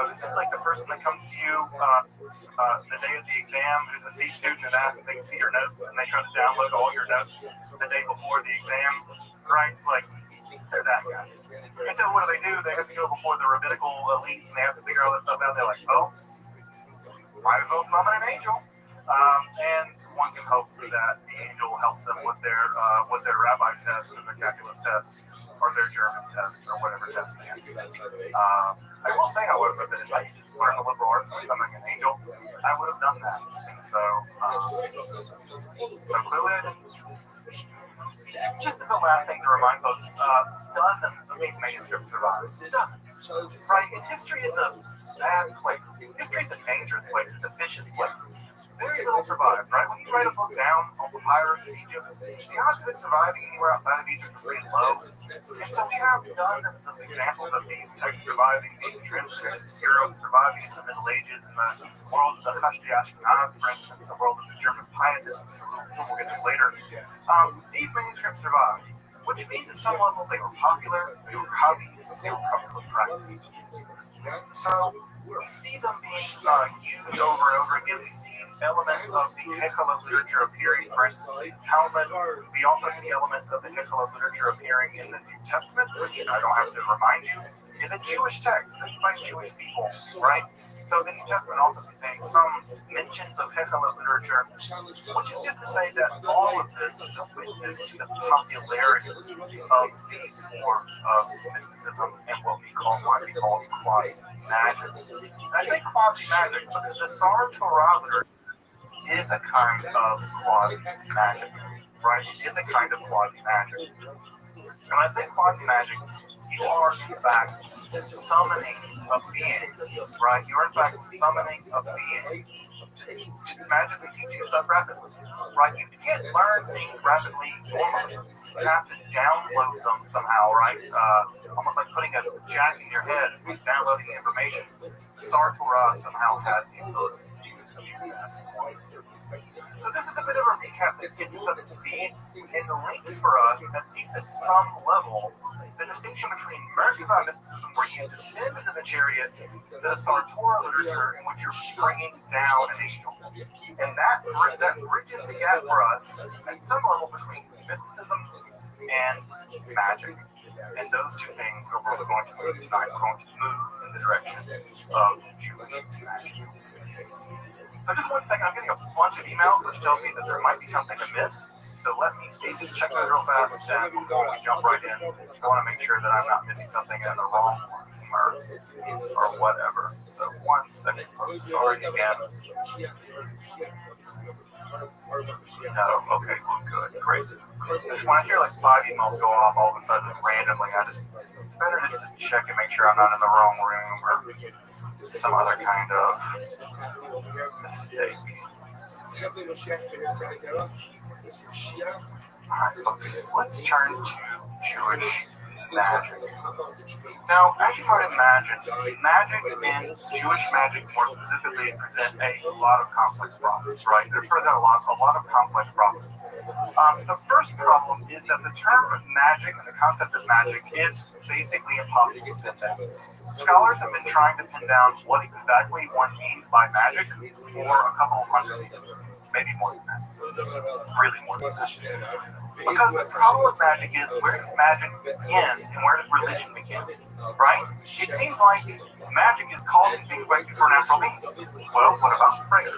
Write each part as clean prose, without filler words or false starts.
But this is like the person that comes to you the day of the exam, who's a C student and asks if they can see your notes, and they try to download all your notes the day before the exam, right? Like, they're that guy. And so what do? They have to go before the rabbinical elites, and they have to figure all this stuff out. They're like, oh, might as well summon an angel. And one can hope that the angel helps them with their rabbi test or their calculus test or their German test or whatever test they have. I will say, however, that if I just learned the liberal art by summoning an angel, I would have done that. And so clearly I didn't. Just as a last thing to remind folks, dozens of these manuscripts survive. Dozens. Right? And history is a bad place. History is a dangerous place. It's a vicious place. Very little survived, right? When you write a book down on papyrus in Egypt, the odds of it surviving anywhere outside of Egypt is pretty low. And so we have dozens of examples of these texts surviving, these transcripts, Europe surviving in the Middle Ages, in the world of the Hashdi Ashkenaz, for instance, the world of the German pietists, who we'll get to later. These manuscripts survived, which means at some level they were popular, they were hobbies, they were publicly practiced. So we see them being used over and over again. We see elements of the Hekala literature appearing, for instance, Talmud. We also see elements of the Hekala literature appearing in the New Testament, which I don't have to remind you, is a Jewish text written by Jewish people, right? So the New Testament also contains some mentions of Hekala literature, which is just to say that all of this is a witness to the popularity of these forms of mysticism and what we might be called quasi-magic. And I say quasi-magic because the Sar Torah literature is a kind of quasi-magic, right? It is a kind of quasi-magic. And when I say quasi-magic, you are in fact summoning a being, right? You are in fact summoning a being to magically teach you stuff rapidly, right? You can't learn things rapidly normally. You have to download them somehow, right? Almost like putting a jack in your head and downloading the information. The Sar Torah somehow has the ability to do that. So this is a bit of a recap that gets us up to speed and links for us, at least at some level, the distinction between Merkava mysticism, where you descend into the chariot, the Sartora literature, in which you're bringing down an angel. And that bridges the gap for us at some level between mysticism and magic. And those two things are where we're going to move tonight. We're going to move in the direction of Jewish magic. So just 1 second, I'm getting a bunch of emails which tells me that there might be something amiss. So let me see, just check that real fast and before we jump right in. I want to make sure that I'm not missing something in the wrong or whatever. So 1 second, sorry again. No, okay, well, good, great. Just when I hear like 5 emails go off all of a sudden randomly, it's better just to check and make sure I'm not in the wrong room or some other kind of mistake. Alright, let's turn to Jewish magic. Now, as you might imagine, magic and Jewish magic more specifically present a lot of complex problems, right? They present a lot of complex problems. The first problem is that the term magic and the concept of magic is basically impossible to pin down. Scholars have been trying to pin down what exactly one means by magic for a couple of hundred years, maybe more than that, really more than that. Because the problem with magic is, where does magic end and where does religion begin, right? It seems like magic is causing things by supernatural beings. Well, what about prayer,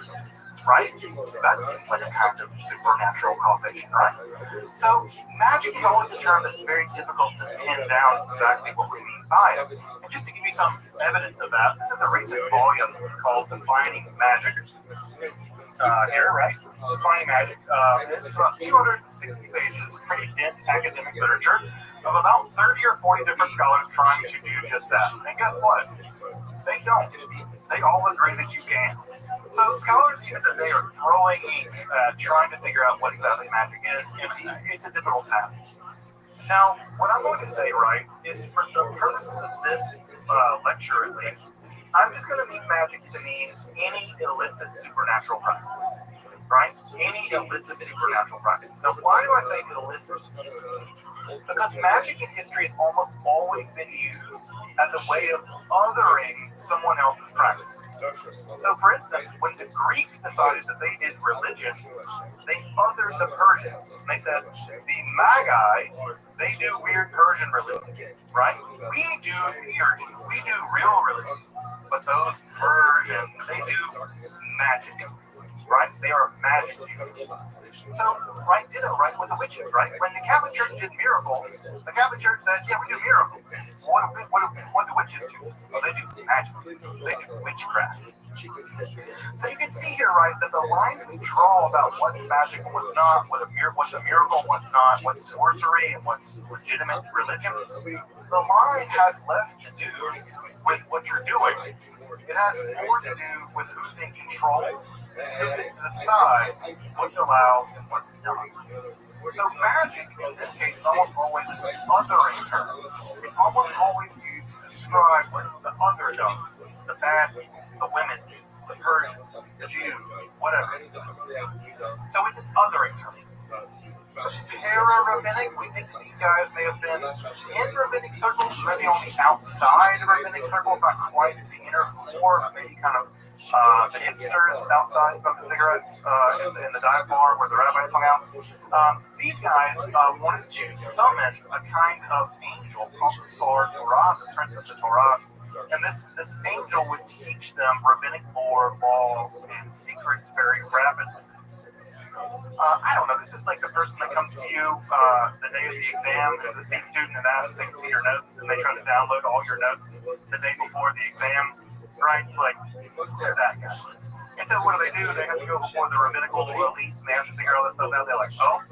right? That seems like a kind of supernatural causation, right? So magic is always a term that's very difficult to pin down exactly what we mean by it. And just to give you some evidence of that, this is a recent volume called Defining Magic. Here, right? Defining Magic. It's about 260 pages, pretty dense academic literature of about 30 or 40 different scholars trying to do just that. And guess what? They don't. They all agree that you can. So scholars even today are throwing ink at trying to figure out what exactly magic is, and it's a difficult task. Now, what I'm going to say, right, is for the purposes of this lecture at least, I'm just going to mean magic to mean any illicit supernatural practice, right? Any illicit supernatural practice. Now, why do I say illicit? Because magic in history has almost always been used as a way of othering someone else's practice. So, for instance, when the Greeks decided that they did religion, they othered the Persians. They said, the Magi, they do weird Persian religion, right? We do real religion. But those Persians, they do magic, right? They are magic. So, right, ditto, right, with the witches, right? When the Catholic Church did miracles, the Catholic Church said, yeah, we do miracles. What do witches do? Well, they do magic. They do witchcraft. So you can see here, right, that the lines we draw about what's magic and what's not, what's a miracle and what's not, what's sorcery and what's legitimate religion, the line has less to do with what you're doing. It has more to do with who's in control, who gets to decide what's allowed and what's not. So magic, in this case, is almost always an othering term. It's almost always used to describe the underdogs, the bad people, the women, the Persians, the Jews, whatever. So it's an othering term. Para-rabbinic, we think these guys may have been in rabbinic circles, maybe on the outside of rabbinic circles, not quite the inner core, maybe kind of the hipsters outside smoking cigarettes in the dive bar where the rabbis hung out. These guys wanted to summon a kind of angel called the Torah, the Prince of the Torah. And this angel would teach them rabbinic lore, laws, and secrets very rapidly. I don't know, this is like the person that comes to you the day of the exam as a C student and asks them to see your notes, and they try to download all your notes the day before the exam, right? Like, they're that guy. And so what do? They have to go before the rabbinical elites, and they have to figure all this stuff out. They're like, oh,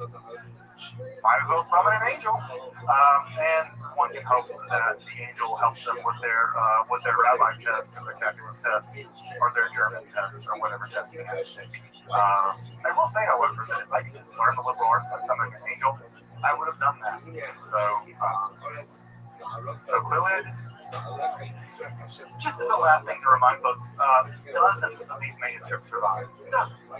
might as well summon an angel. And one can hope that the angel helps them with their rabbi test, or their calculus test, or their German test, or whatever test they have to take. I will say, however, that if I could just learn the liberal arts by summoning an angel, I would have done that. So fluid. Just as a last thing to remind folks, dozens of these manuscripts survive. Dozens.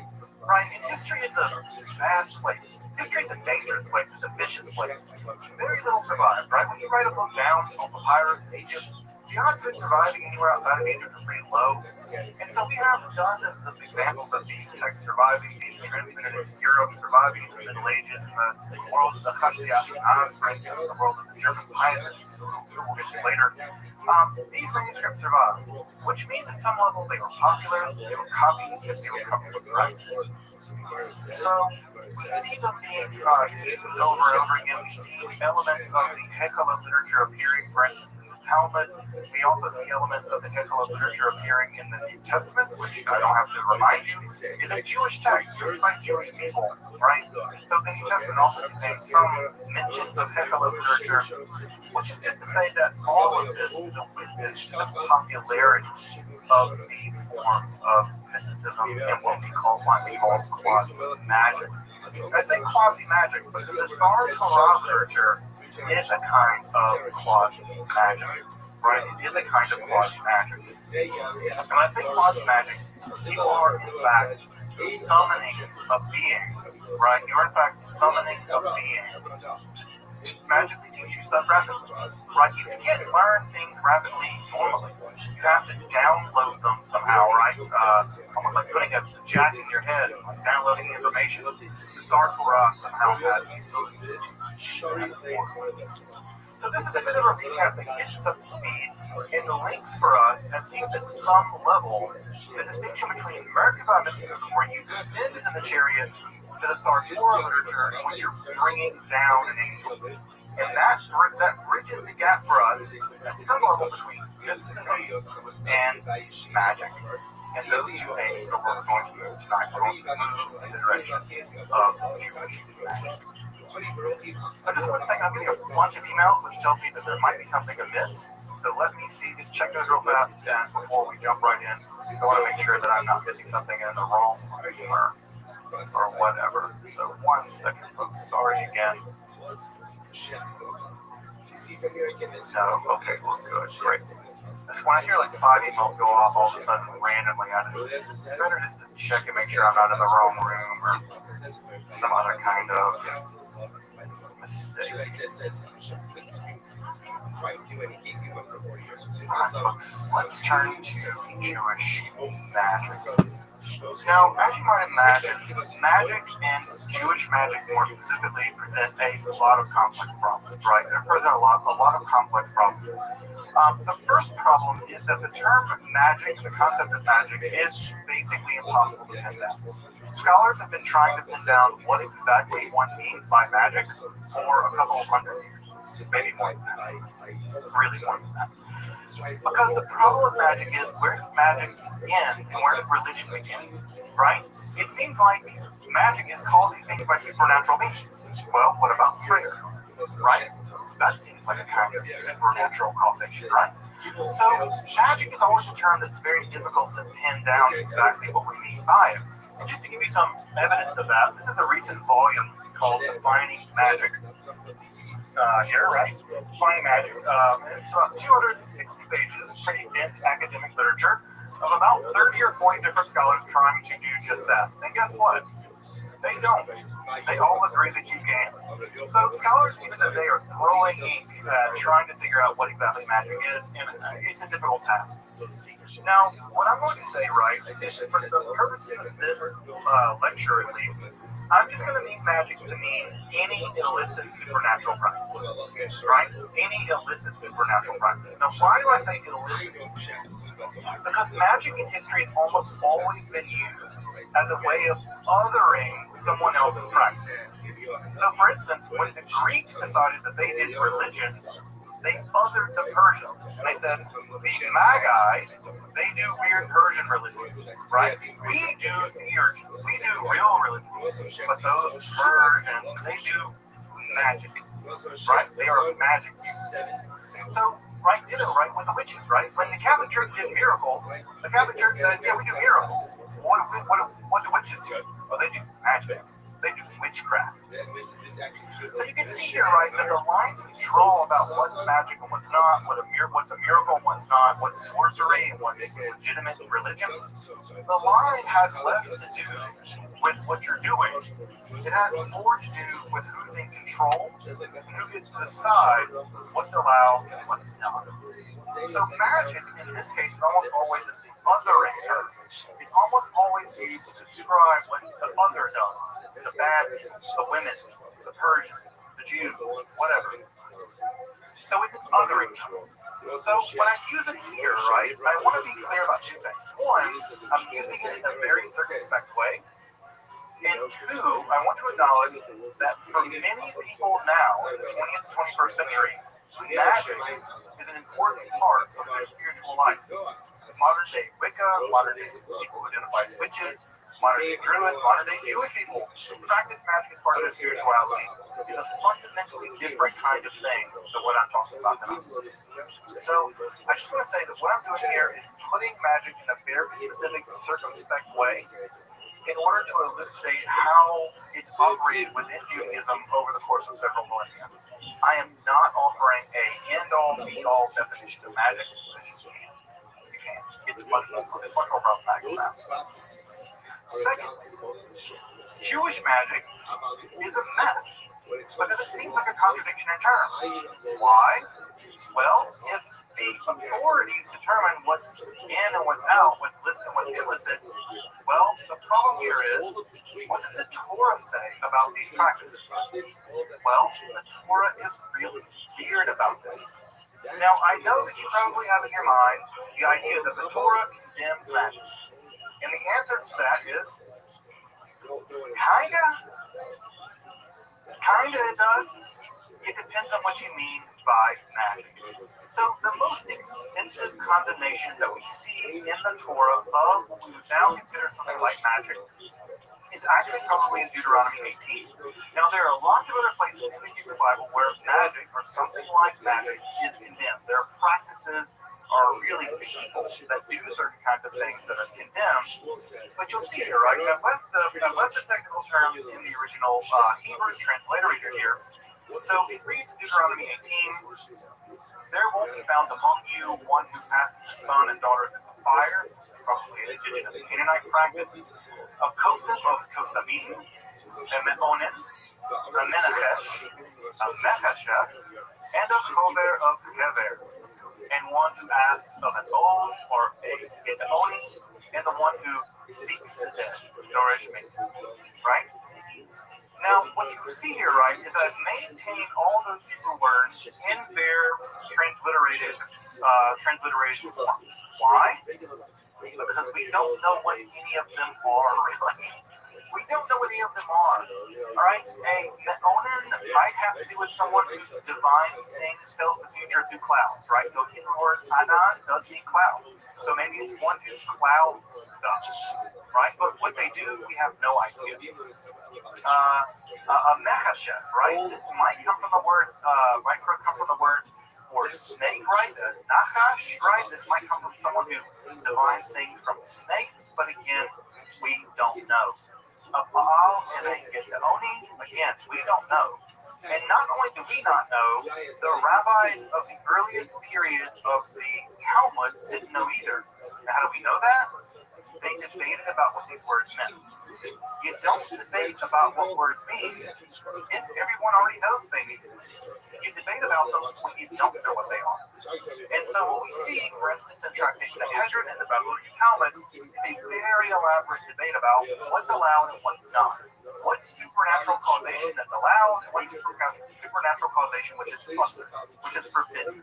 Right? And history is a bad place. History is a dangerous place. It's a vicious place. Very little survives, right? When you write a book down on papyrus in Egypt, the odds of it surviving anywhere outside of Egypt are pretty low. And so we have dozens of examples of these texts surviving, being transmitted in Europe, surviving in the Middle Ages, in the world of the Hashtiashkenaz, for instance, the world of the German pietists, we'll get to later. These manuscripts survive, which means at some level they were popular, they were copied, because they were covered with practice. So we see them being used over and over again. We see elements of the Hekala literature appearing, for instance, in the Talmud. We also see elements of the Hekala literature appearing in the New Testament, which I don't have to remind you, is a Jewish text written by Jewish people, right? So the New Testament also contains some mentions of Hekala literature, which is just to say that all of this is a witness to the popularity of these forms of mysticism and what we call quasi-magic. I say quasi-magic because the Torah literature is a kind of quasi-magic, right? It is a kind of quasi-magic. And when I say quasi-magic, you are in fact summoning a being, right? You are in fact summoning a being to magically teach you stuff rapidly, right? You can't learn things rapidly normally. You have to download them somehow, right? Almost like putting a jack in your head, like downloading information. The Torah somehow has those. So this is a bit of a recap that gets us up to speed in the links for us, at least at some level, the distinction between Merkazite mysticism, where you descend into the chariot, to the Torah literature, in which you're bringing down an angel. And that bridges the gap for us at some level between mysticism and magic. And those two things are what we're going to move tonight. We're going to move in the direction of Jewish magic. I just want to say, I'm getting a bunch of emails which tells me that there might be something amiss. So let me see, just check those real fast and before we jump right in. I want to make sure that I'm not missing something in the wrong humor or whatever. So 1 second, folks. Sorry again. No, okay, well, good, great. Just when I hear like 5 emails go off all of a sudden randomly, it's better just to check and make sure I'm not in the wrong room or some other kind of mistake. Let's turn to Jewish magic. Now, as you might imagine, magic and Jewish magic more specifically present a lot of complex problems, right? They present a lot of complex problems. The first problem is that the term magic, the concept of magic, is basically impossible to pin down. Scholars have been trying to pin down what exactly one means by magic for a couple of hundred years, maybe more than that, really more than that. Because the problem with magic is, where does magic end and where does religion begin, right? It seems like magic is causing things by supernatural beings. Well, what about prayer, right? That seems like a kind of supernatural causation, right? So magic is always a term that's very difficult to pin down exactly what we mean by it. And just to give you some evidence of that, this is a recent volume called Defining Magic. Here, right? Defining Magic. It's about 260 pages, pretty dense academic literature of about 30 or 40 different scholars trying to do just that. And guess what? They don't. They all agree that you can. So scholars, even though they are throwing ink at trying to figure out what exactly magic is, and it's a difficult task. Now, what I'm going to say, right, is that for the purposes of this lecture, at least, I'm just going to mean magic to mean any illicit supernatural practice, right? Any illicit supernatural practice. Now, why do I say illicit? Because magic in history has almost always been used as a way of othering someone else's practice. So, for instance, when the Greeks decided that they did religion, they othered the Persians. And they said, the Magi, they do weird Persian religion, right? We do real religion. But those Persians, they do magic, right? They are magic. So, right, ditto, right, with the witches, right? When the Catholic Church did miracles, the Catholic Church said, yeah, we do miracles. What do witches do? Well, they do magic. They do witchcraft. So you can see here, right, that the lines we draw about what's magic and what's not, what's a miracle and what's not, what's sorcery and what's legitimate religion, the line has less to do with what you're doing. It has more to do with who's in control and who gets to decide what's allowed and what's not. So magic, in this case, is almost always an othering term. It's almost always used to describe what the other does. The bad, the women, the Persians, the Jews, whatever. So it's an othering term. So when I use it here, right, I want to be clear about two things. One, I'm using it in a very circumspect way. And two, I want to acknowledge that for many people now in the 20th and 21st century, magic is an important part of their spiritual life. Modern day Wicca, modern day people who identify as witches, modern day Druids, modern day Jewish people who practice magic as part of their spirituality is a fundamentally different kind of thing than what I'm talking about tonight. So I just want to say that what I'm doing here is putting magic in a very specific, circumspect way in order to elucidate how it's operated within Judaism over the course of several millennia. I am not offering a end-all, be-all definition of magic. You can't. It's much more problematic than that. Secondly, Jewish magic is a mess because it seems like a contradiction in terms. Why? Well, if the authorities determine what's in and what's out, what's listed and what's illicit, well, the problem here is, what does the Torah say about these practices? Well, the Torah is really weird about this. Now, I know that you probably have in your mind the idea that the Torah condemns magic. And the answer to that is, kinda it does. It depends on what you mean by magic. So the most extensive condemnation that we see in the Torah of what we would now consider something like magic is actually probably in Deuteronomy 18. Now there are lots of other places in the Hebrew Bible where magic or something like magic is condemned. Their practices are really people that do certain kinds of things that are condemned. But you'll see here, right? I've left the technical terms in the original Hebrew transliterator here. So if we read Deuteronomy 18, there won't be found among you one who passes his son and daughters in the fire, probably an indigenous Canaanite practice, of Kosem of Kosamim, Meonis, a Menachesh, a Mechashef, and a Chover of Kever, and one who asks of an old or a Oni, and the one who seeks the dead, nourishment, right? Now, what you see here, right, is I've maintained all those Hebrew words in their transliteration forms. Why? Because we don't know what any of them are, really. We don't know what any of them are. All right? A Me'onin might have to do with someone who divines things, tells the future through clouds, right? The Hebrew word Anan does mean cloud. So maybe it's one who's cloud stuff, right? But what they do, we have no idea. A Mechashef, right? This might come from the word, or snake, right? A Nachash, right? This might come from someone who divines things from snakes, but again, we don't know. A Baal and a Gedoni, again, we don't know. And not only do we not know, the rabbis of the earliest period of the Talmud didn't know either. Now, how do we know that? They debated about what these words meant. You don't debate about what words mean if everyone already knows they mean. You debate about them when you don't know what they are. And so what we see, for instance, in Tractate Sanhedrin and the Babylonian Talmud, is a very elaborate debate about what's allowed and what's not. What's supernatural causation that's allowed, and what's supernatural causation which is forbidden.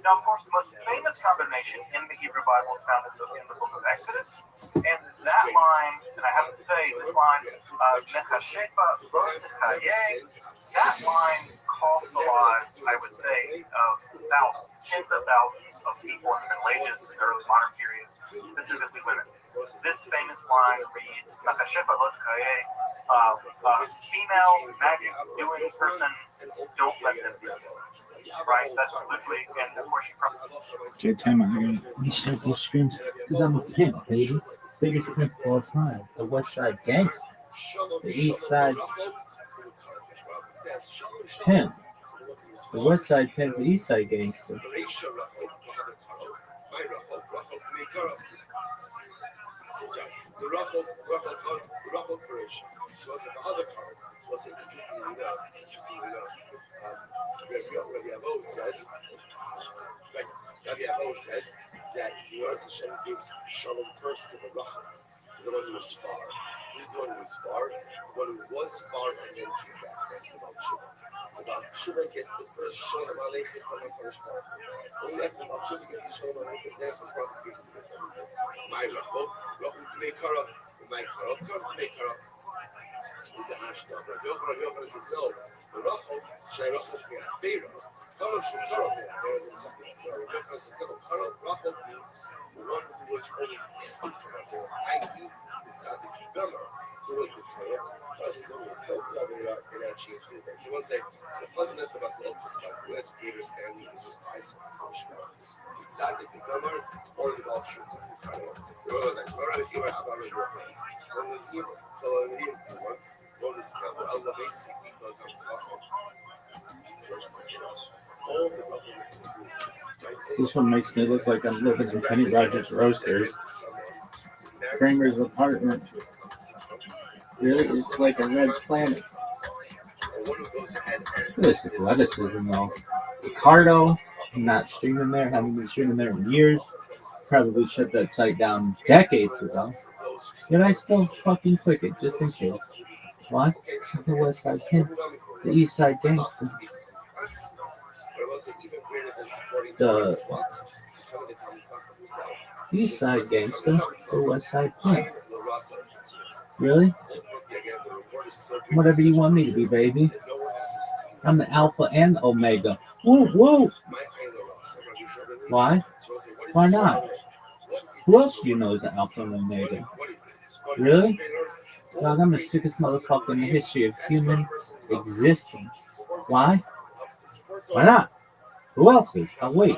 Now, of course, the most famous combination in the Hebrew Bible is found in the book of Exodus. And that line, and I have to say, this line, Mechashefa Rothschild, that line cost the lives, I would say, of thousands, tens of thousands of people in the Middle Ages, in the early modern period, specifically women. This famous line reads, Mechashefa Rothschild, female magic doing person, don't let them be. Right, that's literally, and of course you probably. Okay, time out. I'm gonna start these streams because I'm a pimp, baby. Biggest pimp of all time. The West Side Gangster. The East Side Pimp. The West Side Pimp, the East Side Gangster. The Rothschild operation was another card. Was interesting enough. Rabbi Avo says, that if you as Hashem gives shalom first to the Rachel, to the one who was far. Who's the one who was far? The one who was far and then came back. That's the Baal Tshuva. The Baal Tshuva gets the first shalom aleichem from HaKadosh Baruch Hu. Only after the Baal Tshuva gets the shalom aleichem, then HaKadosh Baruch Hu gives us this everything. My Rachel to make her up, my Karov to make her up. The Hashdam. Rabbi Yochanan says, no, the Rachel, Shai Rachel Me'afeira. Karov should Karov Me'afeira. Rabbi Yochanan says, no, Karov, Rachel means the one who was always distant from Rachel, i.e., the Tzaddik Gomer, who was the Karov. Karov is always close to Rachel, and now changed his name. So we'll say, so fundamental about the Ophis, about who has greater standing in the eyes of HaKadosh Baruch Hu. The Tzaddik Gomer, or the Baal Tshuva. The Rosh like, Rabbi Yochanan, Rabbi Yochanan. This one makes me look like I'm living in Kenny Rogers Roasters. Kramer's apartment. Really? It's like a red planet. This is athleticism, though. Ricardo, I'm not streaming there. Haven't been streaming there in years. Probably shut that site down decades ago. Yet I still fucking click it, just in case. What? The West Side Pimp. The East Side Gangster. The East Side Gangster. The West Side Pimp. Really? Whatever you want me to be, baby. I'm the Alpha and Omega. Whoa, whoa! Why? Why not? Who else do you know is an Alpha and Omega? Really? God, I'm the sickest motherfucker in the history of human existence. Why? Why not? Who else is? I'll wait.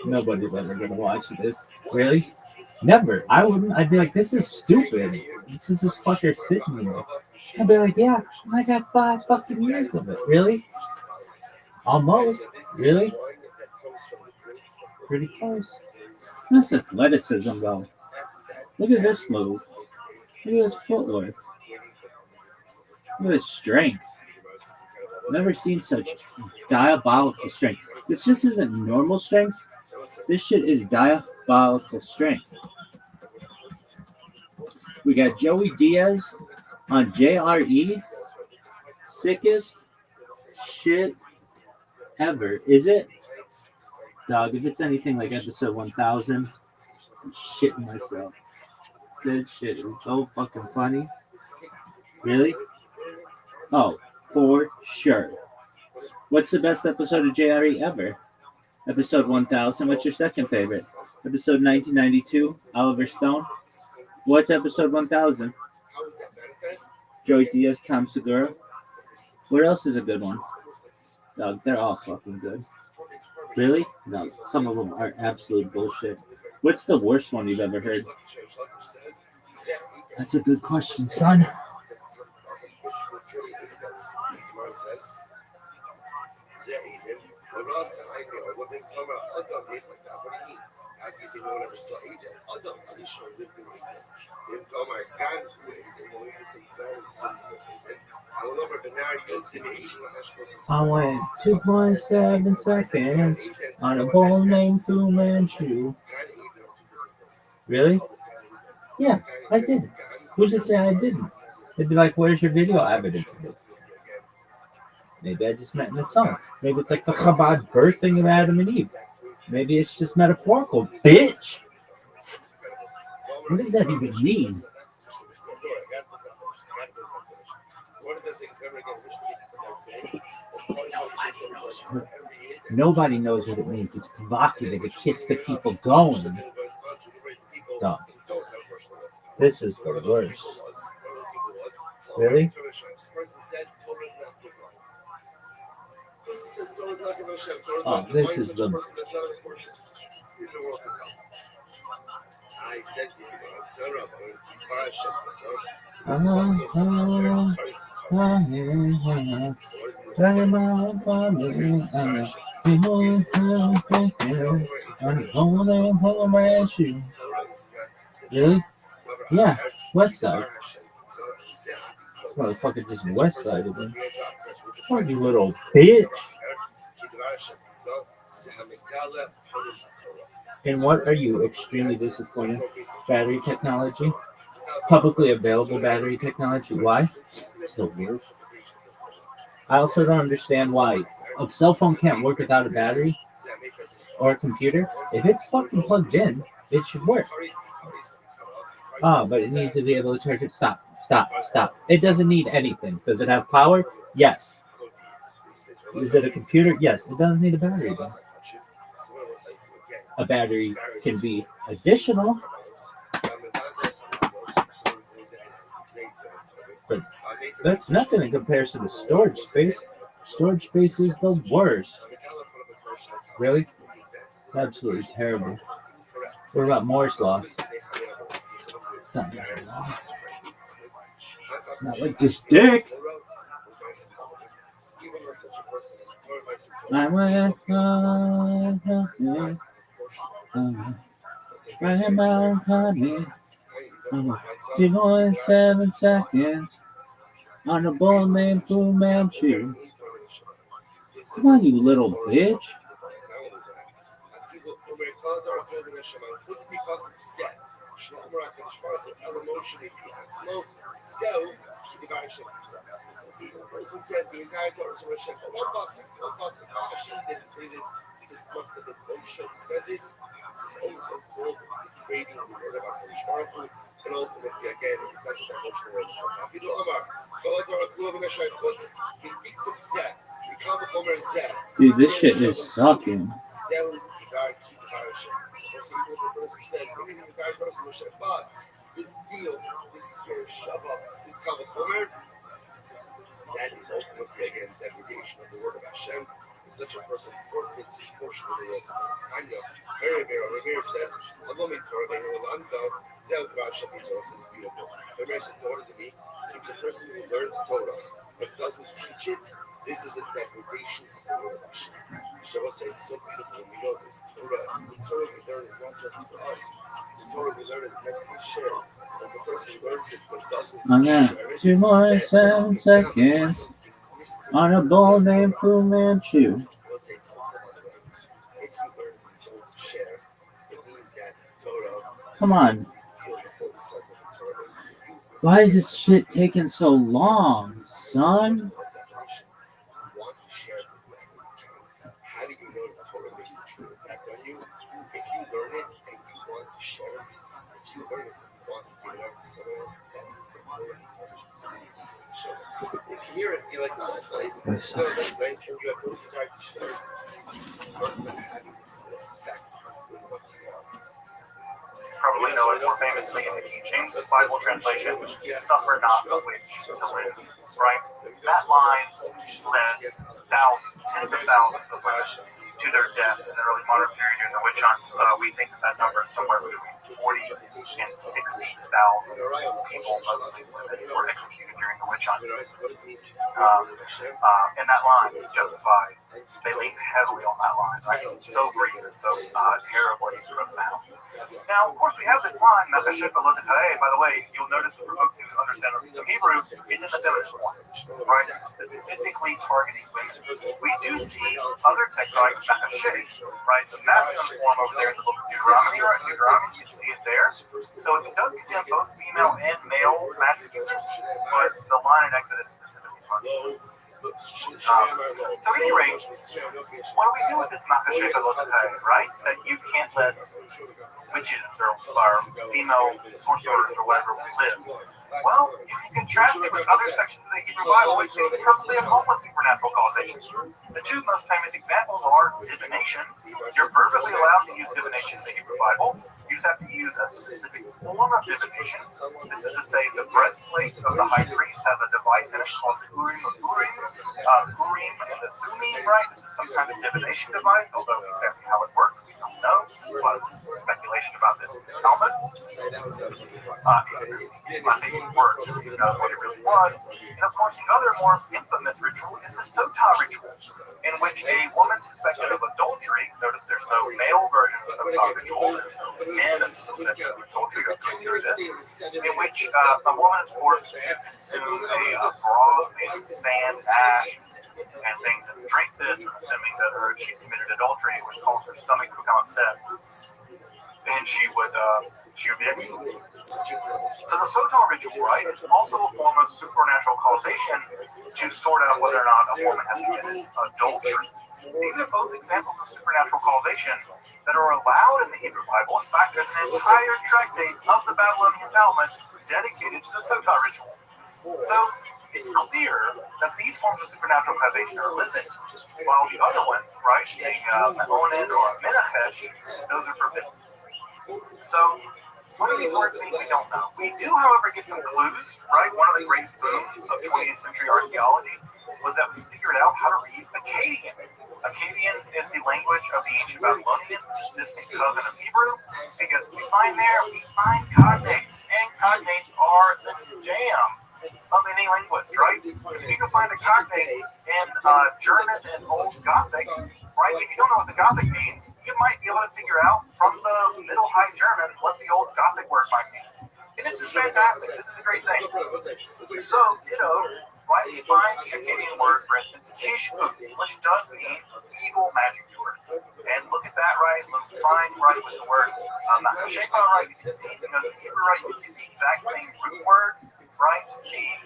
Nobody's ever gonna watch this. Really? Never. I wouldn't. I'd be like, this is stupid. This is this fucker sitting here. I'd be like, yeah, I got 5 fucking years of it. Really? Almost. Really? Pretty close. This athleticism, though. Look at this move. Look at this footwork. Look at his strength. Never seen such diabolical strength. This just isn't normal strength. This shit is diabolical strength. We got Joey Diaz on JRE. Sickest shit ever. Is it? Dog, if it's anything like episode 1000, I'm shitting myself. This shit is so fucking funny. Really? Oh, for sure. What's the best episode of JRE ever? Episode 1000. What's your second favorite? Episode 1992, Oliver Stone. What's episode 1000? Joey Diaz, Tom Segura. What else is a good one? Dog, they're all fucking good. Really? No, some of them are absolute bullshit. What's the worst one you've ever heard? That's a good question, son. I went 2.7 seconds on a ball named Fu Manchu. Really? Yeah, I did. Who's to say I didn't? They'd be like, where's your video evidence of it? Maybe I just meant in the song. Maybe it's like the Chabad birthing of Adam and Eve. Maybe it's just metaphorical, bitch. What does that even mean? Nobody knows what it means. It's provocative. It gets the people going. Dumb. This is the worst. Really? Oh, this is the... Really? Yeah, West Side. Motherfucker just West Side again. Fuck you little bitch. And what are you extremely disappointed? Battery technology? Publicly available battery technology. Why? So weird. I also don't understand why a cell phone can't work without a battery or a computer. If it's fucking plugged in, it should work. But it needs to be able to charge it. Stop. It doesn't need anything. Does it have power? Yes. Is it a computer? Yes. It doesn't need a battery though. A battery can be additional, but that's nothing in comparison to storage space. Storage space is the worst. Really? It's absolutely terrible. What about Moore's Law? It's not like this dick. I went right about honey. 2.7 seconds on a bull named Fu Manchu. Come on, you little bitch. The person says the entire Torah is Hashem. One pasuk. Hashem didn't say this. This must have been Moshe who said this. This is also called degrading the word of HaKadosh Baruch Hu. And ultimately, again, because of that Moshe word. Afidu Amar, Kol Torah Kula B'Nashai Chutz, V'Tiktuk Zeh, V'Kal V'Chomer Zeh. Dude, this shit is sucking. Zeh V'Tigar Ki V'Var Hashem. So even if the person says, maybe the entire Torah is Moshe, but this deal, this Shabbat, this Kal V'Chomer, that is ultimately, again, degradation of the word of Hashem. And such a person forfeits his portion of the world. Tanya, Rabbi says, Alomi Torah, they know Lando, Zel Dvar Hashem, it's beautiful. Rabbi says, no, what does it mean? It's a person who learns Torah, but doesn't teach it. This is a degradation of the word of Hashem. Shabbos says, it's so beautiful, and we know this. The Torah we learn is not just for us. The Torah we learn is meant to be shared. If a person learns it but doesn't I'm gonna share it, 2 more then 7 seconds missing on a bull named Fu Manchu. because they tell someone that if you learn and don't share, it means that Torah Come on. you feel the full extent of the Torah. Why is this shit taking so long, son? You want to share it with whoever you can. How do you know that Torah makes a true impact on you? If you learn it and you want to share it, if you learn it and you want to give it out to someone else, that means that Torah is punishment. If you hear it, you're like, oh, that's nice. No, that's nice. And you have no desire to share it. Torah's not having the full effect on what you are. Probably know it more famously in the King James Bible translation, suffer not the witch to live, right? That line led thousands, tens of thousands of women to their death in the early modern period during the witch hunts. We think that number is somewhere between 40 and 60,000 people, mostly women, were executed during the witch hunts. And that line is justified. They lean heavily on that line, right? It's so brief and so terribly profound. Now, of course, we have this line, Mepashif Elodita'e. By the way, you'll notice for folks who understand some Hebrew, it's in the feminist form, right? Specifically targeting women. We do see other texts like Mepashif, right? The masculine form over there in the book of Deuteronomy, right? Deuteronomy, you can see it there. So it does condemn both female and male magic users, but the line in Exodus specifically targets. So at any rate, what do we do with this Mepashif Elodita'e, right? That you can't let witches or female sorcerers or whatever live. Well, you can contrast it with other sections of the Hebrew Bible which seem perfectly at home with supernatural causation. The two most famous examples are divination. You're perfectly allowed to use divination in the Hebrew Bible. You just have to use a specific form of divination. This is to say, the breastplate of the high priest has a device in it called the Urim and the Thummim, right? This is some kind of divination device, although exactly how it works, we don't know. There's a lot of speculation about this in the Talmud. I think it worked, you know what it really was. And of course, the other more infamous ritual is the Sotah ritual, in which a woman suspected of adultery, notice there's no male version of Sotah ritual, men is suspected of adultery or through this, in which a woman is forced to consume a broth made of sand, ash, and things, and drink this, and assuming that she's committed adultery, it would cause her stomach to become upset, and she would be executed. So the Sotah ritual, right, is also a form of supernatural causation to sort out whether or not a woman has committed adultery. These are both examples of supernatural causation that are allowed in the Hebrew Bible. In fact, there's an entire tractate of the Babylonian Talmud dedicated to the Sotah ritual. So it's clear that these forms of supernatural causation are illicit, while the other ones, right, being Me'onen or Menachesh, those are forbidden. So, what are these words mean? We don't know. We do, however, get some clues, right? One of the great booms of 20th century archaeology was that we figured out how to read Akkadian. Akkadian is the language of the ancient Babylonians, distant cousin of Hebrew, because we find cognates, and cognates are the jam of any linguist, right? If you can find a cognate in German and Old Gothic, right? If you don't know what the Gothic means, you might be able to figure out from the Middle High German what the Old Gothic word might mean. And it's just fantastic. This is a great thing. So, right, you find the Akkadian word, for instance, Kishput, which does mean evil magic doer. And look at that, right? Look fine, right, with the word Machashefa, right? You can see, the Hebrew, right? You can see the exact same root word, right?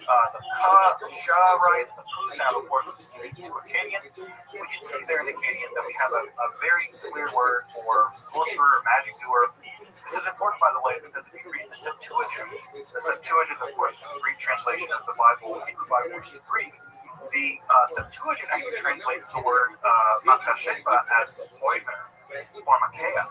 The ka, the sha, right? The pu sound, of course, which is unique to Akkadian. We can see there in Akkadian that we have a very clear word for sorcerer, magic doer. This is important, by the way, because if you read the Septuagint, of course, the Greek translation of the Bible, Hebrew Bible, which is Greek, the Septuagint actually translates the word Machashefa as poisoner, or Makea,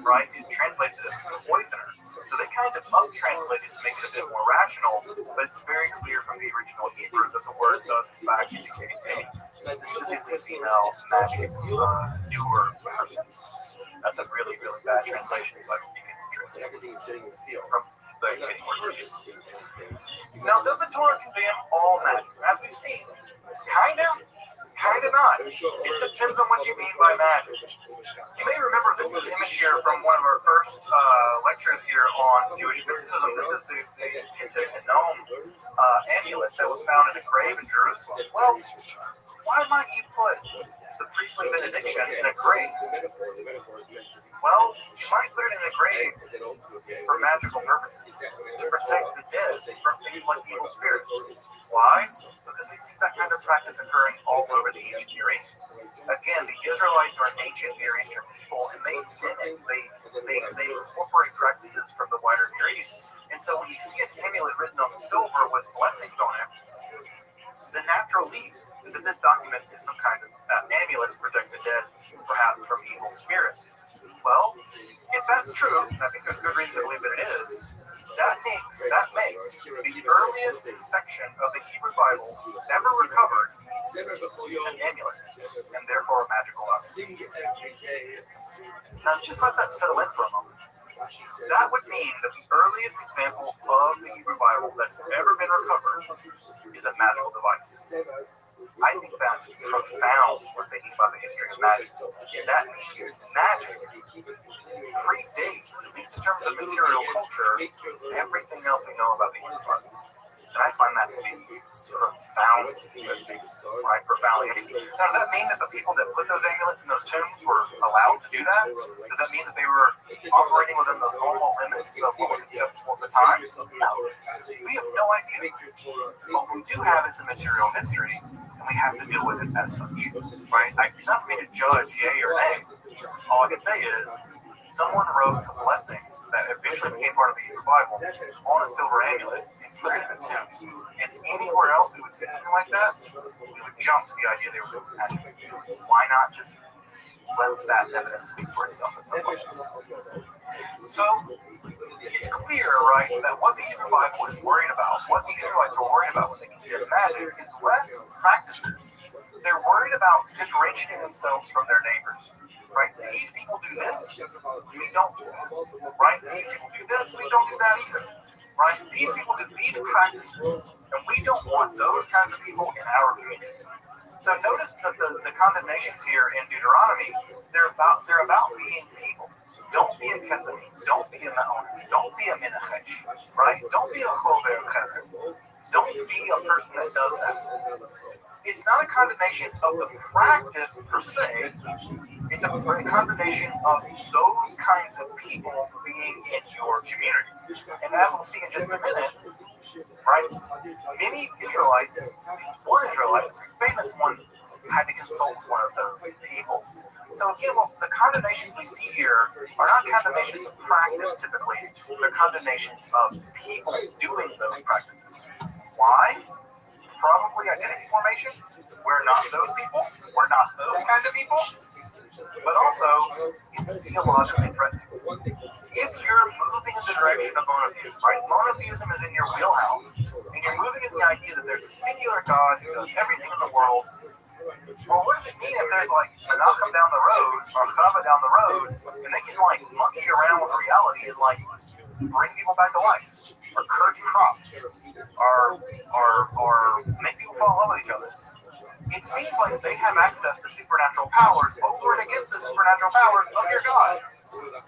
right? It translates it as poisoner. So they kind of up-translate it to make it a bit more rational, but it's very clear from the original Hebrew that the word does in fact indicate a specifically female magic doer person. That's a really, really bad translation, but you can translate Everything's sitting in the field. from the Now, does the Torah condemn all magic? As we've seen, kind of. Kind of not. It depends on what you mean by magic. You may remember this is an image here from one of our first lectures here on Jewish mysticism. This is the Gnome amulet that was found in a grave in Jerusalem. Well, why might you put the priestly benediction in a grave? Well, you might put it in a grave for magical purposes, to protect the dead from things like evil spirits. Why? Because we see that kind of practice occurring all over the ancient Near East. Again, the Israelites are an ancient Near Eastern people, and they incorporate practices from the wider Near East. And so when you see an amulet written on silver with blessings on it, the natural lead is that this document is some kind of amulet to protect the dead, perhaps from evil spirits. Well, if that's true, and I think there's good reason to believe that it is, that makes the earliest section of the Hebrew Bible ever recovered an amulet, and therefore a magical object. Now, just let that settle in for a moment. That would mean that the earliest example of the Hebrew Bible that's ever been recovered is a magical device. I think that's profound when thinking about the history of magic. That means magic predates, at least in terms of material culture, everything else we know about the Hebrew Bible. And I find that to be profound, right? Profoundly interesting. Now, does that mean that the people that put those amulets in those tombs were allowed to do that? Does that mean that they were operating within the normal limits of what was acceptable at the time? No. We have no idea. What we do have is a material history, and we have to deal with it as such, right? It's not for me to judge yay or nay. All I can say is, someone wrote a blessing that eventually became part of the Hebrew Bible on a silver amulet and put it in a tomb. And anywhere else we would see something like that, we would jump to the idea they were doing magic. Why not just let that evidence speak for itself at some point? So, it's clear, right, that what the Hebrew Bible is worried about, what the Israelites are worried about when they consider magic, is less practices. They're worried about differentiating themselves from their neighbors. Right? These people do this, we don't do that. Right? These people do this, we don't do that either. Right? These people do these practices, and we don't want those kinds of people in our community. So notice that the condemnations here in Deuteronomy, they're about being people. Don't be a Kesami, don't be a Ma'on, don't be a Menachesh, right? Don't be a Chover Chever. Don't be a person that does that. It's not a condemnation of the practice per se, it's a condemnation of those kinds of people being in your community. And as we'll see in just a minute, right, many Israelites, at least one Israelite, famous one, had to consult one of those people. So again, the condemnations we see here are not condemnations of practice typically, they're condemnations of people doing those practices. Why? Probably identity formation. We're not those people. We're not those kinds of people. But also, it's theologically threatening. If you're moving in the direction of monotheism, right? Monotheism is in your wheelhouse, and you're moving in the idea that there's a singular God who does everything in the world. Well, what does it mean if there's like Menachem down the road or Chava down the road, and they can like monkey around with reality and like bring people back to life, or curse crops, or make people fall in love with each other? It seems like they have access to supernatural powers over and against the supernatural powers of your God.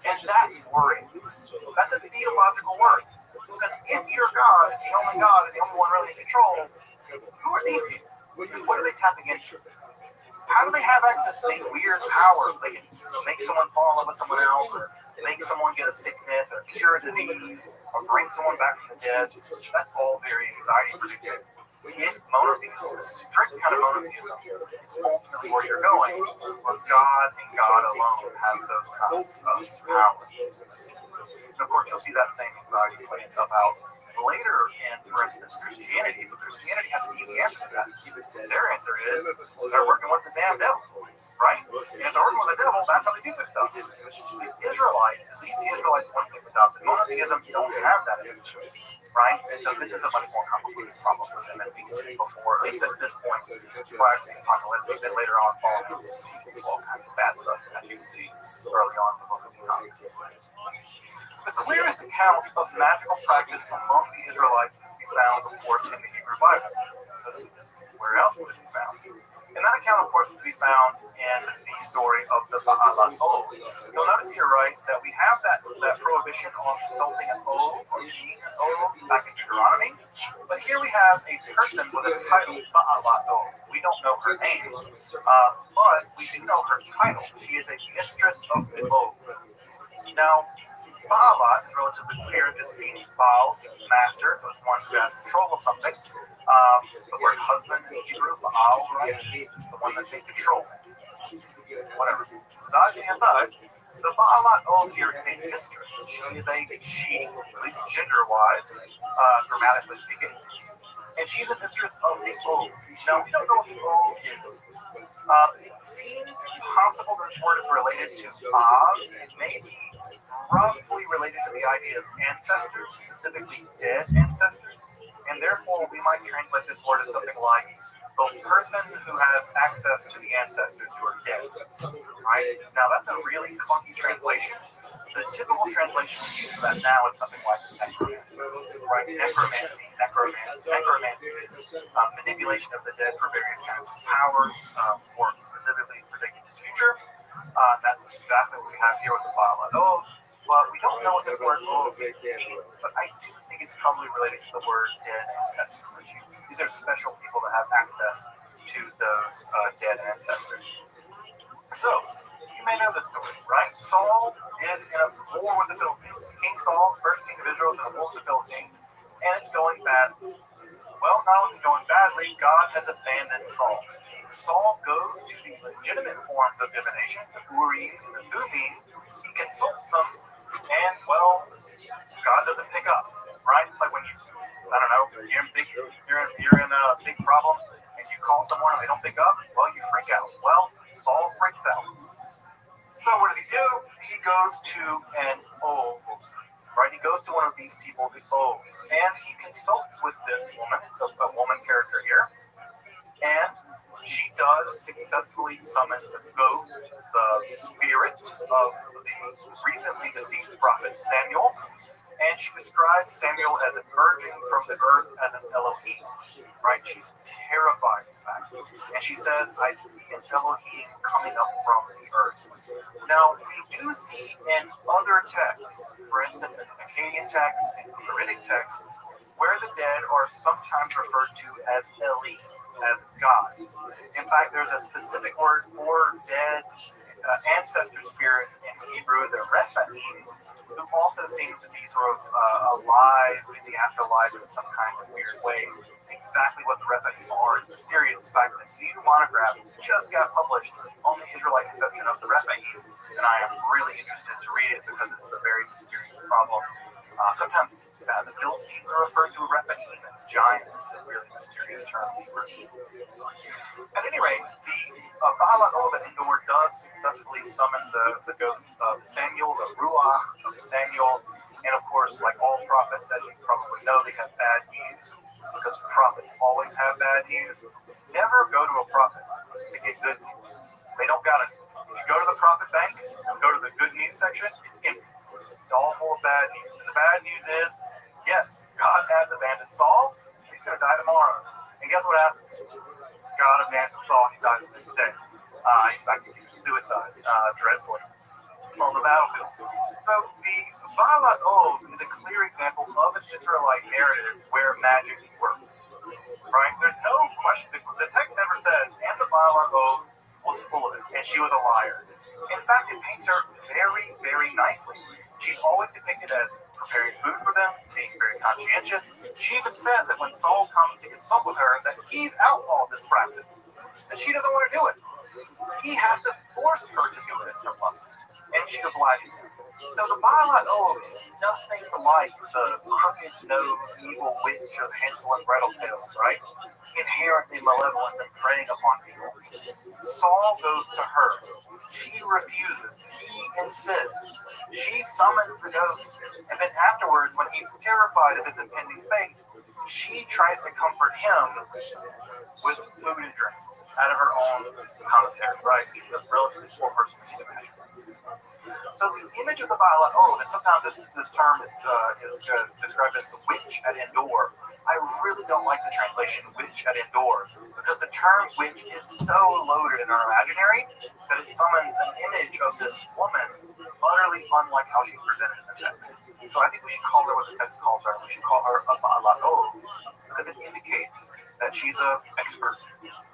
And that's worrying. That's a theological worry. Because if your God is the only God and the only one really in control, who are these people? What are they tapping into? How do they have access to these weird powers? They can make someone fall in love with someone else, or make someone get a sickness, or cure a disease, or bring someone back from the dead. That's all very anxiety-producing. If monotheism, strict kind of monotheism, is ultimately where you're going, where God and God alone has those kinds of powers. And of course, you'll see that same anxiety play itself out later in, for instance, Christianity. But Christianity has an easy answer to that. Their answer is they're working with the damn devil, right? And if they're working with the devil, that's how they do this stuff. The Israelites, at least the Israelites, once they've adopted monotheism, don't have that answer, right? And so this is a much more complicated problem for them, at least before, at least at this point, prior to the apocalypse, and later on, following all kinds of bad stuff that you see early on in the book of Enoch. The clearest account of magical practice among the Israelites is to be found, of course, in the Hebrew Bible. Where else would it be found? And that account, of course, is to be found in the story of the Ba'alat Ov. You'll notice here, right, that we have that prohibition on consulting an Ov or being an Ov back in Deuteronomy. But here we have a person with a title, Ba'alat Ov. We don't know her name, but we do know her title. She is a mistress of the Ov. Now, Ba'alat is relatively clear. It just means Baal, master, so it's one who has control of something. The word husband in Hebrew, Baal, right, is the one that takes control. Whatever. Misogyny aside, the Ba'alat Ov here is a mistress. She is a she, at least gender-wise, grammatically speaking. And she's a mistress of the Ov. Now, we don't know what the Ov is. It seems possible that this word is related to Av. It may be roughly related to the idea of ancestors, specifically dead ancestors, and therefore we might translate this word as something like the person who has access to the ancestors who are dead. Right? Now that's a really clunky translation. The typical translation we use for that now is something like necromancy, right? Necromancy is manipulation of the dead for various kinds of powers, or specifically predicting the future. That's exactly what we have here with the Ba'alat Ov. But we don't know what this word Ov means, but I do think it's probably related to the word dead ancestors. These are special people that have access to those dead ancestors. So, you may know this story, right? Saul is in a war with the Philistines. King Saul, first king of Israel, is in a war with the Philistines, and it's going badly. Well, not only going badly, God has abandoned Saul. Saul goes to the legitimate forms of divination, the Urim and the Thummim. He consults them, and, well, God doesn't pick up, right? It's like when you, I don't know, you're in a big problem, and you call someone and they don't pick up, well, you freak out. Well, Saul freaks out. So what does he do? He goes to an Ov, right? He goes to one of these people, the Ov, and he consults with this woman. It's a woman character here, and she does successfully summon the ghost, the spirit of the recently deceased prophet Samuel, and she describes Samuel as emerging from the earth as an Elohim, right? She's terrified, in fact. And she says, I see an Elohim coming up from the earth. Now, we do see in other texts, for instance, in the Akkadian text and Ugaritic text, where the dead are sometimes referred to as Eli, as gods. In fact, there's a specific word for dead ancestor spirits in Hebrew, the Rephaim, who also seem to be sort of alive in the afterlife in some kind of weird way. Exactly what the Rephaim are is mysterious. In fact, the new monograph just got published on the Israelite conception of the Rephaim, and I am really interested to read it because this is a very mysterious problem. Sometimes the Philistines are referred to a Rephaim as giants. It's a really mysterious term. At any rate, the Ba'alat Ov at Endor does successfully summon the ghost of Samuel, the Ruach of Samuel, and of course, like all prophets, as you probably know, they have bad news, because prophets always have bad news. Never go to a prophet to get good news. They don't got it. If you go to the prophet bank and go to the good news section, it's empty. It's all full of bad news. And the bad news is, yes, God has abandoned Saul. He's going to die tomorrow. And guess what happens? God abandoned Saul. He dies this day. In fact, he commits suicide, dreadfully, on the battlefield. So the Ba'alat Ov is a clear example of an Israelite narrative where magic works. Right? There's no question. The text never says, and the Ba'alat Ov was full of it, and she was a liar. In fact, it paints her very, very nicely. She's always depicted as preparing food for them, being very conscientious. She even says that when Saul comes to consult with her, that he's outlawed this practice, and she doesn't want to do it. He has to force her to do it at some level, and she obliges him. So the Ba'alat Ov is nothing like the crooked-nosed evil witch of Hansel and Gretel tales, right? Inherently malevolent and preying upon people. Saul goes to her. She refuses. He insists. She summons the ghost. And then afterwards, when he's terrified of his impending fate, she tries to comfort him with food and drink out of her own commissary, right? She's a relatively poor person. So the image of the violet, and sometimes this term is described as the witch at Endor. I really don't like the translation witch at Endor because the term witch is so loaded in our imaginary that it summons an image of this woman utterly unlike how she's presented in the text. So I think we should call her what the text calls her. We should call her a ba'alato because it indicates that she's an expert,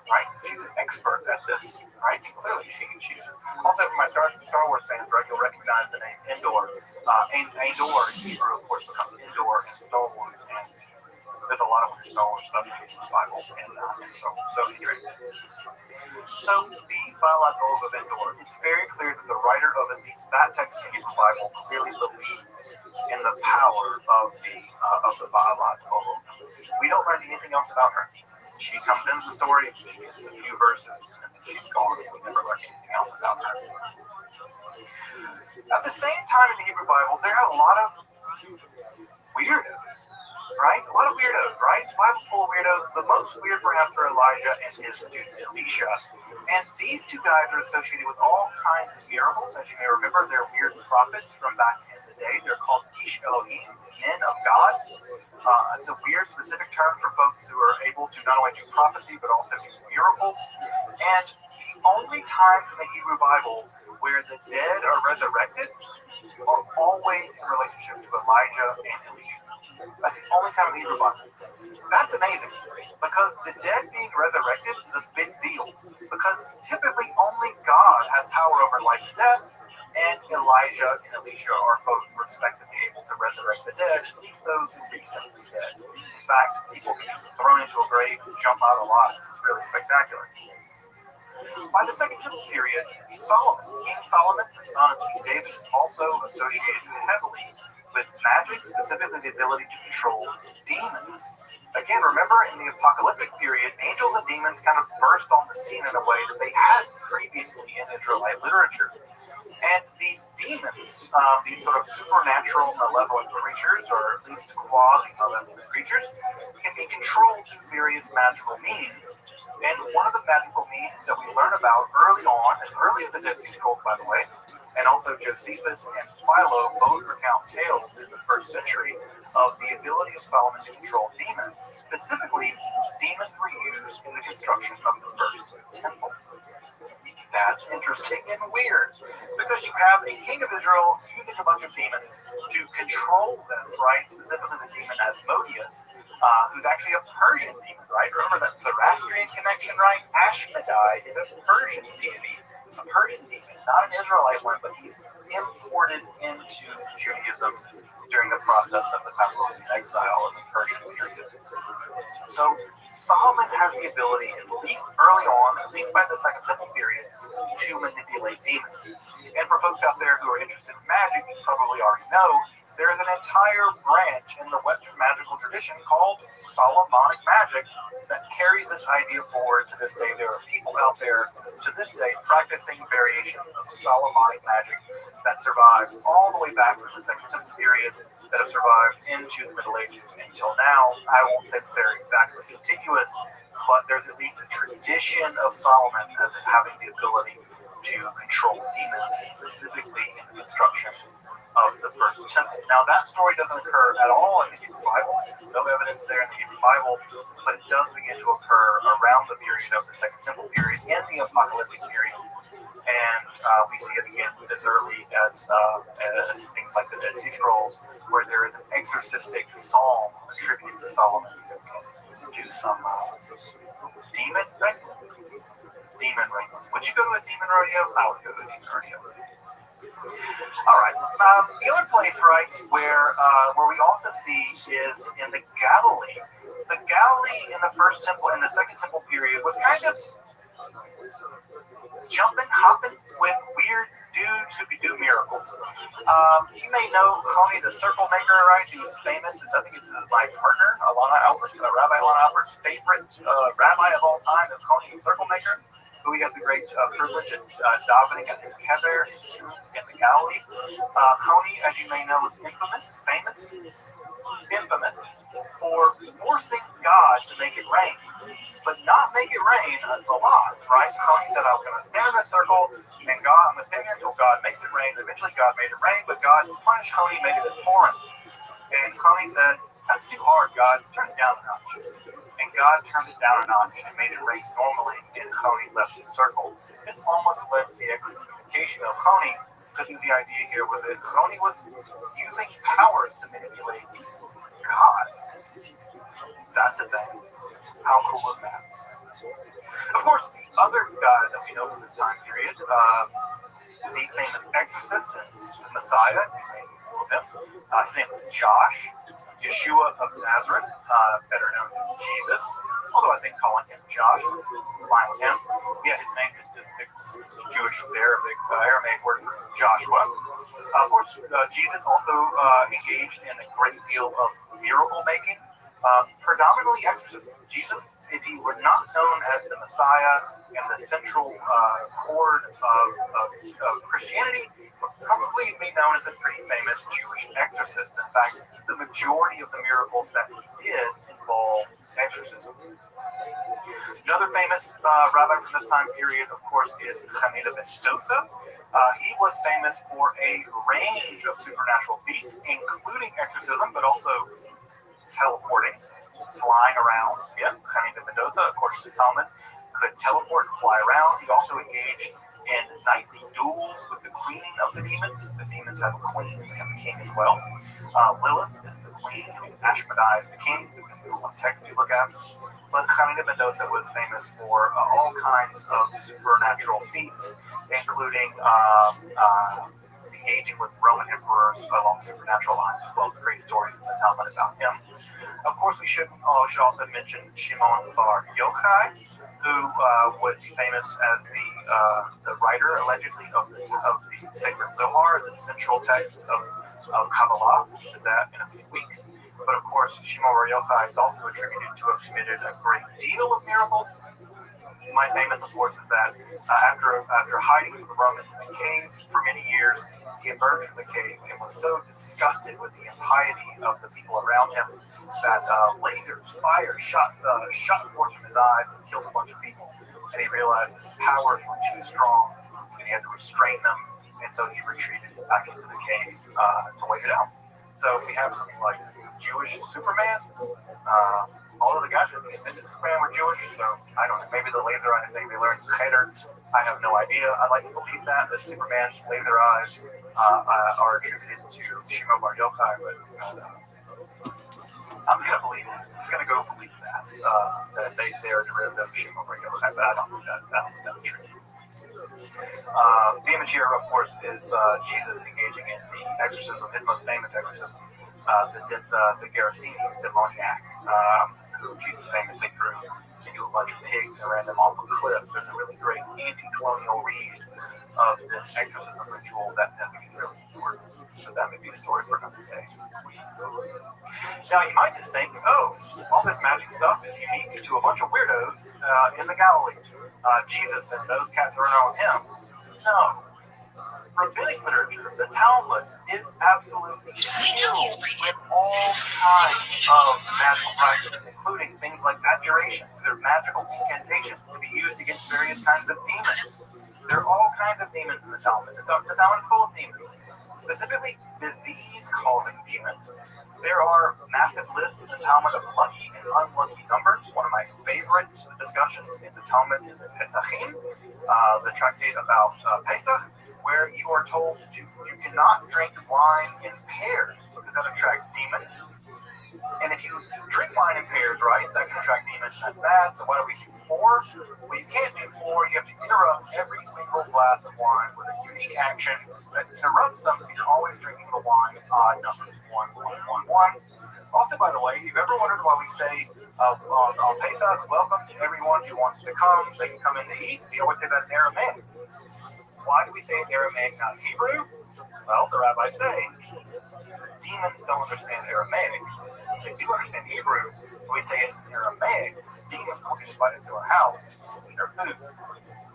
right? She's an expert at this, right? Clearly, she's also for my Star Wars fans, right? You'll recognize the name Endor. Endor in Hebrew, of course, becomes Endor in Star Wars, and there's a lot of weird Star Wars stuff in the Bible, and so here it is. So the Ba'alat of Endor, it's very clear that the writer of at least that text in the Hebrew Bible clearly believes in the power of the Ba'alat. We don't learn anything else about her. She comes into the story, she gets a few verses, and then she's gone. We never learn anything else about her. At the same time in the Hebrew Bible, there are a lot of weirdos, right? A lot of weirdos, right? The Bible's full of weirdos. The most weird perhaps are Elijah and his student Elisha. And these two guys are associated with all kinds of miracles. As you may remember, they're weird prophets from back in the day. They're called Ish Elohim, men of God. It's a weird specific term for folks who are able to not only do prophecy, but also do miracles. And the only times in the Hebrew Bible where the dead are resurrected are always in relationship to Elijah and Elisha. That's the only time in the Hebrew Bible. That's amazing, because the dead being resurrected is a big deal, because typically only God has power over life and death, and Elijah and Elisha are both respectively able to resurrect the dead, at least those who recently dead. In fact, people can be thrown into a grave and jump out alive. It's really spectacular. By the Second Temple period, King Solomon, the son of King David, is also associated heavily with magic, specifically the ability to control demons. Again, remember in the apocalyptic period, angels and demons kind of burst on the scene in a way that they had previously in Israelite literature. And these demons, these sort of supernatural malevolent creatures, or at least quasi-malevolent creatures, can be controlled through various magical means. And one of the magical means that we learn about early on, as early as the Dead Sea Scrolls, by the way, and also Josephus and Philo both recount tales in the first century of the ability of Solomon to control demons. Specifically, demons were used in the construction of the first temple. That's interesting and weird, because you have a king of Israel using a bunch of demons to control them, right? Specifically the demon Asmodeus, who's actually a Persian demon, right? Remember that Zoroastrian connection, right? Ashmedai is a Persian deity, a Persian demon, not an Israelite one, but he's imported into Judaism during the process of the Babylonian exile of the Persian period. So Solomon has the ability, at least early on, at least by the Second Temple period, to manipulate demons. And for folks out there who are interested in magic, you probably already know, there is an entire branch in the Western magical tradition called Solomonic magic that carries this idea forward to this day. There are people out there to this day practicing variations of Solomonic magic that survive all the way back from the Second Temple period, that have survived into the Middle Ages until now. I won't say that they're exactly contiguous, but there's at least a tradition of Solomon as having the ability to control demons, specifically in the construction of the first temple. Now, that story doesn't occur at all in the Hebrew Bible. There's no evidence there in the Hebrew Bible, but it does begin to occur around the period of the Second Temple period, in the apocalyptic period. And we see it again as early as things like the Dead Sea Scrolls, where there is an exorcistic psalm attributed to Solomon to some demon, right? Demon rodeo. Would you go to a demon rodeo? I would go to a demon rodeo. All right. The other place, right, where we also see is in the Galilee. The Galilee in the first temple and the second temple period was kind of jumping, hopping with weird dudes who could do miracles. You may know Connie the Circle Maker, right? Who is famous. I think it's my partner, Rabbi Alana Albert's favorite rabbi of all time is Connie the Circle Maker, who we have the great privilege of davening at his kever, his tomb in the Galilee. Choni, as you may know, is infamous for forcing God to make it rain, but not make it rain a lot, right? Choni said, I'm going to stand in a circle, and I'm going to stand here until God makes it rain. Eventually, God made it rain, but God punished Choni, made it a torrent. And Choni said, that's too hard, God. Turn it down a notch. And God turned it down a notch and made it rain normally, and Choni left his circle. This almost led to the excommunication of Choni, because the idea here was that Choni was using powers to manipulate God. That's the thing. How cool is that? Of course, the other guy that we know from this time period, the famous exorcist, the Messiah, his name was Josh, Yeshua of Nazareth, better known as Jesus, although I think calling him Josh is fine with him. Yeah, his name is the Jewish Aramaic word for Joshua. Of course, Jesus also engaged in a great deal of miracle making, predominantly exorcism. Jesus, if he were not known as the Messiah and the central cord of Christianity, would probably be known as a pretty famous Jewish exorcist. In fact, the majority of the miracles that he did involve exorcism. Another famous rabbi from this time period, of course, is Hanina ben Dosa. He was famous for a range of supernatural feats, including exorcism, but also teleporting, flying around. Yeah, Hanina ben Dosa, of course, the Talmud, could teleport and fly around. He also engaged in nightly duels with the queen of the demons. The demons have a queen and a king as well. Lilith is the queen, and Ashmedai is the king, depending on what text you look at. But Hanina ben Dosa was famous for all kinds of supernatural feats, including engaging with Roman emperors along supernatural lines as well. Great stories in the Talmud about him. Of course, we should also mention Shimon bar Yochai, who would be famous as the writer, allegedly, of the sacred Zohar, the central text of Kabbalah. We did that in a few weeks. But of course, Shimon bar Yochai is also attributed to have committed a great deal of miracles. My famous, of course, is that after hiding from the Romans in a cave for many years, he emerged from the cave and was so disgusted with the impiety of the people around him that fire shot forth from his eyes and killed a bunch of people. And he realized his powers were too strong and he had to restrain them. And so he retreated back into the cave to wait it out. So we have something like Jewish Superman. All of the guys that invented Superman were Jewish, so I don't know. Maybe the laser eye thing they learned Cheder. I have no idea. I'd like to believe that Superman's laser eyes are attributed to Shimon bar Yochai, but I'm just gonna believe it. I'm just gonna go believe that they are derivative of Shimon bar Yochai, but I don't think that's true. The image here, of course, is Jesus engaging in the exorcism, his most famous exorcism, the Gerasene demoniac, who Jesus famously threw into a bunch of pigs and ran them off a cliff. There's a really great anti-colonial read of this exorcism ritual that I think is really important. So that may be a story for another day. Now, you might just think, all this magic stuff is unique to a bunch of weirdos in the Galilee. Jesus and those cats around with him. No. Rabbinic literature, the Talmud, is absolutely filled with all kinds of magical practices, including things like adjuration. They're magical incantations to be used against various kinds of demons. There are all kinds of demons in the Talmud. The Talmud is full of demons, specifically disease-causing demons. There are massive lists in the Talmud of lucky and unlucky numbers. One of my favorite discussions in the Talmud is the Pesachim, the tractate about Pesach, where you are told you cannot drink wine in pairs because that attracts demons. And if you drink wine in pairs, right, that can attract demons, and that's bad. So what do we do? 4? Well, you can't do 4. You have to interrupt every single glass of wine with a unique action that interrupts them, so you're always drinking the wine odd numbers. 1, 1, 1, 1. Also, by the way, if you've ever wondered why we say on Pesach, welcome to everyone who wants to come, they can come in to eat, we always say that in Aramaic. Why do we say in Aramaic, not Hebrew? Well, the rabbis say demons don't understand Aramaic. They do understand Hebrew, we say it in Aramaic, demons will get invited to our house to eat our food.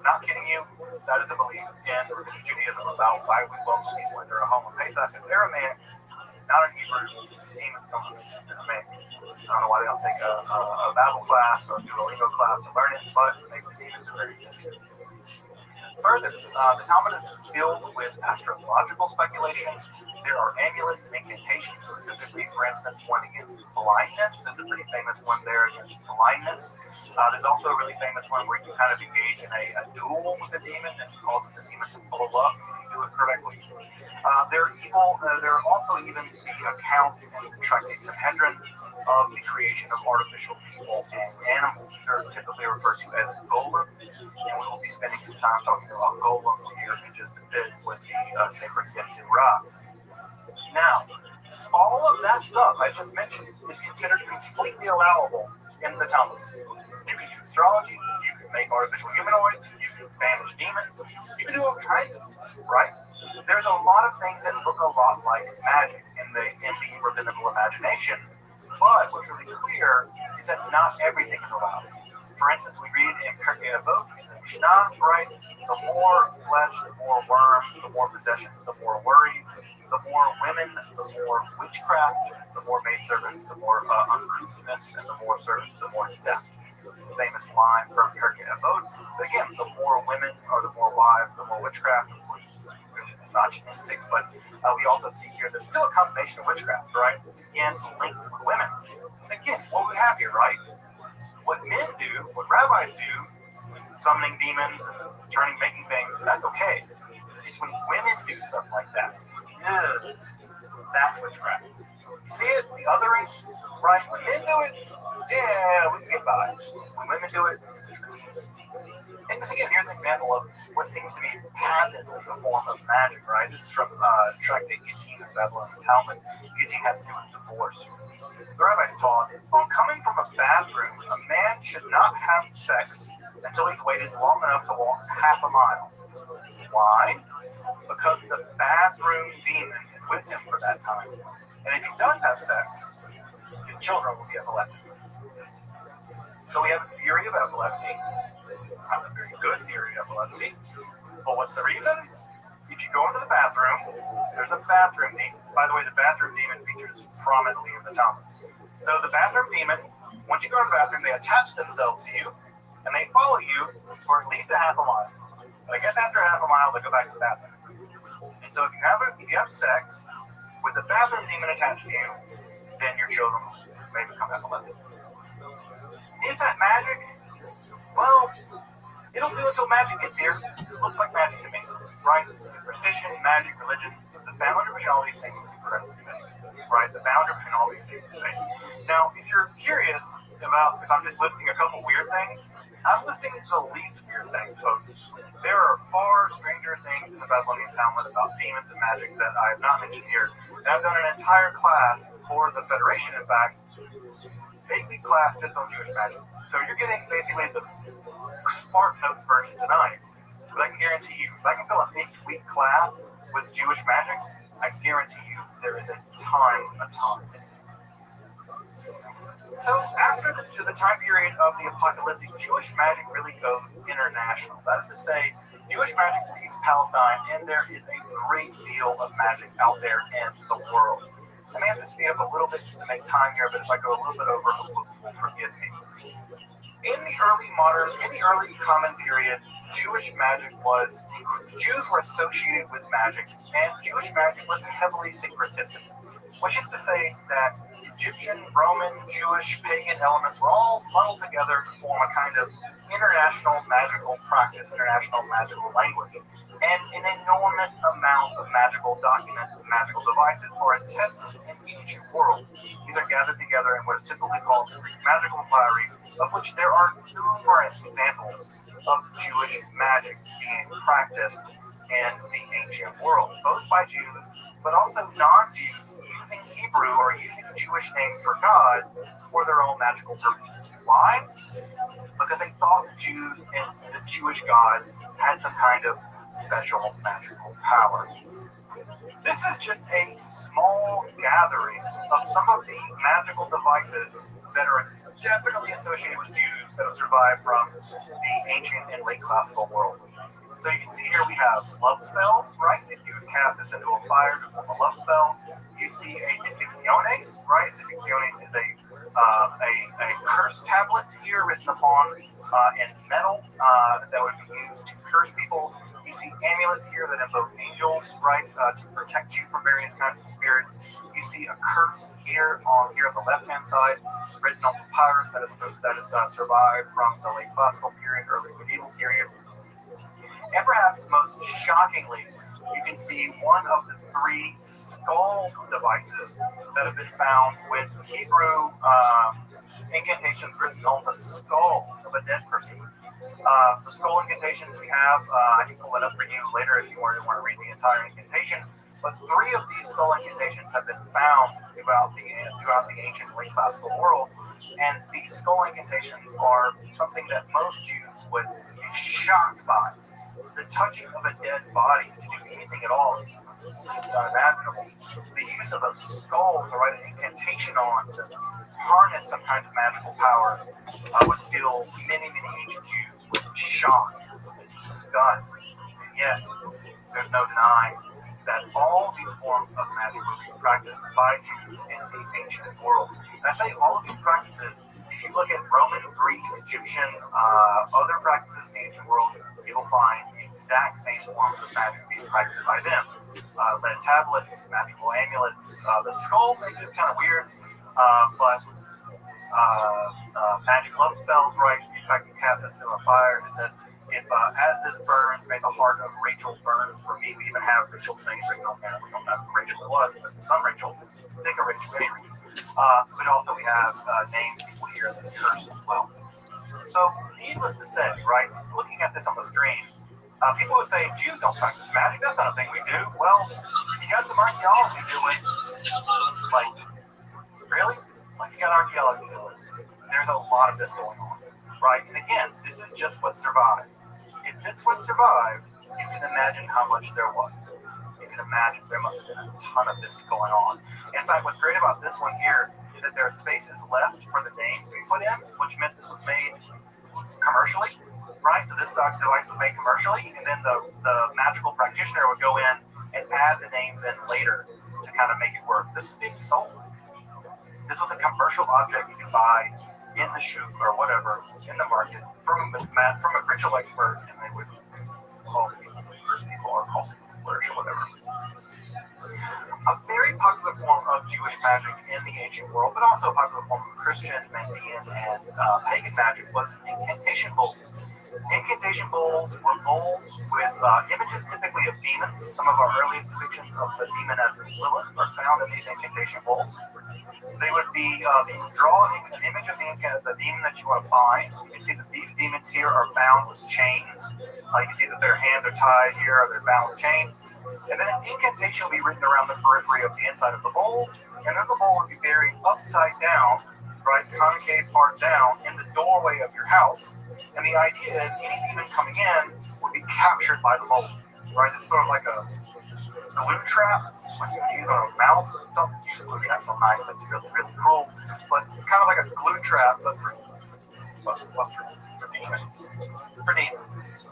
Not kidding you, that is a belief in Judaism about why we welcome people into our home on Pesach. In Aramaic, not in Hebrew, demons don't use Aramaic. I don't know why they don't take a Bible class or a Duolingo class to learn it, but maybe the demons are very good. Further, the Talmud is filled with astrological speculation. There are amulets and incantations, specifically, for instance, one against blindness. There's a pretty famous one there against blindness. There's also a really famous one where you kind of engage in a duel with the demon, and it causes the demon to blow up if you do it correctly. There are also even the accounts in the Tractate Sanhedrin of the creation of artificial people and animals. They're typically referred to as golems, and we will be spending some time talking about golems here in just a bit with the sacred Yetzirah. Now, all of that stuff I just mentioned is considered completely allowable in the Talmud. You can use astrology, you can make artificial humanoids, you can banish demons, you can do all kinds of stuff, right? There's a lot of things that look a lot like magic in the rabbinical imagination, but what's really clear is that not everything is allowed. For instance, we read in Pirkei Avot, in the Mishnah, right? The more flesh, the more worms, the more possessions, the more worries, the more women, the more witchcraft, the more maidservants, the more uncouthness, and the more servants, the more death. Famous line from Pirkei Avot. Again, the more women or the more wives, the more witchcraft. Of course, really misogynistic, but we also see here there's still a combination of witchcraft, right? And linked with women. Again, what we have here, right? What men do, what rabbis do, summoning demons and making things, that's okay. It's when women do stuff like that. That's witchcraft. You see it? The othering, right? When men do it, yeah, we can get by. When women do it, and this again, here's an example of what seems to be patently a form of magic, right? This is from Tractate 18 of Babylonian Talmud. 18 has to do with divorce. The rabbis taught, on coming from a bathroom, a man should not have sex until he's waited long enough to walk half a mile. Why? Because the bathroom demon is with him for that time. And if he does have sex, his children will be epileptic. So we have a theory of epilepsy, not a very good theory of epilepsy. But what's the reason? If you go into the bathroom, there's a bathroom demon. By the way, the bathroom demon features prominently in the Talmud. So the bathroom demon, once you go to the bathroom, they attach themselves to you, and they follow you for at least a half a mile. But I guess after a half a mile, they go back to the bathroom. And so if you have sex with the bathroom demon attached to you, then your children may become epileptic. Is that magic? Well, it'll do until magic gets here. It looks like magic to me, right? Superstition, magic, religion, the boundary between all these things is incredibly thin, right? The boundary between all these things is thin. Now, if you're curious about if I'm just listing a couple weird things, I'm listing the least weird things, folks. There are far stranger things in the Babylonian Talmud about demons and magic that I have not mentioned here. And I've done an entire class for the Federation, in fact, 8-week class just on Jewish magic. So you're getting basically the Spark Notes version tonight. But I can guarantee you, if I can fill an 8-week class with Jewish magic, I guarantee you there is a ton. So after the time period of the apocalyptic, Jewish magic really goes international. That is to say, Jewish magic leaves Palestine, and there is a great deal of magic out there in the world. I may have to speed up a little bit just to make time here, but if I go a little bit over, forgive me. In the early common period, Jewish magic Jews were associated with magic, and Jewish magic was heavily syncretistic, which is to say that Egyptian, Roman, Jewish, pagan elements were all funneled together to form a kind of international magical practice, international magical language. And an enormous amount of magical documents and magical devices are attested in the ancient world. These are gathered together in what is typically called the Greek magical papyri, of which there are numerous examples of Jewish magic being practiced in the ancient world, both by Jews, but also non-Jews using Hebrew or using Jewish names for God for their own magical purposes. Why? Because they thought the Jews and the Jewish God had some kind of special magical power. This is just a small gathering of some of the magical devices that are definitely associated with Jews that have survived from the ancient and late classical world. So you can see here we have love spells, right? If you cast this into a fire to form a love spell, you see a Difixiones, right? Difixiones is a curse tablet here written upon in metal that would be used to curse people. You see amulets here that invoke angels, right, to protect you from various kinds of spirits. You see a curse here on the left-hand side, written on papyrus that is survived from the late classical period, early medieval period. And perhaps most shockingly, you can see one of the 3 skull devices that have been found with Hebrew incantations written on the skull of a dead person. The skull incantations we have, I can pull it up for you later if you want to read the entire incantation. But 3 of these skull incantations have been found throughout the ancient late classical world. And these skull incantations are something that most Jews would be shocked by. The touching of a dead body to do anything at all is unimaginable. The use of a skull to write an incantation on to harness some kind of magical powers would fill many ancient Jews with shock, disgust. And yet, there's no denying that all these forms of magic were practiced by Jews in the ancient world. And I say all of these practices, if you look at Roman, Greek, Egyptian, other practices in the ancient world, you will find the exact same forms of magic being practiced by them. Lead tablets, magical amulets. The skull thing is kind of weird, but magic love spells, right? In fact, you cast this into a fire, and it says, if as this burns, may the heart of Rachel burn for me. We even have Rachel's name written on there. We don't know who Rachel was, but some Rachel, think of Rachel, but also we have named people here in this curse as well. So, needless to say, right, looking at this on the screen, people would say, Jews don't practice magic, that's not a thing we do. Well, you got some archaeology doing, like, really? Like, you got archaeology doing. There's a lot of this going on, right? And again, this is just what survived. If this what survived, you can imagine how much there was. You can imagine there must have been a ton of this going on. In fact, what's great about this one here is that there are spaces left for the names to be put in, which meant this was made commercially, right? So this device was made commercially, and then the magical practitioner would go in and add the names in later to kind of make it work. This is being sold. This was a commercial object you could buy in the shop or whatever in the market from a ritual expert, and they would call people or call people flourish or whatever. A very popular form of Jewish magic in the ancient world, but also a popular form of Christian, Mandean, and pagan magic was incantation bowls. Incantation bowls were bowls with images typically of demons. Some of our earliest depictions of the demoness Lilith are found in these incantation bowls. They would be drawing an image of the demon that you want to bind. You can see that these demons here are bound with chains. You can see that their hands are tied here, or they're bound with chains. And then an incantation will be written around the periphery of the inside of the bowl, and then the bowl would be buried upside down, right, concave part down, in the doorway of your house. And the idea is any demon coming in would be captured by the bowl, right? It's sort of like a glue trap, like you use on a mouse. Don't use a glue trap so nice, that's really cruel. But kind of like a glue trap, but for demons. For demons.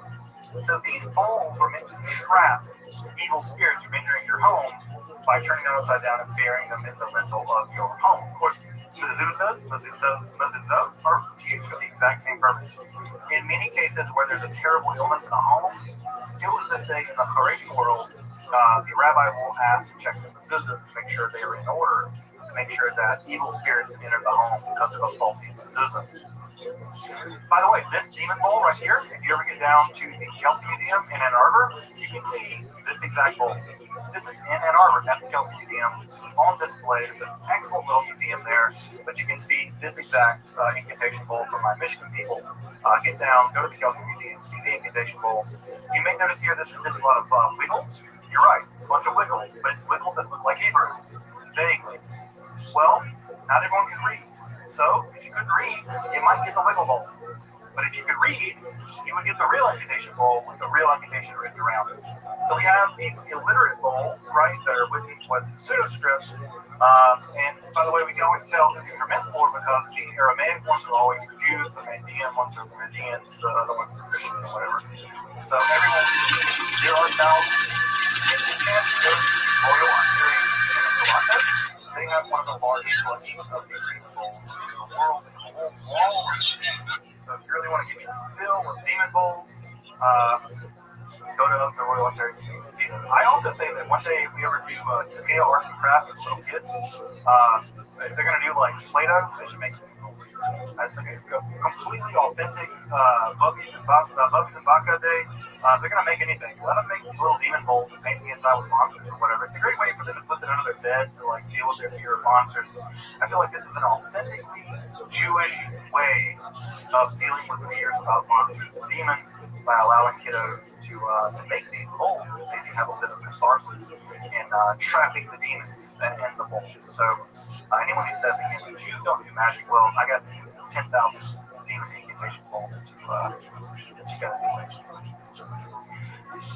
So these bowls were meant to trap evil spirits from entering your home by turning them upside down and burying them in the lintel of your home. Of course, mezuzahs are used for the exact same purpose. In many cases where there's a terrible illness in a home, still to this day in the Haredi world, the rabbi will ask to check the mezuzahs to make sure they are in order, to make sure that evil spirits enter the home because of a faulty mezuzah. By the way, this demon bowl right here, if you ever get down to the Kelsey Museum in Ann Arbor, you can see this exact bowl. This is in Ann Arbor at the Kelsey Museum on display. There's an excellent little museum there, but you can see this exact incantation bowl from my Michigan people. Get down, go to the Kelsey Museum, see the incantation bowl. You may notice here this is a lot of wiggles. You're right, it's a bunch of wiggles, but it's wiggles that look like Hebrew, vaguely. Well, not everyone can read. So, if you could read, you might get the wiggle bowl. But if you could read, you would get the real incantation bowl with the real incantation written around it. So we have these illiterate bowls, right, that are written with pseudoscript. And by the way, we can always tell who these are meant for because the Aramaic ones are always for Jews, the Mandean ones are for Mandeans, the other ones are Christians or whatever. So everyone, there are thousands. If you chance to go to Royal Ontario Museum in Toronto, they have one of the largest collections of demon bowls in the world. So if you really want to get your fill with demon bowls, go to the Royal Ontario Museum and see them. I also say that one day if we ever do Tizia Arts and Crafts with little kids, if they're going to do like Play-Doh, they should make as a completely authentic Bubbies and Baka day. They're going to make anything. Let them make little demon bowls and paint the inside with monsters or whatever. It's a great way for them to put that under their bed to like deal with their fear of monsters. I feel like this is an authentically Jewish way of dealing with fears about monsters and demons by allowing kiddos to make these bowls and maybe have a bit of catharsis in trapping the demons in the bowls. So anyone who says that Jews don't do magic, well, I got 10,000 demon incantation bowls to go.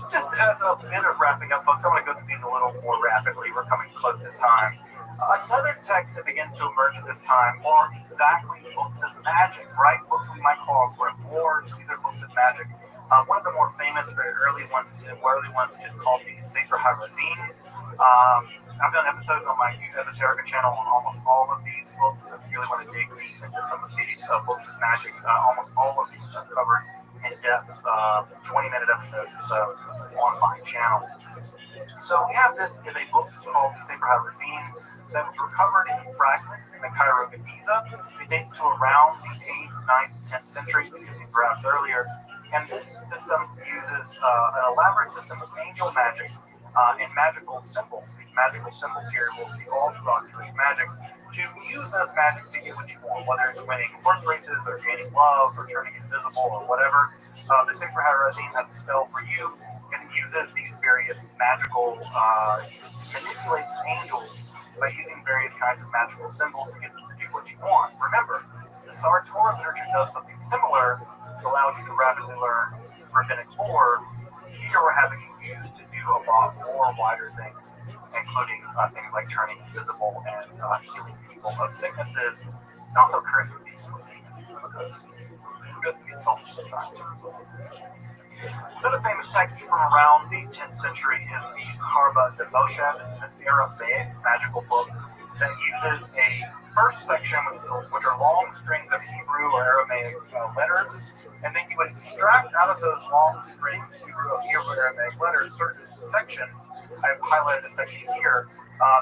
Just as a bit of wrapping up, folks, I'm going to go through these a little more rapidly. We're coming close to time. Another text that begins to emerge at this time are exactly books of magic, right? Books we might call grimoires. These are books of magic. One of the more famous, very early ones is called the Sefer HaRazim. I've done episodes on my Esoterica channel on almost all of these books. If you really want to dig deep into some of these books of magic, almost all of these I've covered in depth, 20-minute episodes or so on my channel. So we have this is a book called the Sefer HaRazim that was recovered in fragments in the Cairo Geniza. It dates to around the 8th, 9th, 10th century, perhaps earlier. And this system uses an elaborate system of angel magic and magical symbols. These magical symbols here we'll see all throughout Jewish magic to use this magic to get what you want, whether it's winning horse races or gaining love or turning invisible or whatever. The Sefer HaRazim has a spell for you, and it uses these various magical, manipulates angels by using various kinds of magical symbols to get them to do what you want. Remember, the Sar Torah literature does something similar. It allows you to rapidly learn rabbinic lore. Here we're having you used to do a lot more wider things, including things like turning invisible and healing people of sicknesses, and also cursing people of sicknesses because it doesn't get salty sometimes. Another famous text from around the 10th century is the Karba de Moshe. This is an Aramaic magical book that uses a first section, which are long strings of Hebrew or Aramaic letters, and then you would extract out of those long strings of Hebrew Aramaic letters certain sections. I've highlighted the section here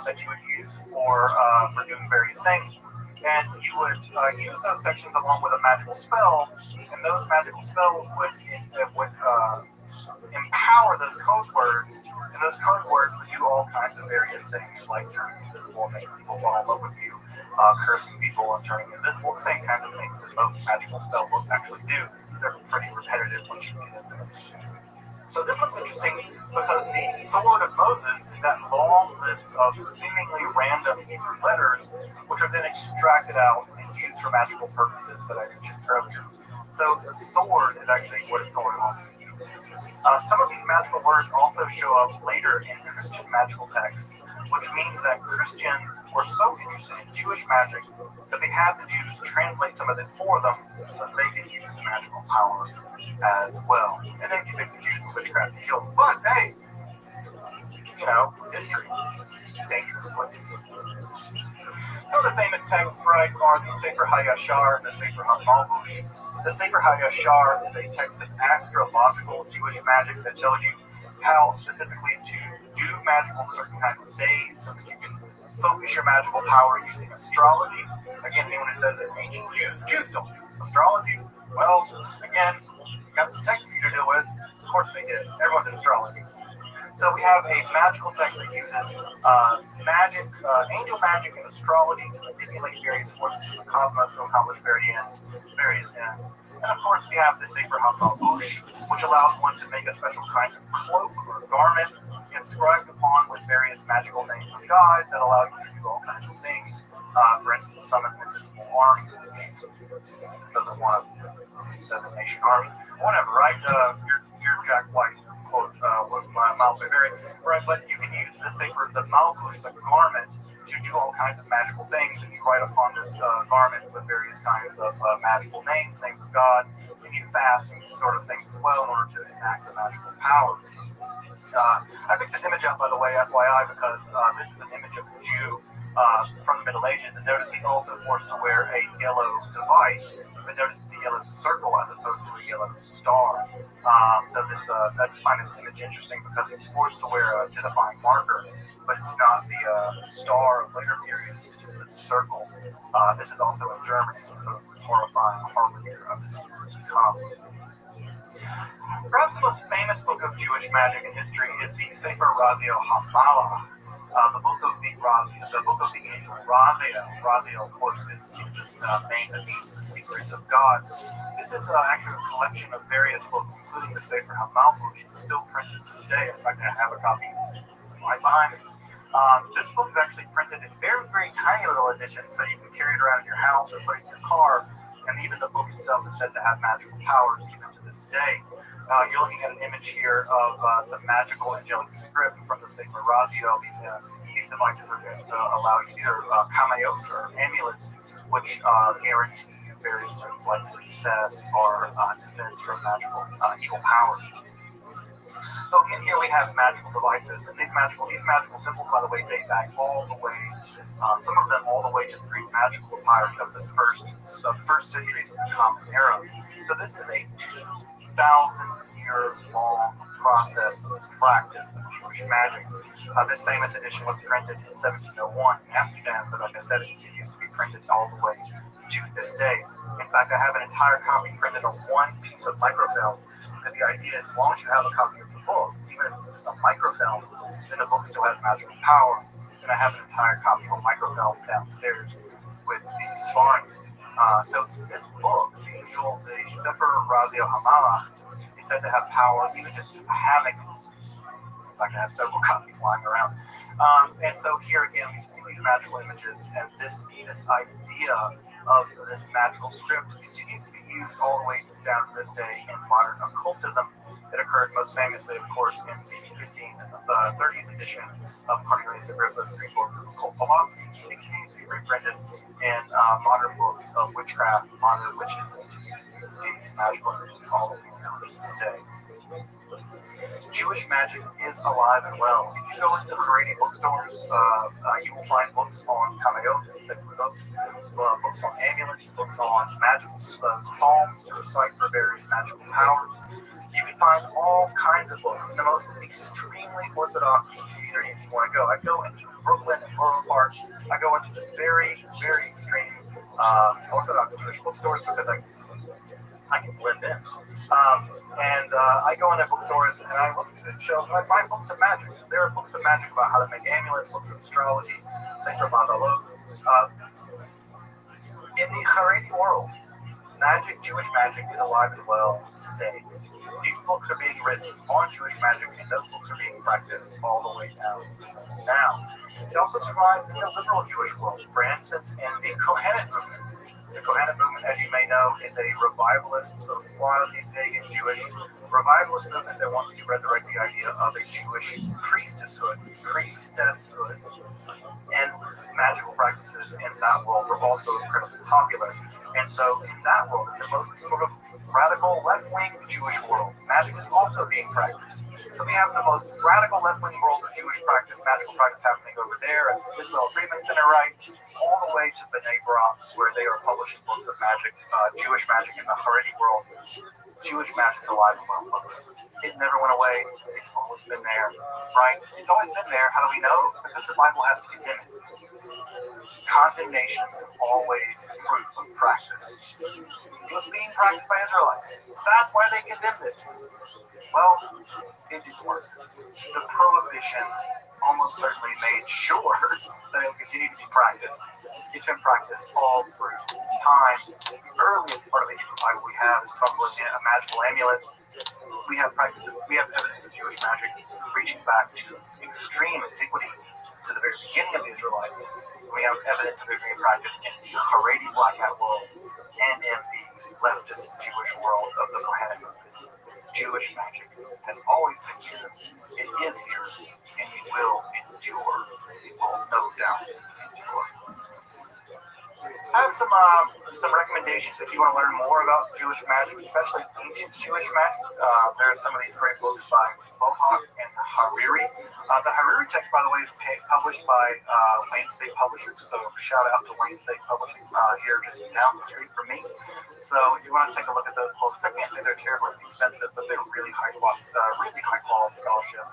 that you would use for doing various things. And you would use those sections along with a magical spell, and those magical spells would empower those code words, and those code words would do all kinds of various things, like turning invisible, making people fall in love with you, cursing people, and turning invisible, the same kind of things that most magical spell books actually do. They're pretty repetitive once you get into them. So this one's interesting because the Sword of Moses is that long list of seemingly random Hebrew letters, which are then extracted out and used for magical purposes that I mentioned earlier. So the sword is actually what is going on. Some of these magical words also show up later in Christian magical texts, which means that Christians were so interested in Jewish magic that they had the Jews translate some of it for them so that they could use the magical power as well. And then convict the Jews of witchcraft and kill them. But hey, history is a dangerous place. Other famous texts, right, are the Sefer HaYashar and the Sefer HaMalbush. The Sefer HaYashar is a text of astrological Jewish magic that tells you how specifically to do magic on certain kinds of days so that you can focus your magical power using astrology. Again, anyone who says that ancient Jews don't do astrology, well, again, got some text for you to deal with. Of course they did. Everyone did astrology. So we have a magical text that uses magic, angel magic and astrology to manipulate various forces of the cosmos to accomplish various ends. And of course we have the Sefer HaMalbush, which allows one to make a special kind of cloak or garment inscribed upon with various magical names of God that allow you to do all kinds of things. For instance, summon an invisible army. Doesn't want a 7-nation army. Whatever, right? You're Jack White. quote, what my mouth may vary, right? But you can use the sacred, the malkush, the garment, to do all kinds of magical things. And you write upon this garment with various kinds of magical names of God, and you fast and sort of things as well in order to enact the magical power. I picked this image up, by the way, FYI, because this is an image of a Jew from the Middle Ages, and notice he's also forced to wear a yellow device, but notice it's a yellow circle as opposed to a yellow star. So this, I just find this image interesting because he's forced to wear a identifying marker, but it's not the star of later periods, it's the circle. This is also in Germany, so it's a horrifying harbinger of things to come. Perhaps the most famous book of Jewish magic in history is the Sefer Raziel HaMalach, the book of the angel Raziel. Raziel, of course, is a name that means the secrets of God. This is actually a collection of various books, including the Sefer HaMalach, which is still printed to this day. In fact, I have a copy right behind me. This book is actually printed in very, very tiny little editions, so you can carry it around in your house or put it in your car. And even the book itself is said to have magical powers even to this day. You're looking at an image here of some magical angelic script from the Sefer Raziel. These devices are going to allow you either kamayot or amulets, which guarantee you various things like success or defense from magical evil powers. So in here we have magical devices, and these magical symbols, by the way, date back all the way, some of them all the way to the Greek magical papyri of the first centuries of the Common Era. So this is a 2,000-year-long process of practice of Jewish magic. This famous edition was printed in 1701 in Amsterdam, but like I said, it continues to be printed all the way to this day. In fact, I have an entire copy printed on one piece of microfilm, because the idea is as long as you have a copy of the book, even if it's just a microfilm, then the book still has magical power. And I have an entire copy of microfilm downstairs with the Sfarim. So this book, the Sefer Raziel HaMalach, is said to have power even just having it. I can have several copies lying around. And so here again, we can see these magical images, and this idea of this magical script continues to be used all the way down to this day in modern occultism. It occurred most famously, of course, in the 30s edition of Cornelius Agrippa's 3 books of occult philosophy. It continues to be reprinted in modern books of witchcraft, modern witches, and these magical images all the way down to this day. Jewish magic is alive and well. If you go into Haredi bookstores, you will find books on kamayot, books on amulets, books on magical psalms to recite for various magical powers. You can find all kinds of books in the most extremely orthodox community if you want to go. I go into Brooklyn and Borough Park. I go into the very, very extreme orthodox Jewish bookstores because I can blend in. I go into bookstores and I look at the shelves and I find books of magic. There are books of magic about how to make amulets, books of astrology, Sefer Mazalot. In the Haredi world, Jewish magic is alive and well today. These books are being written on Jewish magic, and those books are being practiced all the way down to now. It also survives in the liberal Jewish world, for instance, in the Kohenet movement. The Kohenet movement, as you may know, is a revivalist, so quasi-pagan Jewish revivalist movement that wants to resurrect the idea of a Jewish priestesshood, and magical practices in that world were also incredibly popular. And so in that world, in the most sort of radical left-wing Jewish world, magic is also being practiced. So we have the most radical left-wing world of Jewish practice, magical practice happening over there at the Ismail Friedman Center, right, all the way to B'nai B'rach, where they are publishing books of magic, Jewish magic in the Haredi world. Jewish magic's alive and well, folks. It never went away. It's always been there, right? It's always been there. How do we know? Because the Bible has to condemn it. Condemnation is always proof of practice. It was being practiced by Israelites. That's why they condemned it. Well, it didn't work. The prohibition almost certainly made sure that it would continue to be practiced. It's been practiced all through time. The earliest part of the Hebrew Bible we have is probably a magical amulet. We have evidence of Jewish magic reaching back to extreme antiquity, to the very beginning of the Israelites. We have evidence of it being practiced in the Haredi Black Hat world and in the leftist Jewish world of the Kohenet movement. Jewish magic has always been here. It is here, and it will endure. It will no doubt endure. I have some recommendations if you want to learn more about Jewish magic, especially ancient Jewish magic. There are some of these great books by Bohawk and Hariri. The Hariri text, by the way, is published by Wayne State Publishers, so shout out to Wayne State Publishing here just down the street from me. So if you want to take a look at those books, I can't say they're terribly expensive, but they're really high quality scholarship.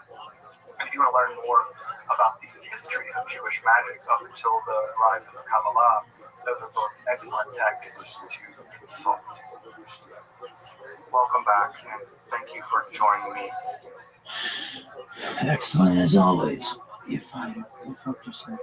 And if you want to learn more about the history of Jewish magic up until the rise of the Kabbalah, those are both excellent texts to consult. Welcome back, and thank you for joining me. Excellent as always. You fuck yourself.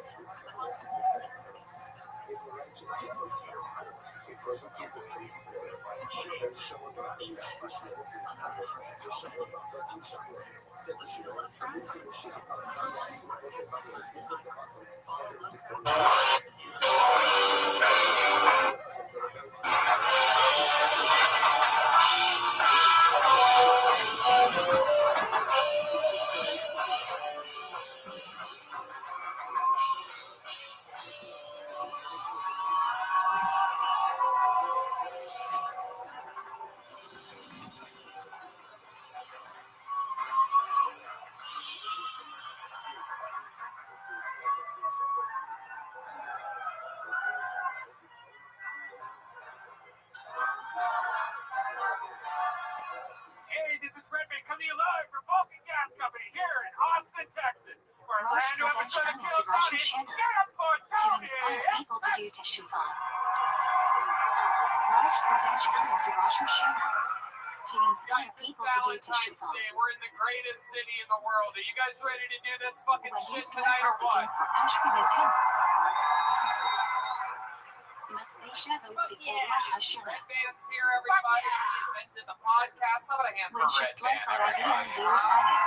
Hey, this is Rabbi coming to you live from Vulcan Gas Company here in Austin, Texas, for a brand new episode of Kill Tony. Get up for to Tony! inspire people to do teshuvah. Rosh Kodesh Hamel to Rosh Hashanah. To inspire people to do Valentine's teshuvah. Day. We're in the greatest city in the world. Are you guys ready to do this fucking When shit Islam tonight or has what? begun for Ashkenazim. Motzei Shabbos before Rosh Hashanah. Red Band's here, everybody. He invented the podcast. How about a hand When for Red Shitzlon Band? Karadia everybody? and Beosadik.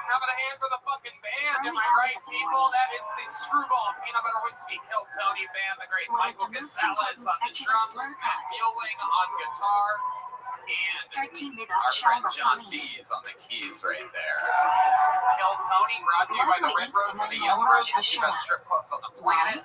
How about a hand for the fucking band? Am I right, people? That is the Screwball Peanut Butter Whiskey Kill Tony Band, the great What is Michael the most Gonzalez important on the section of drums, Slurpee? Matt Mueling on guitar, and 13 Midot our friend John Shalom. Dees on the keys right there. This is Kill Tony, brought to you by the Red Rose and the Yellow Rose, the two best strip clubs on the planet.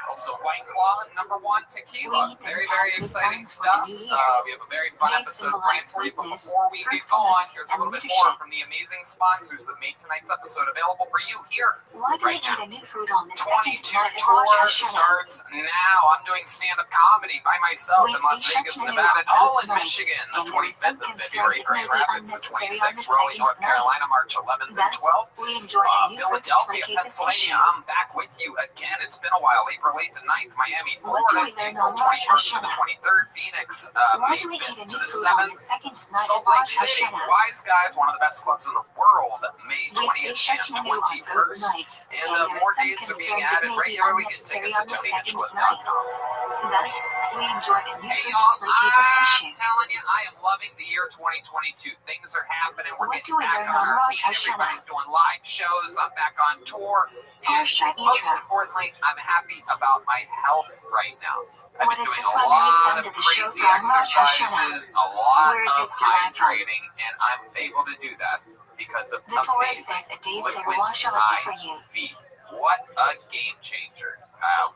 Also, White Claw, #1 tequila. Very, very exciting stuff. We have a very fun episode planned for you. But before we get going, here's a little bit more from the amazing sponsors that made tonight's episode available for you here. Why do we Right now. eat a new food on the second 22 night of tour Rosh Hashanah? starts now. I'm doing stand-up comedy by myself We in Las see Vegas, such Nevada, many all in nights, Michigan, the and there is some 25th of concern February, it Grand may be Rapids, the unnecessary on 26th, the Raleigh, second North night. Carolina, March 11th and Thus, 12th. we enjoy a new food Philadelphia, truncated Pennsylvania, fish. I'm back with you again. It's been a while. April 8th and 9th, Miami, What do we Florida, learn April on Rosh 21st to the Hashanah? 23rd, Phoenix, Why May do we eat a 5th to new the food on the 7th. second night Salt of Lake Rosh City, Hashanah? Wise Guys, one of the best clubs in the world, May We see 20th such and menu on both 21st. nights, And and there more is some dates are being concern it added may be regularly. Get unnecessary tickets on at the second night. TonyMitchell.com. Thus, we enjoy a new Hey food y'all, truncated I'm fish. telling you, I am loving the year 2022. Things are happening. We're What getting do we back learn on on our Rosh feet. Hashanah? Everybody's doing live shows. I'm back on tour. And Parsha most intro. importantly, I'm happy about my health right now. I've What been is doing the a primary lot sound of of the show crazy from Rosh Hashanah? exercises, a lot Where is of this derived from? hydrating, and I'm able to do that because of The Torah amazing says a day's liquid Terwashalaki for you. IV. What a game changer.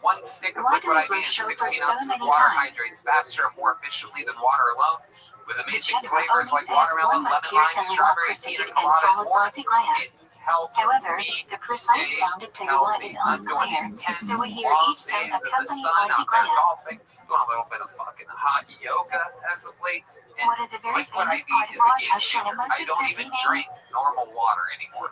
One stick of Why do liquid we IV and grow 16 so ounces of many water times? hydrates faster and more efficiently than water alone. With amazing Whichever flavors only like says watermelon, one must lemon, hear lime, Teruah strawberry, preceded pina and colada, and followed more, by Tiglayas. it helps However, me the precise stay sound of Teruah healthy. is I'm doing unclear, intense so we hear long each sound days in the accompanied sun by out there Tiglayas. golfing, doing a little bit of fucking hot yoga as of late. And What is a very liquid famous IV part of is a Rosh game Hashanah changer. I music don't that even we name drink normal water anymore.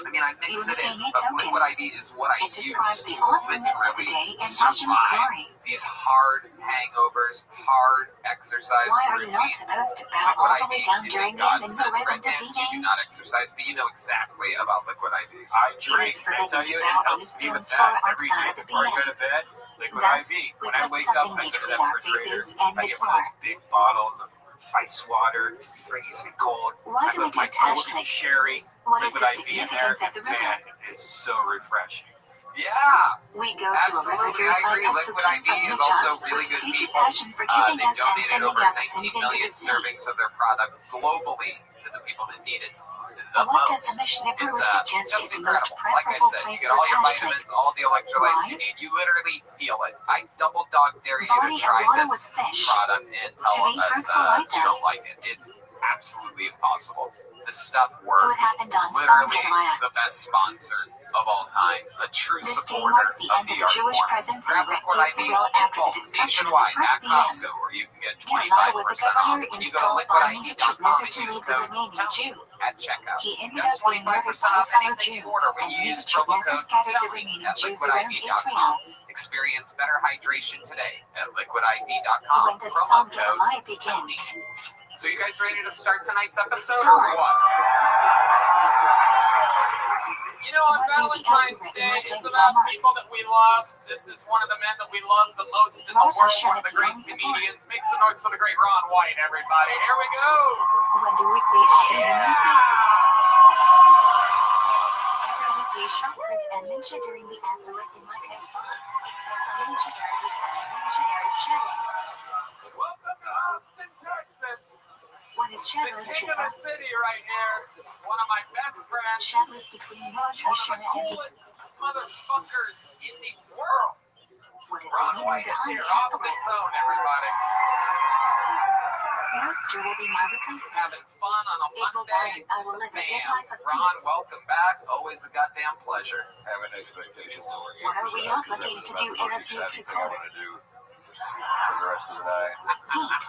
I mean, I mix it in, but liquid IV is what I It use describes to the awesomeness of the literally day and Hashem's survive glory. these hard hangovers, hard exercise Why are you not routines. supposed to bow all the way Liquid down IV during is a this and godsend no right rhythm to now. You do feeding? not exercise, but you know exactly about liquid IV. I It drink, is I forbidden tell to you, it bow on helps its me own with floor that every outside night of the before I go PM. to bed. Liquid Thus, IV. we When I put wake up, something I go to between that our refrigerator. faces and I the get one of floor. those big bottles of ice water, freezing cold. Why I do we put do my golden Tashlik? sherry What is liquid the IV in there. significance of the river? Man, it's so refreshing. Yeah, We go to a absolutely. refugee I site agree. of Liquid Sultan IV from is Hijab, also really which good speak to people. passion for giving They us and donated sending over out 19 sins into million the sea. servings of their product globally to the people that need it the What does the most. Mishnah It's suggest just is the most incredible. Like I preferable said, you place get for all your tashlik? vitamins, all the electrolytes you Why? need. You literally feel it. I double dog dare you to Body of try water with this fish. product and To tell be us fruitful like you that. don't like it. It's absolutely impossible. The stuff What works. happened on Literally Sunday? the best sponsor of all time. A true This day supporter marks the of end the of the art Jewish form. presence in Grab Liquid Restream IV Israel in after the bulk destruction of the nationwide first at VM. Costco, where you can get Eli was a 25% governor off when you go to installed by liquidiv.com Nebuchadnezzar and to use lead the code remaining TONY Jew. at checkout. He ended That's up being murdered 25% by a off fellow anything you Jew, order when and you use promo Nebuchadnezzar code scattered the TONY remaining at Jews around liquidiv.com. Israel. Experience better hydration today at liquidiv.com. When does Promo Psalm code July begin? TONY. So you guys ready to start tonight's episode or Dawn. what? You know, on What do the Valentine's Ezra Day, imitate it's about Mark? people that we love. This is one of the men that we love the most in the Moses world, showed one of it the to great Yom Kippur. comedians. Make some noise for the great Ron White, everybody. Here we go. When do we see Abby in the movie? Every weekday shop Chris and Ninja during the Azurite in my camp fun. Except for Ninja Derby and Ninja Derby Shadow. Welcome to Austin, Texas. What is The Shadows king of Shiva? the city right here. One of my best friends. Shadows between Rosh One of the Hashanah and coolest motherfuckers in the world. What is the Ron meaning White is behind here. Catholic? Austin's own, everybody. Rooster will be my replacement. Having fun on a April Monday. 9th, I will live a good Fam. life of Ron, peace. welcome back. Always a goddamn pleasure. Have an expectation for it. What are we obligated to do Arab Yom Kippur? For the rest of the night. Eat.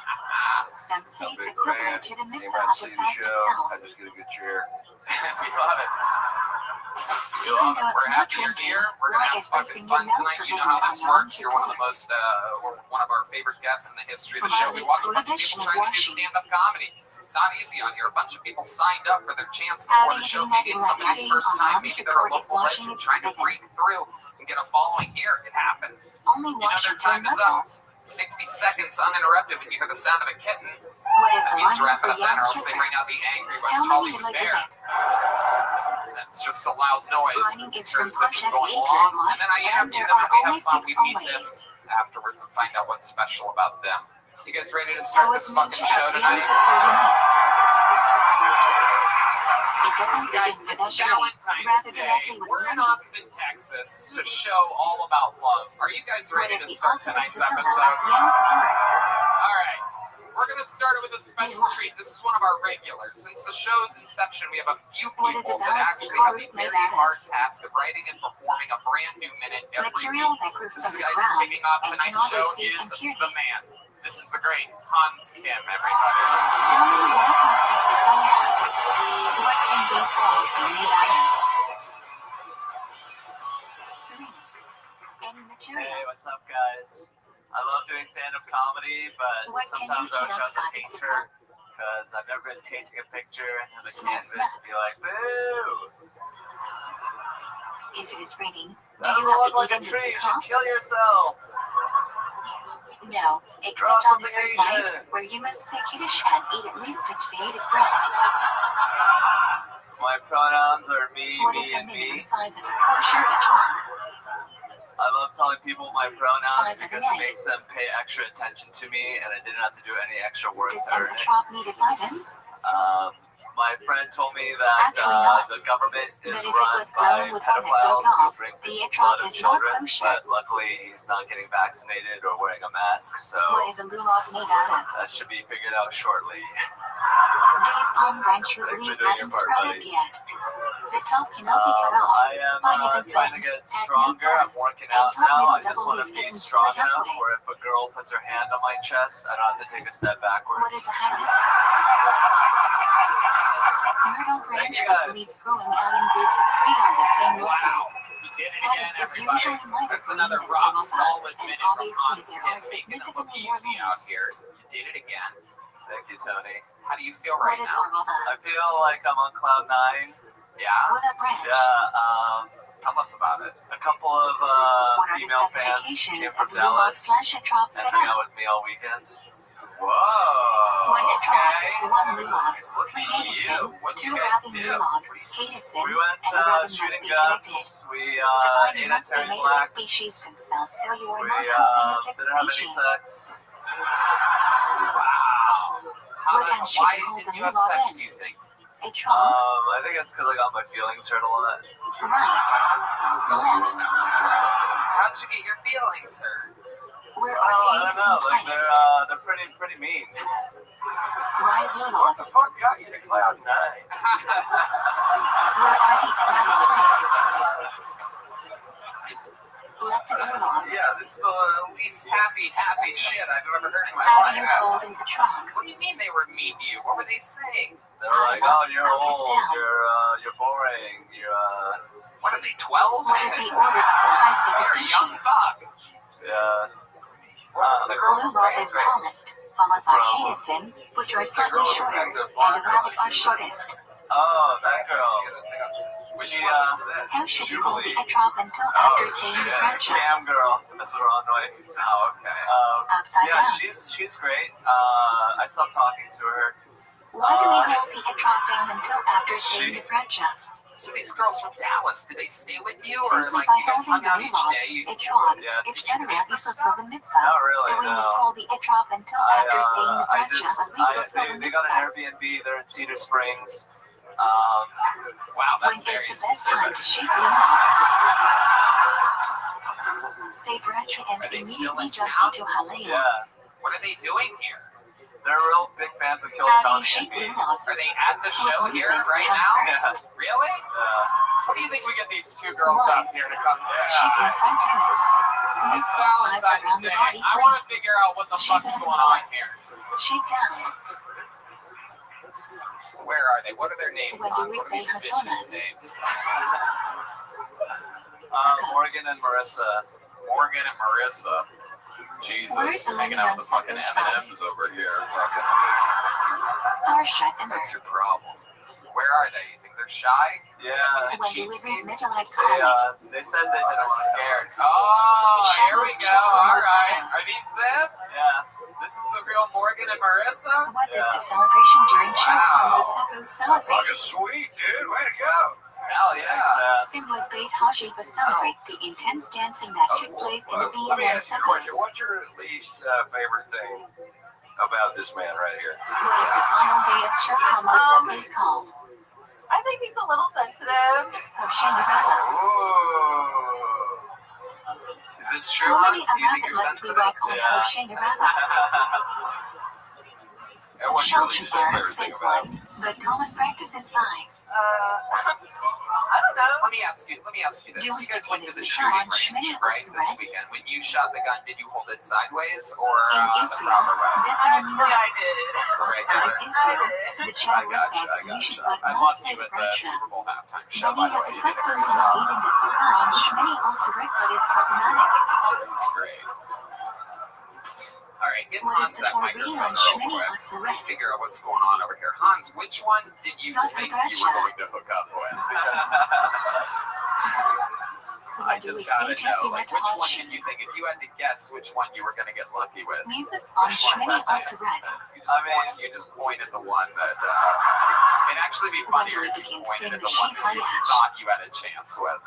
Some say I'm a it's big equivalent fan. to the Came mitzvah out of to the see the fast show. itself. I just get a good chair. We love it. We Even love it. though it's We're not happy you're drinking, here. We're gonna why have is fucking fixing your fun mouth tonight. You know forbidden how on this Yom works. You're one of the Kippur? most, one of our favorite guests in the history of the show. We watch a bunch of people trying to do stand-up comedy. It's not easy on here. A bunch of people signed up for their chance before the show. Maybe it's somebody's first time. Maybe they're a local legend trying to break through and get a following here. It happens. Only You know their time Washington is up. locals. 60 seconds uninterrupted when you hear the sound of a kitten. What is That the means lineup wrap for it up then, Yom or else they Kippur? bring out the angry West How many Hollywood lives is bear. it? That's just a loud noise. Lining It is from shows that Porsche we're going Acre along. Mod, And then I and interview there them are and we only have fun. 6 We meet them onlys. afterwards and find out what's special about them. You guys ready to So start it's this fucking Ninja show of Yom tonight? Kippur unites. It doesn't Guys, begin with it's Restream, Valentine's rather Day. directly with We're in money. Austin, Texas. This is a show all about love. Are you guys What ready is to the start ultimate tonight's symbol of episode? Yom Kippur? All right. We're going to start it with a special treat. This is one of our regulars. Since the show's inception, we have a few What is people a that balance actually have the card made very out of? hard task of writing and performing a brand new minute every Material week. that grew This from is the guys ground kicking off and tonight's cannot show receive is impurity. the man. This is the great Hans Kim, everybody. How many waffles does Sipho have? What can these balls be made out of? 3. Any material. Hey, what's up, guys? I love doing stand-up comedy, but What can you sometimes I eat wish I was a outside the painter because I've never been taking a picture and have a Smell, canvas smell. and be like, boo! If it is raining, do That you doesn't have look to like eat a in the tree. You sukkah? should kill yourself. No, Draw except on the something first night, Asian. where you must say Kiddush and eat at least a shade of bread. My pronouns are me, What me, is the and minimum me. size of a kosher etrog? I love telling people my pronouns Size of because an it egg. makes them pay extra attention to me, and I didn't have to do any extra work Does to an earn it. etrog need a button? My friend told me that Actually not. the government is But if it run was by grown with one that broke pedophiles who off, drink the the etrog blood of is not children, kosher. but luckily he's not getting vaccinated or wearing a mask, so What is a lulav made out of? that should be figured out shortly. Date palm branch whose Thanks for leaves doing haven't your part, sprouted buddy. yet. The top cannot be cut off. I Spine isn't am trying to threatened. get Has no stronger. I'm thorns. working And out top now. middle I just double want to leaf be isn't strong split enough halfway. where if a girl puts her hand on my chest, I don't have to take a step backwards. What is a hadis? Myrtle branch you, with guys. leaves growing out in groups of 3 on the same level. Wow. We did it again, Hadis is everybody. usually lighter That's green another than rock rhubarb, solid and minute from obviously Hans there Kim, are making it look significantly more easy out layers. here. You did it again. Thank you, Tony. How do you feel What right is now? arava? I feel like I'm on cloud 9. Yeah? What a branch. Yeah, Tell us about it. a couple of What are the female fans came specifications from of lulav Dallas slash etrog and hung out setup? with me all weekend. Whoa. 1 etrog, Okay. 1 lulav, Look 3 at you. Hadison, What'd 2 you guys Rabbi do? lulav, Hadison, We went and the Rabbi must shooting be connected. guns. We The body ate must be Terry made of Blacks. species themselves, so you are We not hunting a fixed didn't have any species. sex. Wow. What ends should Why you hold didn't the you have lulav sex, in? do you think? Etrog, I think it's because I got my feelings hurt a lot. right, left. How'd you get your feelings hurt? Where Oh, are the I don't know. Hadison Like placed? they're pretty mean. Right lulav, The fuck got you to cloud 9? where are the Rabbi placed? Left lulav, Yeah, this is the least happy shit I've ever heard in my how do you life. hold an etrog? What do you mean they were mean to you? What were they saying? They were like, oh, you're Some old, heads down. you're boring, What are they, 12? What is the order of the heights of the You're a young species? buck. yeah. The girls Lulav is tallest, followed by From- Hadison, which are slightly girl shorter, with the and blonde the Rabbi are shortest. Oh, that girl. Which She, one was this? How should you hold the Julie. etrog until Oh, after saying the shit. bracha? Cam girl. That's the wrong way. Oh, okay. Upside Yeah, down. she's great. I stopped talking to her. Why do we hold the etrog down until after saying the bracha? So these girls from Dallas, did they stay with you, or Simply like by you guys holding hung the out each lulav, day? etrog, Yeah. etc. we fulfill the mitzvah. Not really, So we no. must hold the etrog until after saying the bracha, and we fulfill the They got an mitzvah. Airbnb. They're in Cedar Springs. Wow, When that's is very the best time specific. to shoot lulav? Say bracha and Are they still immediately in jump town? into Hallel. Yeah, What are they doing here? they're real big fans of Kill How do Tony you shoot and me. lulav? Are they at the show What here reasons right come now? first? Really? What do you think we get these two girls One. up here to come say? Shake in front two. It's Mitzvah slides Valentine's around the Day. body I want to three. figure out what the fuck's going on here. Shake down. Where are they? What are their names? When do on? we What are say these bitches' Hasonas? names? Morgan and Marissa. Morgan and Marissa. Jesus, Where's the hanging lady out on with the fucking Suckers M&Ms over here. Fucking, Parsha Emmer. what's your problem? Where are they? You think they're shy? Yeah, When do we read Middle-Light they Comment? they said they Oh, didn't they're want to scared. Oh, here we go. All right. Are these them? Yeah. This is the real Morgan and Marissa? What does the celebration during Wow. Shul celebrate? sweet, dude. Way to go. Hell yeah. Thanks, Symbols Beit Hashiva celebrate the intense dancing that took place in the Let me B&M ask you a question. suburbs. What's your least favorite thing about this man right here? What is the final day of Shul Sukkos called? I think he's a little sensitive. Hoshen Rabbi. Ooh. Is this true, How many Hans? Do you think Arabic you're must we sensitive? like on Yeah. Hoshen Rabbi? And what's your Shul least Shabbat favorite thing is about him? one, but common practice is five. I don't know. Let me ask you this. Do You we guys went to the say shooting on range, Shmini right, this Otzeret? weekend. When you shot the gun, did you hold it sideways or In the Israel, proper way? definitely Actually, not. I did. Outside of Israel, the I Children gotcha, says you should but I not love say you the at the bracha. Super Bowl halftime show, Many by the have way. the You did a custom great to not job. eating the sukkah on Shmini Otzeret, but it's problematic. That's great. All right, get What Hans is that before reading microphone on real Shmini quick. Let's Otzeret? figure out what's going on over here. Hans, which one did you Start think the you were bracha. going to hook up with? When I do we just say gotta know, like, which one Tefillah did you think? If you had to guess which one you were going to get lucky with, Music on Shmini Otzeret. you just point at the one that. It'd actually be When do funnier we if you begin pointed at saying the the one Shif that you Hayat? thought you had a chance with.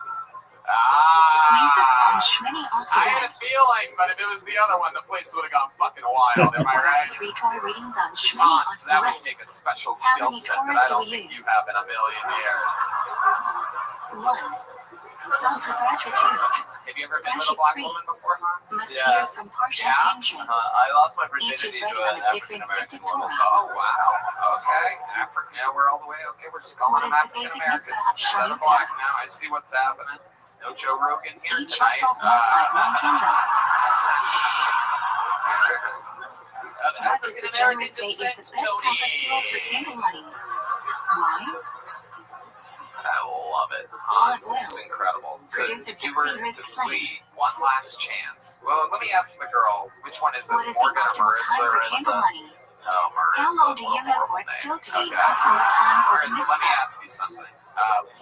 Music on Ah! Shmini I had a Otzeret. feeling, but if it was the other one, the place would have gone fucking wild. Am I What are right? the 3 Torah readings on Shmini Hans, that would take a Otzeret? special How skill many set that Torahs I do don't we think you use? have in a million years. 1. Psalm for bracha 2. Have you ever been with a black woman before, Hans? Matir from Parsha Yeah. Pinterest. I lost my Each virginity is to read from an a different African sected American woman. Torah. Oh, wow. Okay. African. Yeah, we're all the way. Okay, we're just calling What them is the African basic Americans mitzvah of instead of Chanukah? black now. I see what's happening. No Joe Rogan here Each tonight. household must light 1 candle. Of What does African the American generous say is the descent, best type of fuel for Tony. candle lighting? Why? I love it. Hans, this is incredible. So Produces if you a were clean to risk flame. plead one last chance. Well, let me ask the girl. Which one is this? What is the Morgan or optimal Marissa? time for candle lighting? Oh, Marissa. How long do you What a have for horrible it name. still to be Okay. optimal time for the Marissa, let me mitzvah? ask you something.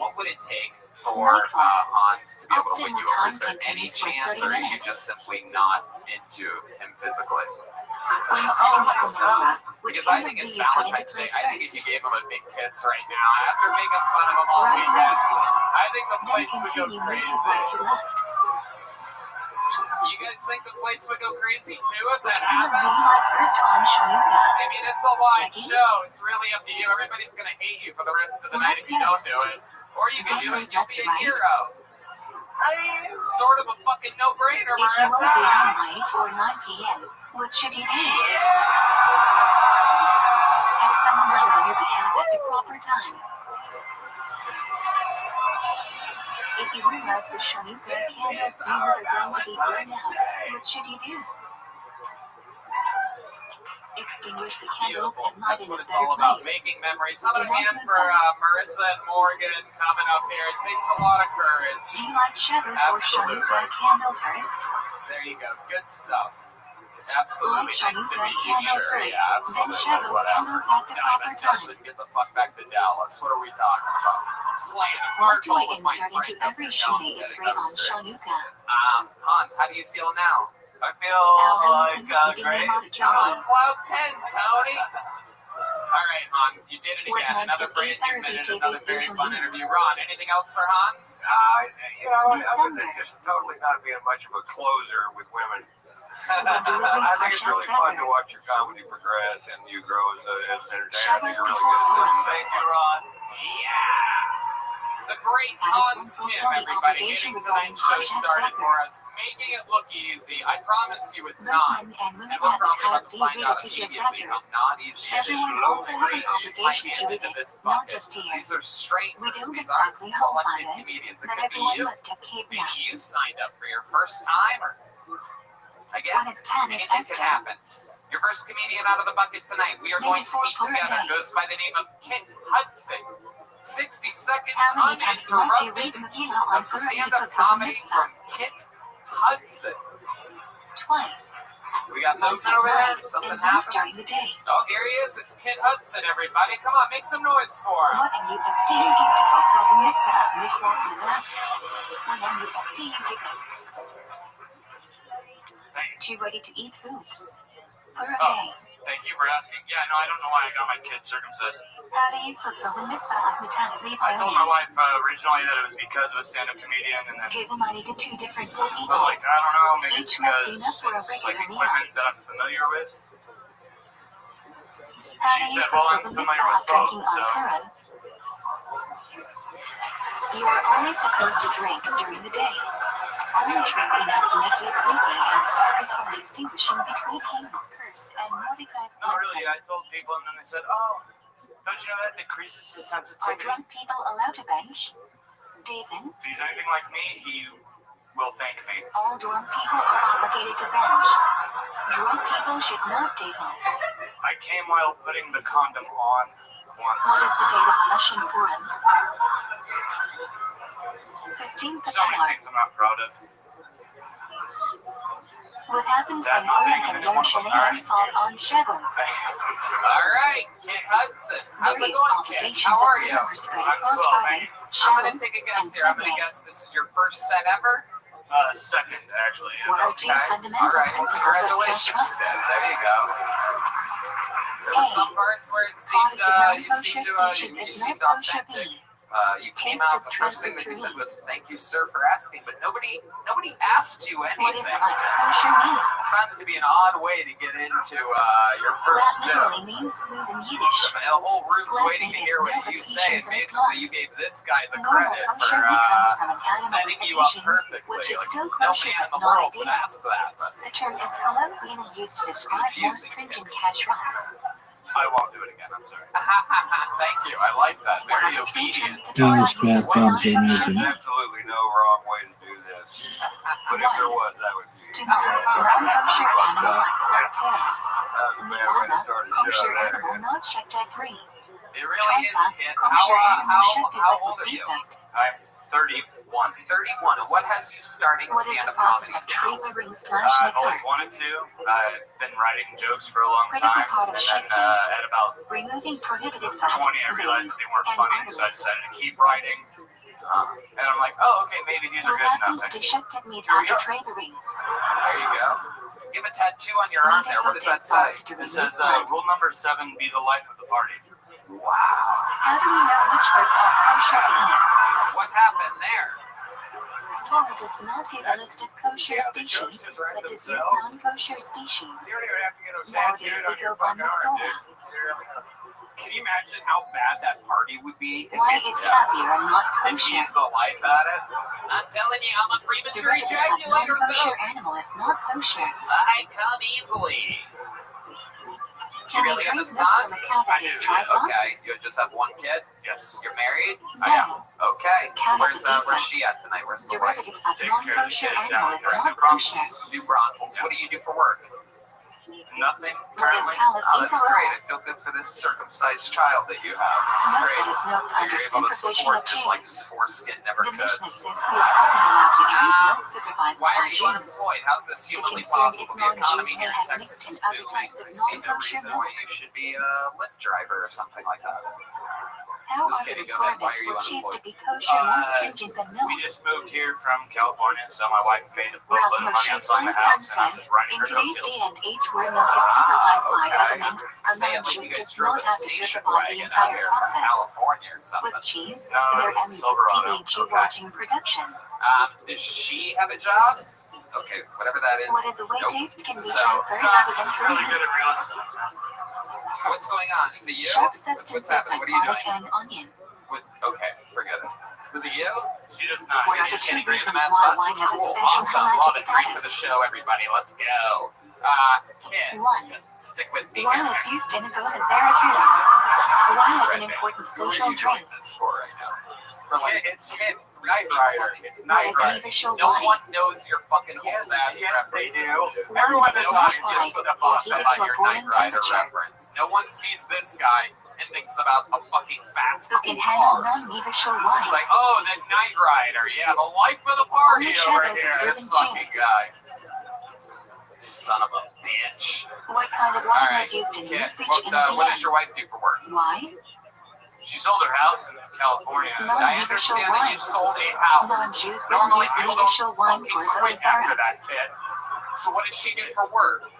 What would it take for Hans to be able to win you over? Is there any chance, or are you just simply not into him physically? When setting up the mitzvah, which Because I candle think do it's you put into Valentine's Day. place I think if you first? gave him a big kiss right now, after making fun of him all Right weekend, first. I think the Then place would go continue moving right to crazy. left. You guys think the place would go crazy too if Which that candle do happened? you like first on Shanuka? I mean, it's a live Second? show. It's really up to you. Everybody's gonna hate you for the rest of the night if you don't do it. Or you can do it and you'll be a hero. I mean, it's sort of a fucking no-brainer, If you won't be Marissa. home by 8 or 9 p.m., what should you do? Have someone line on your behalf at the proper time. If you realize the Shanuka candles that are going to be burned out, what should you do? Extinguish the candles Beautiful. and light That's in a what it's better all about. place. Making memories. How about a hand for Marissa and Morgan coming up here? It takes a lot of courage. Do you like Shavuot or Absolutely. Shanuka candles first? There you go. Good stuff. Like Absolutely. Nice to Shanuka meet you, candles sure. first, Yeah, then absolutely. Shavuot Whatever. candles at the proper Diamond time. doesn't get the fuck back to Dallas. What are we talking about? Playing What do hardball I with my insert friend into up every here. No, I'm shooting is kidding. great That on was great. Shanuka? Hans, how do you feel now? I feel Alvin like keeping great. them on On Johnson. cloud 10, Tony. All right, Hans, you did it What again. month Another is brand new ViralRabbi minute, TV's another very usually fun in? interview. Ron, anything else for Hans? Other than December. just totally not being much of a closer with women. When delivering I think it's really projects fun to ever. watch your comedy progress and you grow as an entertainer. I Shavuot think you're really before good at forum. this. Thank you, Ron. Yeah. The great That is Hans one Kim, fulfilling everybody, obligation getting regarding tonight's show project started ever. for us, making it look easy. I promise you it's not. Bergman and And Women we're has probably had about to find degree out to teach us immediately ever. how not easy it is Everyone to also have an reach my obligation to hand read into it, this not bucket. just here. These are strangers. We don't These aren't exactly hold selected bias, comedians. It but could be everyone you. must have kept Maybe up. you signed up for your first time, or again, When it's Tanit anything could Esther, happen. Your first comedian out of the bucket tonight. We are going to meet together. Goes by the name of Kit Hudson. 60 seconds how many times must you read uninterrupted Megillah on of Purim to stand-up fulfill the comedy mitzvah? from Kit Hudson. Twice. We got Once movement at over there. night Something and once happening. during the day. Oh, here he is. It's Kit Hudson, everybody. Come on, make some noise for him. What am you esteemed to fulfill the mitzvah of Mishloach Manat? When am you esteemed to too ready to eat foods? For a day. Thank you for asking. Yeah, no, I don't know why I got my kid circumcised. How do you fulfill the mitzvah of Matanat I told my Levi? wife originally that it was because of a stand-up comedian, and then Give the money to two different poor I was people. like, I don't know, maybe it's Each must be because enough for a it's like regular meal. equipment that I'm familiar with. How She do you said, well, fulfill I'm the familiar mitzvah with of drinking both, on so. Purim? You are only supposed to drink during the day. Only drink enough to make you sleepy and stop it from distinguishing between Haman's curse and Mordecai's No, really, blessing. I told people, and then they said, oh, don't you know that decreases his Are sensitivity? drunk people allowed to bench? David, If he's anything like me, he will thank me. all drunk people are obligated to bench. Drunk people should not daven. I came while putting the condom on once. What is the date of Session Purim? 15th So many Adar. things I'm not proud of. What happens That when not being Purim in and it, Yom one Shemayim of falls on Shavuot? All right, Kit Hudson. How's it Various going, Kit? obligations How of are you? Purim are spread I'm across well, Rabbi, thank you. I'm going to Shavuot, take a and guess here. I'm going to Sunday. guess this is your first set ever. Second, actually. What are two Okay. fundamental All right. principles of Congratulations, Kashrut? Kit. There you go. There were some parts where it seemed, Product of you seemed non-kosher to, you species is seemed not kosher authentic. meat. You came Taste out, is the first thing that you transferred said through was, "Thank you, sir, for asking," but nobody asked you What is anything. unkosher meat? I found it to be an odd way to get into your first Flat joke. literally means smooth in Yiddish. The whole room's Flat waiting to meat hear is what no you say, and vacations or basically you claws. gave this guy the Normal credit kosher for meat comes from an animal setting with you up vacations, perfectly. which is Like, still no kosher man is in the not world would ideal. ask that, but The term is colloquially used to describe more confusing. stringent kashrut. I won't do it again, I'm sorry. thank you. I like that. What Very are the three obedient. terms the Torah English uses for bath bombs are non-kosher amazing. meat? Absolutely no wrong way to do this. But if there was, that would be. To non-kosher animal at part 2. The man way to start a Kosher show there. animal not checked at 3. It really is, Trifle, kid. kosher animal checked is How like old a are you? defect. I'm 31. 31. And what has you starting What is the stand-up process comedy? of tree covering / I've always nicker? wanted to. I've been writing jokes for a long Critical time, part of and then shifting. at about Removing prohibited fat, 20, I realized veins, they weren't and funny, so I arteries. decided to keep writing. And I'm like, oh, okay, maybe these are What good enough. happens to Then. shifted meat Here we after go. trailing? There you go. You have a tattoo on your arm there. What does that say? It says, rule number 7, be the life of the party. Wow. How do we know which birds are kosher to eat? What happened there? Torah does not give a list of kosher species, but does use non-kosher species. Nowadays we go by Masola. Can you imagine how bad that party would be? Why is caviar not If kosher? he's the life at it? I'm telling you, I'm a premature Derivative of ejaculator. non-kosher folks. animal is not kosher. I come easily. You Can we really have drink a milk son? from a cow that is trifle? Okay, you just have one kid? Yes. You're married? No. Okay. Cow Where's is a where's defect. she at tonight? Where's the wife? Derivative of non-kosher animal is not kosher. New Braunfels. What do you do for work? Nothing. What is Currently. called Oh, that's Israel? great. I feel good for this circumcised child that you have. This is Milk great. that is milked under You're able to supervision support of him like genes. his foreskin never The could. Mishnah says we are only allowed to drink milk supervised Why by are you genes. unemployed? How's this The humanly concern is possible? The economy non-Jews may here in have Texas mixed is in other booming. types of I see no non-kosher reason why milk. you should be a Lyft driver or something like that. How Just are the kidding, go ahead. Why requirements are you for cheese to unemployed? be kosher more stringent than milk? We just moved here from California, so my wife paid a little Ralph bit of money on Moshe selling the Feinstein house, and I'm says, just running in her today's no day and age where milk is supervised by government, a Say it like you non-Jew guys does drove not a have to station supervise the wagon out entire here from process. California or something. With cheese, No, there it's endless Silverado. TV Jew-watching production. Does she have a job? Okay, whatever that is. What is a way Nope. taste can be So, transferred rather than through Really good heat. at real estate. What's going on? Is it you? Sharp What's substances happening? like What are you garlic doing? and onion. Okay, forget it. Was it you? She does not. What are the Just two getting rid of the reasons mess why buttons. wine has a Cool, special awesome. Love magic it. Drink for the status? show, everybody. Let's go. Kid, 1. stick with me. Wine here. is used in Avodah Zarah too. Wine is an important Who are social you doing drink. this for right now? For like, It's Kid Night Rider. It's What Night is Rider. official no wine? one knows your fucking old ass Yes, they references. do. Wine Everyone is is not not wine gives or a fuck heated about to a your boiling Knight Rider temperature. reference. No one sees this guy and thinks about a fucking fast Who cool can handle car. non-official It's wine? like, oh, the Knight Rider. Yeah, the life of the party Only over shadows here. This observing fucking chance. guy. Son of a bitch. What kind of All wine right, was used in kid, this speech what, in the what end? does your wife do for work? Why? She sold her house in California. I Non-official understand that you wine. sold a house. Non-Jews Normally wouldn't use people official don't wine fucking for Avodah quit after Zarah. that, kid. So what did she do for work?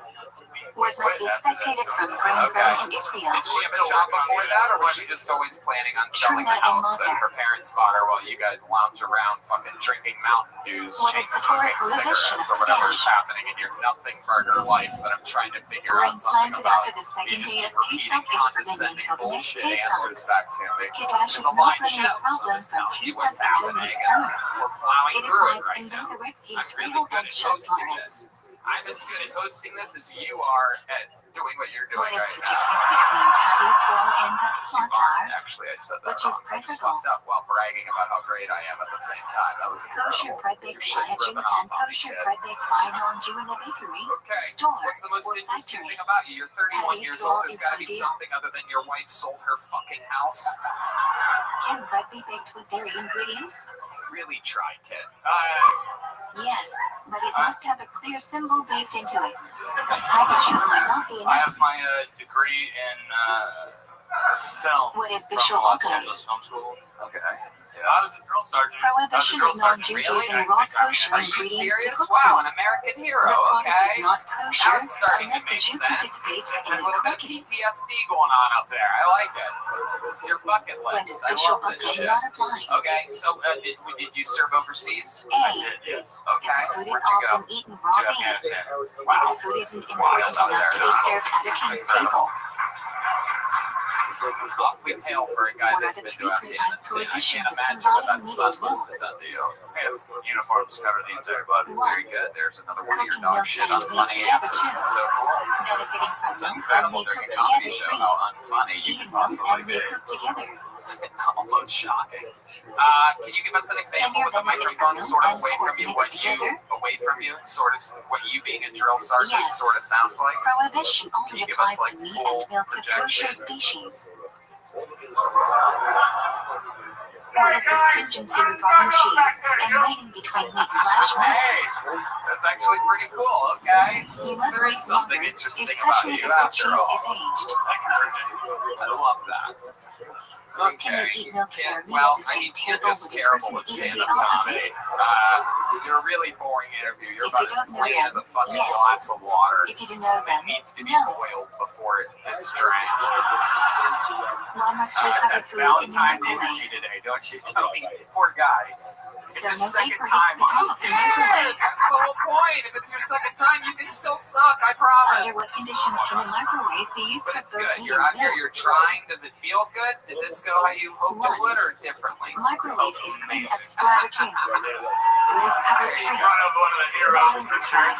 Work must be spectated from grain grown in Israel. Did she have a job before that, or was she just always planning on selling the Truma and house that Mother. her parents bought her while you guys lounge around fucking drinking Mountain Dews, What chain is the smoking Torah prohibition cigarettes, or of whatever today? is happening in your nothing burger life that I'm trying to figure Grain out something planted about? after the You second just day keep of repeating Pesach is forbidden condescending until the next bullshit Pesach. answers back to me. Kiddush is It's a not live only show, a so problem just from tell me Pesach what's until happening, midsummer. and we're plowing It through it applies right in now. both the Red Sea I'm Israel really good and at Shad hosting Lawrence. this. I'm as good at hosting this as you are at doing what you're doing What is right the now. difference between Paddy Swirl and You Matar? aren't, actually, I said that Which is wrong. I just preferable? fucked up while bragging about how great I am at the same time. That was Kosher incredible. bread Your baked shit's by a Jew ripping off and on me, kosher kid. bread baked by a non-Jew in a bakery, Okay, store, what's the most or interesting factory. thing about you? You're 31 Paddy years Swirl old. There's is got to be ideal. something other than your wife sold her fucking house. Can bread be baked with dairy ingredients? Really try, kid. Yes, but it must have a clear symbol baked into it. Packaging might not be I enough. have my degree in film What is from Bishul Los Oka? Angeles Film School. Okay. I was a drill sergeant. Prohibition of non-Jews Really? using raw kosher Are you ingredients to serious? cook Wow, food. an American The hero. product Okay. is not Now kosher it's starting to unless the make Jew sense. participates in There's a the little bit of cooking. PTSD going on up there. I like it. This is your bucket When list. does I Bishul love this Oka shit. not apply? Okay, so did you serve overseas? A. Yes. Okay, Food is where'd you go? often eaten raw To beans. Afghanistan. Wow. The food isn't important enough to be served at a king's table. Off we hail for a guy What are that's the been three to precise Afghanistan. I prohibitions can't of imagine what that combining meat son and must milk? have done to you. Uniforms cover the entire body. Very good. There's another one of your Cooking dog milk shit and meat unfunny together answers. too. That's so cool. Benefiting from It's milk and incredible meat during a cooked comedy together show free. how unfunny you Eating can milk possibly and be. meat cooked together. Almost shocking. Can you give us an example with the microphone sort of away from you, what sort of what you being a drill sergeant Yes. sort of sounds like? Prohibition Can only you give us applies like to meat full and milk of projection? kosher species. What is the stringency regarding cheese and waiting between meat/milk? Hey, that's actually pretty cool. Okay, You must there wait is something longer, interesting about especially you if the after cheese all. is aged. I love that. Can you eat milk for a meal Well, at the I mean, same you're table just with the terrible person at eating stand-up the comedy. opposite? You're a really boring interview. You're If about you as don't know plain as them, a fucking yes. glass of water. If you don't know It them, needs to be no. boiled before it gets drank. Why must we cover That food in the Valentine's microwave? energy today, don't you? Tell me, poor guy. It's So his no second vapor time hits the on top of the Yes, microwave. that's the whole point. If it's your second time, you can still suck. I Under promise. what conditions can a microwave be used But for it's both good. meat You're and out here. milk? You're trying. Does it feel good? Did this go how you hoped it would, or differently? Microwave is cleaned up splatter too. Food is covered in three. front of one of the heroes of Restream.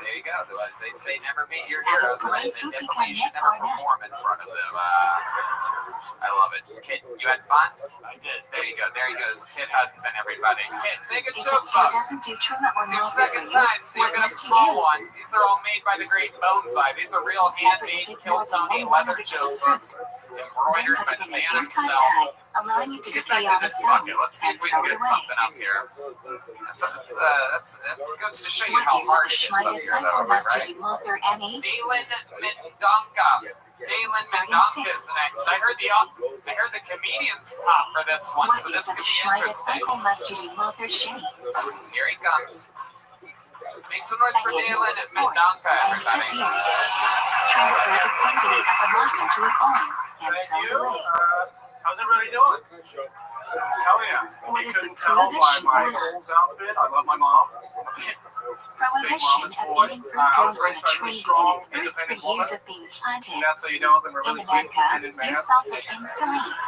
There you go. They say never meet your Alice heroes, and Colleen, definitely you should Fuki, never Barnett. perform in front of them. I love it. Kid, you had fun? I did. There you go. There he goes. Kid Hudson, everybody. Kid, say good If joke, a tail bud. doesn't do trim or It's your milk for second you, time, so you're what gonna must you small do? one. These are all made by the great Boneside. These are real handmade Kiltony leather Joe-Foods, embroidered by the man himself. Allowing you to Let's get stay back on to its this own bucket. Let's see and if we throw can it get away. something up here. That goes to show you What how use of hard a it is up Schmiede here, cycle though, must right? you do Mother Annie? Dalen Mendonca. Dalen Mendonca is next. I heard the comedians pop for this one, What so use this of could a be Schmiede interesting. cycle must you do Mother Shinny? Here he comes. Make some noise for Second, Dalen fourth, Mendonca, and everybody. fifth years. Transfer the quantity of the monster to a coin and Thank throw it you. away. How's everybody doing? Hell yeah. What You is couldn't the tell by prohibition my on that? Bulls outfit. I love my mom. Prohibition of eating fruit grown on a tree within its first 3 years of being planted. And that's how you know that I'm a In really quick, America, independent man. is Suffolk things to leave.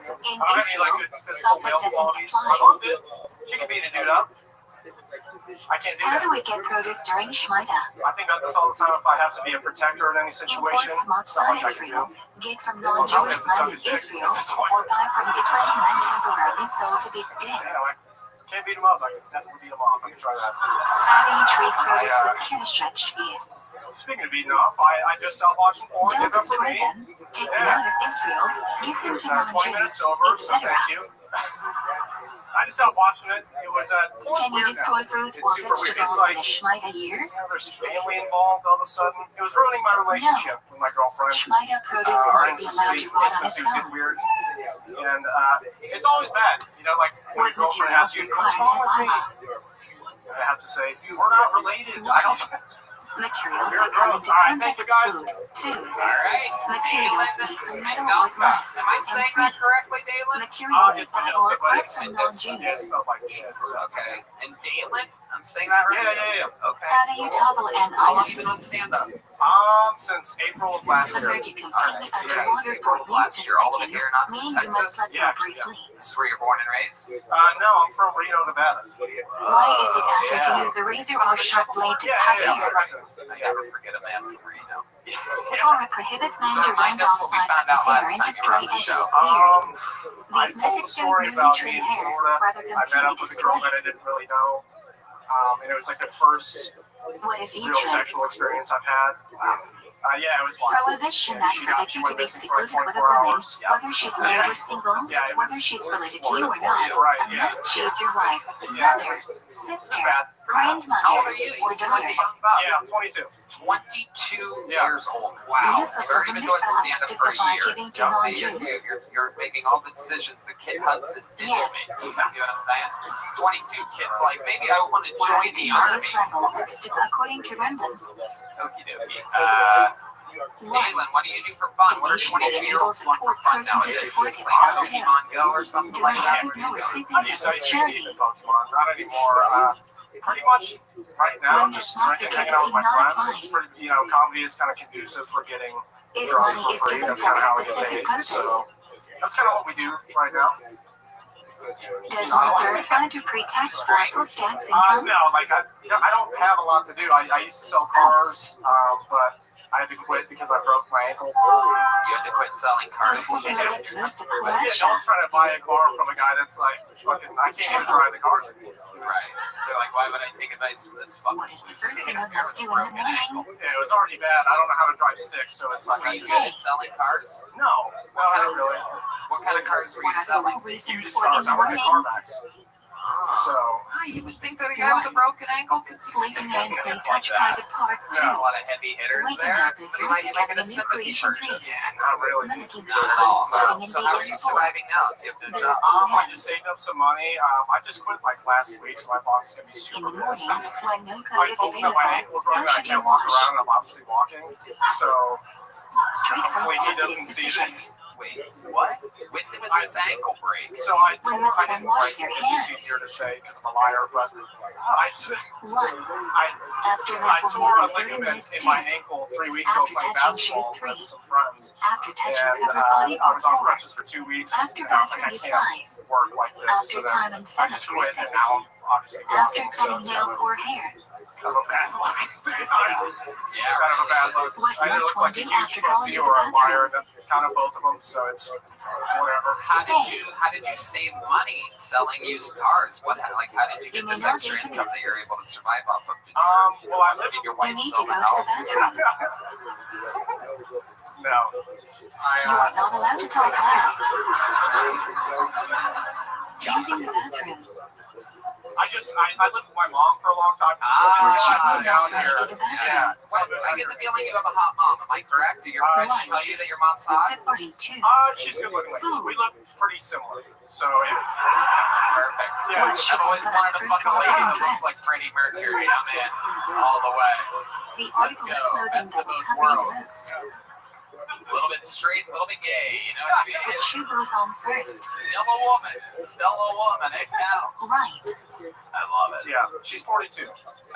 In I mean, Israel, like good physical Suffolk male doesn't qualities. My apply. mom did. She can beat a dude up. I can't do How that. do we get produce during Shmita? I think about this all the time. If I have to be a protector in any situation, Import from not much I outside can Israel, do. get from non-Jewish land in Israel, or buy from Israeli land temporarily sold to be skinned. Yeah, I can't beat him up. I can definitely beat him off. I can try that. How do you treat produce with Kineshach feed? Speaking of beating off, I just stopped watching porn. Don't Give up for destroy me. them, take them out of Israel, give them to 20 minutes non-Jews, over, so etc. thank you. I just stopped watching it. It was porn's Can you weird destroy now. fruit It's or super weird. vegetables It's like in a Shmita year? there's family involved all of a sudden. It was ruining my relationship with my girlfriend. Shmita produce Our must be allowed to rot on its intimacy was own. getting weird. And it's always bad. You know, like when What your girlfriend materials asks you, required what's to wrong with me? buy? I have to say, we're not related. I don't. Materials You're come drugs. into All right, thank contact you with guys. food. 2. Alright. Materials Dalen made from metal or Mendonca. glass. Am I And saying 3. that correctly, Dalen? Material made It's by been or but parts it's from yeah, it non-Jews. smelled like shit. So. Okay. And Dalen? I'm saying that right? Yeah. Okay. How do you toggle an How long you item been on stand-up? Since April of last year. submerged completely underwater for Last years year, all the way seconds, here in Austin, mean you must Texas. let go briefly? This is where you're born and raised? No, I'm from Reno, Nevada. Why is it better to use a razor or sharp blade to cut hair? I never forget a man from Reno. Torah prohibits men to rend off sides of his hair and display edges of beard. I These told a methods don't story really about trim me in hairs, Florida. rather I met completely up with a girl destroy that I it. didn't really know. And it was like the first What is real E-trim? sexual experience I've had. Yeah, it was wild. Prohibition that She got forbids you to be missing for like secluded with a 24 woman, hours. Yeah. whether she's married or single, Yeah, it was- whether she's related to you or not, Right, unless yeah. she is your wife, Yeah, it mother, was sister, bad. How old grandmother, are you? You or seem like a daughter. young buck. Yeah, I'm 22. 22 Yeah. years old. Do Wow. you You've fulfill already the been doing mitzvah stand-up for a by year. giving to See, non-Jews? you're making all the decisions that Kid Hudson did Yes. make. You know what I'm saying? 22 kids like, maybe I want to Why join to the highest army. level, according to Rembrandt. Okie dokie. 1. Dalen, what do you do for fun? What are Nation 22-years-olds enables a want for poor fun person to nowadays? support Play without Pokemon Go or something Doing like that? doesn't know or sleeping I is used to charity. play Pokemon, not anymore. Pretty much right now, When just does money drinking, hanging out with my not friends. It's pretty, comedy is kind of conducive for getting If drugs money for is free. given That's for kind a of how I get specific paid. purpose, So that's kind of what we do right now. does one verify to pre-tax or post-tax income? No, like I don't have a lot to do. I used to sell cars, but I had to quit because I broke my ankle. You had to quit selling cars. Who formulated most of But yeah, Croatia? no one's trying to buy a car from a guy that's like, fucking, I can't even drive the cars. Right. They're like, why would I take advice from this fucking What is the first thing one must do in the broken ankle? morning? Yeah, it was already bad. I don't know how to drive stick, so it's like Were I you just good at selling cars? no, not really. What kind of cars were you What are the selling? reasons Used for in cars. the I worked at morning? CarMax. So You would think that a guy with a broken ankle could Sleeping hands may touch private parts too. a lot of heavy hitters Waking there. up is Somebody like might make it having a a new sympathy creation purchase. face. yeah, not really. Mimicking Not at people all. serving in So how are vegan you food. surviving now? Do you have to There's I just saved up some money. I just quit like last week, so my boss is gonna be In super the morning, pissed. when no I coat is told him that my available, ankle was running, how I should you can't walk wash? around, and I'm obviously walking. So Straightforward hopefully he coffee doesn't is see sufficient. this. Wait, what? When was his ankle break? So I When tore, must I one didn't wash break their it. It's just hands? easier to say because I'm a liar, but One. After I not for tore more a than 30 ligament minutes, in 2. my ankle 3 weeks ago After playing touching shoes, basketball 3. with some friends. After touching And covered body, I or was on 4. crutches for 2 weeks. After And I was like, bathroom I is can't 5. work like this. After So then time and I just cemetery, quit, 6. and now I'm obviously After walking. cutting So nails or hair. kind of a bad look. Yeah, Kind of a bad look. What I either must look one like a do huge after going pussy to or the a liar. bathroom? That's kind of both of them. So it's whatever. How did you save money selling used cars? How did you get You may this not extra even income know. that you're able to survive off of? Well, I live. Did your You wife need sell to the go to the house? bathroom. No. You are not allowed to talk loud. Using the bathroom. I lived with my mom for a long time. Ah, down yeah. here. Yeah. Well, I get the feeling you have a hot mom. Am I correct? Do your friends tell you that your mom's hot? According to. She's good looking. We look pretty similar. So if Perfect. yeah, I've always wanted a fucking lady that looks like Freddie Mercury. I'm in all the way. The article of clothing That's the that will most cover you world. most. A little bit straight, a little bit gay. You know what I mean? Which shoe goes on first? Still a woman. Still a woman. It counts. Right. I love it. yeah, she's 42.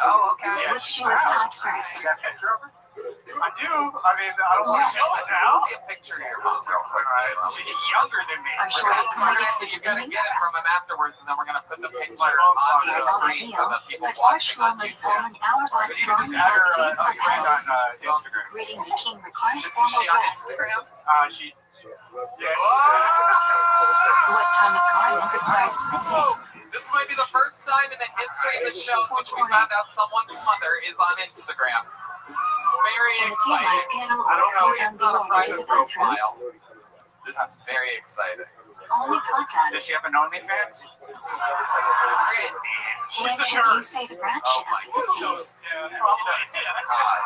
Oh, okay. Yeah, Which shoe is tied first? You got a picture of her? I do. I mean, I don't want to show it now. Let's see a picture of your mom real quick. She's younger than me. Our show is promoted for You're gonna demeaning. get it from him afterwards, and then we're gonna put the picture My phone's on the It's on. not screen ideal, for the people but our watching on Shlomo's YouTube. own hour-long strong Add her, advocates of you read health. on Instagram. Greeting the king requires Is formal she on dress. Instagram? She. Yeah. What time of garment requires Whoa! This might be the first time in the history of the shows which we found out someone's mother is on Instagram. This is very Can a team exciting. by scandal I or don't know, content it's be not a woven to private the bathroom? profile. This is very exciting. Only content. Does she have an OnlyFans? When should you say the brunch Oh my activities? Yeah, probably. God.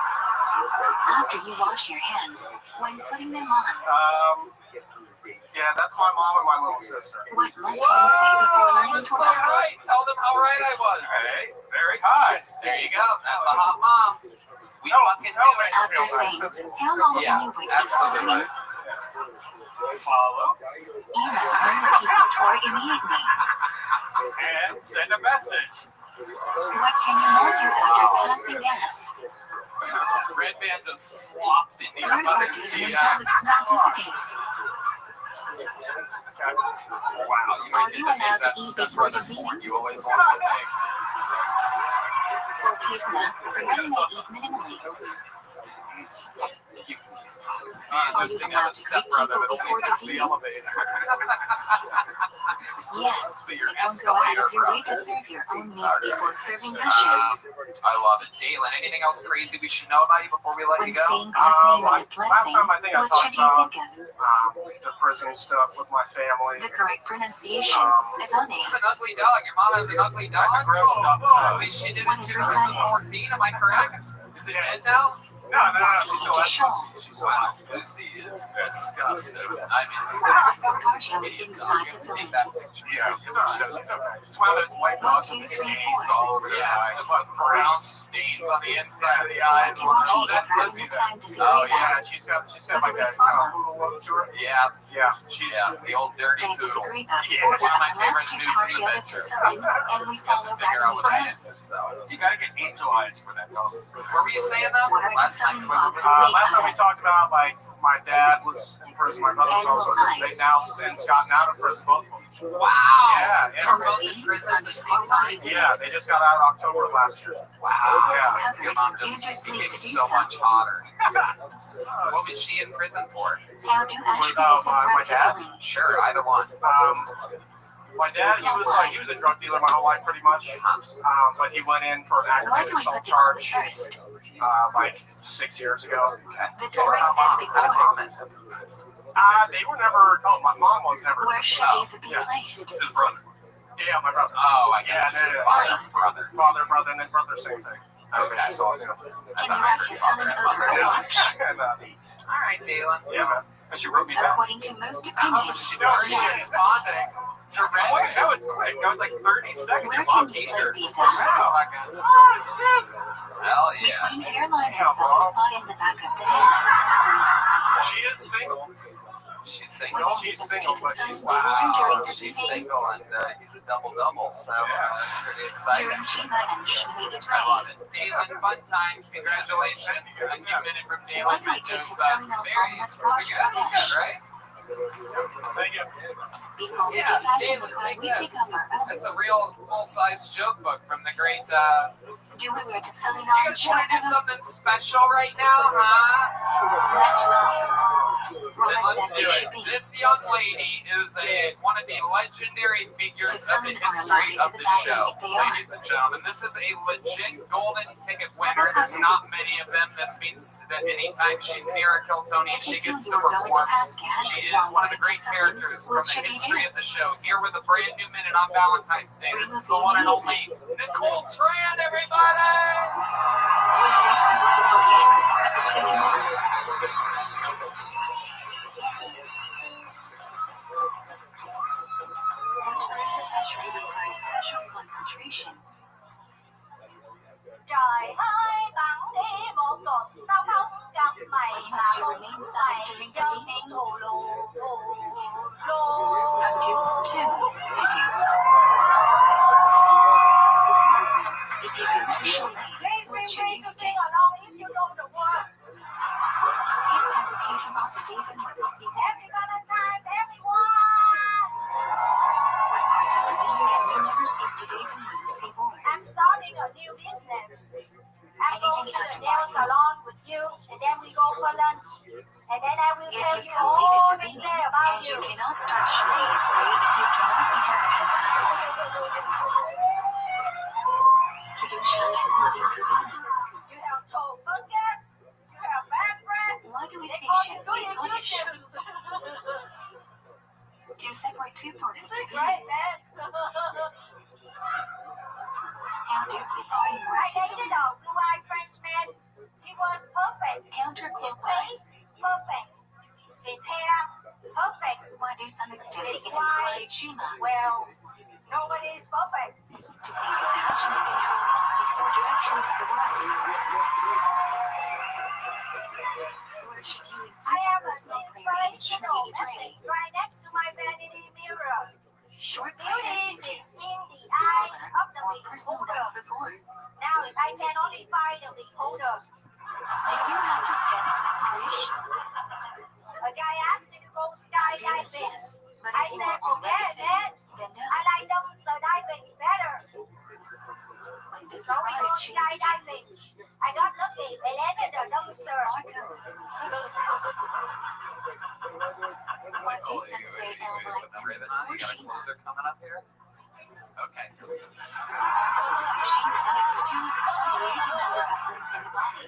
After you wash your hands, when putting them on. Yeah, that's my mom and my little sister. What must one say before learning That's to so walk? right. Tell them how right I was. Hey, very high. There you go. That's a hot mom. We fucking do it. After saying, how long can you wait before Absolutely. learning? Follow You must learn the piece of toy immediately. and send a message. What can you not do after passing gas? Red Band just slopped into your Learn mother's ordeal DM. until the smell dissipates. Wow, you Are might need you to make allowed to that eat stepbrother before the porn meeting? you always wanted to make. For Kivna, remember to eat minimally. Interesting how the stepbrother that only takes the elevator. Yes, So your but don't go out of your way to escalator. serve your own meals before serving dishes. I love it. Dalen, anything else crazy we should know about you before we let When you go? saying God's name in a Last blessing, time I think I what talked should you about think of? the prison stuff with my family. The correct pronunciation, Adoni. It's an ugly dog. Your mom has an ugly dog? That's a gross dog. At least she did it When in is her son? 2014, am I correct? Is it dead now? No, she's still at She's so wow, Lucy is disgusting. I mean, Partial hideous inside dog. the Take village. that picture. Yeah, she's okay. It's one of those white dogs with the stains all over their eyes. Just like brown stains on the inside of the eyes. Do wash Oh, your that's having Lizzie the time to see Oh, that. Yeah, she's got like a kind of poodle look to her. Yeah, Yeah, she's the old dirty They poodle. disagree about the Yeah, order one of my of the last two favorite dudes in the partiality business. fillings, and we follow Figure out what Rabbi that is. So, you gotta get angel eyes for that dog. what were you saying though? What are you Last time telling we Bob? were Last time we talked about like my dad was in prison, my brother was also in prison. They now since gotten out of prison, both of them. Wow. Yeah, They were both in prison at the same time. Yeah, they just got out in October last year. Wow. Yeah. Your mom just became so much hotter. What was she in prison for? How do my Ashkenazim my work the dad? filling? Sure, either one. My dad, he was a drug dealer my whole life pretty much. But he went in for an Why do aggravated we assault put the on charge first? like 6 years ago. The door says How before. does mom end up? They were never. Oh, my mom was never. Where should Eva be yeah. placed? His brother. Yeah, my brother. Oh, I Yeah, got you. yeah. Father, brother. Father, and then brother, same thing. Okay, so Can you ask Helen over a watch? all right, Dalen. Yeah, man. And she wrote me back. According to most Oh, opinions, she's already yes. responding to Reddit. That was quick. That was like 30 seconds. Where can you place these at? Oh, Oh, shit. hell yeah. Between hairlines and soft spot in the back of the head. She is single. She's single. She's single, but she's Wow, she's single and he's a double-double, so pretty exciting. During Sheba and Shmini is I love raised. it. Dalen, fun times. Congratulations. A new minute from Dalen. Celebrity It takes was a filling out very almost good. washed It was good, right? Thank you. Before we Yeah, do fashion Dalen, record, take we this. take up our own. It's a real full-size joke book from the great. Do we wear to filling You on guys want to do Sheba? something special right now, huh? That's nice. Then Roma let's says do it should it. be. This young lady is one of the legendary figures of the history of the show. Ladies and gentlemen, this is a legit golden ticket winner. There's not many of them. This means that anytime she's near a Kiltonian, If she you gets feel to you are going to perform. pass gas She is while one of the wearing great to filling, characters what from the should you history do? of the show. Here with a brand new minute on Valentine's Day. This is the one and only Nicole Tran, everybody! Which especially requires special concentration. Trời ơi, bằng đi một cột tao không gặp mày mà không mày chân thù lù Up to 2. Ready. If you go to Chile, Please what feel should free you to say? sing along if you know the words. Skip has a page about to David with the C word. Happy Valentine's, everyone! What parts of the meaning can you never skip to David with the C word? I'm starting a new business. I'm going to the nail salon with you, and then we go for lunch. And then I will If tell you you completed all the things meaning, there about and you you. cannot start Shmei is free if you cannot be Dominican times. Kedusha and Nadine Kudini. You have toe fungus. You have bad breath. Why do we They say call you Shem goody say Kodesh? two-shoes. To separate two parts This to is be. great, man. How do Safari I work dated together? a blue-eyed Frenchman. He was perfect. His Counterclockwise. face, perfect. His hair, perfect. Why do some extend His it in wife, the Shima? well, nobody is perfect. To think of fashions control the four directions of the world. Where should you I insert have an personal prayer in inspirational Shmei message right next to my vanity mirror. Short Beauty prayers is into in the eyes of the or personal beholder. right before. Now, if I can only find the beholder. Do you have to stand for polish? A guy asked me to go skydiving. Yes, but I if you said, are already forget it. saying, then no. I like dumpster diving better. When does So we Safari go choose skydiving. I got lucky. I landed the dumpster. Marco? What do some say like before Shima? Closer coming up here. Okay. Shima connected to the number of cells in the body.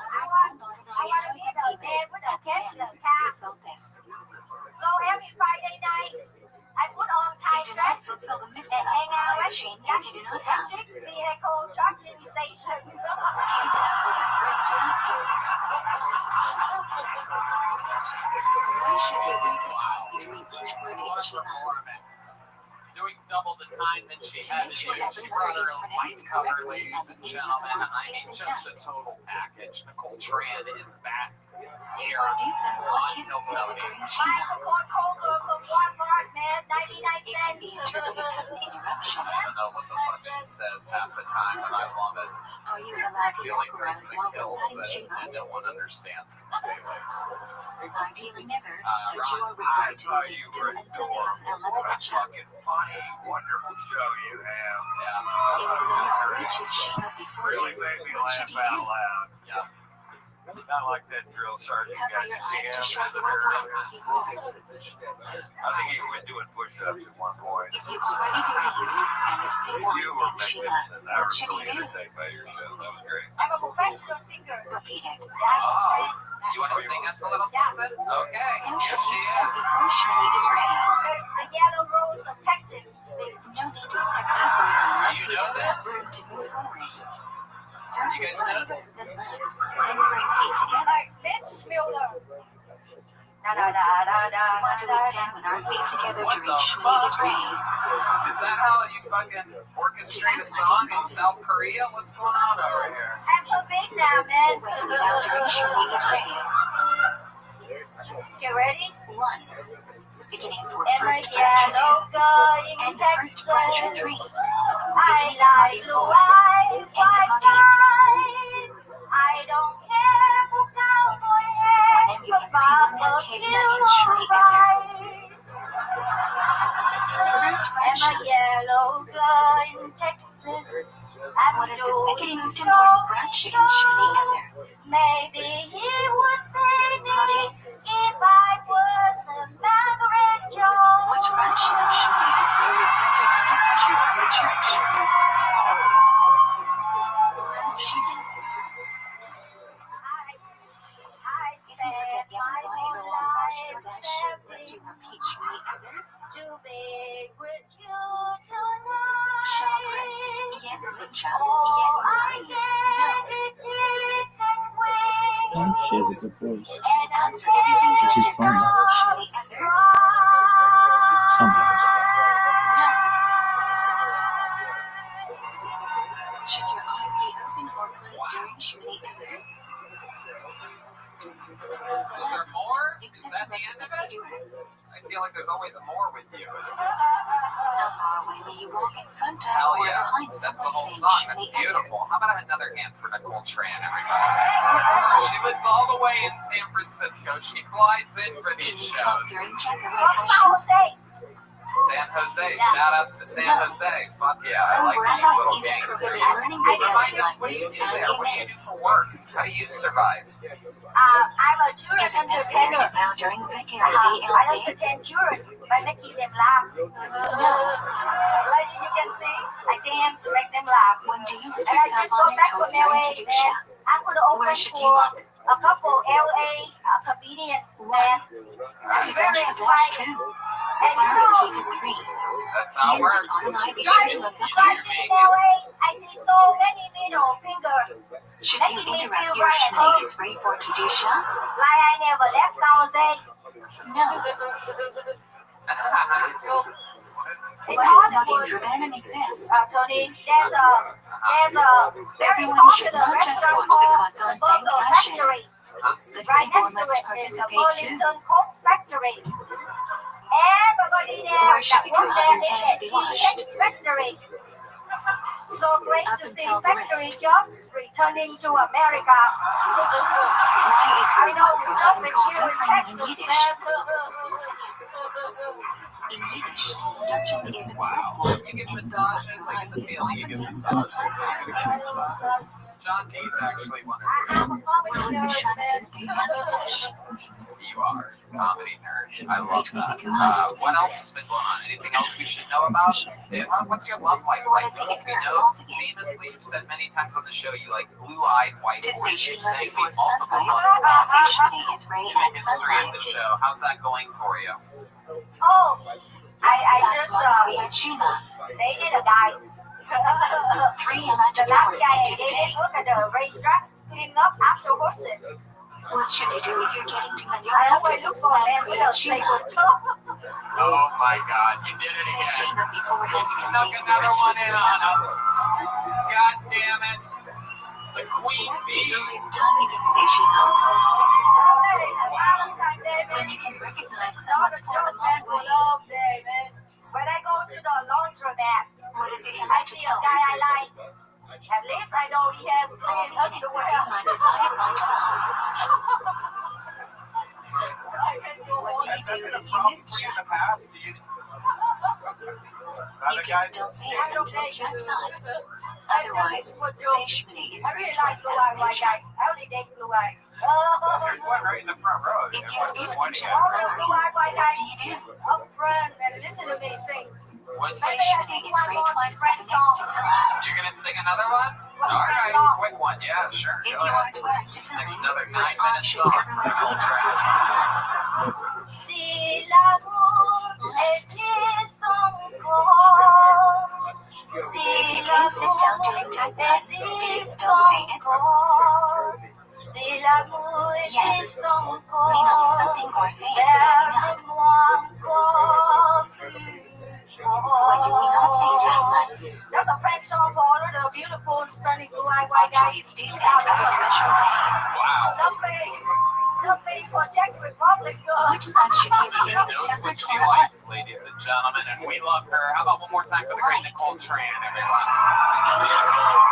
Others hold on I want to be the man with a Tesla car. So every Friday night, I put on You tight do not dress fulfill the mix and of hang out high at shame if you do not have. the vehicle charging station. Keep that for the first time. Why should you read the pause between each word in Shima? Doing double the time that she had to do. She brought her own white color, ladies and gentlemen. I mean, just a total package. Nicole Tran is back here Why do some on not kiss people Hiltonian. during Buy Shima? the corn cola from Walmart, man, 99 It can be interpreted as cents. an interruption. I don't know what the fuck she says half the time, but I love it. Are you allowed It's to the only walk around person that while kills reciting that Shima? no one understands completely. Ideally never, but you Ron, are required to stay still until they have 11 What a each. fucking funny, wonderful show you have. Yeah. If the manure reaches Shima before Really you, made me what laugh should you out do? loud. Yeah. Not like that drill sergeant Cover guy. your You eyes see to him? show you are privacy more. I think he quit doing push-ups at one point. If you already do it and it's You Seymour were saying Shima, magnificent. I what was should you really do? entertained by your show. That was great. I'm a professional singer. Repeat it. I will say, You want to sing us a little something? Okay, You here should she use that is. before Shirley is ready. The yellow rose of Texas. No need to step backward unless You you know don't this? have room to move forward. Start You with guys know right, this? then left. Then bring feet together. Mitch Mueller. Da da da da da. Why do we stand with our feet together What during the Shirley is fuck? ready? Is that how you fucking orchestrate a song in South Korea? What's going on over here? I'm from Vietnam, man. What do we now during Shirley is ready? Get ready? 1. Beginning for Am I first branch 2. yellow girl in And the first branch Texas? 3. I like blue eyes, white eyes. I don't care for cowboy hats, Whenever you but have Mama T1 feels cave Shirley is alright. First I'm branch. a yellow girl in Texas. I'm What is the second doing most important branch in Shirley Ether? Maybe he would pay me if I was a Margaret Jones. Which branch of Shirley is very censored under pressure from the church? Shingen. If you forget Yahweh will must you repeat Shirley Ether? Too big with you Chakras. tonight. Yes, Lincha. Oh, Yes, I Marie. get it teeth and wings. Oh, she has a good voice. And I'm Answer everything Which is during fun. the verse of Shirley Ether. Sometimes. Should your eyes be open or closed during Shirley Ether? Is there more? Is Except that to the let end the of it? viewer. I feel like there's always more with you. How far away will you walk in front of Hell or yeah. behind That's the someone whole saying song. Shirley That's Ether? beautiful. How about another hand for Nicole Tran, everybody? She lives all the way in San Francisco. She flies in for Can these you talk shows. during Jezebel From San passions? Jose. San Jose. Shout outs to San Jose. Fuck yeah. I Some like you rabbis little even gangster. prohibit learning Remind videos us, like what do you this do there? What do you and do for work? How do you survive? I'm a jury Is it necessary entertainer. to bow during I ViralRabbi? entertain children by making them laugh. Like you can see, I dance to make them laugh. When do you put And I yourself just go on your back toes from during LA, Kedusha? man. I'm going to open Where should you for look? a couple LA comedians, man. If you don't Very have dash exciting. 2, And why you not know, keep it 3? That's how it works. Online, be You sure to do look up like your in LA, I see so many middle fingers. Should you interrupt your Shirley is ready for Kedusha? Like I never left San Jose. No. In What is not Hollywood, inverted exist? Tony, there's a very Everyone should popular not just restaurant watch the called cuts on the Burger Bangladesh. Factory. The Right people next to must it is the participate too. Burlington Coke Factory. Everybody there Where should that the work there coupons in hands that be washed? cheesecake factory. So great Up to see until the factory rest. jobs returning to America. Why is I your know vodka we often love it called here in Dutchman in Texas, Yiddish? man. In Yiddish, Dutchman is a Wow. word You get massages. I get the feeling you get massages. John K's actually one of Well, if you're trying to be mustache. you are a comedy nerd. I love that. What else has been going on? Anything else we should know about? What's your love life like? We know famously you've said many times on the show you like blue-eyed white To say horses. she You've loved sang me before multiple sunrise, months say Shirley is ready in the at history of the sunrise. show. How's that going for you? Oh, I That's just Maria Chima. dated a guy. 3 The electric last hours guy I into the dated day. worked at the racetrack cleaning up after horses. What should you do if you're getting to I Manila after always look for a man with Maria a Chima? stable club. Oh my God, you did it Say again. Chima before You handing a snuck date another one in on restrictions. us. God damn it. The queen What's the bee. earliest time you can say Chima? Valentine's Day, When man. you can recognize Not someone a before the joke, month man, for was. love day, man. When I go to the laundromat, What is it you I like to see a tell? guy I like. At least I know he has All clean minutes underwear. of time divided by 12. What do you do if you missed in the Jack? past? Do you? You can still see it until Jack thought. Otherwise, say Shmini is I free really to like blue-eyed white guys. I only date blue-eyed. There's one right in the front row. If There's you're one able to pointing check at All her. the blue-eyed white what guys do you do? up front and listen to me sing. One Say thing, Shmini is free twice by the next to fill out. you're gonna sing another one? Alright, quick one, yeah, sure. If Go you ahead. are to learn to film Next it, another 9 which minute should song. everyone lean on for 10 minutes. Si l'amour existe encore, si If you can't sit down during l'amour time, do you existe still say it? encore, si l'amour existe Lean on encore, something or say it standing up. serre-moi encore plus When you lean on, say time fort. up. There's a French song for all of the beautiful, stunning blue-eyed white Also, guys. it's days and other special days. Wow. The pay for Czech Republic. Which side should you create a Knows separate what she for us? likes, ladies and gentlemen, and we love her. How about one more time for the great Nicole Tran, everyone?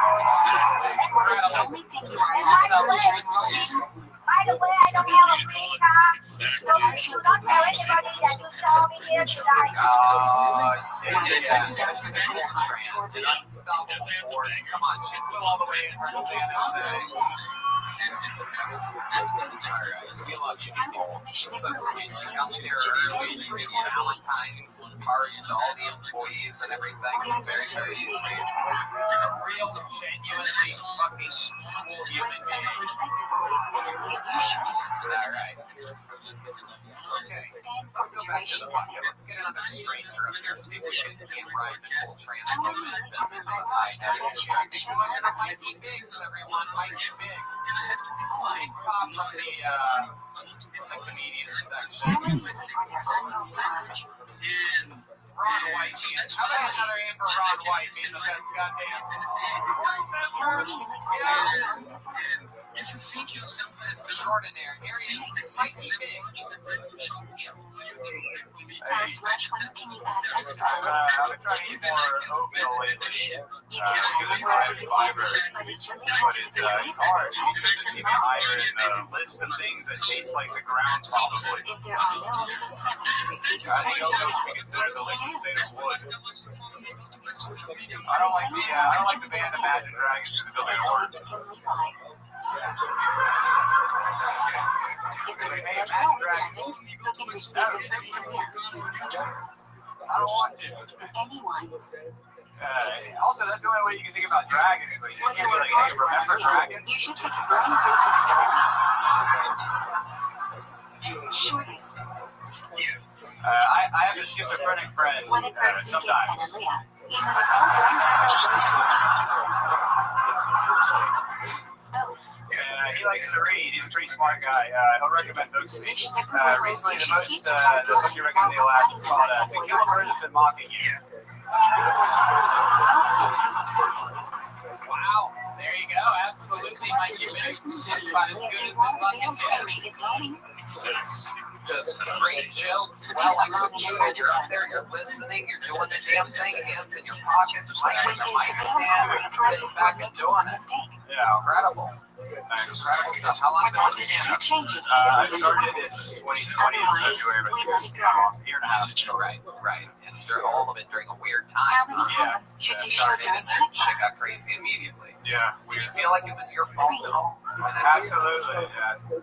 The only thing you are allowed to do during listening, By the way, I don't have a green card, so you should not tell anybody that you saw me here tonight. Yeah. Nicole Tran, an unstoppable force. Come on, she flew all the way in from San Jose. Alright, we love you, Nicole. It's so sweet. She comes here early. She gives Valentine's cards to all the employees and everything. It's very, very sweet. A real, genuinely fucking cool human with some being. respectable listener reviews. Alright. Okay. Let's go back to the bucket. Let's get another stranger up here. See if we can't ride Nicole Tran's movement and high energy. Some of them might be big, so everyone might be big. Like pop from the comedian section. Ron White being, how about another hand for Ron White being the best goddamn extraordinaire. Areas might be big. Fast rush, when can you add extra? I've been trying to eat more oatmeal lately. You can add the words of the fiber, but it really has to be It's hard. It's even higher in the list of things that taste like the ground, probably. If there are no living present to receive the I think same oatmeal should be considered the liquid state of wood. I don't like the band Imagine Dragons to build an order. If there is no present, who can receive the first to live? I don't want to. Anyone. Also, that's the only way you can think about dragons. Like, you can't be like, hey, remember dragons? You should take a blind route to the trail. Shortest. I have a schizophrenic friend When a person gets sometimes. an aliyah, he must tell blind route to He likes to read. He's a pretty smart guy. He'll recommend books to me. Recently, the book he recommended last is called To Kill a Bird That's Been Mocking You. Wow, there you go. Absolutely, Mikey Biggs. It's about as good as it fucking gets. Just great jokes, well executed. You're up there, you're listening, you're doing the damn thing, hands in your pockets, mic in the mic stand, you're sitting back and doing it. Yeah. Incredible. Incredible stuff. How long have you been doing stand-up? I started in 2020 in February, but it's been almost a year and a half. Right. And through all of it during a weird time. How many comments should you show Started during and then shit got crazy immediately. Yeah. Did you feel like it was your fault at all? Absolutely,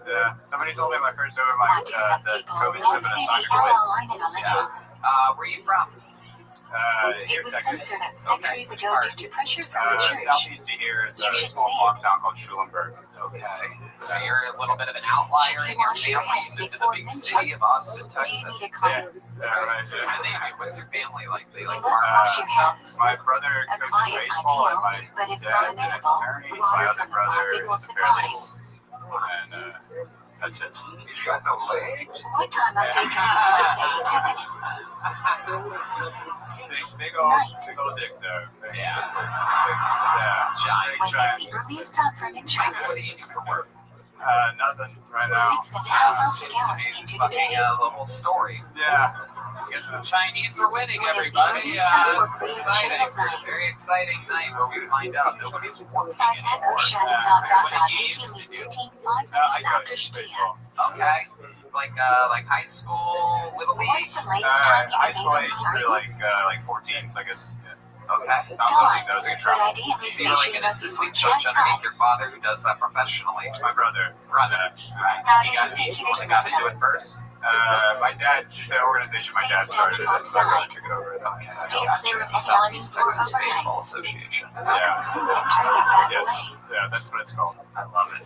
yeah. Somebody told me my first over Watch some the people COVID won't ship in a say soccer they quiz. online and on the Yeah. Where are you from? Here, It was Texas. censored centuries ago due to pressure from the church. Southeast of here is You a should small say farm town called Schulenburg. Okay. So you're a little bit of an outlier in your family. You moved to the big city of Austin, Do you need Texas. a comment? Right. What's your family like? They like You must wash your hands. My brother A coaches cry is baseball, and my ideal, but if not dad's an available, attorney. My water other from the brother faucet will is a paralegal, suffice. and that's it. He's got no legs. One time I'm taking out USA tickets. Big old dick though. Yeah. Giant. When Giant. the release time from in China, What do you do for work? Nothing right now. 6.5 Seems to hours be into the fucking day. the whole story. Yeah. Guess the Chinese are winning, When everybody. the release time for It's Queen exciting. Charlotte Very exciting night where we find out nobody's working Five anymore. echo shadow dot dot dot 18 is 13.5 I minutes after coach Shkia. baseball. Okay. Like high school, little league. What's the latest time you High can school make age on like 14, so I guess. Okay. Not losing those in But trouble. ideally, So make you're sure like you an must assistant use coach just underneath your facts. father who does that professionally. My brother. Right. How You does got it he's make the one that got to do it first. My dad, the organization my dad started, I really took it over. Stay clear of any Southeast awnings or Texas Baseball overhangs. Association. Lock them and turn your back Yes. away. Yeah, that's what it's called. I love it.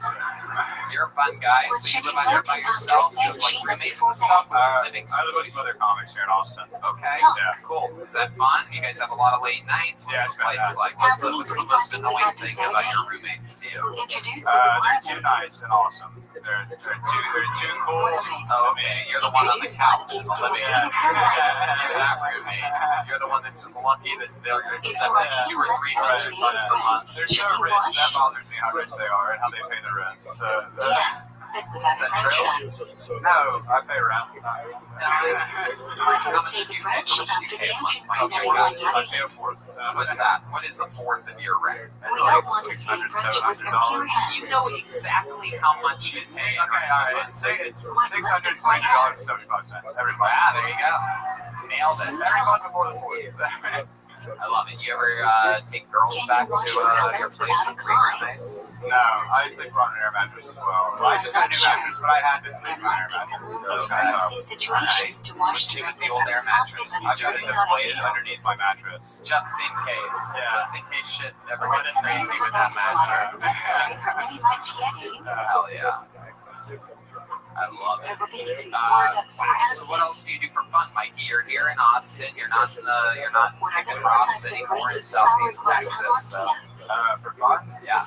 You're a fun guy, so you live out here by yourself? You have like roommates and stuff? What's your living I live with some other comics here in Austin. Okay, Yeah. cool. Is that fun? You guys have a lot of late nights? What's Yeah, the it's been place that. like? What's the most annoying thing about your roommates to you? Who introduce the There's two department? nice and awesome. They're too cool. Oh, okay. You're the one on the couch. Let me Yeah. you're that roommate. You're the one that's just lucky that they're going to send like 2 or 3 months a month. They're so rich. That bothers me how rich they are and how they pay their rent. So, Yes, but without Is that pressure. no, I pay rent. Want to say the branch after the engine Okay, never got got it. I yet. pay a fourth. So what's that? What is the fourth of your rent? We don't want to say branch with your pure You hands. know exactly how much you It's pay. okay, all right. It's $620.75 every month. Ah, there you go. Nailed it. Every month before the 4th. I love it. You ever take girls back to your place with 3 roommates? No, I sleep on an air mattress as well. I just got a new mattress, but I had been There sleeping on might air be some mattresses. room in emergency situations to wash With dirty the old air mattress. but I've it's got it really not deflated ideal. underneath my mattress. Just in case. Yeah. Just in case shit ever When gets somebody crazy is with that about to water is mattress. necessary for any light shedding, Hell yeah. I love there it. will be more than 4 So what else do you do for fun, Mikey? You're here in Austin. You're not picking rocks anymore in Southeast Texas. So For fun? yeah,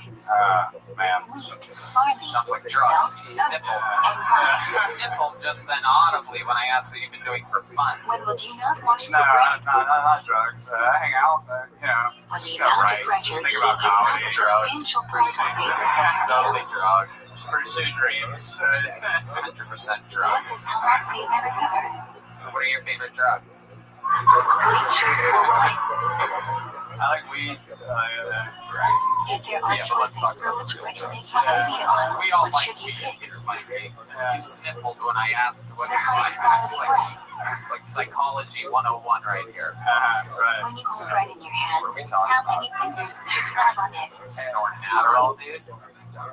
Man. wheat, barley, sounds like salt, drugs. You nuts, sniffle. and rice. Sniffle just then audibly when I asked what you've been doing for fun. When would you not wash No, your brain? not drugs. I hang out, you know. When the Just amount right. of pressure Just think you about make is not comedy, a drugs. substantial part of the basis of your Totally meal. drugs. Pursue dreams. 100% What drugs. does Hamat say never cover? What are your favorite drugs? Green juice or wine? I like weed. If there are Yeah, but let's choices talk for about which the way to make drugs. Hamat on, We all what like should you weed pick? here, Mikey. You sniffled when I asked what The you highest like. It's quality bread. it's like psychology 101 right here. Right. When you hold bread in your hand, What are we talking how about? many fingers should you have on it? Snorting Adderall, dude.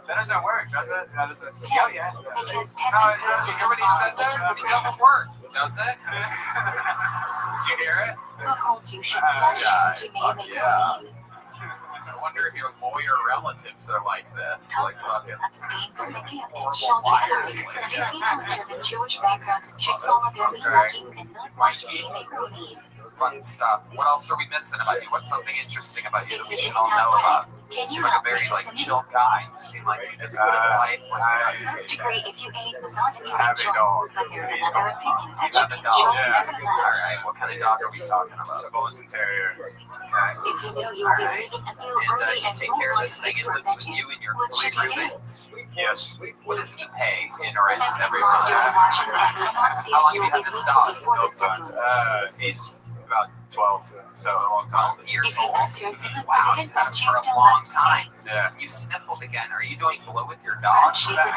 That doesn't work, does it? That doesn't. 10, Oh, yeah. because 10 No, is supposed to You hear what he said there? It doesn't work, does it? Did you hear it? What holds you should flush to make yeah. leave. I wonder if your lawyer relatives are like this. Like Toasters, fucking abstain from the gift and horrible shelter liars. cars. Do people in German Jewish backgrounds should follow their legal you cannot wash your make or leave? Fun stuff. What else are we missing about you? What's something interesting about you that we should all know about? Can You you seem like a not very make like some chill guy. You seem like you just live life like Most agree if you ate lasagna you Have a enjoy, dog. but there's another opinion that you you have a can dog. enjoy Yeah. nevertheless. Alright, what kind of dog are we talking about? A Boston Terrier. Okay. If you know you'll be leaving a meal And early you and take won't care of want this to thing eat and for a lives with veggie, you and your what 3 should you do? roommates. Yes. What does he pay in rent Remember, every mind month? your washing and Hamat says How long you have will you be had this leaving dog? before the ceremony. He's about 12, so a long time. 12 years If he old. answers in the Wow, president, you've had but him you for a still long must time. say, Yeah. You sniffled again. Are you doing blow with your dog? she's enough.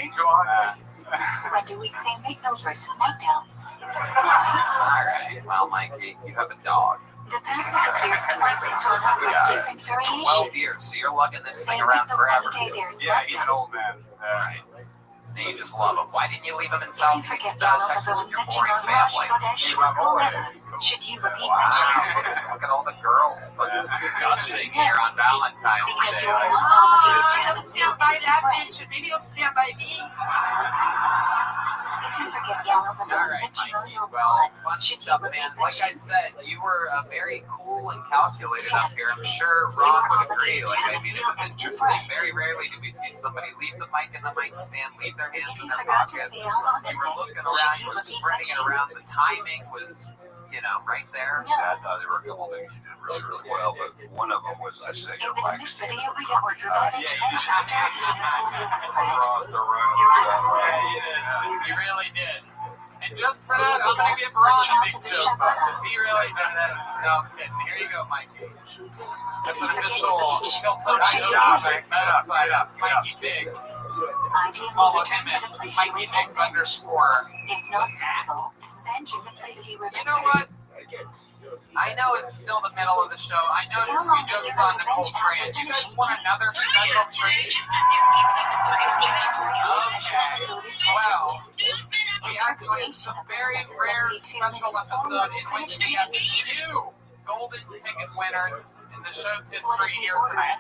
Angel eyes. When do we say make versus SmackDown? Why? Alright, well, Mikey, you have a dog. The person appears twice into a number of different 12 variations. years, so you're lugging this Say thing make around the forever. one day there is Yeah, he's an nothing. old man. Right. And you just love him. Why didn't you leave him in If you forget Southeast the Texas with your mention boring of family? Rothschild or should you repeat Wow, mention? look at all the girls fucking gushing here on Valentine's Because Day. you are Like, not obligated to have a meal stand with by your that friend. bitch, and maybe he'll stand by me. If you forget yellow the all right, mention on Mikey. your Well, blood, fun should you stuff, repeat man. Like I mention? said, you were very cool and calculated up here. I'm sure Ron would agree. Like, I mean, it was interesting. Very rarely do we see somebody leave the mic in the mic stand, leave their hands If in you their forgot to pockets. say how long You it were took, looking around, should you you were repeat spreading it mention? around. The timing was, right there. No. I thought there were a couple things you did really, really well, but one of them was I say Is your it a mic mixed stand video we get or dramatic yeah, you mention after eating a full meal with a friend? across the room. You really did. And just for that, I'm going to give Ron a big joke because he really did it. No, I'm kidding. Here you go, Mikey. That's an official That's Mikey Diggs. Ideally, Follow return him to at the place you Mikey were Diggs born. _. If not feasible, then to the place you were You know what? I know it's still the middle of the show. I know we just saw Nicole Tran. You guys want another special treat? Okay. Well, we actually have some very rare special episode in which we have 2 golden ticket winners in the show's history here tonight.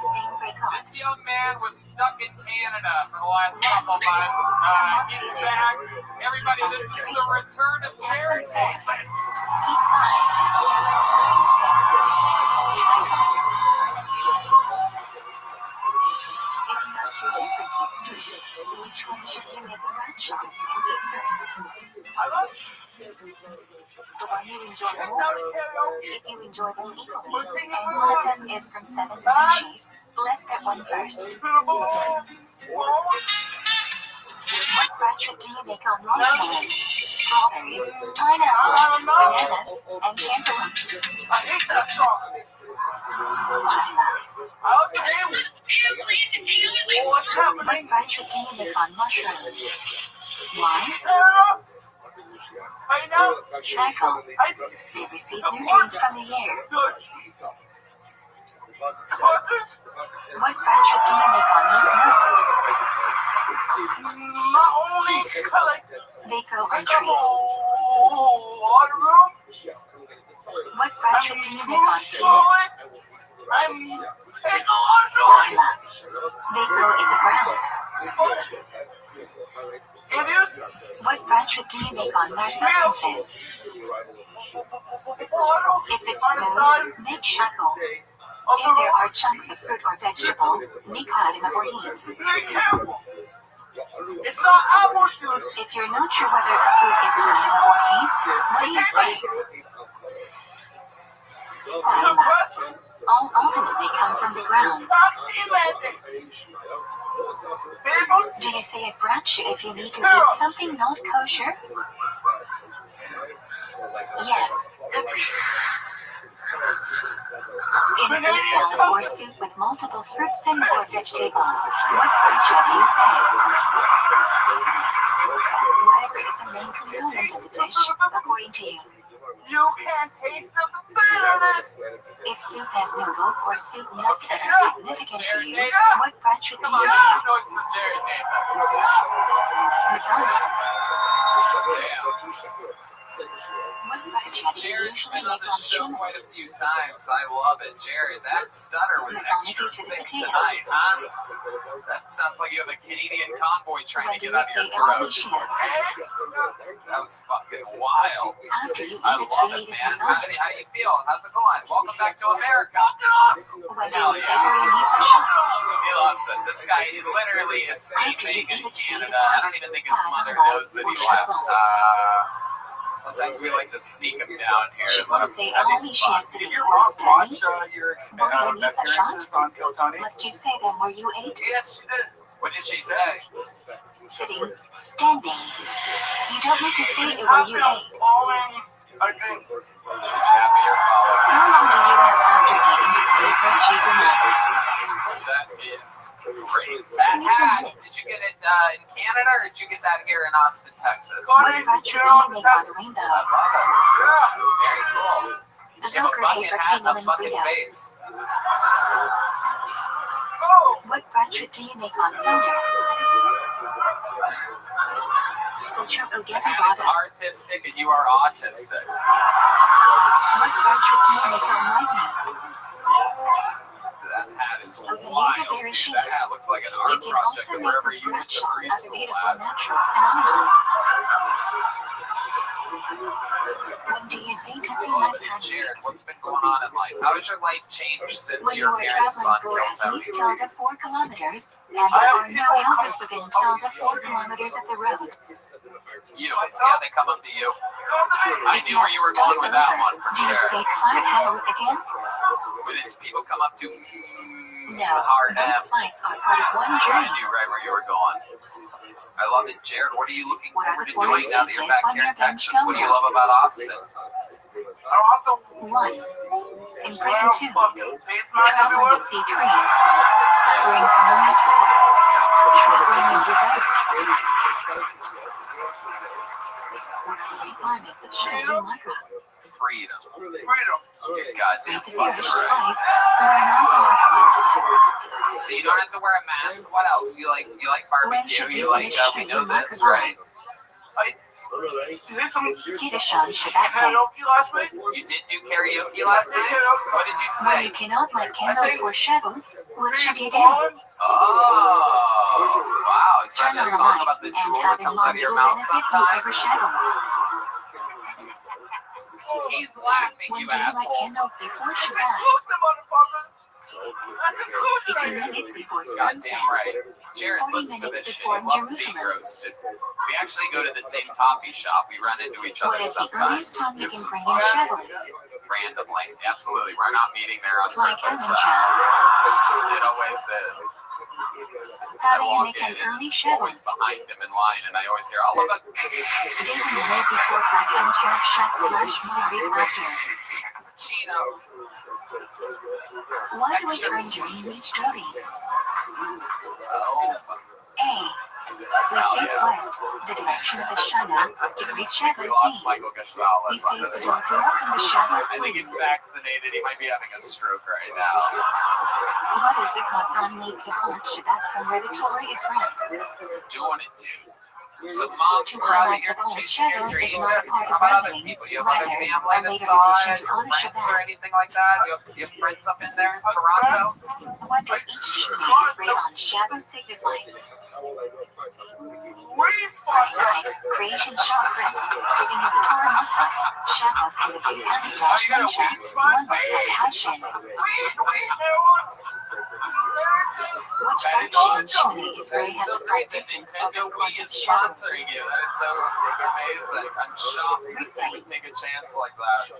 This young man was stuck in Canada for the last couple months. He's back. Everybody, this is the return of Jared Nathan. If you have 2 different tickets, which one should you make a match on first? The one you enjoy more, if you enjoy them equally, and one of them is from 7 species, let's get one first. What ratchet do you make on watermelon, strawberries, pineapple, bananas, and cantaloupe? I hate that song. What's happening? What ratchet do you make on mushrooms? Why? I know. Charcoal. They receive nutrients from the air. What ratchet do you make on these nuts? My only color. They grow on trees. Water room. What ratchet do you make on peanuts? I'm They grow in the ground. What ratchet do you make on their substances? If it's smooth, make shackle. If there are chunks of fruit or vegetable, make hiding or heat. It's not apple juice. If you're not sure whether a food is hiding or heat, what do you say? All ultimately come from the ground. Do you say a ratchet if you need to eat something not kosher? Yes. In a fruit salad or soup with multiple fruits and or vegetables, what ratchet do you say? Whatever is the main component of the dish, according to you. You can't taste the bitterness. If soup has noodles or soup nuts that are significant to you, what ratchet do you make? McDonald's. What ratchet do you Jared's usually been on make the on show shuman? quite a few times. I love it. Jared, that stutter was extra thick tonight, huh? That sounds like you have a Canadian convoy trying When to do get you out of say your throat. delicious? That was fucking wild. After you I eat love it, it, man. How do you feel? How's it going? Welcome back to America. When do you savory meat bashon? He loves it. This guy literally is sleeping in Canada. I don't even think his mother knows that he left. Sometimes we like to sneak him down here and let him Say have only she fun. is sitting Did your for mom study. watch your appearances on Kotani? Must you say them where you ate? Yes, she did. What did she say? Sitting, standing. You don't need to say it where you ate. I think. She's happy you're following. How long do you have after eating to sleep or cheap enough? That is great. That hat, did you get it in Canada or did you get that here in Austin, Texas? What ratchet do you make on a rainbow? I love it. Very cool. The You have a Joker bucket favorite hat and a penguin fucking Frida. face. What ratchet do you make on thunder? Stitcher Ogilvy That is Robin. artistic and you are autistic. What ratchet do you make on lightning? That hat is Those wild. are very Dude. chic. That hat looks like an You art can project also of make wherever this you went to ratchet as a preschool beautiful at. natural phenomenon. When do you say to be like that? Jared, what's been going on in life? How has your life changed since When you your are appearances traveling on for at Kyoto? least tilde 4 kilometers, and there are no houses within tilde 4 kilometers of the road. You. Yeah, they come up to you. I knew where you were going with that one for Do you sure. say flight hello again? When it's people come up to No, hard those F. flights are part of one I journey. knew right where you were going. I love it, Jared. What are you looking What are forward the to doing now that you're back when here in you're being Texas? What do you filmed? love about Austin? I don't have to 1. In prison 2. face mask Traveling everywhere. at C3. Suffering from illness 4. Traveling in desert. What are the requirements of Shinobu Micro? freedom. Freedom. You're goddamn With the fucking Jewish right. life, learn all the lessons. So you don't have to wear a mask. What else? You like When barbecue? should You you like finish we your know this, microphone? right? Kiddush on Shabbat day, Karaoke last week? You did do karaoke last night? What did you when say? you cannot light candles for Shabbos, what should you do? Oh, wow. Is Turn that on a the song lights about the and jewel that having comes out mom of your will mouth benefit you over sometimes? Shabbos. He's laughing, When you do you light asshole. candles before That's Shabbat? exclusive, motherfucker. That's exclusive 18 right here. minutes before Goddamn sunset. right. Jared 40 looks for minutes this shit. before He loves being Jerusalem. roasted. We actually go to the same coffee shop. We run into each What other is the sometimes. earliest time you It's can bring in fun. Shabbos? Randomly. Absolutely. We're not meeting there on Like purpose. Evan Child. It always is. How I do you walk make in an and early I'm always Shabbos? behind him in line, and I always hear, all of it. Daily minute before Black Evan Child /Maghrib after. Chino. Why do we turn during each Jodi? Oh, A. We face west, the direction of the Shana, to greet we Shabbos lost B. Michael We Gonzalez on face this the one. door to welcome the Shabbos I think Queen. he's vaccinated. He might be having a stroke right now. What is the Kazan lead to Hot Shabbat from where the Torah is read? Doing it, dude. So moms, To we're out highlight here that all chasing your Shabbos is dreams. not a part How of about other reckoning, people? You have other rather, family a that later saw addition it? to Hot Friends or Shabbat. anything like that? You have friends up in there in Toronto? What does each Shema is read on Shabbos signify? Like creation chakras, giving of the Torah Musaf, Shabbos and the Beit Hamikdash Mensha, one Musaf Hashem. Which function in Shemini Israel has a slight difference over Nintendo the course Wii of is Shabbos? sponsoring you. That is so amazing. I'm shocked that they would take a chance like that.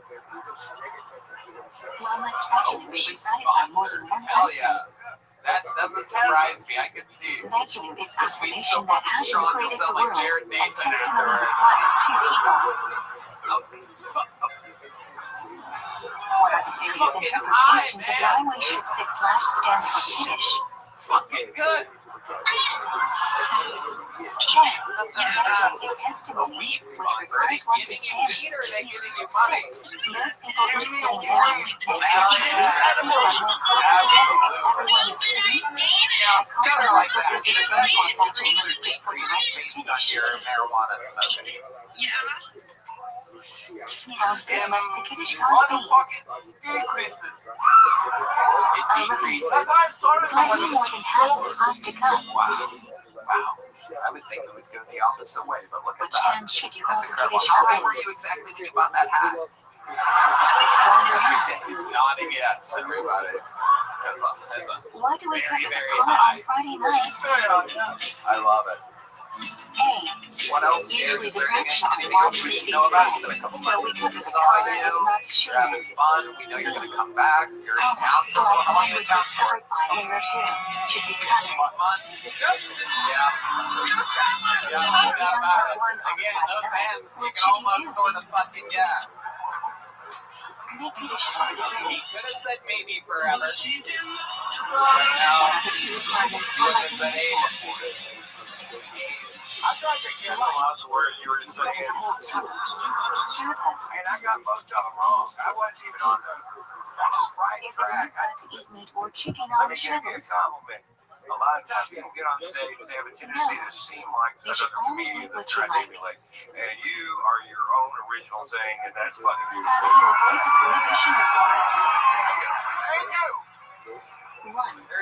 While much fashion is recited by more than one Hell person, yeah. That doesn't surprise me. I could see Vegenu is this week's so affirmation that fucking Hashem strong. You created the sound like world, Jared and Nathan. testimony requires two people. What are the various interpretations of why we should sit / stand for Kiddush? Fucking good. Then, Vegenu is testimony, Weed which sponsor. Are they requires one to giving you stand. weed or are they giving you money? Most people eat sitting down, and secondly, people are more closer together if everyone is sitting. A Better like that. compromise Because with that this increase is or sit for the decrease rest of based on Kiddush. your marijuana smoking. How big must the Kiddush cause be? It decreases. Slightly more than half of the cost to come. Wow. I would think it would go the opposite way, but look at Which that. hand should you hold That's the incredible. Kiddush How for? old were you exactly when you bought that hat? Stronger hand. He's nodding yes, everybody. That's Why do we very, cook at the very car high. on Friday night? I love it. A. What else? Usually Is the there crack shop anything wants else to we should see know about? It's bread, been a couple so we months cook a since star I saw as you. not to You're having fun. We know you're going to come back. You're in town for a little. How long are you in town for? covered by layer 2 should be covered. What month? Yeah. Yeah, no doubt about it. Again, those hands, you can almost sort of fucking guess. Make Kiddush for the He day. could have said maybe forever. What are the two requirements for What liking is that? Kiddush? I tried to guess a lot of the words you were saying, Java. and I got most of them wrong. I wasn't even on the right If they're track. not to eat meat or chicken Let on me give you a Shabbos, compliment. A lot of times people get on stage and they have a tendency to seem like you should another only comedian eat what that's you trying to like. emulate. And you are your own original thing, and that's fucking how do beautiful. you avoid the prohibition of war? Thank you. 1.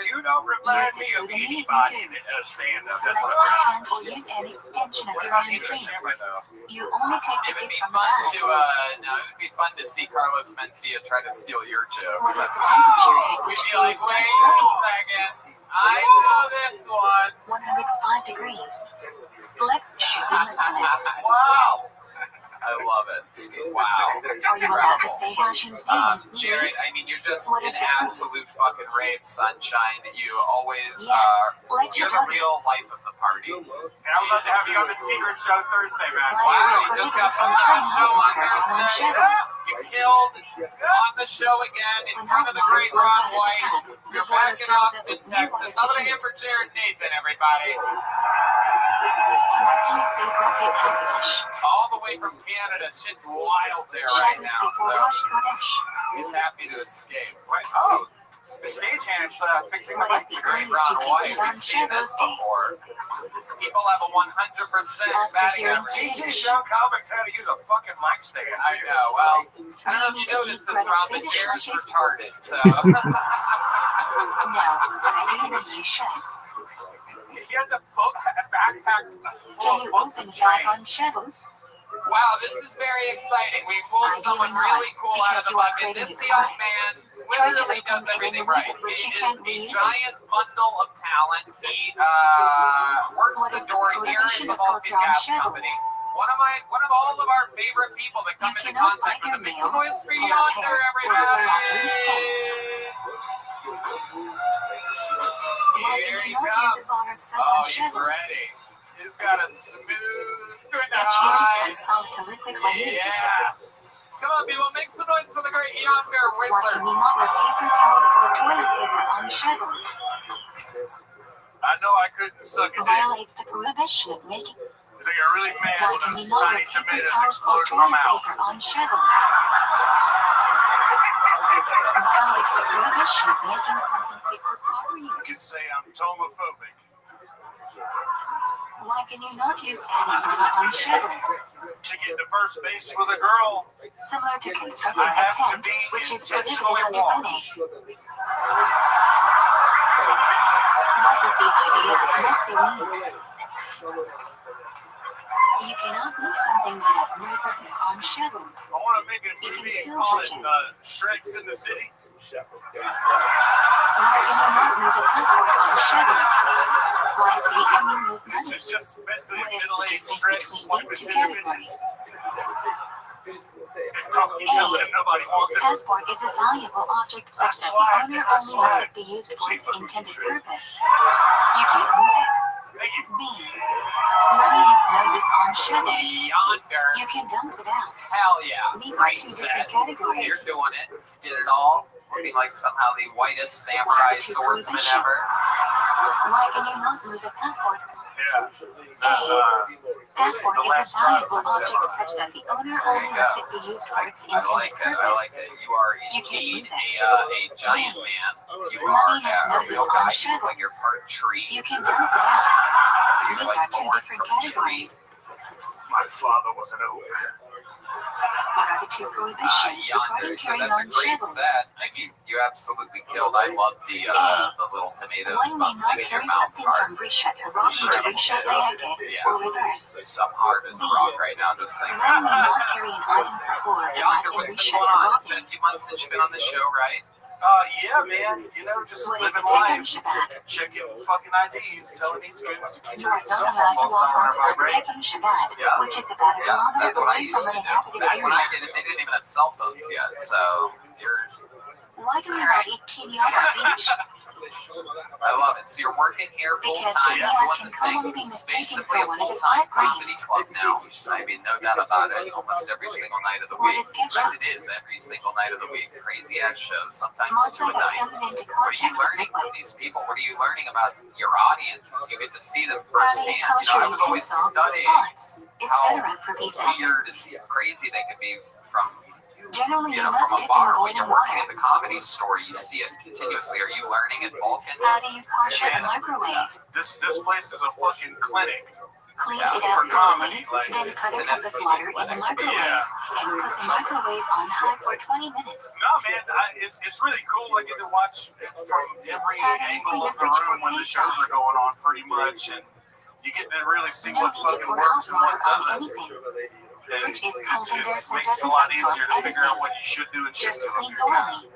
You don't remind me of anybody that does stand-up. That's Select what one I'm hand or use an extension of your own finger. saying. You only take the It would gift be from the fun bag. to, no, it would be fun to see Carlos Mencia try to steal your What jokes. is the temperature at We'd which be like, foods wait start a cooking? second, I know this one. 105 degrees. Flex should be limitless. Wow. I love it. Wow. Are you allowed to say Hashem's name? Jared, I mean, you're just What an is the truth? absolute fucking ray of sunshine. You always Yes, are. let You're your the tongue. real life of the party. And I would love to have you on the Secret Show Thursday, man. Why Wow, are you we just prohibited got from back on turning the show on water on Thursday. Shabbos? You killed on the show again in When front hot of the water great flows Ron out of the White. tap, the You're water back in fills up Austin, with Texas. How about a hand for Jared Nathan, everybody? What do you say, Rocket Happyish? All the way from Canada. Shit's wild there right Shadows now, before so Rosh Kodesh. he's happy to escape. Wait, oh, the stagehand fixing the What is mic. the Great earliest you Ron can White. eat on We've seen this Shadows Day? before. People have a 100% batting average. DC show comics how to use a fucking mic stand. I know. Well, I don't know if you noticed this, Ron, but Jared's retarded, so. No, but I do think you should. He has a backpack full Can of you books open and the back trains. on Shadows? Wow, this is very exciting. We pulled someone really cool out of the bucket. This young man literally does everything right. He is a giant bundle of talent. He works the door here in the Vulcan Gas Company. One of all of our favorite people that come into contact with him. Make some noise for Yonder, everybody! Here he comes. Oh, he's ready. He's got a smooth good It changes from eye. solid to liquid when used. Yeah. Come on, people, make some noise for the great Yonder Why Whistler. can we not with paper towel or toilet paper on Shadows? I know I couldn't suck a dick. Violates the prohibition of making. Cause I get really mad Why when can we those not tiny with paper tomatoes towels or explode in my toilet mouth. paper on Shadows? Violates the prohibition of making something fit for proper You could use. say I'm tomophobic. Why can you not use any color on Shadows? To get to first base with a girl, Similar to constructing I a have to tent, be which is prohibited intentionally under warm. Bunny. What does the idea of mezzo mean? You cannot move something that has no purpose on Shadows. I want to make a You movie can and still call judge it it. Shreks in the City. Why can you not move a passport on Shadows? Why say can you move This money? is just basically What is the middle-aged difference Shrek between swiping these two titty categories? bitches. Oh, you tell them nobody wants it. Passport is a valuable object such that the owner only lets it be used for its intended purpose. You can't move it. Thank you. B. Money has no use on Shadows. Yonder. You can dump it out. Hell yeah. These are Great two different set. categories. You're doing it. Did it all. Looking like somehow the whitest samurai swordsman ever. Why can you not move a passport? Yeah. Passport The is a last valuable trial. object such that the owner only lets it be used for its I intended like it. I like purpose. it. You are You can't indeed move it. a giant man. You are Money has no a real use on guy. You look like you're Shadows. part tree. You can dump it out. You're These like are two born different from a tree. categories. My father was an oak. What are the two prohibitions Yonder. regarding So carrying that's a on great Shadows? set. You absolutely killed. I love the little tomatoes One may busting not in your carry mouth something part. from Rishat Haraki to Rishat Layake, or reverse. Some hard as a rock right now. Just thinking. One may not carry an item before Yonder, left in what's been Rishat going on? It's been Haraki. a few months since you've been on the show, right? Yeah, man. You know, just What is living the Tikkun life. Shabbat? Checking fucking IDs, telling these students to keep You are not yourself allowed to on walk somewhere outside the vibrate. Tikkun Shabbat, Yeah. which is about a Yeah, kilometer that's what I away used from to an do. inhabited Back when I area. did it, they didn't even have cell phones yet. So you're, Why do we not eat quinoa beach? I love it. So you're working here full Because time, quinoa doing can the come thing. to be It's mistaken basically a for one of its full-time background. comedy club now. I mean, no doubt about it. Almost every single night of the What week. is ketchup? But it is every single night of the week. Crazy ass shows, sometimes two a Mozart night. comes into What are you contact with learning from liquid. these people? What are you learning about your audiences? You get to see them firsthand. Adding You know, kosher I was always utensils, studying pots, how etc. for these items. weird and crazy they could be from, Generally, you you know, must from a dip in bar. When boiling you're working water. at the comedy store, you see it continuously. Are you learning at Vulcan? How do you kosher the microwave? This place is a fucking clinic. Clean Yeah, it for out comedy, thoroughly, like, then it's put a an cup of STD water in the clinic. microwave, Yeah. and put the microwave on high for 20 minutes. No, man, it's really cool. I get to watch from every angle of the room when the shows are going on, pretty much, and you get to really see No what need to fucking pour works hot and what water on doesn't. anything. And Which is it cold and makes therefore it a doesn't lot absorb easier to figure out anything. what you should do and Just shouldn't do. clean thoroughly.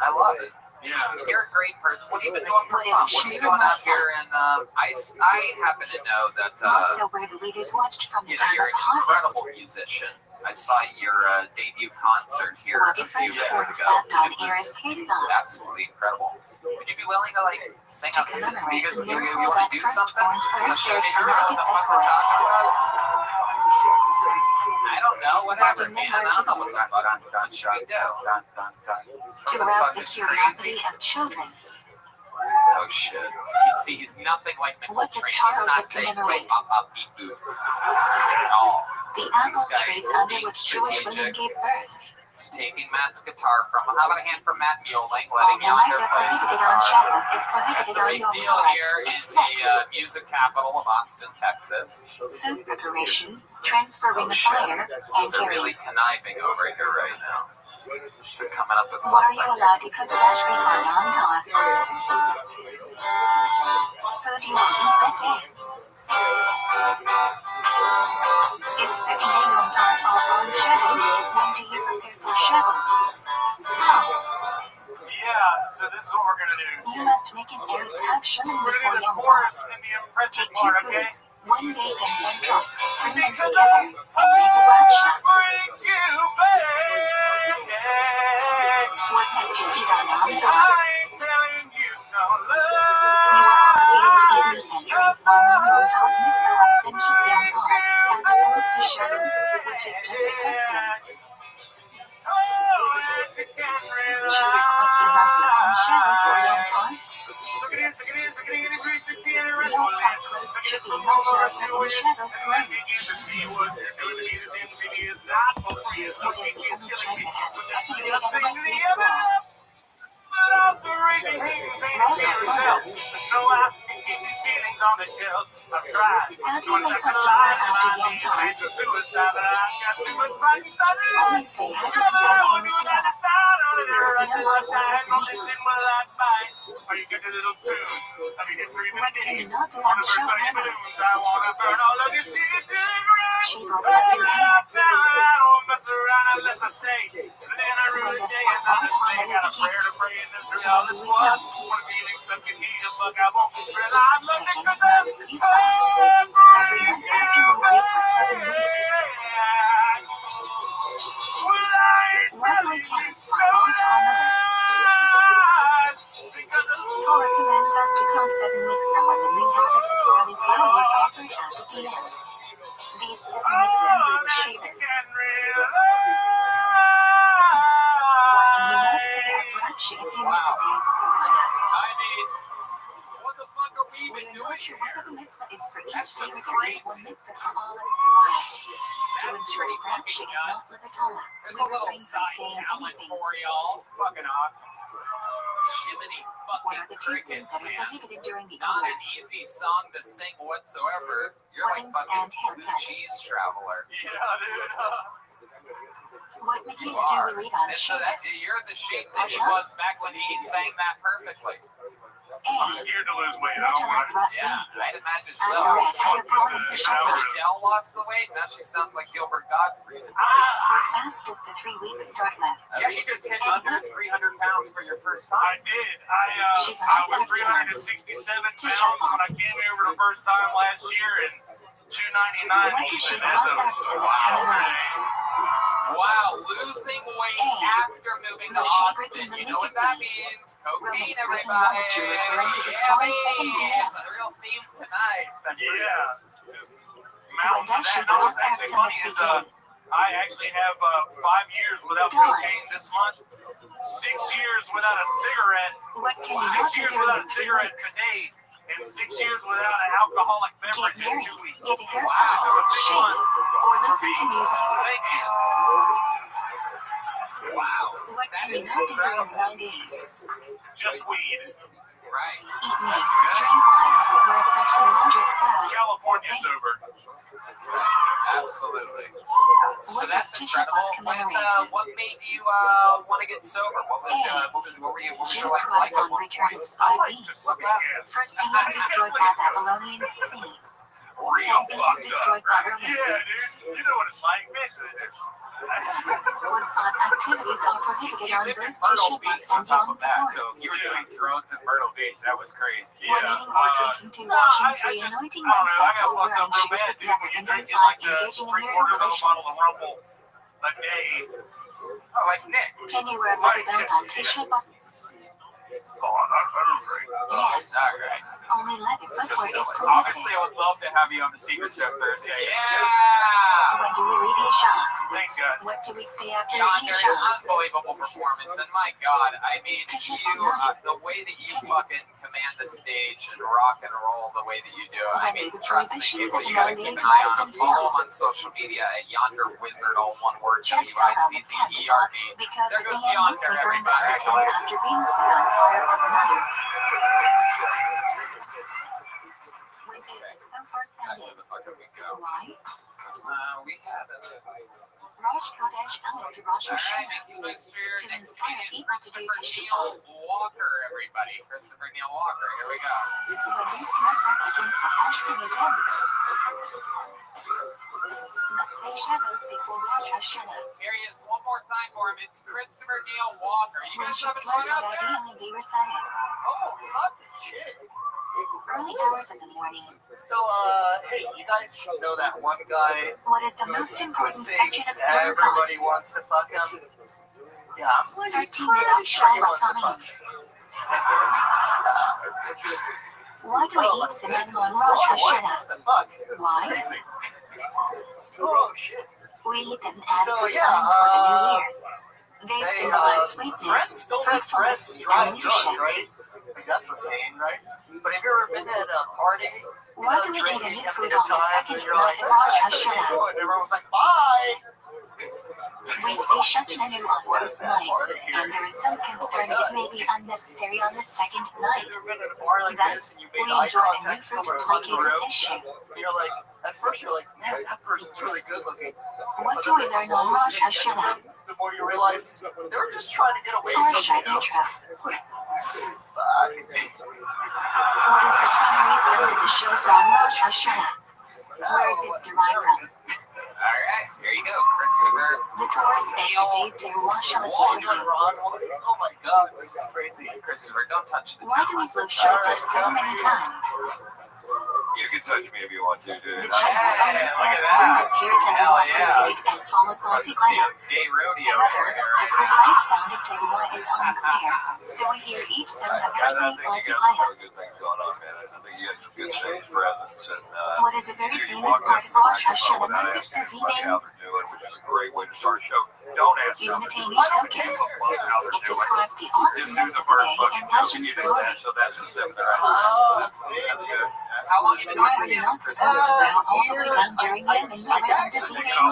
I love it. Yeah. You're a great person. What have you been doing for What is fun? What are you sugar doing out masa? here? And I happen to know that Not so where the leaders watched from the you know, time you're of an harvest. incredible musician. I saw your debut concert here What a few difference days sports ago. passed on It air was is Pesach. absolutely incredible. Would you be willing to like sing To up? You commemorate guys, the you miracle want that to do first something? born's first Show their me your American what we're echoes. talking about? I don't know. Whatever, man. I don't know what the fuck should we do. To arouse the curiosity of children. Oh shit. You see, he's nothing like What does McEltrain. He's Charles not of saying commemorate? eat food at all. The apple trees under which Jewish women gave birth. It's taking Matt's guitar from him. How about a hand from Matt Muling, All letting Yonder life play his prohibited on guitar. Shabbos is That's prohibited a on big Yom deal here in Tov, the music capital of Austin, Texas. food preparation, transferring a fire, and They're really carrying. conniving over here right now. They're coming up with What are you something. allowed to cook slash bake on Yom Tov? Food you will eat that day. It's second day Yom Tov off on Shabbos. When do you prepare for Shabbos? How? Yeah, so this is what we're gonna do. You must make an airtight shilling We're before gonna do Yom the Tov. chorus and the impressive Take two part, okay? foods, one baked and one cooked. Bring them together and make a broad shot. Brings you back. What must you eat on Yom I Tov? ain't telling you no You are obligated to eat meat and drink wine on Yom Tov mitzvah of Simchut Yom Tov, as opposed to Shabbos, which is just a custom. Should you quatsi mazel on Shabbos or Yom Tov? Yom Tov clothes should be much nicer than Shabbos clothes. We're the only tribe that has a second day and a face wall. How do you make up flour after Yom Tov? Only say how to prevent it down. There is no right way to eat. What can you not do on Shabbat? She will cut your hair. Was a Sabbath holiday begin? When do we count? Second month Pesach. Every month after we wait for 7 weeks. Why do we count Slavos Palmer? Paul recommends us to count 7 weeks from when the new harvest of barley flour was offered at the PM. These 7 weeks ended with Shabbos. Why can we not say Abrachi if you miss a day of Saraya? What the fuck are we We even are not doing sure here? whether the mitzvah is for each day or there is one mitzvah for all of Saraya. To ensure Abrachi is not Levatala, There's we a little refrain from side saying talent anything. for y'all. Fucking awesome. Shiminy What are fucking the two things crickets, that are man. prohibited during the Not an Olas? easy song to sing whatsoever. You're like Weddings fucking and blue haircuts. cheese traveler. What Makina do we read on And so that Shabbos? you're the shape that he was back when he sang that perfectly. I'm And scared to lose weight. I don't Najalat want to. Yeah, Restream. I'd imagine As so. a red had a problem for Shabbat. Adele lost the weight. Now she sounds like Gilbert Gottfried. What fast does the 3 weeks start with? Yeah, you just hit under 300 pounds for your first time. I did. I was 367 pounds when I came over the first time last year, and 299. What does she lost after commemorate? Wow, losing weight after moving to Austin. You know what that means? Cocaine, everybody. Jerusalem to destroy second It's a real theme tonight. Yeah. When does she That was lost actually after funny. the Is begin? I actually have 5 years without cocaine this month, 6 years without a cigarette, What can you 6 not do years during without the a 3 cigarette weeks? today, and 6 years without an alcoholic Get beverage in married, 2 weeks. get a haircut, This is a big shave, month or for listen me. to music. Thank you. Wow. What can you not do during the 9 days? Just weed. Right. Eat meat, drink wine, wear freshly laundered clothes, California bake. sober. That's right. Absolutely. So What that's does Tisha incredible. B'Av commemorate? What made you want to get sober? What was your Jews life like cried at on one return point? of Sabine. Just yeah. First being destroyed by Babylonians at sea. Real Then being fucked destroyed up. by Yeah, Romans. dude. You know what it's like. Miss it. 1-5 activities are prohibited on You lived in both Myrtle Tisha Beach B'Av on and top Yom of that, Kippur. so you were doing drugs in Myrtle Beach. That was crazy. When eating or drinking 2, washing 3, anointing oneself or wearing shoes with leather, and then 5, engaging in marital Three-quarters of a bottle of relations. Rumble a day. Oh, like Nick. Can you wear a leather belt on Tisha B'Av? Oh, I don't drink. Yes. All right. Only leather footwear is Obviously, prohibited. I would love to have you on the Secret Chef Thursday. Yeah. When do we read Isha? Thanks, guys. What do we say after Yonder, Isha? unbelievable performance, and my God, I mean, you, the way that you fucking command the stage and rock and roll the way that you do. I mean, trust me, people, you gotta keep an eye on them. Follow them on social media at Yonder Wizard, all one word, WICCERD. There goes Yonder, everybody. After being set on fire overnight. When business so far sounded. Why? We had Rosh Kodesh Elul to Rosh Alright, Hashanah. make some noise for your To next inspire comedian, people to do Christopher teshuvah. Neil Walker, everybody. Christopher Neil Walker, here we go. When they snuck up against the Ashkenaz end. Motzei Shabbos before Rosh Hashanah. Here he is, one more time for him. It's Christopher Neil Walker. You When guys she have it fled going out the there? ideally be recited. Oh, fucking shit. Early hours of the morning. So, hey, you guys know that one guy What is the most who important section thinks of Sukkot? everybody wants to fuck him? Yeah, I'm pretty 13 sure he wants to Shalom. fuck him. Why do we eat cinnamon on Rosh Hashanah? Why? Oh, shit. We eat them as So, good yeah, signs for the new year. They Hey, symbolize friends sweetness, don't let friends fruitfulness, and drive leadership. drunk, right? That's a saying, right? But have you ever been at a party? Why do we eat drinking, a new having food a on the time, second and you're night like, of Rosh and Hashanah? everyone's like, bye. We say Shachanu on What both is that nights, party here? and there is some concern that it may be unnecessary on the second night. Have you ever been at a bar like this Thus, and you we made eye enjoy a new contact with food someone to across the placate room? this issue. You're like, at first you're like, man, that person's really good looking. What But do then we the learn on closer Rosh you get to Hashanah? them, the more you realize they're just trying to get away Or from you. Sha'itra? It's like, fuck. What is the primary sound of the shofar on Rosh Hashanah? Where is its derived from? Alright, here you go, Christopher. The Torah says the deep to wash on the Walker, Ron, oh my god, this is crazy. Christopher, don't touch the Why do we blow shofar so many times? You can touch me if you want to, dude. The Chinese only says one is Puritan will proceed and followed by Tikaya. Gay rodeo However, over here, the right? precise sound of Teruah is unclear, so we hear each sound accompanied by You got Tikaya. some good things going on, man. I think you got some good stage presence. And, What is a very famous part of Rosh Hashanah message to everybody Vinin? how they're doing, which is a great way to start a show. Don't ask how they're Unity doing. token. How they're It doing. describes the Just do awesomeness the of the first day fucking and joke, and Hashem's you did glory. that, so that's the step there. Oh, That's good. How long you been Why doing are we stand-up, not Christopher? supposed to bow all the way down during Yom and the rest of You Vinin? know,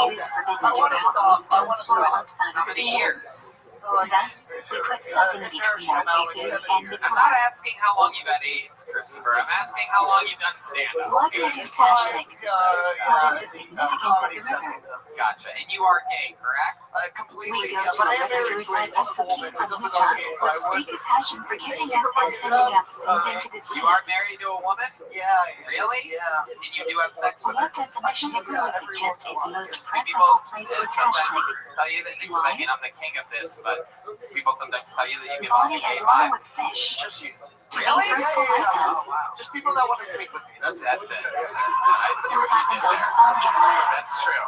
It is forbidden to bow on the stone floor outside How of the many Vinin. years? Thus, we put something between our faces and the I'm not car. asking how long you've had AIDS, Christopher. I'm asking how long you've done stand-up. Why do we do tashlink? What is the significance of the river? Gotcha. And you are gay, correct? Completely. We go to But I the am river very to recite grateful the to the woman Sukkim who from doesn't know Hijab, me, so which I would. speak of passion forgiving us and sending out sins into the sea. You are married to a woman? Yeah. Really? Yeah. And you do have sex with her? What does the Mishnah Berurah suggest is the most People preferable place for sometimes tashlink? tell you that, I mean, I'm the king of this, but people sometimes tell you that you give off a Body gay and raw vibe. with fish. Just you. To be fruitful like them. Just people that want to sleep with me. That's it. I see What what you happened did on there. Sunday? That's true.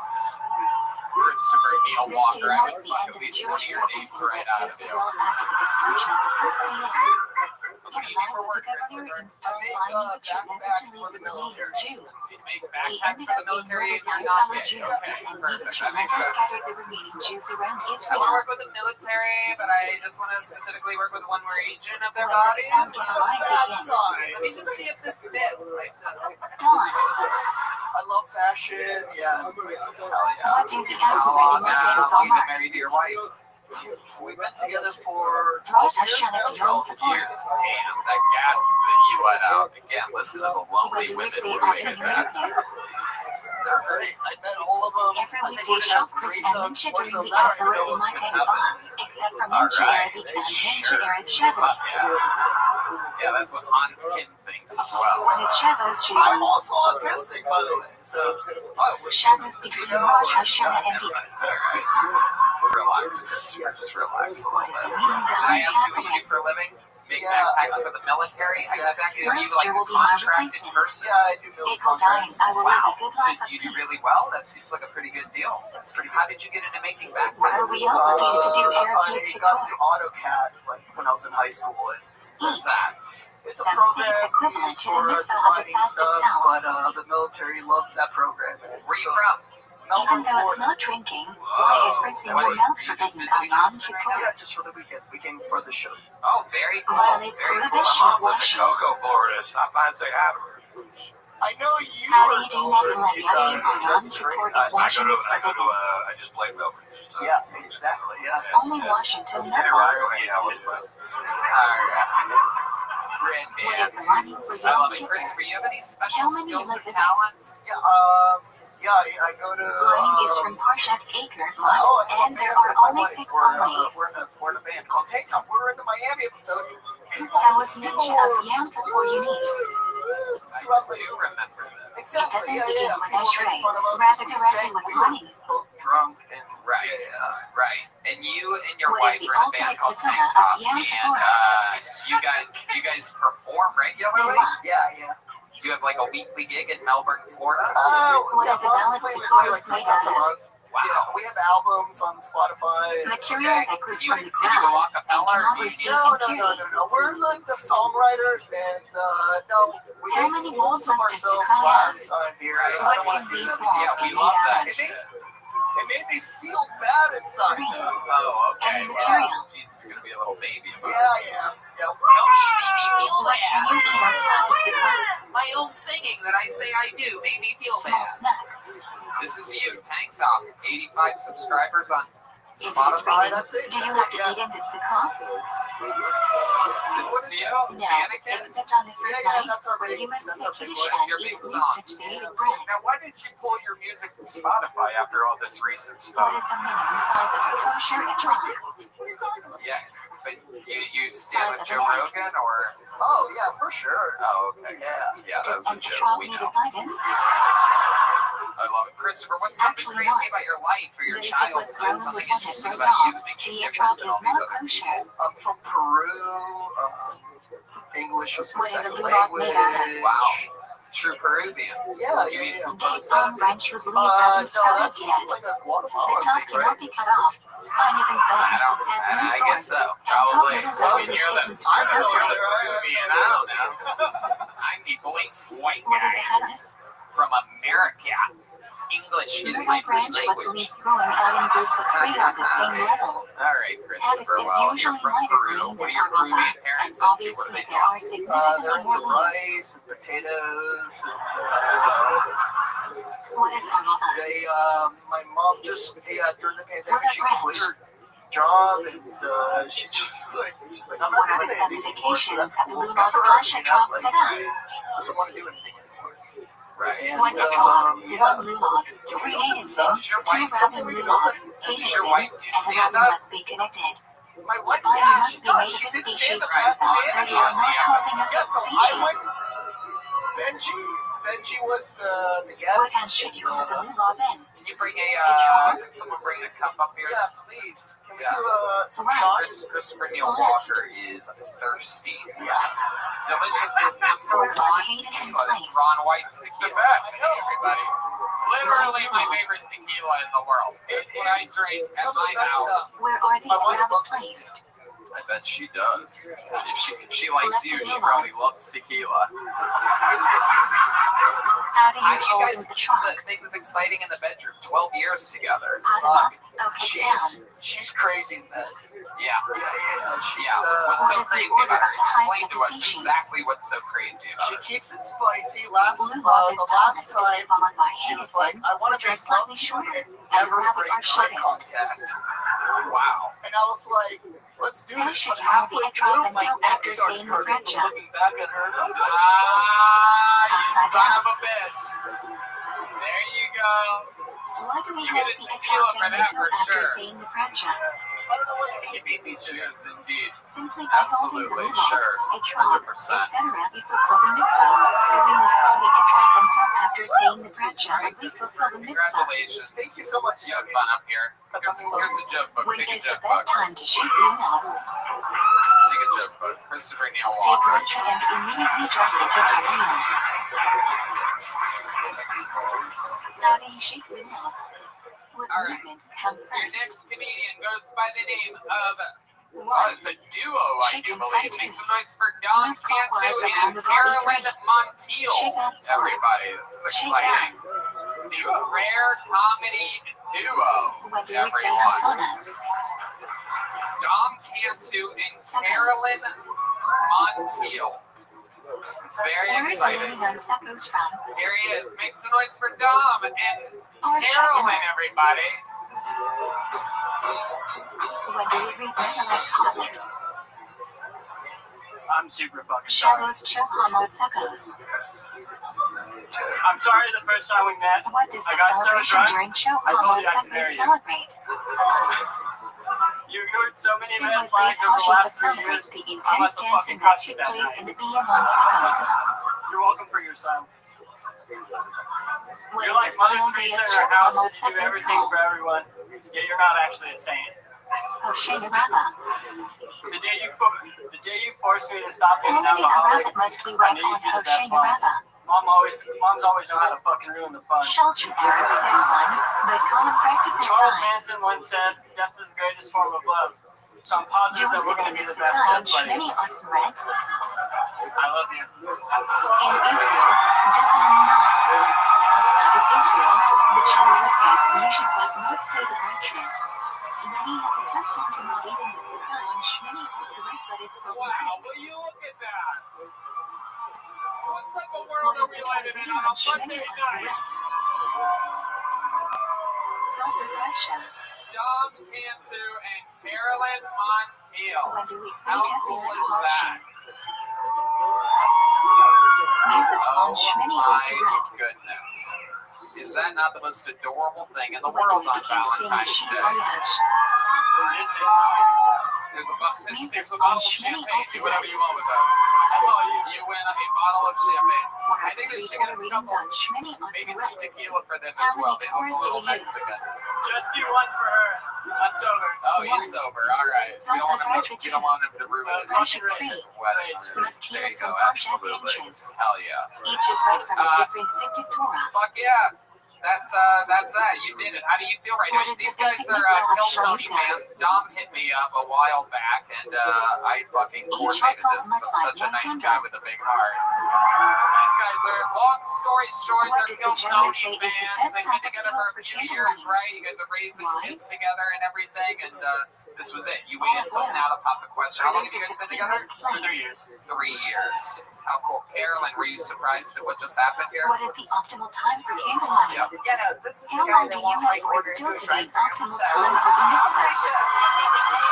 Christopher Neil This day Walker, I marks would the fuck end at of the least one Jewish of your presence names in right out of Retzius you. well after the destruction of the first Milah. What do you do Eli for was a work, governor Christopher? installed by Nebuchadnezzar to lead the Canadian Jew. You make He backpacks ended for the up being military murdered if by you're a not fellow gay. Jew, Okay, and perfect. That makes Nebuchadnezzar sense. scattered the remaining Jews around I want to Israel. work with the military, but I just want to specifically work with one region of their When does bodies. sound get alive begin? Let me just see if this fits. Dawn. I love fashion. Yeah. Hell yeah. What do the How Azim long Mountain have you been Farmer? married to your wife? We've been together for 12 Rosh years Hashanah to now. Yom 12 Kippur. years. Damn, that gas that you let out. Again, listen to the lonely Was women Rixley who up say in that. Europe? They're great. I met all of them. Every I think weekday we're gonna shop have Chris threesomes and Mincha or during something. the I don't even Azara know in what's my gonna Teva, happen. except for All Mincha right. Erev and Mincha Sure. Erev Fuck Shabbos. yeah. Yeah, that's what Hans Kim thinks as well. What is Shabbos, I'm Judah? also autistic, by the way. So, Shabbos between Rosh Hashanah and Yom. Alright. Relax, Christopher. Just relax a What little is the bit. meaning Can I behind ask you what you do Catherine? for a living? Make Yeah. backpacks for the military? Exactly. Are you Last like year a will be my contracted replacement. person? yeah, I do build April dying, contracts. I will live a good So life of you do peace. really well? That seems like a pretty good deal. That's pretty. How did you get into making Were backpacks? we obligated to do Erev Yom I got Kippur? into AutoCAD like when I was in high school. And What's that? it's a Some say program it's equivalent used to the for mitzvah of the designing fast stuff, itself. but the military loves that program. Where you So, from? Even though it's not drinking, why is rinsing your mouth forbidden on Yom Kippur? Yeah, just for the weekend. We came for the show. Oh, very cool. Violates Very cool. prohibition My of mom lives in washing. Cocoa, Florida. Stop by and say hi to her. I know you How do were you do over that a few like times. on Yom That's Kippur great. if washing is I forbidden? just play Melbourne. Just, Yeah, exactly. Yeah. Only Washington Get it right. knows. Yeah, Alright. What is the lining for I Yom love it. Kippur? Christopher, you have any special How many skills or live in- talents? Yeah. I go to. Lining is from Parshat Acre, Oh, and there are only 6 homilies. We're in a band called Take Time. We're in the Miami episode. How is mention of Yom Kippur unique? I do remember that. Exactly. It doesn't Yeah, begin yeah. with People Ashrei, make fun of us rather because we directly sang with we were money. both drunk and Right. yeah. Right. And you and your What wife is are the in a band ultimate called tefillah Tank of Top, Yom and Kippur? you guys perform regularly. Yeah. You have like a weekly gig in Melbourne, Florida. What is a valid we cigar play like 3 made times a out of? month. Wow. Yeah, we have albums on Spotify. Material that grew You from the do ground a and acapella or cannot do you receive No. impurities. We're like the songwriters, and no, we How made many fools of walls must a ourselves cigar last time here. Right. I What don't want can to do these that. walls Yeah, be we made love out that. of? It made me feel bad inside. Three. Oh, okay. Any material. She's gonna be a little baby about Yeah. Don't make me feel What can you eat outside the cigar? My own singing that I say I do made me feel Small bad. snack. This is you, Tank Top. 85 subscribers on If it's Spotify. raining, That's it. do you That's have it, to eat in the cigar? This is you, No, Mannequin. except on the first Yeah, night, that's our where big- you must that's make our big kiddush one. That's your and eat big at song. least exceeded bread. Now, why did you pull your music from Spotify after all this recent What stuff? is the minimum size of a kosher etrog? Yeah, but you stand with Joe Rogan or? Oh, yeah, for sure. Oh, okay. Yeah. Yeah, that Does was a an joke. etrog We need know. a guidance? I love it. Christopher, what's something Actually crazy not. about your life or your But if it childhood? was grown Something with one interesting head about you off, that makes you the different etrog than is all these not other kosher. I'm from Peru. English was my What is a second lulav language. made out of? Wow. True Peruvian. Yeah. You eat Dates pupusas? on branch whose leaves No, haven't sprouted that's yet. like a The Guatemalan top thing, cannot right? be cut off, spine isn't bent, has no I guess so. thorns, and top Probably. middle Probably down near them. isn't I don't know split where up. they're Peruvian. I don't know. I'm the blank white What is a guy hadis? from America. English is my Middle branch first with language. leaves growing out in groups of 3 on the same level. All right, Christopher. Hadis is Well, you're usually from lighter Peru. green What are than your Peruvian arugula, and parents into? What do obviously they do? there are They're significantly into more leaves. rice and potatoes. What is arugula? My mom just, during the pandemic, What she branch? quit her job and she just she's like, I'm What not are the doing anything anymore, so specifications that's of cool. Good lulav's for her, flesh you know, etrog like, setup? doesn't want to do anything anymore. Right. And, One etrog, yeah. one lulav, Can 3 we open this up? Hadesim, 2 Something Rabbi we can lulav, open? Does your wife do Hadesim, and the stand Rabbi up? must be connected. My wife, Body yeah, must she be does. made She of a did species stand up first, at the so you are mansion. not holding up Yeah, the so I species. went. Benji was the What guest. hand should you hold the lulav in? Can you bring can someone bring a cup up here? Yeah, please. Can we Yeah. do some Right. shots? Christopher Neil Walker is thirsty. Yeah. Delicious is number Where one are Hadesim tequila. That's placed? Ron White's It's the tequila. best, everybody. Literally my favorite tequila in the world. It's what I drink at Some of my the best house. stuff. Where are the My wife Arabs loves placed? I bet she does. If she likes Left you, to she the probably loves tequila. How do How you do you hold guys in the keep trunk? the things exciting in the bedroom? 12 years together. Out and up, okay down. She's crazy in bed. Yeah. Yeah. She's, Yeah. What's What so is the crazy order about her? of the highest Explain to of the us species? exactly what's so crazy she about her. keeps it spicy. The last Lulav is tallest, time followed by she was like, Hadesim, I want which to are make love slightly to you shorter, and and never Rabbi break are eye shortest. contact. Wow. And I was like, let's do Why this. should But you hold the halfway etrog through, my until neck after started saying the hurting. bracha? Looking back at her. You Upside son down. of a bitch. There you go. Why do we You hold get a the tequila etrog for down that until for after sure. saying the bracha? He beat me to this, indeed. Simply by holding the Absolutely, lulav, sure. etrog, 100%. etc., we fulfill the mitzvah. So we must hold the etrog until after saying the bracha, All right, and we fulfill the mitzvah. congratulations. Thank you so much. You have fun up here. Here's a joke book. When Take a is the joke best book. time to shoot lulav? Take a joke book. Christopher Neil Say Walker. bracha and immediately jump into Hareem. How do you shake lulav? What All right. movements come Your first? next comedian goes by the name of... One. it's a duo, I Shake do and believe. fight Make two. some noise for Don Move clockwise Cantu around and the body Carolyn three. Montiel. Shake up four. Everybody, this is Shake exciting. down. the rare comedy duo, When do we say everyone. Hasanas? Dom Cantu and Carolyn Montiel. This is very Where is exciting. leaning on Suckos from? Here he is. Make some noise for Dom and Or Carolyn, everybody. When do we read Intellect Comment? I'm super fucking sorry. Shavos Chohamo Suckos. I'm sorry the first time we met. What does I the got so celebration drunk. during I Chohamo told you I could marry Suckos you. celebrate? You ignored so many Sid red was late flags over the Hashi to last 3 celebrate years. the I intense must have dancing fucking that cut you took that place night. in the BM on Suckos. You're welcome for your son. What You're is like the Mother final day Teresa of in her house. Chohamo You do Suckos everything called? for everyone. Yet you're not actually a saint. Hoshena Rabba. The day you forced me to stop being How an many alcoholic, Arabic must we I write knew on you'd be the best Hoshena mom. Rabba? Moms always know how to fucking ruin the fun. Shelton Arab says fun, but common practice is Charles fine. Manson once said, "Death is the greatest form of love." So I'm positive that we're going to be the best Duisik death Shmeni buddies. Otsred. I love you. In Israel, definitely not. Outside of Israel, the Children said you should but not say the Rothschild. Many have the custom to not eating the sukkah on Shmini Otzeret, but it's Wow, problematic. will you look at that? What type of What world is are the we living in Torah on on a Shmini Monday Otzeret? night? Self-reflection. Dom Cantu and Carolyn Montiel. When do we say How Tefillah cool is Hashi? that? Music on Oh Shmini my Otzeret. goodness. Is that not the most adorable thing in the When do world we on begin singing Valentine's Shir Day? Hayach? There's a bottle Music of on Shmini champagne. Do whatever Otzeret. you want with that. That's all you. You win a bottle of champagne. What I are the think they 3 should get Torah a readings couple, on Shmini maybe some Otzeret? tequila for them How as well. many They look a Torahs do little we use? Mexican. Just do one for her. I'm sober. Oh, he's sober. All right. We don't want him to ruin his Rashi Kri. wedding. Mattia There you go. from Parshat Absolutely. Pinchas. Hell yeah. Each is read from a different sected Torah. Fuck yeah. That's that. You did it. How do you feel right What now? is These the guys basic are missile of Hilltony Shanika? fans. Dom hit me up a while back, and I fucking Each coordinated hustle this. must I'm fight such a one nice kingdom. guy with a big heart. These guys are, long story short, What they're does the German say Hilltony is the fans. best They've been type of together fuel for a for few candle years, lighting? right? You guys are raising Why? kids together and everything, and this was it. You Olive waited until oil. now to pop the question. How long have you guys been together? For 3 years. 3 years. How cool. Carolyn, were you surprised at what just happened here? What is the optimal time for candle lighting? Yep. Yeah, no, this is the How guy long do that you won't have like for it order still food to be right an now. optimal So, time for the mitzvah?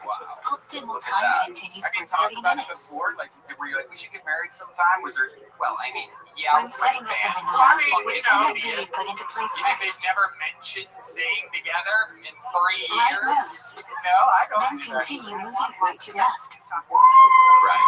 Wow. Optimal time continues Have you for talked 30 about it minutes. before? Like, were you like, we should get married sometime? Was there? Well, I mean, yeah, When setting up the fan. menorah, which candle do you put into place You think first? they've never mentioned staying together in 3 Right years? roast. No, I don't. Then continue moving right to left. Right.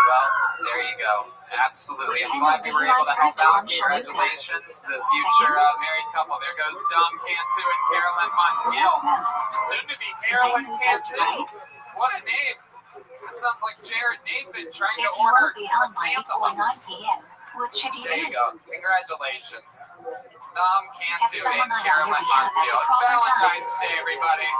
Well, there you go. Absolutely. I'm glad we were able to help out. Congratulations to the future married couple. There goes Dom Cantu and Carolyn Montiel. Right roast. Soon to be Then Carolyn move out Cantu. right. What a name. That sounds like Jared Nathan trying If to you want order to be home by 8 or 9 chrysanthemums. p.m., what should you There you do? go. Congratulations. Dom Cantu someone and on your Carolyn behalf at the Montiel. It's proper time. Valentine's Day, everybody.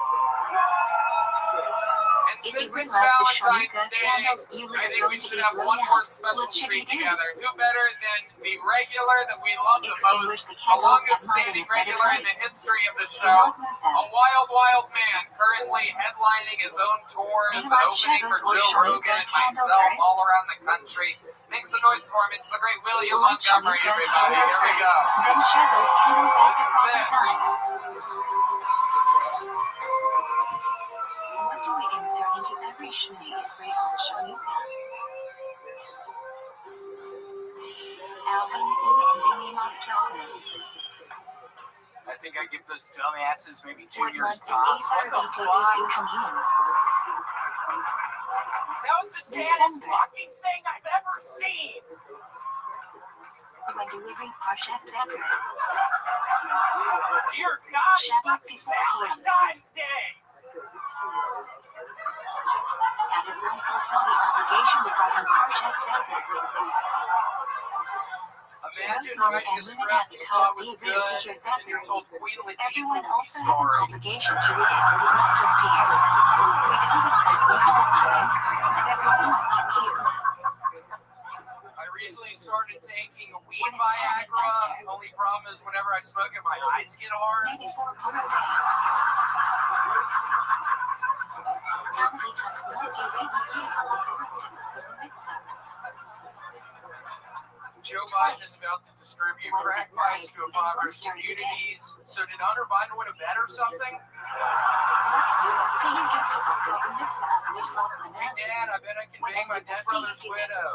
And If you since it's realize the Valentine's Shanika Day, candles you I live think going we to should be have blown one more out, special what should you treat do? together. Who better than the regular that we love the Extinguish most, the the candles longest and light in standing a better regular in the place. history of the Do show? not move them. A wild, wild man currently headlining his own tours Do you and like opening for Shadows or Joe Shanika Rogan and candles myself first? all around the country. Make some noise for him. It's the great William Light Montgomery, Shanika everybody. candles Here we first, go. then share those candles at This the is proper it. time. What do we insert into every Shmini Esrei on Shanika? Albanzim and Binimot Calvin. I think I give those dumbasses maybe 2 What years month is tops. What Isar the BTB's fuck? Yushamian? That was the saddest December. fucking thing I've ever seen. When do we read Parshat Zechor? Dear God, it's Shabbos fucking before Purim. Valentine's Day. How does one fulfill the obligation regarding Parshat Zechor? Imagine Both writing a men and women script have the you call thought to was read to good, hear and you're Zechor. told Queen Everyone Latifah also has an story. obligation to read it, not just hear. We don't exactly qualify this, but everyone must keep it. I recently started taking a weed When it's time Viagra must you rate Nikita how important to fulfill the mitzvah? Joe Biden is about to distribute crack pipes to impoverished communities. So did Hunter Biden win a bet or something? Look, you must stay in to fulfill the mitzvah of which love Hey, commanded. Dad, I bet I can bang my dead brother's widow.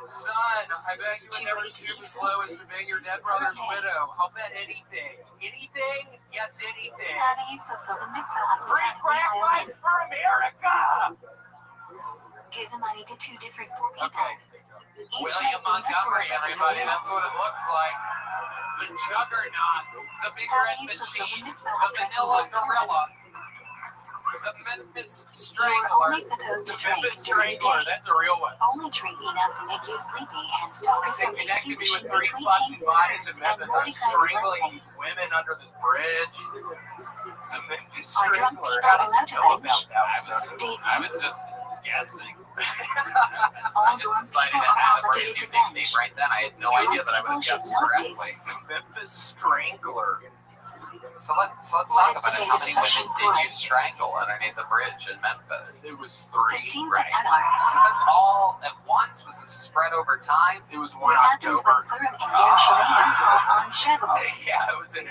Son, I bet you would never stoop as low as to bang your dead brother's widow. I'll bet anything. Anything? Yes, anything. How do you fulfill the mitzvah of Free protecting crack the pipes for America! Give the money to two different poor people. Okay. Each William has been Montgomery, left for everybody. a That's what it looks like. The juggernaut, the big How red do you fulfill the machine, mitzvah the of drinking vanilla alcohol? gorilla, the Memphis You are Strangler. only supposed to The drink Memphis during the Strangler, day. that's a real one. Only drink enough to make you sleepy and stop you They from connected me with distinguishing 3 between fucking Hank's bodies curse in and Memphis. I was Mordecai's strangling blessing. these women under this bridge. The Memphis Are drunk Strangler. people How did allowed you to know bench? about that? I was just guessing. All I just drunk decided people to are add a brand obligated to new nickname bench. right then. I had no Drunk idea that I would people have should guessed not correctly. The Memphis Strangler. So let's talk What is about the it. How many David women Session did you Club? strangle underneath the bridge in Memphis? It was 3. 15 Right. Adar. Was this all at once? Was this spread over time? It was What 1 happens when October. Purim and Yerushalayim falls on Shavuot? Yeah, it was in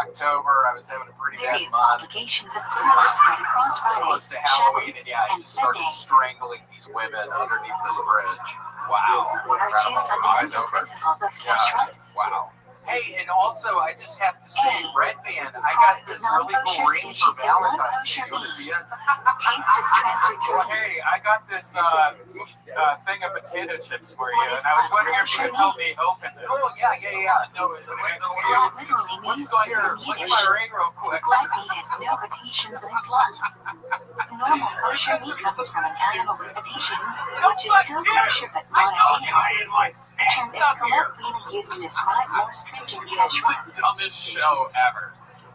October. I was having a pretty bad Various month. complications of Purim are spread across It was Friday, close to Halloween, and yeah, I and just started Sunday. strangling these women underneath this bridge. Wow. What are two Incredible. fundamental October. principles of kashrut? Wow. Hey, and also, I just have to say, Hey, Red Band, I got this really cool non-kosher ring for species is not Valentine's Day. kosher You want to meat. see it? Taste is transferred to Well, hey, leaves. I got this thing of potato chips for you, and I was wondering if you could help me open it. Oh, yeah. No, Glad literally means let's go here here. in Look at Yiddish. my ring real quick. Glad meat has no adhesions in its lungs. Normal kosher meat comes from an animal with adhesions, which is still kosher but I not told you I adhesions. didn't like The snakes term is up here. colloquially used to describe more stringent This is kashrut. the dumbest show ever.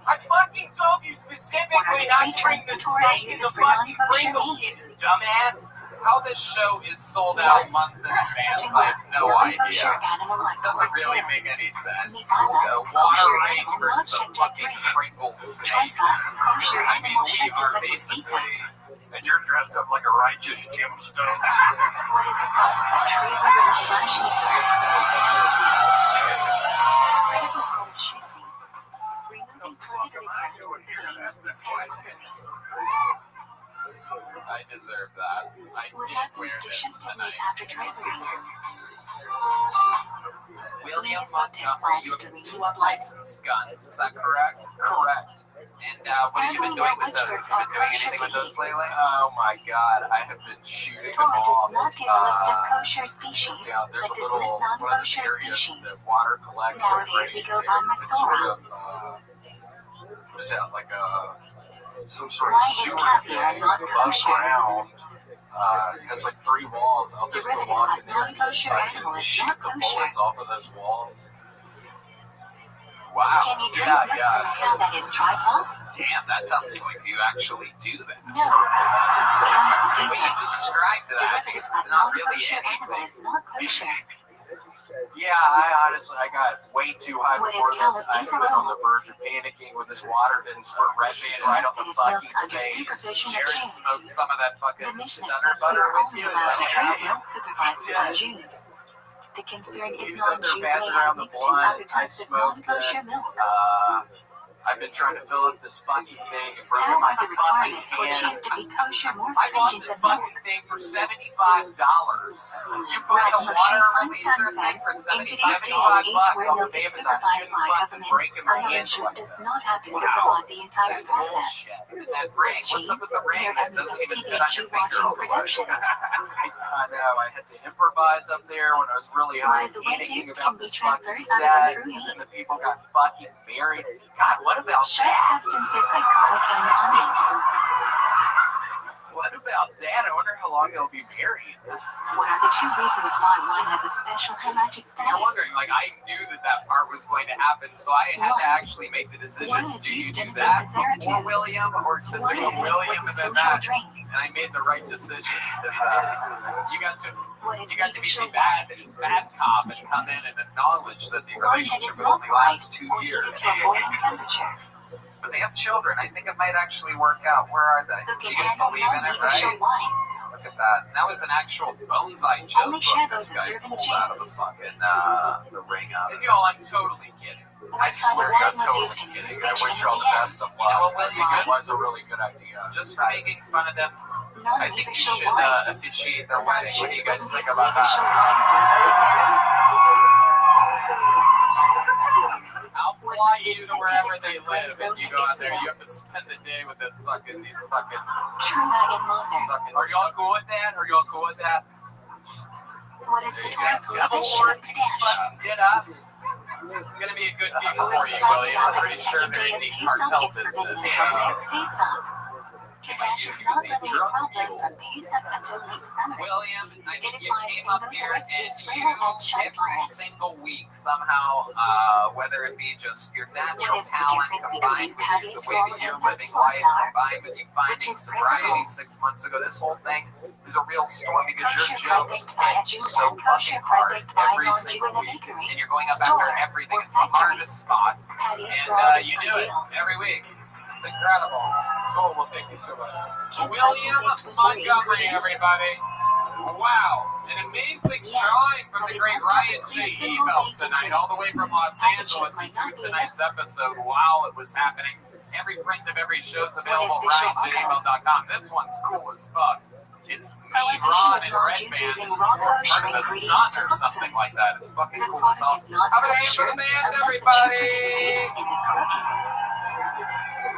I fucking told you specifically not to bring the snake in the fucking Pringles, you dumbass. How this show is sold out months in advance, I have no Non-kosher idea. animal like Doesn't pork really tail. make any sense. Mizana, The water kosher ring animal versus not a shipped at fucking drink. Pringle snake. Trifle, kosher I mean, animal we shipped are at liquid basically. defect. And you're dressed up like a righteous gemstone. What is the process of tree rubber slash critical part of shifting? Removing prohibited plants with the veins and others. I deserve that. I What did wear happens to this shifting tonight. meat after trifling? William Montgomery, you have 2 unlicensed guns, is that correct? Correct. And what have you been doing with those? Have you been doing anything with those lately? Oh my god, I have been shooting them Torah does off. not give a list of kosher species, Yeah, there's but a does little list one of those non-kosher areas species. that water collects. Nowadays we go by It's sort Masorah. of, what is that, like some sort of Why is sewer caviar thing not above kosher? ground. It has like 3 walls. I'll just go Derivative walk of in there and just non-kosher fucking animal is shoot not the kosher. bullets off of those walls. Wow. Can you drink Yeah, milk yeah. from a cow that is trifle? Damn, that sounds like you actually do that. No. Cow is The way you different. described that, Derivative it's of not really non-kosher animal anything. is not kosher. Yeah, I got way too high What is before this. called I've been on the verge of panicking when this water didn't squirt Red Band right on the Milk is milk fucking under face. supervision of Jared Jews. smoked some of that fucking The Mishnah stunner says we butter are with only you. Is allowed to that drink right? milk supervised by Jews. The concern is He was up there non-Jews may passing have around the mixed in blunt. other I types of smoked non-kosher it. milk. I've been trying to fill up this fucking thing and bring How in my are the fucking requirements for can. cheese to be kosher more I bought stringent this than milk? fucking thing for $75. You put the water releaser thing for In today's day and age where milk is supervised by government, another Jew does not have to supervise the entire That's process. bullshit. And that ring, what's up with the ring? That doesn't even fit on your finger all the way. I know, I had to improvise up there when I was really high, What is the way panicking taste about can be this fucking transferred other than set, through and heat. the people got fucking married. God, what about Such that? substances like garlic and onion. What about that? I wonder how long they'll be married. What are the 2 reasons why wine has a special halachic You're status? wondering, like, I knew that part was going to happen, so I had to actually make the decision. Wine is Do you used do in that Desideratum. before William, or does it Wine go is an William and important then social that? drink. And I made the right decision. You got to What is You got to be official the bad cop and come in and acknowledge that the wine that relationship is will only milk-like last 2 or years. heated to a boiling temperature? But they have children. I think it might actually work out. Where are they? Look You at guys believe in it, right? Look at that. And that was an actual bonsai joke Only book shadows this guy observe in pulled out of the chains. fucking the ring out of. And y'all, I'm totally kidding. I swear Water you're was totally used in kidding. this I picture wish in you all the the end. best of luck. You know what, Will, I think it was a really good idea. just for making fun of them, None I think even you show should why. officiate their wedding. What do you guys think None about even show that? why for the ceremony. I'll fly you to wherever they live, and you go out there. You have to spend the day with these fucking Truma and Mother. Are y'all cool with that? Are y'all cool with that? What is the You true got prohibition of Kadesh? Get up. It's gonna be a good gig for you, William. I'm pretty sure they're in the cartel business. Kadesh is not letting you problem from Pesach until late summer. William, I It mean, you applies came in up both here and Restream you and Shut every plans. single week somehow, whether it be just your natural What is the talent difference combined between with the way that Patty's you're role and living the life, Flotar, combined with you finding is sobriety principle. 6 months ago, this whole thing is a real storm because Kosher your bread jokes baked by a hit Jew so and kosher fucking bread hard baked by a every non-Jew single in a week, bakery, and you're going up store, after everything. or It's the factory. hardest spot, Patty's and role is you do it ideal. every week. It's incredible. Cool, well, thank you so much. Kid William baked with Montgomery, dairy ingredients. everybody. Wow, an amazing Yes, drawing from but the it great must have a Ryan clear J. symbol email baked tonight, into all it. the way from Los Packaging Angeles. He might not threw be tonight's episode while it was happening. Every print of every show is available What is at visual RyanJemail.com. This one's cool as fuck. It's me, Prohibition Ron, of and Red non-Jews using Band, raw part kosher of the ingredients Sun to or cook something food. like that. It's fucking The cool as hell. product is not How about a hand for kosher the band, unless the Jew everybody? participates in the cooking.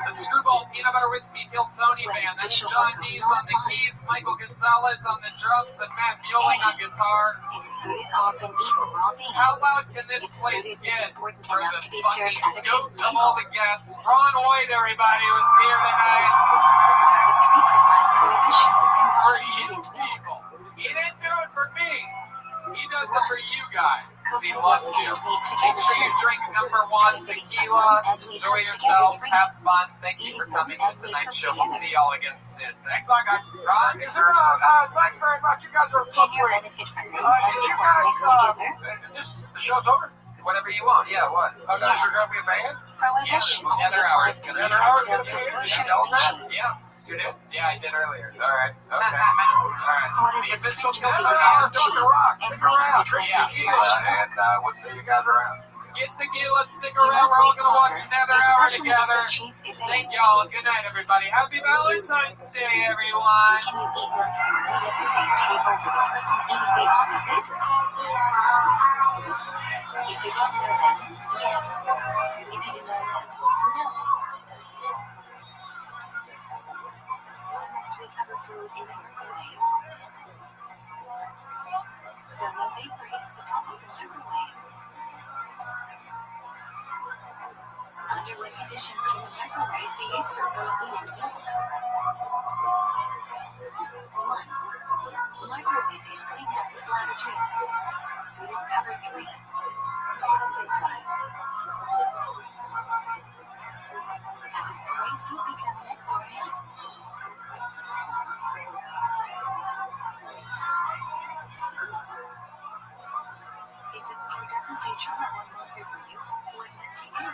The Screwball Peanut Butter Whiskey Hilltony What Band. is That's visual John of Neves on the non-fun? keys, Michael Gonzalez on the drums, and Matt Mueling on guitar. If the food is often eaten raw beans, How loud can this if the food place is get important for enough the to be served fucking at a goat kid's of all table, the guests? Ron White, everybody, was here tonight. what are the three precise prohibitions For involving you meat and milk? people. He didn't do it for me. He does it for you guys. He Cooking loves milk you. and meat Make together sure you too. drink number one tequila. Enjoy yourselves. Have fun. Thank you for coming to tonight's show. We'll see y'all again soon. Thanks a lot, guys. Ron, Is there thanks very much. You guys are so Can you great. benefit from meat Did and you milk mixed together? the show's over? whatever you want. Yeah, what? Oh, guys, there's gonna be a band? Prohibition only Nether Hour is applies to gonna meat be Nether Hour is and gonna milk be of here? kosher Did you tell them that? species. Yeah. You did? Yeah, I did earlier. All right. Okay. All right. What The is the official stringency Nether of Hour, mac and Dr. cheese Rock, and stick around. grain Drink Yeah. tequila, and we'll see you guys around. Get tequila, stick You around. must We're all make gonna watch longer. Nether Hour Especially if together. the cheese is Thank aged. y'all. Good night, everybody. Happy Valentine's Day, everyone. Can you eat milk and meat at the same table with the person eating the opposite? If you don't know them, yes. If you do know them, no. Why must we cover food in the microwave? So no vapor hits the top of the microwave. Under what conditions can the microwave be used for both meat and milk? 1. Microwave is clean up splatter 2. Food is covered 3. Bottom is right. At this point, food become net or hands. If the food doesn't do trauma or monster for you, what must you do?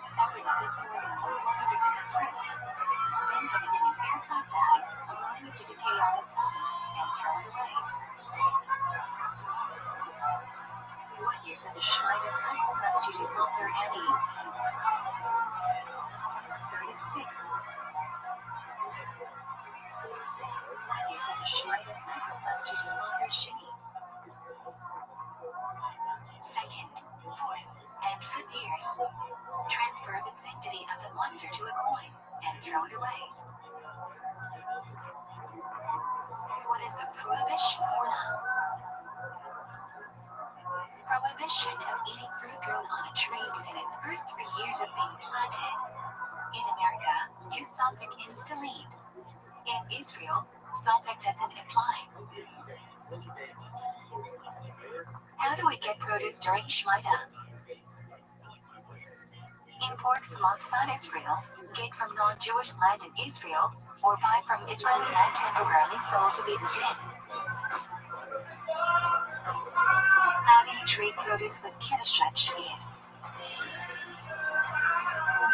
Separate a bit more than 100 gram fruit. Then put it in an airtight bag, allowing it to decay on its own, and throw it away. What years of the Shemitah cycle must you do Mother and Eve? 36. What years of the Shemitah cycle must you do Mother Shini? 2nd, 4th, and 5th years. Transfer the sanctity of the monster to a coin, and throw it away. What is the prohibition or not? Prohibition of eating fruit grown on a tree within its first 3 years of being planted. In America, use suffix installed. In Israel, suffix doesn't apply. How do we get produce during Shemitah? Import from outside Israel, get from non-Jewish land in Israel, or buy from Israeli land temporarily sold to beast in. How do you treat produce with Kiddush at Shmiyah?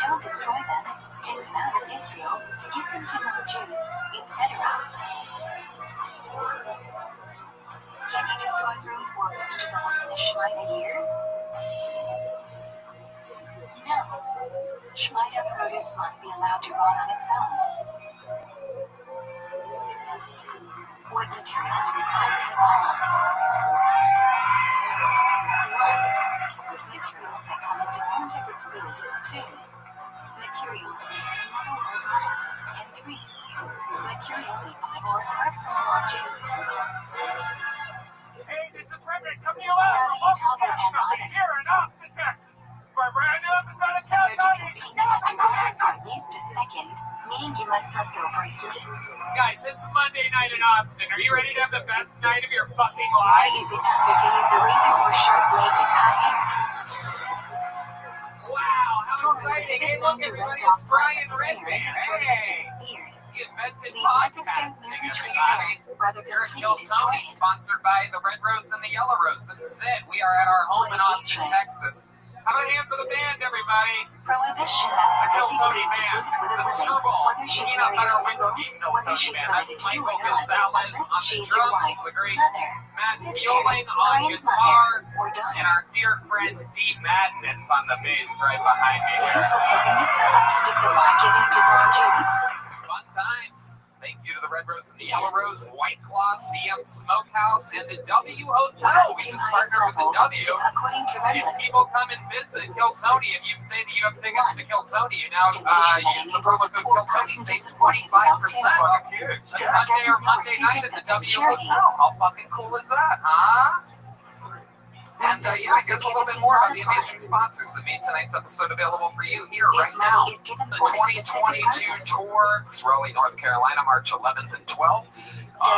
Don't destroy them. Take them out of Israel. Give them to non-Jews, etc. Can you destroy fruit or vegetables in a Shemitah year? No. Shemitah produce must be allowed to rot on its own. What materials required to follow? 1. Materials that come into contact with food. 2. Materials made from metal or glass. And 3. Material made by or apart from non-Jews. Hey, this is Rabbi coming to you live Rabbi from Tava and Ivan. here in Austin, Texas. For a brand new episode of Subject to continue underwater for at least a second, meaning you must let go briefly. Guys, it's Monday night in Austin. Are you ready to have the best night of your fucking Why lives? is it better to use a razor or sharp blade to cut hair? Wow, how Corey exciting. Hey, is look, going to everybody, rent off it's slices Brian of his hair Redman. and destroy Hey, his beard. he invented These methods don't podcasting, merely treat everybody. hair, rather Here at completely Kill destroy Tony, it. sponsored by the Red Rose and the Yellow Rose. This is it. We are at our home in What is Austin, each Texas. How about a hand for the band, everybody? Prohibition The that Kill forbids you to Tony be band, secluded with a the woman, Screwball, whether she's Peanut married or Butter single, Whiskey, Kill whether Tony she's band. related That's to you Michael or not, Gonzalez unless on the she's your drums, wife, the great mother, Matt sister, Bueling on grandmother, guitar, or and daughter. our dear friend D Madness on the bass right behind me Do you here. fulfill the mitzvah of stick the lie giving to non-Jews? Fun times. Thank you to the Red Rose and the Yellow Rose, White Claw, CM Smokehouse, and the W Hotel. One of the We two just highest partnered with the levels of W. stick according to If Remnants. people come and visit Kill Tony, if you say that you have tickets to Kill Tony, you now use the promo code Kill Tony, save 25% off a Sunday or Monday night at the W Hotel. How fucking cool is that, huh? And yeah, here's a little bit more about the amazing sponsors that made tonight's episode available for you here right now. The 2022 tour is Raleigh, North Carolina, March 11th and 12th.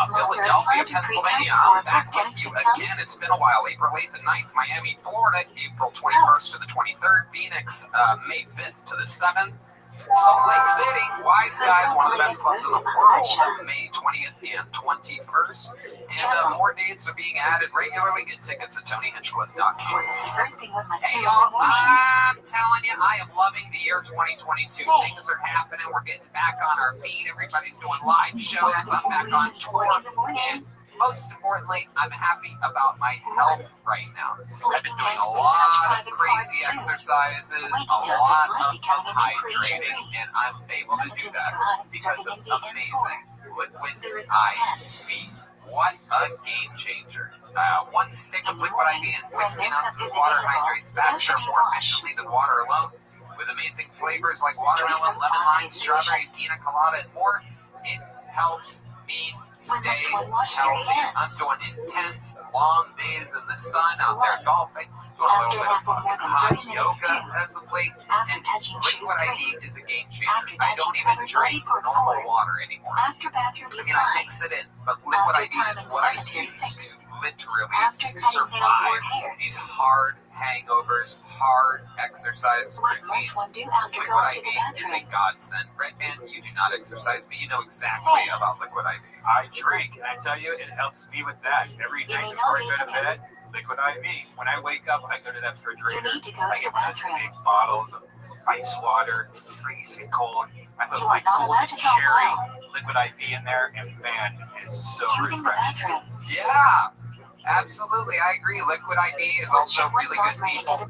Philadelphia, Pennsylvania, I'm back with you again. It's been a while. April 8th and 9th, Miami, Florida. April 21st to the 23rd, Phoenix, May 5th to the 7th. Salt Lake City, Wise Guys, one of the best clubs in the world, May 20th and 21st. And more dates are being added regularly. Get tickets at TonyHinchcliffe.com. What is the first thing one must Hey do in y'all, the morning? I'm telling you, I am loving the year 2022. Things are happening. We're getting back on our feet. Everybody's doing live shows. I'm back on tour. And most importantly, I'm happy about my health right now. I've been doing a lot of crazy exercises, a lot of hydrating, and I'm able to do that because of amazing liquid IV. What a game changer. One stick of liquid IV and 16 ounces of water hydrates faster and more efficiently than water alone. With amazing flavors like watermelon, lemon lime, strawberry, pina colada, and more, it helps me stay healthy. I'm doing intense, long days in the sun out there golfing, doing a little bit of fucking hot yoga presently, and liquid IV is a game changer. I don't even drink normal water anymore. I mix it in, but liquid IV is what I use to literally survive these hard hangovers, hard exercise routines. Liquid IV is a godsend. Redman, you do not exercise, but you know exactly about liquid IV. I drink, and I tell you, it helps me with that. Every night before I go to bed, liquid IV. When I wake up, I go to that refrigerator. I get one of those big bottles of ice water, freezing cold. I put my golden cherry liquid IV in there, and man, it is so refreshing. Yeah, absolutely. I agree. Liquid IV is also really good people.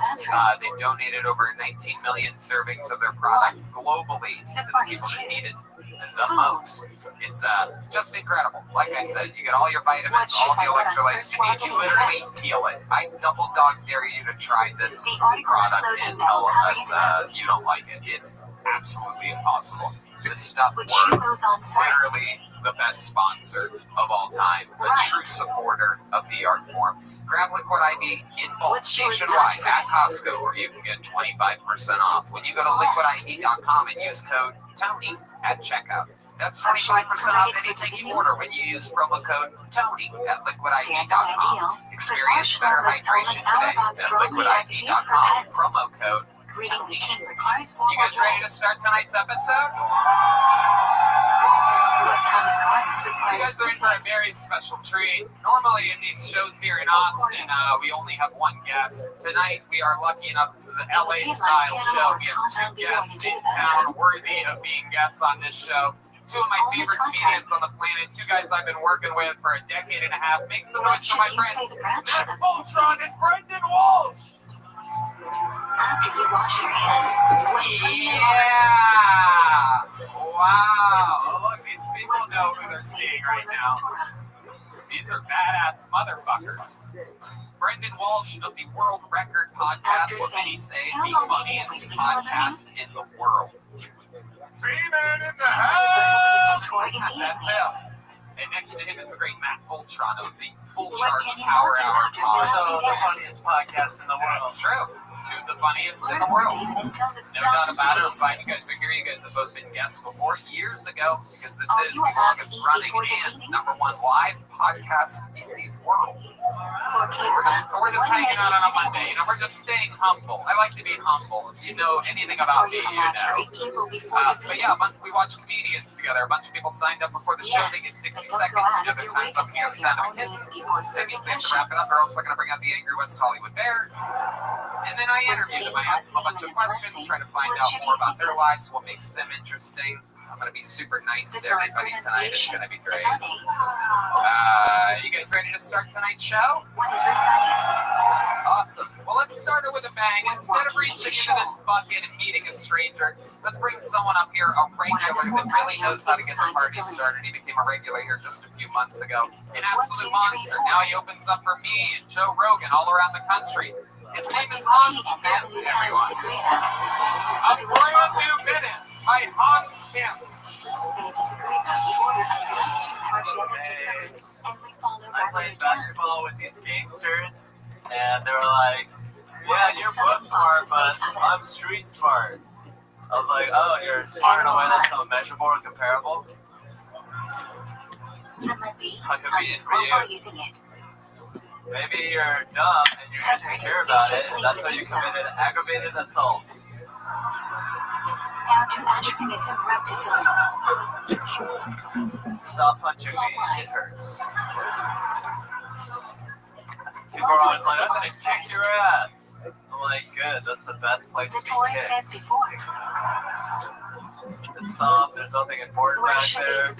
They've donated over 19 million servings of their product globally to the people that need it the most. It's just incredible. Like I said, you get all your vitamins, all the electrolytes you need. You literally feel it. I double dog dare you to try this product and tell us you don't like it. It's absolutely impossible. This stuff works. Literally the best sponsor of all time, a true supporter of the art form. Grab Liquid IV in bulk nationwide at Costco, where you can get 25% off when you go to liquidiv.com and use code TONY at checkout. That's 25% off anything you order when you use promo code TONY at liquidiv.com. Experience better hydration today at liquidiv.com. Promo code TONY. You guys ready to start tonight's episode? What time of God guys are in for a very special treat. Normally in these shows here in Austin, we only have one guest. Tonight we are lucky enough, this is an LA style show. We have 2 guests in town worthy of being guests on this show. 2 of my favorite comedians on the planet, 2 guys I've been working with for a decade and a half. Make some noise for my friends, Matt Fultron and Brendan Walsh. After you wash your hands, Yeah! Wow! Look, these people know who they're seeing right now. These are badass motherfuckers. Brendan Walsh of the World Record Podcast, what did he say? The funniest podcast in the world. Streaming in the house! That's him. And next to him is the great Matt Fultron of the Full Charge Power Hour Pod. Also, the funniest podcast in the world. That's true. 2 of the funniest in the world. No doubt about it. I'm glad you guys are here. You guys have both been guests before years ago because this is the longest running and #1 live podcast in the world. We're just hanging out on a Monday. You know, we're just staying humble. I like to be humble. If you know anything about me, you know. But yeah, we watch comedians together. A bunch of people signed up before the show. They get 60 seconds to do their times up here on the sound of a kid. That means they have to wrap it up. They're also going to bring out the Angry West Hollywood Bear. And then I interview them. I ask them a bunch of questions, try to find out more about their lives, what makes them interesting. I'm going to be super nice to everybody tonight. It's going to be great. You guys ready to start tonight's show? Awesome. Well, let's start it with a bang. Instead of reaching into this bucket and meeting a stranger, let's bring someone up here, a regular that really knows how to get the party started. He became a regular here just a few months ago. An absolute monster. Now he opens up for me and Joe Rogan all around the country. His name is Hans Kim, everyone. A brand new minute by Hans Kim. I played basketball with these gangsters, and they were like, yeah, you're book smart, but I'm street smart. I was like, oh, you're smart in a way that's unmeasurable or comparable? How convenient for you. Maybe you're dumb and you're insecure about it, and that's why you committed aggravated assault. Stop punching me, it hurts. People are always like, I'm gonna kick your ass. I'm like, good, that's the best place to be kicked. It's soft, there's nothing important back there.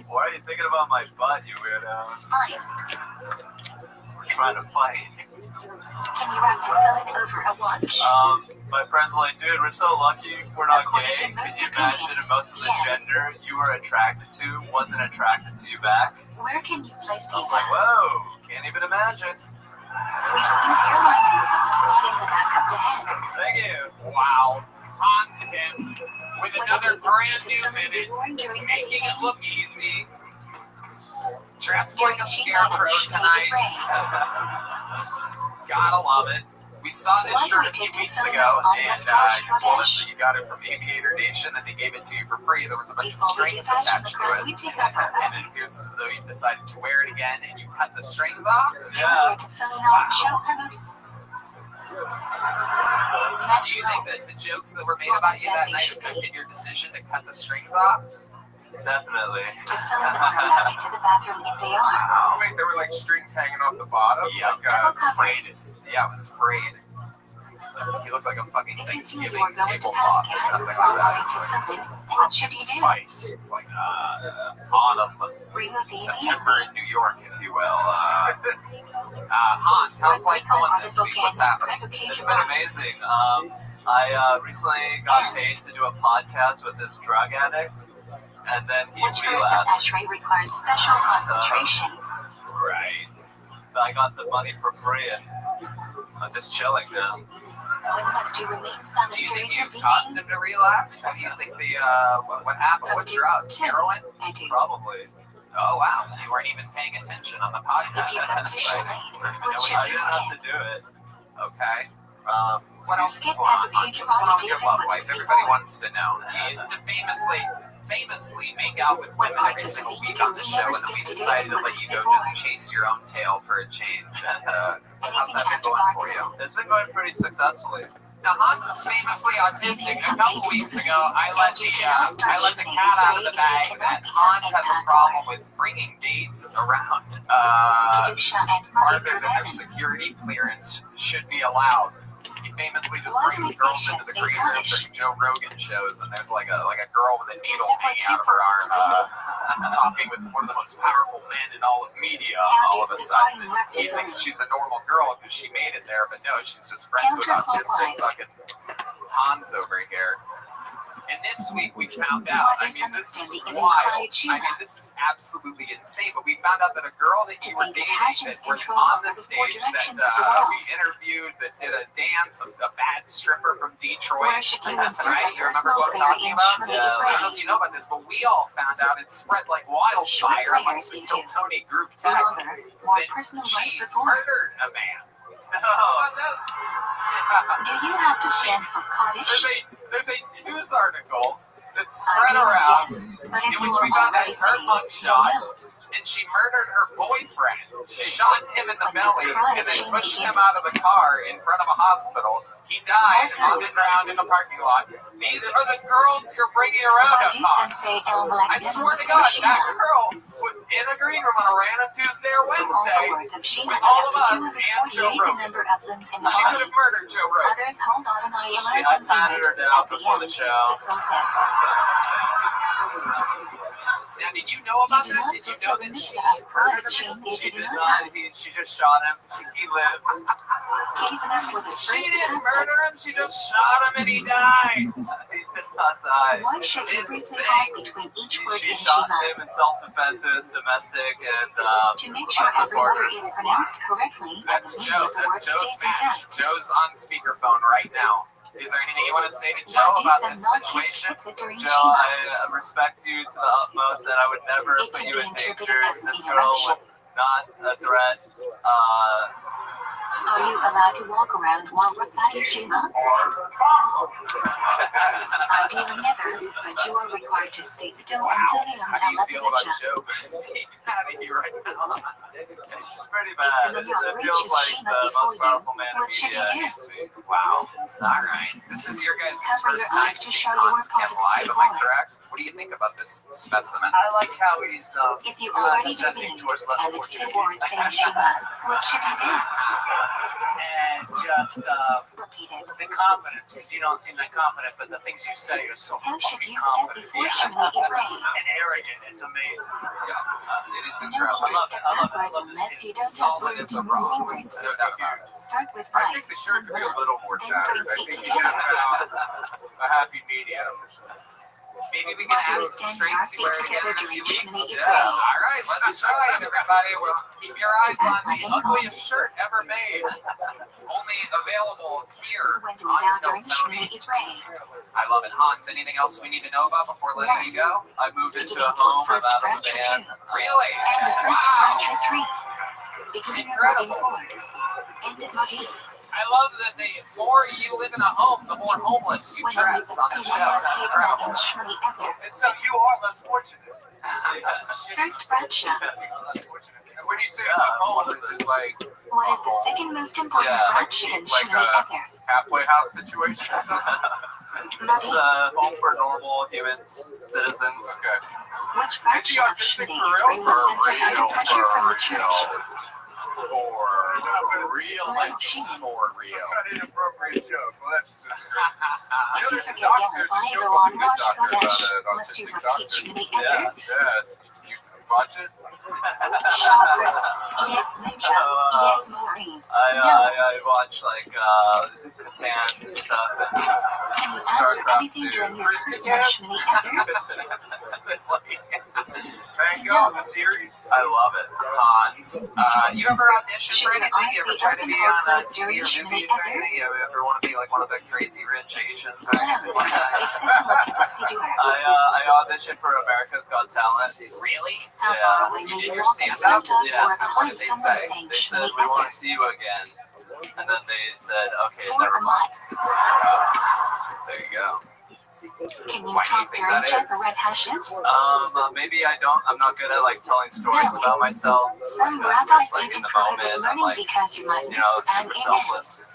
Why are you thinking about my butt, you weirdo? We're trying to fight. Can you wrap it over a watch? My friend's like, dude, we're so lucky we're not gay. Can you imagine if most of the gender you were attracted to wasn't attracted to you back? Where can you place I was these like, at? whoa, can't even imagine. Between airline and soft spot in the back of the head. Thank you. Wow. Hans Kim with When another it was brand to new fill in the minute, worn during the making it meeting, look easy. Dressed like a scarecrow tonight. Gotta love it. We saw this shirt a few weeks ago, and you told us that you got it from Aviator Nation, and they gave it to you for free. There was a bunch of strings attached to it, and it appears as though you decided to wear it again, and you cut the strings off. Yeah. Do you think that the jokes that were made about you that night affected your decision to cut the strings off? Definitely. Oh, wait, there were like strings hanging off the bottom? Yeah. Like frayed. Yeah, it was frayed. You look like a fucking Thanksgiving tablecloth or something like that. What should you do? Spice. Like autumn, September in New York, if you will. Hans, how's life going this week? What's happening? It's been amazing. I recently got paid to do a podcast with this drug addict, and then he relapsed. Requires special concentration. Right. I got the money for free, and I'm just chilling now. When must you remain silent Do you think during you the caused meeting? him to relapse? What do you think what happened? What drugs? Heroin? I do. Probably. Oh, wow. You weren't even paying attention on the podcast. If you come to Right. Charlotte, what should I you didn't have to skip? do it. Okay. What else is Skip going on? has a Hans? page What's going on with your David love with life? the Everybody C-word. wants to know. You used to famously make out with women every single week on the show, and then we decided to let you go just chase your own tail for a change. And how's that been going for you? It's been going pretty successfully. Now Hans is famously autistic. A couple weeks ago, I let the cat out of the bag that Hans has a problem with bringing dates around farther than their security clearance should be allowed. He famously just brings girls into the green room during Joe Rogan shows, and there's like a girl with a needle hanging out of her arm, talking with one of the most powerful men in all of media. All of a sudden, he thinks she's a normal girl because she made it there, but no, she's just friends with autistic fucking Hans over here. And this week we found out, I mean, this is wild. I mean, this is absolutely insane. But we found out that a girl that you were dating that was on the stage that we interviewed, that did a dance, a bad stripper from Detroit, right? You remember what I'm talking about? I don't know if you know about this, but we all found out it spread like wildfire amongst the Kiltony group text that she murdered a man. How about this? Do you have to stand for cottage? There's a news article that spread around in which we found out her mugshot, and she murdered her boyfriend, shot him in the belly, and then pushed him out of the car in front of a hospital. He died on the ground in the parking lot. These are the girls you're bringing around us, Hans. I swear to God, that girl was in the green room on a random Tuesday or Wednesday with all of us and Joe Rogan. She could have murdered Joe Rogan. Others hold on and I patted her down before the show. Now, did you know about that? Did you know that she murdered him? She did not. She just shot him. He lived. She didn't murder him. She just shot him and he died. He did not die. Why should you briefly pause between each word She in shot Shema? him in self-defense, domestic, and To make sure every letter is pronounced correctly at That's the Joe. beginning of the word That's Joe's stays match. intact. Joe's on speakerphone right now. Is there anything you want to say to Joe about this situation? Joe, I respect you to the utmost, and I would never put you in danger. This girl was not a threat. Are you allowed to walk around while reciting Shema? Ideally never, but you are required to stay still until the How do you feel about Aletheia. Joe being out of here right now? It's pretty If bad. the It Mignon feels reaches like Shema the before most powerful man in what should you media. do? Wow. All right. This is your guys' Cover first your time eyes to seeing show you Hans were part Kemp of live. the Am I boy. correct? What do you think about this specimen? I like how he's If you already ascending believe towards less and the fortunate Tzibor is saying Shema, what should you do? and just Repeat it. the confidence, because you don't seem that confident, but the things you say are so How should fucking you step confident. before Shema is raised? And arrogant. It's amazing. Yeah. It is No incredible. need to step backwards unless you don't have Solid room as to a move rock. forwards. No doubt about it. Start with I right, think the shirt then could be a left, little more then tattered. bring I feet think you should have together. found a happy medium. Maybe we can Want to add some extend strings our to feet where we together get in a during few Shema weeks. is Yeah. raised. All right, let's try it, everybody. Well, keep your eyes on the ugliest shirt ever made. Only available here When do we bow on during Shema Kiltony. is raised? I love it. Hans, anything else we need to know about before letting you go? I moved into Beginning a home. I'm first out of the branch band. 2. Really? And the first Wow. branch 3. Beginning of wording 4. End of motif. I love that the more you live in a home, the more homeless you When dress on the show. It's incredible. in Shema Ezer. And so you are less fortunate. First bradshaw. And when you say home, is it like What is the second most important Yeah, bradshaw in like Shema a Ezer? halfway house situation or something? It's Motif. a home for normal humans, citizens. Okay. Which Is he bradshaw of autistic Shema for Israel real? was censored under pressure from the church? For real, like Some for real. kind of inappropriate joke. Well, that's If you there's a forget doctor, Yahweh, there's a go show on from the Rosh doctor about Kodesh. an Must you autistic repeat doctor. Shema Ezer? Yeah. You watch it? Shabbos. Yes, Minchas. Yes, Maureen. I watch like Catan and stuff, and Can you answer anything during your personal Shema Ezer? Tango, the series? I love it. Hans, you ever audition for Should your anything? You ever eyes try be to be open or on closed TV during or Shema movies or Ezer? anything? You ever want to be like one of the crazy rich Asians or No, anything like that? except to look at the Siddur. I auditioned for America's Got Talent. Really? How Yeah. far away You may did you your walk in stand-up? front of Yeah. or What behind did they someone say? saying They said, Shema we want to Ezer? see you again. And then they said, okay, For never a mind. month. There you go. Can you Why do you talk think during that is? Jaffa hashes? Maybe I don't. I'm not good at like telling stories No. about myself. Some I'm rabbis just like in even the prohibit moment. I'm learning like, because you might you miss know, an super amen. selfless.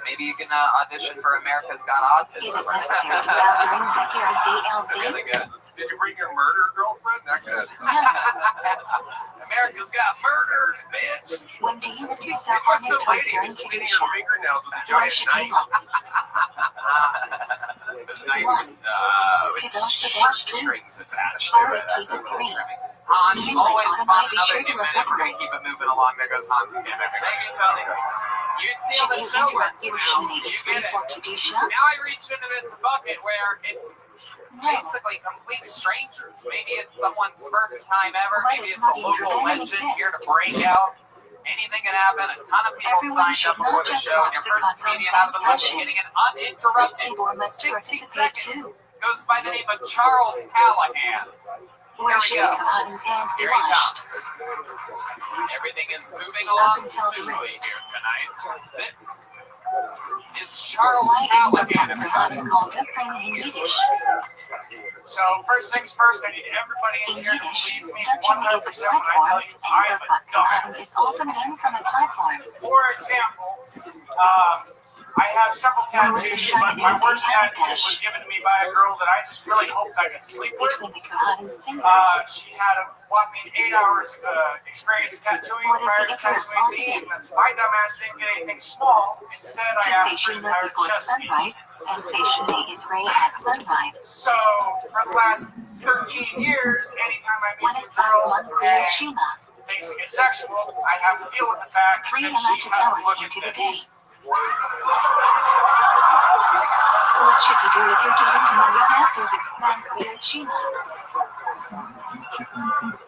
Maybe you can audition for America's Got Is Autism. it necessary to bow during Vecchio ZLZ? Really good. Did you bring your murder girlfriend? That good. America's Got Murders, bitch. When do you lift yourself on your toes during Kedusha? Fingernails with a Where giant should you knife. look? One. It's Keep the wash too. strings attached Or to it. keep it three. Hans You always might found be another sure to new look minute. We're gonna upright. keep it moving along. There goes Hans again. Thank you, Tony. You see how Should the you show interrupt works your now. Shemini You this get week it. for Kedusha? Now I reach into this bucket where it's No. basically complete strangers. Maybe it's someone's first time ever. What Maybe is it's a not local even legend exist? here to break out. Anything can happen. A ton of people Everyone signed should up before not the just show. And watch your the first cuts on comedian out of the book, Passion. getting an uninterrupted Tibor must 60 participate seconds. too. Goes by the name of Charles Callahan. Where should Here we the go. Kohanim hands be Here he washed? comes. Everything is moving along until the smoothly wrist. here tonight. This is Charles Why is the Callahan, everybody. Kohanim called Ukraine in Yiddish? So first things first, I need everybody in In here to Yiddish, believe me touching is 100% a when I tell platform, you and I am a Birkat Kohanim is dumbass. often done from a platform. For example, I have several tattoos, but my worst tattoo was given to me by a girl that I just really hoped I could sleep with. Between the Kohanim's fingers. She had a whopping 8 hours of experience tattooing What is prior the to tattooing me, difference? and my dumbass didn't get anything small. Instead, I To say asked for an Shema entire before chest piece. sunrise, and say Shema is Ray at sunrise. So, for the last 13 years, anytime I When meet is a girl one Kriya and Shema? things get sexual, I have to deal with the fact 3 that she electric has to hours look at into the this. day. What should you do if you're getting to million after expand Kriya Shema?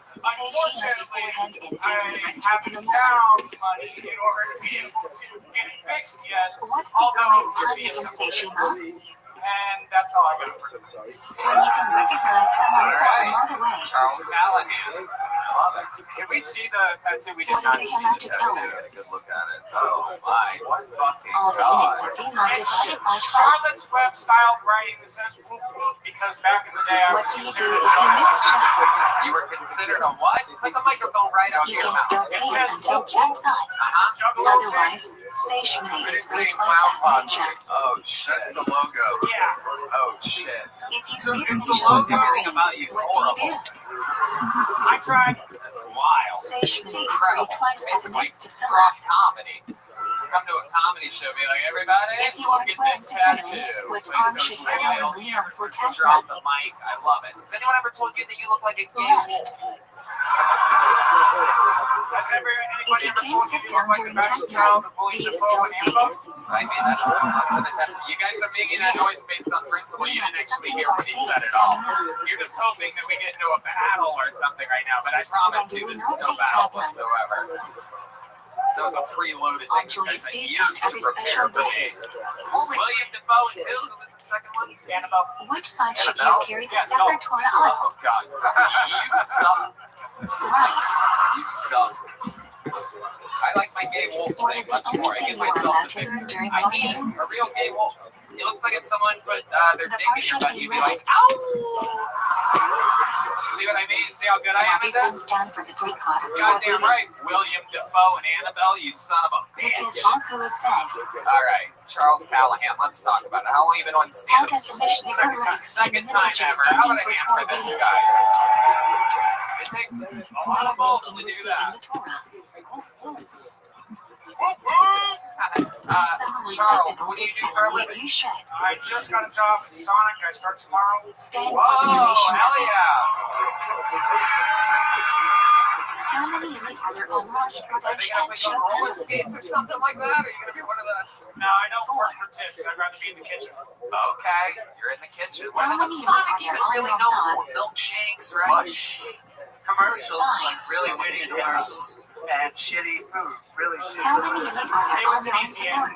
Say Shema beforehand and say I the rest of haven't the found night. money in order to be able to get it fixed yet, What's the although earliest it would time be you a can say simple Shema? and that's all I got. I'm sorry. When you can recognize someone from a mile away. Charles Callahan. Love it. Can we see the tattoo? We did What not did see they have the to tattoo. tell? Get a good look at it. Oh my fucking All the god. minutes are demarked It's divided by 12. Charlotte's Web style writing that says whoop whoop because back in the day I What was do you do considered if you miss Jack? You were considered a what? Put the microphone right up to You your can mouth. still say it until Jack's hot. Otherwise, say Shema is Ray twice as Jack. Oh shit. That's the logo. Yeah. Oh shit. If you So speak it's the the logo. Shema, Everything about you is what do you horrible. do? I tried. That's wild. Say Shema is Ray Incredible. twice as Basically, next to fill rock up. comedy. Come to a comedy show, be like, everybody, If you look aren't at willing this to tattoo. finish, which Please arm go should swing it. everyone lean on for tap Drop one? the mic. I love it. Has anyone ever told you that you look like a gay Left. wolf? Has If anybody you ever can't told you sit you down look like during the best tap child time, of William do you Dafoe still and say Annabelle? it? I mean, that's an attempt. You guys are making that noise based on principle. You didn't actually hear what he said at all. You're just hoping that we get into a battle or something right now, but I promise you this is no battle whatsoever. That was a preloaded thing. Enjoy This guy's Steve used to every prepare special for day. me. William Dafoe and who was the second one? Annabelle. Which side should you carry the Sefer Torah on? Oh God, you suck. Right. You suck. I like my gay wolf What thing is the much more. I only give thing you are myself allowed the to learn victory. during I need morning? a real gay wolf. It looks like if someone put their The dick in your partial butt, you'd be red. like, ow! See what I mean? See how good I am Rabbi at sends this? down for the boycott of Goddamn right. William Dafoe and Annabelle, you son of a Because bitch. Baku has said, All right, Charles Callahan, let's talk about it. How long have you been on how stand-up? does the Mishnah Torah Second explain time the lineages ever. How about standing a for hand for 12 this days? guy? It takes a lot of balls to Making do receiving that. the Torah. Charles, what do you do for a living? You should. I just got a job at Sonic. I start tomorrow. Stand Whoa, for generation hell method. yeah. How many elite are there on Rosh Are they Kodesh gonna and put you on roller Shofar? skates or something like that? Are you gonna be one of the... No, I don't work for tips. I'd rather be in the kitchen. Okay, you're in the kitchen. How What many does elite Sonic are there even on really Yom know Tov? for? Milkshakes, right? Commercials, Fine. like really witty commercials, and shitty food, really shitty How food. many elite are there It on was Yom easy, Tov?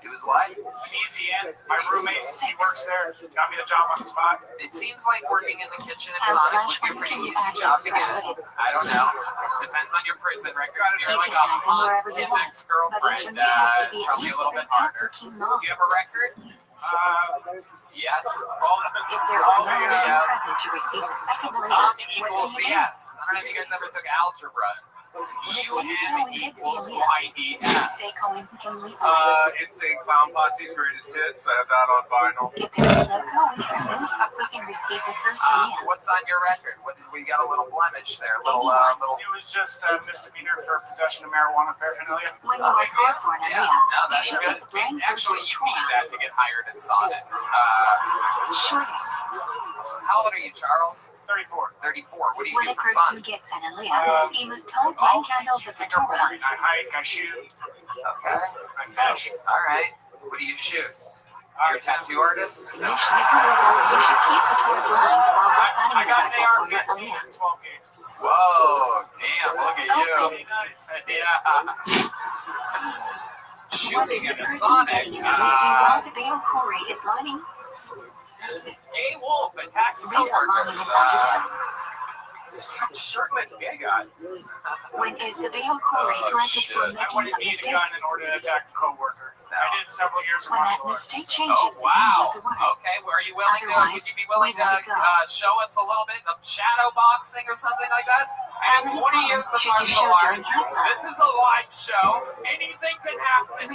It was what? An easy in. My roommate, he works there. Got me the job on the spot. It seems like working in the kitchen at How Sonic slash would be a one pretty can you easy add job to extra get. hooded? I don't know. Depends on your prison record. If you're You like can a add them Hans wherever you want, but ex-girlfriend, usually it has to it's be at probably a least little 3 bit harder. Pesukim Do long. you have a record? Yes. If there are no living present to receive the second layer, what do Equals you do? yes. I don't know if you guys ever took algebra. UN equals YES. Say Cohen can we find. It's a Clown Posse's greatest hits. I have that on vinyl. If there is no Cohen present, we can receive the first Leah. What's on your record? What did we got? A little blemish there. Little. It was just a misdemeanor for possession of marijuana paraphernalia. When you are here for an Yeah, Leah, no, you that's should good. take blame for Actually, you trauma. need that to get hired at Sonic. Shortest. How old are you, Charles? 34. 34. What do you When do a for person fun? gets an Leah, he must hold blind candles of the Torah. I hike, I shoot, Okay. I fish. All right. What do you shoot? You're a tattoo artist? Mishnah says you should keep the poor blind while reciting I the got an record for your AR-15 Aliyah. and 12 gauge. Whoa, damn, look at you. Yeah. What Shooting is at the a person Sonic. studying in while the Baal Corey is lining? Gay wolf attacks Read along in an coworkers. undertone. Shirtless gay guy. When is the Baal Corey corrected for shit. I making wouldn't a need a mistake? gun in order to attack a coworker. I did several years of When that martial arts. mistake changes Oh, the meaning wow. of the word. Okay, well, are you willing to, would Otherwise, you be willing we to let it go. show us a little bit of shadow boxing or something like that? How I mean, many 20 years times of should you martial show arts. during half-life? This is a live show. Anything can happen. 3.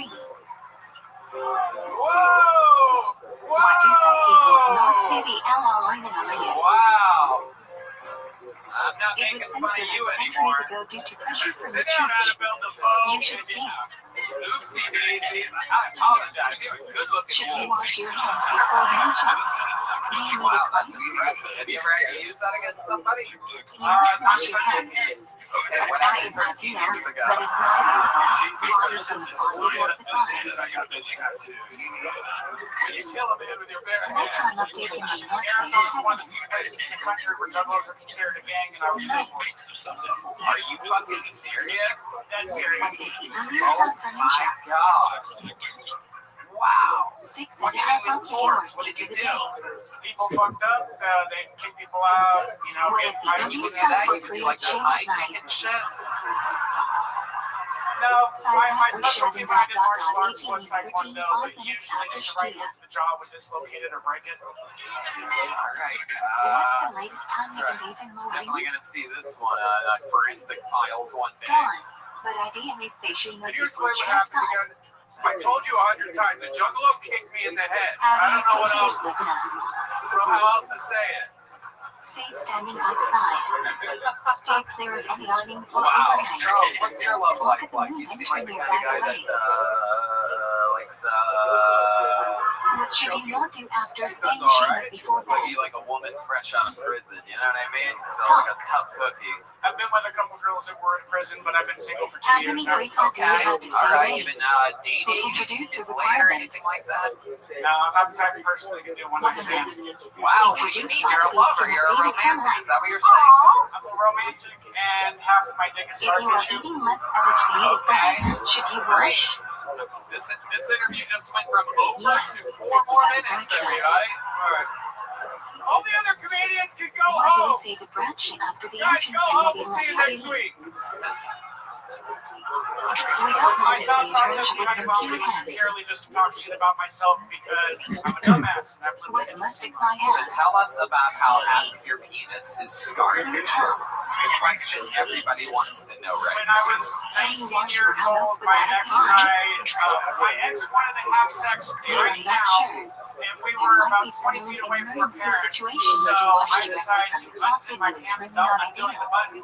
Whoa! Whoa! Why do some people not see the LL line in Aliyah? Wow. I'm not It making was fun of censored you centuries anymore. ago due to pressure from the Sit down, church. Annabelle Defoe. You should see it. Oopsie daisy. I apologize. You're a good looking Should you wolf. wash your hands before handshakes? Do you need Wow, a that's cleanse? impressive. Have you ever had to use that against somebody? You must wash your hands. Okay, what I happened am not 13 Dino, years ago? but it's not available. Water from the pond before the fire. I got this tattoo. You kill a man with your bare My time hands. update can be not Arizona is one of safe. the few places in the country where juggalos are considered a gang, and I was there for it. Are you fucking serious? Dead serious. Oh my god. Wow. 6 What and a did half you healthy enforce? hours What did into you the do? day. People fucked up. They kick people out. You know, What get is the fights. You earliest do that? time for You do free like the shame at hiking night? and shit? No, my Size specialty when I did martial arts was 13, taekwondo, 5 but minutes usually after just right Shkia. hook to the jaw would dislocate it or break it. Alright. What's the latest time you can even Definitely moving? gonna see this one, Forensic Files one day. Dawn. But ideally station would Can be you explain full what happened outside. again? I told you 100 times. The juggalo kicked me in the head. How I do you don't know what say else. this listen up? I don't know how else to say it. Say standing outside. Stay clear of any awning for Wow, overhang. Charles, what's your love Look life at the like? moon You and seem like turn the your kind of guy back that away. likes What should you not do after That's saying alright. Shima before Like bed? you like a woman fresh out of prison, you know what I mean? So like a tough cookie. I've been with a couple girls that were in prison, but I've been single for 2 How years many now. frequent do you have to say Alright, wait? even We'll dating, introduce a later, requirement. anything like that? No, I'm not the type of person that can do one night stands. Wow, what do you mean? You're a lover, you're a romantic, is that what you're saying? I'm a romantic, and half of my dick is If you scar are tissue. eating less habituated food, should you wash? This interview just went from over to 4 more minutes, everybody. Alright. All the other comedians can go Why do we home. say the branching after the Guys, ancient go home. community We'll see you left next you? week. We don't My want to thought see process branch with behind them about two me is hands. purely just to talk shit about myself because I'm a dumbass and I've lived What it. must decline So have? tell us about how half of your penis is scarred. The question everybody wants to know When right I now. was 19 years old, my ex wanted to have sex with me You're right not now, sure. and we There were might about be 20 someone feet in away an from her emergency parents. situation So that you I watched directly decided from to the unzip my hospital. It's pants really belt not and doing the ideal. button.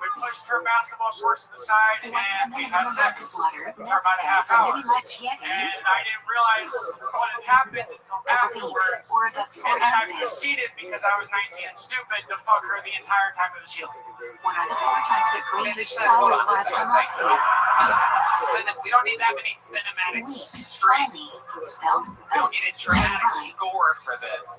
We pushed her basketball shorts to the side What's the and we minimum had amount sex of water for about a necessary half for hour. mini much yeti And I didn't realize what had happened until as a feast, afterwards. or the And then I 4 ounces? proceeded, because I was 19 and stupid, to fuck her the entire time it was healing. What are the 4 types of green Finish fish that. Hold powered on by a second. Thank you. Hamoxia? We don't need that many cinematic Wheat, barley, strings. spelled We don't need a oats, and dramatic rye. score for this.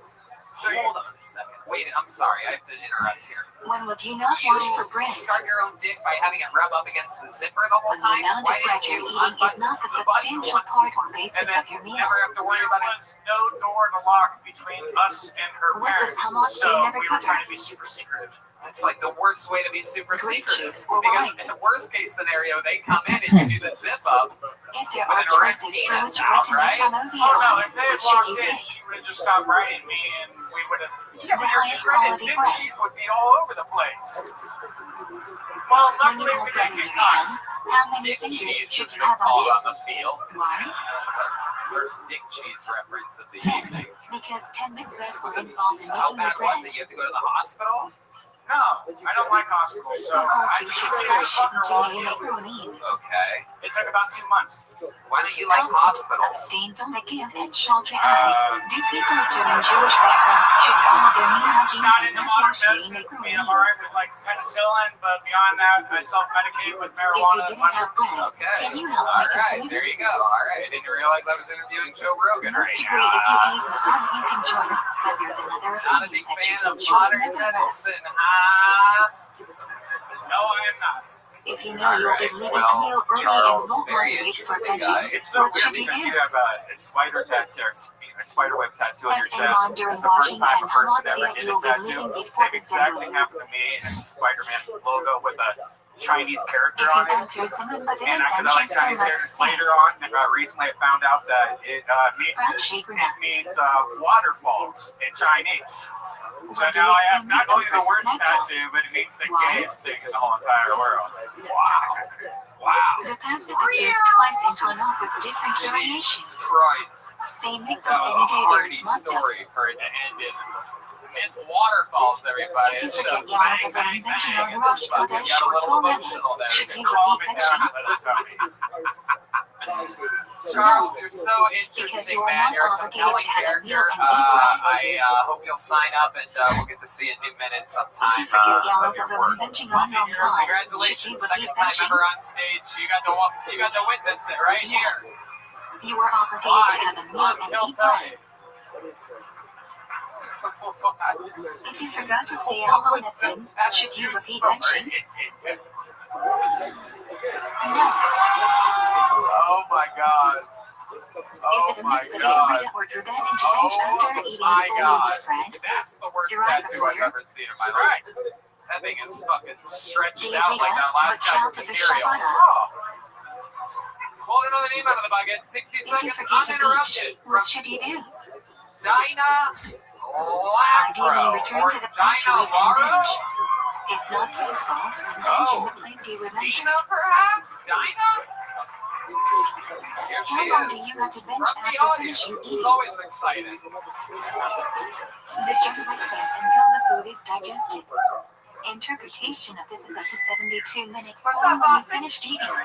Hold on a second. Wait, I'm sorry. I have to interrupt here. When would you not wash for You bread? start your own dick by having it rub up against the zipper the whole When the time? amount Why of bread didn't you're you eating is unbutton not the the button substantial once part or and basis then of your meal. never have to worry There about it? was no door to lock between us and her What does parents, Hamoxia so never we were cover? trying to be super secretive. That's like the worst way to be super Grape secretive. juice or Because wine. in the worst case scenario, they come in and you do the zip up. If there With are an erect choices penis for which out, Britain right? Hamoxia Oh no, on, if they had should walked you in, pick? she would have just stopped writing me and we would have. The highest Shredded quality dick bread. cheese would be all over the place. Well, When you luckily hold we bread didn't in get your caught. hand, how many Dick fingers cheese should has you been have called on on it? the field. Why? First dick cheese reference of the 10. evening. Because 10 mitzvahs will involve So how making the bad bread. was it? You have to go to the hospital? No, I don't like hospitals, so The whole I two just should figured start fucker walk shooting in. macaroni. Okay. It took about 2 months. Why don't you like hospitals? Abstain from Nikiv and Shaldra Eye. Do people of German Jewish backgrounds should follow their meal It's hygiene not and into not modern watch me medicine. I macaroni? mean, I'm alright with like penicillin, but beyond that, I self-medicate with If marijuana. you didn't have bread, Okay. can you help All make right. us There you go. All right. I didn't realize I was interviewing Joe Rogan right Most agree if you now. eat lasagna you can join, but there's another Not a opinion big that you fan can of join modern nevertheless. medicine, huh? No, I am not. If you know you'll be Alright, leaving well, a meal early and Charles, won't very want to eat for interesting veggie, guy. It's so what weird should you because do? you have a spider tattoo, a spider web tattoo on your Have Elon chest. during It's the first washing time a and person Hamatsia, ever did a you'll be tattoo. leaving The before same the exact ceremony. thing happened to me, and it's a Spider-Man logo with a Chinese character If on you it. answer someone but And didn't I like Manchester Chinese must characters say, later on. And recently I found out that it means waterfalls in Chinese. So What do now we I say have not make only them the for word SmackDown? tattoo, but it means the Why? gayest thing in the whole entire world. Wow. Wow. The passage appears twice into a note with different variations. Christ. Say make That them was any a day hearty this month. story for it to end in. It's waterfalls, everybody. If you It's forget just Yom bang, Tov bang, and mention bang. on Rosh Got a Chodesh or little Full emotional there. should you Calm repeat it down. mention? Charles, you're so Because interesting, you are man. not You're a obligated compelling to have a character. meal and eat bread. I hope you'll sign up and we'll get to see a new minute If sometime you forget Yom of your Tov work. and mention on Yom Tov, should you Congratulations, repeat second time mention? ever on stage. You got to witness it right here. Yes. You are obligated to have a meal and eat bread. If you forgot to say Elmo Nessim, should you repeat mention? No. Oh my God. Is Oh it a my mitzvah to get God. rid of or Drudan and Jewish after eating a My full meal God. of bread? That's the worst Derived tattoo from I've here. ever seen in my life. That thing is fucking stretched Dave out like Vega, that last but shout guy's at the material. Shabbat. Oh. Pulled another name out of the bucket. 60 If you seconds forget to uninterrupted. beach, what should you do? Dinah Ideally, Lafro return or to the place you Dinah live and Laro? binge. If not baseball, binge in the place you remember. Dina, perhaps? Dinah? Here she How long do is. you have to bench From the after audience. finishing This eating? is always exciting. The gentleman says until the food is digested. Interpretation of this is up to 72 minutes What's from up, when you Austin? finished eating. Let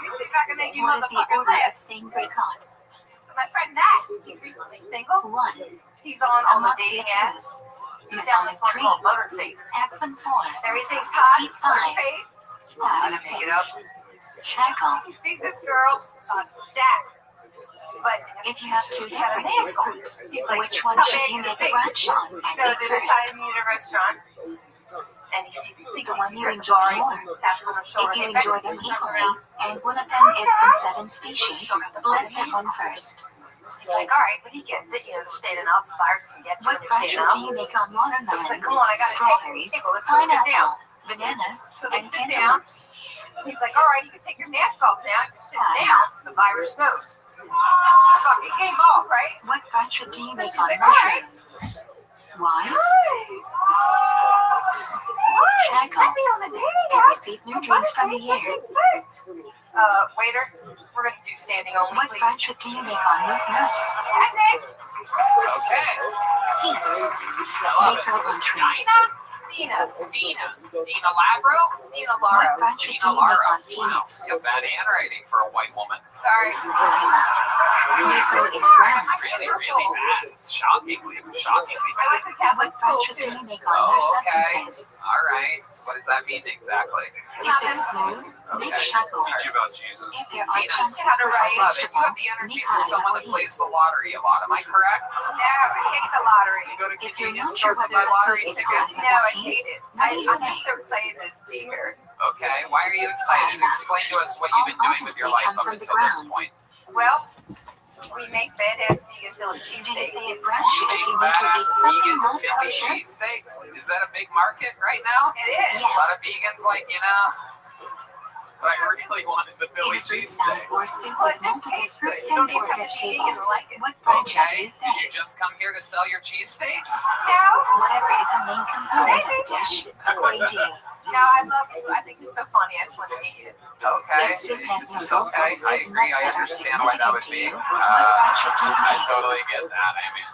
me see if I can make you What is the motherfuckers order laugh. of saying boycott? So my friend Matt, he's recently single. 1. He's on all the Amasia dating 2. apps. He found this one 3. called Butterface. Akfan 4. Everything's hot, Heat 5. Butterface. Squad Pick it up. 6. Shackle. He sees this girl on Stack. But If you have 2 separate recruits, he's like, which one how should big you is make it? a branch on So and they eat decided first? to meet at a restaurant. And he sees The one you enjoy more. taps on her shoulder. If you Hey, enjoy baby, them turn equally, around. and one of them is from 7 species, bless that one first. He's like, all right, but he gets it. You know, they're standing up. The virus can get you What when you're branch standing do up. you make on So he's like, come on, watermelon, I gotta strawberries, take let's go sit down. pineapple, bananas, So they and sit down. cantaloupes? He's like, all right, you can take your mask off now. You're sitting down. The virus knows. Fucking game off, right? What branch do you So make she's on like, all right. mushrooms? Why? Let Shackle. me on the dating They app. receive nutrients from the What to air. expect? Waiter, we're gonna do standing only, What please. branch do you make on these nuts? That's it. Okay. Heat. I love They it. grow on trees. Dina. Dina Labro? Dina What Laura. branch do you Dina make Lara. on Wow. peanuts? You have bad handwriting for a white woman. Sorry. So it's brown. Really bad. It's shockingly. I went to Catholic What school branch do too. you make on their Oh, okay. substances? All right. So what does that mean exactly? If it's smooth, make shackle. Teach you about Jesus. If there are Dina, chunks how to of write. I love it. You vegetable, have the energy make for high someone or that heat. plays the lottery a lot. Am I correct? No, I hate the lottery. You go to If you're convenience not sure stores and whether buy the lottery food is tickets? No, I hate it. What do you I'm say? just so excited to be here. Okay. Why are you excited? Explain to us what you've been doing with your life up Come from the until this ground. point. Well, we make badass vegan Philly Did you cheesesteaks. say it branch if you need to Badass eat something vegan not Philly kosher? cheesesteaks. Is that a big market right now? It is. A lot of vegans like, What I really want is a Philly A fruit cheesesteak. salad or soup Well, with it just multiple tastes good. fruits You don't and even or have to be vegan to vegetables. like it. What branch would Okay, you say? did you just come here to sell your cheesesteaks? No. Whatever is the main component of the dish, according to you. No, I love you. I think you're so funny. I just want to meet you. Okay, If soup has this is noodles okay. or I soup agree. I nuts that are understand why that significant would to be. you, what branch would you I make? totally get that. I mean,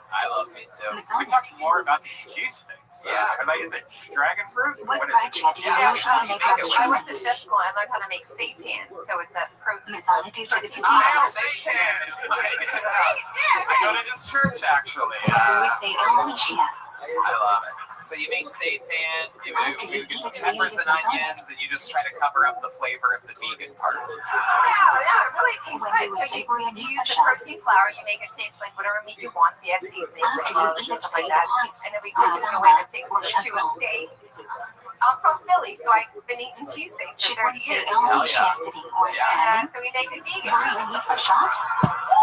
I love me too. We talked more about these cheesesteaks. Yeah. Is it dragon fruit? What What is branch it? do you Yeah, usually make up I went to chef school and I learned how to make seitan. So it's a protein. Masala due to the I potatoes. seitan is like, I go to this church actually. Do we say Alicia? I love it. So you make seitan, you get some peppers and onions, and you just try to cover up the flavor of the vegan part. Yeah, it really tastes When good. you So savory and you eat use the the protein flour, you make it taste like whatever meat you want. So you add seasonings After and you garlic eat and it, stuff say like the that. heart. And then we cook it in a way that takes it to a steak. I'm from Philly, so I've been eating cheesesteaks for Should 30 one say years. Elvis chastity or standing? So we make it vegan. Were you eat a shot?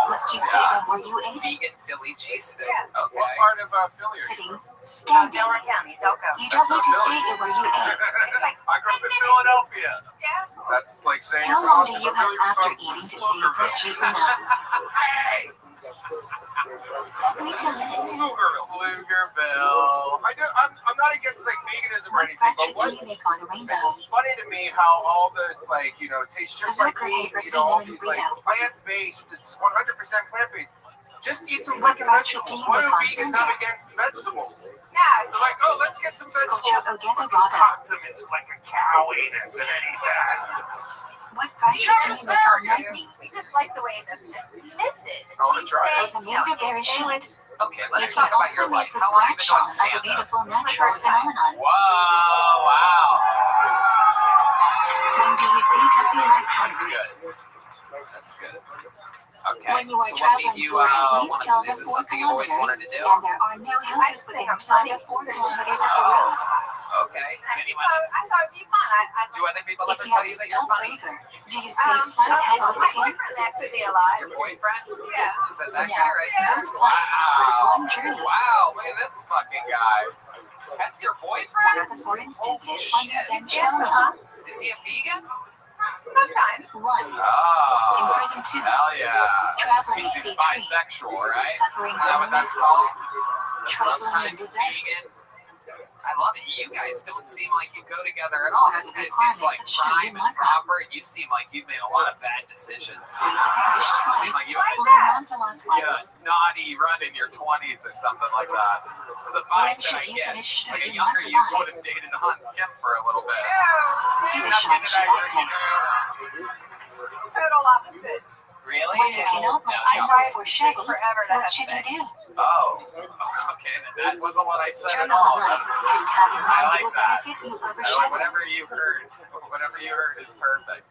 Must you say when were you ate? Vegan Philly cheesesteak. Yeah. Okay. What part of Philly are you? Sitting, standing. Delaware County, Delco. You don't need to say it where you ate. It's like, I grew up in Philadelphia. yeah. That's like saying How you're long from do you Austin, have but after really eating to from say is that cheap enough? Hey, 32 minutes. Pflugerville. I'm not against like veganism or What anything, branch but do what you make on a rainbow? it's funny to me how all the it's like tastes just like meat. All these like plant-based. It's 100% plant-based. Just eat some fucking vegetables. What do vegans have against vegetables? Yeah. They're like, oh, let's get some vegetables and fucking cock them into like a cow anus and then eat that. What branch do you make on lightning? We just like the way that we miss it. I wanna try it. Those names are very short. Okay, You let's can talk about also your life. make this How long have you been doing snapshot of a stand-up? beautiful natural phenomenon. Whoa, wow. When do you say to feel like That's hungry? good. That's good. Okay, When you are so what traveling made you for at want least to, 12 is to this 4 something you've always wanted kilometers, to do? and there are no houses within 2 to 4 kilometers of the road. Okay. I Anyone? thought it'd be fun. Do other people If ever you tell have you to that you're stop funny? over, do you say flathead my with him? boyfriend likes to be a lot. Your boyfriend? Yeah. Is that that No, guy right there? both flights are one journey. Wow, look at this fucking guy. That's your boyfriend? For instance, Holy one shit. then China. Is he a vegan? Sometimes. 1. Oh. In prison 2. Hell yeah. Traveling Means at he's feet 3. bisexual, right? Suffering Is that what from that's called? Traveling in Sometimes disaster. vegan. I love it. You guys don't seem like you go together at all. This guy seems like prime and proper, and you seem like you've made a lot of bad decisions. You seem like you have a naughty run in your 20s or something like that. It's the vibe that I get. Like a younger you would have dated Hans Kim for a little bit. Yeah. Nothing that I heard you do. Total opposite. Really? When you cannot No, make no. candles for shadows, Forever to what have should you sex. do? Oh, okay. That wasn't what I said Turn at on all. the light, and having I minds like will that. benefit you over I like shadows. whatever you heard is perfect.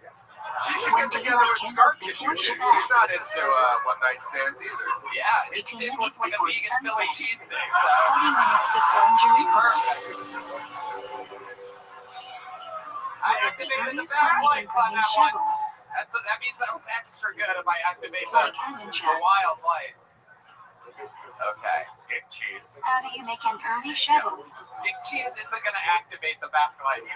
She should When get do you together make with candles Scar Tissue. before Dude. Shabbat? He's not into one-night stands either. Yeah, his 18 dick minutes looks like a before vegan Philly sunset. cheesesteak. 40 minutes before He's Jerusalem. perfect. I What is the activated the earliest back time you can lights on bring in that one. shadows? That means I was extra good if I activate Like the Hammond Jack. wild lights. Okay. Dick cheese. How do you make an early shadows? Dick cheese isn't going to activate the back lights.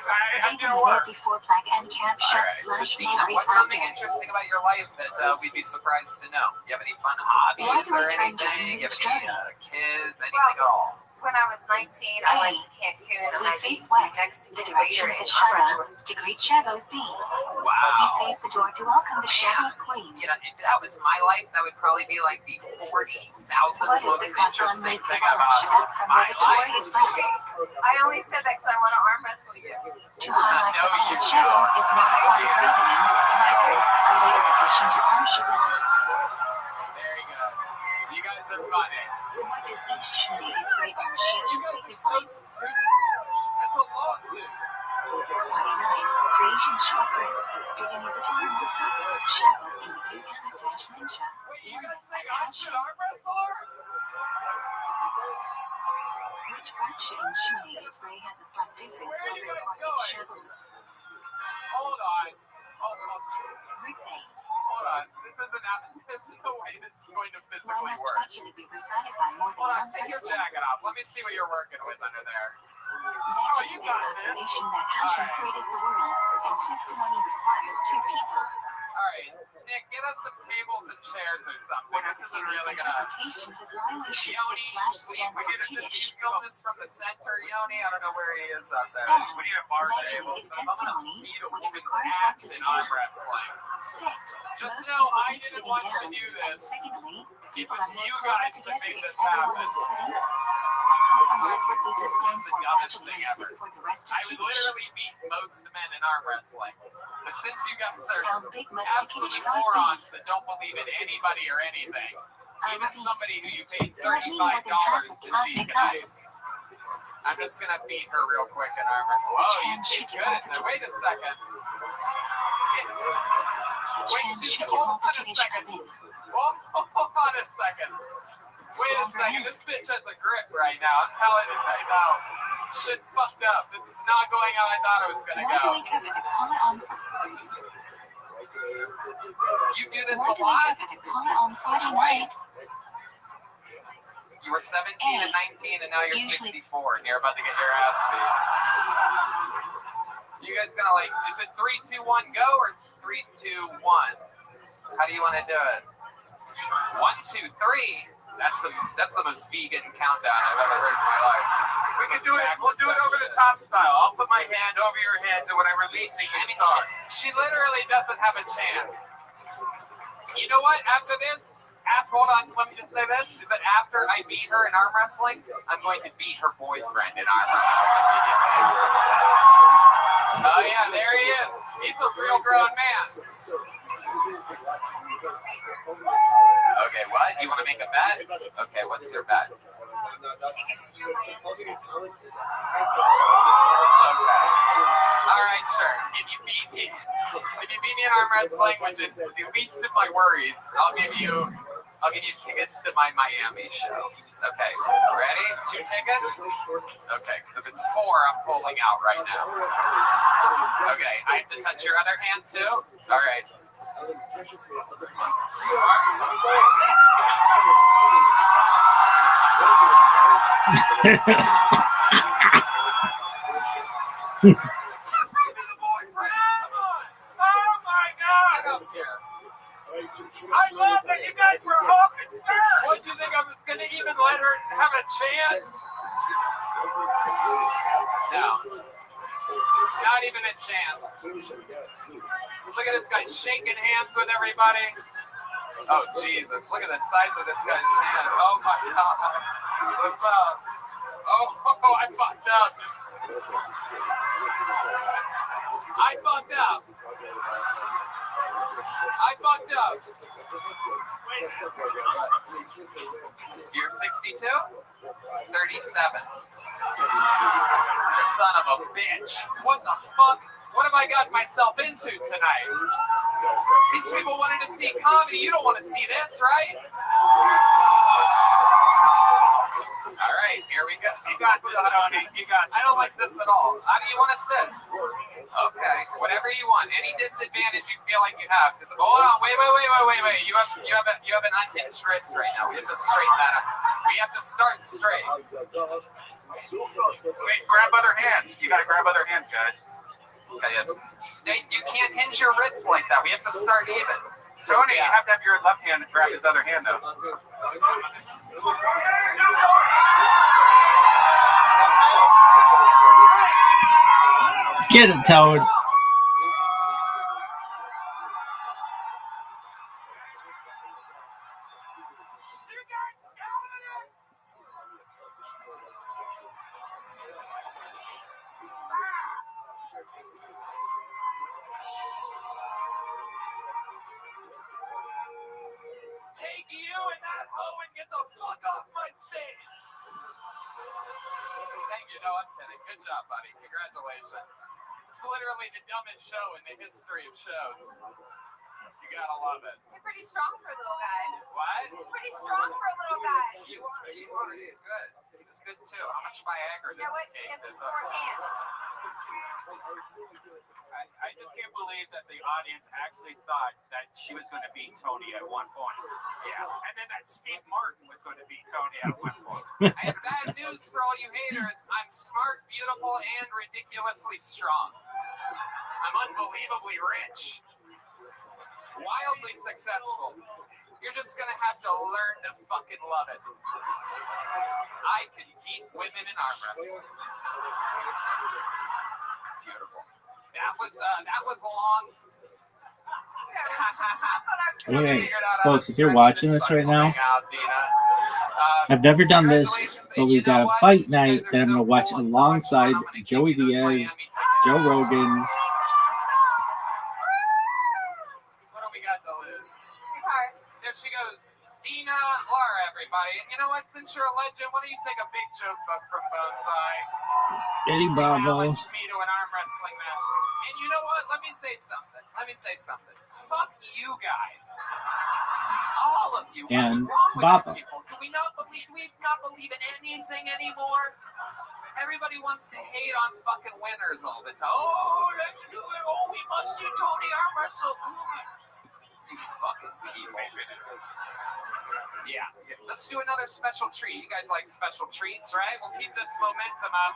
Take a minute before plug and camp shut slash Dina, memory what's something project. interesting about your life that we'd be surprised to know? You have any fun Why hobbies do or we turn to anything? You have any Australia? kids? Anything at all? When I was 19, I went to Cancun and We I face met west, the Mexican direction waiter of the in shadow, Restream. to greet shadows be. Wow. We face the door to welcome the shadows queen. You know, if that was my life, that would probably be like the 40,000th What is most the cut on interesting made thing people about Shabbat from my where the door life. is back? I only said that because I want to arm wrestle you. To highlight the fact that shadows is not a part of revenue, rather a later addition to our Shabbat. Very good. You guys are funny. What does each Shmini Israel You Shield guys are so signify? stupid. That's a lawsuit. 49. Creation Chakras, giving you the harmless Shabbos in the big Hadash Ninja. Wait, you guys think I should arm wrestle her? Which branch in Shmini Israel has a slight difference over the course of Shabbos? Hold on. Ritze. Hold on. This isn't the way this is going to Why physically must work. actually be recited by more than Hold on, one take your person? jacket off. Let me see what you're working with under there. Nature is affirmation that Hashem created the world, and testimony requires 2 people. All right, Nick, get us some tables and chairs or something. One of This the isn't various really gonna. interpretations of why we should Yoni, sit slash stand we for need to Kiddush. film this from the center, Yoni. I don't know where he is out there. Stand We need a bar allegedly table. is I'm gonna testimony beat a which woman's requires one to ass in arm stand. wrestling. Sit. Just Most know people I think didn't sitting want to down. do And this. secondly, It people was are more you clever guys that together made if this everyone happen. is sitting. I compromise what we to stand the for dumbest gradually thing and ever. sit for the rest of I would Kiddush. literally beat most men in arm wrestling. But since you guys are How big must the absolute Kiddush card morons be? that don't believe in anybody or anything, I even repeat, somebody who you paid do I need more than half $35 a to glass see of tonight, cups? I'm just gonna beat her real quick in arm wrestling. Whoa, you chance seem should good at that. Wait a second. Wait, Chance just should hold hold on the a Kiddush second. card in. Hold on a second. Wait a Stronger second. hands. This bitch has a grip right now. I'm telling you right now. Shit's fucked up. This is not going how I thought it was gonna Why do go. we cover the collar on? This is, you do this Why a do we lot. cover the collar on Friday night? Twice. You were 17 and 19, and now you're Usually- 64, and you're about to get your ass beat. You guys gonna like? Is it 3, 2, 1, go or 3, 2, 1? How do you want to do it? 1, 2, 3. That's the most vegan countdown I've ever heard in my life. We can do it. We'll do it over the top style. I'll put my hand over your hands, and when I release it, you I mean, start. she literally doesn't have a chance. You know what? After this, hold on, let me just say this: is that after I beat her in arm wrestling, I'm going to beat her boyfriend in arm wrestling. Oh yeah, there he is. He's a real grown man. Okay, what? You want to make a bet? Okay, what's your bet? Okay. All right, sure. If you beat me in arm wrestling, which is the least of my worries, I'll give you tickets to my Miami show. Okay, ready? 2 tickets? Okay, because if it's 4, I'm pulling out right now. Okay, I have to touch your other hand too? All right. I love that you guys were all concerned. What do you think I was going to even let her have a chance? No. Not even a chance. Look at this guy shaking hands with everybody. Oh, Jesus. Look at the size of this guy's hand. Oh, my God. What's up? Oh, I fucked up. I fucked up. I fucked up. You're 62? 37. Son of a bitch. What the fuck? What have I gotten myself into tonight? These people wanted to see comedy. You don't want to see this, right? All right, here we go. You got this, Tony. You got. I don't like this at all. How do you want to sit? Okay, whatever you want. Any disadvantage you feel like you have. Just, hold on. Wait. You have an unhinged wrist right now. We have to straighten that up. We have to start straight. Wait, grab other hands. You gotta grab other hands, guys. Okay, yes. You can't hinge your wrists like that. We have to start even. Tony, you have to have your left hand to grab his other hand, though. Get it, Toad. Take you and that hoe and get the fuck off my stage. Thank you. No, I'm kidding. Good job, buddy. Congratulations. It's literally the dumbest show in the history of shows. You gotta love it. You're pretty strong for a little guy. What? Pretty strong for a little guy. You are good. This is good too. How much Viagra does Yeah, what? it take? You have 4 hands. I just can't believe that the audience actually thought that she was going to beat Tony at one point. Yeah, and then that Steve Martin was going to beat Tony at one point. I have bad news for all you haters. I'm smart, beautiful, and ridiculously strong. I'm unbelievably rich. Wildly successful. You're just gonna have to learn to fucking love it. I can beat women in arm wrestling. Beautiful. That was long. Okay, folks, if you're watching this right now, I've never done this, but we've got a fight night that I'm going to watch alongside Joey Diaz, Joe Rogan. What do we got to lose? There she goes. Dina Laura, everybody. And you know what? Since you're a legend, why don't you take a big joke book from Boneside? Eddie Bravo. Challenge me to an arm wrestling match. And you know what? Let me say something. Fuck you guys. All of you. And What's wrong with Baba. you people? Do we not believe in anything anymore? Everybody wants to hate on fucking winners all the time. Oh, let's do it. Oh, we must see Tony arm wrestle. You fucking people. Yeah. Let's do another special treat. You guys like special treats, right? We'll keep this momentum up.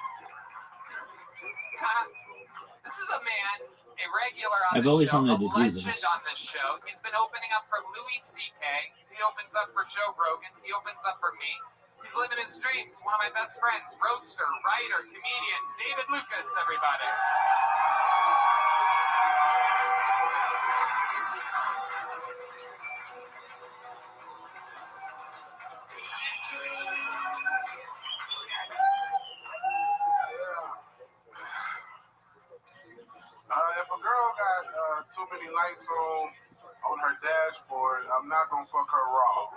This is a man, a regular on I've the always show, a wanted to do legend this. on this show. He's been opening up for Louis C.K. He opens up for Joe Rogan. He opens up for me. He's living his dreams. One of my best friends, roaster, writer, comedian, David Lucas, everybody. If a girl got too many lights on her dashboard, I'm not gonna fuck her raw.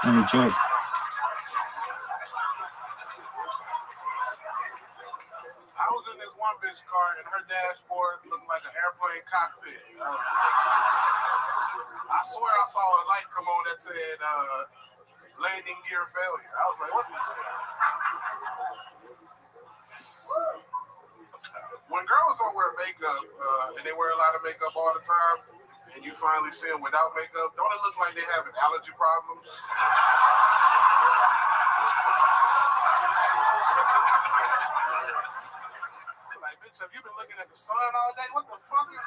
Any joke. I was in this one bitch car and her dashboard looked like an airplane cockpit. I swear I saw a light come on that said landing gear failure. I was like, what the When girls don't wear makeup and they wear a lot of makeup all the time, and you finally see them without makeup, don't it look like they having allergy problems? Like, bitch, have you been looking at the sun all day? What the fuck is...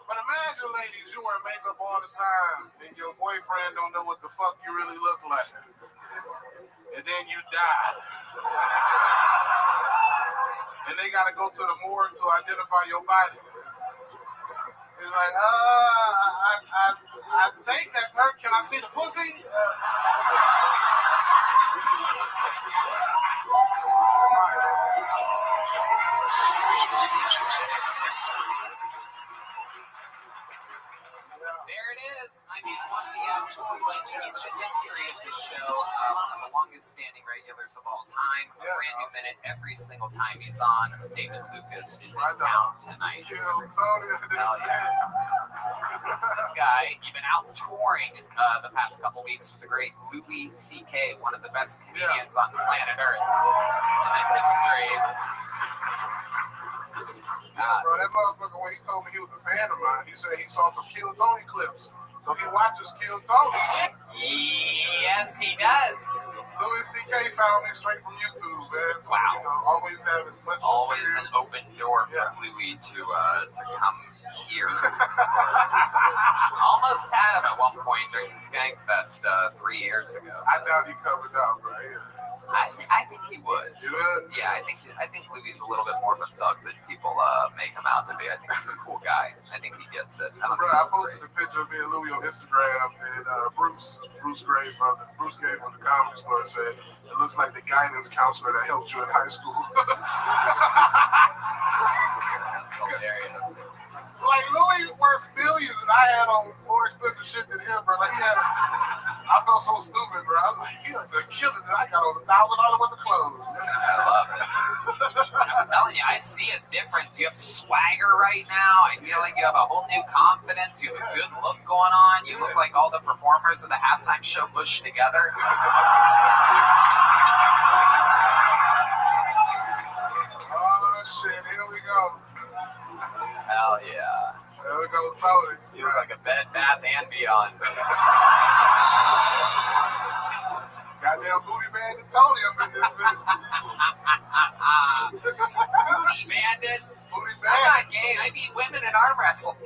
But imagine, ladies, you wear makeup all the time, and your boyfriend don't know what the fuck you really look like. And then you die. And they gotta go to the morgue to identify your body. It's like, I think that's her. Can I see the pussy? There it is. I mean, one of the absolute legends in the history of this show, one of the longest standing regulars of all time. A brand new minute every single time he's on. David Lucas is in town tonight. Hell yeah. This guy, even out touring the past couple weeks with the great Louis C.K., one of the best comedians on planet Earth in the history. Bro, that motherfucker, when he told me he was a fan of mine, he said he saw some Kill Tony clips. So he watches Kill Tony. Yes, he does. Louis C.K. found me straight from YouTube, man. So, Wow. You know, always have as much Always material. an open door for Louis to come here. Almost had him at one point during Skankfest 3 years ago. I doubt he covered up, right? I think he would. You would? Yeah, I think Louis is a little bit more of a thug than people make him out to be. I think he's a cool guy. I think he gets it. I posted a picture of me and Louis on Instagram, and Bruce Gray from the Comedy Store said, it looks like the guidance counselor that helped you in high school. That's hilarious. Like, Louis worth billions, and I had on more expensive shit than him, bro. Like, I felt so stupid, bro. I was like, you have to kill it, and I got on $1,000 worth of clothes. I love it. I'm telling telling you, I see a difference. You have swagger right now. I feel like you have a whole new confidence. You have a good look going on. You look like all the performers of the halftime show mushed together. Oh, shit. Here we go. Hell yeah. There we go, Tony. You look like a Bed Bath and Beyond. Goddamn booty bandit Tony up in this bitch. Booty bandit. Booty I'm bandit. not gay. I beat women in arm wrestle.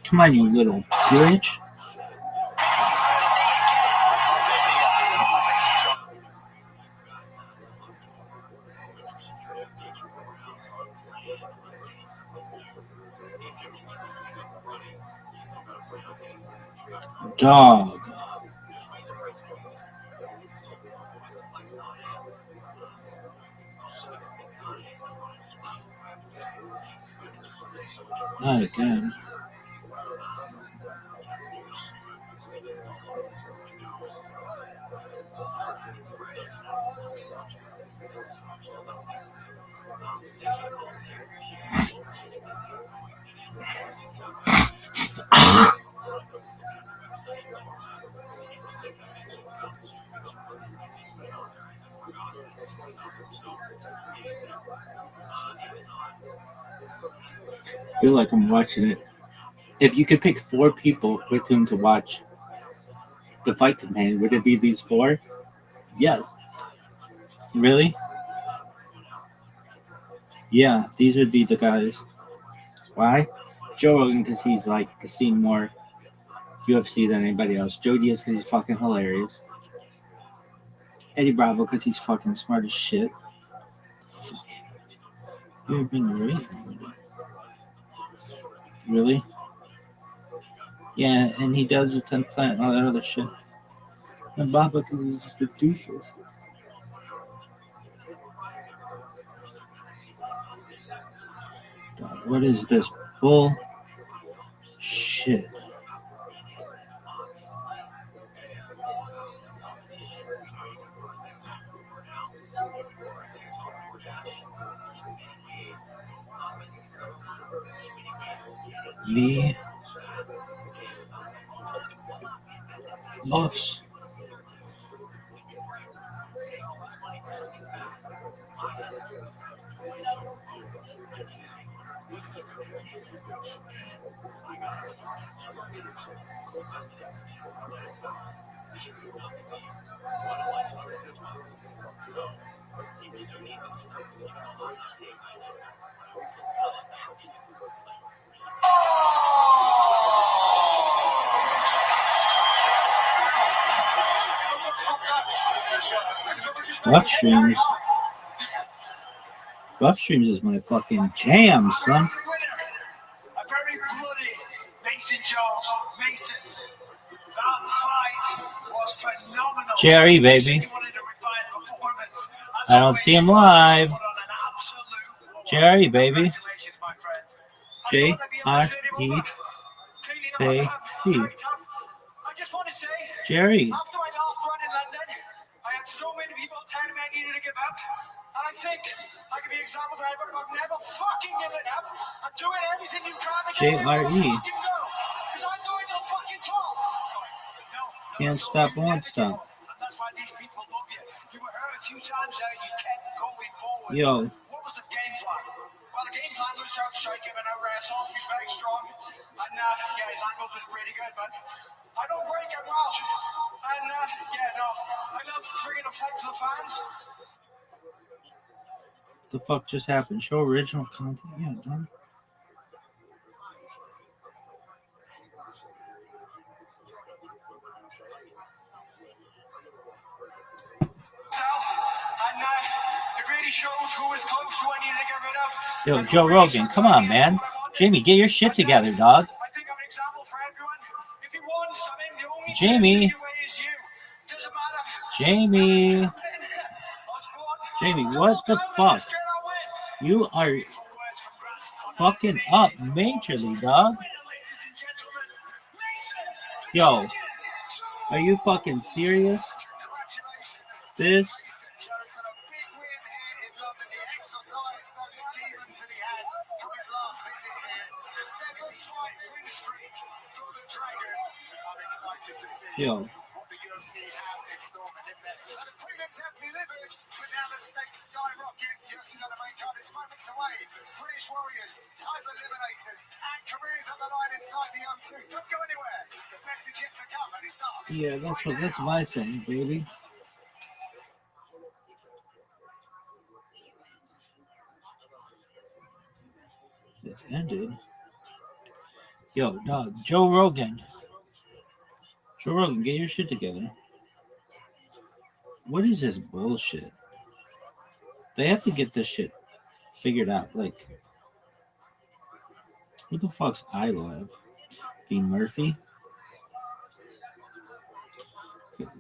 Come on, you little bitch. Dog. Not again. I feel like I'm watching it. If you could pick 4 people with whom to watch the fight tonight, would it be these 4? Yes. Really? Yeah, these would be the guys. Why? Joe Rogan, because he's like seen more UFC than anybody else. Joe Diaz, because he's fucking hilarious. Eddie Bravo, because he's fucking smart as shit. Fuck. You ever been raped? Really? Yeah, and he does the 10th planet and all that other shit. And Baba, because he's just a doofus. God, what is this bull? Shit. The boss. Restream. Restream is my fucking jam, son. A very bloody Mason Jones. Mason. That fight was phenomenal. Jerry, baby. I don't see him live. Jerry, baby. J-R-E-A-P. Jerry. After my last run in London, I had so many people telling me I needed to give up. And I think I can be an example driver about never fucking giving up. I'm doing everything you can to get where you fucking go. Because I'm going to the fucking top. Can't stop, won't stop. And that's why these people love you. You were hurt a few times there, you kept going forward. Yo. What was the game plan? Well, the game plan was to outstrike him and out-wrestle. He's very strong. And yeah, his angles was pretty good, but I don't break it well. And yeah, no, I love bringing a fight to the fans. The fuck just happened? Show original content? Yeah, done. who was close, who I needed to get rid of. Yo, Joe Rogan, come on, man. Jamie, get your shit together, dog. I think I'm an example for everyone. If you want something, the only Jamie. person way is you. Doesn't matter. Jamie. Jamie, what the fuck? You are fucking up majorly, dog. Yo, are you fucking serious? This. Yo. Yeah, that's my thing, baby. It ended. Yo, dog, Joe Rogan. Joe Rogan, get your shit together. What is this bullshit? They have to get this shit figured out. Like, who the fuck's iLive? B. Murphy?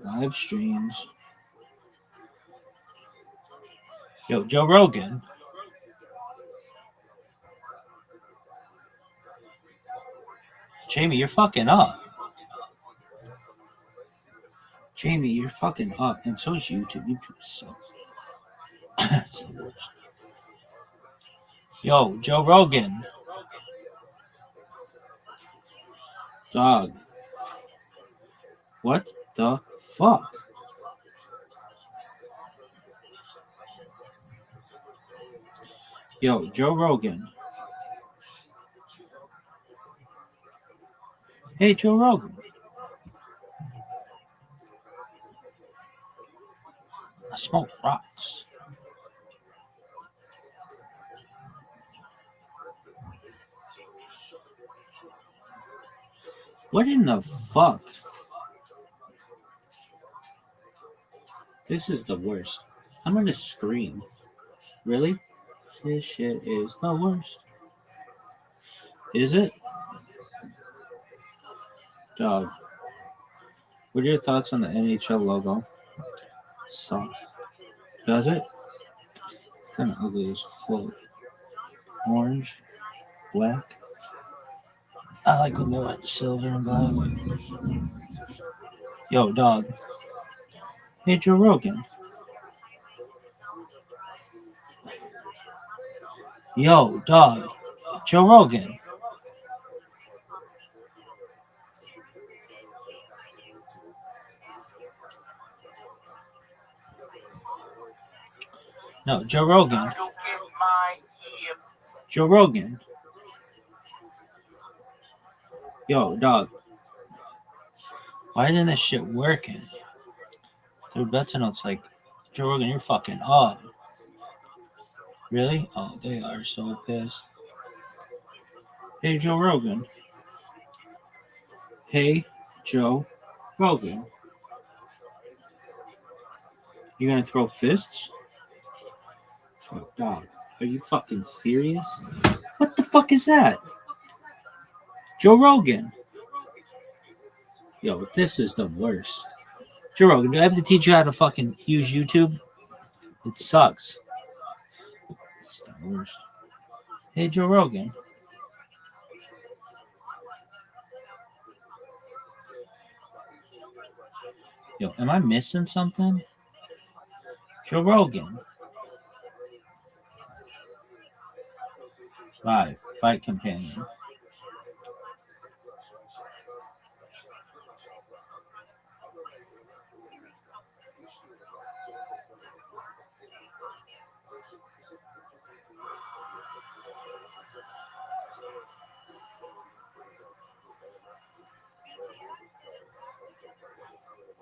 Live streams. Yo, Joe Rogan. Jamie, you're fucking up. Jamie, you're fucking up. And so is YouTube. YouTube sucks. Yo, Joe Rogan. Dog. What the fuck? Yo, Joe Rogan. Hey, Joe Rogan. I smoke rocks. What in the fuck? This is the worst. I'm gonna scream. Really? This shit is the worst. Is it? Dog. What are your thoughts on the NHL logo? Soft. Does it? Kind of ugly as fuck. Orange. Black. I like when they went silver and black. Yo, dog. Hey, Joe Rogan. Yo, dog. Joe Rogan. No, Joe Rogan. Joe Rogan. Yo, dog. Why isn't this shit working? Dude, that's notes like, Joe Rogan, you're fucking up. Really? Oh, they are so pissed. Hey, Joe Rogan. Hey, Joe Rogan. You gonna throw fists? Oh, dog. Are you fucking serious? What the fuck is that? Joe Rogan. Yo, this is the worst. Joe Rogan, do I have to teach you how to fucking use YouTube? It sucks. It's the worst. Hey, Joe Rogan. Yo, am I missing something? Joe Rogan. Live. Fight companion.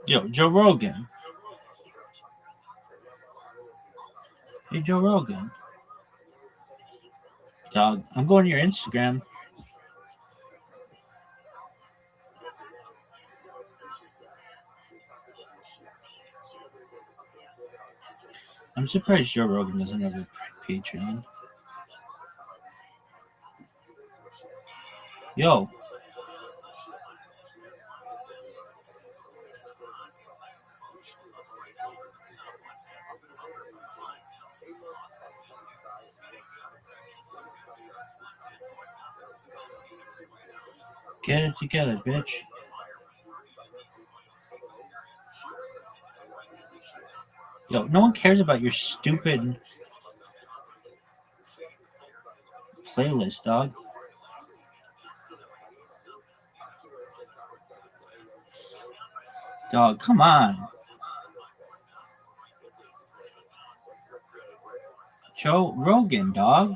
Yo, Joe Rogan. Hey, Joe Rogan. Dog, I'm going to your Instagram. I'm surprised Joe Rogan doesn't have a Patreon. Yo. Get it together, bitch. Yo, no one cares about your stupid playlist, dog. Dog, come on. Joe Rogan, dog.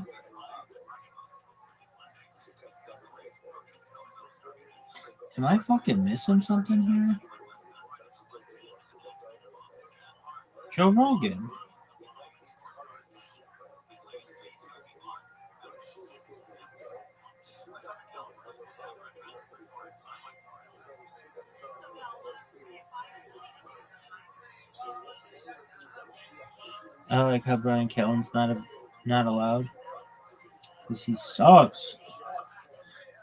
Am I fucking missing something here? Joe Rogan. I like how Brian Callen's not allowed. Because he sucks.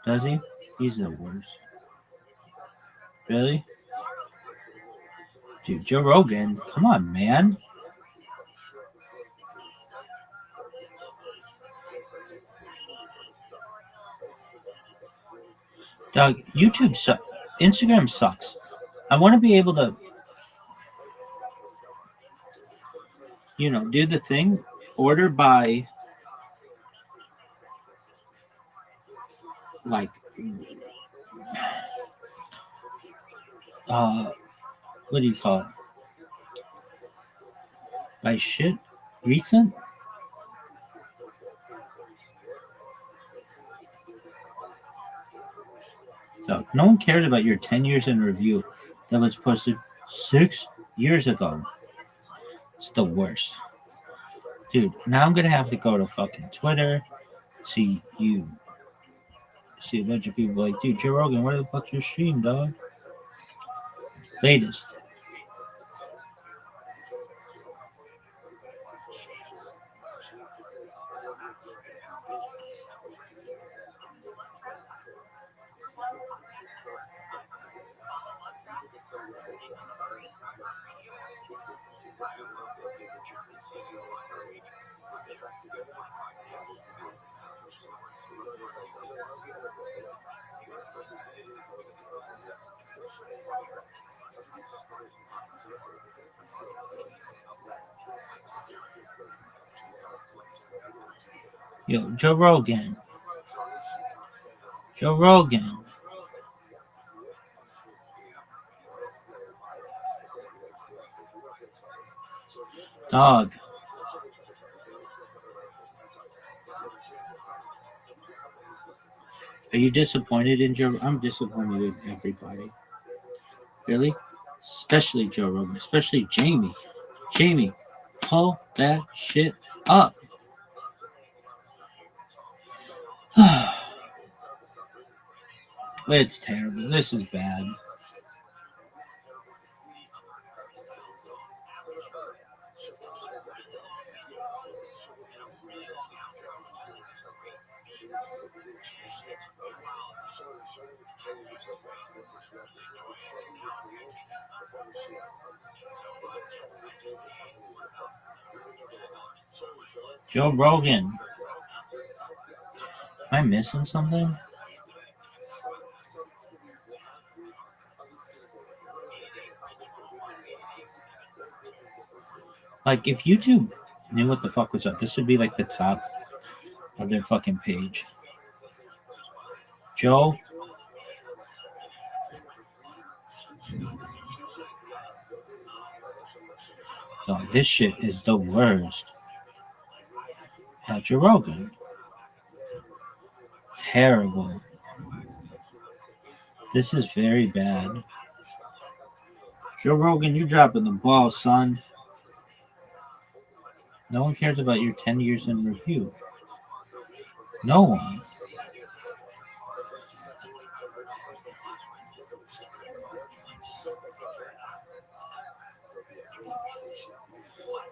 Does he? He's the worst. Really? Dude, Joe Rogan, come on, man. Dog, YouTube sucks. Instagram sucks. I want to be able to, do the thing. Order by, like, what do you call it? By shit? Recent? So, no one cared about your 10 years in review that was posted 6 years ago. It's the worst. Dude, now I'm going to have to go to fucking Twitter, see a bunch of people like, dude, Joe Rogan, what the fuck's your stream, dog? Latest. Yo, Joe Rogan. Joe Rogan. Dog. Are you disappointed in Joe? I'm disappointed in everybody. Really? Especially Joe Rogan. Especially Jamie. Jamie, pull that shit up. It's terrible. This is bad. Joe Rogan. Am I missing something? Like, if YouTube knew what the fuck was up, this would be like the top of their fucking page. Joe. So this shit is the worst. Joe Rogan. Terrible. This is very bad. Joe Rogan, you're dropping the ball, son. No one cares about your 10 years in review. No one.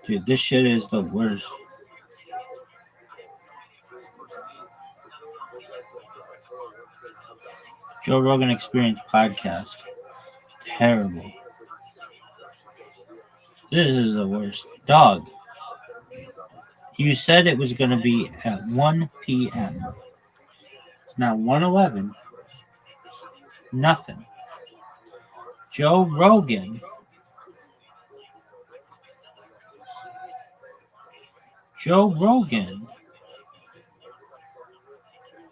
Dude, this shit is the worst. Joe Rogan Experience podcast. Terrible. This is the worst. Dog, you said it was going to be at 1 p.m. It's now 1:11. Nothing. Joe Rogan. Joe Rogan.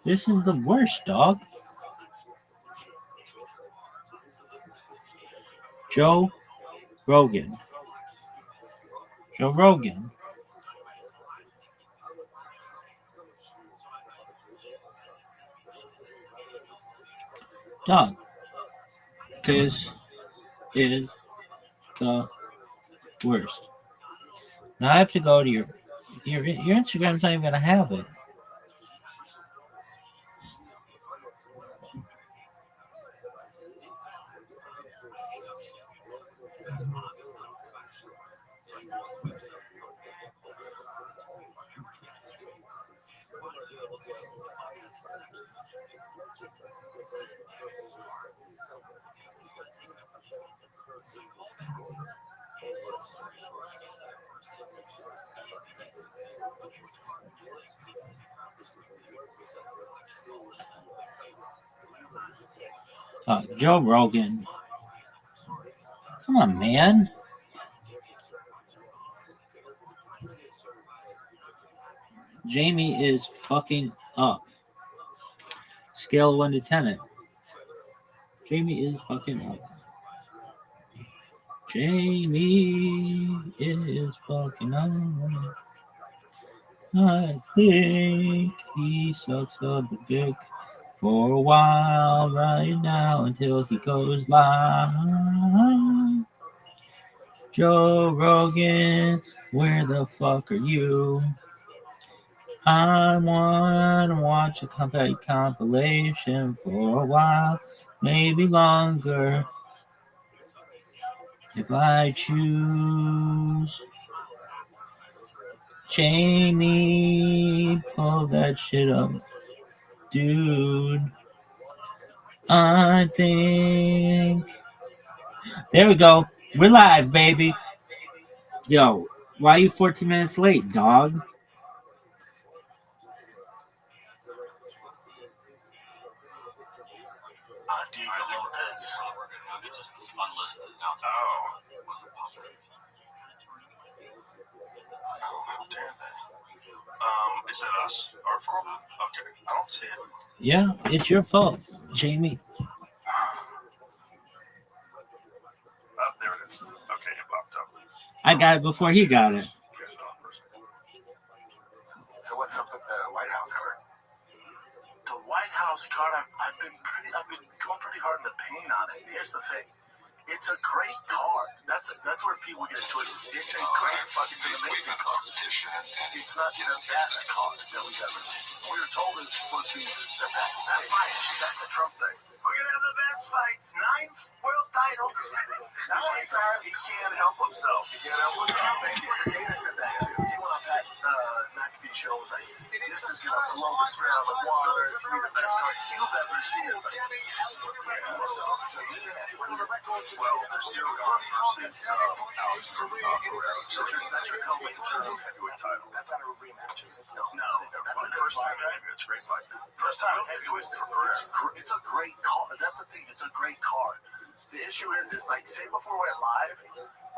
This is the worst, dog. Joe Rogan. Joe Rogan. Dog. This is the worst. Now I have to go to your Instagram's not even gonna have it. Joe Rogan. Come on, man. Jamie is fucking up. Scale of 1 to 10. Jamie is fucking up. Jamie is fucking up. I think he sucks up the dick for a while right now until he goes live. Joe Rogan, where the fuck are you? I wanna watch a compilation for a while, maybe longer. If I choose Jamie, pull that shit up, dude. I think. There we go. We're live, baby. Yo, why are you 14 minutes late, dog? Is it us? Our fault? Okay, I don't see it. Yeah, it's your fault, Jamie. Oh, there it is. Okay, it popped up. I got it before he got it. So what's up with the White House card? The White House card, I've been going pretty hard in the paint on it. Here's the thing. It's a great card. That's where people get twisted. It's a great fucking, it's an amazing card. It's not the best card that we've ever seen. We were told it's supposed to be the best. That's my issue. That's a Trump thing. We're gonna have the best fights. 9th world title. That's one time he can't help himself. He can't help himself. Dana said that too. He went on that McAfee show. Was like, this is gonna blow the thread out of the water. It's gonna be the best card you've ever seen. It's like, well, Zero Gone versus Alex heavyweight title. That's not a rematch. No, that's the first time. It's a great fight. First time heavyweight for it's a great card. That's the thing. It's a great card. The issue is like, say before we went live,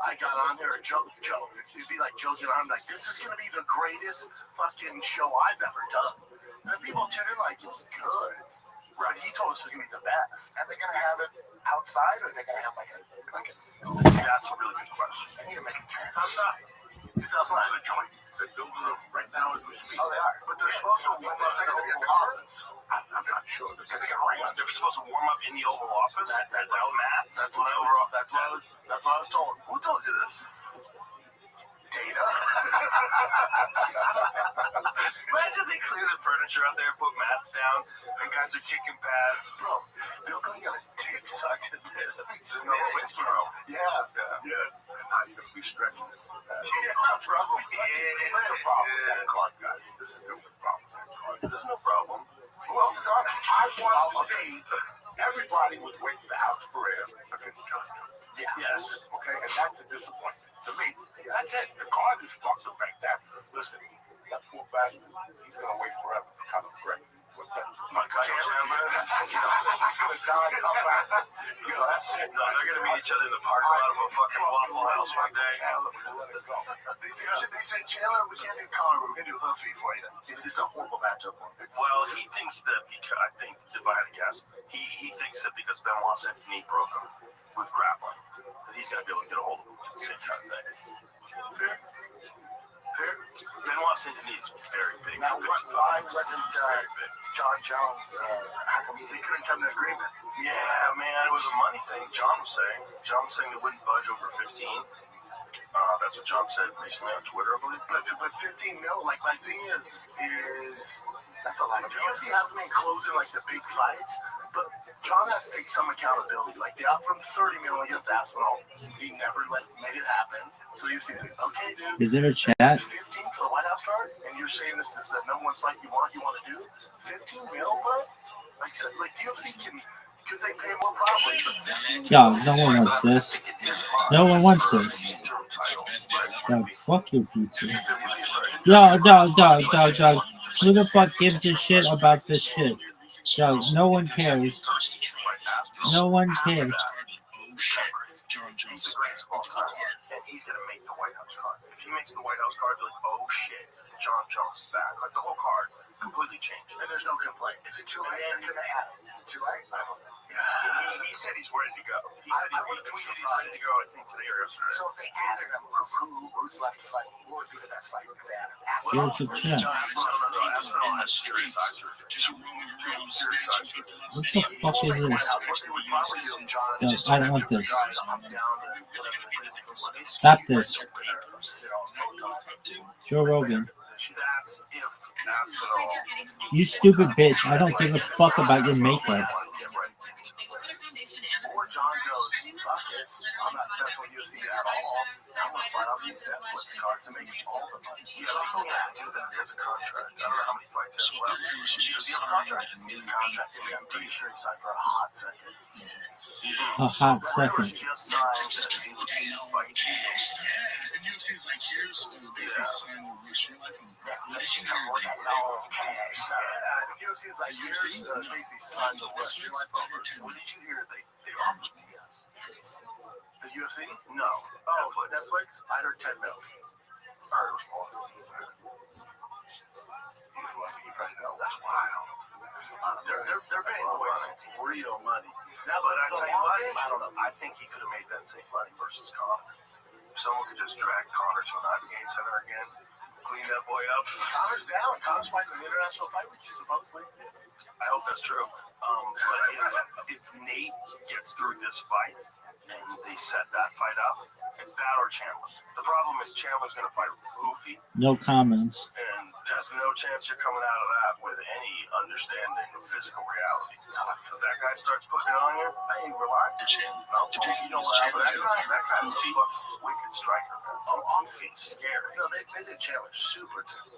I got on here and Joe, it'd be like joking on, like, this is gonna be the greatest fucking show I've ever done. And people tuned in like it was good. Right, he told us it was gonna be the best. And they're gonna have it outside, or they're gonna have like a that's a really good question. I need to make a tent. Outside. It's outside the joint. They're building them right now. Oh, they are. But they're supposed to warm up in the Oval Office. I'm not sure. Because they can rain. They're supposed to warm up in the Oval Office. That mats. That's what I was told. Who told you this? Data. Imagine they clear the furniture out there, put mats down, and guys are kicking pads. Bro, Bill Clinton got his dick sucked in there. That'd be sick, bro. Yeah. And now you're going to be stretching it. Yeah. bro. What's the problem with that card, guys? This is no problem with that card. There's no problem. Who else is on it? I want to see everybody was waiting for House Pereira against Justin. Yes. Okay, and that's a disappointment to me. That's it. The card is fucking fantastic. Listen, that poor bastard, he's gonna wait forever to come great. What's that? My guy, he's gonna die, come back. You know, they're gonna meet each other in the parking lot of a fucking Waffle House one day. They said, Chandler, we can't do Conor, we're gonna do Huffy for you. It's a horrible matchup for him. Well, he thinks that because, I think, if I had to guess, he thinks that because Benoit said knee broke him with grappling, that he's gonna be able to get a hold of him. Same kind of thing. Fair. Benoit Saint Denis is very big. Now, why wasn't John Jones? How come they couldn't come to an agreement? Yeah, man, it was a money thing. John was saying they wouldn't budge over 15. That's what John said recently on Twitter, I believe. But 15 mil, like my thing is that's a lot of. UFC hasn't been closing like the big fights, but John has to take some accountability. Like they offered him 30 million against Aspinall, he never made it happen. So UFC's like, okay, dude. Is there a chat? 15 for the White House card, and you're saying this is the number one fight you want to do? 15 mil, bro? Like UFC can. Could they pay more probably? Yo, no one wants this. No one wants this. Yo, fuck you, pizza. Yo, dog. Who the fuck gives a shit about this shit? Yo, no one cares. No one cares. And he's gonna make the White House card. If he makes the White House card, they're like, oh shit, John Jones is back. Like the whole card completely changed. And there's no complaint. Is it too late? Is it too late? I don't know. He said he's ready to go. He tweeted he's ready to go, I think, today or yesterday. So if they added him, who's left to fight? What would be the best fight if they added him? Here's the chat. Aspinall has serious eye surgery. What the fuck is this? Yo, I don't want this. Stop this. Joe Rogan. You stupid bitch. I don't give a fuck about your makeup. Or John goes, fuck it, I'm not messing with UFC at all. I'm going to fight out these Netflix cards to make all the money. Yeah, I can't do that as a contract. I don't know how many fights he has left. Does he have a contract? He's a contract. I'm pretty sure he signed for a hot second. A hot second. Just signed fight. And UFC's like, here's basically signed the Restream life from UFC was like, here's basically signed the Restream life over. What did you hear? They offered me, yes. The UFC? No. Oh, Netflix? I heard 10 mil. Sorry, it was more. You probably know. That's wild. They're paying away some real money. Now, but I tell you what, I don't know. I think he could have made that same money versus Conor. If someone could just drag Conor to an Ibogaine Center again, clean that boy up. Conor's down. Conor's fighting an international fight week, supposedly. I hope that's true. But if Nate gets through this fight and they set that fight up, it's that or Chandler. The problem is Chandler's going to fight Goofy. No comments. And there's no chance you're coming out of that with any understanding of physical reality. If that guy starts putting it on you, I ain't relaxed. You know what? That guy's a fucking wicked striker. Goofy's scary. You know, they did Chandler super good.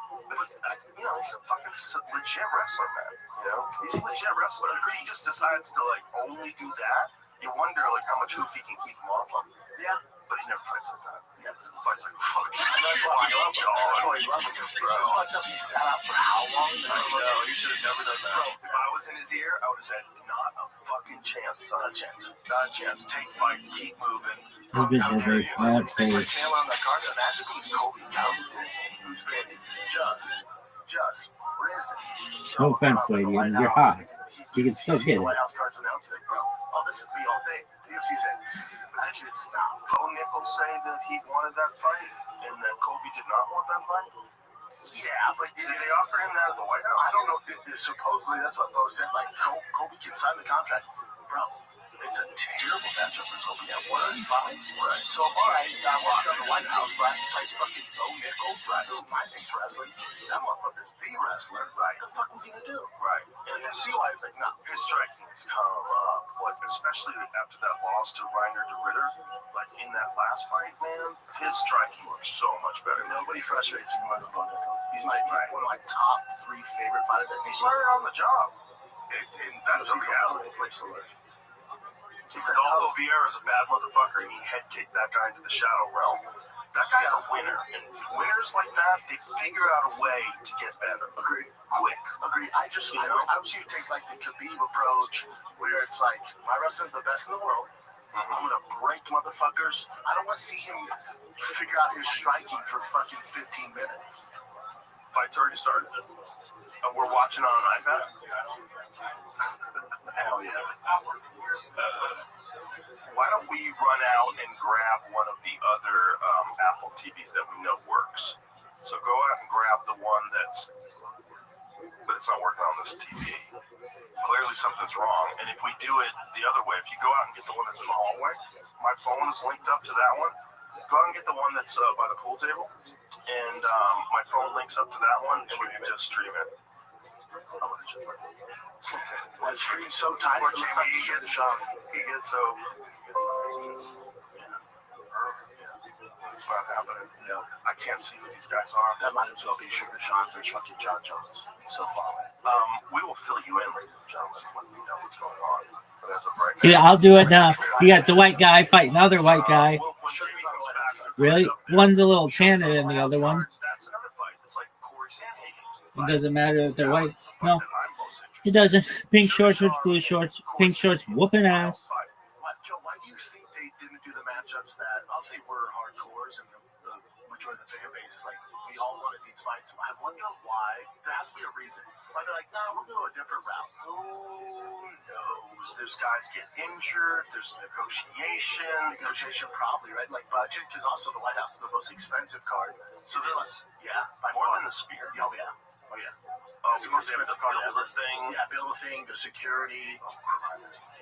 But, he's a fucking legit wrestler, man. You know, he's a legit wrestler. If he just decides to only do that, you wonder how much Hoofy can keep him off him. Yeah, but he never fights like that. He never fights like fuck. That's why I love him. That's why I love him, bro. Just fucked up. He sat out for how long? I know. He should have never done that. Bro, if I was in his ear, I would have said, not a fucking chance. Not a chance. Not a chance. Take fights. Keep moving. This bitch has a flat face. Imagine being Kobe County, who's been just risen. No offense, lady. I mean, you're hot. You can still get it. White House cards announced it, bro. Oh, this is me all day. The UFC said, imagine it's not. Bo Nichols say that he wanted that fight and that Kobe did not want that fight. Yeah, but did they offer him that at the White House? I don't know. Supposedly, that's what Bo said. Kobe can sign the contract. Bro, it's a terrible matchup for Kobe at 195. Right. So, all right, I walk on the White House, but I have to fight fucking Bo Nickel, right? Who I think's wrestling. That motherfucker's the wrestler, right? What the fuck are we gonna do? Right. And then CY was like, no, his striking has come up. But especially after that loss to Reiner de Ritter, like in that last fight, man, his striking looks so much better. Nobody frustrates me more than Bo Nickel. He's one of my top 3 favorite fighters. He's learning on the job. And that's the reality. Although Vieira's a bad motherfucker and he head kicked that guy into the shadow realm, that guy's a winner. And winners like that, they figure out a way to get better. Agreed. Quick. Agreed. I was here to take like the Khabib approach where it's like, my wrestling's the best in the world. I'm going to break motherfuckers. I don't want to see him figure out his striking for fucking 15 minutes. Fight's already started. We're watching on an iPad. Hell yeah. Why don't we run out and grab one of the other Apple TVs that we know works? So go out and grab the one but it's not working on this TV. Clearly something's wrong. And if we do it the other way, if you go out and get the one that's in the hallway, my phone is linked up to that one. Go out and get the one that's by the pool table, and my phone links up to that one, and we can just stream it. That screen's so tight. He gets so. It's not happening. Yeah. I can't see who these guys are. That might as well be Sugar Sean. There's fucking John Jones. It's so far away. We will fill you in, ladies and gentlemen, when we know what's going on. But as of right now, Yeah, I'll do it now. You got the white guy fighting another white guy. Really? One's a little tanner than the other one. It doesn't matter if they're white. No, it doesn't. Pink shorts with blue shorts. Pink shorts whooping ass. Joe, why do you think they didn't do the matchups that I'll say were hardcores and the majority of the fan base? Like, we all wanted these fights. I wonder why. There has to be a reason. Why they're like, no, we're going to go a different route. Who knows? There's guys get injured. There's negotiation. Negotiation probably, right? Like budget, because also the White House is the most expensive card. So they're like, yeah, by more than the Sphere. Oh, yeah. Oh, yeah. It's the most expensive card ever. Yeah, build a thing, the security.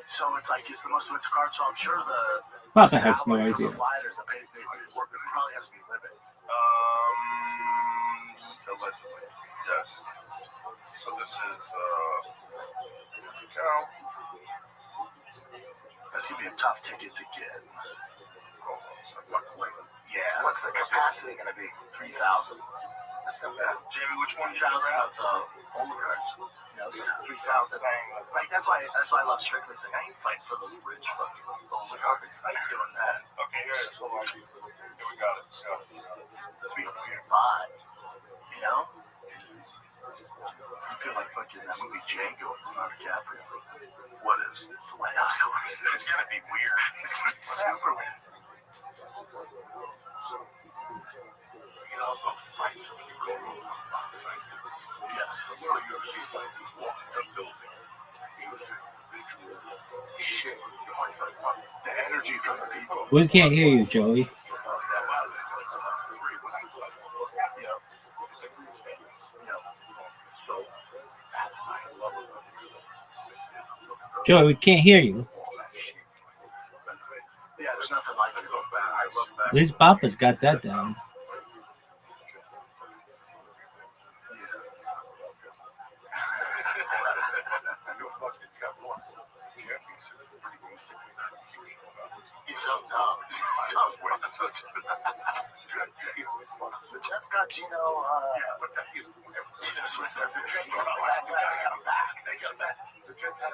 So it's like it's the most expensive card. So I'm sure the Papa has no idea. The fighters, the work probably has to be limited. So yes. So this is that's gonna be a tough ticket to get. Yeah. What's the capacity gonna be? 3,000. That's not bad. Jamie, which one? 3,000 of the older cards. You know, 3,000. Like that's why I love Strictly. It's like I ain't fighting for those rich fucking oligarchs. I ain't doing that. Okay, here we got it. 305. You know? I feel like fucking that movie Django with Leonardo DiCaprio. What is? The White House going. It's gonna be weird. It's gonna be super weird. You know, fight. Yes. The energy from the people. We can't hear you, Joey. Joey, we can't hear you. Yeah, there's nothing like it. I love that. At least Papa's got that down. He's so dumb. The Jets got Gino. Gino Smith. They got him back. The Jets had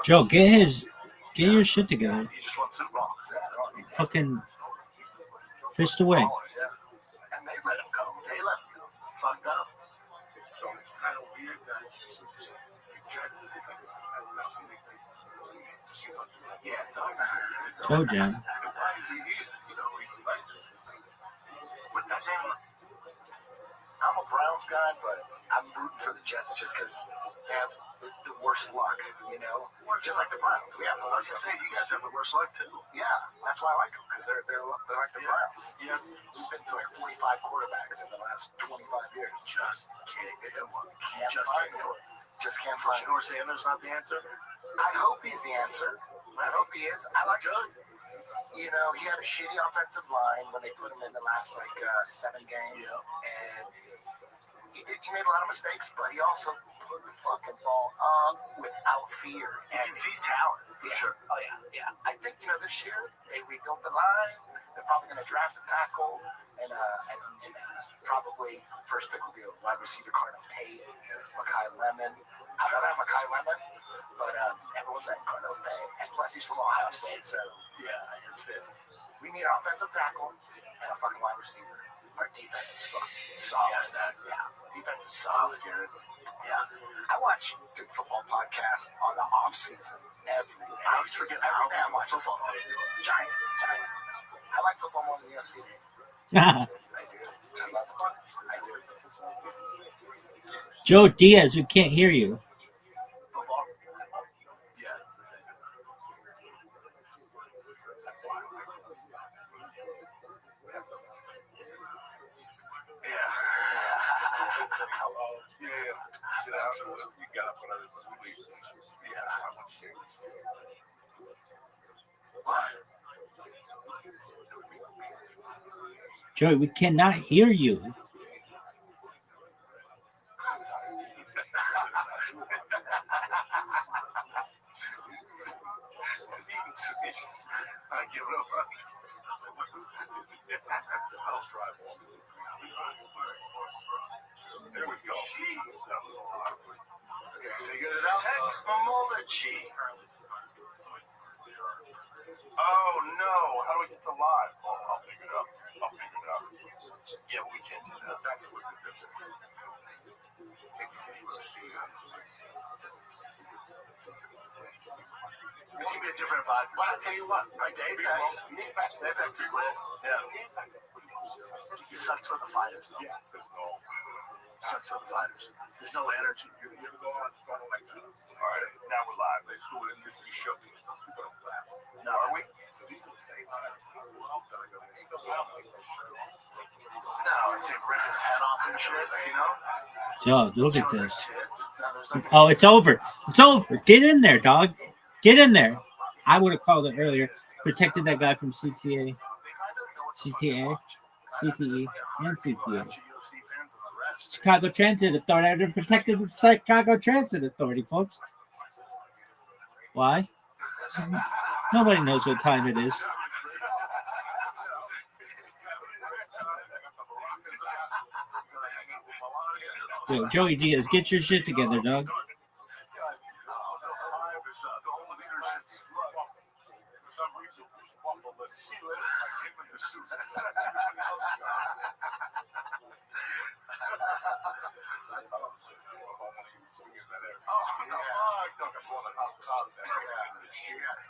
Joe, get your shit together. He just wants to rock. Fucking fist away. And they let him go. Fucked up. Yeah, Toe jam. I'm a Browns guy, but I'm rooting for the Jets just because they have the worst luck, you know? Just like the Browns. We have the worst luck. You guys have the worst luck, too. Yeah, that's why I like them, because they're like the Browns. Yeah. We've been through like 45 quarterbacks in the last 25 years. Just can't get one. Just can't find it. Sanders not the answer? I hope he's the answer. I hope he is. I like him. You know, he had a shitty offensive line when they put him in the last, 7 games. Yeah. And he made a lot of mistakes, but he also put the fucking ball up without fear. And he's talent, for sure. Oh, yeah. I think, this year, they rebuilt the line. They're probably going to draft a tackle. And probably first pick will be a wide receiver, Cardinal Tate, Mekhi Lemon. I'd rather have Mekhi Lemon, but everyone's saying Cardinal Tate. And plus, he's from Ohio State, so we need an offensive tackle and a fucking wide receiver. Our defense is fucking solid. Defense is solid. Yeah. I watch good football podcasts on the off season every day. I always forget every day I watch football. Giant. I like football more than the UFC. I do. I love it. I do. Joe Diaz, we can't hear you. Football? Yeah. Joey, we cannot hear you. There we go. Figured it out. Technology. Oh no! How do we get to live? I'll figure it out. Yeah, we can do that. It's gonna be a different vibe. But I'll tell you what, Dave X is lit. Yeah. He sucks for the fighters, though. Sucks for the fighters. There's no energy. All right, now we're live. Let's do it in this show. No, are we? No, it's like rip his head off and shit, Joe, look at this. Oh, it's over. It's over. Get in there, dog. Get in there. I would have called it earlier. Protected that guy from CTE, and CTA. Chicago Transit Authority. I would have protected the Chicago Transit Authority, folks. Why? Nobody knows what time it is. Yo, Joey Diaz, get your shit together, dog.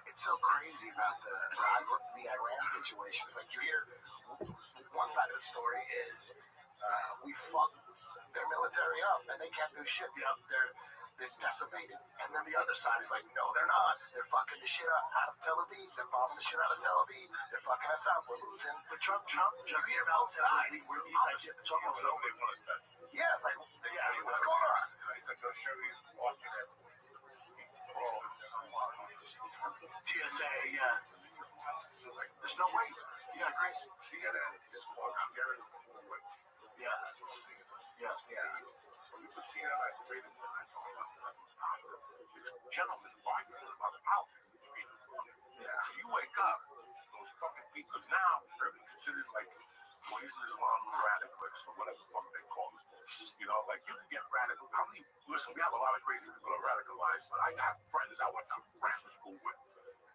It's so crazy about the Iran situation. It's like you hear one side of the story is we fucked their military up and they can't do shit. They're decimated. And then the other side is like, no, they're not. They're fucking the shit out of Tel Aviv. They're bombing the shit out of Tel Aviv. They're fucking us up. We're losing. But Trump just hear both sides. He's like, it's almost over. Yeah, it's like, what's going on? TSA, yeah. There's no way. Yeah, great. Yeah. Gentlemen, you wake up, those fucking people now are considered like poison Islam radicals or whatever the fuck they call it. You know, like you can get radical. Listen, we have a lot of crazy people that are radicalized, but I have friends I went to grammar school with.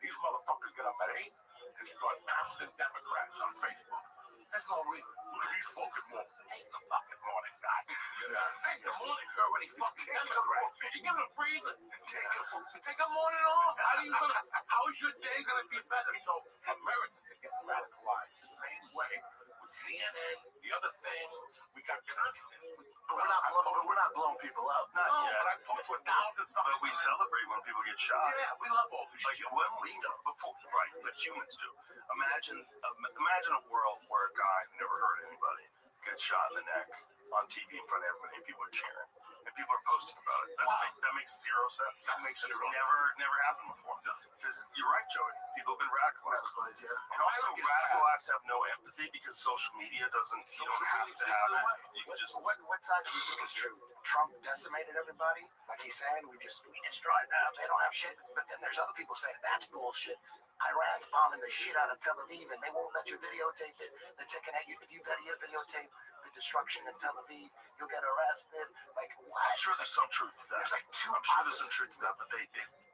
These motherfuckers get up at 8 and start pounding Democrats on Facebook. There's no reason. Look at these fucking morning. Take the fucking morning, guy. Take the morning. You're already fucking Democrat. You give them a breather. Take a morning off. How is your day gonna be better? So America gets radicalized the same way with CNN. The other thing, we got constant. We're not blowing people up. Not No, yet. but I talked to 1,000 But we celebrate when people get shot. Yeah, we love all this Like shit. when we know before, right? But humans do. Imagine a world where a guy who never hurt anybody gets shot in the neck on TV in front of everybody, and people are cheering, and people are posting about it. That makes zero sense. That makes It's zero. never happened before. Because you're right, Joey. People have been radicalized. Yeah. And also, radicalized have no empathy because social media doesn't. You don't have to have it. You can just. What side do you think is true? Trump decimated everybody, like he's saying. We destroyed them. They don't have shit. But then there's other people saying that's bullshit. Iran's bombing the shit out of Tel Aviv, and they won't let you videotape it. They're taking at you. If you videotape the destruction in Tel Aviv, you'll get arrested. Like, what? I'm sure there's some truth to that. There's like two. I'm sure there's some truth to that, but they've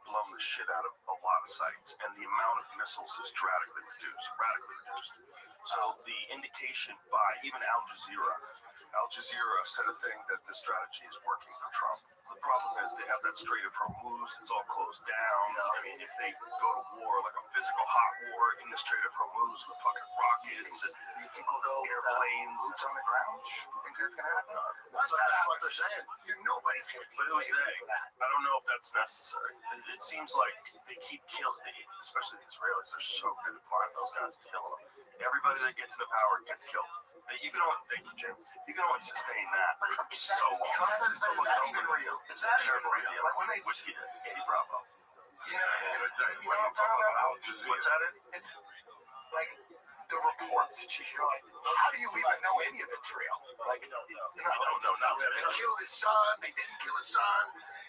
blown the shit out of a lot of sites, and the amount of missiles is radically reduced. So the indication by even Al Jazeera said a thing that this strategy is working for Trump. The problem is they have that Strait of Hormuz. It's all closed down. I mean, if they go to war, like a physical hot war in the Strait of Hormuz with fucking rockets and You think we'll go airplanes. boots on the ground? You think that's gonna happen? That's what they're saying. Nobody's gonna be But who's favored they? for that. I don't know if that's necessary. It seems like they keep killing, especially the Israelis. They're so good at finding those guys and killing them. Everybody that gets into power gets killed. You can only sustain that for so long. Is that even real? Is that even real? Like when they Whiskey, Eddie Bravo. you know what I'm talking about? What's that? It's like the reports that you hear, like, how do you even know any of it's real? Like, No, not they really. killed his son, they didn't kill his son.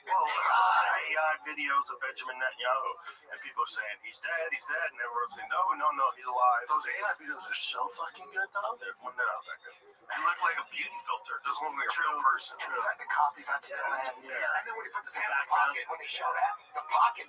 Well, AI videos of Benjamin Netanyahu, and people are saying he's dead, and everyone's saying no, he's alive. Those AI videos are so fucking good, though. They're not that good. They look like a beauty filter. It doesn't look like a real person. It's like the coffee's on still hand. Yeah. And then when he put his hand in the pocket, when they show that, the pocket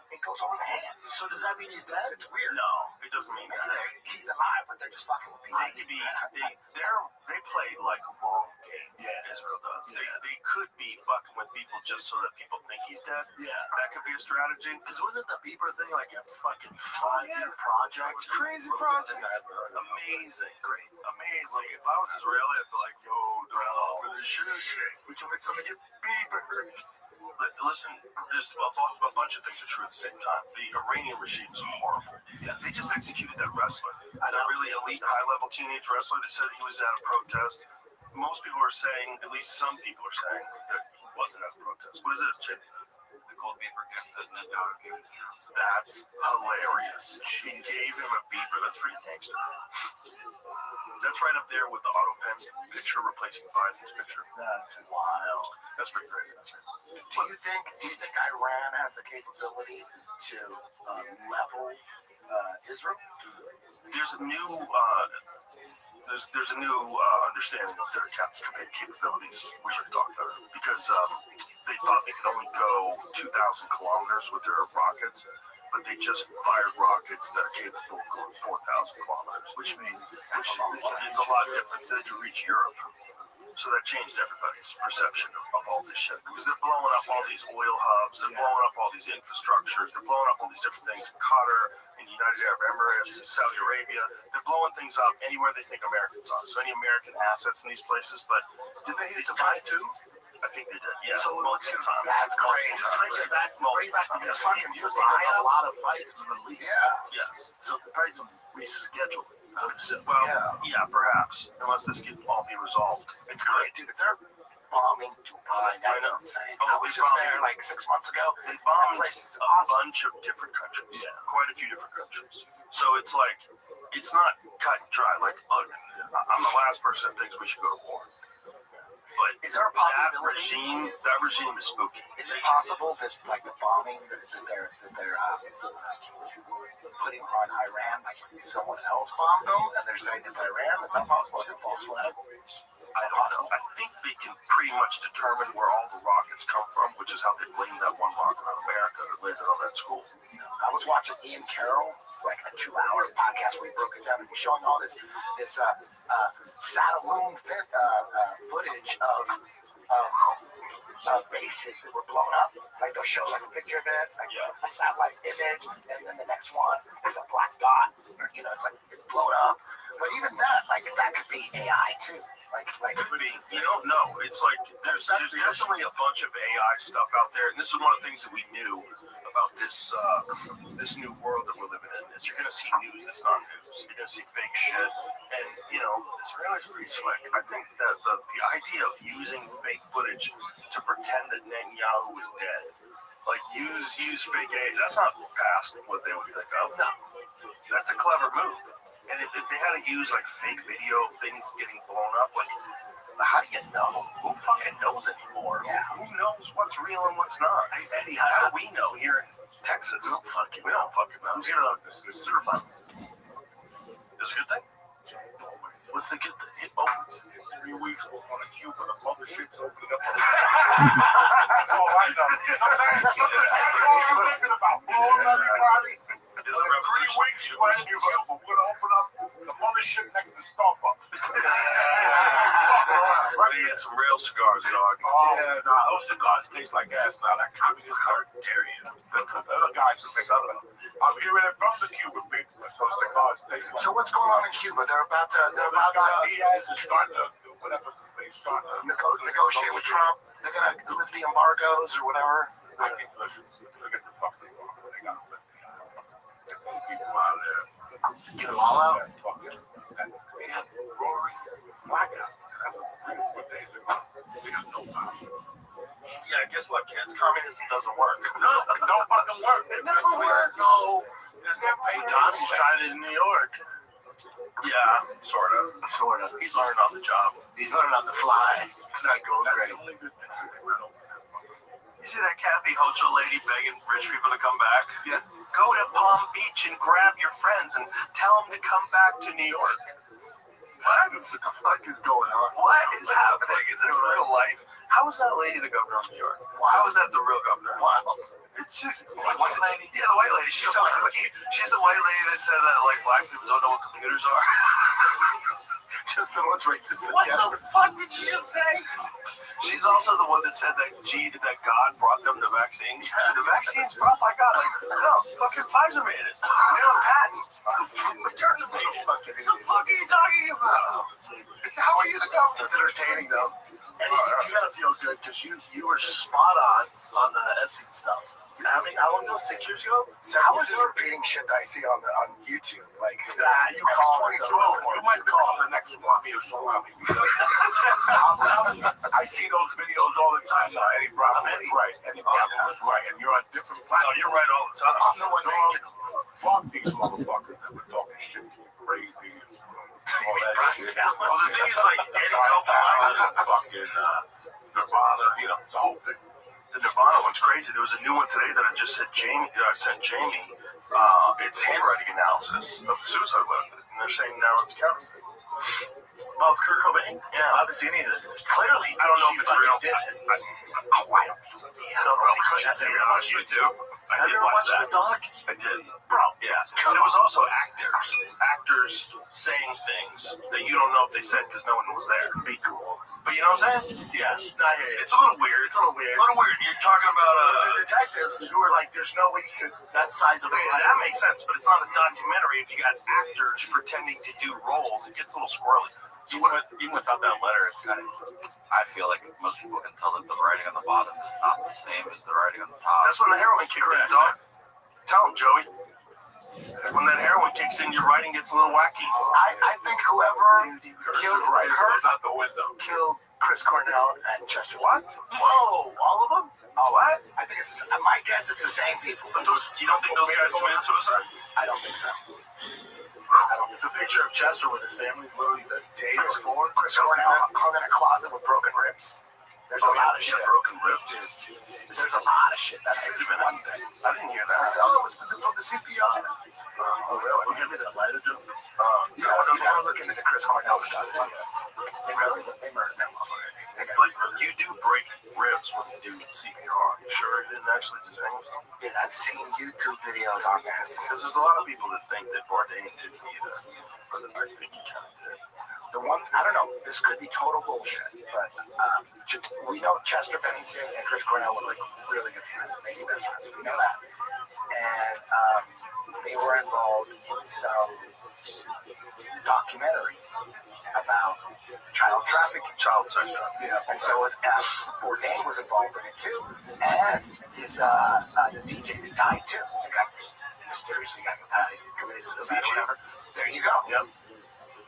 it goes over the hand. So does that mean he's dead? It's weird. No, it doesn't mean Maybe that. he's alive, but they're just fucking with people. They could be. They play like a long game. Yeah, Israel does. Yeah. They could be fucking with people just so that people think he's dead. Yeah. That could be a strategy. Because wasn't the Bieber thing like a fucking 5-year project? It was crazy project. Amazing, great, amazing. If I was Israeli, I'd be like, yo, they're all over this shit. We can make something get Biebers. Listen, there's a bunch of things are true at the same time. The Iranian regime is horrible. Yeah, they just executed that wrestler, that really elite, high-level teenage wrestler. They said he was at a protest. Most people are saying, at least some people are saying, that he wasn't at a protest. What is this, Jim? The gold beaver gift and the dog gift. That's hilarious. She gave him a beeper. That's pretty gangster. That's right up there with the auto pen picture replacing Biden's picture. That's wild. That's pretty great. That's right. Do you think Iran has the capability to level Israel? There's a new there's a new understanding of their capabilities. We should talk about it because they thought they could only go 2,000 kilometers with their rockets, but they just fired rockets that are capable of going 4,000 kilometers, which means it's a lot different than you reach Europe. So that changed everybody's perception of all this shit because they're blowing up all these oil hubs, they're blowing up all these infrastructures, they're blowing up all these different things in Qatar, in the United Arab Emirates, in Saudi Arabia. They're blowing things up anywhere they think Americans are. So any American assets in these places, but did they hit Dubai too? I think they did. Yeah. So multiple times. That's crazy. Bring back to the fucking There's a lot of fights in the Middle East. Yeah. Yes. So the probably some rescheduling. Yeah, perhaps. Unless this can all be resolved. It's great, dude. If they're bombing Dubai, that's insane. I was just there like 6 months ago. They bombed a bunch of different countries. Yeah. Quite a few different countries. So it's like, it's not cut and dry. Like, I'm the last person that thinks we should go to war. But is there a possibility? That regime is spooky. Is it possible that, like, the bombing that they're putting on Iran, like someone else bombed them, and they're saying it's Iran? Is that possible? Like a false flag? I don't know. I think they can pretty much determine where all the rockets come from, which is how they blame that one rocket on America that landed on that school. I was watching Ian Carroll, like a 2-hour podcast where he broke it down and he's showing all this Satelloon footage of bases that were blown up. Like they'll show like a picture of it, like a satellite image, and then the next one there's a black dot. It's like it's blown up. But even that, like, that could be AI too. Like, you don't know. It's like there's definitely a bunch of AI stuff out there, and this is one of the things that we knew about this this new world that we're living in. Is you're gonna see news that's not news. You're gonna see fake shit, and you know it's really pretty slick. I think that the idea of using fake footage to pretend that Netanyahu is dead, like use fake AI, that's not past what they would think of. No, that's a clever move. And if they had to use like fake video of things getting blown up, like how do you know? Who fucking knows anymore? Yeah. Who knows what's real and what's not? Eddie, how do we know here in Texas? We don't fucking know. Who's gonna know? This is certified. This is a good thing. What's the good thing? Oh, 3 weeks on a Cuba, the mothership's opening up. That's all I know. That's all you're thinking about. Blowing everybody. 3 weeks, you and you we're gonna open up the mothership next to Starbucks. They had some real cigars, dog. Yeah, no, those cigars taste like gas now. That communist hurt, dare you. The other guys are big other. I'm hearing it from the Cuban people. Those cigars taste like. So what's going on in Cuba? They're about to Diaz is starting to do whatever they start to negotiate with Trump. They're gonna lift the embargoes or whatever. I think, listen, look at the fucking embargo. They gotta lift the embargo. Keep them out of there. Get them all out. We have Rory Blackout. We just know about it. Yeah, guess what, kids? Communism doesn't work. No, it don't fucking work. It never works. No. Donnie's trying it in New York. Yeah, sort of. He's learning on the job. He's learning on the fly. It's not going great. That's the only good thing. You see that Kathy Hochul lady begging rich people to come back? Yeah. Go to Palm Beach and grab your friends and tell them to come back to New York. What the fuck is going on? What is happening? Is this real life? How is that lady the governor of New York? How is that the real governor? Wow. It's just, the white lady? Yeah, the white lady. She's the white lady that said that like black people don't know what computers are. Just the most racist. What the fuck did you just say? She's also the one that said that God brought them the vaccine. The vaccine's brought by God. Like, no, fucking Pfizer made it. They have a patent. Return the patient. What the fuck are you talking about? How are you the government? It's entertaining though. And you gotta feel good because you were spot on the Etsy stuff. How long ago? 6 years ago? So I was just repeating shit that I see on YouTube. Like, you call it. You might call it the next Rabbi or Salami. I see those videos all the time. Eddie Bravo is right. Eddie Bravo is right. And you're on different platforms. No, you're right all the time. I'm the one making fuck these motherfuckers that were talking shit crazy and all that shit. Well, the thing is, like, Eddie Bravo, fucking Nirvana, you know, the whole thing. The Nirvana one's crazy. There was a new one today that I just sent Jamie. It's handwriting analysis of the suicide weapon, and they're saying now it's counterfeit. Of Kurt Cobain? Yeah. I haven't seen any of this. Clearly, I don't know if it's real. I don't know. That's it on YouTube. I did watch that. I did. Bro, yeah. But it was also actors saying things that you don't know if they said because no one was there. Be cool. But you know what I'm saying? Yeah. It's a little weird. You're talking about the detectives who are like, there's no way you could that size of it. That makes sense, but it's not a documentary. If you got actors pretending to do roles, it gets a little squirrely. Even without that letter, I feel like most people can tell that the writing on the bottom is not the same as the writing on the top. That's when the heroin kicked in, dog. Tell him, Joey. When that heroin kicks in, your writing gets a little wacky. I think whoever killed Kurt out the window. Killed Chris Cornell and Chester. What? Whoa, all of them? Oh, what? I think it's my guess. It's the same people. But you don't think those guys committed suicide? I don't think so. The picture of Chester with his family, literally the day before. Chris Cornell hung in a closet with broken ribs. There's a lot of shit. Broken ribs, dude. There's a lot of shit. That's one thing. I didn't hear that. Oh, it was from the CPR. Oh, really? Give me that lighter, dude. You gotta look into the Chris Cornell stuff. They murdered them. But you do break ribs when you do CPR. You sure it didn't actually just hang himself? Dude, I've seen YouTube videos on this. Because there's a lot of people that think that Bourdain didn't either. But I think he kind of did. The the one, I don't know, this could be total bullshit, but we know Chester Bennington and Chris Cornell were like really good friends, maybe best friends, we know that. And they were involved in some documentary about child trafficking, child sex trafficking. Yeah. And so Bourdain was involved in it too, and his DJ died too. They got mysteriously committed suicide or whatever. There you go. Yep.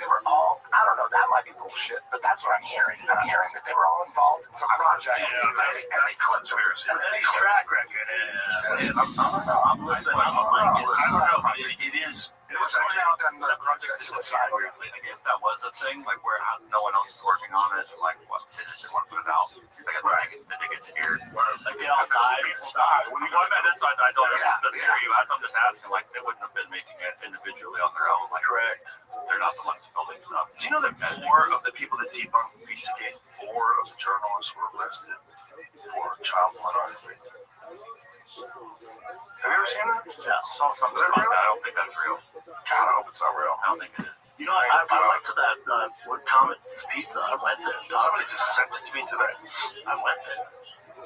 They were all, I don't know, that might be bullshit, but that's what I'm hearing. I'm hearing that they were all involved in some project. Yeah, and they clipped conspiracy. And then track record. Yeah. I don't know. I'm listening. I don't know. It is. It was actually out on the project suicide. Like, if that was a thing, like where no one else is working on it, like what they just didn't want to put it out. Like they get scared. Like they all died and stuff. When you go back inside, I don't hear you. I'm just asking, like they wouldn't have been making it individually on their own. Like, correct. They're not the ones building stuff. Do you know that 4 of the people that debunked Pizzagate, 4 of the journalists were arrested for child pornography? Have you ever seen that? Yeah, saw something about that. I don't think that's real. God, I hope it's not real. I don't think it is. You know, I went to that Comet's Pizza. I went there. Somebody just sent it to me today. I went there.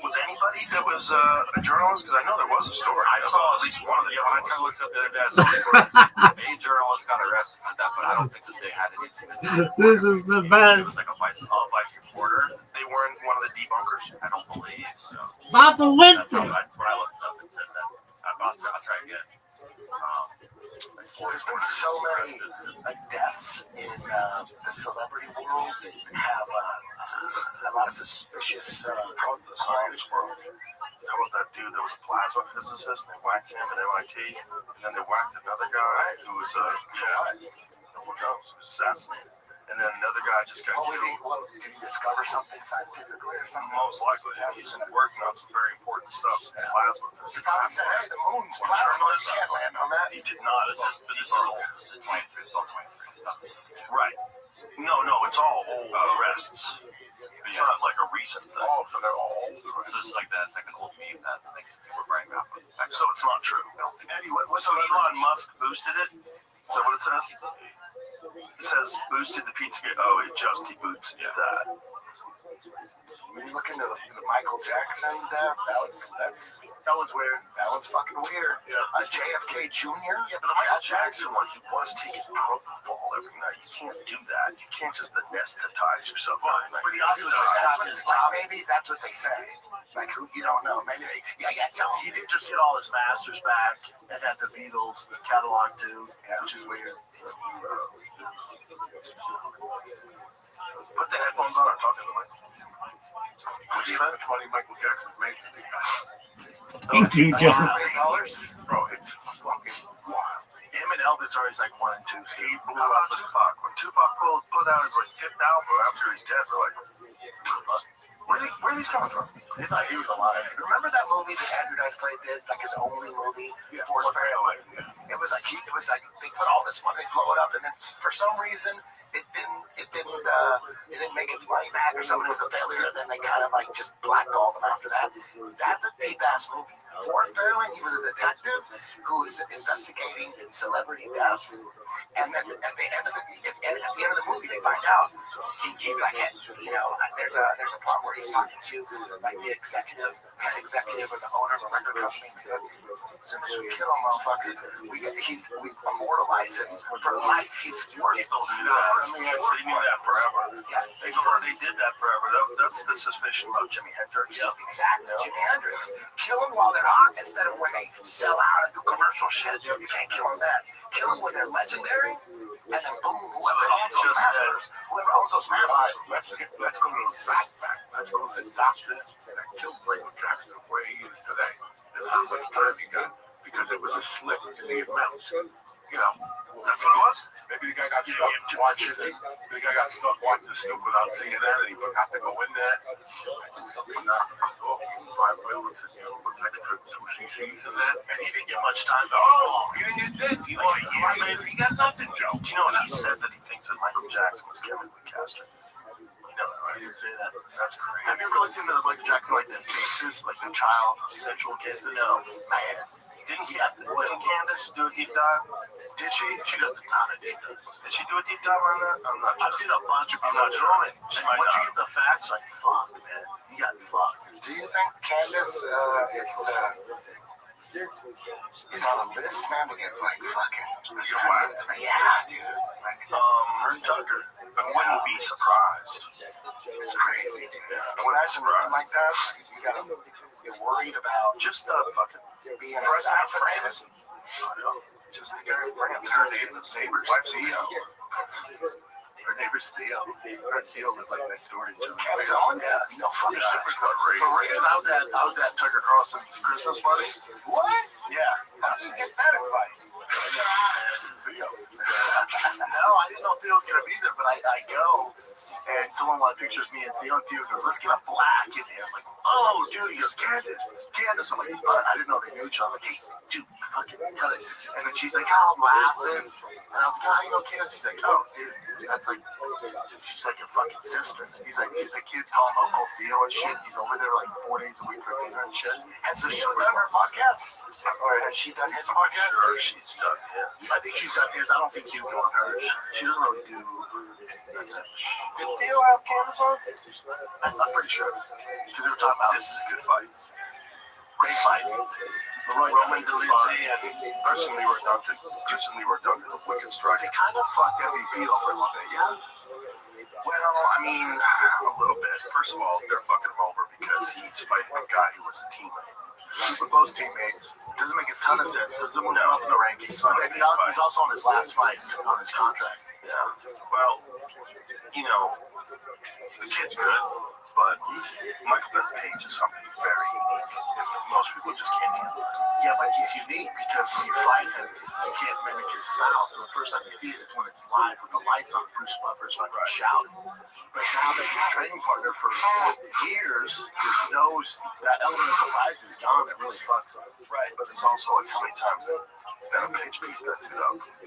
Was anybody that was a journalist? Because I know there was a story. I saw at least one of the. I kind of looked up the other day. I saw a journalist got arrested for that, but I don't think that they had anything to do with it. This is the best. It was like a vice reporter. They weren't one of the debunkers. I don't believe so. Papa Winston. That's what I looked up and said that. I'll try again. There's been so many deaths in the celebrity world that have a lot of suspicious the science world. How about that dude that was a plasma physicist? They whacked him at MIT, and then they whacked another guy who was no one knows, assassinated. And then another guy just got killed. Did he discover something scientifically or something? Most likely. He's working on some very important stuff, some plasma physics. He probably said, hey, the moon's plasma. You can't land on that. He did not. This is old. This is 23. It's all 23. Right. No, it's all old arrests. It's not like a recent thing. Oh, so they're all old. So this is like that. It's like an old meme that makes people bring up. So it's not true. Eddie, so Elon Musk boosted it? Is that what it says? It says boosted the Pizzagate. Oh, he boosted that. When you look into the Michael Jackson death, that was weird. That was fucking weird. Yeah. JFK Jr. Yeah, but the Michael Jackson one, he was taking propofol every night. You can't do that. You can't just anesthetize yourself. But he also just got his job. Maybe that's what they say. Like, who you don't know. Maybe he did just get all his masters back and had the Beatles, the catalog too, which is weird. Put the headphones on. I'm talking to Michael. Was he that funny Michael Jackson made? Thank you, John. Bro, it's fucking wild. Him and Elvis are his like 1 and 2. He blew out Tupac. When Tupac put out his like 5th album after he's dead, we're like, where are these coming from? They thought he was alive. Remember that movie that Andrew Dice Clay did, like his only movie? Yeah, Fort Fairlane. It was like they put all this money, they blow it up, and then for some reason it didn't make its money back, or something was a failure, and then they kind of like just blackballed him after that. That's a deep ass movie. Fort Fairlane, he was a detective who was investigating celebrity deaths, and then at the end of the movie, they find out he's like, there's a part where he's talking to like the head executive or the owner of a record company. As soon as we kill him, motherfucker, we immortalize him for life. He's worth They knew that forever. Yeah, they did that forever. That's the suspicion about Jimi Hendrix. Yeah, exactly. Jimi Hendrix. Kill them while they're hot instead of when they sell out and do commercial shit. You can't kill them then. Kill them when they're legendary, and then boom, whoever owns those masters. Let's go back. Let's go to stop this. I killed Michael Jackson way today. And how much time he got because it was a slip in the amount. You know, that's what it was. Maybe the guy got stuck watching it. The guy got stuck watching the stupid without seeing that, and he forgot to go in there. And not 5 minutes, look like 2 cc's in that. And he didn't get much time. He didn't get dead. He got nothing, Joe. Do you know what he said that he thinks that Michael Jackson was chemically castrated? No, I didn't say that. That's crazy. Have you ever listened to the Michael Jackson, like the cases, like the child sexual cases? No, man. Didn't Candace do a deep dive? Did she? She does a ton of deep dives. Did she do a deep dive on that? I'm not sure. I've seen a bunch of people doing it. Once you get the facts, like, fuck, man. You got fucked. Do you think Candace is on a list, man, to get like fucking? Yeah, dude. Tucker. I wouldn't be surprised. It's crazy, dude. When I something like that, you're worried about just fucking being assassinated. Just the guy bringing her neighbor's Theo. Her neighbor's Theo. Her and Theo live like next door to each other. Yeah. No fucking shit. I was at Tucker Carlson's Christmas party. What? Yeah. How did you get that invite? No, I didn't know Theo was gonna be there, but I go and someone wanted pictures of me and Theo goes, let's get a black in here. I'm like, oh dude, he goes, Candace. I'm like, I didn't know they knew each other. I'm like, hey, dude, fucking cut it. And then she's like, oh, I'm laughing. And I was like, oh, you know Candace? He's like, oh, dude, that's like, she's like your fucking sister. He's like, the kids call him Uncle Theo and shit. He's over there like 4 days a week for dinner and shit. And so she's done her podcast. Or has she done his podcast? Sure, she's done his. I think she's done his. I don't think he'd go on hers. She doesn't really do. Did Theo have cameras on? I'm pretty sure. Because they were talking about this is a good fight. Great fight. Roman Delinsey and Christian Leroy Duncan. The wicked strike. They kind of fucked MVP over a little bit, yeah? Well, I mean, a little bit. First of all, they're fucking him over because he's fighting a guy who was a teammate. Super close teammate. Doesn't make a ton of sense. Doesn't move him up in the rankings. So he's also on his last fight on his contract. Yeah. Well, you know, the kid's good, but Michael Page is something very unique. And most people just can't handle it. Yeah, but he's unique because when you fight him, you can't mimic his style. So the first time you see it, it's when it's live with the lights on. Bruce Buffer's fucking shouting. But now that he's training partner for years, he knows that element of surprise is gone. It really fucks him. Right. But it's also like how many times that Page beats it up.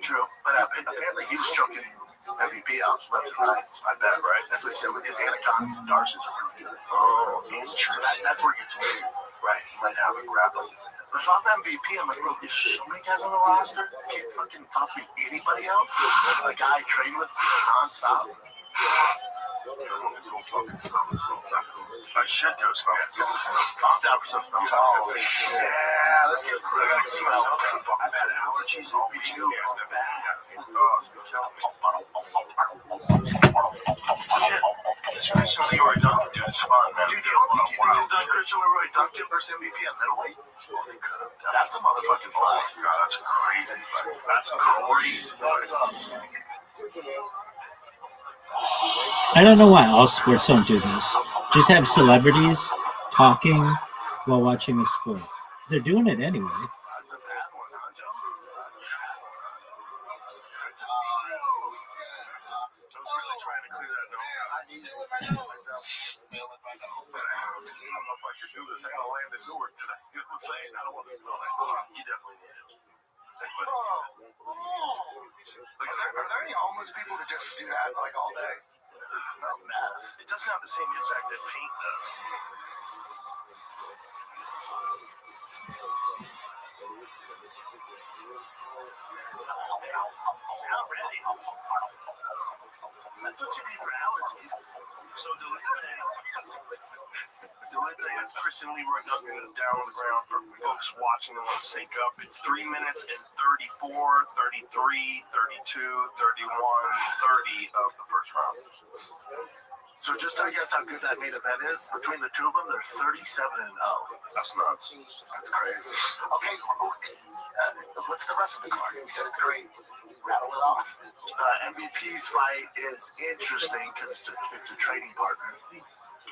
True. But apparently he was choking MVP out left and right. I bet, right? That's what he said with his anacondas and darces are really good. Oh, interesting. So that's where it gets weird. Right. He might have a grappling. But if I was MVP, I'm like, bro, there's so many guys on the roster. I can't fucking toss me anybody else. A guy I train with nonstop. I should go smoke. I'm down for some smoke. Yeah, let's get through. I've had allergies all week too. Shit. Christian Leroy Duncan, dude, it's fun, man. Dude, you don't think you could have done Christian Leroy Duncan versus MVP at middleweight? That's a motherfucking fight. God, that's a crazy fight. That's crazy. I don't know why all sports don't do this. Just have celebrities talking while watching a sport. They're doing it anyway. That's a bad one, huh, Joe? I was really trying to clear that note. I don't know if I should do this. I gotta land in Newark today. You know what I'm saying? I don't want to smell that. You definitely need it. Are there any homeless people that just do that like all day? No, it doesn't have the same impact that paint does. Not ready. That's what you need for allergies. So Delinsey has Christian Leroy Duncan down on the ground for folks watching and want to sync up. It's 3 minutes and 34, 33, 32, 31, 30 of the first round. So just to guess how good that main event is, between the two of them, they're 37-0. That's nuts. That's crazy. Okay, what's the rest of the card? You said it's great. Rattle it off. MVP's fight is interesting because it's a training partner.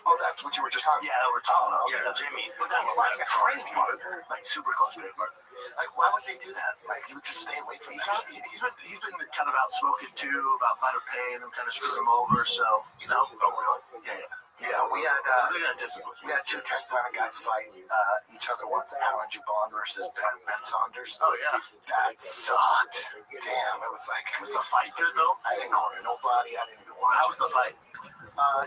Oh, that's what you were just talking about? Yeah, we're talking about. Yeah, Jimmy. But that's like a training partner. Like super close training partner. Like, why would they do that? Like, you would just stay away from that. He's been kind of outspoken too about fighter pay and them kind of screwed him over. So, you know. Oh, really? Yeah. We had two 10-planet guys fight each other once. Alan Jubon versus Ben Saunders. Oh yeah. That sucked. Damn, it was like. Was the fight good though? I didn't corner nobody. I didn't even watch. How was the fight?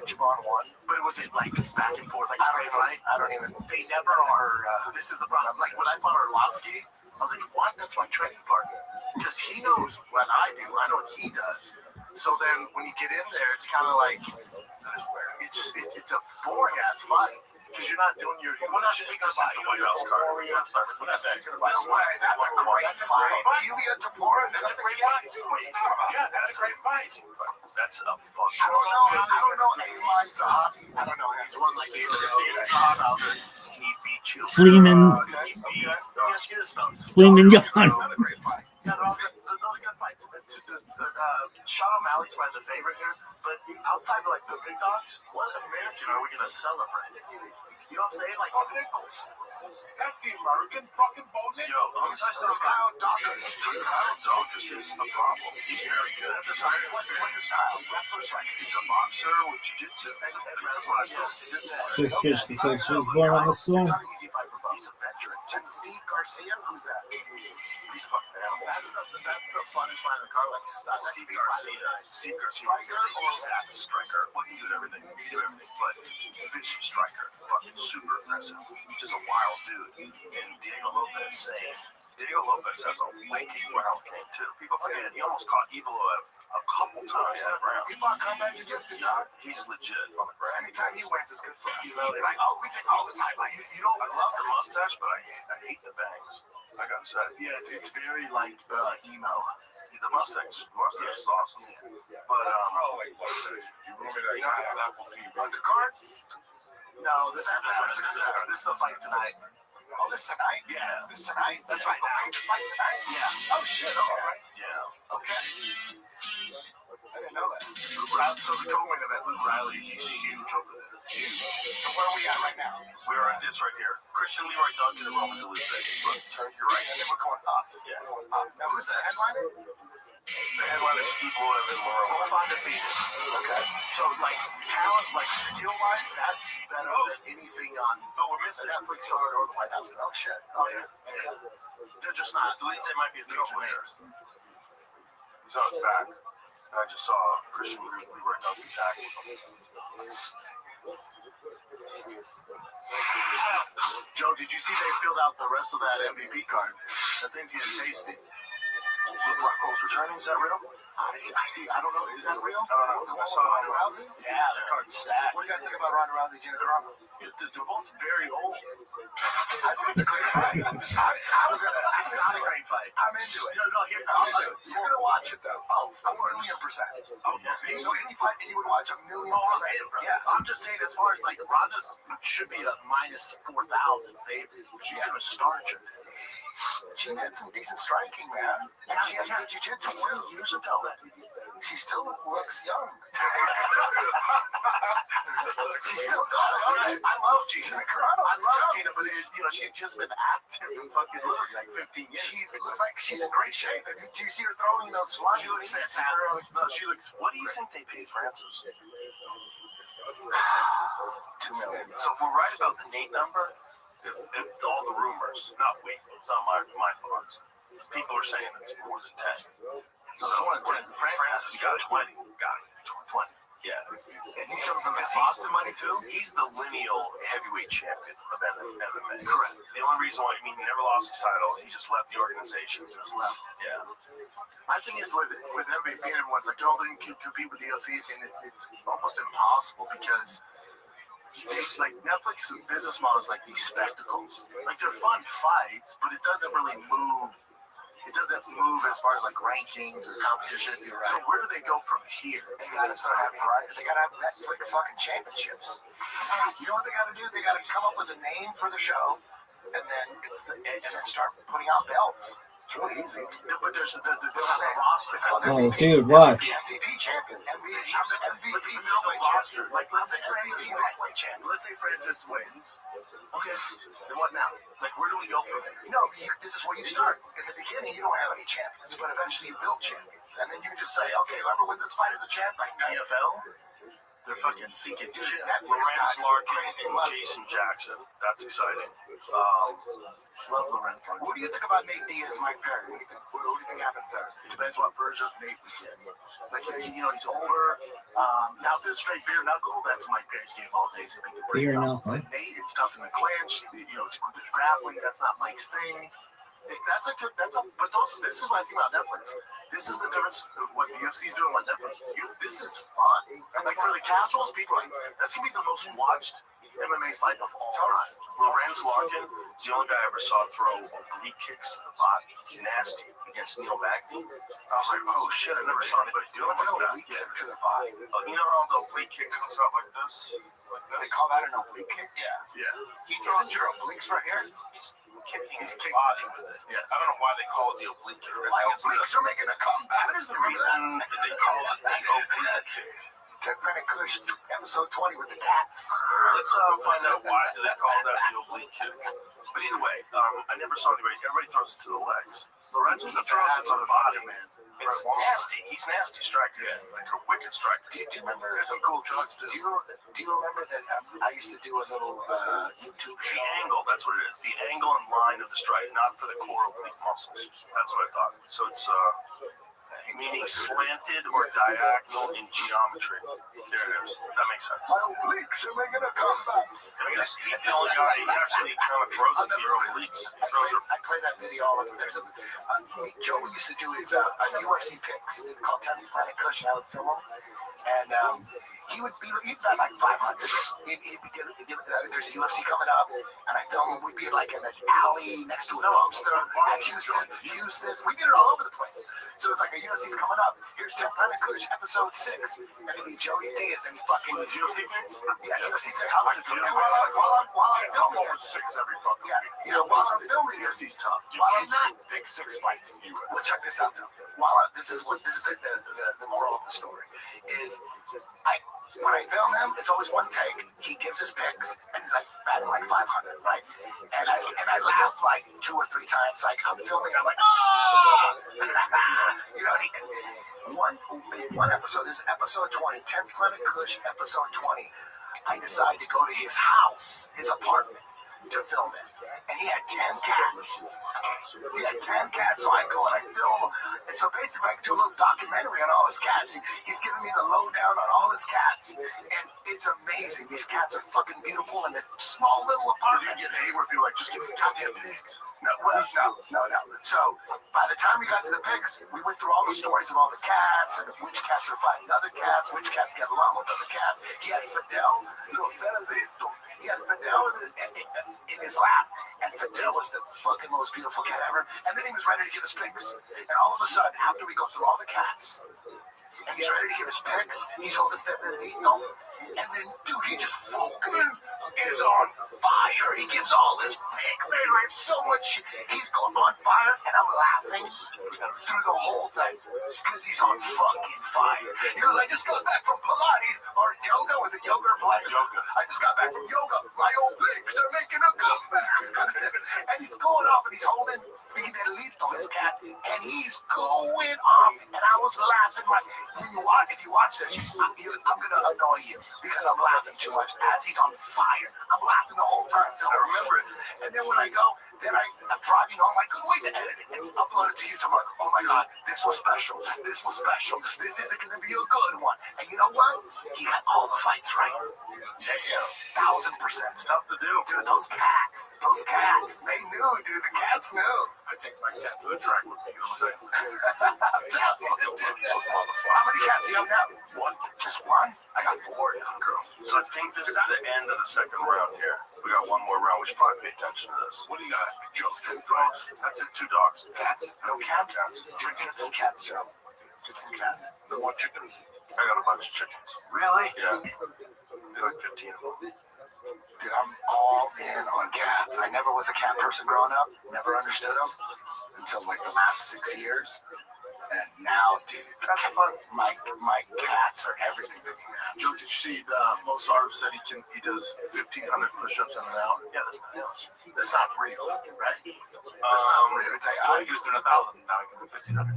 Javon won, but it was like back and forth. Like I don't even. They never are. This is the problem. Like when I fought Arlovsky, I was like, what? That's my training partner because he knows what I do. I know what he does. So then when you get in there, it's kind of like it's a boring ass fight because you're not doing your. We're not doing this is the White House card. We're not that. That's why that's a great fight. Ilya Tapora. That's a great fight too. What are you talking about? Yeah, that's a great fight. That's a fuck. I don't know. A-Line Zahabi. I don't know. He's one like Zahabi. He beat you. Fleeman. Yes, he is, fellas. Fleeman Yawn. Another great fight. Yeah, they're good fights. Sean O'Malley's probably the favorite here, but outside of like the big dogs, what American are we gonna celebrate? You know what I'm saying? Like, that's the American fucking bonnet. Yo, Kyle Dawkins. Kyle Dawkins is a problem. He's very good. That's a time. What's his style? Wrestler strike. He's a boxer with jiu-jitsu. Born on the slow. It's not an easy fight for both. He's a veteran. And Steve Garcia, who's that? He's fucking animal. That's the funnest fight in the car. Like Steve Garcia. Steve Garcia is an exact striker. Well, he did everything. But vicious striker. Fucking super aggressive. Just a wild dude. And Diego Lopez saying, Diego Lopez has a lanky ground game too. People forget he almost caught Evil a couple times on the ground. He fought combat jiu-jitsu, dog. He's legit on the ground. Anytime he wins, it's good for us. You know, they're like, oh, we take all his highlights. You know, I love the mustache, but I hate the bangs. I gotta say. Yeah, it's very like emo. The mustache is awesome. But you want me to have that undercard? No, this is the fight tonight. Oh, this tonight? Yeah, this tonight. That's right. This fight tonight? Yeah. Oh shit. All right. Yeah. Okay. I didn't know that. So the co-win event, Luke Riley, he's huge over there. Huge. So where are we at right now? We're at this right here. Christian Leroy Duncan and Roman Dolidze. Look, turn to your right, and then we're going up. Yeah. Up. Now who's the headliner? The headliner is Evil Evan Morrow. Both undefeated. Okay. So like talent, like skill-wise, that's better than anything on. Oh, we're missing Netflix card or the White House. Oh shit. Okay. They're just not. Dolidze might be a couple names. He's on his back. I just saw Christian Leroy Duncan tackle. Joe, did you see they filled out the rest of that MVP card? That thing's getting tasty. Look, Rocco's returning. Is that real? I see. I don't know. Is that real? I don't know. I saw Ronda Rousey. Yeah, the card's stacked. What do you guys think about Ronda Rousey, Gina Carano? They're both very old. I think it's a great fight. It's not a great fight. I'm into it. No, you're gonna watch it though. Oh, 1,000,000%. Oh, yeah. So any fight you would watch 1,000,000%. Yeah, I'm just saying as far as like Ronda should be a minus 4,000 favorite. She's gonna start you. She had some decent striking, man. Yeah, she had jiu-jitsu 2 years ago. She still looks young. She still does. I love Gina Carano. I love Gina, but she's just been active in fucking like 15 years. She looks like she's in great shape. Do you see her throwing those flying? She looks fantastic. No, she looks. What do you think they paid Francis? $2 million. So if we're right about the Nate number, if all the rumors, not we, it's not my thoughts. People are saying it's more than 10. So more than 10. Francis got 20. Got it. 20. Yeah. And he's coming from his Boston money too. He's the lineal heavyweight champion of MMA. Correct. The only reason why he never lost his title, he just left the organization. Yeah. My thing is with MVP, everyone's like, oh, they can compete with the UFC, and it's almost impossible because like Netflix business models like these spectacles. Like they're fun fights, but it doesn't really move. It doesn't move as far as like rankings or competition. Right. So where do they go from here? They gotta start having They gotta have Netflix fucking championships. You know what they gotta do? They gotta come up with a name for the show, and then start putting out belts. It's really easy. But there's the roster. It's called MVP. Dude, watch. MVP champion. MVP roster. Like let's say MVP lightweight champion. Let's say Francis wins. Okay. Then what now? Like where do we go from there? No, this is where you start. In the beginning, you don't have any champions, but eventually you build champions, and then you just say, okay, whoever wins this fight is a champ. Like NFL. They're fucking seeking shit. Lorenz Larkin and Jason Jackson. That's exciting. Love Lorenz Larkin. What do you think about Nate Diaz, Mike Perry? What do you think happens there? It depends what version of Nate we get. Like, you know, he's older. Now if there's straight beer knuckle, that's Mike Perry's game all day. So Beer knuckle. Nate, it's tough in the clinch. You know, it's grappling. That's not Mike's thing. This is what I think about Netflix. This is the difference of what the UFC is doing on Netflix. This is fun. Like for the casuals, people are like, that's gonna be the most watched MMA fight of all time. Lorenz Larkin is the only guy I ever saw throw oblique kicks to the body. Nasty against Neil Magny. I was like, oh shit, I never saw anybody do it like that. Kick to the body. You know how the oblique kick comes out like this? They call that an oblique kick? Yeah. He throws your obliques right here. Kicking his body with it. Yeah. I don't know why they call it the oblique kick. My obliques are making a comeback. That is the reason they call it the oblique kick. 10 Planet Kush, episode 20 with the cats. Let's find out why they call that the oblique kick. But either way, I never saw everybody throws it to the legs. Lorenzo's a throws it to the body, man. It's nasty. He's nasty striker. Yeah, like a wicked striker. Do you remember some cool drugs? Do you remember that I used to do a little YouTube show? The angle, that's what it is. The angle and line of the strike, not for the core oblique muscles. That's what I thought. So it's meaning slanted or diagonal in geometry. There it is. That makes sense. My obliques are making a comeback. He's the only guy who actually kind of throws it to your obliques. I play that video all over. There's Joe used to do his UFC picks called 10 Planet Kush, and I would film him. And he'd bet like 500. There's a UFC coming up, and I film him. We'd be like in an alley next to a dumpster at Houston. We did it all over the place. So it's like a UFC's coming up. Here's 10 Planet Kush, episode 6. And it'd be Joey Diaz, and he fucking UFC picks. Yeah, UFC picks. While I'm filming it. While I'm filming UFC's tough. While I'm not. Big 6 fights in the US. Well, check this out though. This is the moral of the story. Is when I film him, it's always one take. He gives his picks, and he's like batting like 500, right? And I laugh like 2 or 3 times. Like I'm filming, I'm like, oh! You know, one episode. This is episode 20, 10th Planet Kush, episode 20. I decided to go to his house, his apartment, to film it. And he had 10 cats. So I go and I film. And so basically I can do a little documentary on all his cats. He's giving me the lowdown on all his cats. And it's amazing. These cats are fucking beautiful in a small little apartment. You get hate where people are like, just give me goddamn pigs. No. So by the time we got to the pics, we went through all the stories of all the cats and which cats are fighting other cats, which cats get along with other cats. He had Fidel, little Fidelito. He had Fidel in his lap, and Fidel was the fucking most beautiful cat ever. And then he was ready to give his pics. And all of a sudden, after we go through all the cats, and he's ready to give his pics, he's holding Fidelito, and then dude, he just fucking is on fire. He gives all his pics, man, like so much. He's going on fire, and I'm laughing through the whole thing because he's on fucking fire. He goes, I just got back from Pilates or yoga. Was it yoga or Pilates? Yoga. I just got back from yoga. My old pics are making a comeback. And he's going off, and he's holding Fidelito, his cat, and he's going off. And I was laughing. If you watch this, I'm gonna annoy you because I'm laughing too much as he's on fire. I'm laughing the whole time. I remember it. And then when I go, I'm driving home. I couldn't wait to edit it and upload it to YouTube. I'm like, oh my God, this was special. This isn't gonna be a good one. And you know what? He got all the fights right. Yeah, 1000%. Tough to do. Dude, those cats, they knew, dude. The cats knew. I take my cat to the track with me. You know what I'm saying? How many cats do you have now? One. Just one? I got 4 now, girl. So I think this is the end of the second round here. We got one more round. We should probably pay attention to this. What do you got? Just 2 dogs. I did 2 dogs. Cats? No cats? Chickens and cats, Joe. Just some cats. No more chickens. I got a bunch of chickens. Really? Yeah. Maybe like 15 of them. Dude, I'm all in on cats. I never was a cat person growing up. Never understood them until like the last 6 years. And now, dude, my cats are everything to me, man. Joe, did you see the Mo Sarv said he does 1,500 push-ups in an hour? Yeah, that's not real, right? That's not real. It's he was doing 1,000, now he can do 1,500.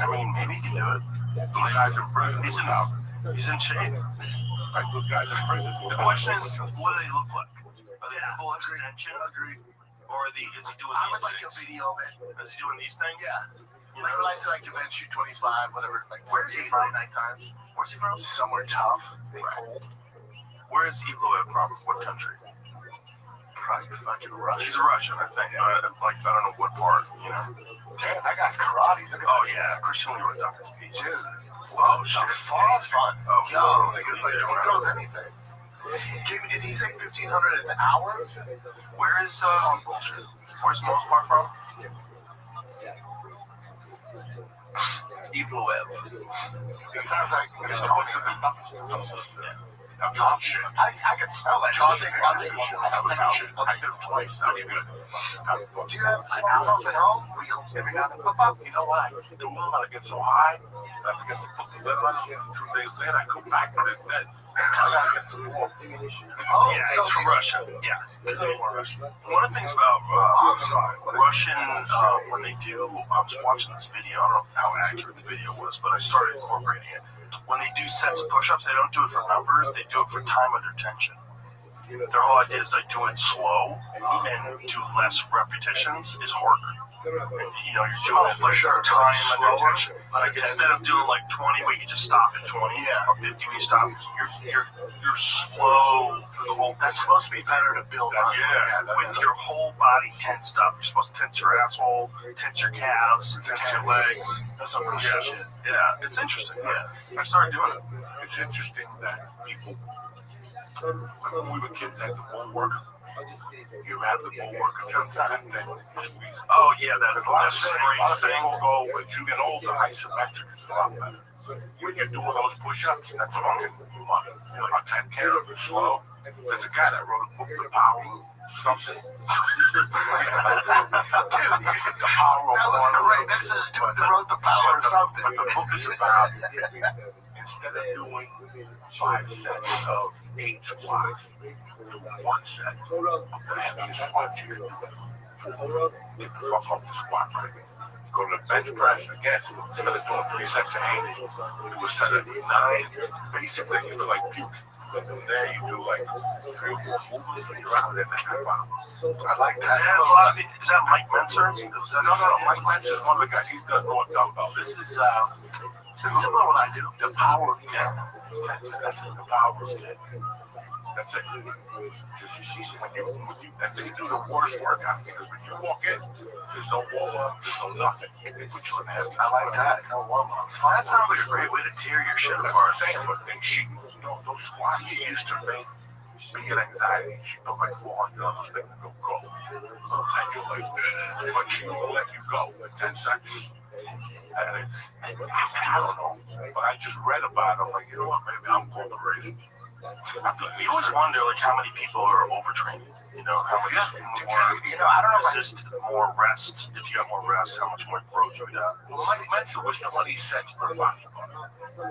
I mean, maybe he can do it. The guys are improving. He's in shape. Like those guys in prison. The question is, what do they look like? Are they full extension? Agreed. Or is he doing I these would like a things? video of it. Is he doing these things? Yeah. Like when I said I could bench you 25, whatever. Like, where is he from? 9 times. Where's he from? Somewhere tough and cold. Where is Evloev from? What country? Probably fucking Russia. He's a Russian, I think. I don't know what part, you know. Damn, that guy's karate. Look at Oh, yeah. Christian Leroy Duncan's piece. Dude. Oh, shit. He's fun. Oh, Yo, he's a good player. He throws anything. Jamie, did he say 1,500 an hour? Where is, bullshit. Where's Moscow from? Evloev. It sounds like I'm not sure. I can smell it. I'll take one. I did twice. That was good. Do you have something at home? Every now and then, pop up. You know what? The woman I get so high, I forget to put the lid on it. 2 days later, I go back and it's dead. I gotta get some more. Yeah, he's from Russia. Yeah, he's from Russia. One of the things about Russian, when they do, I was watching this video, I don't know how accurate the video was, but I started incorporating it. When they do sets of push-ups, they don't do it for numbers, they do it for time under tension. Their whole idea is to do it slow and do less repetitions is harder. And, you know, you're doing it for sure, time under tension. Like instead of doing like 20 where you just stop at 20 or 50 when you stop, you're slow through the whole thing. That's supposed to be better to build muscle. Yeah, with your whole body tensed up. You're supposed to tense your asshole, tense your calves, tense your legs. That's some real shit. Yeah, it's interesting. Yeah, I started doing it. It's interesting that people, when we were kids at the bulwark, you have the bulwark against that thing. Oh yeah, that's A lot of spring people thing. go, as you get older, isometric is a lot better. When you're doing those push-ups, that's fucking fun. You know, a 10 count, slow. There's a guy that wrote a book, The Power of something. The Power of That was great. That's just dude that wrote The Power of something. But the book is about, instead of doing 5 sets of 8 squats, do 1 set of the heaviest squats you can do. You fuck up the squat. Go to the bench press again. Instead of doing 3 sets of 8, do a set of 9. Basically, you do like puke. And there you do like 3 or 4 movements and you're out there in the half hour. I like that. Is that Mike Menzer? No, Mike Menzer is one of the guys. He does know what I'm talking about. This is It's similar to what I do. the power of 10. That's the power of 10. That's it. And they do the worst workout because when you walk in, there's no warm up, there's no nothing. They put you in the heavy. I like that. No warm up. That sounds like a great way to tear your shit That's what apart. I'm saying, but then she, you know, those squats you used to make, you get anxiety. She put like 400 on this thing and go. And you're like, but she won't let you go in 10 seconds. And I don't know, but I just read about it. I'm like, you know what, maybe I'm overrated. You always wonder, like, how many people are overtrained. You know, how many more I don't know if resist, more rest. If you got more rest, how much more growth you got. Well, Mike Menzer was 20 sets per body.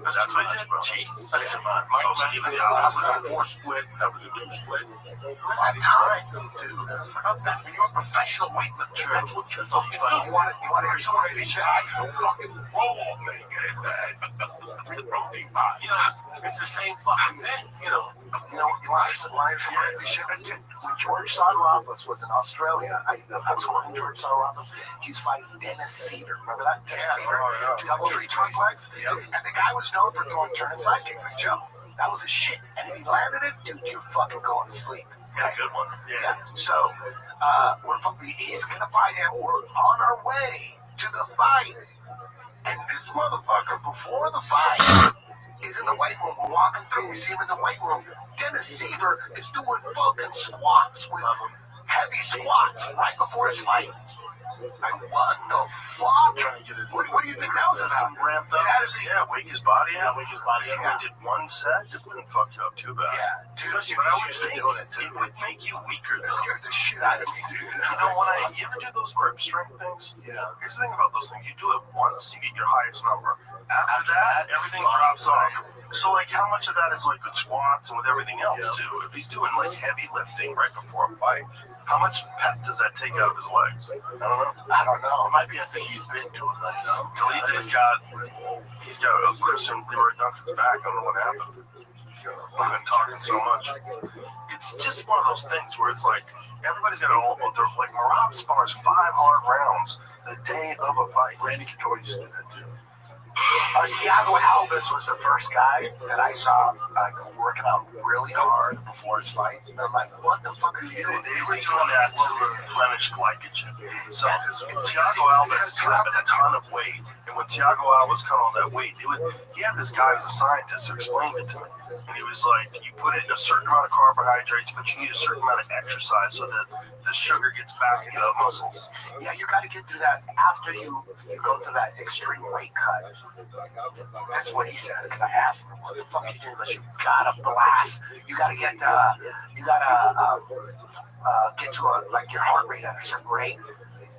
That's what it is, bro. Jeez, that's too much. Mike So Menzer even was though a 4 split, that was a 2 split. Where's that time, dude? When you're a professional weightlifter, that's what you're talking You about. want to hear some crazy shit? I don't fucking roll all day. The protein bar. you know, it's the same fucking thing. You know, You want to hear some crazy shit? When George Sodoropoulos was in Australia, I was quoting George Sodoropoulos. He was fighting Dennis Seaver. Remember that? Dennis Seaver? Double tree trunk legs. And the guy was known for throwing turn side kicks like Joe. That was his shit. And if he landed it, dude, you're fucking going to sleep. yeah, good one. Yeah. So, he's going to fight him. We're on our way to the fight. And this motherfucker, before the fight, he's in the weight room. We're walking through. We see him in the weight room. Dennis Seaver is doing fucking squats with heavy squats right before his fight. Like, what the fuck? What do you think that was about? Ramped up. Wake his body up. Wake his body up. We did 1 set. It wouldn't fuck you up too bad. Yeah, dude. But I would think it would make you weaker. It scared the shit out of me, dude. You know, you ever do those grip strength things? Yeah. Here's the thing about those things. You do it once, you get your highest number. After that, everything drops off. So, like, how much of that is, like, with squats and with everything else, too? If he's doing, like, heavy lifting right before a fight, how much pep does that take out of his legs? I don't know. It might be a thing he's been doing, but He's got Christian Leroy Duncan's back. I don't know what happened. I've been talking so much. It's just one of those things where it's like everybody's got like Marab spars 5 hard rounds the day of a fight. Randy Couture just did that too. Thiago Alves was the first guy that I saw working out really hard before his fight. And I'm like, what the fuck is he doing? They were doing that to replenish glycogen. So, because Thiago Alves cut a ton of weight, and when Thiago Alves cut all that weight, he had this guy who's a scientist who explained it to me. And he was like, you put in a certain amount of carbohydrates, but you need a certain amount of exercise so that the sugar gets back into the muscles. Yeah, you got to get through that after you go through that extreme weight cut. That's what he said. Because I asked him, "What the fuck are you doing?" You gotta blast. You gotta get to your heart rate at a certain rate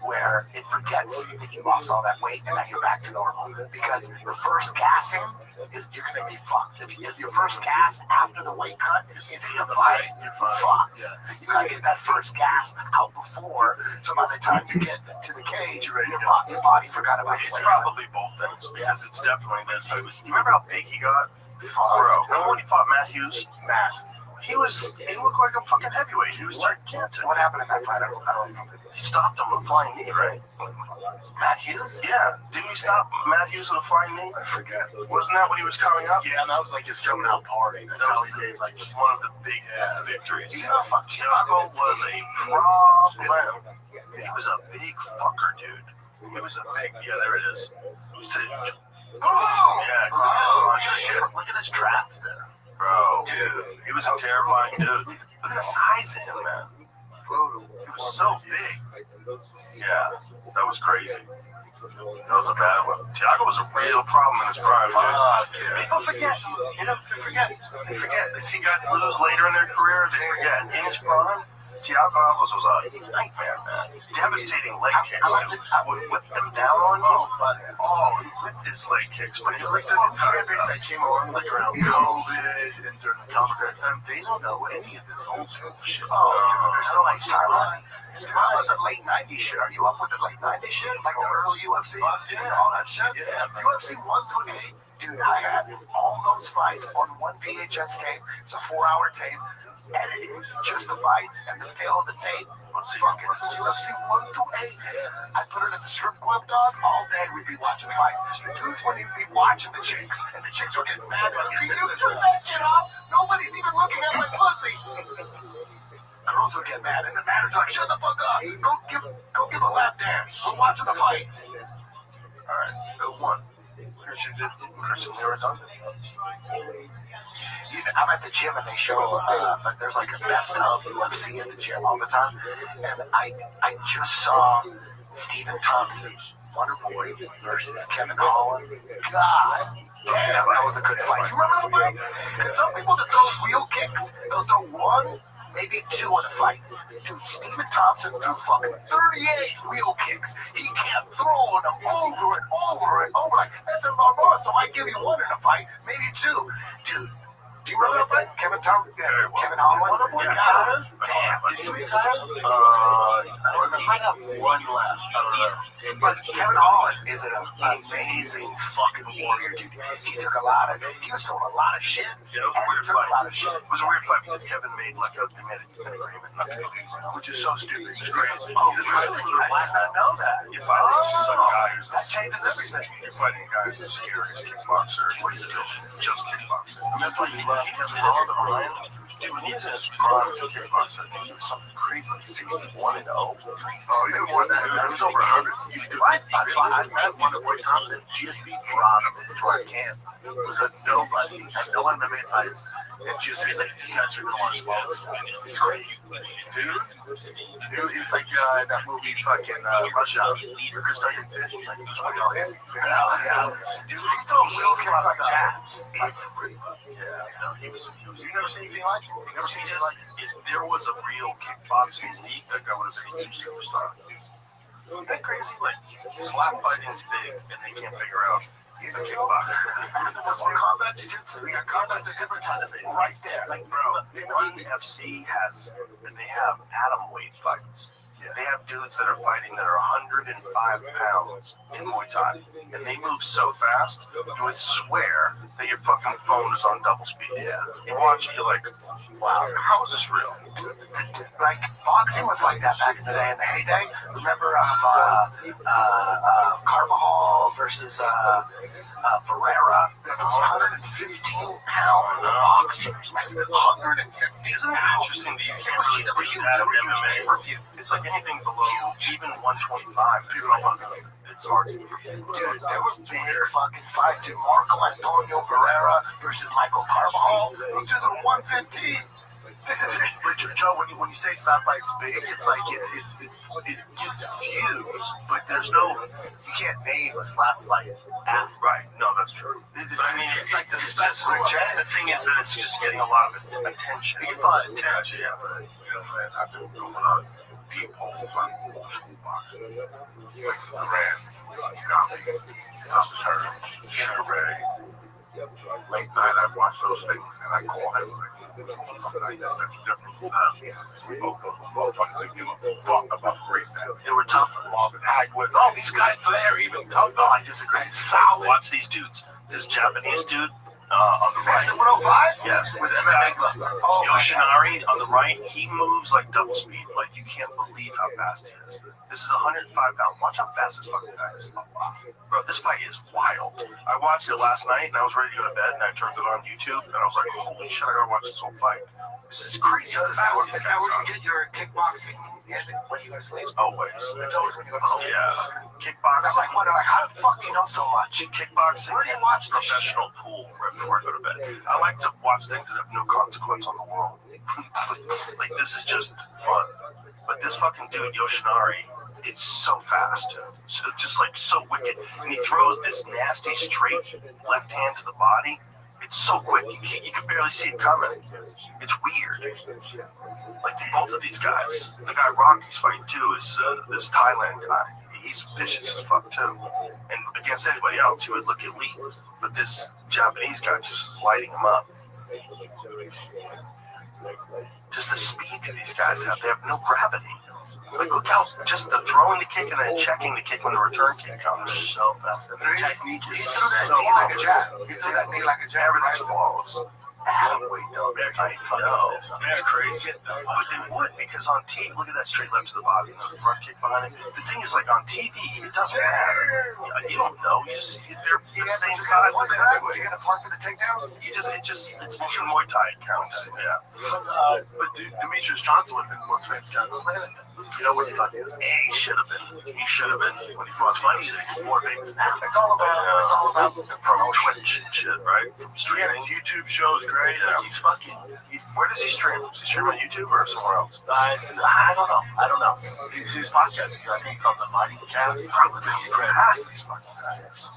where it forgets that you lost all that weight and now you're back to normal. Because the first gassing you're gonna be fucked. If your first gas after the weight cut is in the fight, you're fucked. You gotta get that first gas out before, so by the time you get to the cage, your body forgot about It's the weight probably both things, because it's definitely that. You remember how big he got? Bro, remember when he fought Matthews? mask. He looked like a fucking heavyweight. He was gigantic. What happened in that fight? I don't remember. He stopped him with a flying knee, right? Matt Hughes? Yeah. Didn't he stop Matt Hughes with a flying knee? I forget. Wasn't that when he was coming up? Yeah, and that was like his coming out party. That's how he did like one of the big victories. Thiago was a problem. He was a big fucker, dude. He was a big, there it is. Look at his traps there. Bro, dude, he was a terrifying dude. Look at the size of him, man. He was so big. Yeah, that was crazy. That was a bad one. Thiago was a real problem in his prime, dude. People forget. They forget. They see guys lose later in their career. They forget. In his prime, Thiago Alves was a nightmare, man. Devastating leg kicks. Would whip them down on you. He whipped his leg kicks. But he looked at the fan base that came along like around COVID and during the Telegram time. They don't know any of this old school shit. Dude, there's so much timeline. The late 90s shit. Are you up with the late 90s shit? Like the early UFC and all that shit? UFC 1 through 8. Dude, I had all those fights on one VHS tape. It's a 4-hour tape. Edited just the fights and the tail of the tape. Fucking UFC 1 through 8. I put it in the strip club, dog. All day we'd be watching fights. Dudes wouldn't even be watching the chicks. And the chicks were getting mad. Can you turn that shit off? Nobody's even looking at my pussy. Girls would get mad, and the manager's like, shut the fuck up. Go give a lap dance. I'm watching the fights. Alright, who won? Christian Arizona. I'm at the gym and they show there's like a best of UFC at the gym all the time, and I just saw Stephen Thompson, Wonder Boy versus Kevin Holland. God damn, that was a good fight. You remember that fight? Because some people that throw real kicks, they'll throw one, maybe two in a fight. Dude, Stephen Thompson threw fucking 38 wheel kicks. He kept throwing them over and over and over. Like, that's a Barbosa, so I might give you one in a fight, maybe two. Dude, do you remember that fight? Kevin Holland? Damn, did you retire? He might have one left. I don't know. But Kevin Holland is an amazing fucking warrior, dude. He was throwing a lot of shit. Yeah, it was a weird fight. It was a weird fight because Kevin made an agreement not to go, which is so stupid. It's crazy. I did not know that. You're fighting some guy who's that changes everything. You're fighting a guy who's the scariest kickboxer. Just kickboxing. And that's why he doesn't know the Ryan. Dude, when he was in his prime as a kickboxer, I think he was something crazy, like 61-0. Oh, he didn't want that. It was over 100. I met Wonder Boy Thompson, GSP brought him into our camp. It was a nobody, had no MMA fights. And GSP's like, you guys are going to spots. It's crazy. Dude, it's like that movie fucking Rush Hour. Chris Tucker did. He's like, just want to go in. Yeah. Dude, he throw wheel kicks like jabs. You never seen anything like it? There was a real kickboxing league, that guy would have been a huge superstar. Isn't that crazy? Like, slap fighting is big, and they can't figure out he's a kickboxer. Combat jiu-jitsu, combat's a different kind of thing. Right there. Like, bro, One FC they have atom weight fights. They have dudes that are fighting that are 105 pounds in Muay Thai, and they move so fast, you would swear that your fucking phone is on double speed. Yeah. You watch it, you're like, wow, how is this real? Like, boxing was like that back in the day, in the heyday. Remember Carvajal versus Barrera? Those 115-pound boxers, man. 150. Isn't it interesting that you can't really do that in MMA? It's like anything below even 125. People don't fucking know. It's hard. Dude, there were big fucking fights. Dude, Marco Antonio Barrera versus Michael Carvajal. Those dudes are 115. Richard, Joe, when you say slap fight's big, it's like it gets views, but there's no, you can't name a slap fight athlete. Right, no, that's true. It's like the special. The thing is that it's just getting a lot of attention. It's a lot of attention, yeah, but I've been doing a lot of people watching boxing. Late night, I've watched those things, and I call him. They were tough and long and high with all these guys there, even tough. No, I disagree. Watch these dudes. This Japanese dude on the right. 105? Yes, with Yoshinari on the right, he moves like double speed. Like, you can't believe how fast he is. This is 105 pounds. Watch how fast this fucking guy is. Bro, this fight is wild. I watched it last night, and I was ready to go to bed, and I turned it on YouTube, and I was like, holy shit, I gotta watch this whole fight. This is crazy how fast these guys are. Where you get your kickboxing when you go to sleep? Always. It's always when you go to sleep. Yeah. Kickboxing. I'm like, wondering, how the fuck do you know so much? Kickboxing. Where do you watch this professional pool right before I go to bed? I like to watch things that have no consequence on the world. Like, this is just fun. But this fucking dude, Yoshinari, is so fast. So just like so wicked. And he throws this nasty straight left hand to the body. It's so quick, you can barely see it coming. It's weird. Like, both of these guys, the guy Rocky's fighting too is this Thailand guy. He's vicious as fuck too. And against anybody else, he would look elite. But this Japanese guy just is lighting him up. Just the speed that these guys have, they have no gravity. Like, look how just the throwing the kick and then checking the kick when the return kick comes is so fast. And the technique is so like a jab. You threw that knee like a jab. Everything's flawless. Wait, no, American it's crazy. But they would, because on TV, look at that straight left to the body and the front kick behind it. The thing is, like, on TV, it doesn't matter. You don't know. You just, they're the same size as everybody. You got to park for the takedown? It's Muay Thai counts. Yeah. But Demetrius Johnson was in the most famous guy on the planet. You know what he fucking is? He should have been. When he fought funny, he's more famous now. It's all about the promo Twitch and shit, right? From streaming. YouTube shows great. Like, he's fucking. Where does he stream? Does he stream on YouTube or somewhere else? I don't know. His podcast, I think, called The Mighty Cats. Probably he's fast as fucking guys.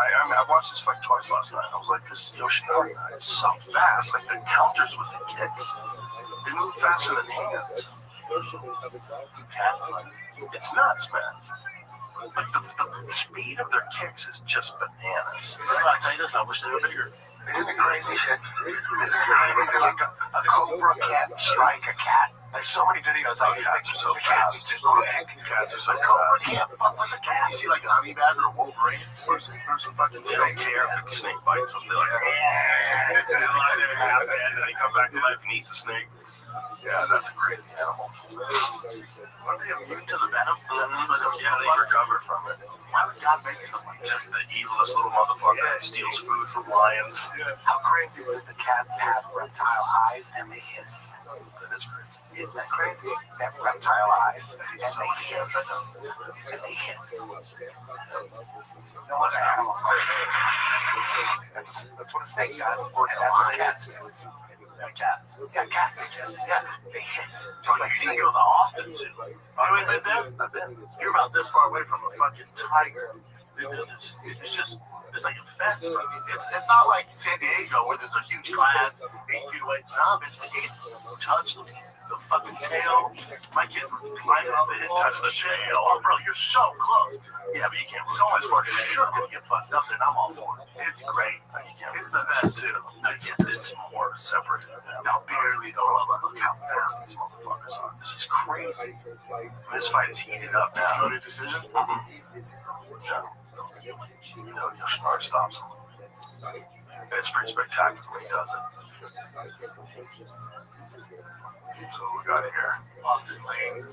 I watched this fight twice last night. I was like, this Yoshinari guy is so fast. Like, the counters with the kicks, they move faster than hands. It's nuts, man. Like, the speed of their kicks is just bananas. I'll tell you this, I wish they were bigger. Isn't it crazy that like a cobra can't strike a cat? There's so many videos like cats are so fast. Cats are so cobra can't fuck with a cat. You see like a honey badger or Wolverine versus fucking they don't care if the snake bites them. They're like, they lie there half dead and they come back to life and eat the snake. Yeah, that's a crazy animal. Are they immune to the venom? Yeah, they recover from it. Why would God make something like Just the evilest little motherfucker that steals food from lions. How crazy is it the cats have reptile eyes and they hiss? That is crazy. Isn't that crazy? They have reptile eyes and they hiss. No other animals go. That's what a snake does, and that's what cats do. Cats. Yeah, they hiss. Just like you go to Austin too. Oh, wait, I've been. You're about this far away from a fucking tiger. It's just It's like a fence. It's not like San Diego where there's a huge glass 8 feet away. No, bitch, you can touch the fucking tail. My kid was climbing up it and touched the tail. Oh, bro, you're so close. Yeah, but you can't. So much for sure gonna get fucked up, and I'm all for it. It's great. It's the best too. It's more separate. Now barely though. Look how fast these motherfuckers are. This is crazy. This fight is heated up now. Is it a decision? No, Yoshimura stops him. It's pretty spectacular when he does it. So we got here. Austin Lane.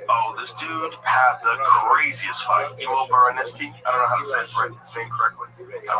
Oh, this dude had the craziest fight. Emo Baraniski. I don't know how to say his name correctly. I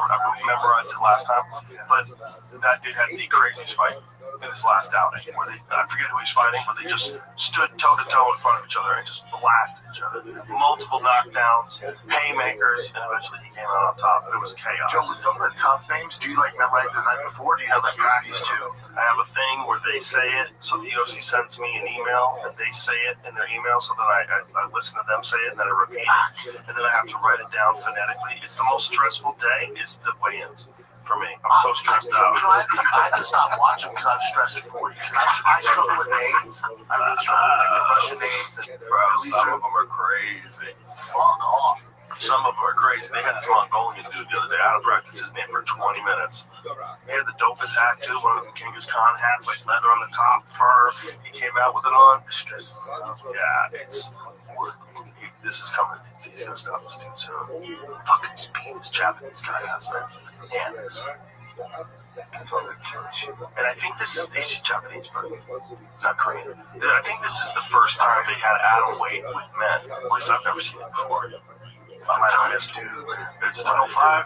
memorized it last time. But that dude had the craziest fight in his last outing. Where I forget who he's fighting, but they just stood toe to toe in front of each other and just blasted each other. Multiple knockdowns, haymakers, and eventually he came out on top. It was chaos. Joe, with some of the tough names, do you memorize the night before? Or do you have practice too? I have a thing where they say it, so the UFC sends me an email, and they say it in their email, so then I listen to them say it, and then I repeat it, and then I have to write it down phonetically. It's the most stressful day, is the weigh-ins for me. I'm so stressed out. I had to stop watching because I'm stressed for you. I struggle with names. I struggle with the Russian names. And bro, some of them are crazy. Fuck off. Some of them are crazy. They had this Mongolian dude the other day. I had to practice his name for 20 minutes. He had the dopest hat too, one of the Genghis Khan hats, like leather on the top, fur. He came out with it on. Yeah, this is coming. He's gonna stop this dude soon. Fucking speed this Japanese guy has, man. Bananas. And I think this is these Japanese, but not Korean. I think this is the first time they had atom weight with men. At least I've never seen it before. I might have missed it. It's 105,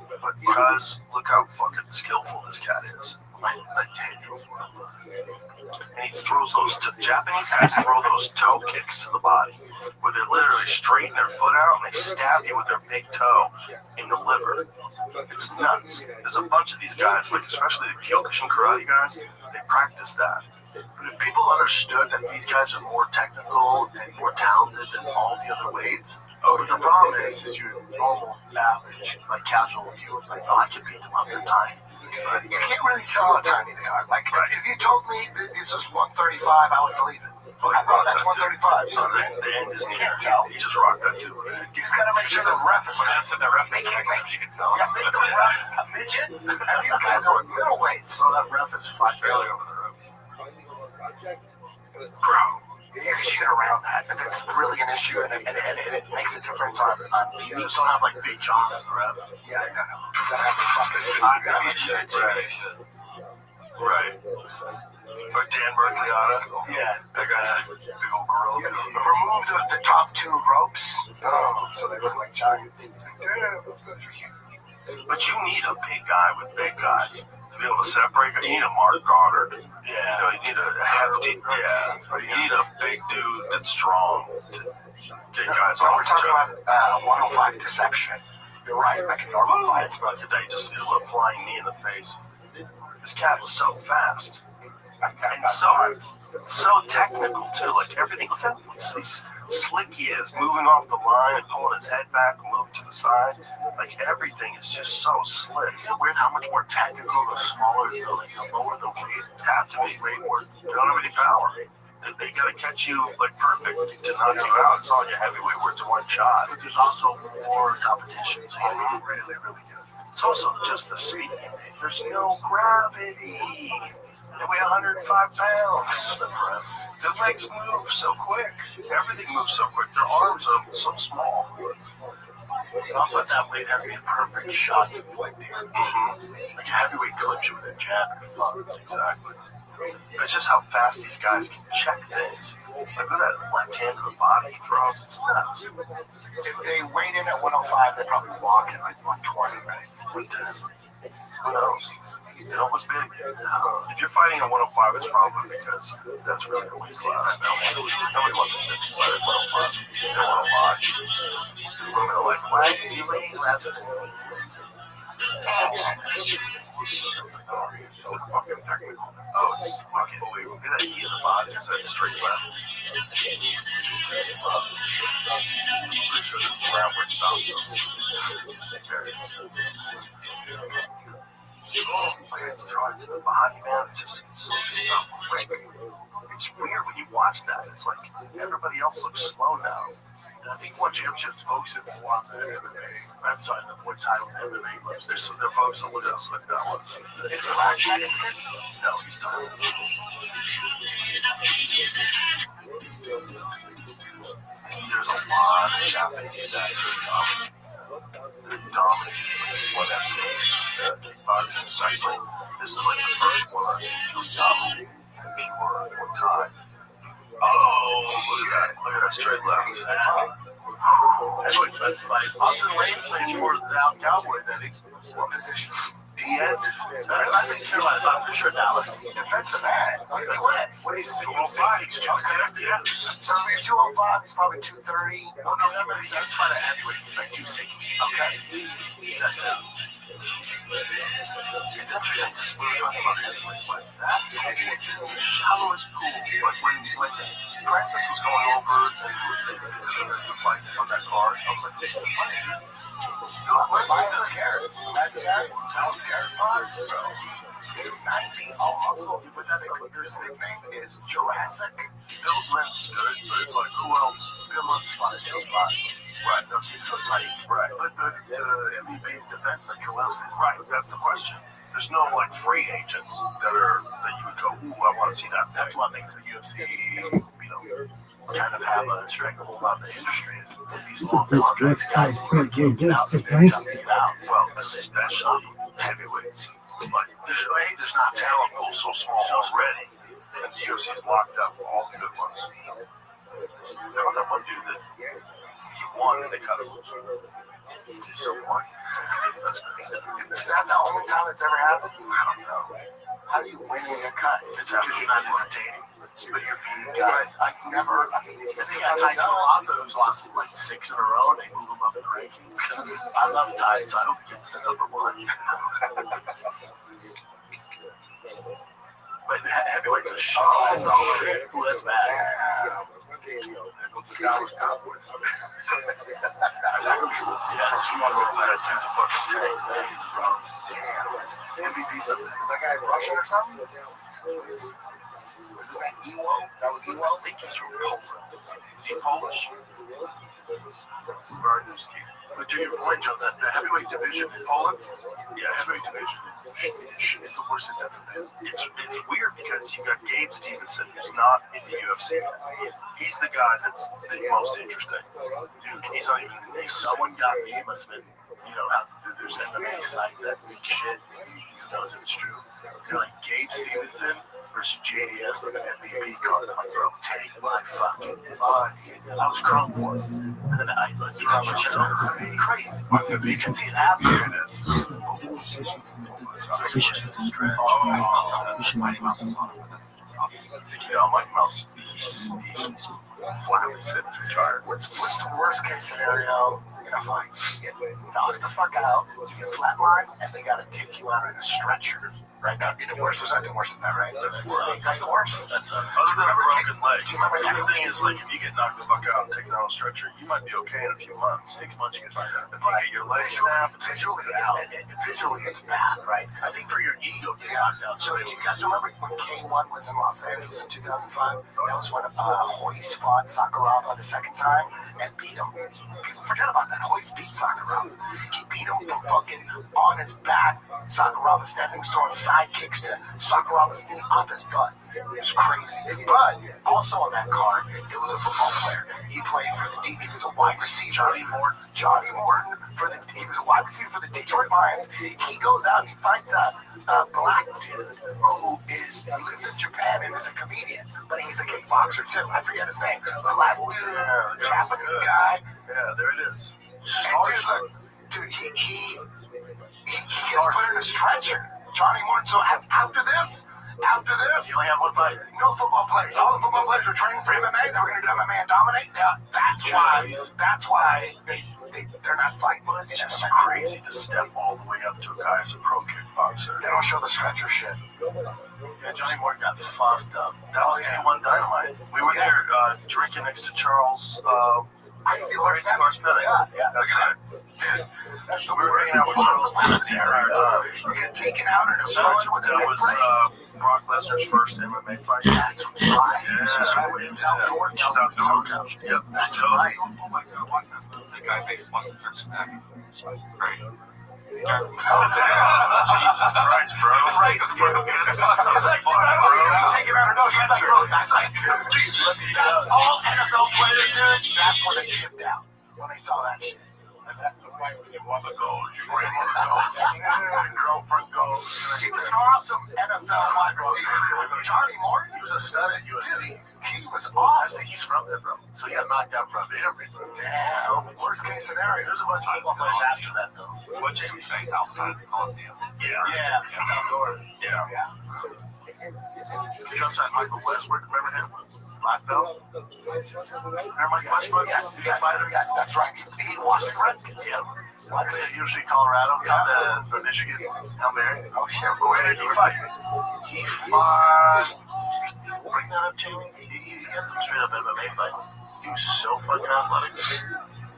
but because look how fucking skillful this cat is. Like 10-year-old. And he throws those. Japanese guys throw those toe kicks to the body, where they literally straighten their foot out and they stab you with their big toe in the liver. It's nuts. There's a bunch of these guys, like especially the Kyokushin karate guys. They practice that. But if people understood that these guys are more technical and more talented than all the other weights. But the problem is your normal, average, like casual viewers, like, oh, I can beat them up, they're tiny. But you can't really tell how tiny they are. Like, if you told me this was 135, I would believe it. I thought that's 135. So the end is you can't tell. You just rock that too. You just gotta make sure the ref is there. The ref you can tell. Yeah, make the ref a midget. And these guys are middleweights. So that ref is 5 failure over the rope. Bro. You can shoot around that if it's really an issue and it makes a difference on you just don't have like big jaws as the ref. Yeah, no. You gotta have the fucking right. Or Dan Mergliata. Yeah. That guy has a big old gorilla. Remove the top 2 ropes. So they look like giant things. But you need a big guy with big guys. To be able to separate, you need a Mark Goddard. Yeah. You need a hefty, you need a big dude that's strong to get guys off. We're talking about 105 deception. You're right, like a normal fight, but they just did a little flying knee in the face. This cat is so fast. And so technical too. Like everything, look how slick he is, moving off the line and pulling his head back and moving to the side. Like everything is just so slick. Isn't it weird how much more technical the smaller, the lower the weight have to be? Way more. They don't have any power. They gotta catch you like perfect to knock you out. It's on your heavyweight where it's one shot. But there's also more competition. So you need really, really good. It's also just the speed. There's no gravity. They weigh 105 pounds. Their legs move so quick. Everything moves so quick. Their arms are so small. And also at that weight, it has to be a perfect shot to inflict here. Like a heavyweight clips you with a jab. Exactly. It's just how fast these guys can check things. Like look at that left hand to the body he throws. It's nuts. If they weighed in at 105, they'd probably walk at like 120, right? Who knows? They don't look big. If you're fighting at 105, it's probably because that's really the weight class. Nobody wants a 55 at 105. They don't want to watch. Women are like, why do you weigh 11? so fucking technical. Oh, it's fucking unbelievable. Look at that E in the body. It's that straight left. Pretty sure this is around where it stops. There it is. Oh, it's throwing to the body, man. It's just so quick. It's weird when you watch that. It's like everybody else looks slow now. And I think what championships folks have won the MMA. I'm sorry, the point title MMA was. Their folks that look at us like that one. It's the last shit. No, he's done. There's a lot of Japanese that they're dominating what I've seen. Kickboxing, cycling. This is like the first one I've seen people at one time. Oh, look at that. Look at that straight left. That's like Austin Lane played for the Dallas Cowboys, I think. What position? D-end? I think Carolina, I'm pretty sure Dallas. Defensive end. What is he win? What is he? 206, 260. Yeah. So if you're 205, he's probably 230. Well, no, that makes sense. Find a heavyweight. He's like 260. Okay. He's got that. It's interesting because we were talking about heavyweight, but that heavyweight is the shallowest pool. Like when Francis was going over the fight on that card, I was like, this is funny. I was scared. That's that. I was scared. Bro. 290 also, but then his nickname is Jurassic. Phil Lynn's good, but it's like, who else? Phil Lynn's 5'5". Right, no, he's so tight. Right. But MVP's defense, like, who else is? Right, that's the question. There's no, like, free agents that you would go, ooh, I want to see that. That's what makes the UFC, kind of have a stranglehold on the industry. Is these long contracts, guys can't get out. Well, especially heavyweights. Like, there's not talent pool so small already. And the UFC's locked up all the good ones. There was that one dude that he won and they cut him. So what? Is that the only time it's ever happened? I don't know. How do you win when you're cut? It's because you're not entertaining. But you're beating guys. I think Tyson Lassa, who's lost like 6 in a row, and they move him up the rankings. I love Ty, so I hope he gets the number 1. But heavyweight's a shot. That's all. Ooh, that's bad. The Dallas Cowboys. Yeah, she wanted to play that tens of fucking tanks. Damn. MVP's up there. Is that guy Russian or something? Was his name Ewo? That was Ewo? I think he's from Poland. Is he Polish? But to your point, Joe, that the heavyweight division is Poland. Yeah, heavyweight division is the worst it's ever been. It's weird because you got Gabe Stevenson, who's not in the UFC. He's the guy that's the most interesting. Dude, he's not even. If someone got me, it must have been, how there's MMA sites that leak shit. Who knows if it's true? They're like Gabe Stevenson versus JDS like an MVP card. I'm like, bro, take my fucking money. I was crunk for it. And then I like dropped my shit over. Crazy. You can see it happen. Here it is. Mike Mouse, he's flatly sitting retired. What's the worst case scenario in a fight? You get knocked the fuck out, you get flatlined, and they gotta take you out in a stretcher. Right? That'd be the worst. There's nothing worse than that, right? That's the worst. That's other than a broken leg. The thing is, like, if you get knocked the fuck out and taken out on a stretcher, you might be okay in a few months. 6 months, you get back up. If you get your leg snapped, visually, it's bad, right? I think for your ego, get knocked out. So, do you guys remember when K1 was in Los Angeles in 2005? That was when Hoist fought Sakuraba the second time and beat him. People forget about that. Hoist beat Sakuraba. He beat him from fucking on his back. Sakuraba standing, throwing side kicks to Sakuraba's knee off his butt. It was crazy. But also on that card, it was a football player. He played for the he was a wide receiver. Johnny Morton he was a wide receiver for the Detroit Lions. He goes out and he fights a black dude who lives in Japan and is a comedian, but he's a kickboxer too. I forget his name. Black dude, Japanese guy. Yeah, there it is. Dude, he gets put in a stretcher. Johnny Morton. So after this, After this, you only have one fighter. No football players. All the football players were training for MMA. They were going to do MMA and dominate. Yeah, that's why they're not fighting. Well, it's just crazy to step all the way up to a guy as a pro kickboxer. They don't show the stretcher shit. Yeah, Johnny Moore got fucked up. That was K1 Dynamite. We were there drinking next to Charles. Crazy Horse Belly. Yeah, that's right. Dude, that's the worst. You get taken out in a stretcher with a neck brace. Brock Lesnar's first MMA fight. That's right. Yeah, it's outdoor. It's outdoor. Yep, that's right. The guy makes Boston Church back. Great. Jesus Christ, bro. It's like, dude, I don't need to be taken out of no stretcher. That's like, dude, all NFL players, dude, that's when they shipped out. When they saw that shit. That's the fight when your mother goes, your grandmother goes, your girlfriend goes. He was an awesome NFL wide receiver. Johnny Moore, he was a stud at USC. He was awesome. He's from there, bro. So he got knocked out from everything. Damn. Worst case scenario. There's a bunch of football players after that, though. What James face outside of the Coliseum? Yeah. It's outdoor. Yeah. You know, Michael Westbrook, remember him? Black belt? Remember Mike Westbrook? Yes, that's right. He Washington Redskins. Yeah. Like I said, usually Colorado, the Michigan, Hail Mary. Oh, shit. Where did he fight? He fought. Bring that up to me. He had some straight up MMA fights. He was so fucking athletic.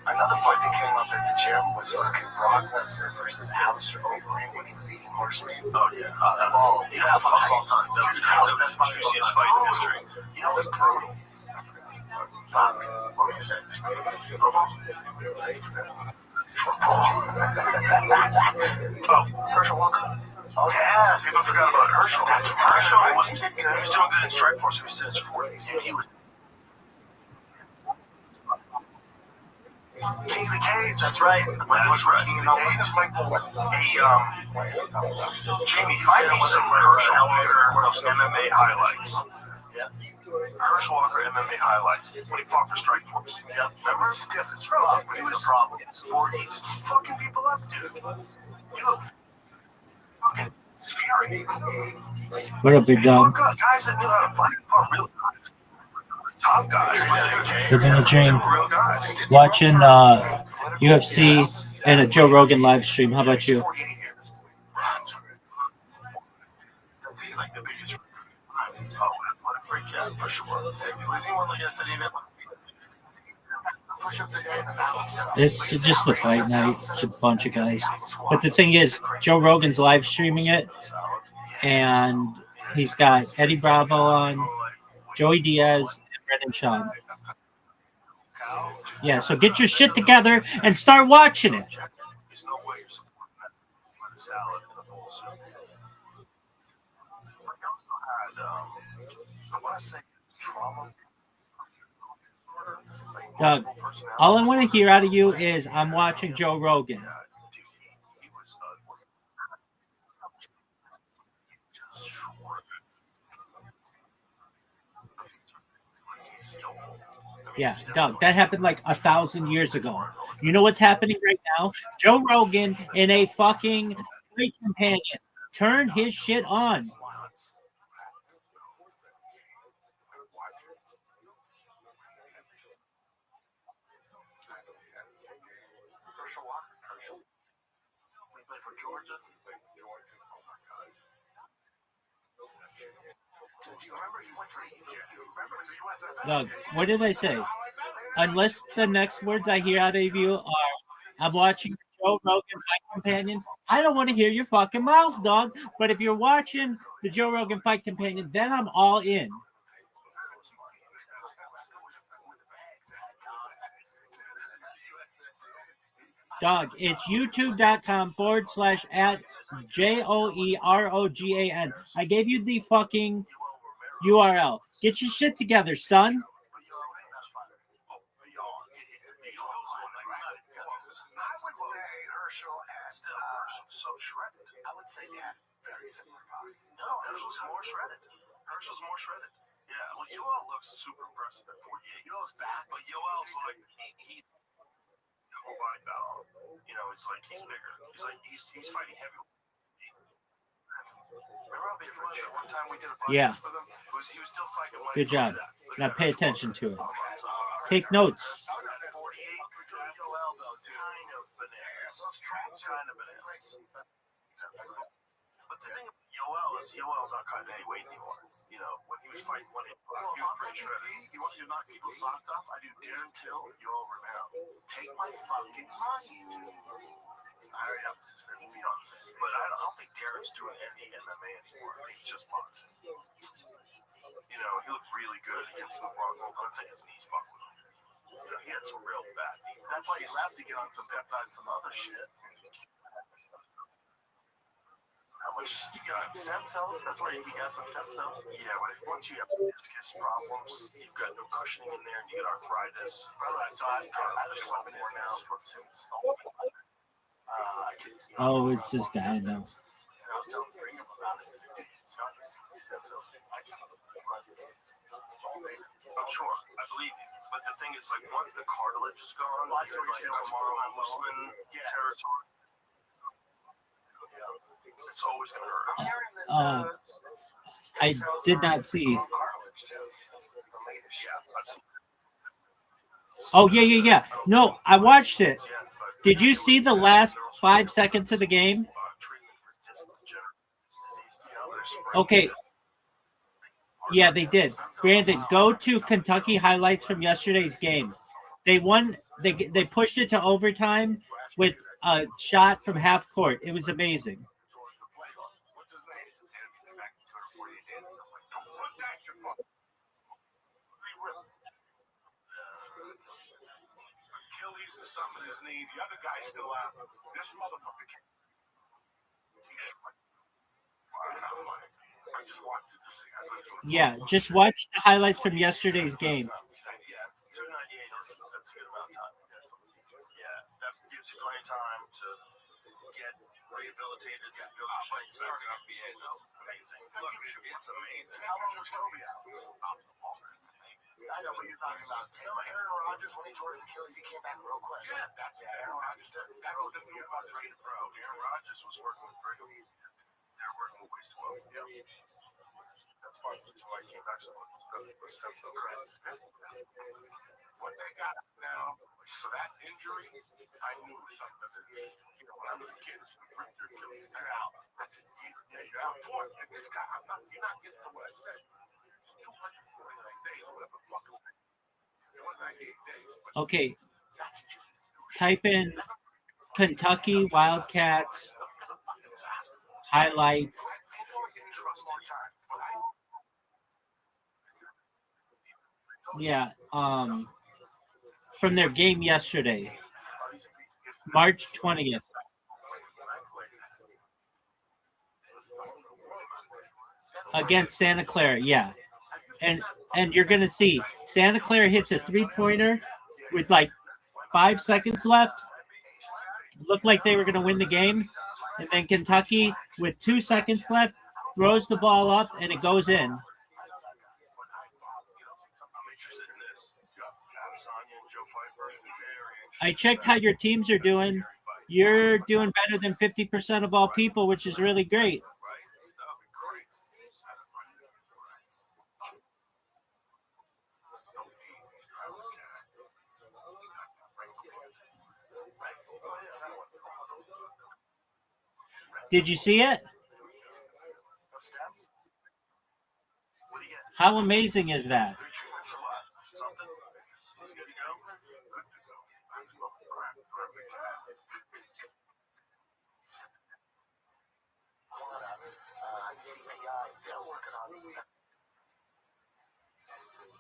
Another fight that came up at the gym was fucking Brock Lesnar versus Alistair Overeem when he was eating horse meat. Oh, yeah. You know, that's all time. That's my juiciest fight in history. You know, it was brutal. What were you saying? Herschel Walker. Oh, yeah. People forgot about Herschel. Herschel was doing good in Strikeforce ever since 40s. He was King of the Cage, that's right. That's right. King of the Cage. Jamie, find me some Herschel Walker MMA highlights. Yeah. Herschel Walker MMA highlights when he fought for Strikeforce. Yep. Remember? Stiff as fuck, but he was a problem. 40s. Fucking people up, dude. You look fucking scary. What up, big dog? Guys that knew how to fight fought real guys. Top guys. Living a dream. Watching UFC and a Joe Rogan live stream. How about you? He's like the biggest freak cat for sure. Was he one like I said? It's just a fight night. It's a bunch of guys. But the thing is, Joe Rogan's live streaming it, and he's got Eddie Bravo on, Joey Diaz, and Brendan Schaub. Yeah, so get your shit together and start watching it. Doug, all I want to hear out of you is I'm watching Joe Rogan. Yeah, Doug, that happened like 1,000 years ago. You know what's happening right now? Joe Rogan in a fucking fight companion. Turn his shit on. Doug, what did I say? Unless the next words I hear out of you are, I'm watching Joe Rogan Fight Companion, I don't want to hear your fucking mouth, dog. But if you're watching the Joe Rogan Fight Companion, then I'm all in. Dog, it's youtube.com/@JOEROGAN. I gave you the fucking URL. Get your shit together, son. Herschel's more shredded. Yeah, well, Yoel looks super impressive at 48. Yoel's back, but Yoel's like, he's whole body fat. You know, it's like he's bigger. He's fighting heavy. Rabbi for sure. One time we did a podcast Yeah. with him. He was still fighting when Good he job. did that. Look Now at pay that. attention to it. 48 Take notes. 48 Yoel, though, dude. Kind of bananas. Those traps kind of bananas. But the thing about Yoel is Yoel's not cutting any weight anymore. You know, when he was fighting, he was pretty shredded. You want me to knock people's socks off? I do Darren Till, Yoel Romero. Take my fucking money, dude. I already have this experience. But I don't think Darren's doing any MMA anymore. I think it's just boxing. You know, he looked really good against the Rothschild. I don't think his knees fucked with him. You know, he had some real bad knees. That's why he left to get on some peptide and some other shit. How much you got? Stem cells? That's why he got some stem cells? Yeah, but once you have discus problems, you've got no cushioning in there and you get arthritis. So I've got weapon now since. Oh, it's this guy now. I was telling Greg about it. I'm sure. I believe you. But the thing is, like, once the cartilage is gone, you're like tomorrow Usman territory. It's always going to hurt. I did not see. Oh, yeah. No, I watched it. Did you see the last 5 seconds of the game? Okay. Yeah, they did. Brandon, go to Kentucky highlights from yesterday's game. They won. They pushed it to overtime with a shot from half court. It was amazing. His knee, the other guy's still out. This motherfucker can't. Yeah, just watch the highlights from yesterday's game. Yeah, that gives you plenty of time to get rehabilitated. Amazing. It's amazing. How long was Kobe out? I know what you're talking about. You know, Aaron Rodgers, when he tore his Achilles, he came back real quick. Yeah, Aaron Rodgers said that was the year about ready to throw. Aaron Rodgers was working with Brigham. They're working with Waste 12. Yeah. That's part of the reason why he came back so much. That's so correct. What they got now for that injury, I knew it was something. You know, when I was a kid, they're out. You're out for it. And this guy, you're not getting to what I said. 249 days, whatever fucking 298 days. Okay. Type in Kentucky Wildcats highlights. Yeah, from their game yesterday, March 20th. Against Santa Clara, yeah. And you're going to see Santa Clara hits a three-pointer with like 5 seconds left. Looked like they were going to win the game. And then Kentucky, with 2 seconds left, throws the ball up and it goes in. I checked how your teams are doing. You're doing better than 50% of all people, which is really great. Did you see it? How amazing is that?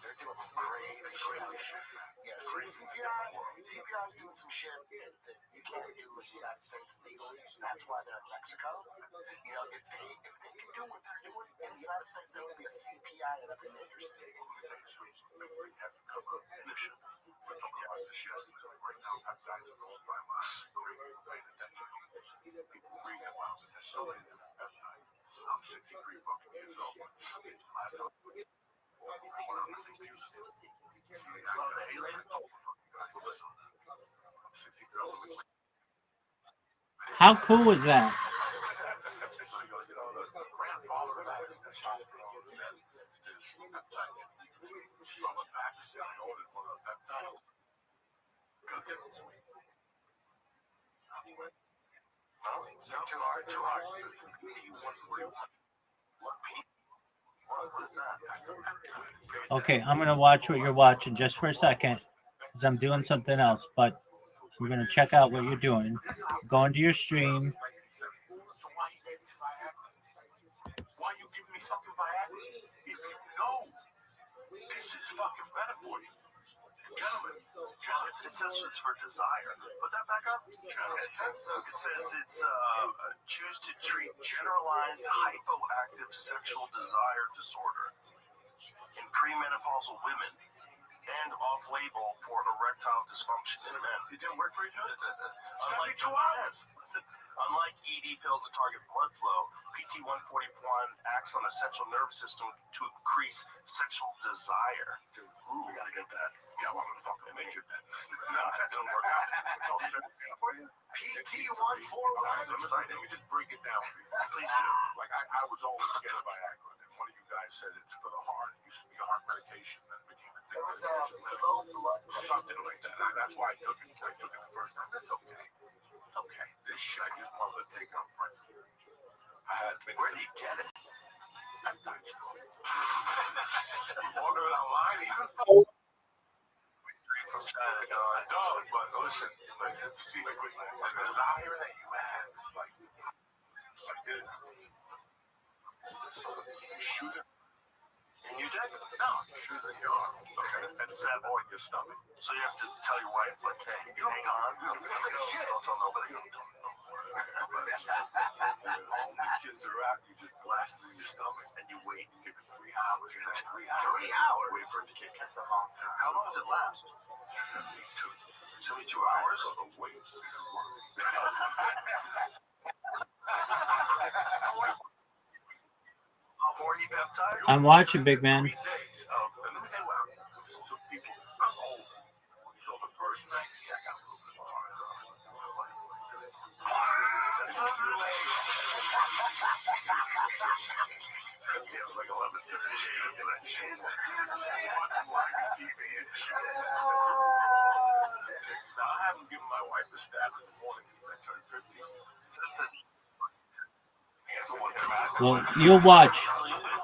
They're doing some crazy shit. Yeah, CPI is doing some shit that you can't do in the United States legally. That's why they're in Mexico. You know, if they can do what they're doing in the United States, there will be a CPI in every major state. How cool was that? So he goes, the grandfather of that is testosterone is peptide. So I'm a back and I ordered one of the peptide. No, too hard. Okay, I'm gonna watch what you're watching just for a second, because I'm doing something else. But we're gonna check out what you're doing. Go into your stream. Why you give me fucking Viagra? If you know this is fucking better for you. Gentlemen, it says it's for desire. Put that back up. It says it's choose to treat generalized hypoactive sexual desire disorder in premenopausal women and off-label for erectile dysfunction in men. It didn't work for you, John? Unlike 2 hours. Unlike ED pills that target blood flow, PT-141 acts on the central nervous system to increase sexual desire. Dude, we gotta get that. Yeah, well, I'm gonna fucking make it then. No, that didn't work out. For you? PT-141? Let me just break it down for you. Please do. Like, I was always scared of Viagra, and one of you guys said it's for the heart. It used to be a heart medication, then it became something like that. That's why I took it. I took it the first time. That's okay. Okay, this shit I just wanted to take out front. I had been. Where did you get it? Peptide store. You order it online, even from China. No, but listen, see, the desire that you have is like this. So you shoot it. And you did? No, shoot it in your arm. Okay, and stab on your stomach. So you have to tell your wife, like, hey, you hang on. Don't tell nobody. All the kids are out, you just blast it in your stomach, and you wait and give it 3 hours. 3 hours? Wait for it to kick in. That's a long time. How long does it last? 72 hours? So the wait. Horny peptide? I'm watching, big man. So the first night, I got a little bit hard. It was like 11:30 for that shit. Watching TV and shit. Now, I haven't given my wife a stab in the morning since I turned 50. Well, you'll watch.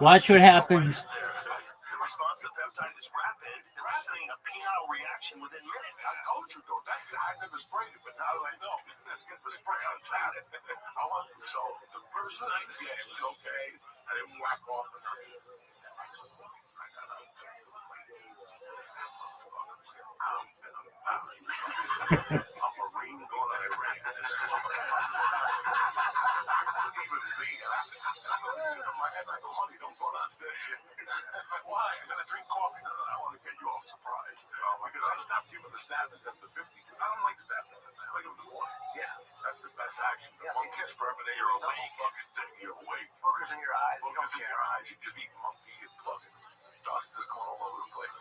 Watch what happens. The response to peptide is rapid, eliciting a penile reaction within minutes. I told you, though. I never sprayed it, but now I know. Let's get the spray on top. So the first night, yeah, it was okay. I didn't whack off or nothing. I'm a Marine going to Iraq. Even me, in my head, I go, honey, don't go downstairs yet. Why? I'm going to drink coffee. I want to get you all surprised. Because I stopped giving the staffers after 50. I don't like staffers. I like them in the morning. Yeah. That's the best action. Yeah, me too. Permanent, you're awake. You're awake. Boogers in your eyes. Boogers in your eyes. You just eat monkey and fucking dust is going all over the place.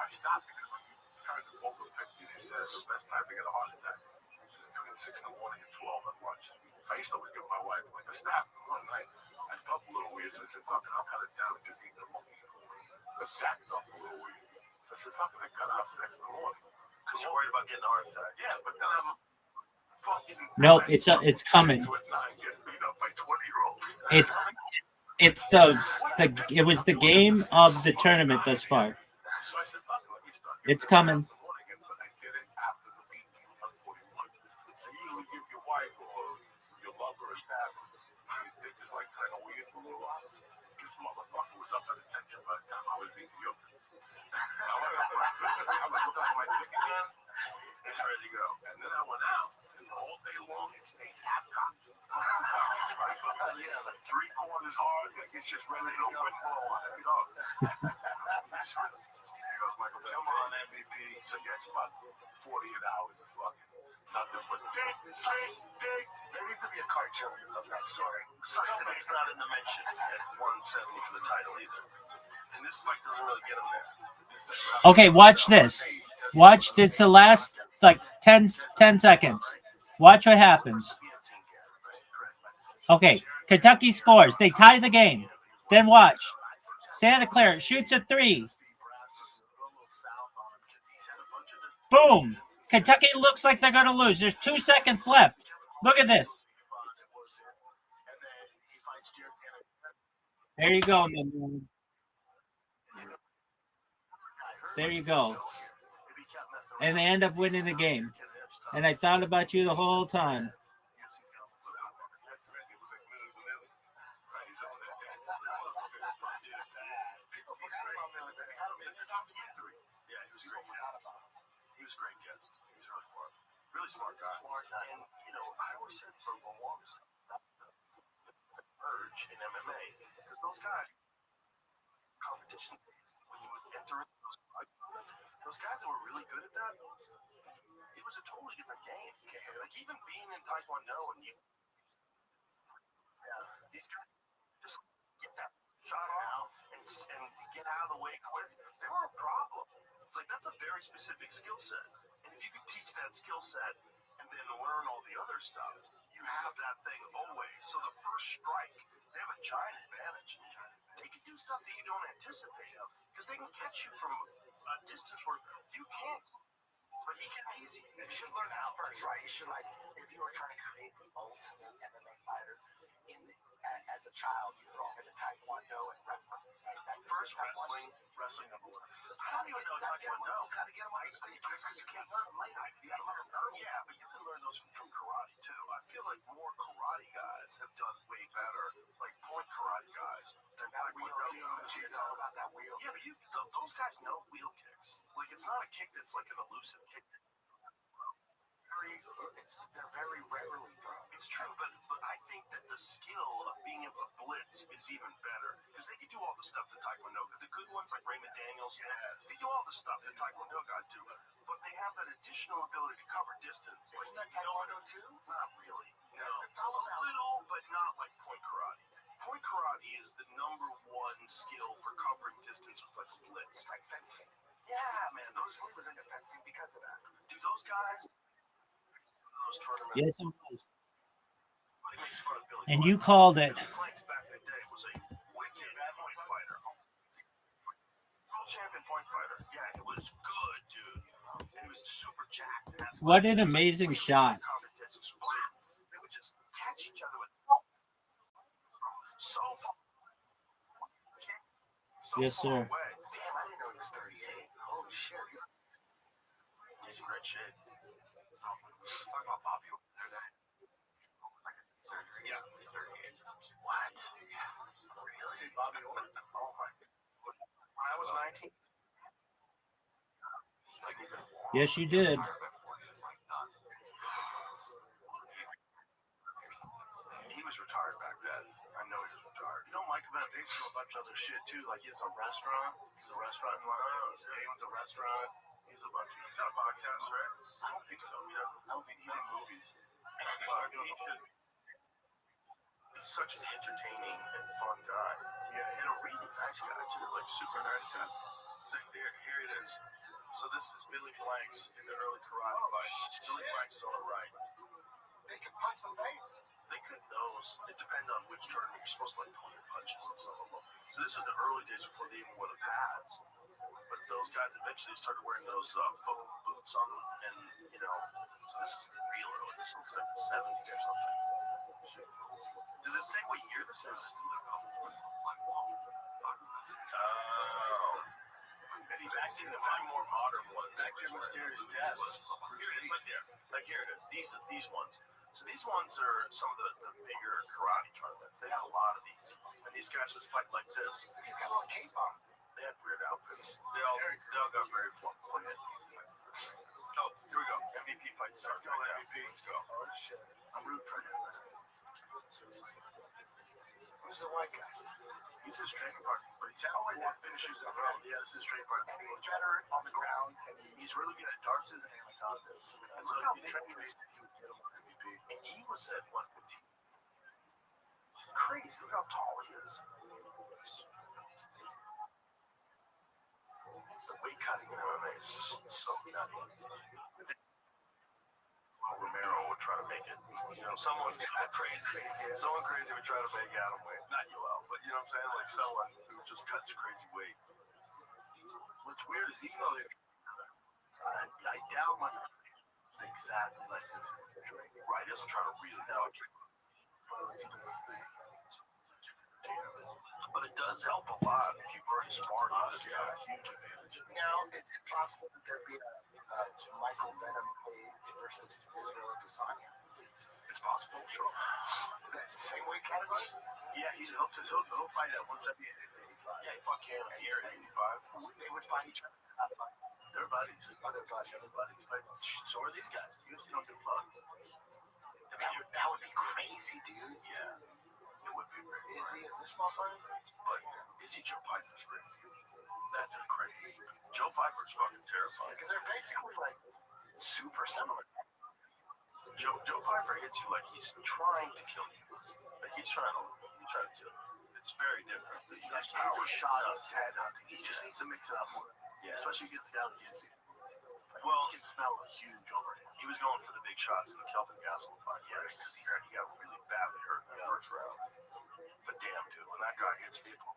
I stopped because when you turn over 50, they said the best time to get a heart attack is between 6 in the morning and 12 at lunch. I used to always give my wife like a snap one night. I felt a little weird, so I said, fuck it, I'll cut it down and just eat the monkey. But that felt a little weird. So I said, fuck it, I cut out 6 in the morning. Because you're worried about getting a heart attack. Yeah, but then I'm fucking... Nope, it's coming. It was the game of the tournament thus far. It's coming. It's ready to go. And then I went out, and all day long it stays half cocked. Yeah, like 3 quarters hard, like it's just ready to windball on it. Come on, MVP. So gets about 48 hours of fucking nothing but dick. There needs to be a cartoon of that story. Scientific's not in the mention at 170 for the title either. And this fight doesn't really get him there. Okay, watch this. Watch this. The last like 10 seconds. Watch what happens. Okay, Kentucky scores. They tie the game. Then watch. Santa Clara shoots a 3. Boom. Kentucky looks like they're going to lose. There's 2 seconds left. Look at this. There you go, man. There you go. And they end up winning the game. And I thought about you the whole time. He was a great guest. He's really smart guy. And, you know, I always said for the longest urge in MMA, because those guys, competition days, when you would enter those guys that were really good at that, it was a totally different game. Like, even being in Taekwondo and these guys just get that shot out and get out of the way quick. They were a problem. It's like, that's a very specific skill set. And if you can teach that skill set and then learn all the other stuff, you have that thing always. So the first strike, they have a giant advantage. They can do stuff that you don't anticipate because they can catch you from a distance where you can't. But you can easy. You should learn how first, right? You should, like, if you were trying to create the ultimate MMA fighter as a child, you throw into Taekwondo and wrestling. First wrestling number 1. I don't even know Taekwondo. How to get them ice cream because you can't learn them later. You got to learn them early. Yeah, but you can learn those from karate too. I feel like more karate guys have done way better, like point karate guys, than Taekwondo guys. You know about that wheel? Yeah, but those guys know wheel kicks. Like, it's not a kick that's like an elusive kick. They're very rarely thrown. It's true, but I think that the skill of being able to blitz is even better because they can do all the stuff that Taekwondo. The good ones like Raymond Daniels, they do all the stuff that Taekwondo guys do, but they have that additional ability to cover distance. Isn't that Taekwondo too? Not really. No, it's all a little, but not like point karate. Point karate is the #1 skill for covering distance with like a blitz. It's like fencing. Yeah, man, those was into fencing because of that. Do those guys? Yes, it was. And you called it. Planks back in the day was a wicked point fighter. World champion point fighter. Yeah, it was good, dude. And he was super jacked. What an amazing shot. They would just catch each other with so far. Yes, sir. Damn, I didn't know he was 38. Holy shit. He's in great shape. Talk about Bobby. Yeah, he's 38. What? Really? Bobby Orr? Oh my God. When I was 19. Yes, you did. He was retired back then. I know he was retired. You know, Mike Van Big do a bunch of other shit too. Like, he's a restaurant. He's a restaurant in Los He owns a restaurant. He's a bunch of. He's got a podcast, right? I don't think so. You know, I don't think he's in movies. He's such an entertaining and fun guy. Yeah, and a really nice guy too. Like, super nice guy. It's like, here it is. So this is Billy Blanks in the early karate fights. Billy Blanks is on the right. They could punch the face. They could nose. It depends on which tournament you're supposed to, like, pull your punches and some of them. So this was the early days before they even wore the pads. But those guys eventually started wearing those foam boots on them, and, you know, so this is real early. This looks like the 70s or something. Does it say what year this is? Back to the more modern ones. Back to Mysterious Death. Here it is, like there. Like, here it is. These ones. So these ones are some of the bigger karate tournaments. They have a lot of these. And these guys would fight like this. He's got a little cape on. They had weird outfits. They all got very fun. Oh, here we go. MVP fight starts. Let's go, MVP. Let's go. Oh, shit. I'm rooting for him. Who's the white guy? He's his training partner. But he's had 4 finishes in a row. Yeah, this is his training partner. And he's better on the ground. And he's really good at darts and anacondas. And so he trained him to get him on MVP. And he was at 150. Crazy. Look how tall he is. The weight cutting in MMA is just so nutty. Romero would try to make it. You know, someone crazy would try to make Adam win. Not UL, but you know what I'm saying? Like someone who just cuts a crazy weight. What's weird is even though I doubt my exactly like this. Right, he doesn't try to really know. But it does help a lot if you're very smart on this guy. Huge advantage. Now, is it possible that there be a Michael Venom versus Israel Adesanya? It's possible, sure. Same weight category? Yeah, he'll fight at 178. Yeah, he fought Cam here at 85. They would fight each other. They're buddies. Other buddies. But so are these guys. UFC don't give a fuck. That would be crazy, dude. Yeah. It would be great. Is he in this motherfucker? But is he Joe Piper's great? That's a crazy. Joe Piper's fucking terrifying. Because they're basically like super similar. Joe Piper hits you like he's trying to kill you. Like he's trying to kill you. It's very different. He's every shot is head hunting. He just needs to mix it up more. Yeah. Especially against guys like Izzy. Well, you can smell a huge overhand. He was going for the big shots in the Kelvin Gastelum fight. Yes, because he got really badly hurt in the first round. But damn, dude, when that guy hits people,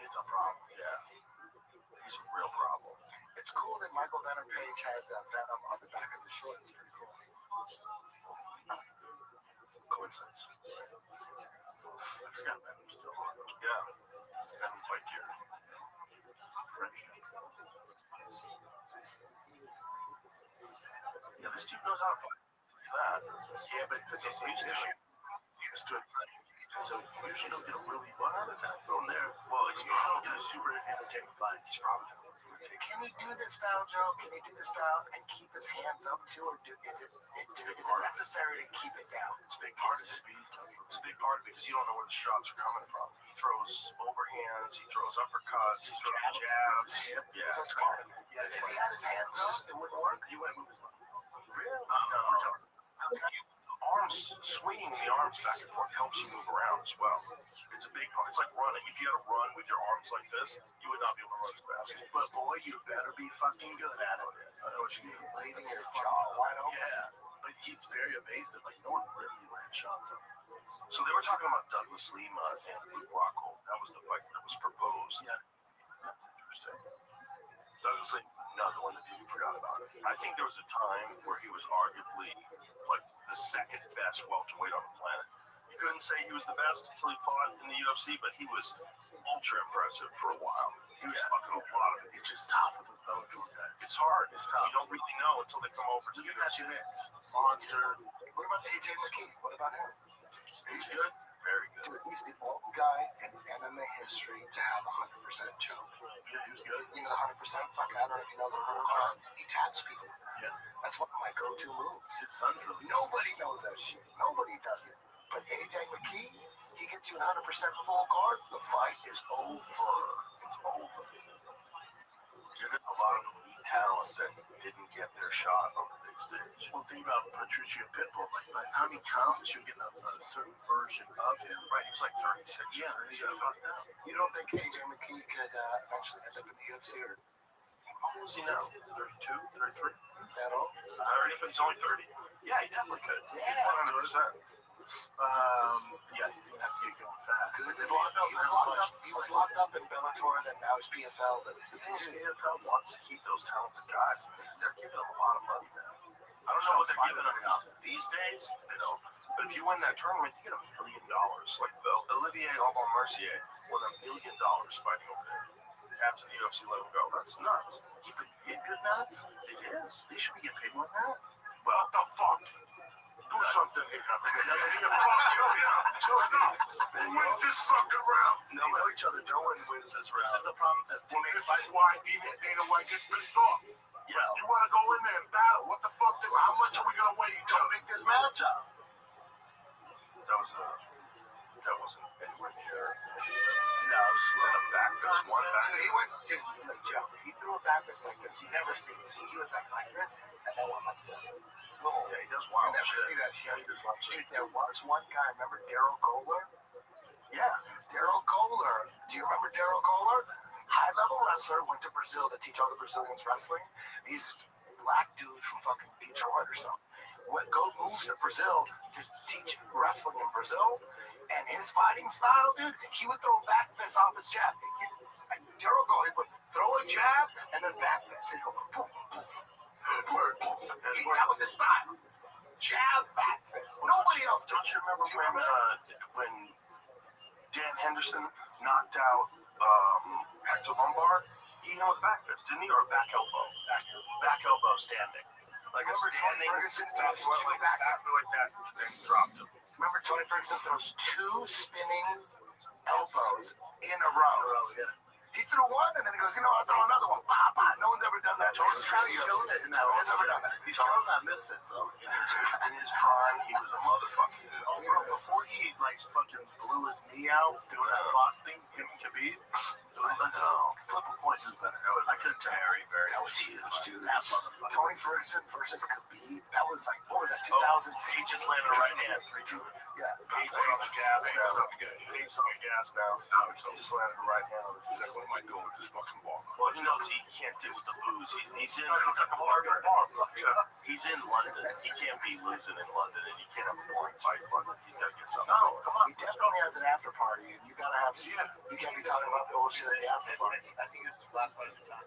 it's a problem. Yeah. He's a real problem. It's cool that Michael Venom Page has Venom on the back of the short. It's pretty cool. Coincidence. I forgot Venom's still on. Yeah. Venom fight gear. Yeah, this dude knows how to fight. That. Yeah, but because he's used to it. So usually don't get a really other guy thrown there. Well, he's usually don't get a super entertaining fight. He's probably can he do this style, Joe? Can he do this style and keep his hands up too, or is it necessary to keep it down? It's a big part of speed. It's a big part because you don't know where the shots are coming from. He throws overhands, he throws uppercuts, he throws jabs. Yeah. If he had his hands up, it wouldn't work. He wouldn't move his body. Really? No. Arms, swinging the arms back and forth helps you move around as well. It's a big part. It's like running. If you had to run with your arms like this, you would not be able to run as fast. But boy, you better be fucking good at it. I know what you mean. Leaving your jaw wide open. Yeah. But he's very evasive. Like, no one really lands shots on him. So they were talking about Douglas Lima and Luke Rockhold. That was the fight that was proposed. Yeah. That's interesting. Douglas Lima, another one that you forgot about. I think there was a time where he was arguably like the second best welterweight on the planet. You couldn't say he was the best until he fought in the UFC, but he was ultra impressive for a while. He was fucking a lot of it. It's just tough with those Bellator guys. It's hard. It's tough. You don't really know until they come over to the UFC. Monster. What about AJ McKee? What about him? He's good. Very good. Dude, he's the only guy in MMA history to have 100% choke. Yeah, he was good. You know the 100% fuck, I don't know if you know the word. He taps people. Yeah. That's one of my go-to moves. His son's really Nobody knows that shit. Nobody does it. But AJ McKee, he gets you 100% full guard, the fight is over. It's over. There's a lot of elite talent that didn't get their shot on the big stage. Well, think about Patricio Pitbull. Like, by the time he comes, you're getting a certain version of him. Right, he was like 36. Yeah, he's fucked up. You don't think AJ McKee could eventually end up in the UFC? Or how old is he now? 32, 33? That old? I already think he's only 30. Yeah, he definitely could. Yeah. 100%. Yeah, he's gonna have to get going fast. Because he was locked up in Bellator, then now he's PFL. But the thing is, PFL wants to keep those talented guys. They're giving them a lot of money now. I don't know what they're giving them these days. They don't. But if you win that tournament, you get $1 million. Like Olivier Aubin Mercier won $1 million fighting over there. After the UFC let him go. That's nuts. It is nuts. It is. They should be getting paid more than that. Well, what the fuck? Do something here. Who wins this fucking round? They know each other. No one wins this round. This is the problem that this is why Dana White gets pissed off. Yeah. You want to go in there and battle? What the fuck? How much are we going to wait? Don't make this matchup. That wasn't anywhere near. No, it was a back fist, one back. Dude, he threw a back fist like this. You never see it. He was like this, and then one like this. Boom. Yeah, he does wild shit. You never see that shit. Dude, there was one guy, remember Daryl Kohler? Yeah. Daryl Kohler. Do you remember Daryl Kohler? High-level wrestler, went to Brazil to teach all the Brazilians wrestling. He's black dude from fucking Detroit or something. moves to Brazil to teach wrestling in Brazil, and his fighting style, dude, he would throw back fist off his jab. Jericho, he would throw a jab and then back fist. He'd go boom, boom, boom, boom. That was his style. Jab, back fist. Nobody else. Don't you remember when Dan Henderson knocked out Hector Lombard? He hit him with a back fist, didn't he? Or a back elbow? Back elbow standing. Like a standing. Like that. And dropped him. Remember Tony Ferguson throws 2 spinning elbows in a row. Yeah. He threw one and then he goes, I'll throw another one. Bah, bah. No one's ever done that. Tony's killed it in that. No one's ever done that. He's still not Misfits though. In his prime, he was a motherfucker. Oh, bro, before he fucking blew his knee out doing that Fox thing, him and Khabib, flip a coin who's better. I couldn't tell. That was huge, dude. That motherfucker. Tony Ferguson versus Khabib. That was what was that? 2006. He just landed right hand 3-2. Yeah. He's on the gas now. Just landed right hand. What am I doing with this fucking ball? Well, he knows he can't deal with the booze. He's in London. He can't be losing in London, and you can't have a boring fight in London. He's got to get something. No, come on. He definitely has an after party, and you gotta have. You can't be talking about bullshit at the after party. I think it's the last fight of the time.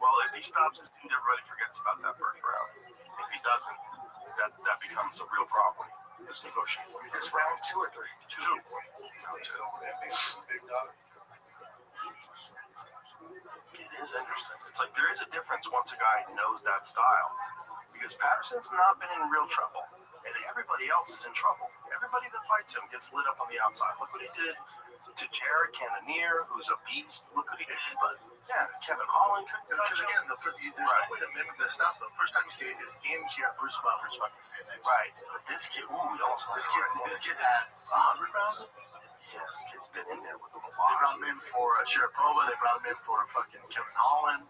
Well, if he stops this dude, everybody forgets about that first round. If he doesn't, that becomes a real problem. This negotiation. Is this round 2 or 3? 2. Big dog. It is interesting. It's like there is a difference once a guy knows that style. Because Patterson's not been in real trouble. And everybody else is in trouble. Everybody that fights him gets lit up on the outside. Look what he did to Jared Cannonier, who's a beast. Look what he did. But yeah, Kevin Holland couldn't touch him. Again, there's no way to mimic this stuff. The first time you see it is in here, Bruce Buffer's fucking standing. Right. But this kid, this kid had 100 rounds. Yeah, this kid's been in there with him a They lot. brought him in for Sharapova. They brought him in for fucking Kevin Holland.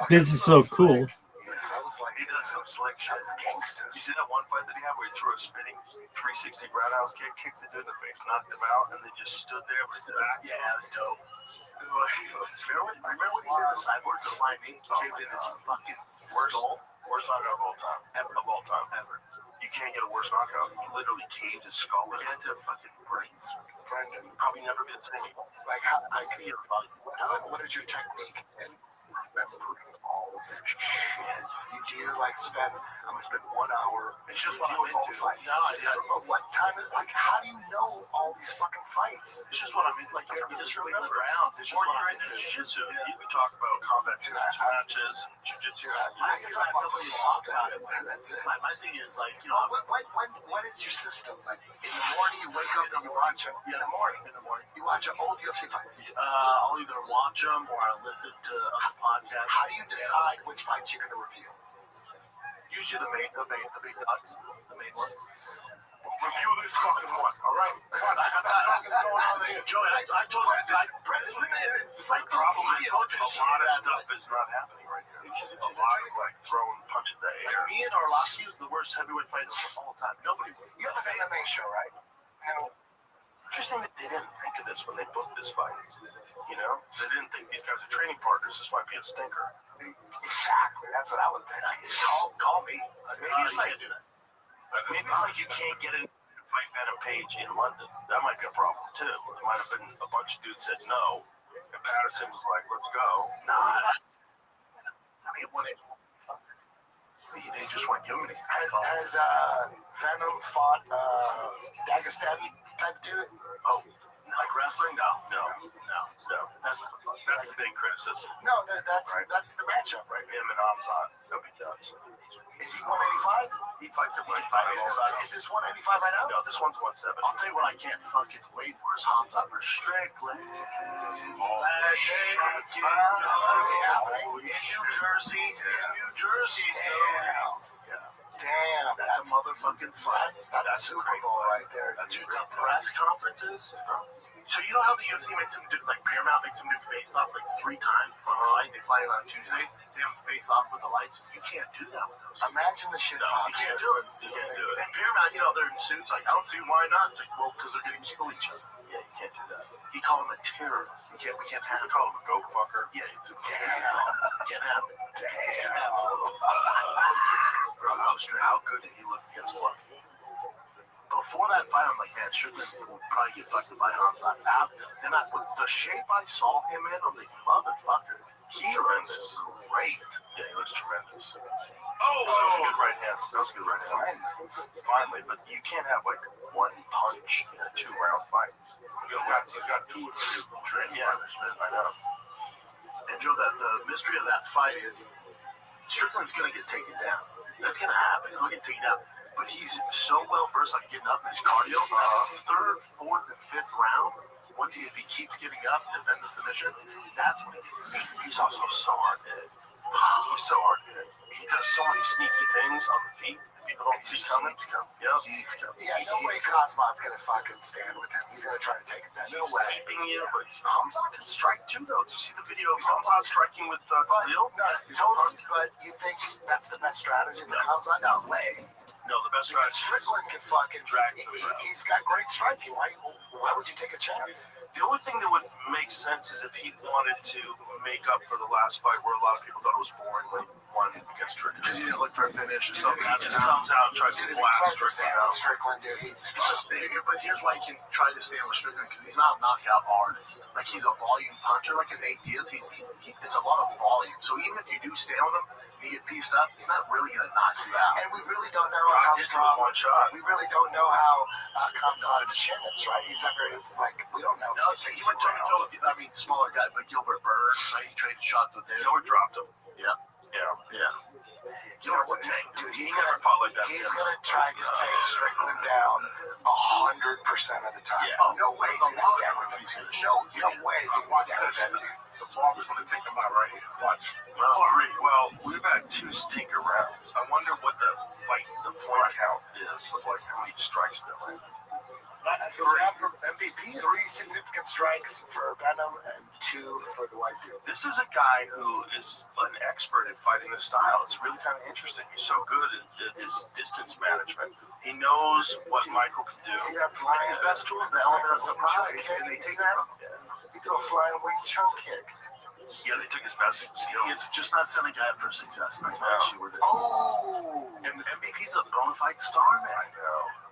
This is so cool. He does some slick shit. You see that one fight that he had where he threw a spinning 360 roundhouse kick, kicked the dude in the face, knocked him out, and then just stood there with his back? Yeah, that's dope. I remember when he did the sideboards of my knee, caved in his fucking skull. Worst knockout of all time. Ever. You can't get a worse knockout. He literally caved his skull in. He had to fucking brains. Brendan probably never been the same. Like, what is your technique in remembering all of that shit? Do you I'm gonna spend 1 hour. It's just what I'm into. No, I don't know what time is. Like, how do you know all these fucking fights? It's just what I'm into. Like, you just remember rounds. It's just what I'm into. Jiu-jitsu. You can talk about combat matches, jiu-jitsu. I can talk about it. That's it. My thing is, like, What is your system? Like, in the morning you wake up and you watch them. In the morning. You watch old UFC fights. I'll either watch them or I'll listen to a podcast. How do you decide which fights you're going to review? Usually the big dogs, the main ones. Review this fucking one, all right? I got that going on there. Joey, I told this guy, it's like problem. I told you a lot of stuff is not happening right here. A lot of like throwing punches at air. Me and Arlovsky was the worst heavyweight fighter of all time. Nobody. You have the MMA show, right? Interesting that they didn't think of this when they booked this fight. You know, they didn't think these guys are training partners. This might be a stinker. Exactly. That's what I would think. Call me. Maybe it's like do that. Maybe it's like you can't get in to fight Venom Page in London. That might be a problem too. There might have been a bunch of dudes said no, and Patterson was like, "Let's go." Nah. They just weren't giving it. Has Venom fought Dagestani type dude? Oh, like wrestling? No. That's the big criticism. No, that's the matchup right there. Him and Hamzat. That'll be nuts. Is he 185? He fights at 185. Is this 185 right now? No, this one's 170. I'll tell you what I can't fucking wait for is Hamzat for Strickland. Let's take it. In New Jersey. Damn, that's a motherfucking fight. That's a Super Bowl right there. Dude, the press conferences. So you know how the UFC makes them do, like Paramount makes them do face-off like 3 times before the fight? They fly in on Tuesday. They have face-off with the lights. You can't do that with those. Imagine the shit. No, you can't do it. You can't do it. And Paramount, they're in suits. Like, I don't see why not. It's like, well, because they're going to kill each other. Yeah, you can't do that. You call him a terrorist. We can't have him. Call him a goat fucker. Yeah, it's a can't have it. Damn. How good did he look against one? Before that fight, I'm like, man, Strickland will probably get fucked by Hamza. Then with the shape I saw him in, I'm like, motherfucker, he looks great. Yeah, he looks tremendous. Oh, that was a good right hand. That was a good right hand. Finally, but you can't have like one punch in a 2-round fight. You got two or three trained brothers, man. I know. And Joe, the mystery of that fight is Strickland's gonna get taken down. That's gonna happen. He'll get taken down. But he's so well versed on getting up in his cardio. Third, fourth, and fifth round, if he keeps getting up, defend the submission, that's when he gets. He's also so hard hit. He's so hard hit. He does so many sneaky things on the feet that people don't see coming. Yeah, no way Cosmot's gonna fucking stand with him. He's gonna try to take it down. No way. Keeping you, but Hamza can strike too, though. Did you see the video of Hamza striking with Khalil? No, totally. But you think that's the best strategy for Hamza? No way. No, the best strategy. Strickland can fucking drag him. He's got great striking. Why would you take a chance? The only thing that would make sense is if he wanted to make up for the last fight where a lot of people thought it was boring when he won against Strickland. Because he didn't look for a finish. So he just comes out and tries to blast Strickland, dude. But here's why he can try to stand with Strickland, because he's not a knockout artist. Like, he's a volume puncher, like an Nate Diaz. It's a lot of volume. So even if you do stand with him and you get pieced up, he's not really going to knock you out. And we really don't know how strong. We really don't know how Khamzat's chin is, right? He's not very, like, we don't know. No, he went toe-to-toe with, smaller guy, but Gilbert Burns, right? He traded shots with him. Gilbert dropped him. Yeah. Gilbert would take, dude. He never fought like that. He's going to try to take Strickland down 100% of the time. Yeah. No way he's going to stand with him. No way he's going to stand with that dude. The ball is going to take him out right here. Watch. Well, we've had 2 stinker rounds. I wonder what the point count is of like how many strikes they're in. From MVP, 3 significant strikes for Venom and 2 for the white dude. This is a guy who is an expert at fighting this style. It's really kind of interesting. He's so good at his distance management. He knows what Michael can do. See that flying? His best tool is the element of surprise, and they take that. He threw a flying weight chunk kick. Yeah, they took his best skill. It's just not setting guy up for success. That's my issue with it. Oh! And MVP's a bona fide star, man. I know.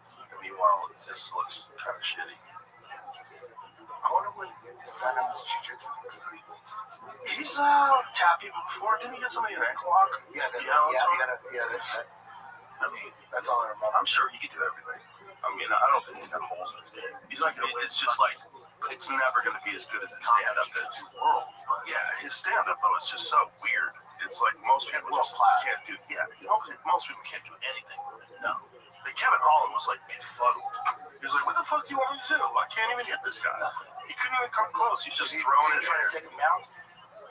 Meanwhile, it just looks kind of shitty. I wonder when Venom's jiu-jitsu. He's tapped people before. Didn't he get somebody an ankle lock? Yeah. That's all I remember. I'm sure he could do everything. I mean, I don't think he's got holes in his game. He's not gonna. It's just like it's never gonna be as good as his stand-up as his world. Yeah, his stand-up though is just so weird. It's like most people just can't do. Yeah, most people can't do anything. No. Like Kevin Holland was like befuddled. He was like, "What the fuck do you want me to do? I can't even hit this guy." He couldn't even come close. He's just throwing it. Trying to take him down.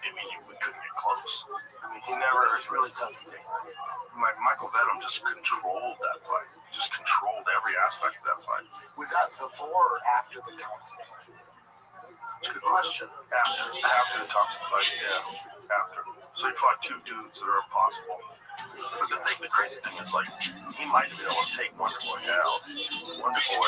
I mean, we couldn't get close. I mean, he never is really tough to take. Michael Venom just controlled that fight. Just controlled every aspect of that fight. Was that before or after the Thompson fight? It's a good question. After the Thompson fight, yeah. After. So he fought 2 dudes that are impossible. But the crazy thing is, like, he might have been able to take Wonder Boy down. Wonder Boy,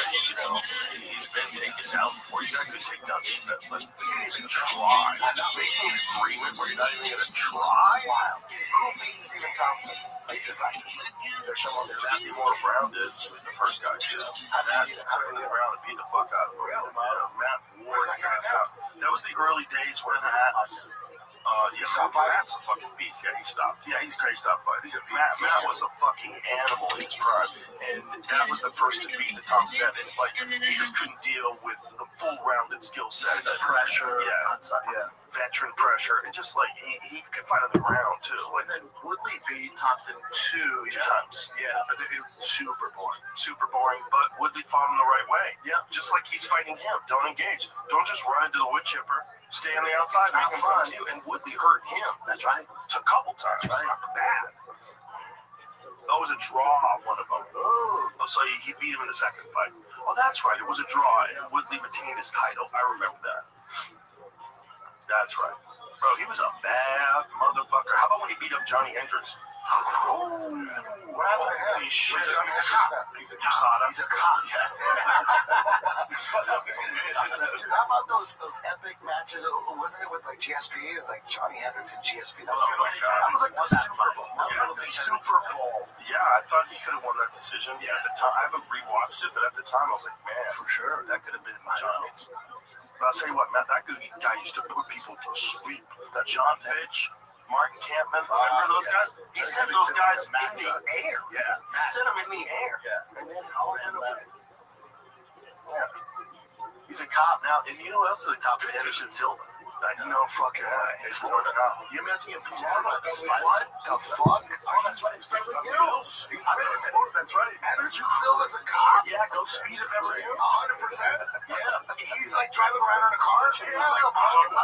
he's been taken down before. He's got a good takedown defense, but he didn't even try. Not making an agreement where you're not even going to try. Wow. Who beat Stephen Thompson? Like, decisively. Is there someone that Matthew Brown did? He was the first guy to Matthew Brown and beat the fuck out of him. Matt Ward. That was the early days where Matt's a fucking beast. Yeah, he stopped. Yeah, he's great stop fight. Matt was a fucking animal in his prime, and that was the first defeat that Tom said. Like, he just couldn't deal with the full rounded skill set, the pressure, veteran pressure, and just like he could fight on the ground too. Like, and then Woodley beat Thompson 2 times. Yeah, but it was super boring. But Woodley fought him the right way. Yeah, just like he's fighting him. Don't engage. Don't just run into the wood chipper. Stay on the outside, make him run you. And Woodley hurt him. That's right. A couple times. Right. Bad. That was a draw, one of them. Oh, so he beat him in the second fight. Oh, that's right. It was a draw, and Woodley retained his title. I remember that. That's right. Bro, he was a bad motherfucker. How about when he beat up Johnny Hendricks? Oh, What happened to him? He's shit. He's a cop. He's a cop. Dude, how about those epic matches? Wasn't it with like GSP? It was like Johnny Hendricks and GSP. That was like the Super Bowl. Super Bowl. Yeah, I thought he could have won that decision. Yeah, at the time, I haven't rewatched it, but at the time, I was like, man, for sure, that could have been Johnny. But I'll tell you what, Matt, that guy used to put people to sleep. That John Fitch, Martin Campman, remember those guys? He sent those guys in the air. Yeah. He sent them in the air. Yeah. And then he's a cop now, and you know who else is a cop? Anderson Silva. No fucking way. He's Florida now. You imagine him put on the spot? What the fuck? That's right. That's right. Anderson Silva's a cop? Yeah, go speed at Beverly Hills. 100%. Yeah. He's like driving around in a car. It's not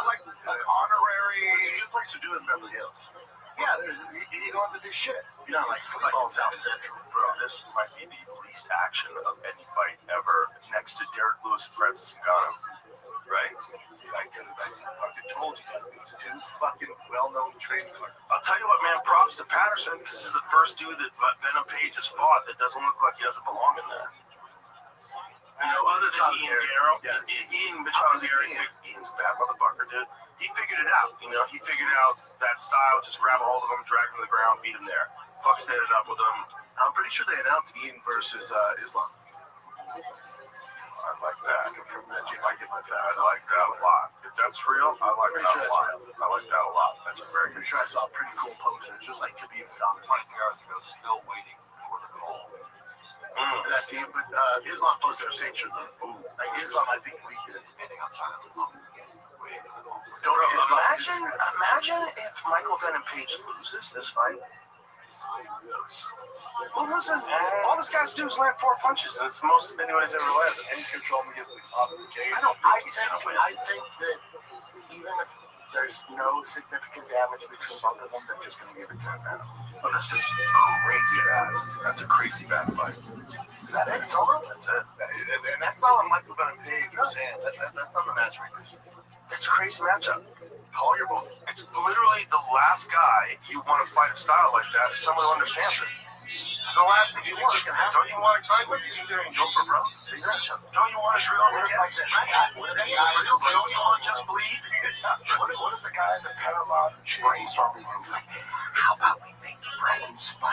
like an honorary. It's a good place to do it in Beverly Hills. Yeah, you don't have to do shit. You know, like sleep on South Central. Bro, this might be the least action of any fight ever, next to Derek Lewis and Francis Ngannou. Right? I fucking told you that. It's two fucking well-known training partners. I'll tell you what, man, props to Patterson. This is the first dude that Venom Page has fought that doesn't look like he doesn't belong in there. You know, other than Ian Garrow, Ian Ian's a bad motherfucker, dude. He figured it out. You know, he figured out that style, just grab a hold of him, drag him to the ground, beat him there. Fuck stand it up with him. I'm pretty sure they announced Ian versus Islam. I like that. I like that a lot. If that's real, I like that a lot. I like that a lot. That's a very good. Sure, I saw a pretty cool poster. It's just like Khabib and Donald 24 hours ago, still waiting for the call. That team, but Islam posted a picture though. Like Islam, I think leaked it. Imagine if Michael Venom Page loses this fight. Well, listen, all this guy's do is land 4 punches, and it's the most anybody's ever landed. And he's controlling me against the top of the game. I think that even if there's no significant damage between both of them, they're just going to give it to him. Oh, this is crazy bad. That's a crazy bad fight. Is that it? It's over? That's it. And that's not what Michael Venom Page was saying. That's not the matchmaker. It's a crazy matchup. Call your bull. It's literally the last guy you want to fight a style like that is someone who understands it. It's the last thing you want. Don't you want excitement? Go for bro. Don't you want a real fight? Don't you want to just bleed? What if the guy in the Paramount brainstorming room is like, how about we make brain spy?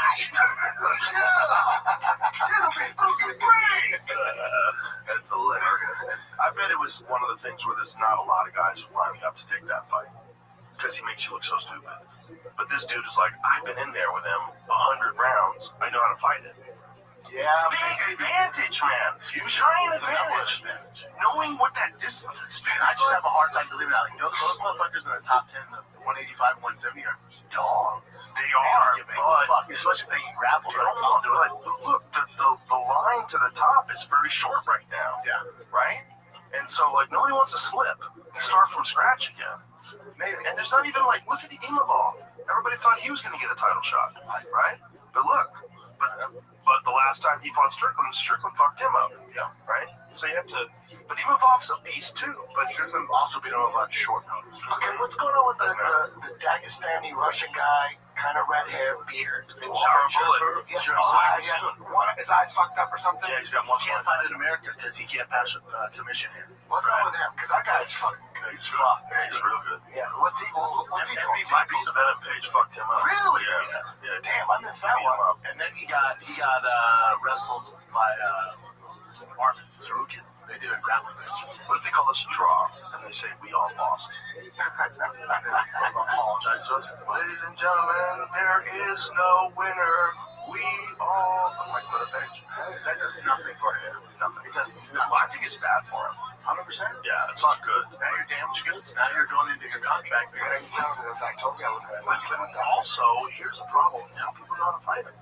It'll be fucking great. That's hilarious. I bet it was one of the things where there's not a lot of guys lining up to take that fight because he makes you look so stupid. But this dude is like, I've been in there with him 100 rounds. I know how to fight it. Yeah. Big advantage, man. Giant advantage. Knowing what that distance is. Man, I just have a hard time believing that. Like, those motherfuckers in the top 10, the 185 and 170 are dogs. They are, but especially if they can grapple. But look, the line to the top is very short right now. Yeah. Right? And so, like, nobody wants to slip and start from scratch again. And there's not even, like, look at Imavov. Everybody thought he was going to get a title shot, right? But look, but the last time he fought Strickland fucked him up. Yeah, right? So you have to, but Imavov's a beast too. But Strickland also beat him up on short notice. Okay, what's going on with the Dagestani Russian guy? Kind of red hair, beard. His eyes fucked up or something? Yeah, he's got one. He can't fight in America because he can't pass commission here. What's wrong with him? Because that guy's fucking good as fuck. Yeah, he's real good. Yeah, what's he doing? Michael Venom Page fucked him up. Really? Yeah. Damn, I missed that one. And then he got wrestled by Marvin Sarukian. They did a grappling match. What if they call us a draw and they say we all lost? Apologize to us. Ladies and gentlemen, there is no winner. We all like for the bench. That does nothing for him. Nothing. It doesn't. I think it's bad for him. 100%. Yeah, it's not good. Now you're damaged goods. Now you're going into your contract. You're going to as I told you I was going to. But also, here's the problem. Now people know how to fight it.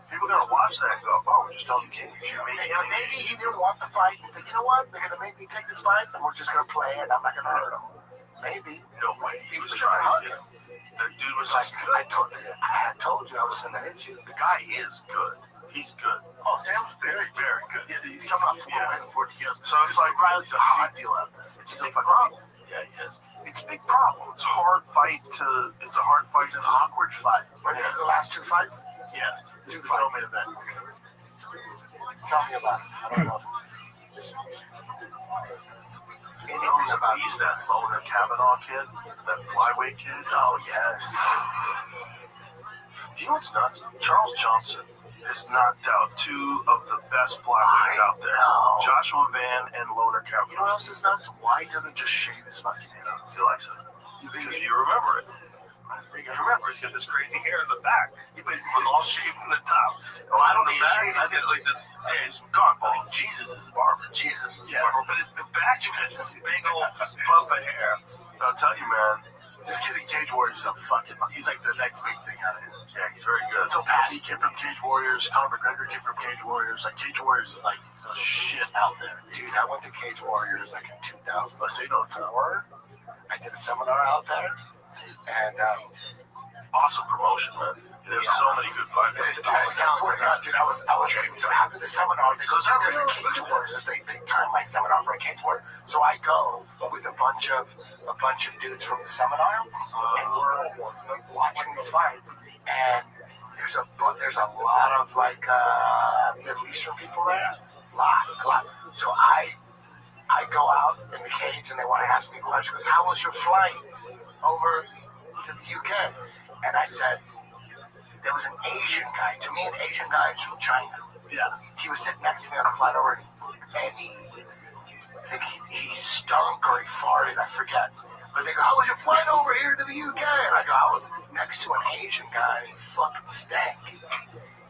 People are going to watch that and go, oh, we're just telling you, maybe he didn't want the fight. He said, you know what? They're going to make me take this fight, and we're just going to play it. I'm not going to hurt him. Maybe. No way. He was trying to. That dude was like, I told you I was going to hit you. The guy is good. He's good. Oh, Sam's very, very good. Yeah, he's coming off 4 wins, 4 TKOs. So it's like Riley's a hot deal out there. It's a big problem. Yeah, he is. It's a big problem. It's a hard fight. It's an awkward fight. When he has the last 2 fights? Yes. This is the co-main event. Tell me about it. I don't know. Anything about he's that Loner Kavanaugh kid, that flyweight kid. Oh yes. You know what's nuts? Charles Johnson has knocked out two of the best flyweights out there. Joshua Van and Loner Kavanaugh. You know what else is nuts? Why he doesn't just shave his fucking head? He likes it. Because you remember it. You remember, he's got this crazy hair in the back. But it's all shaved from the top. Oh, I don't know. I think like this. Yeah, he's gone. But Jesus is barber. Jesus is barber. But the back of it is this big old puff of hair. I'll tell you, man. This kid in Cage Warriors is fucking. He's like the next big thing out of him. Yeah, he's very good. So Patty came from Cage Warriors. Conor McGregor came from Cage Warriors. Like Cage Warriors is like the shit out there. Dude, I went to Cage Warriors like in 2000. Let's say no, it's I did a seminar out there, and awesome promotion, man. There's so many good fighters. I swear to God, dude, I was so after the seminar, they go, there's a Cage Warriors. They timed my seminar for a Cage Warrior. So I go with a bunch of dudes from the seminar, and we're watching these fights. And there's a lot of like Middle Eastern people there, a lot. So I go out in the cage, and they want to ask me questions. How was your flight over to the UK? And I said, there was an Asian guy. To me, an Asian guy is from China. Yeah. He was sitting next to me on the flight already. And I think he stunk or he farted, I forget. But they go, how was your flight over here to the UK? And I go, I was next to an Asian guy and he fucking stank.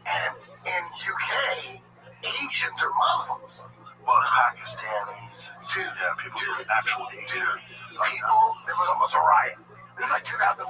And in UK, Asians are Muslims. Well, it's Pakistanis. Dude, yeah, people who are actual Asians. Dude, it was almost a riot. It was like 2004.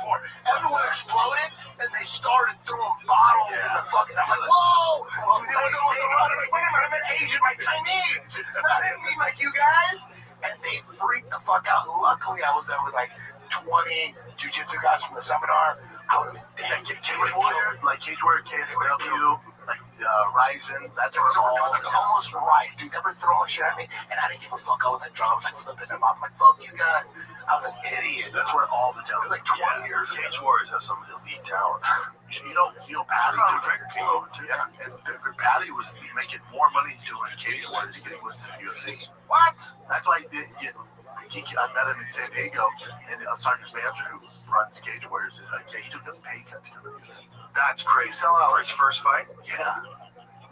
Everyone exploded, and they started throwing bottles in the fucking. I'm like, whoa! Dude, it was almost a riot. Like, wait a minute, I'm an Asian, like Chinese. I didn't mean like you guys. And they freaked the fuck out. Luckily, I was there with like 20 jiu-jitsu guys from the seminar. I would have been dead. Cage Warrior, like Cage Warrior, KSW. Like Ryzen, that's what it was like almost right, dude. They were throwing shit at me, and I didn't give a fuck. I was like drunk, I was like flipping them off. I'm like, fuck you guys. I was an idiot. That's where all the talent. It was like 20 years. Cage Warriors has some elite talent. You know, Patty McGregor came over too. Yeah, and Patty was making more money doing Cage Warriors than he was in the UFC. What? That's why I met him in San Diego, and Sarkis manager who runs Cage Warriors is like, yeah, he took a pay cut to come to the UFC. That's crazy. Selling out for his first fight? Yeah.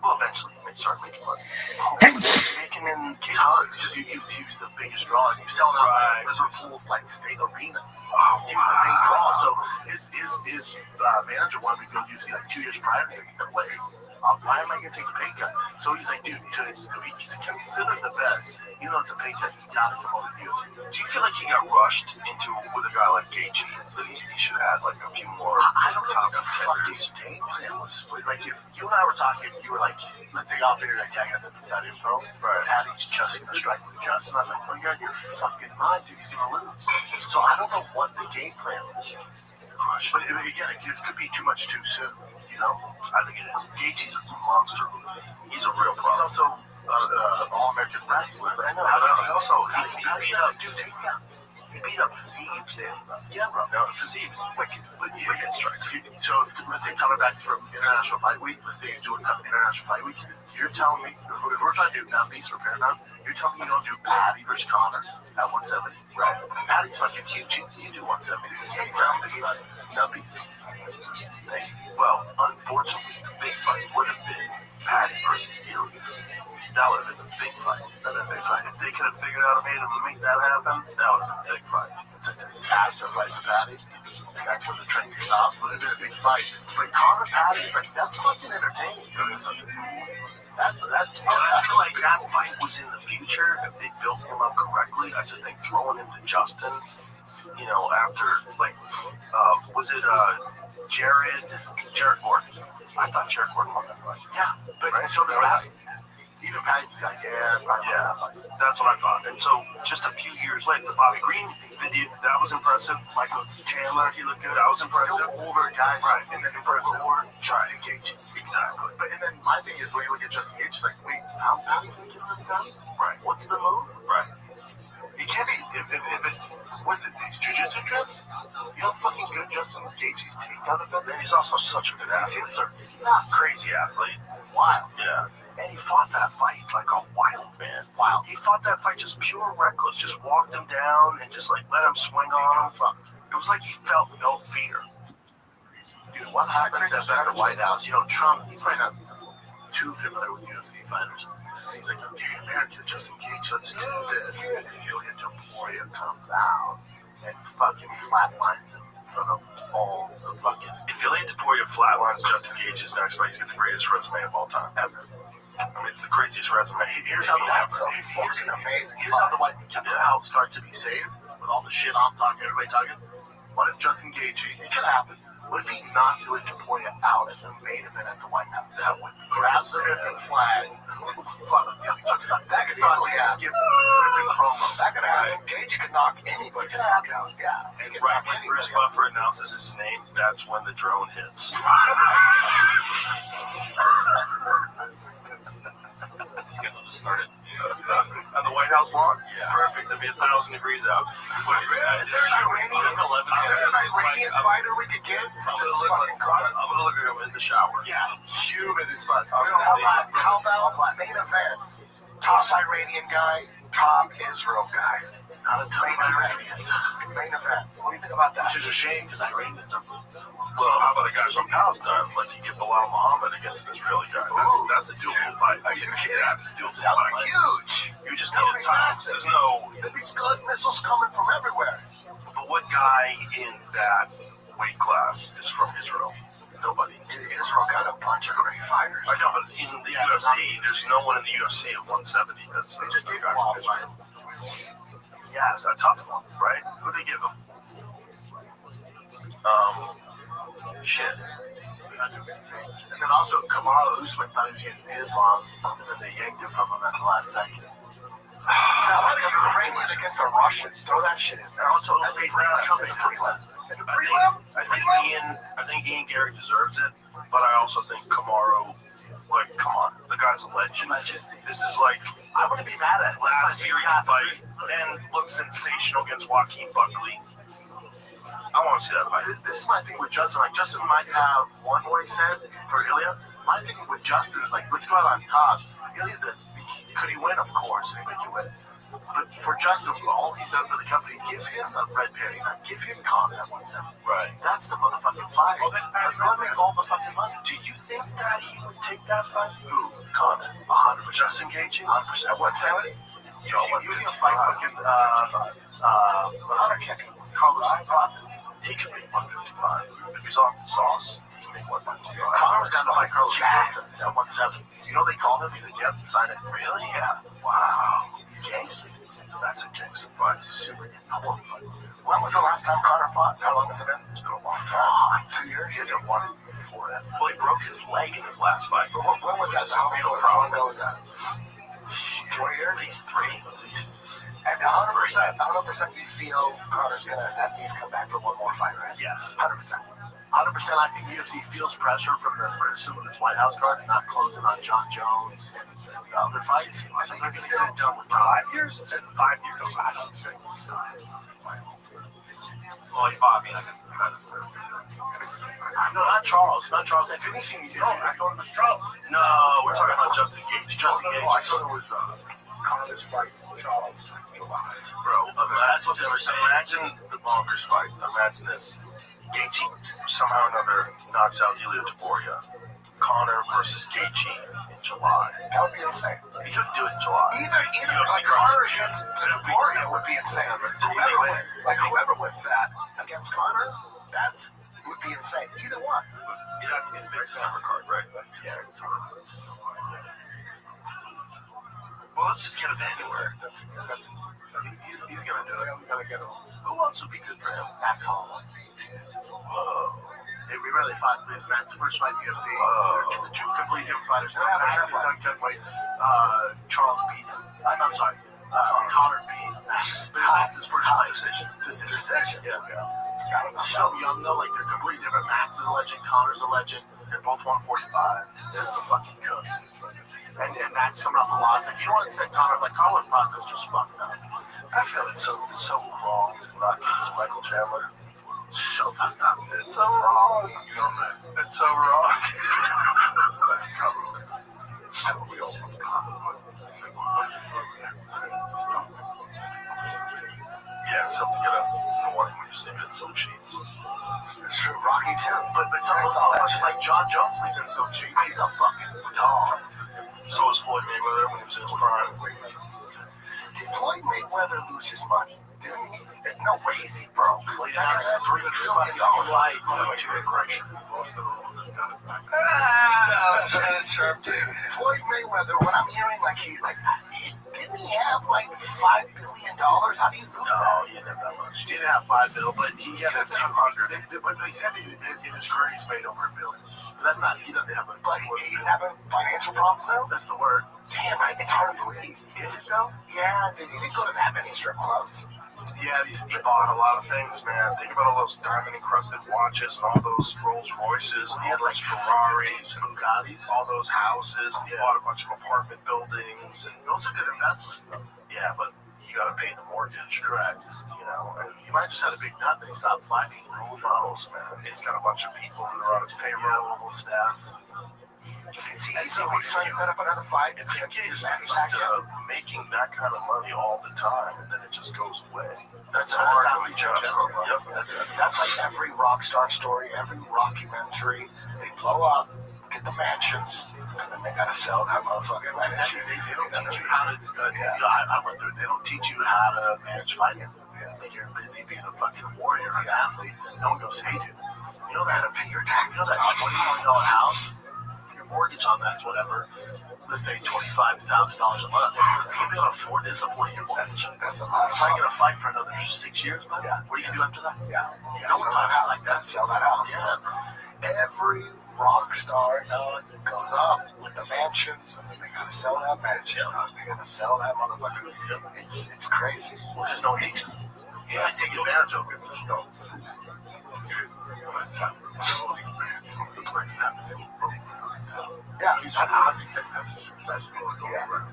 Well, eventually, he started making money. Making in tons, because he was the biggest draw, and he was selling out Liverpool's like state arenas. Oh, he was the big draw. So his manager wanted me to go to UFC like 2 years prior. He's like, no way. Why am I going to take a pay cut? So he's like, dude, to be considered the best, you know, it's a pay cut. You got to come over to the UFC. Do you feel like he got rushed into with a guy like Gaethje? That he should have had like a few more. I don't know what the fuck his game plan was. Like if you and I were talking, you were like, let's say off air, like, yeah, I got some inside info. Right. Patty's just going to strike with Justin. I'm like, well, you're out of your fucking mind, dude. He's going to lose. So I don't know what the game plan was. But again, it could be too much too soon. You know, I think it is. Gaethje's a monster. He's a real problem. He's also an all-American wrestler. But I know. He beat up, dude. He beat up Fiziev, yeah, bro. No, Fiziev, wicked strikes. So let's say coming back from International Fight Week, let's say you're doing International Fight Week, you're telling me, if we're trying to do Nubbies for Paramount, you're telling me you don't do Patty versus Conor at 170. Right. Patty's fucking huge. You do 170. Nubbies. Well, unfortunately, the big fight would have been Patty versus Ilya. That would have been the big fight. That would have been a big fight. If they could have figured out a way to make that happen, that would have been a big fight. It's a disaster fight for Patty. That's where the train stops. Would have been a big fight. But Conor Patty, it's like, that's fucking entertaining. I feel like that fight was in the future if they built him up correctly. I just think throwing him to Justin, you know, after, like, was it Jared Gordon? I thought Jared Gordon won that fight. Yeah, but right? So does Patty. Even Patty was like, yeah, that's what I thought. And so, just a few years later, the Bobby Green video, that was impressive. Michael Chandler, he looked good. That was impressive. Still older guys, right? And then impressive. Or Justin Gaethje. Exactly. But and then my thing is, when you look at Justin Gaethje, like, wait, how's Patty thinking of the guy? Right. What's the move? Right. You can't be if it what's it these jiu-jitsu trips? You know how fucking good Justin Gaethje's takedown defense. And he's also such a good athlete. His hips are nuts. Crazy athlete. Wild. Yeah. And he fought that fight like a wild man. Wow. He fought that fight just pure reckless. Just walked him down and just like let him swing on him. It was like he felt no fear. Dude, what happens at the White House? You know, Trump, he's probably not too familiar with UFC fighters. And he's like, okay, America, just engage, let's do this. And Ilya Topuria comes out and fucking flatlines him in front of all the fucking... If Ilya Topuria flatlines Justin Gaethje's next fight, he's got the greatest resume of all time. Ever. I mean, it's the craziest resume. Here's how the White House card to be saved with all the shit I'm talking, everybody talking. What if Justin Gaethje, it could happen, what if he knocks Ilya Topuria out as the main event at the White House? That would grab the American flag. That could easily just give them a promo. That could happen. Gaethje could knock anybody the fuck out. Yeah. And right when Bruce Buffer announces his name, that's when the drone hits. Started on the White House lawn. Yeah. Perfect. It'd be 1,000 degrees out. Is there an Iranian fighter we could get from this fucking car? I'm gonna look at him in the shower. Yeah, humid as fuck. How about main event? Top Iranian guy, top Israel guy. Not a top Iranian. Main event. What do you think about that? Which is a shame because Iranians are. Well, how about a guy from Palestine? Let's get Bilal Muhammad against an Israeli guy. That's a dual fight. Are you kidding? That's a dual fight. That would be huge. You just need time. There's no. There'd be Scud missiles coming from everywhere. But what guy in that weight class is from Israel? Nobody. Israel got a bunch of great fighters. I know, but in the UFC, there's no one in the UFC at 170. That's they just gave him all fight. Yeah, it's a tough one, right? Who they give him? Shit. And then also Kamala Usman thought he was getting Islam, and then they yanked it from him at the last second. Now, why did Ukrainian against a Russian? Throw that shit in there. I think Ian Gary deserves it, but I also think Kamaru, like, come on, the guy's a legend. This is like, I wouldn't be mad at it. Last year he fight and looked sensational against Joaquin Buckley. I want to see that fight. This is my thing with Justin. Like, Justin might have one more he said for Ilya. My thing with Justin is like, let's go out on top. Ilya's could he win? Of course, anybody can win. But for Justin, all he's done for the company, give him a red penny. Give him Conor at 170. Right. That's the motherfucking fight. Well, that's going to make all the fucking money. Do you think that he would take that fight? Who? Conor. 100%. Justin Gaethje? 100%. At 170? Yo, he was going to fight fucking Carlos Andrade. He could make 155. If he's off the sauce, he can make 155. Conor was going to fight Carlos Andrade at 170. You know they called him? He's like, yep, sign it. Really? Yeah. Wow. He's gangster. That's a gangster fight. Super gangster. When was the last time Conor fought? How long has it been? It's been a long time. 2 years? He hasn't won before that. Well, he broke his leg in his last fight. When was that? How long ago was that? 4 years? At least 3. And 100% you feel Conor's going to at least come back for one more fight, right? Yes. 100%. 100%, I think UFC feels pressure from the criticism of this White House card not closing on John Jones and the other fights. I think they're going to get it done with 5 years. Is it 5 years? I don't think. Well, he fought me. No, not Charles. Not Charles. If anything, I thought it was Charles. No, we're talking about Justin Gaethje. Justin Gaethje. I thought it was Conor's fight. Charles. Bro, that's what they were saying. Imagine the bonkers fight. Imagine this. Gaethje somehow or another knocks out Ilya Topuria. Conor versus Gaethje in July. That would be insane. He could do it in July. Either like Conor against Topuria would be insane. Whoever wins that against Conor, that would be insane. Either one. You'd have to get a big December card, right? Yeah. Well, let's just get him anywhere. He's gonna do it. We gotta get him. Who else would be good for him? Max Holloway. Whoa. Hey, we really fought this Matt's first fight in UFC. They're two completely different fighters. Max is done cutweight. Charles beat him. I'm sorry. Conor beat Max. Max's first fight decision. Yeah. So young though, like they're completely different. Max is a legend. Conor's a legend. They're both 145. It's a fucking cook. And that's coming off the loss. Like, you know what I said, Connor? Like, Carlos Prado's just fucked up. I feel it's so wrong to not give this Michael Chandler. So fucked up. It's so wrong. You know, man. It's so wrong. Yeah, it's something to get up in the morning when you're sleeping in silk sheets. It's true, Rocky too. But it's all much like John Jones sleeps in silk sheets. He's a fucking dog. So is Floyd Mayweather when he was in his prime. Did Floyd Mayweather lose his money? No way is he broke. Well, he had $3 million lights and to aggression. Floyd Mayweather, when I'm hearing didn't he have like $5 billion? How do you lose that? No, he didn't have that much. He didn't have $5 billion, but he had a 200. But they said in his career he's made over $1 billion. But that's not, he doesn't have a. But he's having financial problems now? That's the word. Damn, it's hard to believe. Is it though? Yeah, dude, he didn't go to that many strip clubs. Yeah, he bought a lot of things, man. Think about all those diamond-encrusted watches and all those Rolls Royces and all those Ferraris and Bugattis, all those houses. He bought a bunch of apartment buildings. And those are good investments, though. Yeah, but you got to pay the mortgage, correct? You know, and you might just have a big nut that he stopped fighting rules, man. He's got a bunch of people that are on his payroll, all the staff. It's easy. So he's trying to set up another fight. It's going to get used to making that kind of money all the time, and then it just goes away. That's hard. That's like every rock star story, every rockumentary. They blow up, get the mansions, and then they got to sell that motherfucking mansion. They don't teach you how to. I went through. They don't teach you how to manage finances. Like you're busy being a fucking warrior, an athlete. No one goes, hey, dude, you know how to pay your taxes? That $20 million house. Mortgage on that's whatever. Let's say $25,000 a month. You'll be able to afford this, afford your mortgage. That's a lot. If I get a fight for another 6 years, yeah. What are you gonna do after that? Yeah. No one talks like that. Sell that house. Yeah. Every rock star goes up with the mansions, and then they gotta sell that mansion. They gotta sell that motherfucker. It's crazy. Well, because no one teaches them. Yeah, take advantage of it.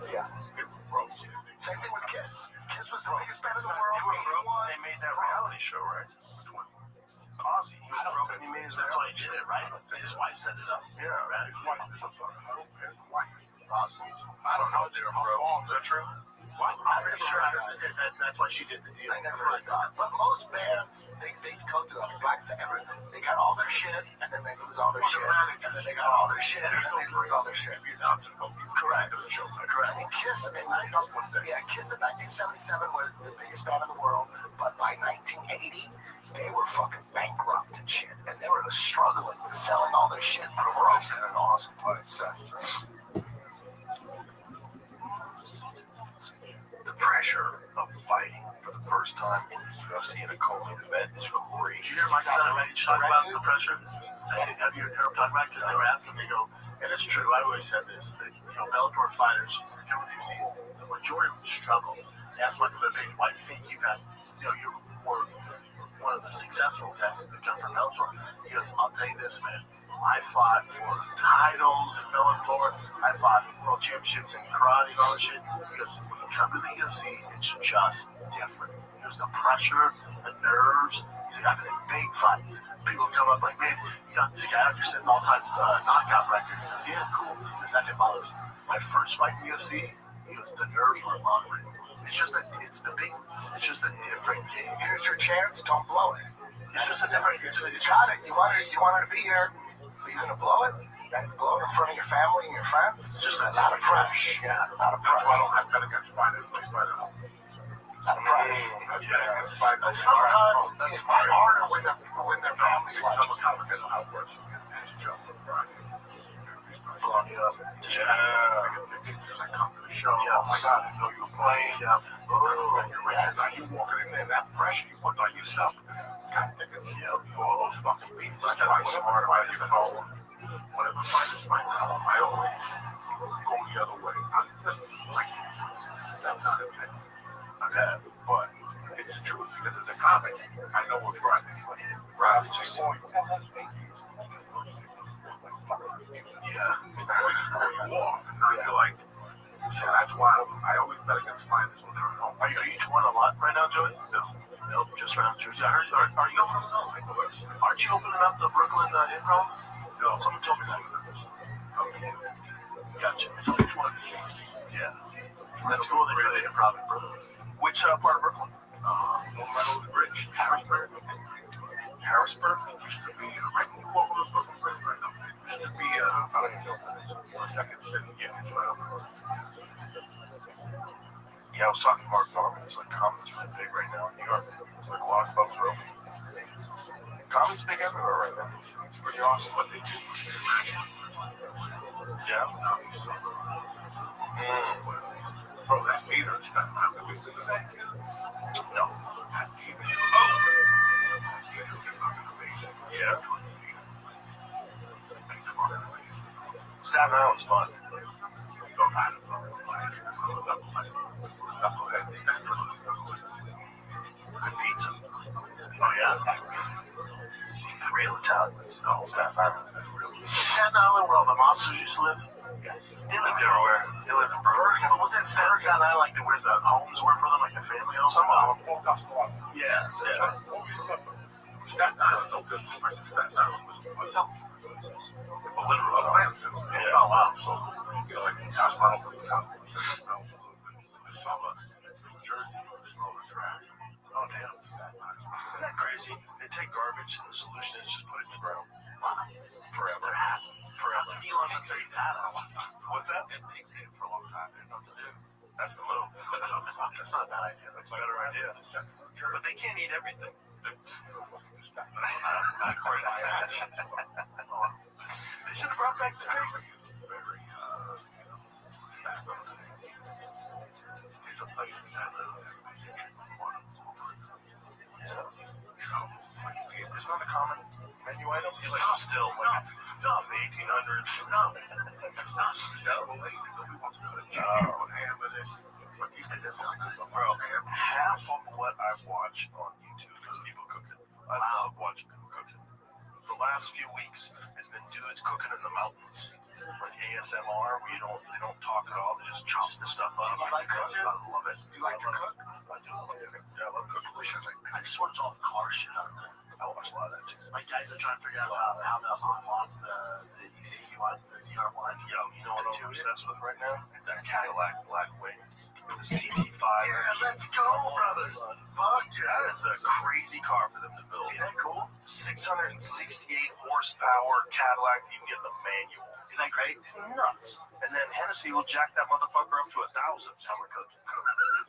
Yeah. Same thing with Kiss. Kiss was the biggest band in the world. They made that reality show, right? Ozzy. He was broke and he made his reality show. That's why he did it, right? His wife set it up. Yeah, right. Ozzy. I don't know. They're broke. Is that true? I'm pretty sure that's why she did the deal. I never really thought. But most bands, they go through like Black Sabbath. They got all their shit, and then they lose all their shit, and then they got all their shit, and then they lose all their shit. Correct. And Kiss in 1977 were the biggest band in the world, but by 1980, they were fucking bankrupt and shit, and they were struggling with selling all their shit. Broke. Had an awesome fight set. The pressure of fighting for the first time in the UFC in a co-main event is crazy. Did you hear Mike talk about the pressure? Have you heard him talk about it? Because they were asking, they go, and it's true, I always said this, that, you know, Bellator fighters, the majority of them struggle. They asked Michael Bisping, why do you think you've had, you know, you're more one of the successful guys that come from Bellator? He goes, I'll tell you this, man. I fought for titles in Bellator. I fought world championships in karate and all that shit. Because when you come to the UFC, it's just different. There's the pressure, the nerves. He's like, I've been in big fights. People come up like, man, you got this guy out here setting all-time knockout record. He goes, yeah, cool. Because that didn't bother me. My first fight in the UFC, he goes, the nerves were unreal. It's just a different game. Here's your chance. Don't blow it. It's just a different. You got it. You wanted to be here. Are you gonna blow it? And blow it in front of your family and your friends? It's just a lot of pressure. Yeah, a lot of pressure. Well, I've got to get fighter. Lot of pressure. But sometimes it's harder when their families watch. It's complicated how it works. Blowing you up. I come to the show. Yeah. Oh my God, I know you're playing. Yeah. Oh, yes. Now you walking in there, that pressure you put on yourself. All those fucking people. That's why I'm smart about your phone. Whatever fighters might come, I always go the other way. I'm just like, that's not okay. Okay. But it's true because it's a comic. I know what's right. Right. Just yeah. You walk. I feel like, yeah, that's why I always bet against finals when they're at home. Are you touring a lot right now, Joey? No. Nope, just around Jersey. I heard, are you opening up? Aren't you opening up the Brooklyn Improv? No. Someone told me that. Okay. Gotcha. Which one? Yeah. That's cool. They said Improv in Brooklyn. Which part of Brooklyn? Right over the bridge. Harrisburg. Harrisburg? Should be right in the corner of Brooklyn Bridge right now. Should be, I don't even know. Second city. Yeah, it's right over there. Yeah, I was talking to Mark Norman. It's like comedy's really big right now in New York. It's like a lot of folks are open. Comedy's big everywhere right now. It's pretty awesome what they do. Yeah. Bro, that theater is not how we see the same thing. No. That theater. Oh. Yeah. Staten Island's fun. Good pizza. Oh, yeah? Real Italians. Oh, Staten Island. Staten Island where all the mobsters used to live? They lived everywhere. They lived in Bergen. But was that Staten Island like where the homes were for them, like the family homes? Some of them. Yeah. Staten Island, no good. Staten Island. No. Literally. Yeah. Oh, wow. So, you know, like, that's my own house. Oh, damn. Isn't that crazy? They take garbage and the solution is just put it in the ground. Forever. Forever. What's that? It takes it for a long time. There's nothing to do. That's the move. That's not a bad idea. That's a better idea. But they can't eat everything. Not quite as sad. They should have brought back the steaks. It's not a common menu item. He's like, still, like, it's no, the 1800s. No. Bro, half of what I watch on YouTube is people cooking. I love watching people cooking. The last few weeks has been dudes cooking in the mountains. Like ASMR, where they don't talk at all, they just chop the stuff up. I like cooking. I love it. You like to cook? I do. Yeah, I love cooking. I just watch all the car shit out there. I watch a lot of that too. Like guys are trying to figure out how to unlock the ECU one, the ZR1. Yo, you know what I'm obsessed with right now? That Cadillac Black Wing. The CT5. Yeah, let's go, brother. Fuck yeah. That is a crazy car for them to build. Isn't that cool? 668 horsepower Cadillac. You can get the manual. Isn't that great? It's nuts. And then Hennessy will jack that motherfucker up to 1,000. Now we're cooking.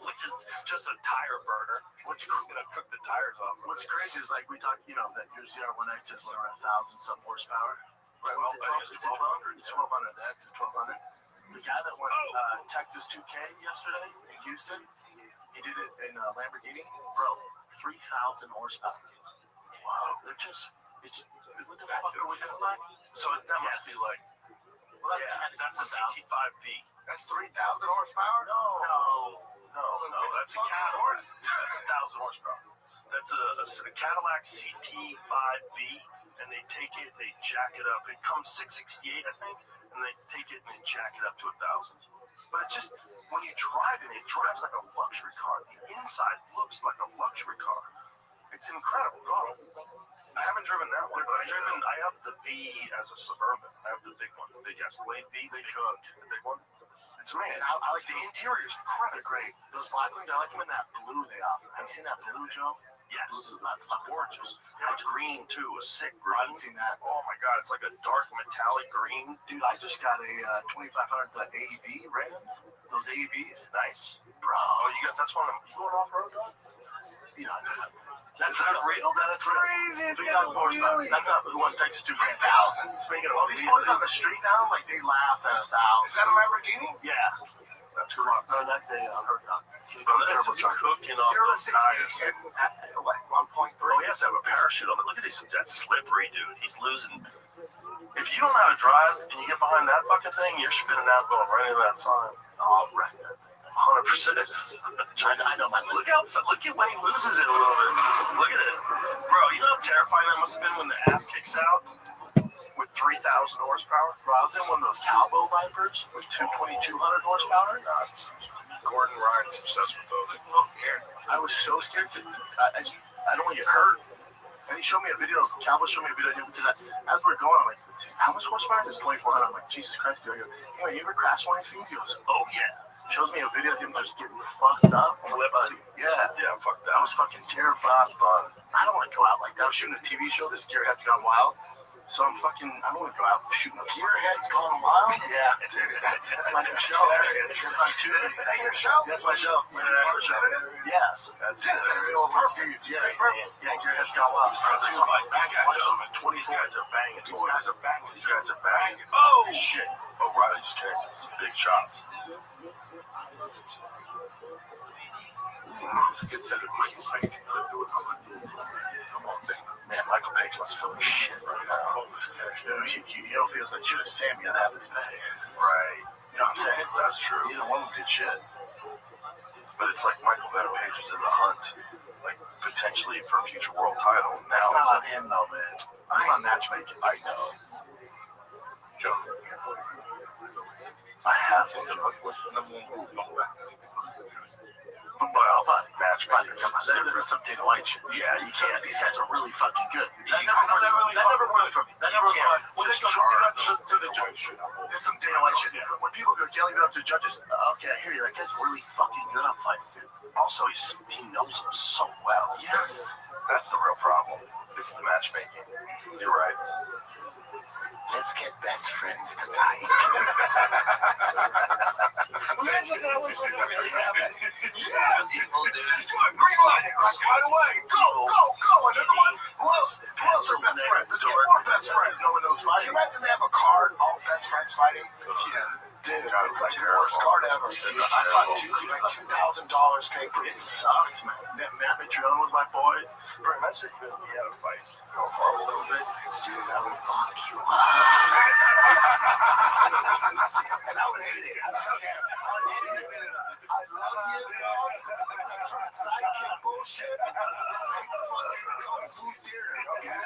Which is just a tire burner. What's gonna cook the tires off? What's crazy is like we talked, you know, that your ZR1X is whatever 1,000 some horsepower. Right? Well, it's 1,200. It's 1,200. The X is 1,200. The guy that won Texas 2K yesterday in Houston, he did it in Lamborghini. Bro, 3,000 horsepower. Wow, they're just. What the fuck are we doing? So that must be like. Well, that's a CT5V. That's 3,000 horsepower? No, that's a Cadillac. That's 1,000 horsepower. That's a Cadillac CT5V, and they take it, they jack it up. It comes 668, I think, and they take it and they jack it up to 1,000. But it just, when you drive it drives like a luxury car. The inside looks like a luxury car. It's incredible. I haven't driven that one, but I have the V as a Suburban. I have the big one, the big Escalade V. The big one. It's amazing. I like the interior is incredible. Great. Those black ones, I like them in that blue they offer. Have you seen that blue, Joe? Yes. That's gorgeous. That green, too, a sick green. I haven't seen that. Oh, my God. It's like a dark metallic green. Dude, I just got a 2500 AEV Ravens. Those AEVs. Nice. Bro. Oh, that's one of them. You going off-road, dog? You know, that's not real. That's crazy. 3,000 horsepower. That's not the one Texas 2K. 3,000. Speaking of these boys on the street now, like, they laugh at 1,000. Is that a Lamborghini? Yeah. That's correct. No, that's a Huracan. That's just cooking off those tires. What, 1.3? Oh, he has to have a parachute on it. Look at this. That's slippery, dude. He's losing. If you don't know how to drive and you get behind that fucking thing, you're spinning out going right into that sign. Oh, right. 100%. I know, man. Look at when he loses it a little bit. Look at it. Bro, you know how terrifying that must have been when the ass kicks out? With 3,000 horsepower. Bro, I was in one of those Calvo Vipers with 2,200 horsepower. Gordon Ryan's obsessed with those. I was so scared to. I don't want to get hurt. And he showed me a video. Calvo showed me a video of him because as we're going, I'm like, how much horsepower is 2,400? I'm like, Jesus Christ, dude. Hey, you ever crash one of these things? He goes, oh yeah. Shows me a video of him just getting fucked up. Yeah, fucked up. I was fucking terrified. I don't want to go out like that. I was shooting a TV show. This Gearhead's Gone Wild. So I don't want to go out shooting a Gearhead's Gone Wild? Yeah. Dude, that's my new show. It's on Tuesday. Is that your show? That's my show. Yeah. That's real Steve. Yeah, it's perfect. Yeah, Gearhead's Gone Wild. It's on Tuesday. These guys are banging. These guys are banging. Oh, shit. Oh, Riley just connected some big shots. Man, Michael Page must feel like shit right now. You don't feel like Judas Sammy on half his pay. Right. You know what I'm saying? That's true. Neither one of them did shit. But it's like Michael Page is in the hunt, like potentially for a future world title. Now it's not on him though, man. I'm on matchmaking. I know. Joe. I have to do but matchmaking. There's some Dana White shit. Yeah, you can't. These guys are really fucking good. That never worked for me. When they go to the judge, there's some Dana White shit. When people go yelling it up to judges, okay, I hear you. That guy's really fucking good on fighting, dude. Also, he knows them so well. Yes. That's the real problem. It's the matchmaking. You're right. Let's get best friends tonight. Imagine that was what I really happened. Yes. People do. Green light. Right away. Go. Another one. Who else are best friends? Let's get more best friends knowing those fighting. Can you imagine they have a card, all best friends fighting? Yeah. Dude, it's like the worst card ever. I fought like $2,000 paper. It sucks, man. Matt Mitrione was my boy. Bro, imagine if he had a fight. So horrible little bit. Dude, I would fuck you up. And I would hate it. Damn, I would hate it. I love you, dog. I'm trying to sidekick bullshit. This ain't fucking kung fu theater, okay?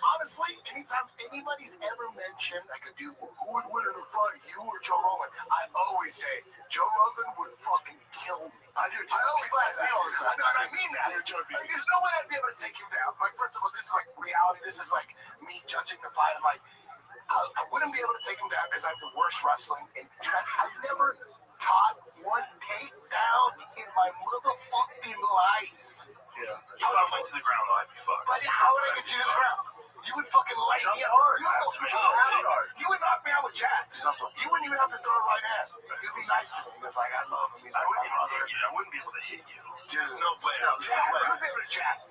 Honestly, anytime anybody's ever mentioned I could do who would win in a fight, you or Joe Rogan, I always say Joe Rogan would fucking kill me. I do. I always say that. I mean that. There's no way I'd be able to take him down. Like, first of all, this is like reality. This is like me judging the fight. I'm like, I wouldn't be able to take him down because I'm the worst wrestling. And I've never caught one takedown in my motherfucking life. Yeah. If I went to the ground, though, I'd be fucked. But how would I get you to the ground? You would fucking light me hard. You would knock me out with jabs. You wouldn't even have to throw a right hand. You'd be nice to me. It's like, I love him. He's like my brother. I wouldn't be able to hit you. There's no way. You wouldn't be able to jab.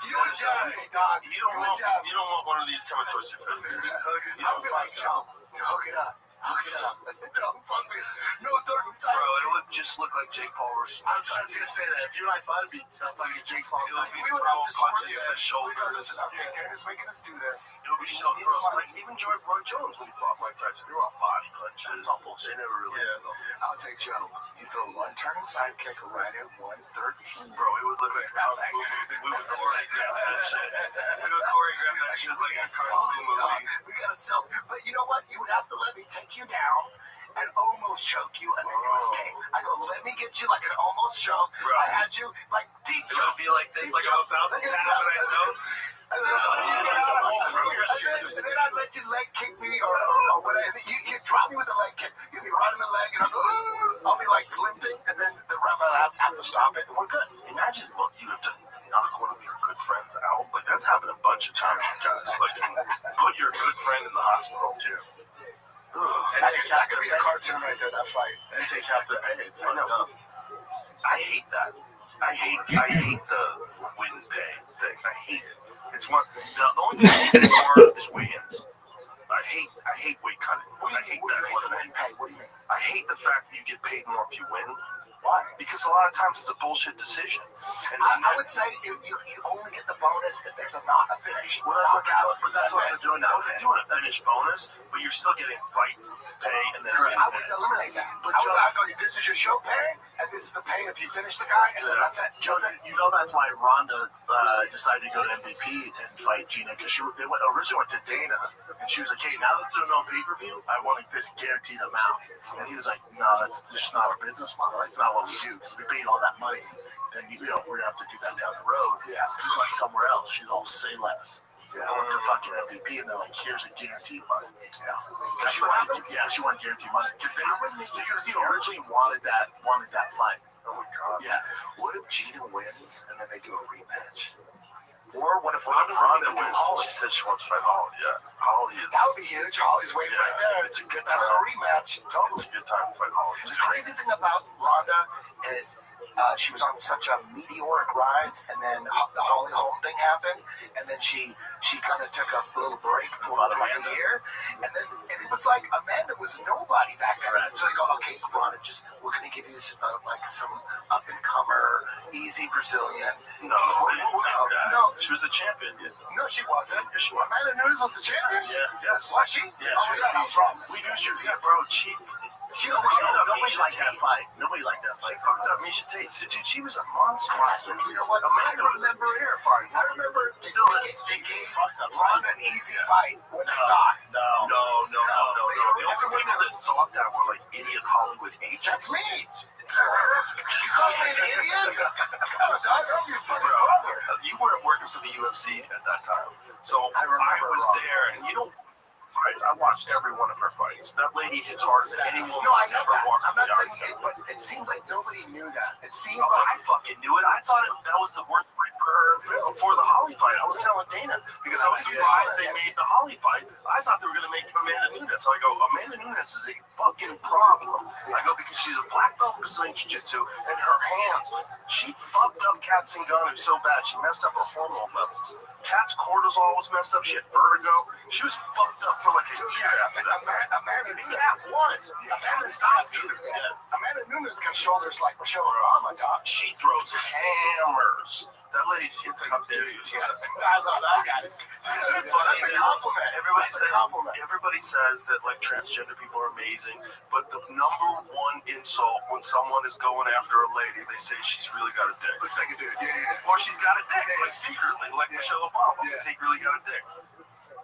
You would jab me, dog. You don't want one of these coming towards your face. I'd be like, Joe, hook it up. Don't fuck me. No third time. Bro, it would just look like Jake Paul or something. I was just gonna say that. If you and I fought, it'd be fucking Jake Paul. It would be throwing punches in the shoulders. Okay, Tanner's making us do this. It would be so thrown. Like, even Roy Jones, when he fought Mike Tyson, they were all body punches. It's all bullshit. They never really. Yeah, I would say, Joe, you throw one turn sidekick right at 113. Bro, it would look like how that we would choreograph that shit. We would choreograph that shit like a cartoon movie. We gotta sell. But you know what? You would have to let me take you down and almost choke you, and then you escape. I go, let me get you like an almost choke. Right. I had you like deep choke. It would be like this, like I'm about to tap, and I don't. And then I'd let you leg kick me or whatever. You drop me with a leg kick. You'd be right in the leg, and I'll go, I'll be like limping, and then the ref will have to stop it, and we're good. Imagine what you have to knock one of your good friends out. Like, that's happened a bunch of times, guys. Like, put your good friend in the hospital, too. That could be a cartoon right there, that fight. And take half their pay. It's fucked up. I hate that. I hate the win pay thing. I hate it. It's one. The only thing I hate more is weigh-ins. I hate weight cutting. I hate that. What do you mean? I hate the fact that you get paid more if you win. Why? Because a lot of times it's a bullshit decision. And I would say you only get the bonus if there's not a finish. Well, that's what they're doing now. They're doing a finish bonus, but you're still getting fight pay. And then I would eliminate that. But I go, this is your show pay, and and this is the pay if you finish the guy, and then that's it. Joe, you know that's why Ronda decided to go to MVP and fight Gina, because originally went to Dana, and she was like, hey, now that there's no pay-per-view, I want this guaranteed amount. And he was like, no, that's just not our business model. That's not what we do, because if we paid all that money, then we're going to have to do that down the road. Yeah. Like somewhere else. She's all say less. Yeah. I went to fucking MVP, and they're like, here's a guaranteed money. Yeah. She wanted guaranteed money. Because he originally wanted that fight. Oh my God. Yeah. What if Gina wins and then they do a rematch? Or what if Ronda wins? She said she wants to fight Holly. Yeah. Holly is. That would be huge. Holly's waiting right there. It's a good time. time. A rematch. Totally. It's a good time to fight Holly. The crazy thing about Ronda is she was on such a meteoric rise, and then the Holly Holm thing happened, and then she kind of took a little break for about a year, and it was like Amanda was nobody back then. Right. So they go, okay, Ronda, we're going to give you some up and comer, easy Brazilian. No, she was the champion. No, she wasn't. Yes, she was. Amanda Nunes was the champion. Yeah, yes. Was she? Yeah, we knew she was that bro. Nobody liked that fight. Nobody liked that fight. She fucked up Misha Tate. Dude, she was a monster. You know what? I remember her fight. I remember they gave Ronda an easy fight when they thought. No. The only people that thought that were like idiot Hollywood agents. That's me. You call me an idiot? I know your fucking brother. You weren't working for the UFC at that time. So I was there, and you don't. I watched every one of her fights. That lady hits harder than any woman that's ever walked. I'm not saying it, but it seems like nobody knew that. It seemed like I fucking knew it. I thought that was the worst fight for her before the Holly fight. I was telling Dana because I was surprised they made the Holly fight. I thought they were going to make Amanda Nunes. So I go, Amanda Nunes is a fucking problem. I go, because she's a black belt in Brazilian Jiu-Jitsu, and her hands, she fucked up Kat Zingano so bad. She messed up her hormone levels. Kat's cortisol was messed up. She had vertigo. She was fucked up for like a year after that. Amanda Nunes won. Amanda stopped. Amanda Nunes got shoulders like Michelle Obama got. She throws hammers. That lady hits like a dude. I love that guy. That's a compliment. Everybody says that like transgender people are amazing, but the number one insult when someone is going after a lady, they say she's really got a dick. Looks like a dude. Yeah. Or she's got a dick, like secretly, like Michelle Obama. Yeah. Secretly got a dick.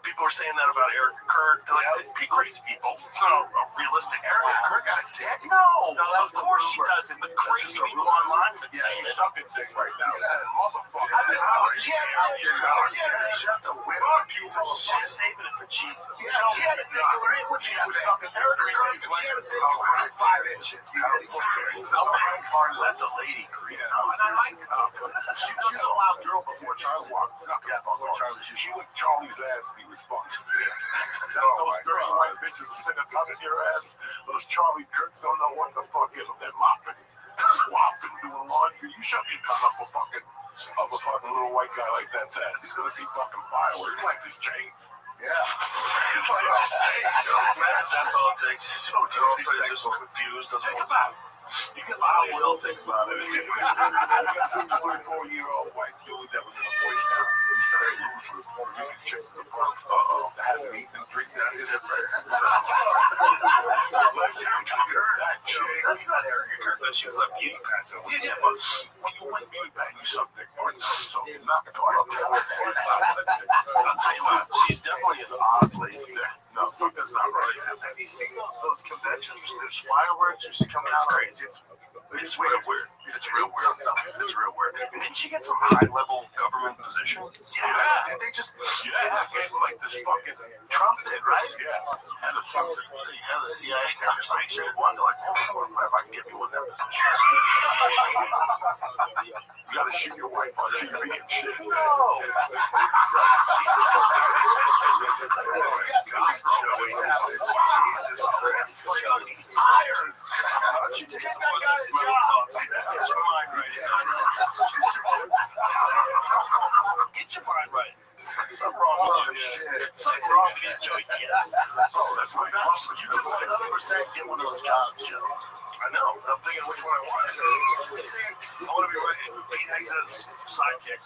People are saying that about Eric Kurt. They're like, crazy people. It's not a realistic. Eric Kurt got a dick? No, of course she doesn't. The crazy people online have been saying it. Sucking dick right now. Motherfucker. She had a dick. That's a weird piece of shit. She's saving it for Jesus. Yeah, she had a dick. She was fucking Eric Kurt. She had a dick around 5 inches. Let the lady creep. And I like her. She's a wild girl before Charlie walked. Before Charlie. She was Charlie's ass to be responsible. Those girl white bitches stick a tongue in your ass. Those Charlie Kirks don't know what the fuck is. They're mopping, swapping, doing laundry. You shouldn't be tongue up a fucking little white guy like that's ass. He's gonna see fucking fireworks like this chain. Yeah. It's like, that's all it takes. So everybody's just so confused. Think about it. You can lie, will think about it. You got some 24-year-old white dude that was in a boy town. He started losing his phone. He chased the first. Had to eat and drink that. It's different. That's not Eric Kurt. She was a beauty pageant. Yeah, but when you went beauty pageant, you sucked dick. So not the I'll tell you what, she's definitely an odd lady. No, that's not right. Have you seen those conventions? There's fireworks. She's coming out crazy. It's real weird. It's real weird. And didn't she get some high-level government position? Yeah. Did they just? Yeah. Like this fucking Trump did, right? Yeah. And the CIA sanction one. They're like, oh, if I can get me one of that position. You gotta shoot your wife on TV and shit. No. Get your mind right. Something wrong with you. Something wrong with you, Joey. Yes. Oh, that's right. You could 100% get one of those jobs, Joe. I know. I'm thinking which one I want. I want to be right. Pete Hex's sidekick.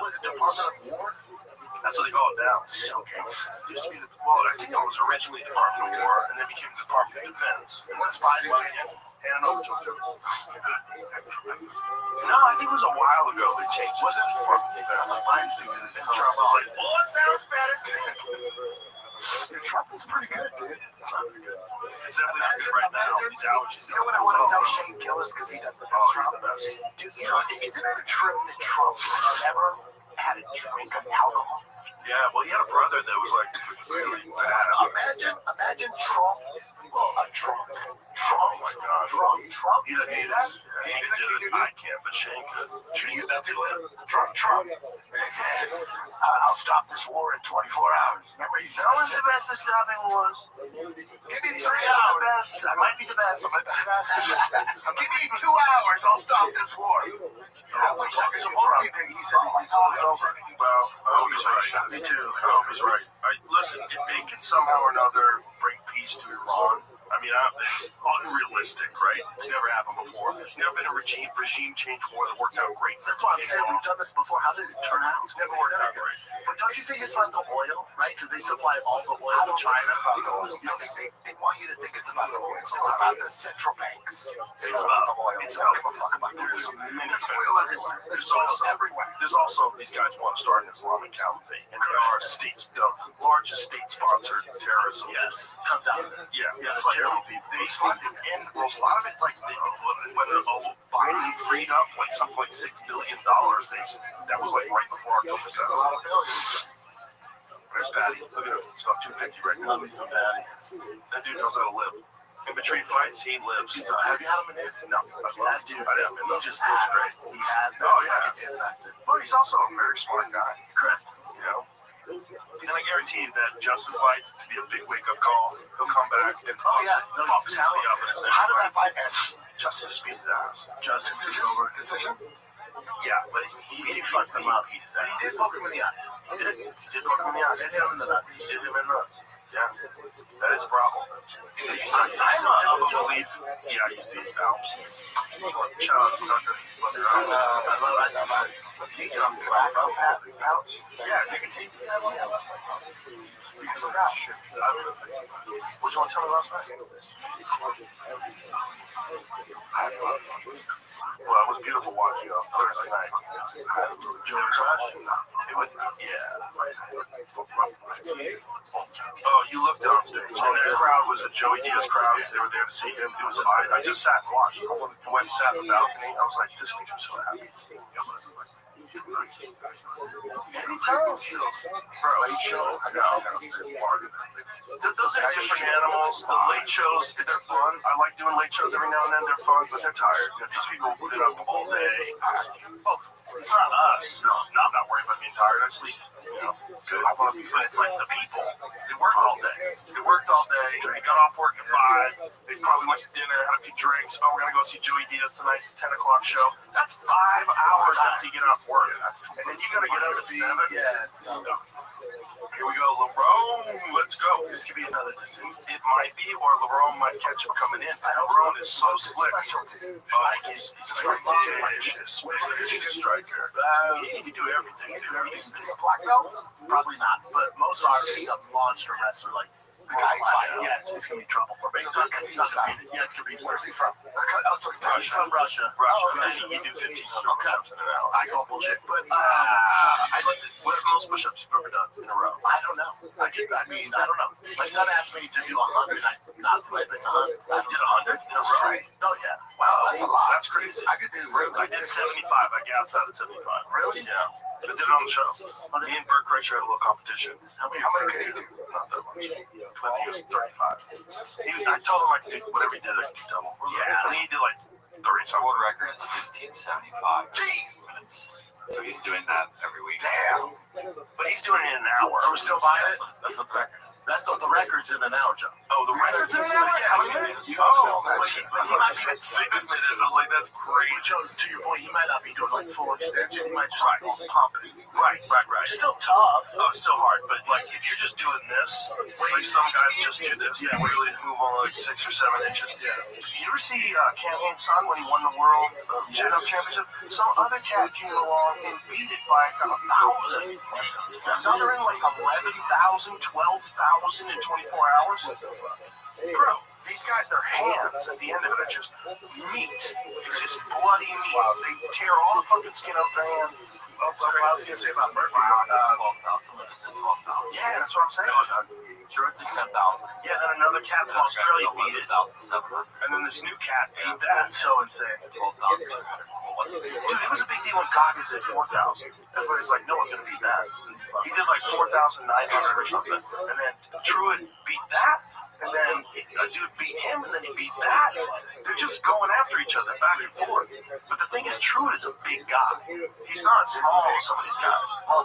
Was it Department of War? That's what they call it now. Okay. It used to be I think it was originally Department of War, and then became the Department of Defense. And when Biden went in, handed over to him. No, I think it was a while ago they changed. Wasn't it the Department of Defense? Biden's doing it. And Trump was like, well, it sounds better. Trump was pretty good, dude. It's not good. It's definitely not good right now. These allergies. You know what I want to tell Shane Gillis because he does the best. He's the best. Dude, you know, isn't it a trip that Trump never had a drink of alcohol? Yeah, well, he had a brother that was like really bad. Imagine Trump. Trump. Oh my God. Trump. You didn't need that? He did it. I can't, but Shane could. Shane could do it. Trump. I'll stop this war in 24 hours. Remember, he said, "Who's the best at stopping wars? Give me 3 hours. I might be the best. Give me 2 hours. I'll stop this war." I wish I could Trump. He said it's almost over. Well, I hope he's right. Me too. I hope he's right. Listen, if they can somehow or another bring peace to Iran, I mean, it's unrealistic, right? It's never happened before. There's never been a regime change war that worked out great. That's why I'm saying we've done this before. How did it turn out? It's never worked out great. But don't you think it's about the oil, right? Because they supply all the oil to China. You know, they want you to think it's about the oil. It's about the central banks. It's about the oil. It's about the fuck about there's many oil everywhere. There's also these guys want to start an Islamic caliphate, and there are states, the largest state-sponsored terrorism. Yes, comes out of this. Yeah, it's like they funded, and a lot of it, like when Biden freed up like something like $6 billion, that was like right before October 7th. That's a lot of billions. Where's Patty? Look at him. It's about 250 right now. Love me some Patty. That dude knows how to live. In between fights, he lives. Have you had him in here? No. That dude, he just has great. He has. Oh, yeah. Well, he's also a very smart guy. Correct. You know? And I guarantee you that Justin fights to be a big wake-up call. He'll come back and pop his alley up. How did that fight end? Justin just beat his ass. Justin took over a decision? Yeah, but he fucked him up. He did poke him in the eyes. He did poke him in the eyes. He did him in the nuts. He did him in the nuts. Yeah, that is a problem. I'm of a belief. Yeah, I use these valves. Shout out to Tucker. Yeah, nicotine. Which one told me last night? Well, it was beautiful watching you on Thursday night. Joey Crush? It was, oh, you looked on stage. And that crowd was a Joey Diaz crowd. They were there to see him. It was, I just sat and watched. I went and sat in the balcony. I was like, this makes me so happy. Anytime. Bro, I know. Those are different animals. The late shows, they're fun. I like doing late shows every now and then. They're fun, but they're tired. These people put it up all day. Oh, it's not us. No, I'm not worried about being tired. I sleep. You know, good. But it's like the people. They worked all day. They got off work at 5. They probably went to dinner, had a few drinks. Oh, we're gonna go see Joey Diaz tonight. It's a 10 o'clock show. That's 5 hours after you get off work, and then you gotta get up at 7. Yeah. Here we go, LeBron. Let's go. This could be another decision. It might be, or LeBron might catch him coming in. LeBron is so slick. He's a striker. He can do everything. Is he a black belt? Probably not, but Mozart is a monster wrestler. Like, the guy he's fighting, it's going to be trouble for him. He's not defeated. Yeah, it's going to be. Where's he from? He's from Russia. You do 1,500 push-ups in an hour. I call bullshit. But, what's the most push-ups you've ever done in a row? I don't know. I don't know. My son asked me to do 100. I not flip. It's 100. I did 100? That's right. Oh, yeah. Wow, that's a lot. That's crazy. I did 75. I gassed out at 75. Really? Yeah. I did it on the show. Me and Bert Kreischer had a little competition. How many could you do? Not that much. 20 years, 35. I told him I could do whatever he did, I could do double. Yeah. And he did like 30. Our world record is 1575 minutes. So he's doing that every week. Damn. But he's doing it in an hour. Are we still buying it? That's not the record. That's not the record's in an hour, Joe. Oh, the record's in an hour? Yeah, how many minutes? But he might be at 6 minutes. I was like, that's crazy. Joe, to your point, he might not be doing like full extension. He might just pump it. Right. It's still tough. Oh, it's still hard. But like, if you're just doing this, like some guys just do this. Yeah, really move on like 6 or 7 inches. Yeah. You ever see Cameron's son when he won the world championship? Some other cat came along and beat it by 1,000. Now they're in like 11,000, 12,000 in 24 hours. Bro, these guys, their hands at the end of it are just meat. It's just bloody meat. They tear all the fucking skin off their hand. What I was going to say about Murphy is, yeah, that's what I'm saying. Sure, it's 10,000. Yeah, then another cat from Australia beat it. And then this new cat beat that. That's so insane. 12,000. Dude, it was a big deal when Gaga said 4,000. Everybody's like, no one's going to beat that. He did like 4,900 or something. And then Truitt beat that. And then a dude beat him, and then he beat that. They're just going after each other back and forth. But the thing is, Truitt is a big guy. He's not as small as some of these guys. Well,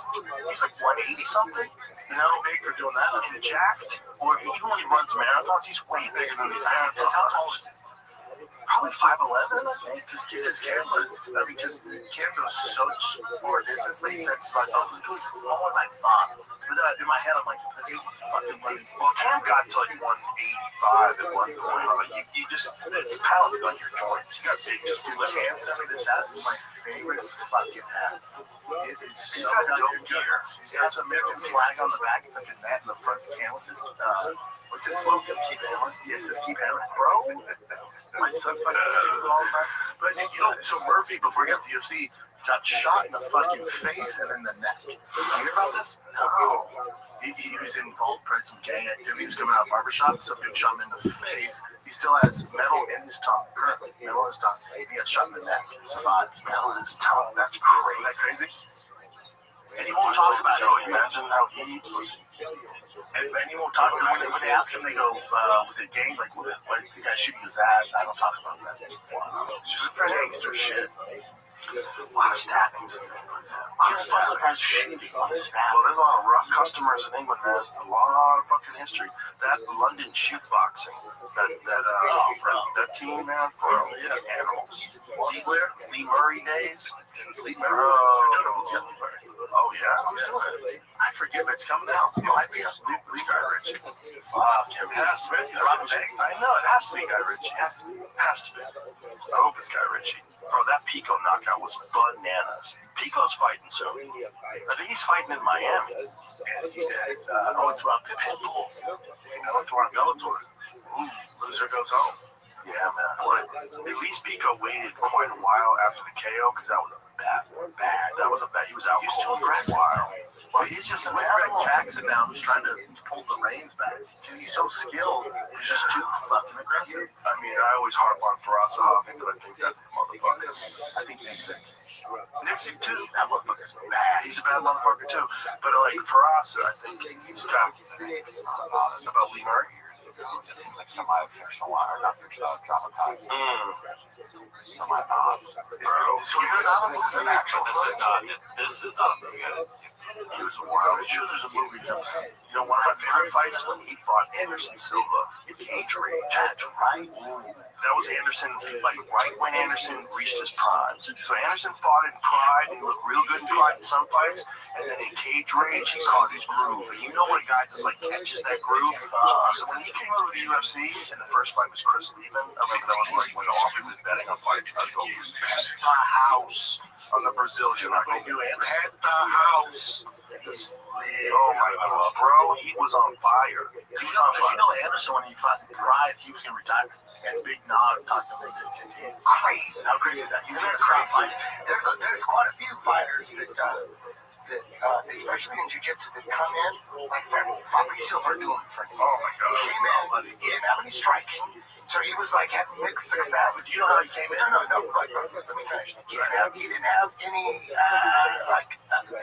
he's like 180 something. You know, big for doing that. And jacked. Or even when he runs marathons, he's way bigger than these marathons. How tall is he? Probably 5'11", I think. His camera is, I mean, just camera is so for a distance, but he said to myself, it was smaller than I thought. But in my head, I'm like, this is fucking money. Well, Cam got to like 185 at one point, but you just, it's pounded on your joints. You got big, just when Cam sent me this hat, it's my favorite fucking hat. He's got dope gear. He has an American flag on the back. It's like a net in the front canvas. What's his slogan? Keep hammering. Yes, it's keep hammering, bro. My son fucking screams all the time. But you know, so Murphy, before he got to the UFC, got shot in the fucking face and in the neck. You hear about this? No. He was involved in some gang activity. He was coming out of barbershop. Some dude shot him in the face. He still has metal in his tongue. Currently, metal in his tongue. He got shot in the neck. Survived. Metal in his tongue. That's crazy. Isn't that crazy? And he won't talk about it. Imagine how he eats pussy. And he won't talk about it. When they ask him, they go, was it gang? Like, what did the guy shooting his ass? I don't talk about that. Just for gangster shit. A lot of stabbings. I'm so surprised shitty. Well, there's a lot of rough customers in England. There's a lot of fucking history. That London shoot boxing, that team, man, animals. Lee Murray days. Lee Murray. Oh yeah. I forget, but it's coming out. It might be Lee Guy Ritchie. Fuck, it has to be. I know, it has to be Guy Ritchie. Has to be. I hope it's Guy Ritchie. Bro, that Pico knockout was bananas. Pico's fighting soon. I think he's fighting in Miami. And it's about Pitbull. Bellator. Loser goes home. Yeah, man. At least Pico waited quite a while after the KO because that was bad. That was a bad. He was out for a while. Well, he's just like Greg Jackson now, who's trying to pull the reins back because he's so skilled. He's just too fucking aggressive. I mean, I always harp on Farasov, but I think that's the motherfucker. I think he's sick. Nipsey too. That motherfucker's bad. He's a bad motherfucker too. But like Farasov, I think he's got about Lee Murray. Like semi-fictional or not fictional, dramatized. Semi-not. So this is an actual. This is not a movie. It was wild. I'm sure there's a movie coming out. You know, one of my favorite fights when he fought Anderson Silva in Cage Rage. That's right. That was Anderson, like right when Anderson reached his prime. So Anderson fought in Pride and he looked real good in Pride in some fights. And then in Cage Rage, he caught his groove. And you know when a guy just like catches that groove? So when he came over to the UFC, and the first fight was Chris Lehman, I remember that was like when all he was betting on fights. I'd go, bet the house on the Brazilian. I go, bet the house. Oh my God, bro, he was on fire. He was on fire. You know, Anderson, when he fought in Pride, he was going to retire. And Big Nog talked to him. Crazy. How crazy is that? He was in a crowd fight. There's quite a few fighters that especially in jiu-jitsu, that come in, like Fabricio Verdun, for instance. Oh my God. He came in, he didn't have any striking, so he was like having mixed success. But do you know how he came in? No, let me finish. He didn't have any,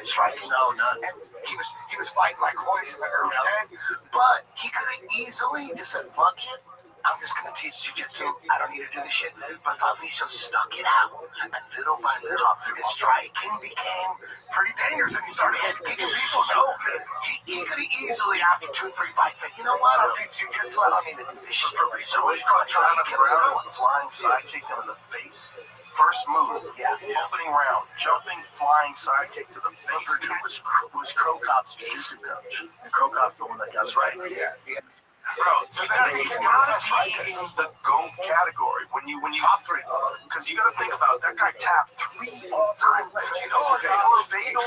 striking. No, none. And he was fighting like Royce in the early days, but he could have easily just said, fuck it. I'm just going to teach jiu-jitsu. I don't need to do this shit. But Fabricio stuck it out. And little by little, his striking became pretty dangerous. And he started head-kicking people. So he could have easily, after 2 or 3 fights, said, you know what? I'll teach jiu-jitsu. I don't need to do this shit. Fabricio was trying to ground with flying sidekick him in the face. First move, opening round, jumping, flying sidekick to the face. Verdun was Krokop's jiu-jitsu coach. And Krokop's the one that got right. Yeah. Bro, so he's got to be in the GOAT category. When when you top three, because you got to think about it, that guy tapped 3 all-time legends. Fedor,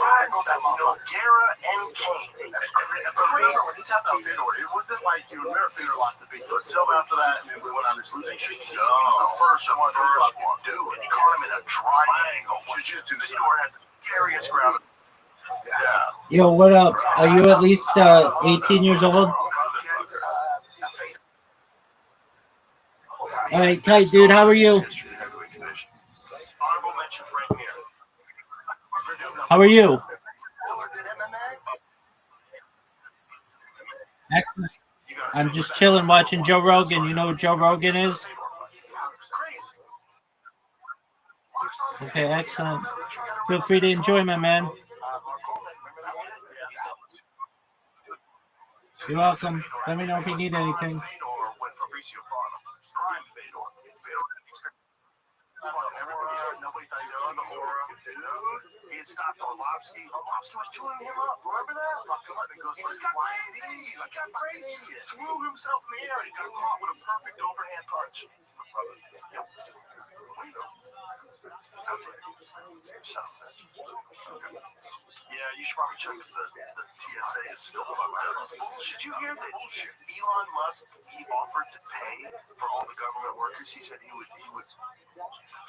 Guerra, and Kane. That's crazy. But remember, when he tapped out Fedor, it wasn't like you remember Fedor lost to Bigfoot Silva after that, and then we went on this losing streak. He was the first one. Dude, and he caught him in a triangle. Jiu-jitsu. Fedor had to carry his ground. Yeah. Yo, what up? Are you at least 18 years old? All right, tight, dude. How are you? How are you? Excellent. I'm just chilling, watching Joe Rogan. You know who Joe Rogan is? Okay, excellent. Feel free to enjoy, my man. You're welcome. Let me know if you need anything. He had stopped Orlovsky. Orlovsky was chewing him up. Remember that? He just got crazy. He got crazy. Threw himself in the air. He got caught with a perfect overhand punch. Yep. Yeah, you should probably check the TSA is still fucked up. Did you hear that Elon Musk, he offered to pay for all the government workers? He said he would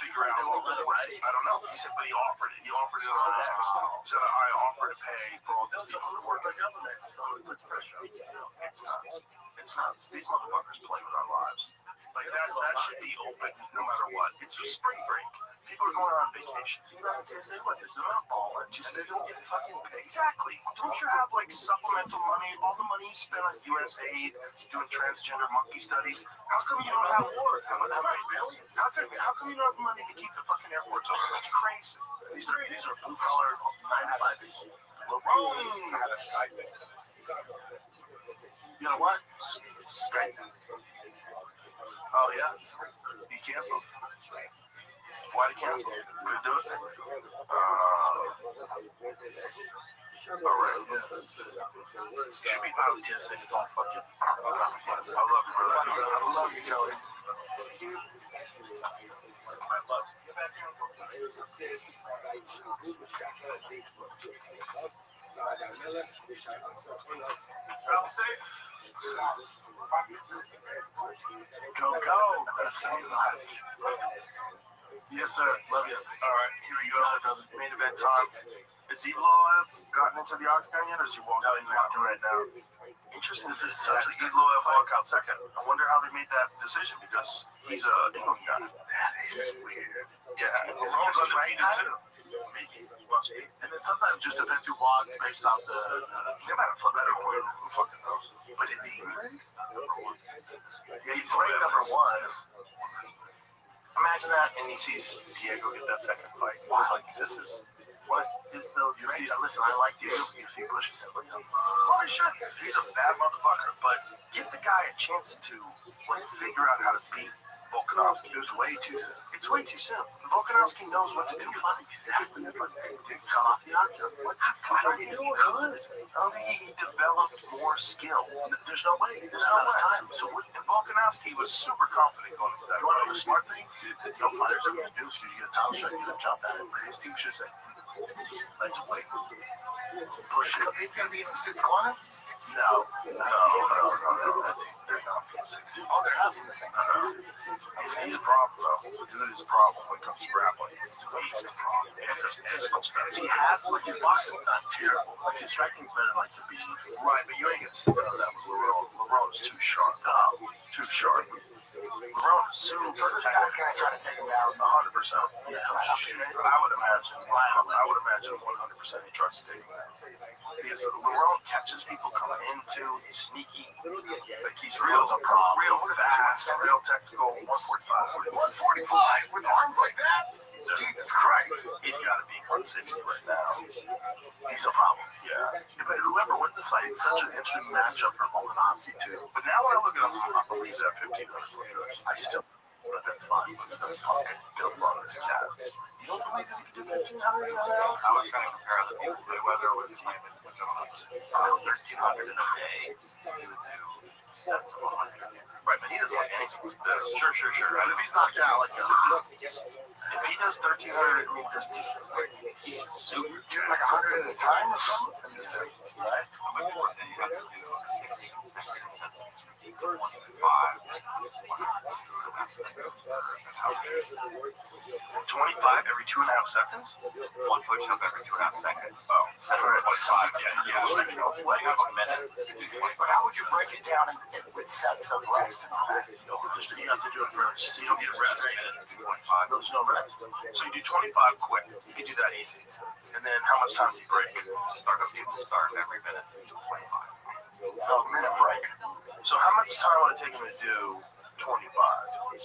figure out a little bit. I don't know. He said, but he offered it. He offered it on X. He said, I offer to pay for all these people that work for the government. So it's nuts. It's nuts. These motherfuckers play with our lives. Like that should be open no matter what. It's spring break. People are going on vacation. You know what they what? There's no balling. Just they don't get fucking paid. Exactly. Don't you have like supplemental money? All the money you spend on USAID doing transgender monkey studies. How come you don't have work? How come you don't have money to keep the fucking airports open? That's crazy. These are blue collar 9-5 people. You know what? Skype. Oh yeah. He canceled. Why did he cancel? Could do it. All right. Should be fine with TSA. It's all fucking. I love you, brother. I love you, Kelly. Go. Yes, sir. Love you. All right, here we go. Main event time. Has Evloev gotten into the octagon yet, or is he walking? No, he's walking right now. Interesting. This is such a Evloev walkout second. I wonder how they made that decision because he's a England guy. That is weird. Yeah, he's undefeated too. Maybe. Must be. And then sometimes just depends who walks based off the. They might have flipped that away. Who fucking knows? But it's England. Yeah, he's ranked number 1. Imagine that, and he sees Diego get that second fight. He's like, this is. What is the UFC? Listen, I like the UFC pushes him. Well, he should. He's a bad motherfucker, but give the guy a chance to figure out how to beat Volkanovski. It was way too soon. It's way too soon. Volkanovski knows what to do. Exactly. It's cut off the octagon. I don't think he could. I don't think he developed more skill. There's no way. There's no time. So Volkanovski was super confident going into that. You want to know the smart thing? No fighters are going to do. So you get a title shot, you get a jump at it. His team should say, let's wait. Push it. He's going to be in the 6th corner? No. They're not. Oh, they're not from the same team. He's a problem, though. Dude is a problem when it comes to grappling. He's a problem. He has, like, his boxing's not terrible. Like, his striking's better, like, to be. Right, but you ain't going to see none of that with Lerone. Lerone is too sharp. Too sharp. Lerone is super. So this guy's going to try to take him down 100%. Yeah, I would imagine. I would imagine 100% he tries to take him down. Because Lerone catches people coming into, he's sneaky. Like, he's real fast, real technical. 145. 145 with arms like that? Jesus Christ. He's got to be 160 right now. He's a problem. Yeah. But whoever wins this fight, it's such an interesting matchup for Volkanovski, too. But now when I look at him, I believe he's at 1,500 flippers. I still. But that's fine. That's fucking built on this cat. You don't believe he can do 1,500 now? I was trying to compare the people. Mayweather was like 1,300 in a day. He would do sets of 100. Right, but he he doesn't like anything like this. Sure. And if he's knocked out, like, if he does 1,300, I mean, this dude is like, he's super good. like 100 at a time or something. I'm like, you have to do 60 consecutive sets. 25 every 2.5 seconds? One push-up every 2.5 seconds. Oh, Set for 25. Yeah. Like a minute. But how would you break it down with sets of rest? You have to do it first. So you don't get rest. Minute, 25. There's no rest. So you do 25 quick. You can do that easy. And then how much time do you break? Start every minute. 25. Oh, minute break. So how much time would it take him to do 25?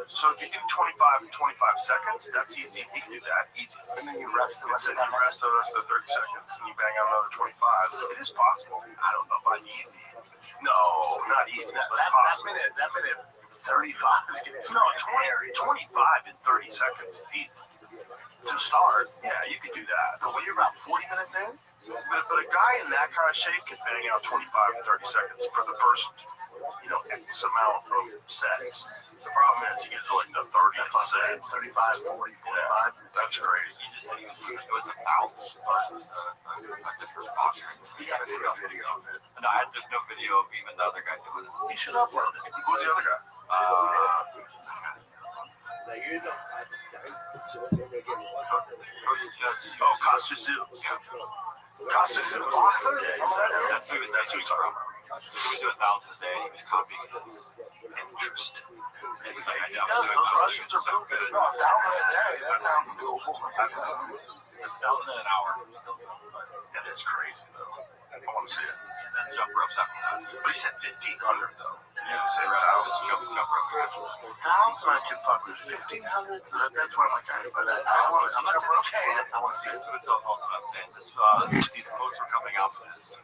So if you do 25 in 25 seconds, that's easy. He can do that easy. And then you rest the rest of the rest of the 30 seconds, and you bang out another 25. It is possible. I don't know about easy. No, not easy. That minute 35 is getting 25 in 30 seconds is easy. To start, yeah, you could do that. So when you're about 40 minutes in, but a guy in that kind of shape can bang out 25 in 30 seconds for the first, X amount of sets. The problem is you get to like the 30th set, 35, 40, 45. Yeah, that's crazy. It was 1,000, but a different posture. You gotta see a video of it. No, there's no video of even the other guy doing it. You should upload it. Who's the other guy? Costa Costa Zoo, boxer? That's who he's talking about. He would do 1,000 a day. He was copying it. Interesting. He was like, Those Russians are so good. 1,000 a day. That sounds doable. 1,000 in an hour. That is crazy, though. I want to see it. And then jump ropes after that. But he said 1,500, though. Yeah, say right out. Just jump ropes. 1,000 I can fuck with. 1,500, so that's why I'm like, I'm not saying okay. I want to see it. It's also not saying this. These quotes were coming out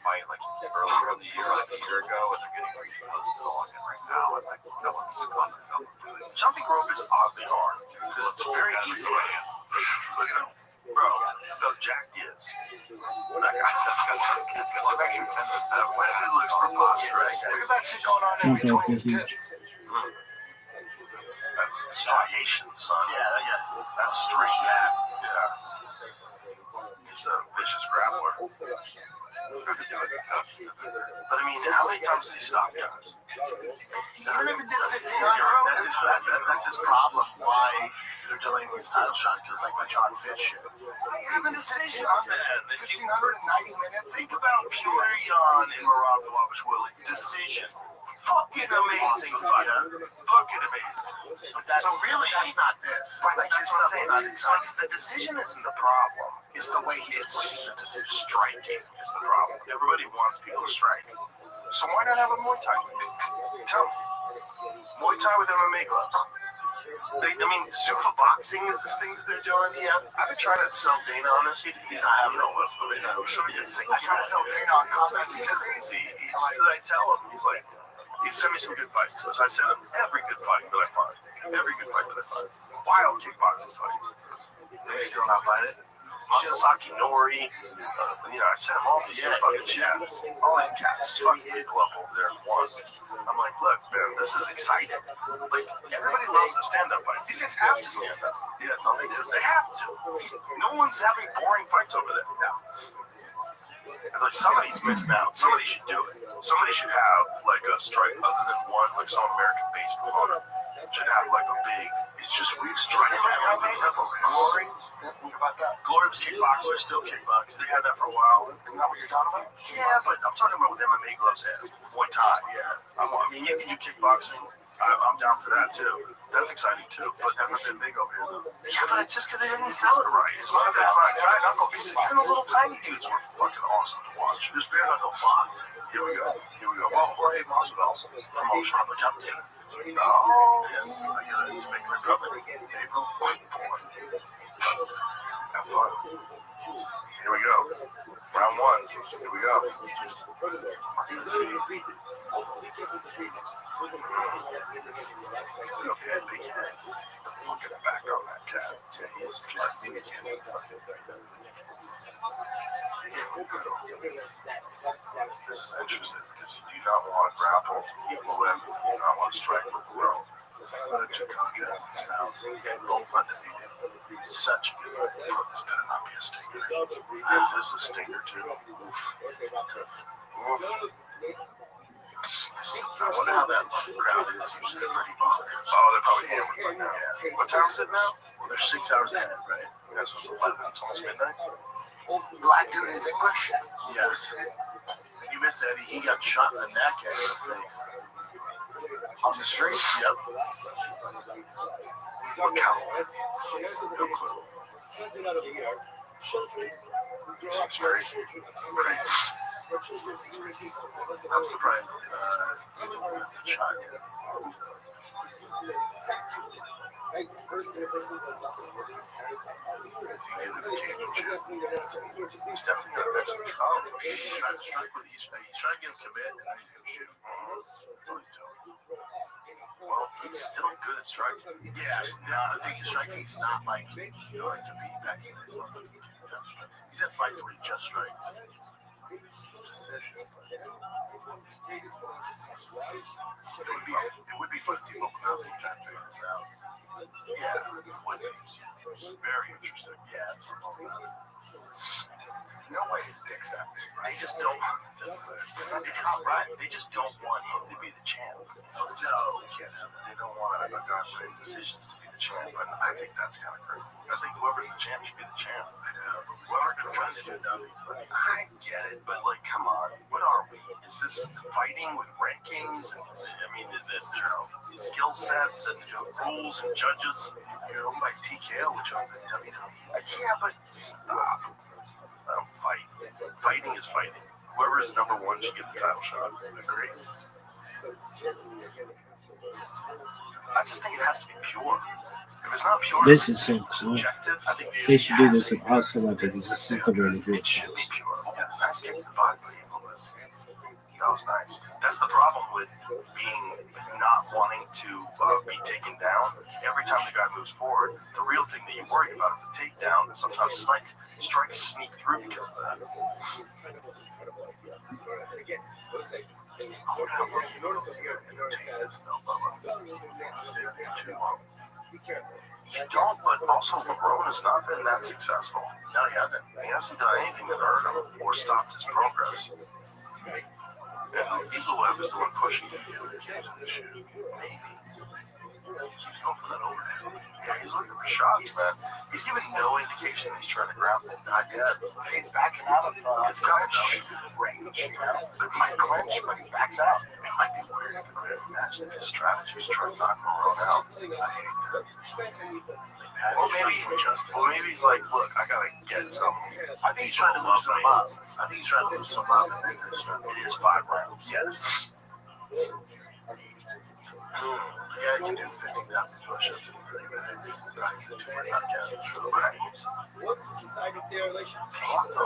by like earlier in the year, like a year ago, and they're getting reposted all in right now. And like no one's on the self doing it. Jumping rope is oddly hard because it's very easy. Look at him, bro. So Jack is. That guy. That's got some extra tendons. That way it looks for posture. Look at that shit going on in between his tits. That's striations, son. Yeah, that's straight back. Yeah. He's a vicious grappler. But I mean, how many times did he stop guys? He never even did 1,500. That's his problem. Why they're delaying his title shot? Because like the John Fitch shit. You have a decision on that. 1,590 minutes. Think about Peter Yan and Merab Willie. Decision. Fucking amazing fighter. Fucking amazing. So really, that's not this. Right, like that's what I'm saying. It's like the decision isn't the problem. It's the way he's the decision. Striking is the problem. Everybody wants people to strike. So why not have a Muay Thai? Tell me. Muay Thai with MMA gloves. Zuffa boxing is this thing that they're doing. Yeah, I've been trying to sell Dana on this. He's not having no love for it. I try to sell Dana on combat jiu-jitsu. I tell him, he's like, he sent me some good fights. So I sent him every good fight that I fight. Wild kickboxing fights. They still not fight it. Masasaki Nori. I sent him all these fucking chats. All these cats. Fucking big club over there. I'm like, look, man, this is exciting. Like, everybody loves the stand-up fights. These guys have to stand up. See, that's all they do. They have to. No one's having boring fights over there now. Like, somebody's missing out. Somebody should do it. Somebody should have, like, a strike other than one, like some American baseball owner. Should have, like, a big, it's just weird strike. Glory? What about that? Glory was kickboxer, still kickboxing. They had that for a while. Isn't that what you're talking about? Yeah, but I'm talking about what MMA gloves have. Muay Thai, yeah. I mean, you can do kickboxing. I'm down for that, too. That's exciting, too. But haven't been big over here, though. Yeah, but it's just because they didn't sell it right. It's not that exciting. Even those little tiny dudes were fucking awesome to watch. There's bare knuckle bots. Here we go. Well, Jorge Masvidal from Robert Company. Oh, yes. I gotta make my cover. April 24th. Have fun. Here we go. Round one. Here we go. Let's see. Okay, big head. I'll get back on that cat. Yeah, he's like me. This is interesting because you do not want to grapple people with, you do not want to strike with low. Such a good sounds. Both undefeated. Such a good fight. This better not be a stinger. This is a stinger too. Oof. I wonder how that crowd is. Usually they're pretty bonkers. Oh, they're probably hammered right now. Yeah. What time is it now? Well, they're 6 hours ahead, right? That's what's 11. It's almost midnight. Black dude is English? Yes. You miss Eddie. He got shot in the neck and in the face. On the street? Yep. What cow? No clue. Seems very crazy. I'm surprised he wasn't shot yet. He's definitely got an extra trouble. He's trying to strike with he's trying to get him commit and then he's going to shoot. That's what he's doing. Well, he's still good at striking. Yeah, the thing is, striking's not like, you know, like to be back in his life. He's at fights where he just strikes. It would be fun to see both of them trying to figure this out. Yeah, it would be very interesting. Yeah, it's no way his dick's that big. They just don't. It's not right. They just don't want him to be the champ. No, they can't have it. They don't want to make decisions to be the champ. And I think that's kind of crazy. I think whoever's the champ should be the champ. Whoever can try to do that. I get it, but like, come on. What are we? Is this fighting with rankings? I mean, is this, you know, skill sets and rules and judges? You know, like TKO, which was in WWE. Yeah, but stop. I don't fight. Fighting is fighting. Whoever is number one should get the title shot. Agree. I just think it has to be pure. If it's not pure, This is so cool. subjective. I think They should do this with all celebrities. It's simple way to do it it. should be pure. Yeah, nice kicks the body. That was nice. That's the problem with being not wanting to be taken down. Every time the guy moves forward, the real thing that you worry about is the takedown. And sometimes strikes sneak through because of that. You don't, but also LeBron has not been that successful. No, he hasn't. He hasn't done anything to hurt him or stopped his progress. And Eaglewev is the one pushing him. Maybe. He's going for that overhand. Yeah, he's looking for shots, man. He's giving no indication that he's trying to grab it. Not yet. He's backing out of it's coming range. It might clinch, but he backs out. It might be weird. Imagine his strategy is trying to knock him out. I hate that. Or maybe he's like, look, I gotta get something. I think he's trying to loosen him up. I think he's trying to loosen him up. It is 5 rounds. Yes. Yeah, you can do 50,000 push-ups in 30 minutes. What's the society say our relation?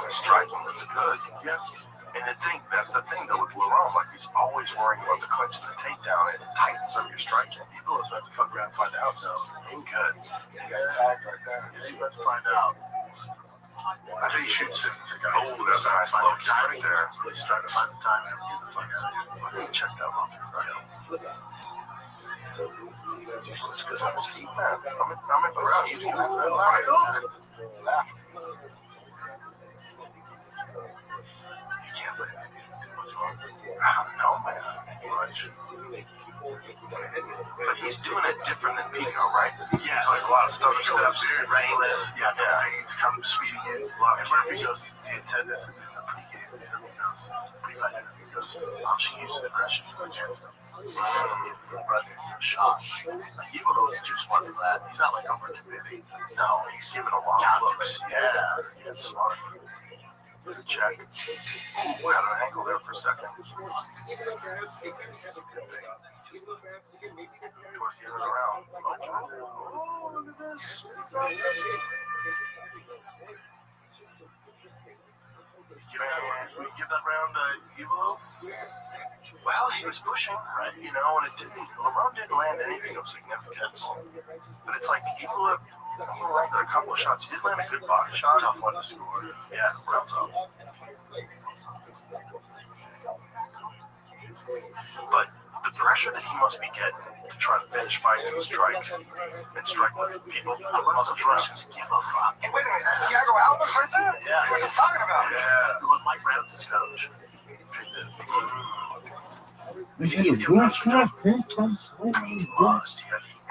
Striking looks good. Yeah. And that's the thing though with Lerone, like he's always worrying about the clinch and the takedown, and it tightens up your striking. People are about to fuck around and find out though. Ain't good. You got tagged right there. You're about to find out. I think he shoots it. Oh, that's a nice low kick right there. He's trying to find the time and get the fuck out of here. Check that low kick right. So, it's good on his feet, man. I'm impressed. He's right hook. Left. You can't play that. I don't know, man. But he's doing it different than Pico, right? Yeah, like a lot of stuff. Steps, very rainless. Yeah, no fades come speeding in. And Murphy goes, he had said this in the pregame interview. Pre-fight interview. He goes, I'll just use aggression for a chance. He's running a shot. Evil is too smart for that. He's not like over the baby. No, he's giving a lot of looks. Yeah, he's smart. Check. We had an angle there for a second. Towards the end of the round. Oh, look at this. Give that round Evilo? Well, he was pushing, right? You know, and LeBron didn't land anything of significance. But it's like Evilo landed a couple of shots. He did land a good body shot. Tough one to score. Yeah, real tough. But the pressure that he must be getting to try to finish fights and strike with people must just give a fuck. Hey, wait a minute, that's Thiago Alba's right there? Yeah. We were just talking about it. Yeah. What Mike Brown's his coach. This is a good shot. He lost.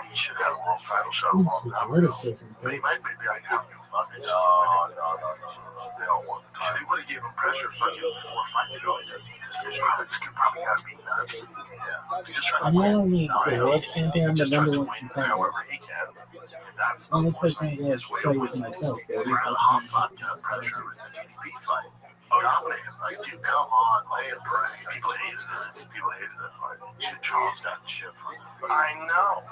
He should have a world title shot a long time ago. But he might be like, how do you fuck it? No. They don't want the title. They would have gave him pressure fucking 4 fights ago. This probably got to be nuts. Yeah. Just trying I'm to not only the world champion, I'm the number one win contender. however he can. That's I'm the the person point. who has His way play of with winning. myself. For the hot vodka pressure with the DDP fight. Oh, dominated. Like, dude, come on, lay it break. People hated that fight. Charles got shit from the fight. I know.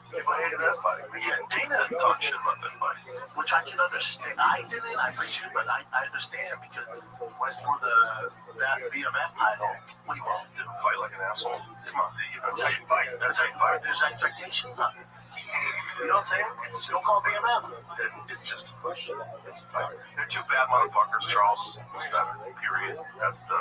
People hated that fight. Yeah, Dana talked shit about that fight, which I can understand. I didn't, I appreciate it, but I understand because when it's for that BMF title, what do you want to do? Fight like an asshole? Come on, that's how you fight. That's how you fight. There's expectations on it. You know what I'm saying? It's don't call BMF. It's just a fight. It's a fight. They're two bad motherfuckers. Charles was better. Period. That's the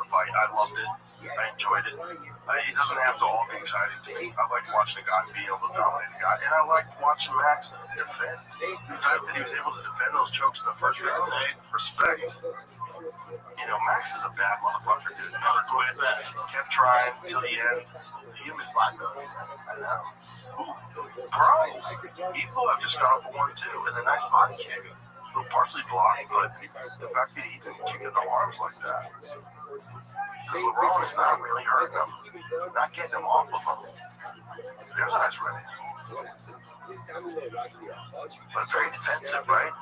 fight. I loved it. I enjoyed it. It doesn't have to all be exciting to me. I like watching a guy be able to dominate a guy, and I like watching Max defend. The fact that he was able to defend those chokes in the first round, respect. You know, Max is a bad motherfucker, dude. Never quit that. Kept trying till the end. He was black belt. Bro, Evil have just gone up for 1-2 and a nice body kick. A little partially blocked, but the fact that he didn't kick in the arms like that. Because LeBron is not really hurting him. Not getting him off of him. There's a nice ready. But very defensive, right?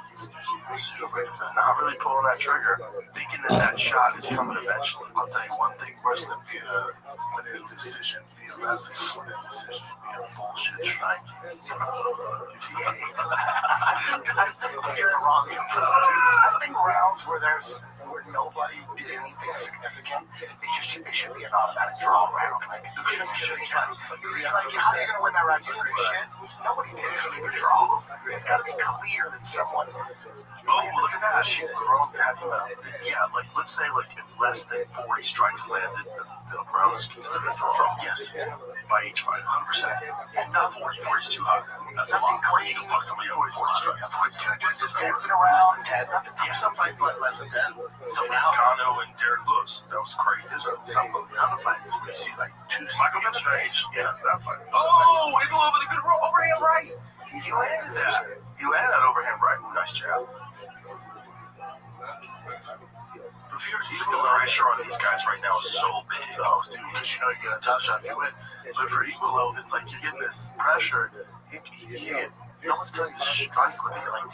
Not really pulling that trigger. Thinking that shot is coming eventually. I'll tell you one thing worse than being a winning decision, being a wrestling winning decision, being a bullshit strike. I think rounds where nobody did anything significant, it should be an automatic draw round. Like, how are you gonna win that round? You didn't do shit. Nobody did anything to draw. It's gotta be clear that someone. Oh, look at that shit. Yeah, like let's say like if less than 40 strikes landed, the round is considered a draw. Yes, by each fight, 100%. And not 40. 40 is too high. That's crazy to fuck somebody up with 40 strikes. Just dancing around, 10. Some fights like less than 10. So Cano and Derek Lewis, that was crazy. There's some other fights where you see like 2 Michael strikes. Yeah, that fight. Oh, he's a little bit of good overhand right. He landed that. He landed that overhand right. Nice job. The pressure on these guys right now is so big. Oh, dude, because you know you're going to touch on you win. But for Evilo, it's like you're getting this pressure. No one's telling you to strike with it. Like,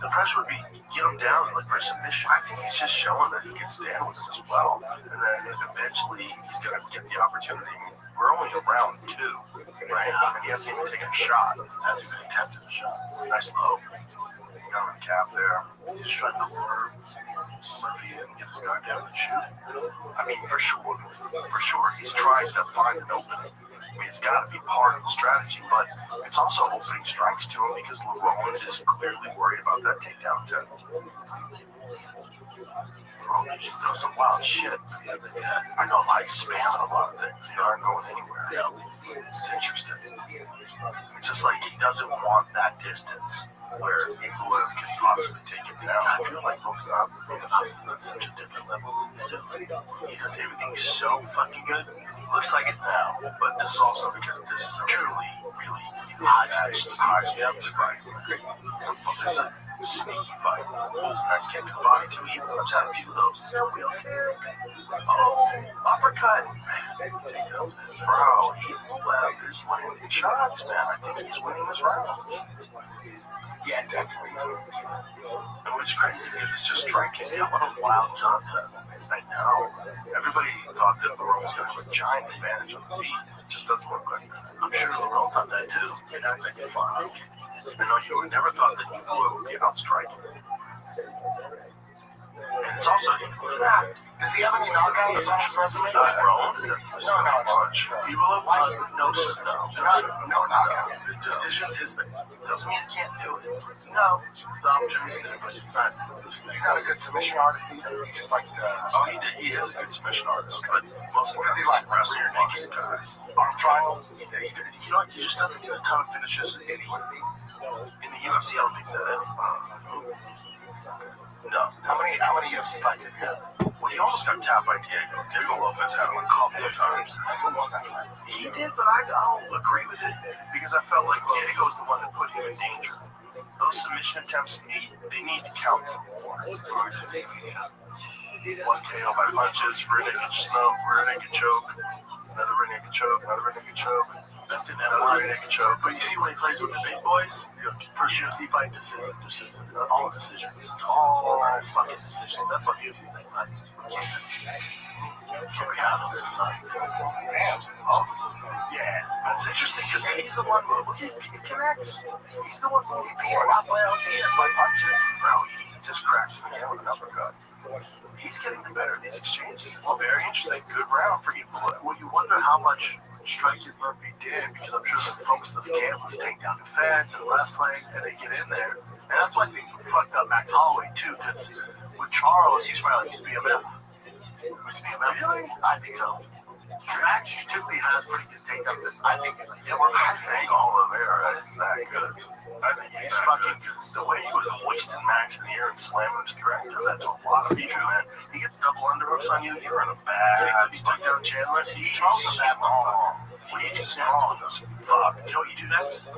the pressure would be get him down like for submission. I think he's just showing that he can stand with it as well. And then eventually he's going to get the opportunity. We're only in round 2, right? And he hasn't even taken a shot. Hasn't even attempted a shot. It's a nice low. Got him calf there. He's just trying to lure Murphy in and get his guy down and shoot. I mean, for sure. For sure. He's trying to find an opening. I mean, it's got to be part of the strategy, but it's also opening strikes to him because LeBron is clearly worried about that takedown attempt. LeBron just does some wild shit. I know I spam on a lot of things. They aren't going anywhere. It's interesting. It's just like he doesn't want that distance where Evilo can possibly take it down. I feel like Rothschild is on such a different level than this dude. He does everything so fucking good. Looks like it now, but this is also because this is a truly, really high stakes fight. This is a sneaky fight. Nice kick to the body too. I've had a few of those. Real kick. Oh, uppercut. Bro, Evilo is winning shots, man. I think he's winning this round. Yeah, definitely. And what's crazy is it's just striking. Yeah, what a wild concept. I know. Everybody thought that LeBron was going to have a giant advantage on the feet. It just doesn't look like it. I'm sure LeBron thought that too. And that's like fun. I know you never thought that Evilo would be out striking. And it's also, look at that. Does he have any knockouts on his resume? No. People have no knockouts. The decision's his thing. Doesn't mean he can't do it. No. The opportunity is, but it's not. He's not a good submission artist either. He just likes to. Oh, he is a good submission artist, but mostly What does he like? wrestling guys. Arm triangles. You know what? He just doesn't get a ton of finishes anyway. In the UFC, I don't think so. No. How many UFC fights has he had? Well, he almost got tapped by Diego. Diego Lopez had him a couple of times. Who won that fight? He did, but I don't agree with it because I felt like Diego's the one that put him in danger. Those submission attempts, they need to count for more. One KO by punches, rear naked smoke, rear naked choke, another rear naked choke, another rear naked choke. That's another rear naked choke. But you see when he plays with the big boys, first UFC fight, decision, all decisions. All fucking decisions. That's what UFC thinks, right? Can we have this? Yeah, that's interesting because he's the one who he connects. He's the one who beat Rafael Diaz by punches. Bro, he just cracked his hand with an uppercut. He's getting the better of these exchanges. Well, very interesting. Good round for you. Well, you wonder how much striking Murphy did because I'm sure the focus of the camp was take down defense and wrestling, and they get in there. And that's why I think fucked up Max Holloway too, because with Charles, he's probably used to be a myth. Really? I think so. Max typically has pretty good takedowns. I think Oliveira is that good. I think he's fucking the way he was hoisting Max in the air and slamming him to the ground. He does that to a lot of people, man. He gets double underhooks on you. You're in a bad spot down Chandler. Charles is that motherfucker. He's strong as fuck. You know what you do next?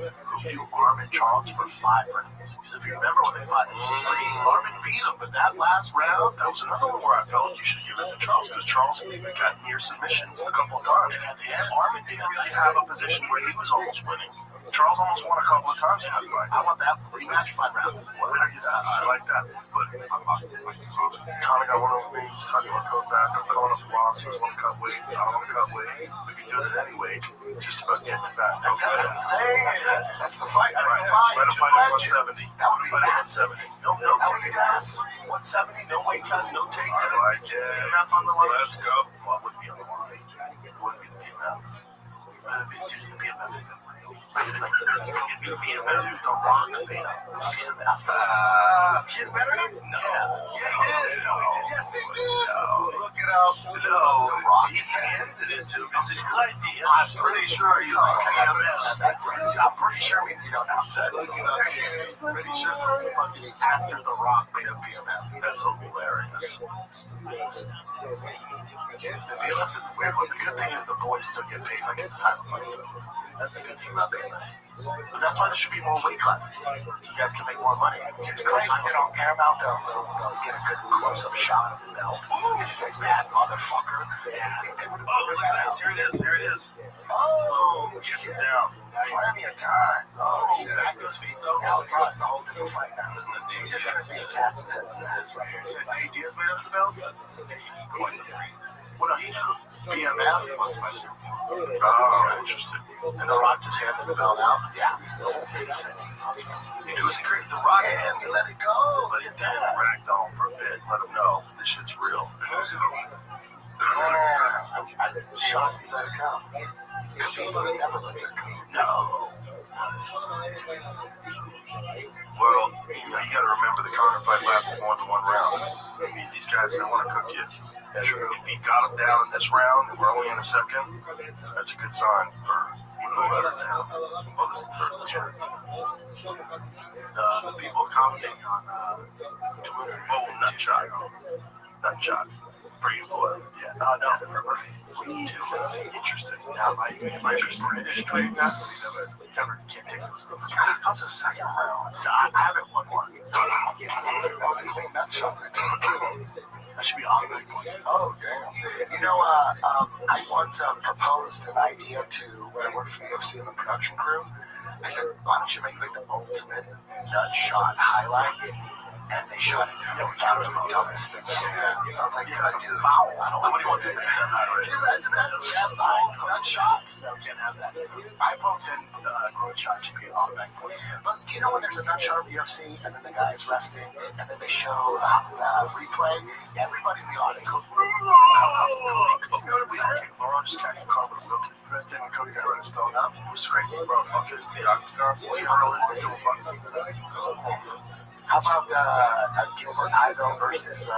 You do Arm and Charles for 5 rounds. Because if you remember when they fought in 3, Armin beat him. But that last round, that was another one where I felt you should give it to Charles because Charles got near submissions a couple of times. And at the end, Armin didn't really have a position where he was almost winning. Charles almost won a couple of times in that fight. I want that rematch 5 rounds. I like that. But Tommy got one over me. He's talking about coming back. I'm calling up the boss. He want to cut weight. I don't want to cut weight. We can do it anyway. Just about getting it back. That's the fight. Let him fight at 170. That would be fight at bad. 170. No takedowns. 170, no weight cut, no takedowns. I like it. Enough on the line. Let's go. Well, it wouldn't be on the line. It wouldn't be the BMF. It'd be the BMF. BMF, the Rock, Kid better? No. Yeah, he did. Yes, he did. Look it up. No. The Rock, he handed it to him. It's his idea. I'm pretty sure he's like, I'm pretty sure means you don't know. Look it up. Pretty sure fucking after The Rock made a BMF. That's hilarious. The BMF is weird, but the good thing is the boys still get paid like it's time to fight. That's a good thing about BMF. But that's why there should be more weight classes. So you guys can make more money. It's crazy. On Paramount, they'll get a good close-up shot of the belt. It's like that motherfucker. Oh, look at this. Here it is. Oh, gets it down. Plenty of time. Oh, shit. Back to his feet, though. Now it's a whole different fight now. He's just going to be attached to this right here. Is Nate Diaz made up the belt? Well, no, he BMF. Oh, interesting. And The Rock just handed the belt out. Yeah. It was great. The Rock had to let it go, but it did ragdoll for a bit. Let him know this shit's real. I'm shocked he let it go. People never let it go. No. Well, you got to remember the counter fight lasted more than 1 round. I mean, these guys don't want to cook you. True. If he got him down in this round, and we're only in the second, that's a good sign for better now. Well, this is the third. The people commenting on Twitter. Oh, nutshot. For you, boy. Yeah. No, for Murphy. Interesting. Now, my interest in British trade now. Never can't take those things. It comes a second round. So I haven't won one. That was a clean nut shot. That should be on the point. Oh, damn. You know, I once proposed an idea to when I worked for the UFC and the production crew. I said, why don't you make like the ultimate nut shot highlight? And they shot it. They thought it was the dumbest thing. I was like, cut to the foul. I don't know what he wants to do. Can you imagine that? Last night, nut shots. have that. I poked in Rothschild should be on back. But you know when there's a nut shot of UFC and then the guy is resting and then they show the replay, everybody in the audience goes, and Cody got run his phone up. It was crazy, bro. Fucking the octagon. How about Gilbert Ivo versus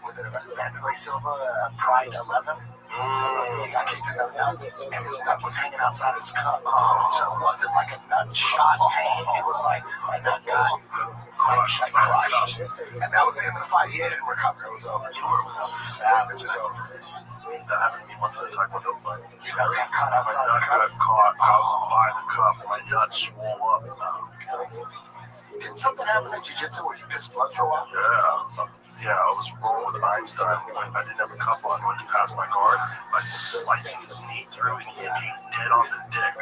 was it Vanderlei Silva, Pride 11? He got kicked in the nuts, and his nut was hanging outside his cup. So it wasn't like a nut shot pain. It was like my nut got crushed. And that was the end of the fight. He didn't recover. It was over. Gilbert was over. Savage was over. That happened to me once at a taekwondo fight. You got caught outside the cup. I got caught out by the cup. My nut swole up. Did something happen in jiu-jitsu where you pissed blood for a while? Yeah, I was rolling with Einstein. I didn't have a cup on. Went to pass my guard. I sliced his knee through and he hit me dead on the dick.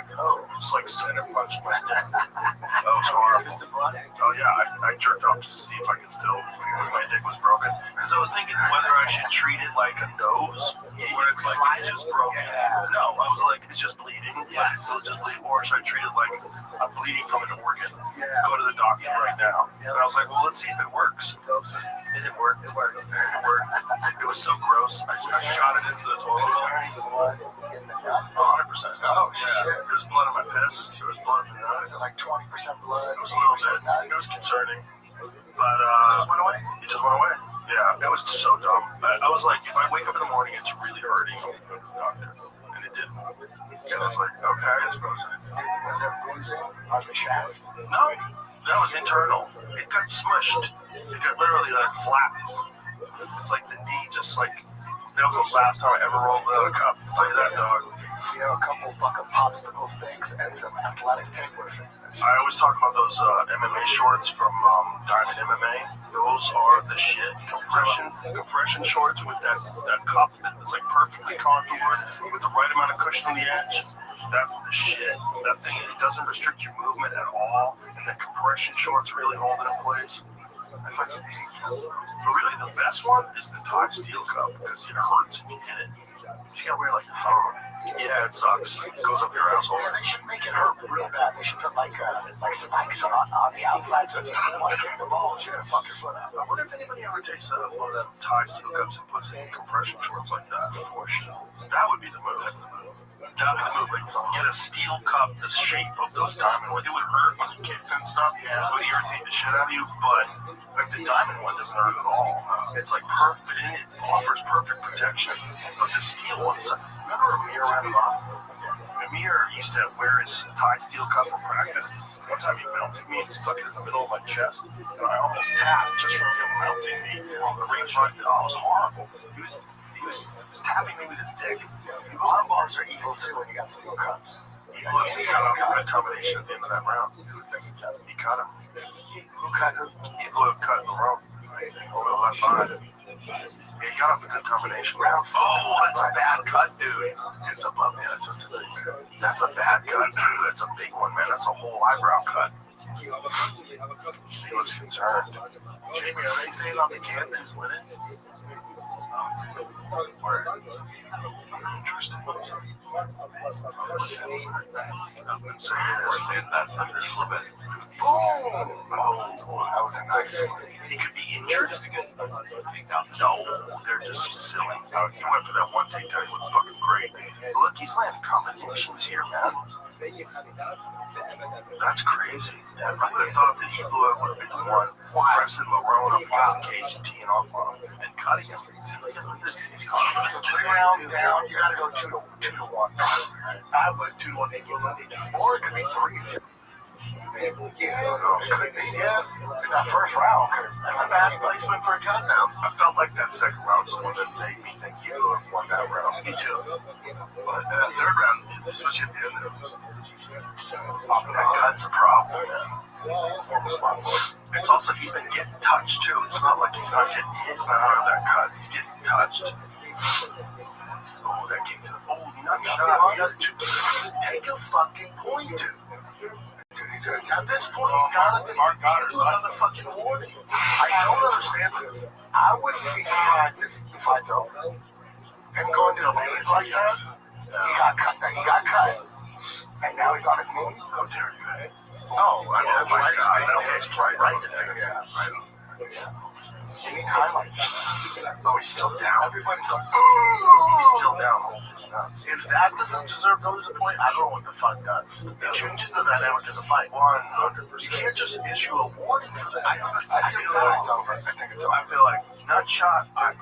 Just like center punch my neck. That was horrible. Oh yeah, I jerked off just to see if I could still, my dick was broken. Because I was thinking whether I should treat it like a nose, where it's like it's just broken. No, I was like, it's just bleeding. Yeah, it's just bleeding. Or should I treat it like I'm bleeding from an organ? Go to the doctor right now. And I was like, well, let's see if it works. It didn't work. It worked. It was so gross. I shot it into the toilet. 100%. Oh, yeah. There was blood in my piss. There was blood in the nut. Was it like 20% blood? It was a little bit. It was concerning. But, it just went away? It just went away. Yeah, it was so dumb. I was like, if I wake up in the morning, it's really hurting, I'll go to the doctor. And it didn't. And I was like, okay, it's frozen. Was there bruising on the shaft? No. That was internal. It got smushed. It got literally like flapped. It's like the knee just like, that was the last time I ever rolled a cup. I'll tell you that, dog. You know, a couple fucking popsicle sticks and some athletic tape would fix that. I always talk about those MMA shorts from Diamond MMA. Those are the shit. Compression shorts with that cup that's like perfectly contoured with the right amount of cushion on the edge. That's the shit. That thing, it doesn't restrict your movement at all. And the compression shorts really hold it in place. But really, the best one is the Thai steel cup because it hurts if you hit it. You gotta wear like a phone. Yeah, it sucks. It goes up your asshole. Yeah, they should make it hurt real bad. They should put like spikes on the outside so if you want to kick the ball, you're gonna fuck your foot out. I wonder if anybody ever takes one of them Thai steel cups and puts it in compression shorts like that. That would be the move. That would be the move. Like, get a steel cup the shape of those diamond ones. It would hurt when you kicked and stuff. Yeah, it would irritate the shit out of you, but like the diamond one doesn't hurt at all. It's like perfect. It offers perfect protection. But the steel one, remember Amir Amir used to wear his Thai steel cup for practice. One time he mounted me and stuck it in the middle of my chest, and I almost tapped just from him mounting me on the grapevine. Oh, it was horrible. He was tapping me with his dick. Arm bars are evil too when you got steel cups. He cut off a good combination at the end of that round. He cut him. Who cut him? He blew a cut in the rope. Over the left eye. He got off a good combination. Round 4. Oh, that's a bad cut, dude. It's above me. That's a bad cut, dude. That's a big one, man. That's a whole eyebrow cut. He looks concerned. Jamie, are they saying on the kids who's winning? Interesting. Boom! Oh, that was a nice one. He could be injured. No, they're just silly. He went for that one takedown. He looked fucking great. Look, he's landing combinations here, man. That's crazy. I would have thought that he would have been the one pressing Marone up against the cage and teeing off on him and cutting him. 3 rounds down, you gotta go 2 to 1. I would 2 to 1. Or it could be 3-0. It could be, yeah. It's that first round. That's a bad placement for a gun now. I felt like that second round was the one that made me think you won that round. Me too. But that third round, especially at the end, that gun's a problem, man. It's also, he's been getting touched too. It's not like he's not getting hit out of that cut. He's getting touched. Oh, that came to the nut shot. Take a fucking point, dude. At this point, he's got to do another fucking warning. I don't understand this. I wouldn't be surprised if the fight's over. And going to his knees like that, he got cut. How dare you, eh? Oh, I mean, that's my God. That was right. Oh, he's still down. Everybody's going, he's still down. If that doesn't deserve notice of point, I don't know what the fuck does. It changes the dynamic of the fight. 100%. You can't just issue a warning for that. I feel like nut shot, 1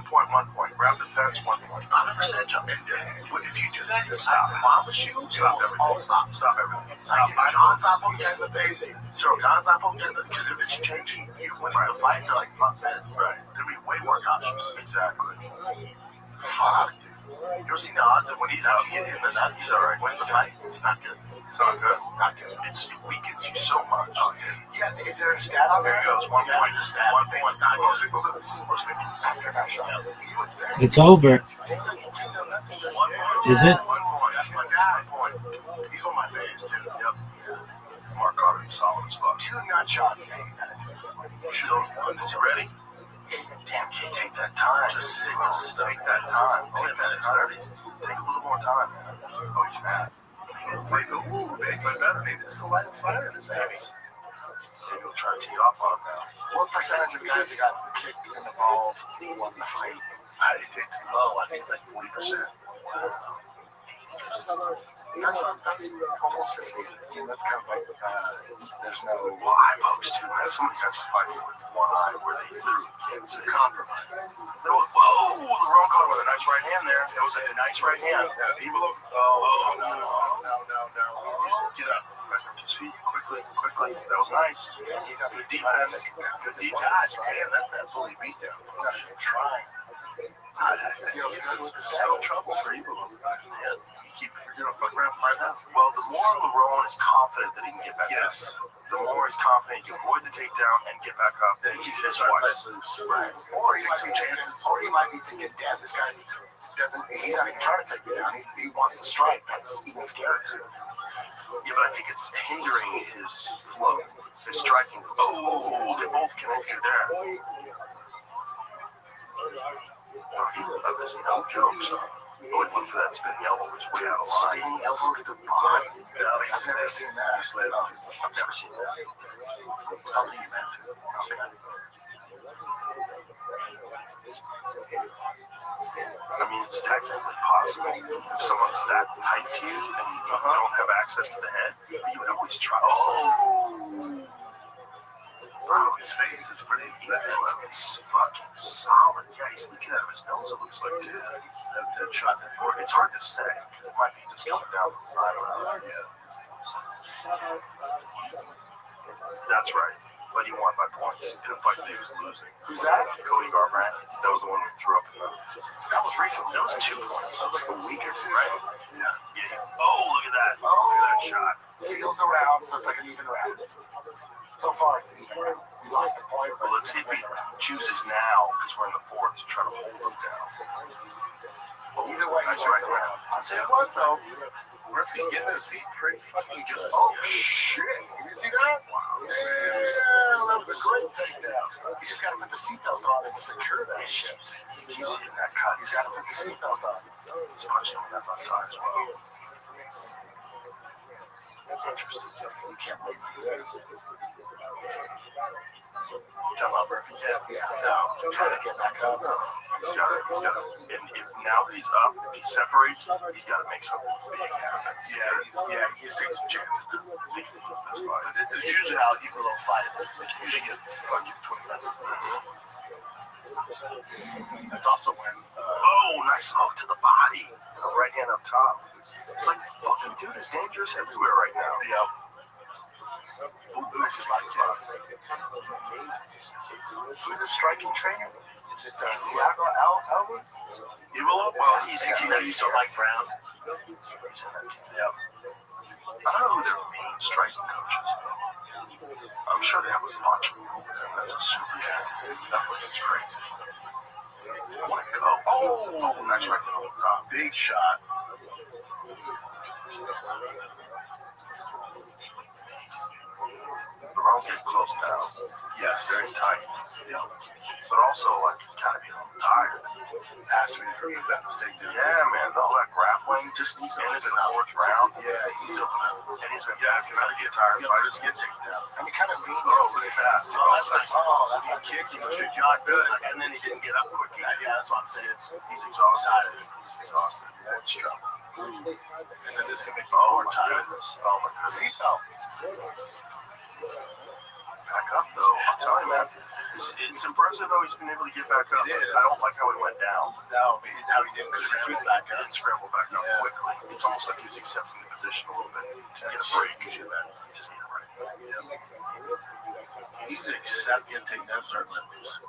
point. Grab the fence, 1 point. 100% jump in. If you do that, you stop. Promise you, stop everything. Stop everything. John stop him in the face. So John stop him in the face. Because if it's changing, you win the fight. They're like, fuck this. Right. There'll be way more cautious. Exactly. Fuck. You ever seen the odds of when he's out getting in the nuts or wins the fight? It's not good. It's not good. Not good. It weakens you so much. Yeah, is there a stat on there? There goes 1 point. Stat. 1 point. It's not most people lose. Most people after that shot. It's over. Is it? 1 point. That's my guy. 1 point. He's on my face too. Yep. Mark Carter, solid as fuck. 2 nut shots. Still, is he ready? Damn, can't take that time. Just sit and take that time. Oh, yeah, man, it's 30. Take a little more time, man. Oh, he's mad. Ooh, maybe better. Maybe this will light a fire in his ass. Maybe he'll try to tee off on him now. What percentage of guys that got kicked in the balls won the fight? It's low. I think it's like 40%. That's almost 50. That's kind of like, there's no. Well, eye pokes too, man. Somebody has a fight with one eye where they literally can't see. Compromise. Whoa, the wrong caught with a nice right hand there. That was a nice right hand. Evil of. Oh, no. Get up. Just feet quickly. That was nice. He's got good defense. Good defense. Damn, that's that bully beatdown. He's not even trying. It's no trouble for Evil. Yeah, you keep you're gonna fuck around and find out. Well, the more LeRone is confident that he can get back up. The more he's confident he can avoid the takedown and get back up. Then he just twice. Right. Or he takes some chances. Or he might be thinking, damn, this guy's he's not even trying to take me down. He wants to strike. That's even scarier. Yeah, but I think it's hindering his flow, his striking. Oh, they both connected there. That was no joke, so I would look for that spinning elbow. It was way out of line. Spinning elbow to the body. I've never seen that. I've never seen that. I'll think you meant to. Okay. I mean, it's technically possible. If someone's that tight to you and you don't have access to the head, you would always try. Oh! Bro, his face is pretty good. He's fucking solid. Yeah, he's leaking out of his nose, it looks like, too. That shot. It's hard to say, because it might be just coming down from I don't know. Yeah. That's right. But he won by points in a fight that he was losing. Who's that? Cody Garbrandt. That was the one we threw up. That was recently. That was 2 points. That was like a week or two, right? Yeah. Oh, look at that. Look at that shot. Seals the round, so it's like an even round. So far, it's even round. We lost the point. Well, let's see if he chooses now, because we're in the 4th, to try to hold him down. Well, either way, he's right around. I'll tell you what, though. Murphy getting his feet pretty fucking good. Oh, shit. Did you see that? Wow. Yeah, that was a great takedown. He's just got to put the seatbelt on and secure that shit. He's getting that cut. He's got to put the seatbelt on. He's punching on that left eye as well. That's interesting. You can't wait to do this. Talking about Murphy? Yeah. No. Trying to get back up. He's got to. And now that he's up, if he separates, he's got to make something big happen. He's taking some chances now. But this is usually how Evil fights. Like, you usually get fucking 25 seconds. That's also when. Nice hook to the body. Right hand up top. It's like fucking dude is dangerous everywhere right now. Yep. Nice body spots. Who's a striking trainer? Is it Thiago Alves? Evil? Well, he's so Mike Brown. Yeah. I don't know who their main striking coaches are. I'm sure they have a bunch of them over there. That's a super fantasy. That place is crazy. Oh, nice right there on top. Big shot. The round gets close now. Yes, very tight. Yeah. But also, like, he's got to be a little tired. It has to be for the defense takedown. Yeah, man. All that grappling. grappling. Just he's in the fourth round. Yeah, he's and he's been asking how to get tired. Fighters get taken down. And he kind of leans pretty fast. That's a kick. He was not good. And then he didn't get up quick. Yeah, that's what I'm saying. He's exhausted. That's true. And then this can make you more tired. Oh my goodness. He fell. Back up though. I'm telling you, man. It's impressive how he's been able to get back up. I don't like how he went down. No, how he didn't scramble back up quickly. It's almost like he was accepting the position a little bit to get a break. Just need a break. He's accepting taking that certain moves.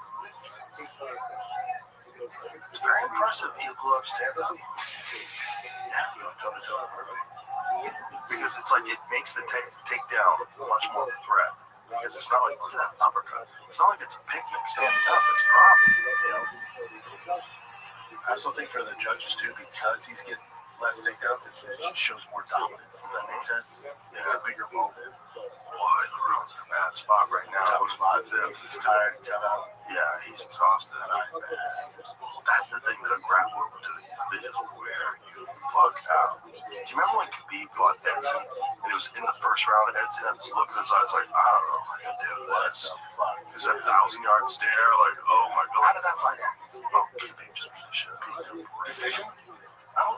It's very impressive. He blew up stand up. Yeah, toe-to-toe perfect. Because it's like it makes the takedown much more of a threat. Because it's not like, look at that uppercut. It's not like it's a picnic standing up. It's a problem. I also think for the judges, too, because he's getting less takedowns, it just shows more dominance. Does that make sense? Yeah. It's a bigger moment. Boy, the room's in a bad spot right now. Tough spot. He's tired. Yeah, he's exhausted. That's the thing that a grappler will do. They just wear you fuck out. Do you remember when Khabib fought Edson? And it was in the first round, and Edson had this look in his eyes like, I don't know if I can do this. It was a 1,000-yard stare, like, oh my god. How did that fight end? Oh, Khabib just beat him. Decision? I don't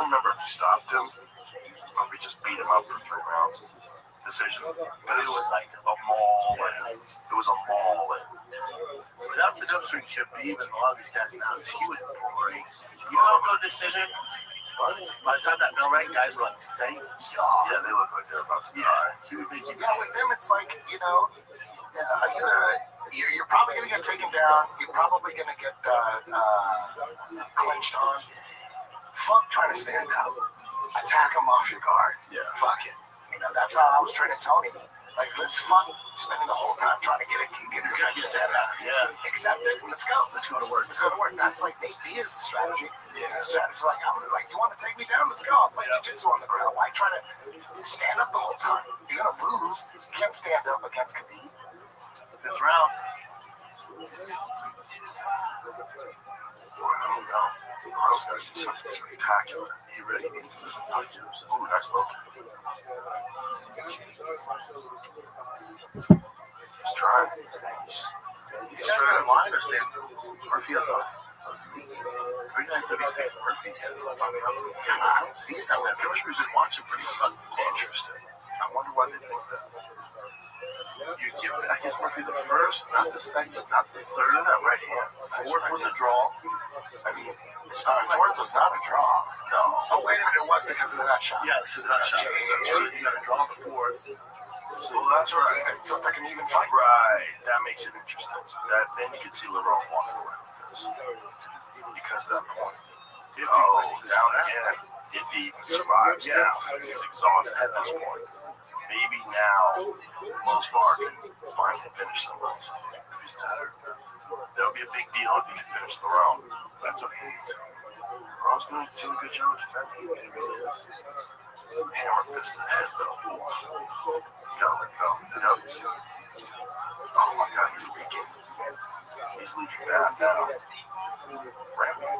remember if he stopped him, or if he just beat him up for 3 rounds. Decision. But it was like a maul. It was a maul. That's the difference between Khabib and a lot of these guys now. Is he was great. You don't go decision. But by the time that bell rang, guys were like, thank God. Yeah, they look like they're about to die. He would make you. Yeah, with them, it's like, you're probably going to get taken down. You're probably going to get clinched on. Fuck trying to stand up. Attack him off your guard. Yeah. Fuck it. That's how I was training Tony. Like, let's fuck spending the whole time trying to get some guys to stand up. Yeah. Accept it. Let's go. Let's go to work. That's like Nate Diaz's strategy. Yeah. His strategy's like, you want to take me down? Let's go. I'll play jiu-jitsu on the ground. Why try to stand up the whole time? You're going to lose. You can't stand up against Khabib. 5th round. Spectacular. He really needs to ooh, nice look. He's trying. He's trying to line or say Murphy has a sneaky 39-36 Murphy. I don't see it that way. I feel like we've been watching pretty fucking interesting. I wonder why they think that. You give, I guess, Murphy the first, not the second, not the third, not right hand. 4th was a draw. I mean, 4th was not a draw. No. Oh, wait a minute, it was because of that shot. Yeah, because of that shot. So you got to draw the 4th. So that's right. So it's like an even fight. Right. That makes it interesting. Then you can see LeBron walking away with this. Because of that point. Down again. If he survives now, he's exhausted at this point. Maybe now, Mosfar can finally finish the round. That'll be a big deal if he can finish the round. That's what he needs. Ron's going to do a good job defending. He really is. Hammer fist his head, though. He's got to let go. Oh my god, he's leaking. He's leaking bad now. Rabbi.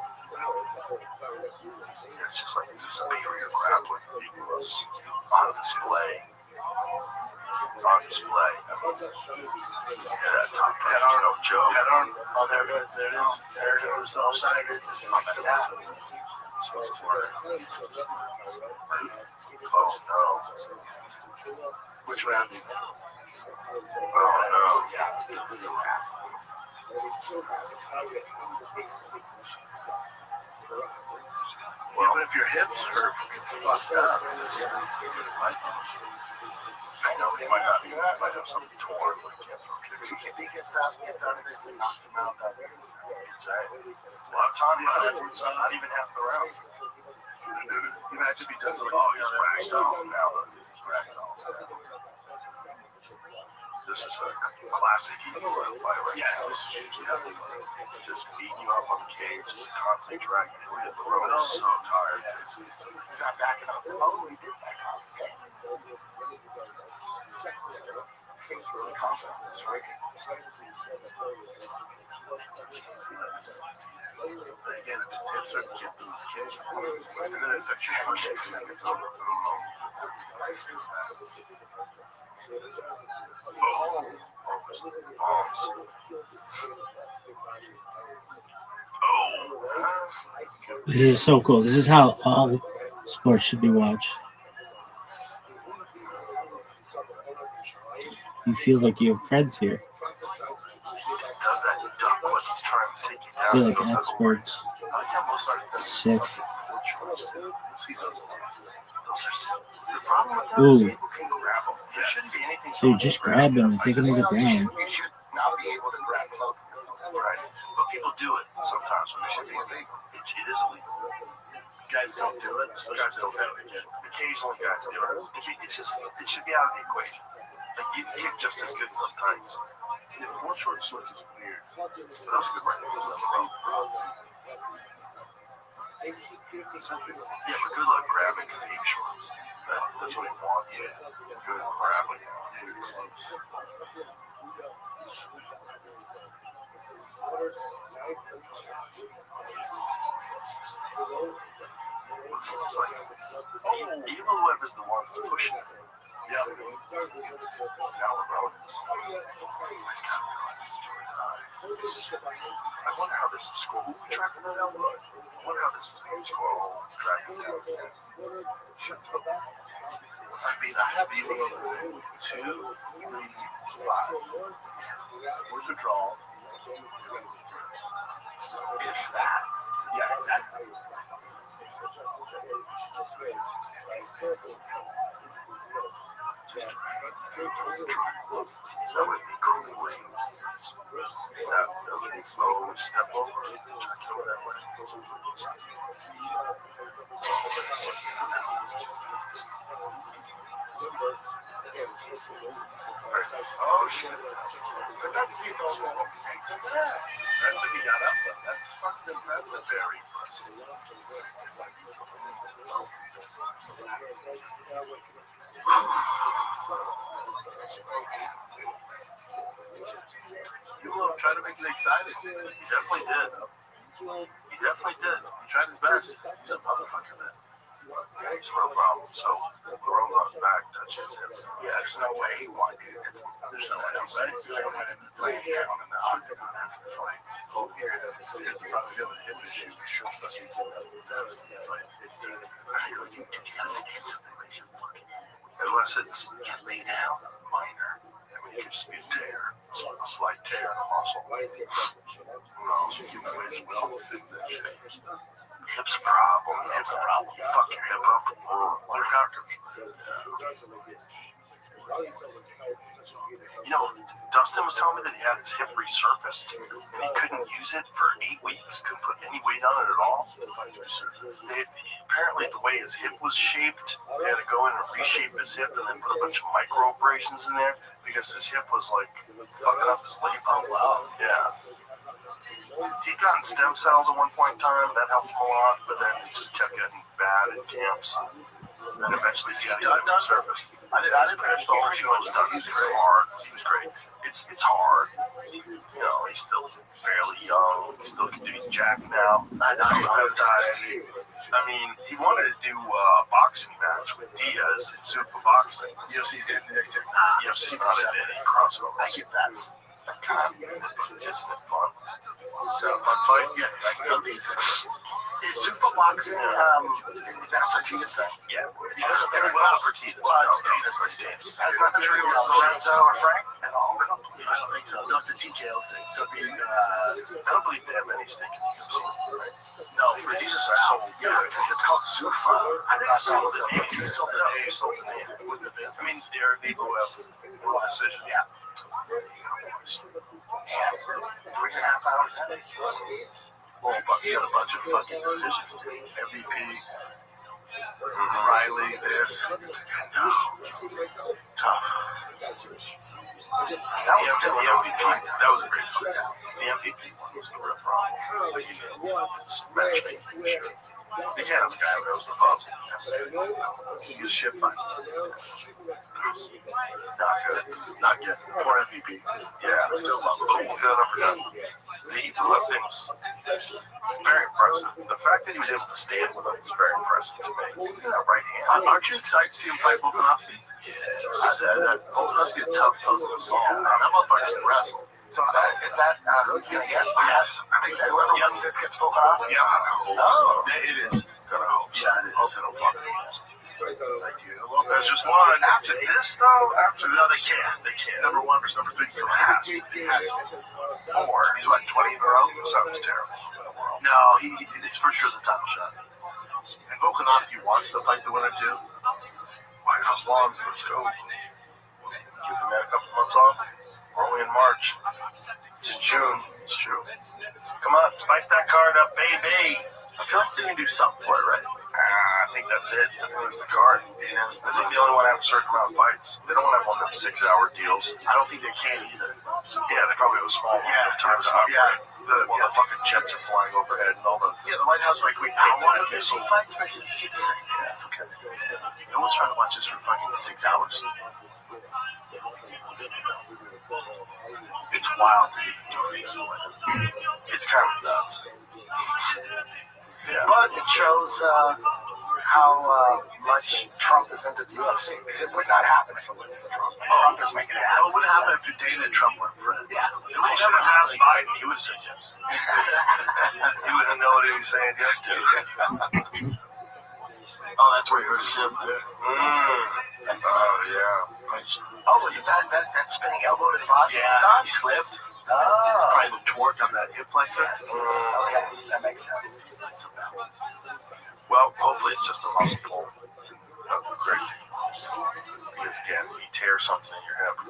It's just like the superior grappling was on display. It's on display. Yeah, that top head on, no joke. Head on. Oh, there it is. There it is. The offside is on that down. Oh, no. Which round? Oh, no. Yeah, it's a wrap. Well, but if your hips hurt, it's fucked up. I know he might have something torn. If he gets out of this and knocks him out, that means a lot of time afterwards, not even half the round. Imagine if he does it like, oh, he's racked on. Now he's racked on. This is a classic Eagle fight right now. Yes, this is just beating you up on the cage, just constantly dragging you in the road. I'm so tired. He's not backing off. Oh, he did back off. things really confidence, right? But again, if his hips are get those kids, and then it affects your handshakes, and then it's over. This is so cool. This is how all sports should be watched. You feel like you have friends here. They're like experts. Sick. Ooh. Dude, just grab him and take him to the ground. You should not be able to grab clothing. Right. But people do it sometimes when they should be illegal. It is illegal. Guys don't do it. Guys don't do it. Occasionally guys do it. It should be out of the equation. Like you kick just as good as those tights. Yeah, one short slick is weird. But that's good right now. Yeah, but good luck grabbing Khabib shorts. That's what he wants. Yeah. Good grabbing. Too close. Evil whoever's the one that's pushing it. Yeah. Now we're relevant. I wonder how this is scored. Who's tracking that out? I wonder how this is being scored. Tracking down. I mean, I have evil 2, 3, 5. Where's the draw? If that. Yeah, exactly. That would be cool. That would be slow step over. Oh shit. So that's the goal. That's what you got up with. That's fucking that's a very you will try to make it excited. He definitely did. He tried his best. He's a motherfucker, man. He's no problem. So, Barone on his back touches him. Yeah, there's no way he won. There's no way, right? He's going to win it. Like, on the octagon after the fight. So, here it is. He's probably going to hit the shoe. Sure, fucking fight. I go, you do have to hit him. Unless it's lay down, minor. I mean, it could just be a tear. A slight tear in the muscle. No, you know, his will fix that shit. Hip's a problem. Hip's a problem. You fuck your hip up. What are doctors? You know, Dustin was telling me that he had his hip resurfaced and he couldn't use it for 8 weeks. Couldn't put any weight on it at all. Apparently, the way his hip was shaped, they had to go in and reshape his hip and then put a bunch of micro abrasions in there because his hip was like fucking up his leg. Oh, wow. Yeah. He got in stem cells at one point in time. That helped him a lot, but then it just kept getting bad in camps. And eventually, he got surfaced. I didn't finish the whole show. It was hard. He was great. It's hard. You know, he's still fairly young. He still can do his jack now. I mean, he wanted to do a boxing match with Diaz in Super Boxing. UFC's not in any crossover. I get that. Isn't it fun? It's a fun fight. Yeah, is Super Boxing, is that a Fertitas thing? Yeah. It's not Fertitas. Well, it's Fertitas. That's not the true Lorenzo or Frank at all? I don't think so. No, it's a TKO thing. So it'd be, I don't believe they have any stake in the UFC. No, Fertitas are out. Yeah, since it's called Zuffa, I think so. Fertitas sold the name. I mean, they're legal decision. Yeah. 3.5 hours. Well, but he had a bunch of fucking decisions. MVP, Riley, this. No. Tough. The MVP, that was a great fight. The MVP one was the real problem. But you know, it's matchmaking. Sure. They can't have a guy who knows the puzzle. He was shit fine. Not good. Not good. Poor MVP. Yeah, still love him. The Hebrew thing was very impressive. The fact that he was able to stand with him was very impressive to me. Look at that right hand. Aren't you excited to see him fight Volkanovski? Yes. Volkanovski is a tough puzzle to solve. That motherfucker can wrestle. So is that who's going to get? Yes. They said whoever wins this gets Volkanovski? Yeah, oh. It is. Gonna hope. Yeah, it is. Hope they don't fuck me. Lopez just won. After this, though, they can't. Number 1 versus number 3 for has. Or he's like 20 in a row. Sounds terrible. No, it's for sure the title shot. And Volkanovski wants to fight the winner too. White House long. Let's go. Give the man a couple months off. We're only in March. It's June. It's true. Come on, spice that card up, baby. I feel like they can do something for it, right? I think that's it. I think it's the card. Yeah, they only want to have a certain amount of fights. They don't want to have one of them 6-hour deals. I don't think they can either. Yeah, they probably have a small time to operate. The fucking jets are flying overhead and all the... Yeah, the White House, like, wait, I want to 15 fights? No one's trying to watch this for fucking 6 hours. It's wild, dude. It's kind of nuts. Yeah. But it shows how much Trump is into the UFC. Because it would not happen if it wasn't for Trump. Trump is making it happen. It wouldn't happen if Dana and Trump weren't friends. Yeah. If we never asked Biden, he would have said yes. He wouldn't know what he was saying yes to. Oh, that's where he hurt his hip there. Yeah. Oh, was it that spinning elbow to the body? Yeah, he slipped. Probably the torque on that hip flexor. Okay, that makes sense. Well, hopefully it's just a muscle pull. Nothing crazy. Because again, if you tear something in your hip,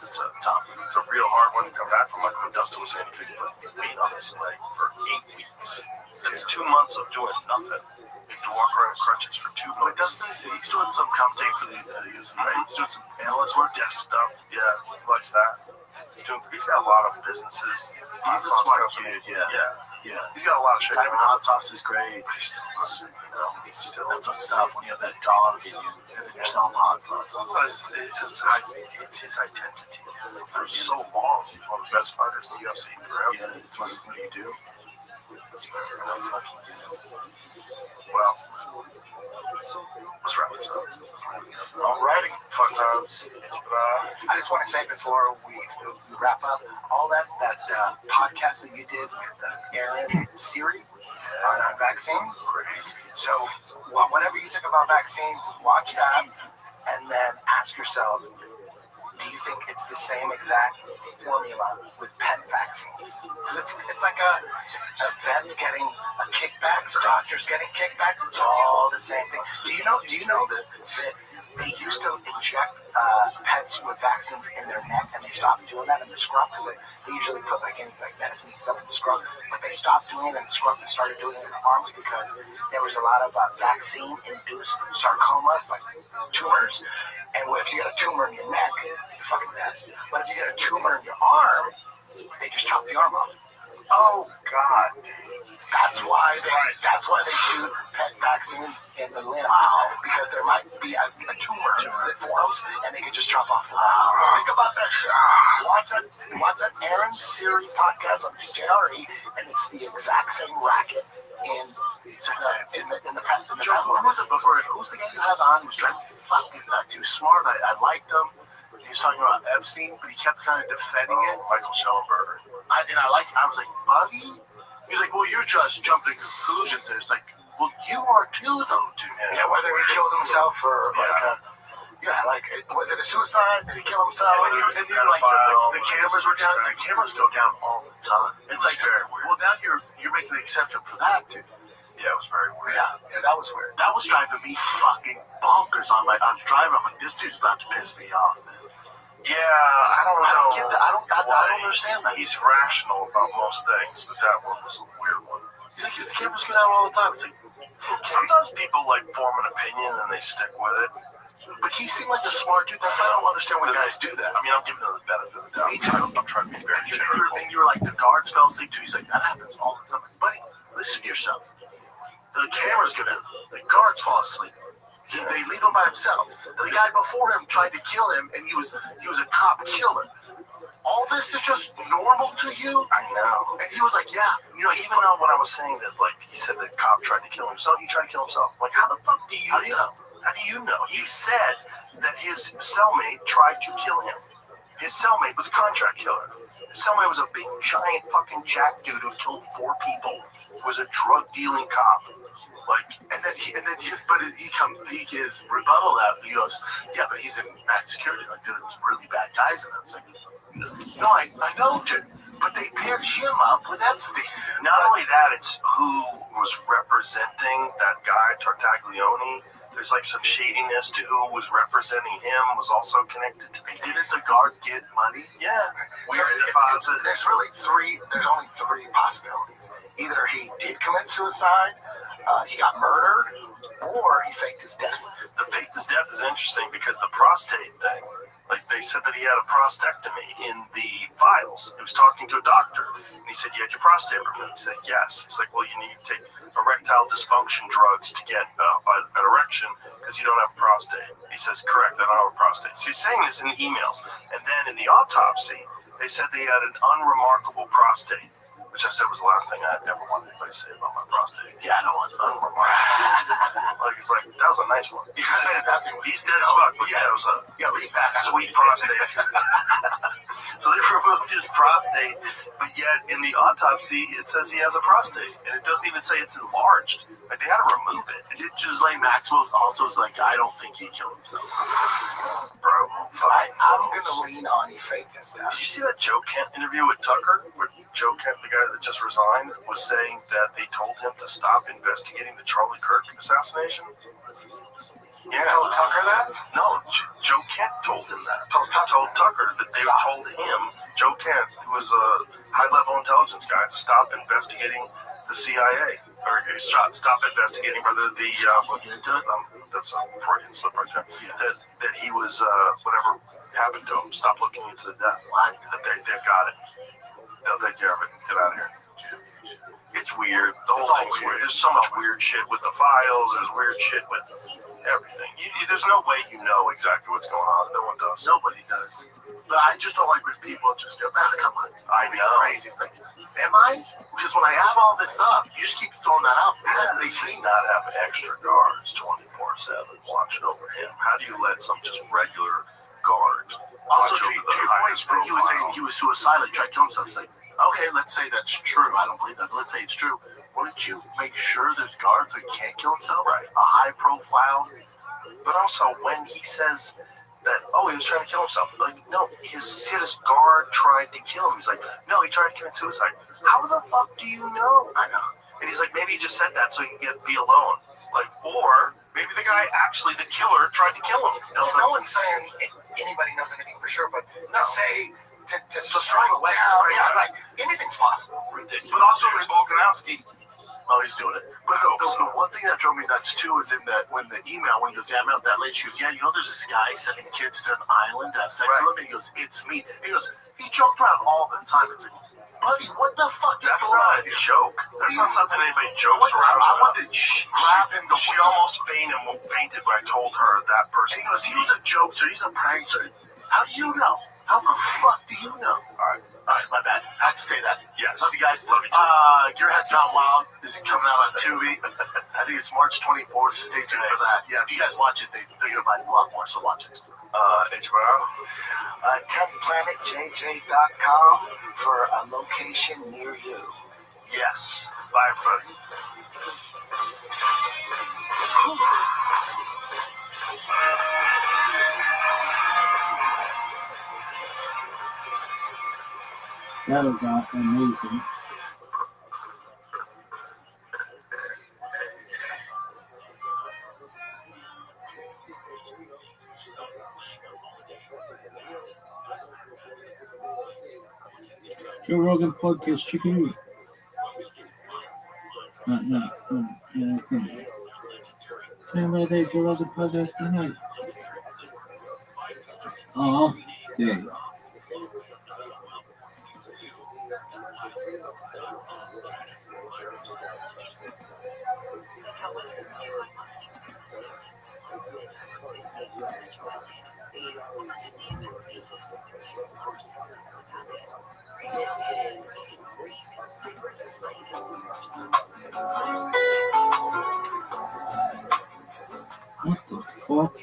it's a real hard one to come back from. Like what Dustin was saying, he couldn't put weight on his leg for 8 weeks. It's 2 months of doing nothing. To walk around crutches for 2 months. But Dustin, he's doing some commentating for the UFC, right? He's doing some analyst work, desk stuff. Yeah, he likes that. He's got a lot of businesses. He's a smart kid, yeah. He's got a lot of shit. I mean, hot sauce is great. He's still, that's what's tough when you have that dog in you and then you're selling hot sauce. It's his identity. For so long, he's one of the best fighters in the UFC forever. Yeah, it's what do you do? Well, let's wrap this up. Alrighty, fun times. I just want to say before we wrap up, all that podcast that you did with Aaron Siri on vaccines. So whatever you think about vaccines, watch that and then ask yourself, do you think it's the same exact formula with pet vaccines? Because it's like a vet's getting a kickback, doctors getting kickbacks. It's all the same thing. Do you know that they used to inject pets with vaccines in their neck, and they stopped doing that in the scruff because they usually put like medicine stuff in the scruff, but they stopped doing it in the scruff and started doing it in the arms because there was a lot of vaccine-induced sarcomas, like tumors. And if you get a tumor in your neck, you're fucking dead. But if you get a tumor in your arm, they just chop the arm off. Oh God! That's why they shoot pet vaccines in the limbs because there might be a tumor that forms, and they can just chop off the arm. Think about that shit. Watch that Aaron Siri podcast on JRE, and it's the exact same racket in the pet. Joe, who was it before? Who's the guy you had on? He was trying to fucking he was smart. I liked him. He was talking about Epstein, but he kept kind of defending it. Michael Schellenberger. I was like, buddy? He was like, well, you're just jumping to conclusions. And it's like, well, you are too, though, dude. Yeah, whether he killed himself or was it a suicide? Did he kill himself? And you're like, the cameras were down. It's like, cameras go down all the time. It's like, very weird. Well, now you're making the exception for that, dude. Yeah, it was very weird. Yeah, that was weird. That was driving me fucking bonkers I was driving. I'm like, this dude's about to piss me off, man. Yeah, I don't know. I don't get that. I don't understand that. He's rational about most things, but that one was a weird one. He's like, the cameras go down all the time. It's like, sometimes people form an opinion and they stick with it. But he seemed like a smart dude. That's why I don't understand when guys do that. I mean, I'm giving him the benefit of the doubt. I'm trying to be very general. And you were like, the guards fell asleep too. He's like, that happens all the time. Buddy, listen to yourself. The cameras go down. The guards fall asleep. They leave him by himself. The guy before him tried to kill him, and he was a cop killer. All this is just normal to you? I know. And he was like, yeah. You know, even though when I was saying that, like, he said the cop tried to kill himself, he tried to kill himself. Like, how the fuck do you know? How do you know? He said that his cellmate tried to kill him. His cellmate was a contract killer. His cellmate was a big, giant fucking jack dude who killed 4 people. Was a drug-dealing cop. Like, and then his rebuttal that he goes, yeah, but he's in max security. Like, dude, there's really bad guys in there. It's like, no, I know, dude. But they paired him up with Epstein. Not only that, it's who was representing that guy, Tartaglione. There's like some shadiness to who was representing him was also connected to the Did his guard get money? Yeah. Weird deposit. There's only three possibilities. Either he did commit suicide, he got murdered, or he faked his death. The faked his death is interesting because the prostate thing, like they said that he had a prostatectomy in the files. He was talking to a doctor, and he said, you had your prostate removed. He said, yes. He's like, well, you need to take erectile dysfunction drugs to get an erection because you don't have a prostate. He says, correct, I don't have a prostate. So he's saying this in the emails. And then in the autopsy, they said they had an unremarkable prostate, which I said was the last thing I ever wanted anybody to say about my prostate. Yeah, I don't want unremarkable. Like, it's like, that was a nice one. You said that thing was he's dead as fuck, but yeah, it was a sweet prostate. So they removed his prostate, but yet in the autopsy, it says he has a prostate, and it doesn't even say it's enlarged. Like, they had to remove it. And it just like Maxwell's also is like, I don't think he killed himself. Bro, I'm gonna lean on he faked this down. Did you see that Joe Kent interview with Tucker? Where Joe Kent, the guy that just resigned, was saying that they told him to stop investigating the Charlie Kirk assassination? Yeah, told Tucker that? No, Joe Kent told him that. Told Tucker that they told him, Joe Kent, who was a high-level intelligence guy, to stop investigating the CIA. Or stop investigating whether the, that's a Freudian slip right there, that he was, whatever happened to him, stop looking into the death. That they've got it. They'll take care of it. Get out of here. It's weird. The whole thing's weird. There's so much weird shit with the files. There's weird shit with everything. There's no way you know exactly what's going on. No one does. Nobody does. But I just don't like when people just go, come on. I know. Crazy. It's like, am I? Because when I have all this up, you just keep throwing that out. They should not have extra guards 24/7 watching over him. How do you let some just regular guards also watch to over your the highest point, he was saying profile? he was suicidal, tried to kill himself. It's like, okay, let's say that's true. I don't believe that, but let's say it's true. Wouldn't you make sure there's guards that can't kill himself? Right. A high profile. But also, when he says that, he was trying to kill himself, like, no, he said his guard tried to kill him. He's like, no, he tried to commit suicide. How the fuck do you know? I know. And he's like, maybe he just said that so he can be alone. Like, or maybe the guy actually, the killer, tried to kill him. No one's saying anybody knows anything for sure, but to say, to throw him away, like, anything's possible. Ridiculous. But also, Volkanovski. Oh, he's doing it. But the one thing that drove me nuts too is in that when the email, when he goes, yeah, I'm out that late, she goes, yeah, there's this guy sending kids to an island to have sex with him, and he goes, it's me. And he goes, he joked around all the time. It's like, buddy, what the fuck is That's going not on? a joke. That's not something anybody jokes around I about. wanted to grab him. She almost fainted when I told her that person. He was a joke, so he's a prankster. How do you know? How the fuck do you know? All right, my bad. I had to say that. Yes. Love you guys. Love you too. Your Head's Gone Wild. This is coming out on Tubi. I think it's March 24th. Stay tuned for that. Yeah, if you guys watch it, they're going to buy a lot more, so watch it. HBO. 10planetjj.com for a location near you. Yes. Bye, everybody. That was amazing. Joe Rogan podcast chicken. No. Anybody there, Joe Rogan podcast tonight? Oh, dang. What the fuck?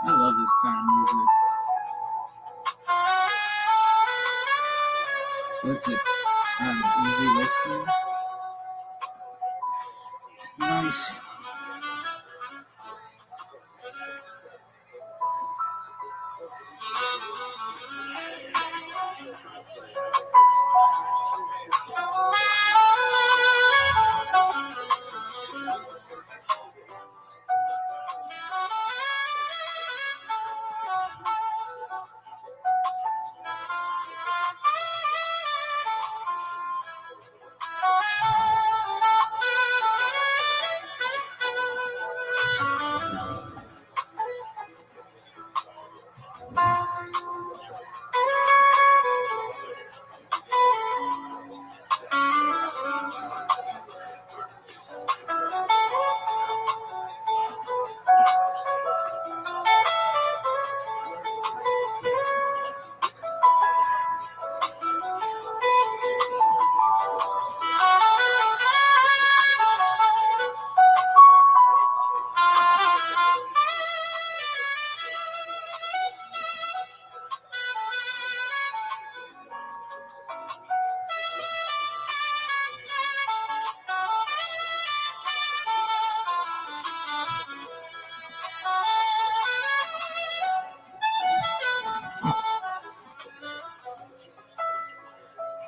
I love this kind of music. What's it? Easy Restream? Nice.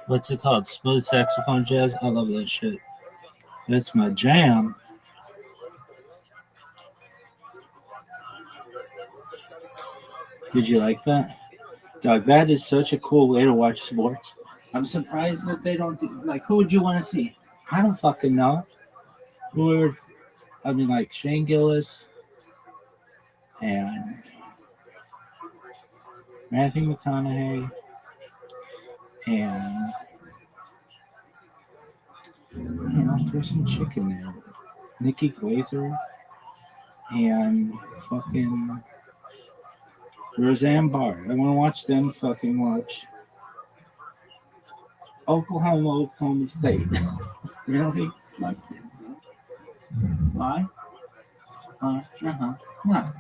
What's it called? Smooth saxophone jazz? I love that shit. That's my jam. Did you like that? Dog, that is such a cool way to watch sports. I'm surprised that they don't do, like, who would you want to see? I don't fucking know. Like Shane Gillis and Matthew McConaughey and I don't know, there's some chick in there. Nikki Glazer and fucking Roseanne Barr. I want to watch them fucking watch Oklahoma State. Really? Like, why? Uh-huh. Yeah.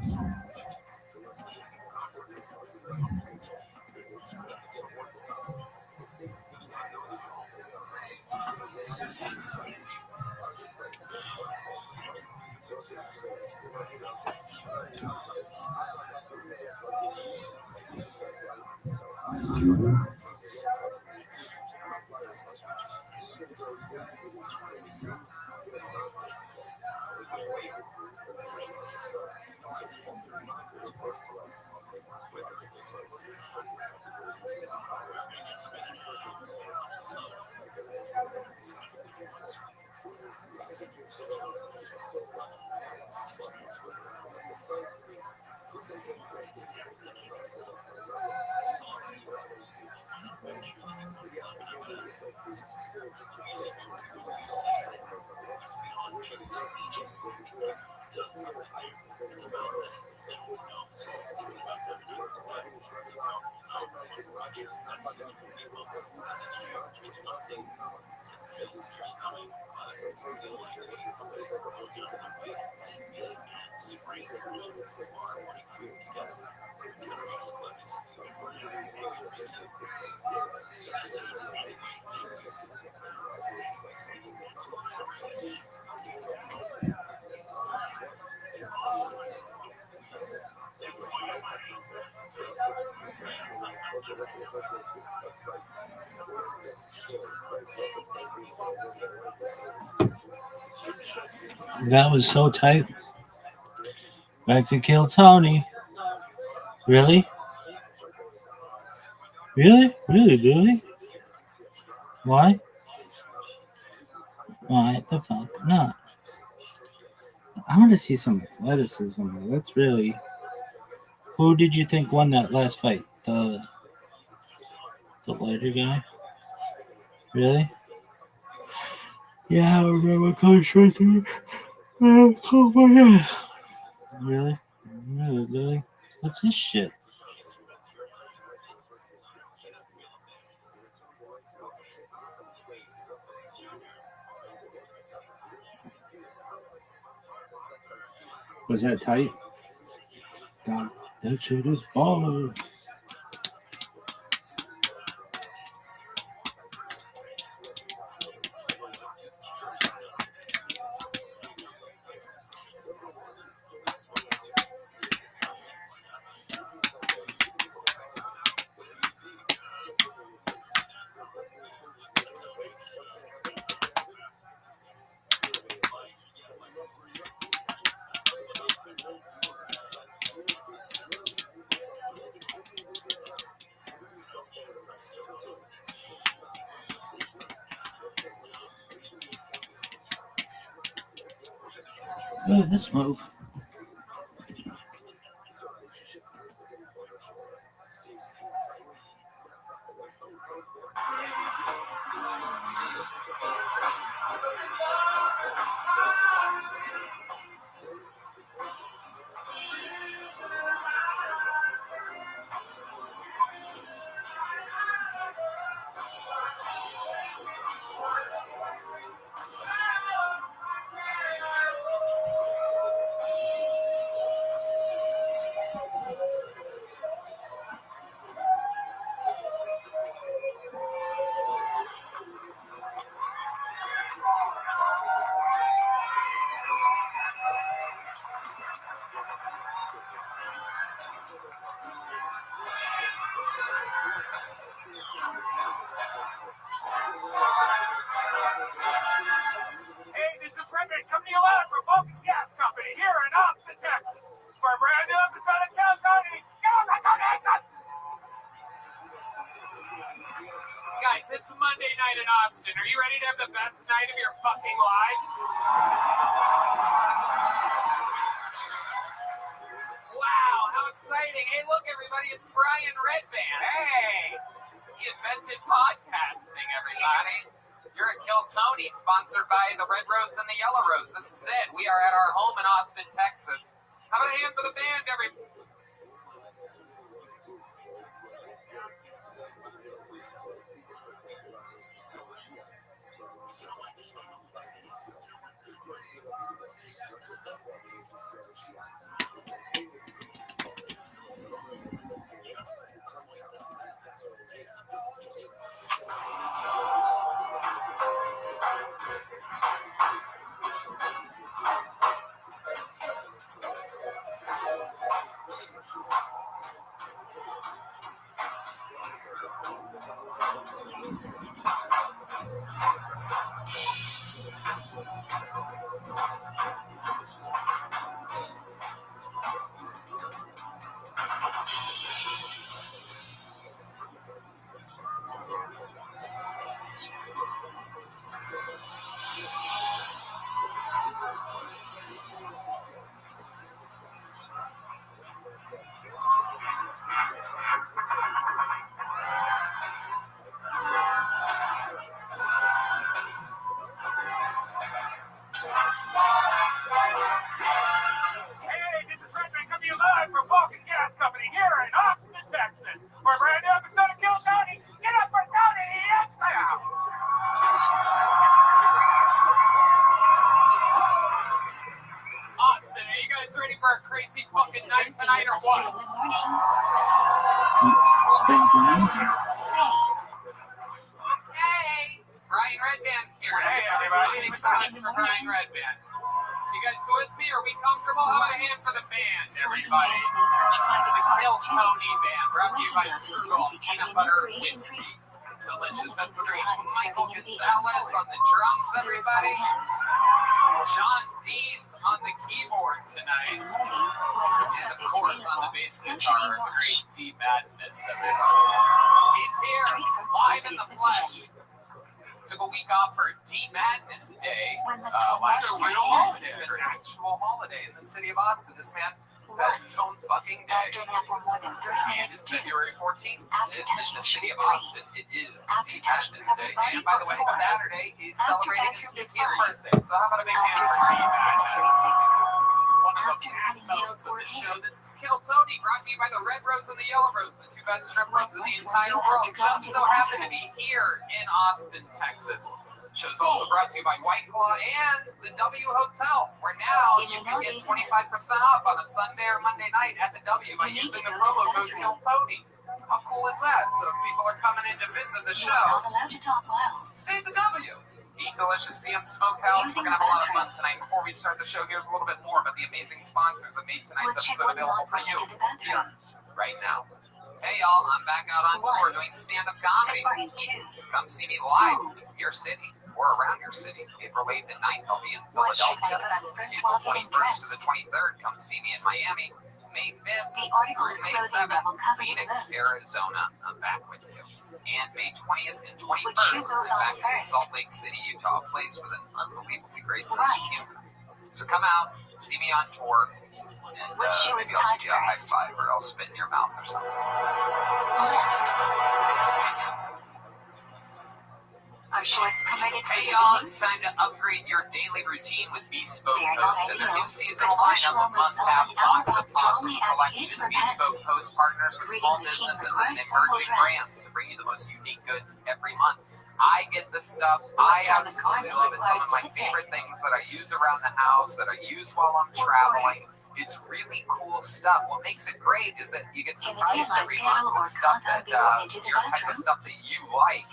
That was so tight. Back to kill Tony. Really? Really? Really? Why? Why the fuck not? I want to see some athleticism. That's really. Who did you think won that last fight? The lighter guy? Really? Yeah, I remember Coach right there. Oh my god. Really? Really? What's this shit? Was that tight? God, that shit is baller. Look at this move. Hey, this is Rabbi coming to you live from Vulcan Gas Company here in Austin, Texas. For a brand new episode of Kill Tony. Guys, it's Monday night in Austin. Are you ready to have the best night of your fucking lives? Wow, how exciting. Hey, look, everybody, it's Brian Redband. Hey! He invented podcasting, everybody. You're at Kill Tony, sponsored by the Red Rose and the Yellow Rose. This is it. We are at our home in Austin, Texas. How about a hand for the band, everybody? crazy fucking night tonight or what? Hey, Brian Redband's here. Hey, everybody. It's for Brian Redband. You guys with me? Are we comfortable? How about a hand for the band, everybody? The Kill Tony Band, brought to you by Strudel, peanut butter whiskey. Delicious. That's the great Michael Gonzalez on the drums, everybody. John D's on the keyboard tonight. And of course on the bass guitar, the great D Madness, everybody. He's here, live in the flesh. Took a week off for D Madness Day. Last week, it's an actual holiday in the city of Austin. This man has his own fucking day. And it's February 14th. In the city of Austin, it is D Madness Day. And by the way, Saturday, he's celebrating his 50th birthday. So how about a big hand for D Madness? One of the backbones of the show. This is Kill Tony, brought to you by the Red Rose and the Yellow Rose, the two best strip clubs in the entire world. Just so happen to be here in Austin, Texas. Show's also brought to you by White Claw and the W Hotel, where now you can get 25% off on a Sunday or Monday night at the W by using the promo code KillTony. How cool is that? So if people are coming in to visit the show, stay at the W. Eat delicious CM Smokehouse. We're going to have a lot of fun tonight. Before we start the show, here's a little bit more about the amazing sponsors that made tonight's episode available for you here right now. Hey y'all, I'm back out on tour doing stand-up comedy. Come see me live in your city or around your city. April 8th and 9th, I'll be in Philadelphia. April 21st to the 23rd, come see me in Miami. May 5th through May 7th, Phoenix, Arizona. I'm back with you. And May 20th and 21st, I'm back in Salt Lake City, Utah, a place with an unbelievably great sense of humor. So come out, see me on tour, and maybe I'll give you a high five or I'll spit in your mouth or something. Hey y'all, it's time to upgrade your daily routine with Bespoke Post and their new seasonal lineup of must-have Box of Awesome collection. Bespoke Post partners with small businesses and emerging brands to bring you the most unique goods every month. I get this stuff. I absolutely love it. Some of my favorite things that I use around the house, that I use while I'm traveling. It's really cool stuff. What makes it great is that you get surprised every month with stuff that your type of stuff that you like.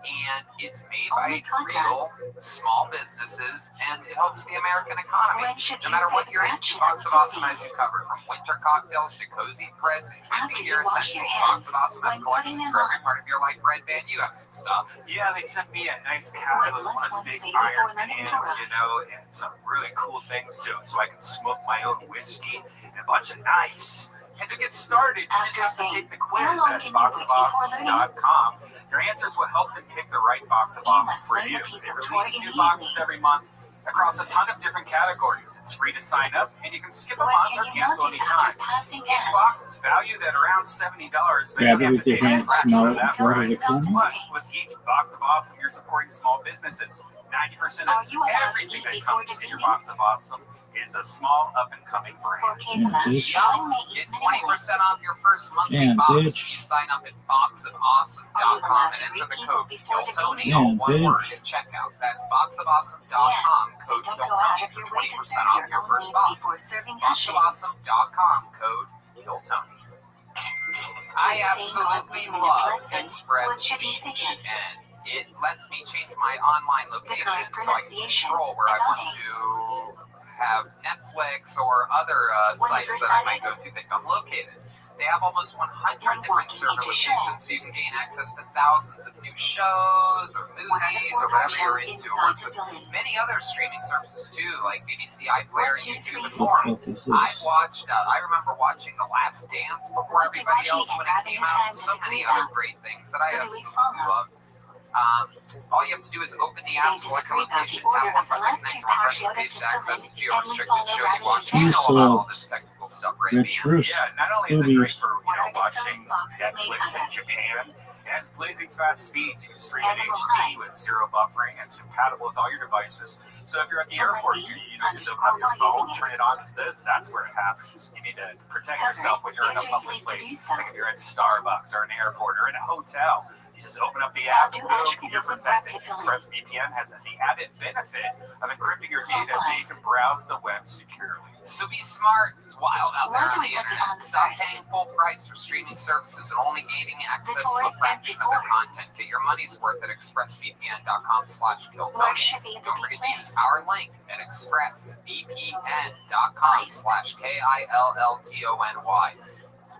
And it's made by real small businesses, and it helps the American economy. No matter what you're into, Box of Awesome has you covered. From winter cocktails to cozy threads and camping gear essentials, Box of Awesome has collections for every part of your life. Red Band, you have some stuff. Yeah, they sent me a nice cabinet with one of the big iron pans, you know, and some really cool things too, so I can smoke my own whiskey and a bunch of knives. And to get started, you just have to take the quiz at boxofawesome.com. Your answers will help them pick the right Box of Awesome for you. They release new boxes every month across a ton of different categories. It's free to sign up, and you can skip a month or cancel anytime. Each box is valued at around $70, but you have to pay a fraction of that price. Plus, with each Box of Awesome, you're supporting small businesses. 90% of everything that comes in your Box of Awesome is a small up-and-coming brand. Get 20% off your first monthly box if you sign up at boxofawesome.com and enter the code KillTony, all one word, at checkout. That's boxofawesome.com, code KillTony for 20% off your first box. Boxofawesome.com, code KillTony. I absolutely love ExpressVPN. It lets me change my online location so I can control where I want to have Netflix or other sites that I might go to think I'm located. They have almost 100 different server locations, so you can gain access to thousands of new shows or movies or whatever you're into. It works with many other streaming services too, like BBC iPlayer, YouTube, and more. I remember watching The Last Dance before everybody else when it came out, and so many other great things that I absolutely love. All you have to do is open the app, select a location, tap one button, connect to one recipe page to access the geo-restricted show you watch. You know about all this technical stuff, right? Yeah, not only is it great for watching Netflix in Japan, it has blazing fast speeds. You can stream in HD with zero buffering, and it's compatible with all your devices. So if you're at the airport, you just open up your phone, turn it on. That's where it happens. You need to protect yourself when you're in a public place, like if you're at Starbucks or an airport or in a hotel. You Just open up the app, Do boom, Ashkin you're is in protected. practical. ExpressVPN has the added benefit of encrypting your data so you can browse the web securely. So be smart. It's wild out there Why on do the we put the internet. on Stop first? paying full price for streaming services and only gaining access to a Before it fraction says of their before. content. Get your money's worth at expressvpn.com/Killtony. Where should be the Don't forget to use first? our link at expressvpn.com/KILLTONY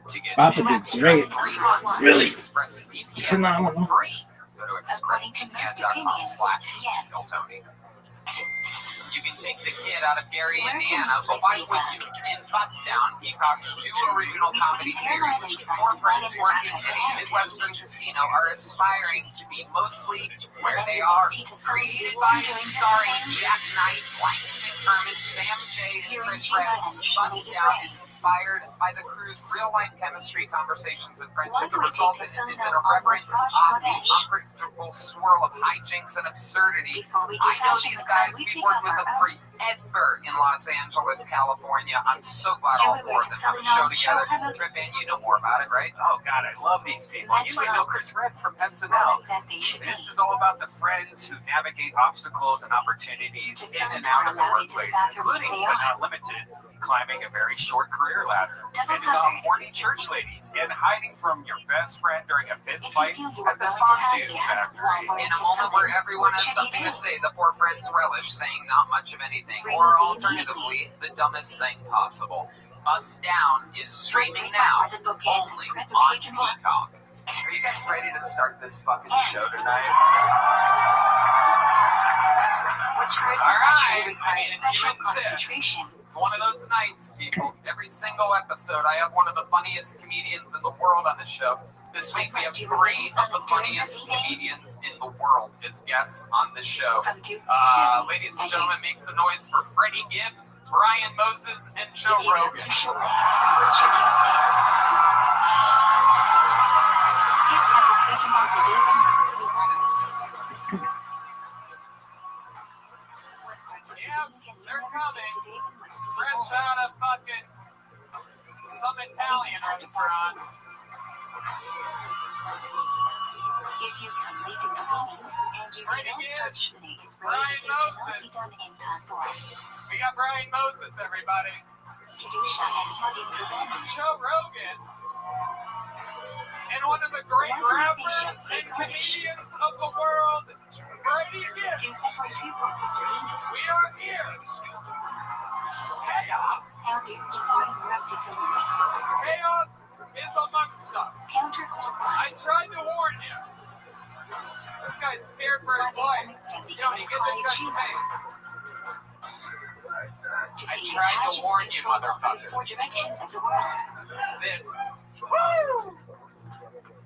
to get Papa an did extra great. 3 months Really of ExpressVPN phenomenal. for free. Go to According to most opinions, yes. expressvpn.com/Killtony. You can take the kid out of Gary, Indiana, but why would you? In Bust Down, Peacock's new original comedy series, 4 friends working in a Midwestern casino are aspiring to be mostly where they are. Created by and starring Jack Knight, Langston Kermit, Sam Jay, and Chris Red, Bust Down is inspired by the crew's real-life chemistry, conversations, and friendship. The result is an irreverent, offbeat, unpredictable swirl of hijinks and absurdity. I know these guys. We worked with them forever in Los Angeles, California. I'm so glad all 4 of them have a show together. Rabbi, you know more about it, right? Oh, God, I love these people. You might know Chris Red from SNL. This is all about the friends who navigate obstacles and opportunities in and out of the workplace, including, but not limited, climbing a very short career ladder, fending off horny church ladies, and hiding from your best friend during a fist fight at the fondue factory. In a moment where everyone has something to say, the 4 friends relish saying not much of anything, or alternatively, the dumbest thing possible. Bust Down is streaming now, only on Peacock. Are you guys ready to start this fucking show tonight? Which person All actually right, requires special I insist. concentration. It's one of those nights, people. Every single episode, I have one of the funniest comedians in the world on the show. This week, we have 3 of the funniest comedians in the world as guests on the show. Ladies and gentlemen, make some noise for Freddie Gibbs, Brian Moses, and Joe If you come Rogan. to Chile, what should you say? Skip has a quick amount to do and quickly runs. What parts of the Yep, meeting can you they're never coming. skip today when quickly Fresh runs? out of fucking some Italian restaurant. If you come late to the meeting and you Freddie don't Gibbs, start shooting, it's Brian very it cannot be Moses. done in time for. We got Brian Moses, everybody. Kedusha and Vadim Ruben. Joe Rogan. And one of the great Why do we say rappers Chef's and English? comedians of the world, Freddie Gibbs. 2 parts of the meeting. We are here. Chaos. How do you see uninterrupted films? Chaos is amongst us. I Counterclockwise. tried to warn you. This guy's scared for his life. Yo, you get this guy's face. I tried to warn you, motherfuckers. 4 directions of the world. This.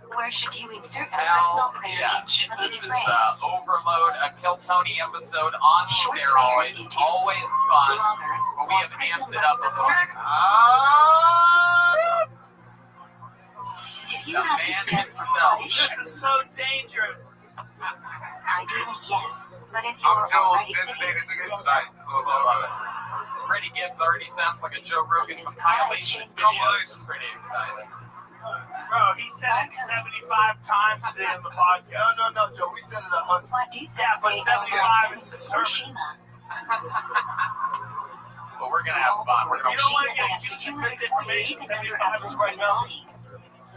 Where should you insert a Hell personal prayer yeah. in Shmoneh This is Esrei? Overload, a Killtony episode on Short steroids. prayers into Always fun. Longer, But we more have personal amped it up a little. Do you The have to man stand for himself. Kaddish? This is so dangerous. Ideally, yes. But if you're already sitting, then Freddie Gibbs already sounds like a Joe Rogan compilation video, which is pretty exciting. Bro, he said it 75 times today on the podcast. No, Joe. We said it 100. what do you Yeah, but say 75 is before conservative. Shema? But we're gonna have fun. We're You gonna don't want to Shema get up to accused of 248 misinformation. the number 75 of is limbs right in the now. body.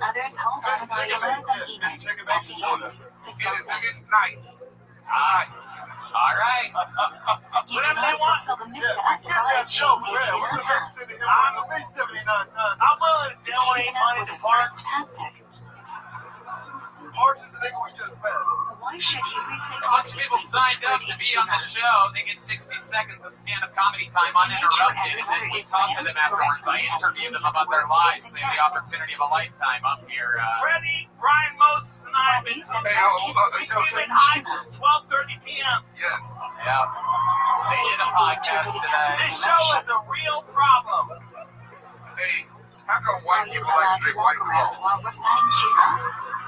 Others hold on by a rope and eat it. At the end, the process. All right. You do Whatever they not want. fulfill the Yeah, mitzvah we of get that God Joe shame if Red. you We're do gonna not make have. it to him at least 79 times. I'm willing to donate Keeping money up to with the first parks. Pasek. Parks is the nigga we just met. Why should you replay A bunch of people signed up to be on the show. They get 60 seconds of stand-up comedy time uninterrupted, and then we talk to them afterwards. I interview them about their lives. They have the opportunity of a lifetime up here. Freddie, Brian Moses, and I have been we've been high since 12:30 p.m. Yes. Yeah. They did a podcast today. This show is a real problem. Hey, how come Are white you people like allowed to to drink walk white around claw? while reciting Shema?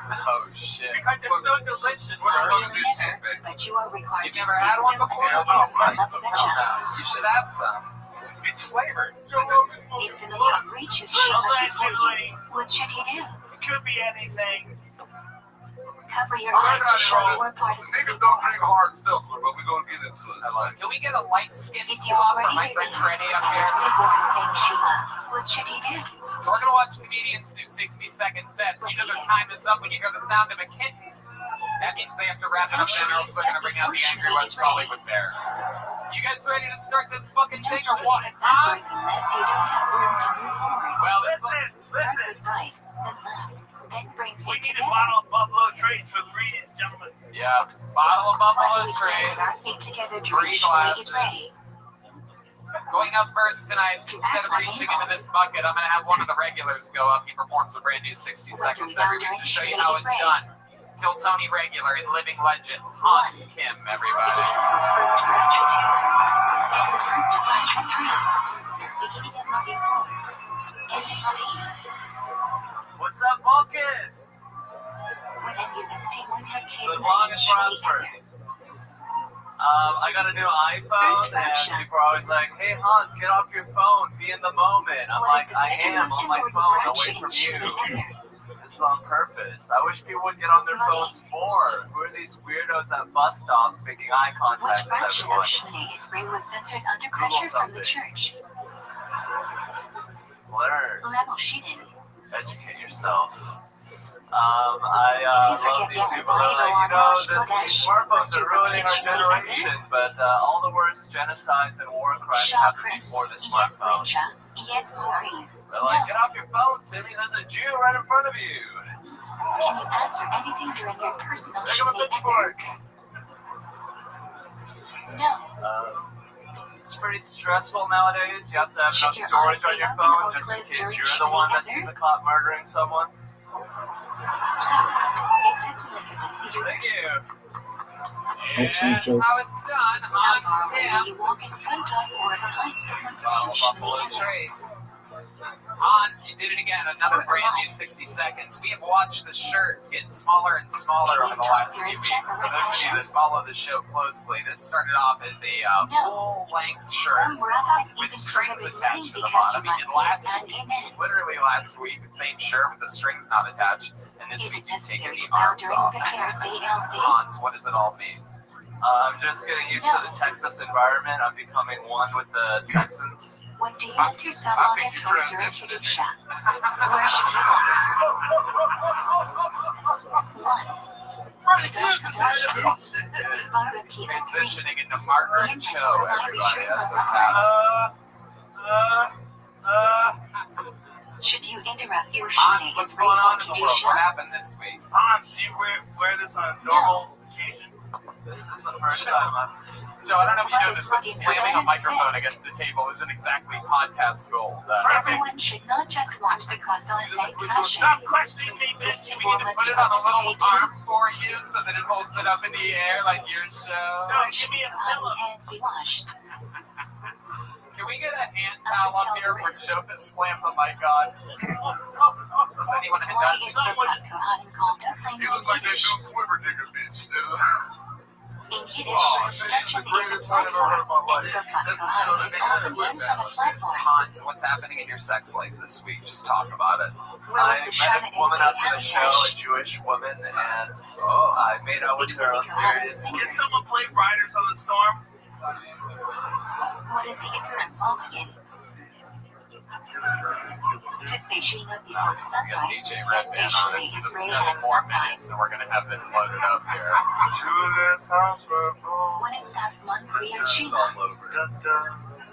Oh, shit. Because it's so delicious, sir. Ideally never, but you are required You've to never stay had one still before? until Oh, you right. love the Bechah. You should have some. It's flavored. Joe Rogan's smoking If the Messiah reaches Shema before you, Allegedly, what should he do? it could be anything. Cover your eyes to show more part of the Niggas don't drink hard seltzer, but we're gonna get into it. Can we get a light skin If you off for already my friend Freddie up here? saying Shiva, what should he do? So we're gonna watch comedians do 60-second sets. You know their time is up when you hear the sound of a kitten. That means they have to wrap it up then, or else they're gonna bring out the Angry West Hollywood Bear. You guys ready to start this fucking thing or what? Huh? Unless you don't have room to move forward. Well, Listen, Start listen. with right, then left, then bring We feet need a together. bottle of Buffalo Trace for 3 gentlemen. yeah, bottle of Why Buffalo do we stand with our Trace. feet together 3 directionally is right? glasses. Going up first tonight, instead of reaching into this bucket, I'm gonna have one of the regulars go up. He performs a brand new 60 seconds every week to show you how it's done. Phil Tony regular and living legend, Hans Kim, everybody. First branch 2, and the first branch 3. Beginning at body 4, ending body. What's up, Vulcan? When you ST1 had came Live long and prosper. I got a new iPhone, and people are always like, "Hey Hans, get off your phone, be in the moment." I'm like, I am on my phone, away from you. This is on purpose. I wish people would get on their phones more. Who are these weirdos at bus stops making eye contact Which with branch of everyone? Shmoneh Esrei was censored under pressure from the church? Learn, Level Shinin. educate yourself. I love these people. They're like, these smartphones are ruining our generation, but all the worst genocides and war crimes happened before the smartphone. Yes, Marie. They're like, get off your phone, Timmy. There's a Jew right in front of you. Can you answer anything during your personal Pick up a Shmoneh Esrei? pitchfork. No. It's pretty stressful nowadays. You have to have enough storage on your phone just in case you're the one that sees a cop murdering someone. Except to look at the cedar. Thank you. Excellent That's joke. how it's done. How far Hans away Kim. do you walk in front of or behind someone Bottle of saying Buffalo Shmoneh Esrei? Trace. Hans, you did it again. Another brand new 60 seconds. We have watched the shirt get smaller and smaller over the last few weeks. For those of you that follow the show closely, this started off as a full-length shirt Some rabbis with even strings started attached learning to the because bottom. you And want last this and week, amen. literally last week, the same shirt with the strings not attached. And this Is week, it you've taken necessary the to bow arms during off. the KRCLC? Hans, what does it all mean? I'm just getting used to the Texas environment. I'm becoming one with the Texans. When do you let yourself on a toaster and Kedusha? Where should you go? 1. Transitioning into Margaret Cho, everybody. That's the fact. Should you interrupt your Hans, Shmoneh what's Esrei going on for in the world? What Kedusha? happened this week? Hans, do you wear this on a normal occasion? This is the first time I've... Joe, I don't know if you know this, but slamming a microphone against the table isn't exactly podcast gold. Everyone should not just watch the Kazan fake passion. Stop questioning me, bitch. We need to put it on a little arm for you so that it holds it up in the air like your show. No, give me a pillow. Be washed. Can we get a hand towel up here for Joe to slam the mic on? Does anyone have Why that? is the Kohanim called duckling He in look like that Yiddish? new swimmer nigga bitch. In Yiddish, Oh, shit, Dutchin the is a greatest fight I've ever heard in my platform, life. and That's, Kohanim is all that's condemned from a platform. Hans, what's happening in your sex life this week? Just talk about it. Where was I the met Shana a woman in after the show, a Jewish woman, and I made out with her on various... Can someone play Riders on the Storm? What is the Iker and Falls again? To say Shema before We got sunrise, DJ then Red say Band on Shema it. So is there's rain 7 at more sunrise. minutes, and we're going to have this loaded up here. To this house we're born. When is Sasman Kriya It's Shema? all over.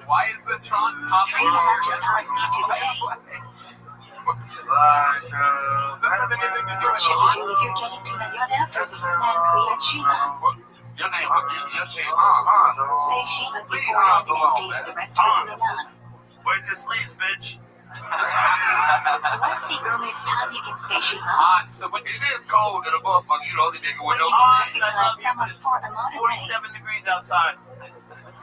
Why is this song popping 3 magic hours into the day. Does this have anything to do What with should you do Hans? if you're getting to Million after Sasman Kriya Shema? Your name, your shit, huh? Say Shema before and day for the rest of the Milan. Where's your sleeves, bitch? What's the earliest time you can say Shema? Hans, so when It is cold in a motherfucker. You the only nigga When with you no can sleeves. recognize someone for a modern day. 47 degrees outside.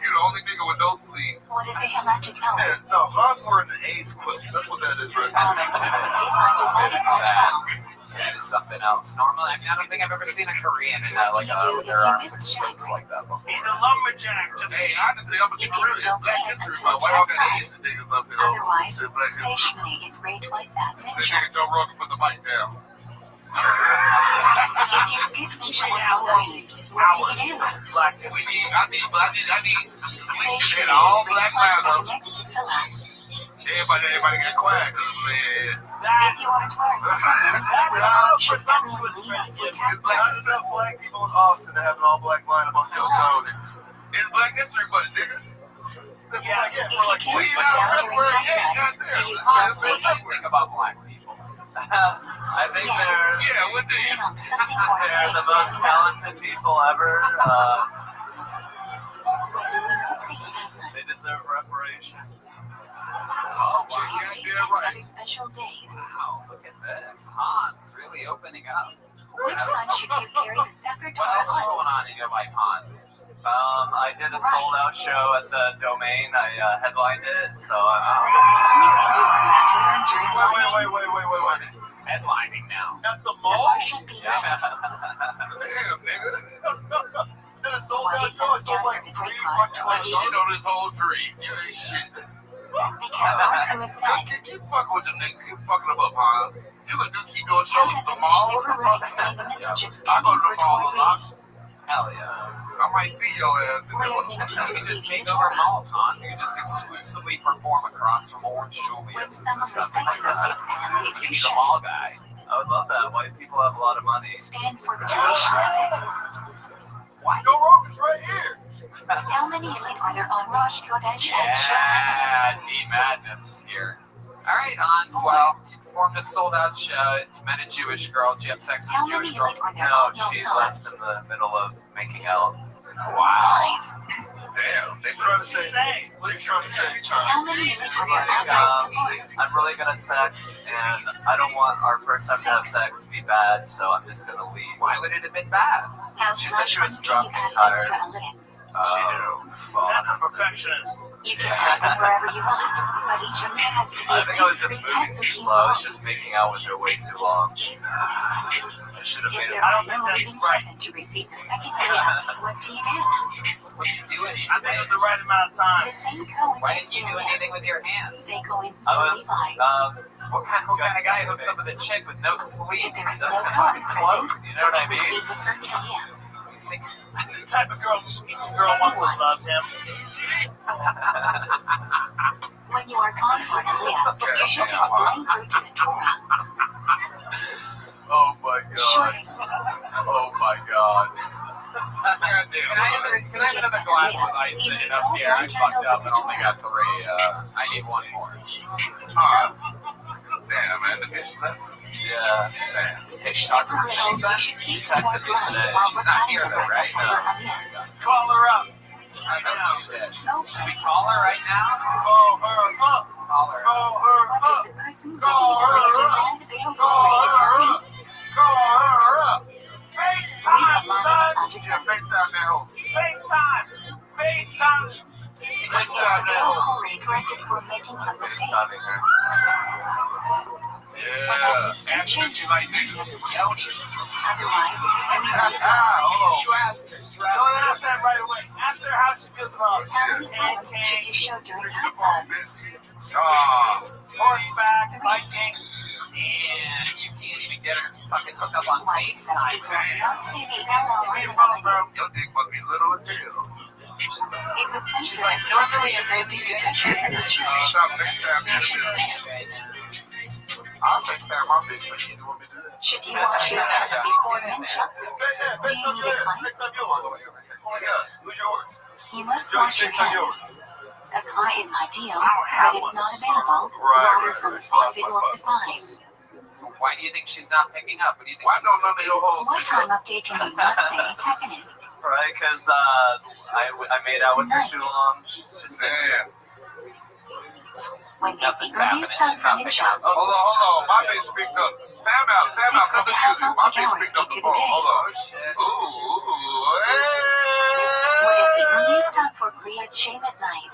You the only nigga with no sleeves. What is a halachic hour? Yeah, no, Hans wearing the AIDS quilt. That's what that is right Divided by 12. that is something else. Normally, I mean, I don't think I've ever seen a Korean in like with their arms exposed like that before. He's a lumberjack. Just Hey, honestly, I'm a Korean. It's Black History Month. Why y'all got Asian niggas up here? Otherwise, It's Black say History Shema is raised twice at This midnight. nigga Joe Rogan put the mic down. If you skip visual outline, what do you do? I need to hit all black lines. Next to fill out. Everybody get quiet, man. If you aren't wearing different should everyone lean up for tap Not enough black people in Austin to have an all black line about Yo Tony. It's Black History Month, nigga. If you can't sit down during tap do you still say Think about black people. I think lean on something more they're the safe most standing up? talented people ever. Why do we not say tap night? They deserve reparations. Oh, Tuesdays and other special days. wow, look at this. Hans really opening up. Which side should you carry the scepter What else is towards? going on in your life, Hans? I did a sold out show at the Domain. I headlined it, so The only thing you are allowed to learn during Wait. Headlining now. That's the the mall? bar should be red. Damn, nigga. Then a sold Why out is show. that It sold like down 3 the fucking break shit on his whole dream. You ain't shit. Because Arthur was said, Keep fucking with the nigga. Keep fucking him up, Hans. You could keep doing how shows does at the a mall. newspaper right explain the message of I go standing to for the mall a lot. toilet? Hell yeah. I might see your ass. Where You Minsky can just receiving take the over Torah. malls, Hans. You can just exclusively perform across from Orange When Julius. someone respected the kids and the You need a mall guy. I would love that. White people have a lot of money. stand for the duration of it. Joe Rogan's right here. How many elite are there on Rosh Kodesh and Yeah, Shabbat? Deep Madness is here. All right, Hans. Well, you performed a sold-out show. You met a Jewish girl. Did you have sex with How a many Jewish girl? elite are there No, on Yom she Tov? left in the middle of making out. Wow. Damn, they trying to say. They trying to say. How many elite are there on Yom Tov? I'm really good at sex, and I don't want our first time to have sex to be bad, so I'm just gonna leave. Why would it have been bad? How She said she was much drunk can you and add extra tired. a little? That's a perfectionist. You can have them wherever you want, but each elite has to be I at think I was least 3 just moving tests of too slow. I was chemo. just making out with her way too long. I should have If made there it. are no living present to receive the second layer, what do you do? What did you do anything? I think it was the right amount of time. The same Cohen Why didn't you do anything with your hands? They go in I for was, Levi. What kind of guy hooks up with a chick with no sleeves If there and is no doesn't have Cohen fucking clothes? present, You know what I they mean? receive the first layer. The type of girl who meets a girl once and loves him. When you are gone for an aliyah, you should take a blind fruit to the Torah. Oh my god. Shortest. Oh my god. Goddamn. Can I have another glass with ice in it up here? I fucked up and only got 3. I need 1 more. Damn, man, the bitch left. Yeah. Hey, she talked to her. You should keep She texted more me blood today. while She's not here reclining though, right? for your aliyah. Call her up. I know. Shit. No, Should we call her right now? Call her up. Call her. Call her what up. is the person Call getting her ready to up. land the veil Call raise her for up. Call her up. Read the line under Yeah, FaceTime that hoe. FaceTime. FaceTime. FaceTime that hoe. Corey corrected for making a mistake. FaceTiming her. Yeah. Mistake Ask if changes she the like meaning niggas. of the word. Otherwise, Hold You asked her. You Don't asked ask that right away. Ask her how she feels about how many problems should you show during hot tub? horseback, biking. And you can't even get her to fucking hook up on Why do some FaceTime. people not see the LL Hey, in phone, the bro. Your dick must be little as hell. It was She's censored like, normally if they do that shit in the church. Stop FaceTime that Nation bitch. fan. I'll FaceTime my bitch when you want me to do that. Should you wash your hands before mincha? Do you need a cleanse? Oh my god, who's yours? You must wash your hands. A cry is ideal, but if not available, water from a faucet will suffice. Why do you think she's not picking up? What do you think? Why don't none of your hoes What pick time up? update can you not say Tekkanen? Right, because I made out with her too long. She's just Damn. When the Nothing's earliest happening. time She's for not mincha, Hold on. My bitch picked up. Time out. Come to the music. My bitch picked up the phone. Hold on. what is the Ooh, earliest time for Kriyat Shem at night?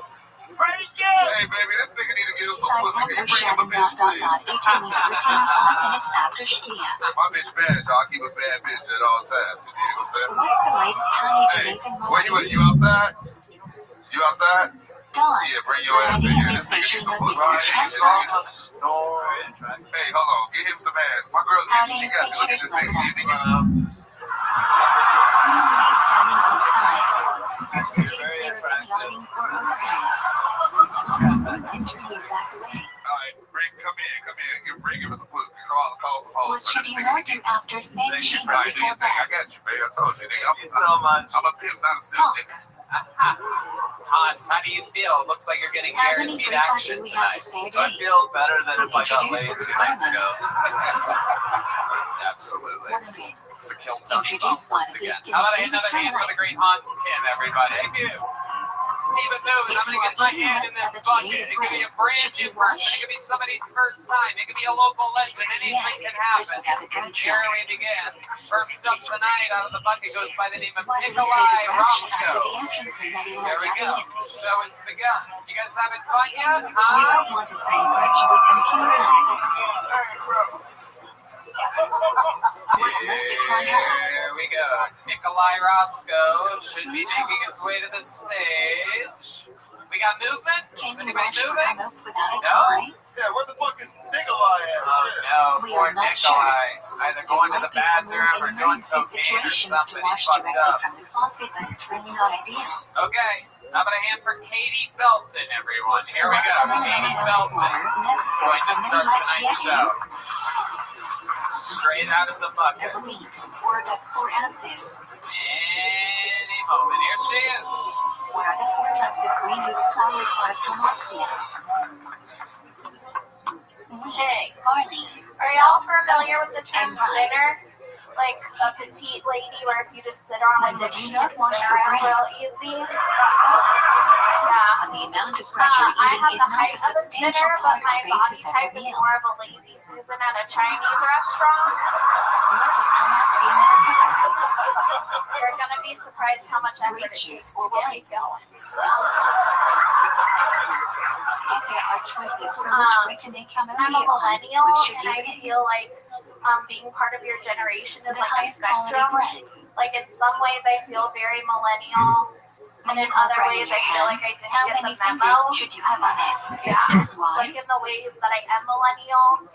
hey, baby, this nigga need to get us some Size pussy. Can member you bring him a Shannon bitch, please? 18 is 13 5 minutes after Shkia. My bitch bad, y'all. I keep a bad bitch at all times. You know what I'm saying? What's the latest time you can Hey, leave in where you morning? at? You outside? You outside? Dawn. Yeah, bring your ass in here. This nigga needs some pussy. Hey, hold on. Get him some ass. My girl, she got to look at this nigga. Standing outside. Stay clear of any awnings or overhangs. And turn your back away. Alright, come in. Bring him some pussy. Call some hoes. What should you not do after saying shame Alright, do before your thing. I bed? got you, babe. I told you, nigga. Thank you so much. I'm a pimp, not a simp, nigga. Hans, how do you feel? Looks like you're getting As any guaranteed great party action we have tonight. to say I today. feel better than if I got Introduce laid the 2 nights ago. Absolutely. 100. It's the kill tone Introduce once one of again. these How about to another the hand for the great Hans Kim, everybody? Thank you. Let's keep it moving. I'm going to get my hand in this bucket. It could be a brand new person. It could be somebody's first time. It could be a local legend. Anything can happen. Here we begin. First up tonight out of the bucket goes by the name of Nikolai Roscoe. There we go. The show has begun. You guys having fun yet? We don't want to say virtue with impure acts. Here we go. Nikolai Roscoe should be making his way to the stage. We got movement? Can Is you anybody wash your moving? mouth without a No? lie? Yeah, where the fuck is Nikolai at? Oh no, We poor are not Nikolai. Either going to the Might be some bathroom or room in doing emergency cocaine or situations to something. He wash fucked directly up. from the faucet, but it's really not ideal. Okay, how about a hand for Katie Felton, everyone? Here we go. Katie Felton Necessary going to for start many much tonight's yakking. show. Straight out of the bucket. A wheat or about 4 ounces. Any moment. Here she is. What are the 4 types of green whose flour requires homoxia? Hey, Barley. are y'all familiar with the term spinner? Like a petite lady where if you just sit on a dish, you can spin around real easy? Yeah. And the amount of pressure I eating have is the not height the of a substantial spinner, but part my or body basis of type your is meal. more of a lazy Susan at a Chinese restaurant. What does homoxia never cover? You're gonna be surprised how much effort it Grape juice takes or to get wine. me going. So, If there are choices for which way to make I'm a homoxia, millennial, which should and you I pick? feel like being part of your generation is The like a highest quality spectrum. bread. Like in some ways, I feel very millennial, and in other ways, I feel like I How didn't many get the fingers memo. should you have on it? Yeah. Why? Like in the ways that I am millennial,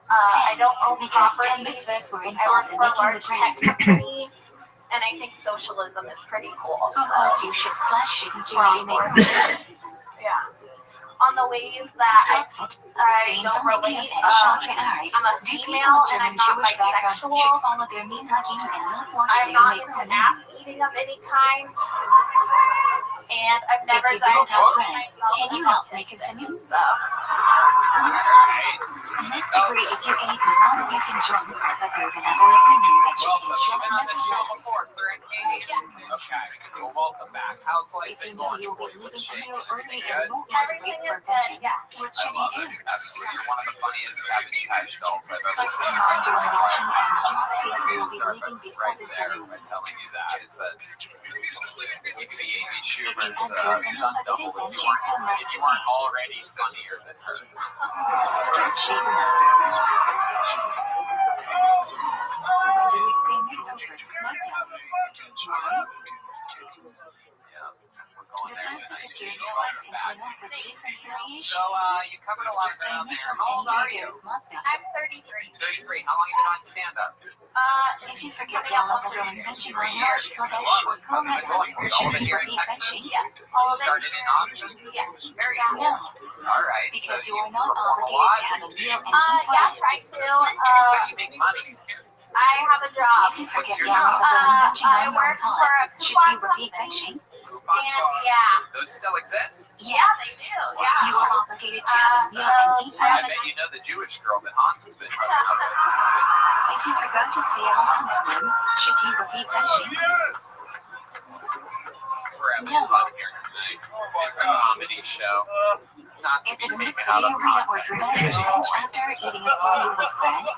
I don't own Because 10 property. mitzvahs were I work involved in for a making the large tech bread. company, and I think socialism is pretty cool. How hard you should flash shouldn't you really make it? Yeah. On the ways that I don't relate, I'm a female and I'm not bisexual. Should follow their mean hugging and not watch I'm not into ass eating of any kind. And I've never If you don't have diagnosed bread, myself can as you help make it autistic, simple? so. Let's agree if you ate not if you can join, but there's another opinion that you Welcome. can show You've been on this show nevertheless. before, correct, Katie? Okay. Well, welcome back. How's life If been you know going you'll for be you? What's leaving shaking? here early Everything and good? won't want to Everything wait for is good, venting, yes. what I should you love do? it. Absolutely. One of the funniest cabbage patch dolls I've ever Keep seen. in mind during washing and homoxia You will be start leaving before right the there saloon. by telling you that is that you could be Amy Schumer's until stunt double if you weren't already funnier than her. Don't shave enough. When do we say no for SmackDown? Why? Yeah, we're going The there fact that tonight. it appears twice in Twitter with different variations. So, you covered a lot of ground there. How old are you? I'm 33. 33. How long have you been on stand-up? If you forget the logo and mention on March, Kodesh, or Komet, should you repeat fetching? Yes, all of it. Started in Austin? Yes. Very No, cool. All right. because so you are not perform a obligated lot. to have a meal and eat Yeah, well. try to. How do you make money? I have a job. If you forget your the job? logo and mention I on work time, for a should coupon you repeat company. fetching? Coupon And shops? yeah. Those still exist? Yeah, they do. Yeah. You are obligated to have a meal and eat I well. bet you know the Jewish girl that Hans has been hooking up with. If you forgot to say Al-Hanism, should you repeat fetching? We're having fun here tonight. It's a comedy show. Not to Is be it a taken out of mitzvah or context. dramatic change after eating a full meal with bread?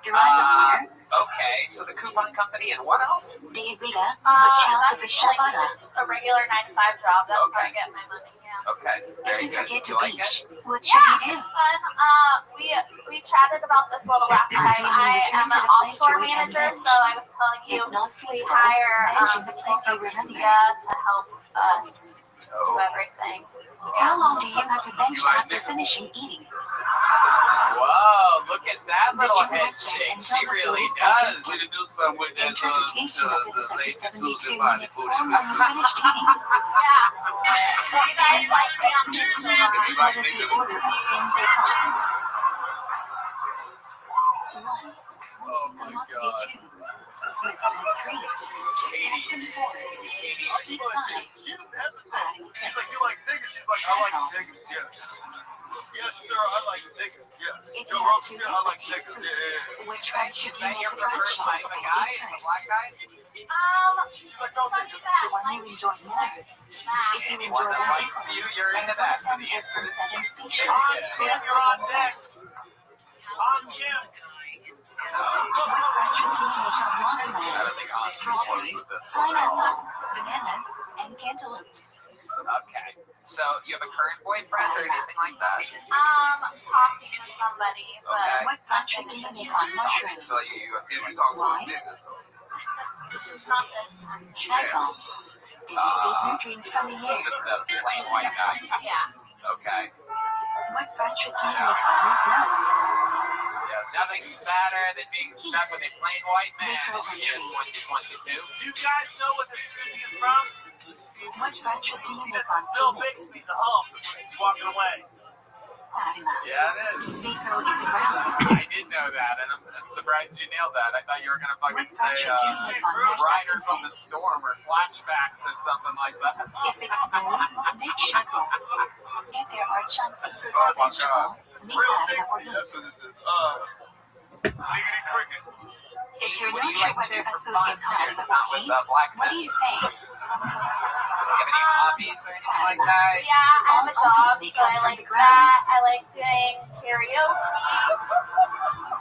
Derived Okay, so the coupon company and what else? David Rita, Rothschild to That's like Bishabada. just a regular 9-to-5 job. That's where I Okay. get my money. Yeah. Okay, If very you good. forget Do to you like it? beach, what should you do? It's fun. We chatted about this a little last time. I am an offshore manager, so I was telling you If not, we please hire mention the place you remember. media to help us to everything. How long do you have to bench after finishing eating? Whoa, look at that little The head gymnastics shake. until She the really food is does. digested. We can do something with that Interpretation of this is the up to lady 72 Susan body minutes booty. long when you finished eating. Yeah. You guys like me on this a lot. What is the order of same become? 1. Oh my Nazi god. 2. Mizana 3. Captain 4. Keith 5. She didn't hesitate. Adam She's 6. like, you like niggas? She's like, I like niggas, yes. Yes, sir, I like niggas, yes. If Joe you have Rogan to said, I like hesitate niggas, foods, yeah. which one should Is you that make your a bread preferred shop type of guy? and A eat black first? guy? She's like, no, niggas. The one you enjoy more. If you enjoy Anyone that them likes equally, you, you're then into one that. of So them the is answer from is Southern yes. species. Yeah. Feel the one first. I'm Jim. What bread should you make of I watermelon, don't think I'll strawberries, with this one at all. pineapple, bananas, and cantaloupes? Okay. So you have a current boyfriend or anything like that? Talking to somebody, but Okay. What bread should you make on mushrooms? So you talk to a Why? nigga. not this time. Michael, did you save your dreams from the So air? just a plain white guy. Yeah. Okay. What bread should you make on these nuts? Yeah, nothing sadder than being stuck with a plain white man in the year 2022. Do you guys know what this music is from? What bread should you make It's on Bill peanuts? Bixby, the Hulk, when he's walking away. Fatima, Yeah, it is. they grow in the ground. I did know that, and I'm surprised you nailed that. I thought you were gonna What fucking bread say should you make on their Riders on the substances? Storm or Flashbacks or something like that. If it's smooth, make shuckles. If there are chunks of fruit Oh or my vegetable, god. make Real Fatima or Bixby, that's Hoops. what this is. Diggity cricket. If you're What do not you sure like to whether do a for food fun is hot here, or not with please, black what do men? you say? Do you have any hobbies or anything like that? Yeah, I have a dog, Ultimately so I come from like the ground. that. I like doing karaoke.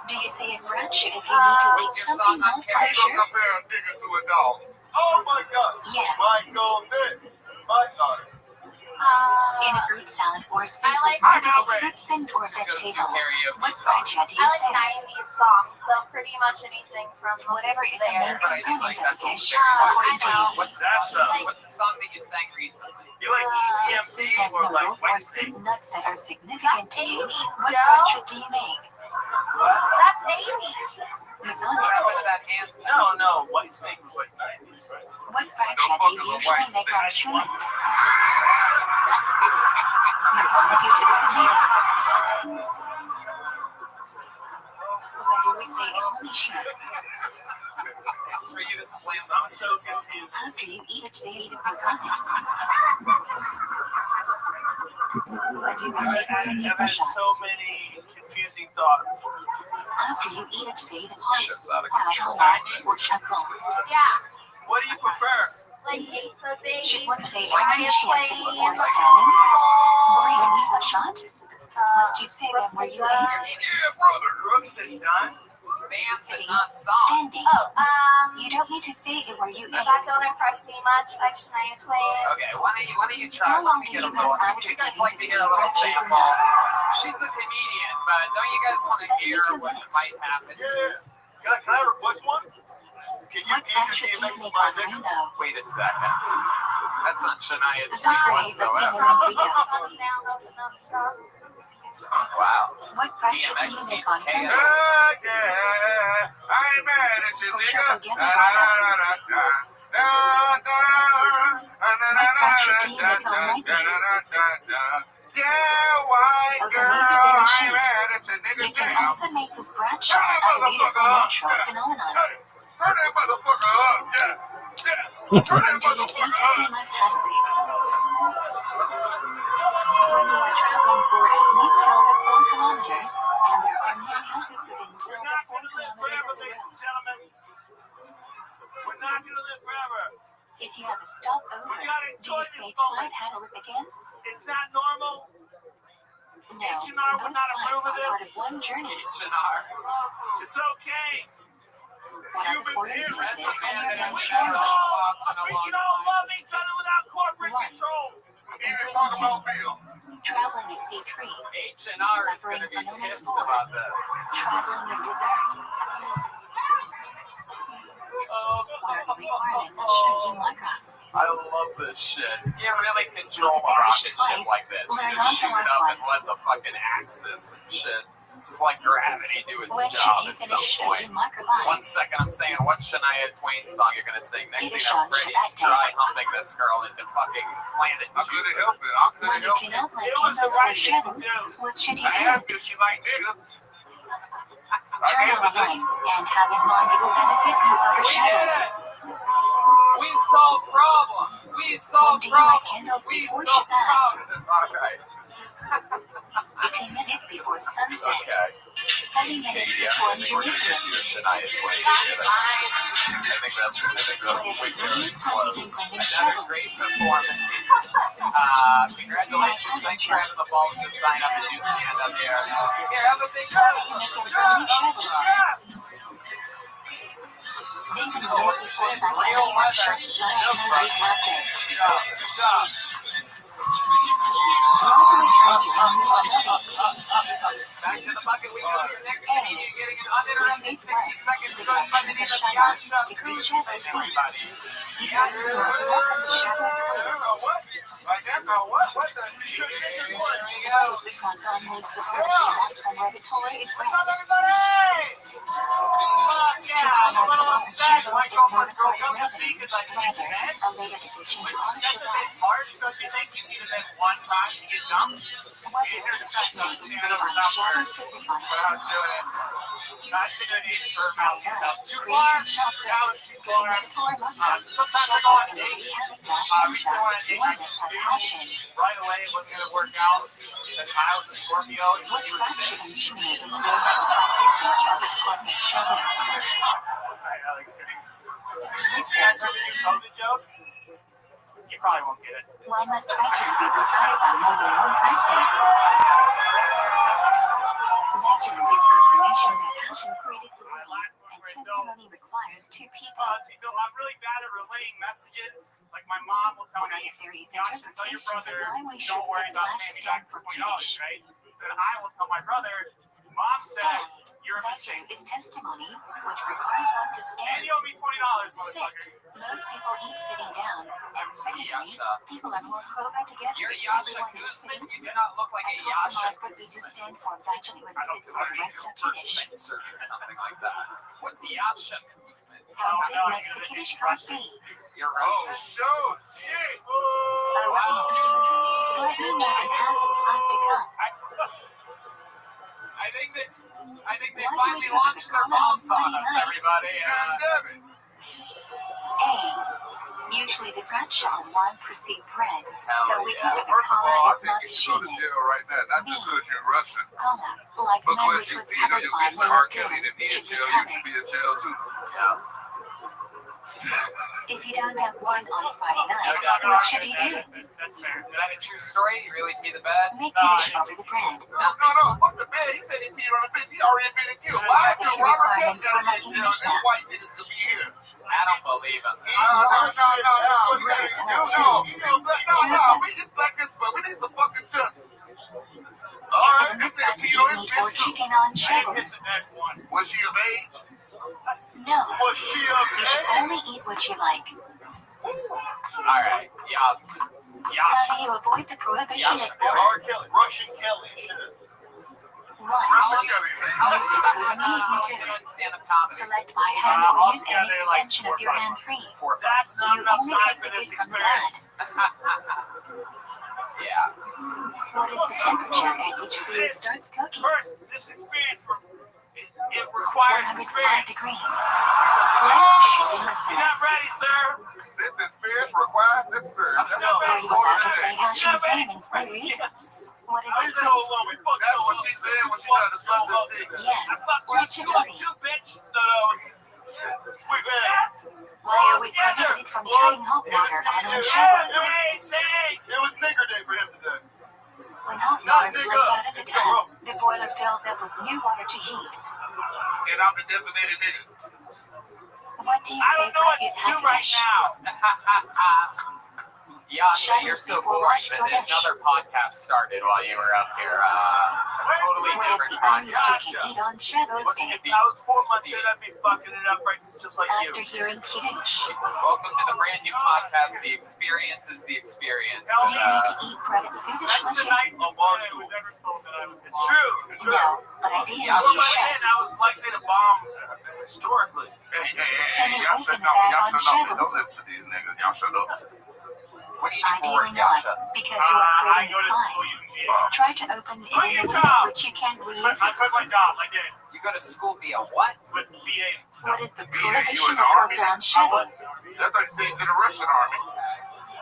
Do you say a brunch if you need to What's make your something song on low karaoke? pressure? Compare a nigga to a dog. Oh my god. Yes. Michael Vick. My god. In a fruit salad or soup I like with multiple outrage. fruits and or vegetables, karaoke what song. bread should you I like say? 90s songs, so pretty much anything from Whatever is the main there. But I mean, component like, of that's the all dish, very according to I know. you. What's the That's song? What's the song that you sang recently? You like If soup EMC has or like noodles or white soup steak? nuts that are significant to you, That's what 80s, bread Joe. should you make? That's 80s. Miss A little bit of that hand. No, white steak was like 90s, right? What bread should you usually make on shrimp? Due to the potatoes. When do we say only shrimp? It's for you to slam I'm so confused. After you eat it, say it was on it. When do we say gravy I've for had shots? so many confusing thoughts. After you eat it, say it hot, Shit's out of control. or chuckle. Yeah. What do you prefer? Like Mesa Baby, Should one say Ryan Irish dancing or Plain, standing? Full, Gravy a shot? Must you say them where you ate? Yeah, brother. Brooks and Dunn? Bands and not songs. Standing. Oh, You don't need to say it where you ate. that don't impress me much. Like Shania Twain. Okay, why don't you try? How long Let me do get a you little. have Would after you guys eating like to to say hear a little rest your sample? mouth? She's a comedian, but don't you guys want to hear what might happen? Yeah. Can I request one? Can you What give bread your should you DMX make my on nigga? window? Wait a second. That's not Shania The Twain sugar is the thing whatsoever. in the Sunny down, open up shop. Wow. What bread should DMX you make beats on KS. Thursday? Yeah. I ain't mad at you, So nigga. triple Da, dinner da, da, da, da. Da, da, yeah, white Oh, the girl, laser beam I shoot. ain't mad at you, nigga. You can Damn. also make this bread shot a readable natural phenomenon. Turn that motherfucker up, yeah. Yeah. Turn When that do you see to motherfucker see up. light Hattery? When you are traveling for at least till the 4 kilometers, and there are no houses within till We're the not 4 going to live kilometers forever, of the ladies and road. gentlemen. We're not going to live forever. If you have a stop over, We gotta do enjoy you this say moment. flight Hattery again? It's not normal. No, H&R would both not flights approve of are part this. of one journey. H&R. It's okay. One of the 4 That's instances, the man and that you're we then can standing. We can all love each other without corporate One. control. Even talk about Bill. Traveling at C3, H&R is going to be pissed about this. traveling with dessert. What are the requirements of Shrinking Minecraft? I love this shit. You can't really control a rocket ship like this. You just shoot it up and let the fucking axis and shit, just like gravity, do its job at some point. 1 second I'm saying, what Shania Twain song you're gonna sing? Next thing I'm Freddie's dry humping this girl into fucking planet I couldn't help it. I couldn't help it. It was the right thing to do. What should you I do? asked if she liked niggas. Turn on the light and have in mind it will benefit you over shadows. We solve problems. We solve Do you like problems. candles We before solve Shabbat? problems. Alright. 18 minutes before sunset. Okay. 30 minutes before Jerusalem. Shania Twain. I think that's Whatever Buddhist time is England and another shadows. great performance. Congratulations. Thanks for having the balls to sign up and do stand up here. Here, have a big You make your friendly shadows. David the day before that real weather. /Great latte. Good job. Want to return to English study? Back to the bucket we go. Your next Canadian getting an uninterrupted 60 seconds The goes by the name of Yasha. decrease shadows Everybody. You can learn to lessen the shadows later. What the shit? Here we go. The Quantum makes the first Shabbat from where the Torah is What's read. up, everybody? Fuck yeah, I'm a little upset. My girlfriend broke up with me because I think that. A later addition to our That's a bit Shabbat. harsh, don't you think? You need to miss one time to get dumped. What difference makes the shadows that they find? We're not doing it. That's a good age for a mouse stuff. Too far? Creation shop That was too Good far. metaphor must Sometimes I go on Shadows dates. have a dash We and still want shadows. to date One my that has student. passion. Right away, it wasn't going to work out. Because I was a Scorpio. What fraction of tuning is more than the difference of the cosmic shadows? This guy's trying to do COVID joke. You probably won't get it. Why must fashion be recited by more than one person? Legend is confirmation that passion created the world, and testimony requires two people. See, so I'm really bad at relaying messages. Like my mom will tell What are me, the theories, Josh, tell your interpretations, and brother, why we should don't worry set about slash paying me stand back for $20, Kiddush? right? So then I will tell my brother, Mom said, you're a Legend mistake. is testimony, which requires one to And stand. you owe me $20, Sit. motherfucker. Most people eat sitting down. And secondly, people are more clover together You're if Yasha everyone is Guzman. sitting. You do not look like a And Yasha customize what Guzman. pieces stand for eventually when I don't sits for the rest of Kiddush. Spencer or something like that. What's Yasha Guzman? How big must the Kiddush card be? You're Oh, right. show shit. A ring. Slightly more than half a plastic cup. I think they finally launched their bombs on us, everybody. God damn it. A. Usually the bradshaw one precedes bread, so we yeah. cover the First of collar all, I is think not you should go to streaming. jail right now. Not just because you're Russian. Collar, like Because marriage you, was you know, covered you by get like R. Kelly Dylan, to be in should be jail, you covered. should be in jail too. Yeah. If you don't have one on Friday No night, doubt. what should you do? That's fair. Is that a true story? You really pee the bed? Make Kiddush over the bread. No, fuck the bed. He said he peed on the bed. He already admitted guilt. Why It's do a Robert requirement Kelly for gotta making get jail? Kiddush This now. white niggas to be here. I don't believe him. No. We just black as fuck. We need some fucking justice. Alright, this nigga peed on his Meat or bitch too. chicken on I hit shadows. the next one. Was she of age? No, Was she you of should age? only eat what you like. Alright. Yasha. How do you avoid the prohibition Yasha. at birth? R. Kelly, Russian Kelly, shit. 1. Russian Kelly. Use the food immediately You're to doing stand-up comedy. select by hand or use any extension of your hand free. That's not You enough only time take for the this gift from the dad. experience. Yeah. What is the temperature at which food starts cooking? First, this experience, it requires 105 experience. degrees. Let's shoot in the You're not fast. ready, sir. This experience requires experience. No. Are you allowed to say You're Hashem's not ready. name in food? Yes. What is Hey, it? so low, we fucked That's so what up. she said when she tried to suck this dick. Yes. I fucked What you you up doing? too, bitch. No. Quick, man. Yes. Why are we prohibited from treading hot water on unshaven? Hey. It was nigger day for him today. When hot water flows out of the tap, the boiler fills up with new water to heat. And I'm the designated nigga. What do you I say don't know what like it to do has right Kiddush? now. Yasha, you're so boring that another podcast started while you were up here. A totally different podcast. If I was 4 months in, I'd be fucking it up right just like you. After hearing Kiddush, Welcome to the brand new podcast. The experience is the experience. do you need to eat bread and food That's the delicious? night of law school. It's true. It's true. No, but ideally Yeah, you but should. then I was likely to bomb historically. Can you open a bag on Don't shovels? listen to these niggas. Y'all shut up. What do you need for Ideally it, not, Yasha? because you are I creating go a to school fine. using VA. Try to open it Quit in a your way job. which you can't reuse I it. quit my job. I did. You go to school via what? With VA. What is the you prohibition in the of army? culture on shovels? That's like saying to the Russian army.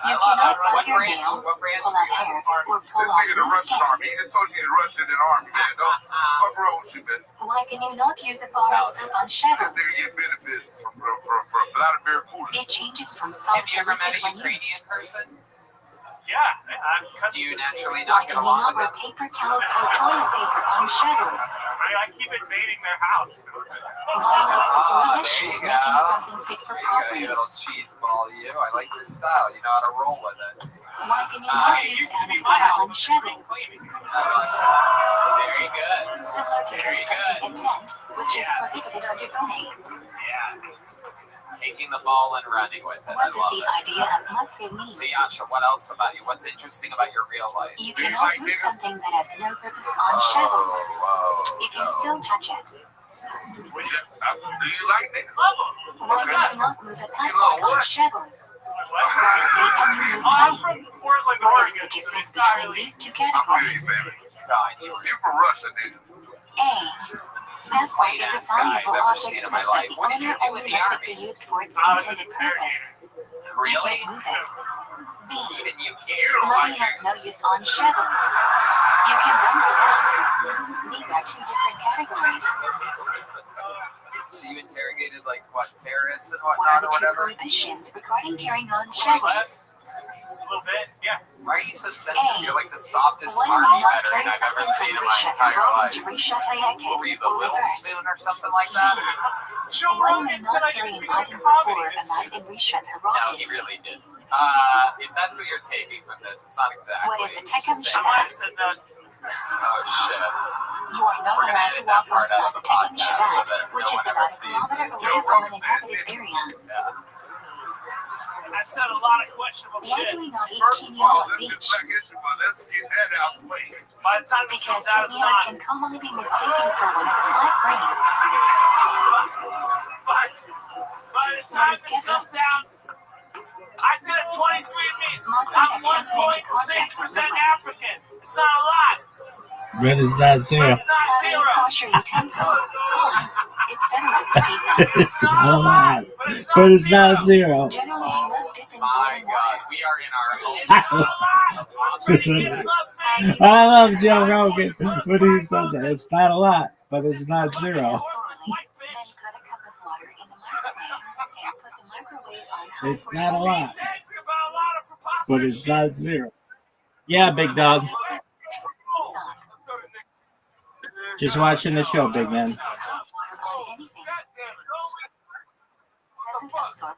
You cannot bite What your branch? nails, What branch? pull out hair, or pull This off nigga the loose Russian skin. army. He just told you he's Russian and army, man. Don't fuck wrong with you, man. Why can you not use a bar of soap on This shovels? nigga get benefits from Vladimir Putin. It changes from Have salt you to ever met liquid a when Ukrainian used. person? Yeah. Do you naturally Why not get can you along not with wear them? paper towels or toilet paper on shovels? I keep invading their house. Violate the prohibition there of you making go. something fit for There proper you go, you little use. cheese ball. You. I like your style. You know how to roll with it. Why can you not use anaconda on shovels? Very good. Similar to Very constructing good. a tent, which is prohibited under zoning. Yeah. Taking the ball and running with it. I What does love the it. idea of must-have mean? So Yasha, what else about you? What's interesting about your real life? You cannot move something that has no purpose on shovels. Whoa, You can still touch it. Do you like niggas? Why can you not move a passport on shovels? Why say can you move I'm money? from Portland, What is Oregon. the difference It's not between really. these two I feel you, categories? baby. God, you You from Russia, nigga. A. Passport is a Plain-ass guy I've valuable ever object seen in such my that life. the What did you owner do in only the lets it army? be used for its I was intended in purpose. You Really? can't move it. B. Even you You can't. don't Money like has niggas. no use on shovels. You can dump it out. These are two different categories. So you interrogated like what, terrorists and What are whatnot the or two whatever? prohibitions regarding carrying on shovels? A little bit, yeah. Why are you so sensitive? You're like the softest One army may not veteran carry I've ever something seen from in my Risha entire Roman life. to Risha What were you, the or little reverse. spoon or something like that? Joe One may Rogan not said I carry could an be a item before a communist. night in Risha No, he Roman. really did. If that's what you're taking from this, it's not exactly. What is the It's just Tekam saying- I might have said that. Oh shit. You are not We're gonna allowed to edit that walk part out outside of the the Tekam podcast so Shabbat, that no which is one ever about a sees kilometer this. away from an inhabited area. Yeah. I said a lot of questionable Why shit. do we not eat First of all, quinoa this is beach? Black History Month. Let's get that out of the way. By the time this Because comes out, it's quinoa not. can commonly be mistaken for one of the 5 grains. By the time this comes out, I did a 23andMe. I'm 1.6% African. It's not a lot. Bread is not zero. It's not Having zero. kosher utensils, cons, etc. for these It's a lot, but it's not zero. Generally, you must dip in My boiling God, water. we are in our own. It's not a lot. Pretty kids love me. I love Joe Rogan when he says that. It's not a lot, but it's not zero. Thoroughly, then put a cup of water in the microwave and put the microwave on high It's for not a 20 lot, minutes. but it's not zero. Yeah, big dog. Just watching the show, big man. Hot water on anything. Doesn't absorb.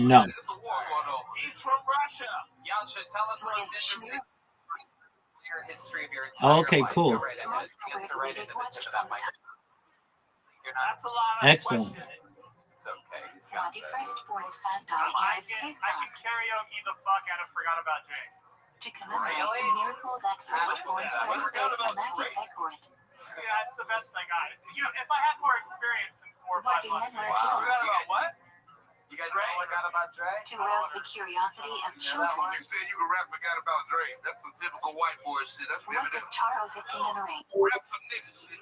No. He's from Russia. Yasha, tell us the What most is interesting true? your history of your entire Okay, life. cool. Go right ahead. Answer right into the tip of that microphone. You're not. That's a lot of Excellent. questioning. It's okay. He's got Twenty this. first sports fast on I Arab can Pesach karaoke the fuck out of Forgot About Jay. to commemorate Really? the miracle that firstborn's I birthday forgot about Lamech Ekort. Yeah, that's the best I got. You know, if I had more experience than 4 or 5 What do months. men learn Wow. to Forgot do? about what? You guys know Forgot About Dre? To rouse the curiosity of children. You said you can rap Forgot About Dre. That's some typical white boy shit. That's What Eminem. does Charles itinerate? Rap some nigga shit.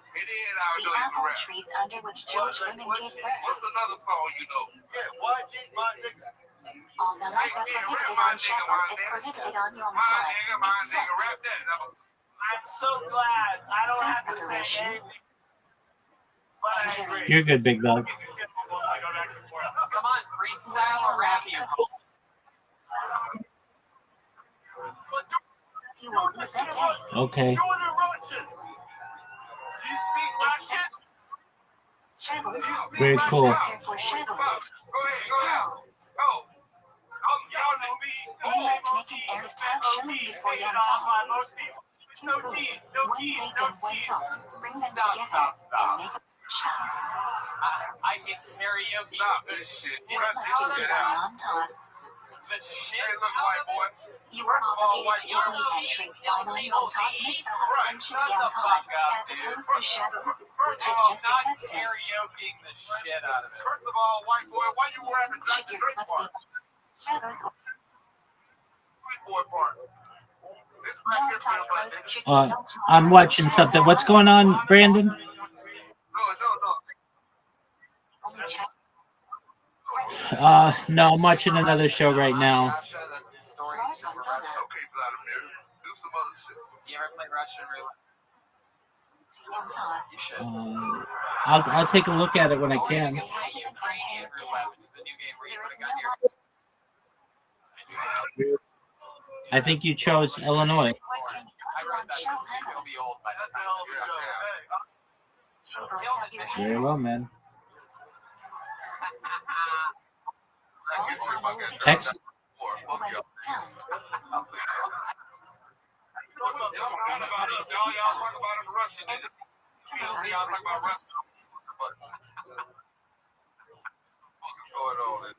And then I The know you can apple rap. trees under which Jewish women give birth. What's another song you know? Yeah, YG's my nigga. All the life prohibited on Shabbos is prohibited on Yom My Tov, nigga, my nigga, except rap that. I'm so glad I don't have to say anything. But I agree. You're good, big dog. Come on, freestyle or rap you. you won't lose that day. Okay. Do it in Russian. Do you speak Russian? Shabbos. Very cool. Prepare for Shabbos. Go ahead, go ahead. How? Go. You must make an air tap shilling before Yom Tov. 2 foods, 1 baked and 1 chopped. Bring them together and make a chop. I can karaoke the shit. What must you do on Yom Tov? The shit. Hey, look, white boy. You are obligated to eat meat and drink wine on Yom Tov mitzvah of Simchat Yom Tov, as opposed to Shabbos, which is just a custom. Karaokeing the shit out of it. First of all, white boy, why you grabbing Should the your drink foot part? be Shabbos or White boy part. This black Yom is Tov real black. clothes should be no I'm watching something. What's going on, Brandon? No. only check. No, I'm watching another show right now. Russia, that's the story of Super Russia. Okay, Vladimir. Do some other shit. You ever play Russian roulette? Yom Tov. You should. I'll take a look at it when I Or you can. can play Ukrainian roulette, which is a new game where you There put is a gun no to your I think you chose Illinois. What can you I do read on that show because handle? you'll be old by That's the a hell of a joke. Hey, She'll go tap your Very hand. well, man. All you know is Ex- when you count. y'all talk about it in Russian. Y'all talk about Russian. What's going on?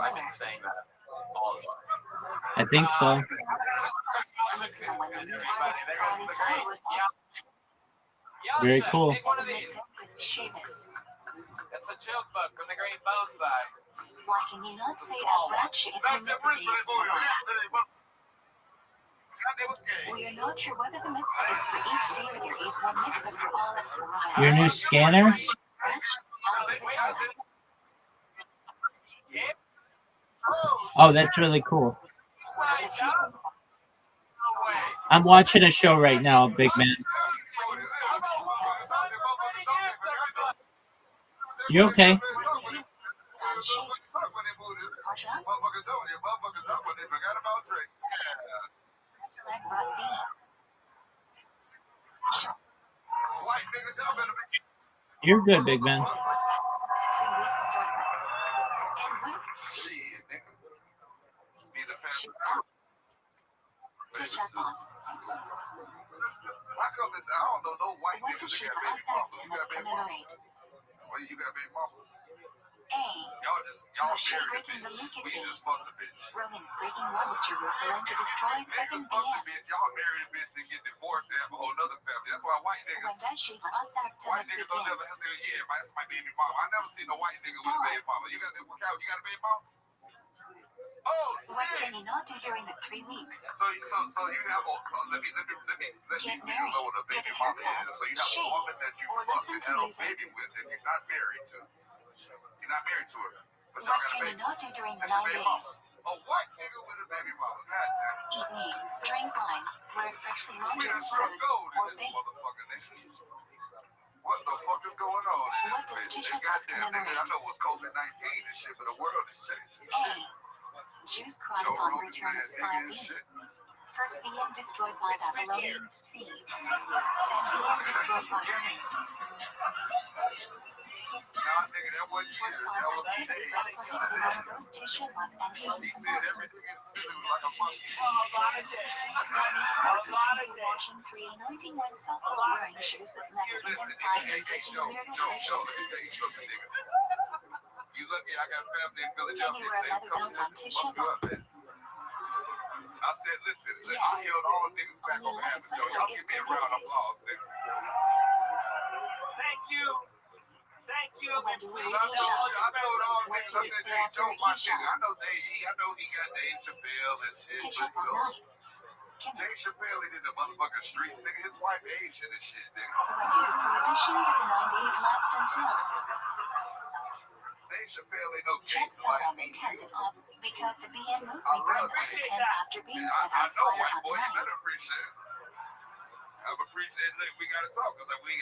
I've been saying that all the time. I think so. Very cool. Take one of these. It's a joke book from the great Bonsai. Why can you not say Abrachi if you miss a day of Sabbath? We are not sure whether the mitzvah is for each day or there is one mitzvah for all of Sabbath. Your new scanner? Oh, that's really cool. I'm watching a show right now, big man. You okay? You're good, big man. How come this? I don't know no white What niggas does that Shiva got baby mamas. Asarta You must got baby mamas? commemorate? Well, you got baby mamas. A. Y'all Moshe married a breaking the bitch. wicked We day. just fucked the bitch. Romans breaking one with Jerusalem to destroy second Niggas fucked the BM. bitch. Y'all married a bitch, then get divorced and have a whole nother family. That's why white When niggas. does Shiva Asarta White must niggas don't begin? never have to. Yeah, that's my baby mama. I never seen a white nigga with a baby mama. You got a baby mama? Oh, What shit. can you not do during the 3 weeks? So you have a let me Get know married, what a get baby a mama haircut, is. So you have a shave, woman that you or fucked listen and to have a music. baby with that you're not married to. You're not married to her. But y'all What got a can you baby. not do during the That's 9 your baby mama. days? A white nigga with a baby mama. God damn. Eat meat, drink wine, wear freshly We laundered done struck clothes, gold or in this bake. motherfucker, nigga. What the fuck is going on in What this does bitch? Tisha And goddamn, nigga, I commemorate? know it's COVID-19 and shit, but the world is changing. A. Jews cried Joe upon Rogan return of said nigga and Spy shit. First BM destroyed by Babylonians. C. Then BM destroyed by Romans. Nah, nigga, that wasn't What years. fun That was activity days. that prohibited on both Tisha B'Av and Yom He said Kippur? every nigga in the city was like a monkey. Washing 3, anointing oneself, or wearing shoes with leather, and 5, engaging in marital relations. Let me tell you something, nigga. You lucky I got family in Can Philadelphia. you wear a They leather come belt on to Tisha fuck you B'Av? up, man. I said, listen, Yes. I killed all niggas back Only on less Avenue. Y'all leather give is me a round of prohibited. applause, nigga. Thank you. Thank you. When do we I reach told each other? all What niggas, do I we said, say hey, after Joe, my each nigga, other? I know he got Dave Chappelle and shit, Tisha but B'Av night. Dave Chappelle, he did the motherfucking streets, nigga. His wife Asian and shit, nigga. When do the prohibitions of the 9 days last until? Dave Chappelle ain't no Check gangster out like on the me, 10th nigga. of, because the BM mostly burned up the 10th after being I set on know, fire white on boy, you 9. better appreciate it. I'm appreciating that we gotta talk, because like, we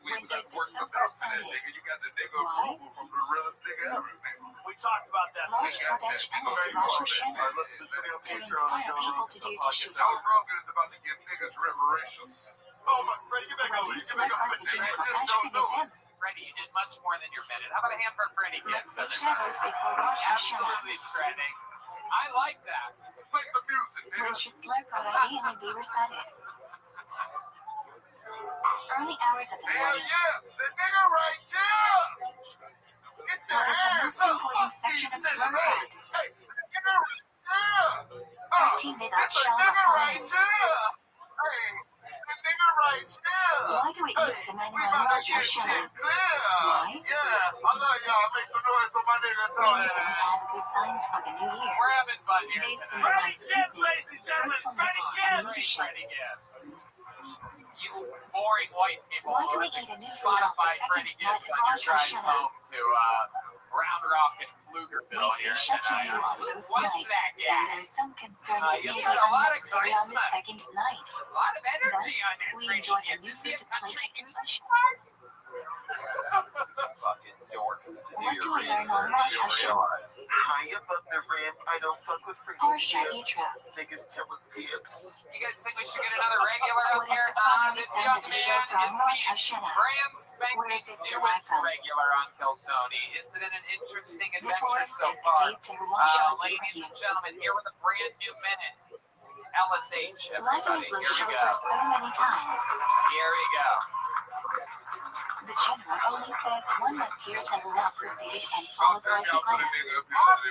When gotta is the work some Super else in that Sunday? nigga. You got the nigga Why? approval from the realest nigga ever, nigga. We talked about that. Rosh Chodesh Elul Rosh Hashanah. To inspire people to do Joe teshuvah. Rogan is about to give niggas reparations. Oh my, Freddie, you When do you smoke like the king of Ashkenazim? Freddie, you did much more than your minute. How about a hand for Freddie? Let's say Shabbos before Rosh Hashanah. Absolutely shredding. I like that. Play some music, nigga. Words should slur could ideally be recited. Early hours of the Hell morning yeah, the nigga right here. Get your was the hands most up important off section these of slur niggas. Hey, practice. hey, the nigga right here. 13 without It's a shall nigga right apply. here. Hey, the nigga right here. Why do we Hey, use the we manual about to Rosh get shit Hashanah? clear. Why? Yeah, I love y'all. Make some noise for my nigga Tony. Read them as good signs for the new year. We're having fun here They tonight. symbolize sweetness, fruitfulness, and leadership. Freddie Gibbs. You boring white people Why do we losing eat a new food on Spotify the Freddie second night Gibbs of on your Rosh drives Hashanah? home to Round Rock and Pflugerville We see here Shachanu tonight. on both What's nights, that and guy? there is some concern You it may be got a lot of unnecessary on the charisma. second night. A lot of energy on this We Freddie enjoy a Gibbs. new Is he food a to play country with. musician? Fucking dorks. What do we learn on Rosh Hashanah? High above the rim, I don't fuck with freaking Parsha tips. Yitro. Niggas telling tips. You guys think we should get another regular up What is here? the primary This sound young of the show man from is Rosh the Hashanah? brand Where spanking is this derived newest from? regular on Kill Tony. It's been an interesting The adventure chorus so says far. Ajib Teruah Ladies and gentlemen, here with a brand new minute. LSH, Why do we everybody. blow Here we go. shofar so many times? Here we go. The general only says one must hear Teruah preceded and followed by Y'all to the Tehillah. nigga if However, the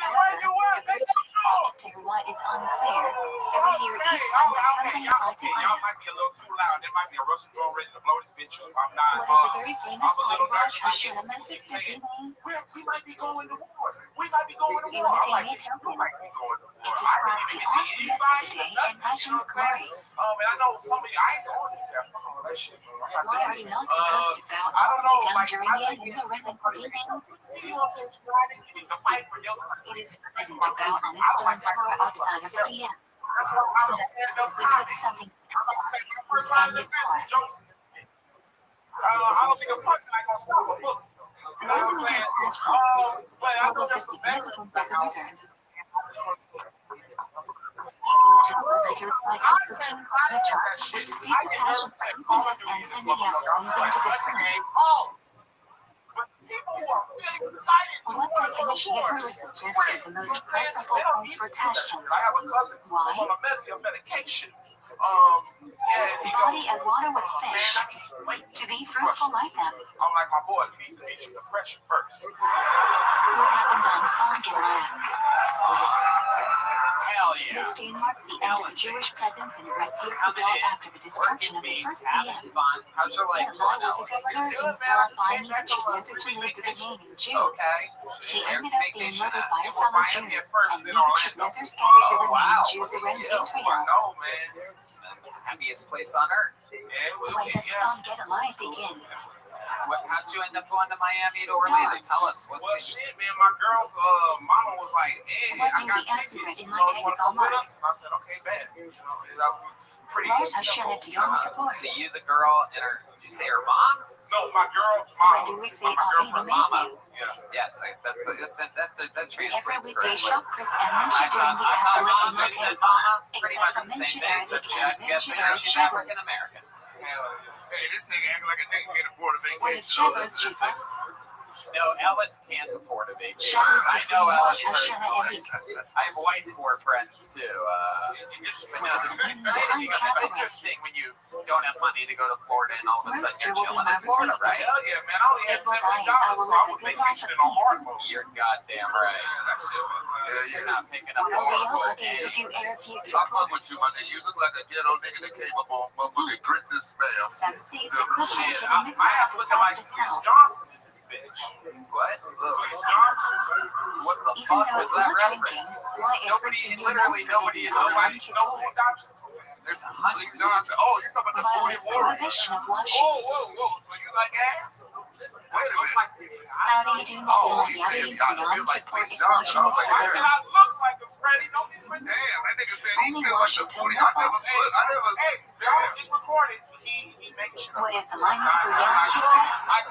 precise second Teruah is unclear, so we hear each song accompanied by y'all Tehillah. might be a little too loud. There might be a Russian drone ready to blow this bitch up. I'm not. What is a very famous I'm a part little of Rosh nervous. Hashanah message is saying, evening. we might be going to war. We might be going to You war. I'm like, imitate we might be going to war. It describes the awesomeness of the day and Hashem's glory. And I know some of you, I ain't going to there. Fuck all that shit. Why are you not supposed to bow I all don't the know. way down Like, during I the think end of the ribbon evening? you up there trying to fight for your. It is forbidden to bow on a stone floor outside of the PM. That's why I'm a stand-up We put comic. something I'm gonna say the first on line of this defense part. is jokes. I don't think a punchline gonna stop a book. You know Why what do I'm we get saying? attached to But I what know is the there's some better. significance of the river? I go to a later like a Supreme Rachel, which speaks of passion for happiness and sending out sins into the sun. What does the Mishnah suggest is the most preferable place for tashkent? I have a cousin Why? who's on a messy medication. The body and water with fish. To be fruitful like them. I'm like, my boy, you need to beat your depression first. What happened on Songillah? Hell yeah. This day marks the end of the Jewish presence in Restream after the destruction of the first Having PM. fun. How's your life Hitler going, was a Alex? governor installed by Nebuchadnezzar to lead the remaining Jews. Okay. He ended up being murdered by a It was fellow Miami Jew, at first, and then Orlando. Nebuchadnezzar scattered the Oh, remaining wow. Jews around I Israel. know, man. Happiest place on earth. When does Psalm Get Alive begin? How'd you end up going to Miami to Orlando? Tell us. Well, What's shit, man. My girl's mama was like, "Hey, What I do got we ask tickets. in You my know, day want to come with with Omar? us?" And I said, "Okay, bet." You know, that was pretty Rosh simple. Hashanah to Yom Kippur. So you, the girl, and her, did you say her mom? No, my girl's When mama. do we say My girlfriend, Avinu Mama. Menu? Yeah. Yes, that Every translates weekday correctly. shop Chris and I mention during thought the hours of mom, my they said day mama, pretty except much for the same mention thing, Arabic except and Jack guessing mention that Arab she's Shabbos. African American. Hey, this nigga acting like a nigga can't afford a What vacation. is Shabbos, Shiva? No, Ellis can't afford a vacation. Shabbos I between know Ellis Rosh Hashanah and personally. I have white poor friends too. But no, it's interesting when you don't have money to go to Florida and all of a sudden you're chilling in Florida, right? Hell yeah, man. I only had It will die, $70, I will so I live a was good life vacationing of on peace. Marco. You're goddamn right. That shit was, You're not picking up What are we Marco. obligated to do Arab Yom I Kippur? fuck with you, my nigga. You look like a ghetto nigga that came up on motherfucking grits and spam. Some say it's equivalent Shit, to the I mitzvah have of to the look at my fast Steve itself. Johnson in this bitch. What? Steve Johnson? What the Even fuck though was it's that not drinking, reference? why is Nobody, drinking literally not nobody in forbidden the on Yom West. Kippur? There's a hundred. Oh, you're talking about the By 40 this water. prohibition of washing. Whoa. So you like ass? Wait a minute. How do you do Oh, Nisilah he said Yom he got to Kippur feel like before Steve it Johnson. washing I was is like, why did forbidden? I look like a Freddie? Don't even put damn. That nigga said he Only feel like wash a it till booty. I never nipples. Hey, damn. It's recorded. He makes shit up. What is the line for Yom I Kippur?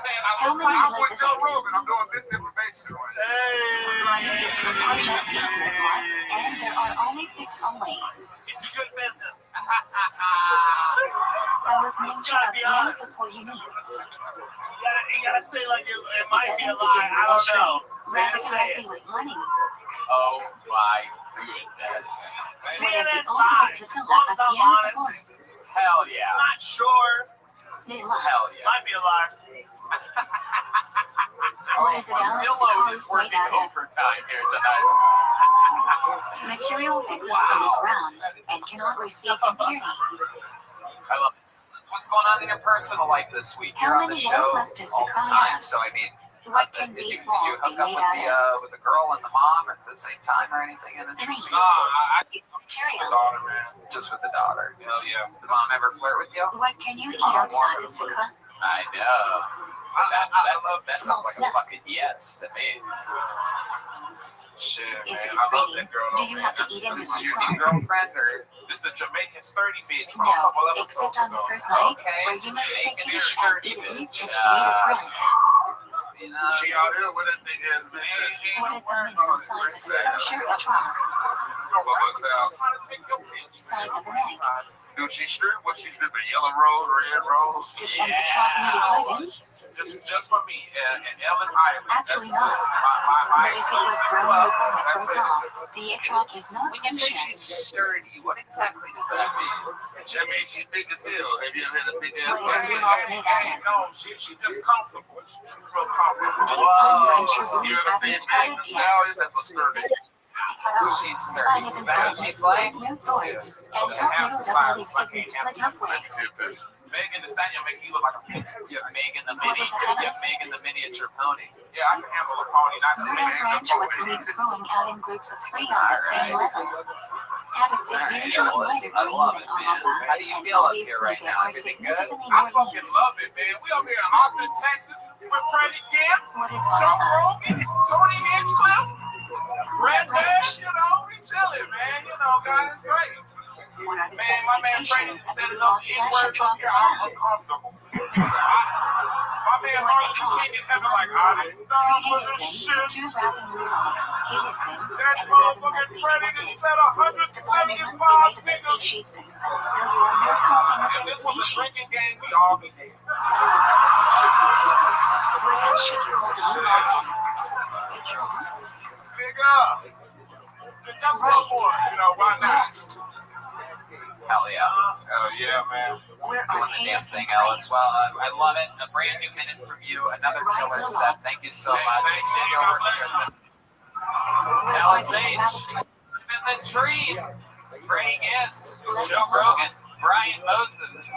said, How many I'm with Elizabeth? Joe Rogan. I'm doing misinformation. Line is for partial equal blood, and there are only 6 onlys. It's a good business. That was mention of Yom Kippur unique. You gotta say like it It might be doesn't a lie. begin I with don't know. Restream, rather Say it. directly with money. Oh my goodness. What is the ultimate Tesla of Beelzebub? Hell yeah. Not sure. Lula. Hell yeah. Might be a lie. What is a galaxy Dillo called is made working out of? overtime here tonight. Material that will be ground and cannot receive impurity. I love it. What's going on in your personal life this week? You're How on the many show walls must a all the Sequoia time, have? so I mean, What can did these you walls hook be up made out of? with the girl and the mom at the same time or anything? And Three. materials. Just with the daughter. Hell yeah. Did mom ever flirt with you? What can you eat outside the sukkah? I know. That sounds like a fucking yes to me. Shit, If man. it's I love ready, that girl. do you have to eat in the This is your sukkah? new girlfriend or? This is Jamaican's 30 bitch from No, a couple except episodes on the ago. first night, Okay, where you must Jamaican take or fish and sturdy eat bitch? meat chips made of bread. You know, She out here with that thing is, man. What is the minimum size of a kosher etrog? Size of an egg. Do she strip? What she strip? A yellow rose, red rose? Does an etrog need a garden? Just for me. And Ellis Island. Actually not. My But if it was grown before it broke off, the etrog is not when you say kosher. she's sturdy, what exactly does that mean? That means she's big as hell. Have you ever had a big ass What is a lulav made out of? No, she's just comfortable. She's real comfortable. These unrighteous You ever haven't seen spread Meg it Thee yet. Stallion? That's a sturdy. She's sturdy. Is that what she's like? No thorns, and top middle double leaf isn't split halfway. Megan Thee Stallion make you look like a pig. You have Megan the mini. You have Megan the miniature pony. Yeah, I can handle a pony, not the Middle branch with leaves growing out in groups of 3 on the same level. Haddock is usually lighter I green love than it, man. alfalfa, How do you and feel up obviously here right there now? are Everything good? significantly I more fucking leaves. love it, man. We up here in Austin, Texas, with Freddie Gibbs, What is Joe alfalfa? Rogan, Tony Hinchcliffe, Red Branch. Bag, you know, we chilling, man. You know, God is great. What are the Man, my man Freddie specifications of said this enough large N-words up here, I'm uncomfortable. My man Martin Luther King is having like, I didn't die for this shit. 2 Rabbi lulav, Hilison, That and the leaven must motherfucking be Freddie connected. done said The bonding must be 175 made of the niggas. species themselves, so you are not counting If up this any was a species. drinking game, we all be dead. What else should you hold the lulav in? Etrog? Nigga, just one more, you know, why not? Left. Hell yeah. Hell yeah, man. Where are Doing the damn chaos thing, and Ellis. place? Well, I love it. A brand new minute from you. Another killer set. Thank you so much. Thank you. God bless you. Ellis H. In the tree. Freddie Gibbs. Joe Rogan. Brian Moses.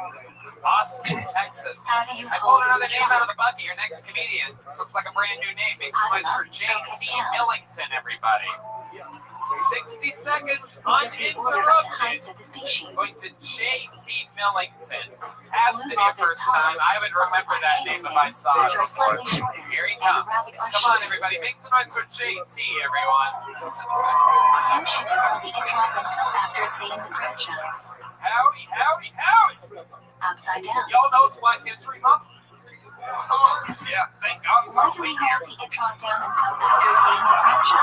Austin, Texas. How do you I hold pulled another the name out of trunk? the bucket. Your next comedian. This looks like a brand new name. Make some noise for J.T. Millington, everybody. 60 seconds The order of the uninterrupted. heights of the species. Going to J.T. Millington. Has to be a first time. I would remember that name if I saw it Which are before. slightly shorter, Here he and the comes. rabbit are Come on, shortest. everybody. Make some noise for J.T., everyone. How should you hold the etrog until after saying the pracha? Howdy, howdy, howdy. Upside down. Y'all know it's Black History Month? Oh, yeah, thank God it's Why not do we late here. hold the etrog down until after saying the pracha?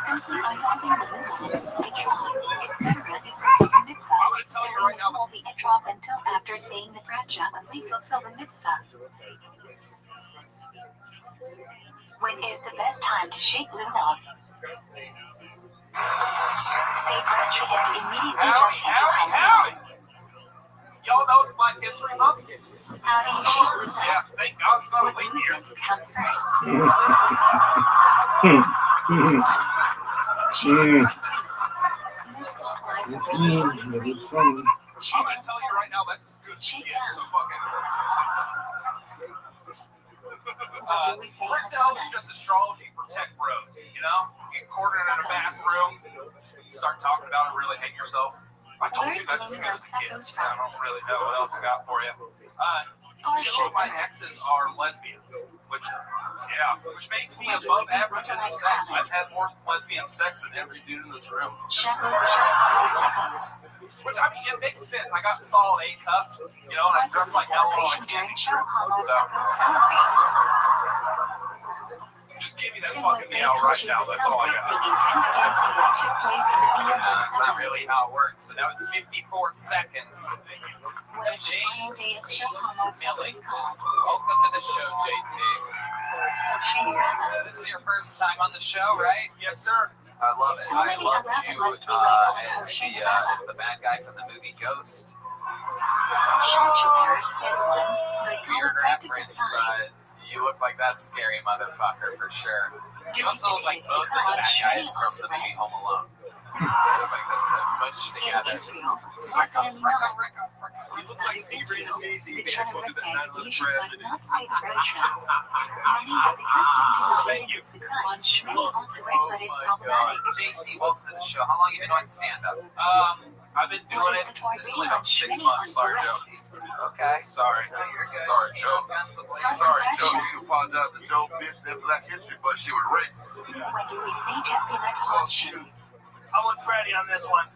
Simply by holding the lulav, etrog, etc. if we fulfill the mitzvah. I'm going to tell So you we right must now. hold the etrog until after saying the pracha when we fulfill the mitzvah. When is the best time to shake lulav? Say pracha and immediately jump Howdy, into howdy, halal. howdy. Y'all know it's Black History Month? How do you shake lulav? Yeah, thank God it's not What late here. movements come first? Mm. 1. Shake Mm. lulav. 2. Move clockwise It's around me. 43. It's funny. Shake I'm going to up tell you 4. right now, that's as good as Shake it gets. So down. fucking. What do we say Print Hell is Hasana? just astrology for tech bros. You know? You get cornered in a bathroom, you start talking about it, really hate yourself. I told you that's as good as it gets. I don't really know what else I got for you. Two of my exes are lesbians, which makes me above average in the sex. I've had more lesbian sex than every dude in this room. Shackles, shackles. Which, I mean, it makes sense. I got solid A cups, you know, and I What does dress the like hell on celebration my during candy show trip. homo So, circles celebrate? just give me that Symbols fucking made meow right Hashi now. to That's all I celebrate got. the intense dancing that took place in the BLM That's not really settlements. how it works, but that was 54 seconds. What is the final day of show homo Millie. settlements called? Welcome to the show, JT. This is your first time on the show, right? Yes, sir. I love it. I love you as the bad guy from the movie Ghost. Weird reference, but you look like that scary motherfucker for sure. You also look like both of the bad guys from the movie Home Alone. You look like the mushed together. He looks like Avery the Easy. They had to do that 9/11 tragedy. Thank you. Oh my god. JT, welcome to the show. How long have you been doing stand-up? I've been doing it consistently about 6 months. Sorry, Joe. Okay. Sorry. No, you're good. Sorry, Ain't Joe. no guns a blazing. Sorry, Joe. You apologize to Joe, bitch, that Black History, but she was racist. When do we see Jeffy like Rothschild? I'm with Freddie on this one.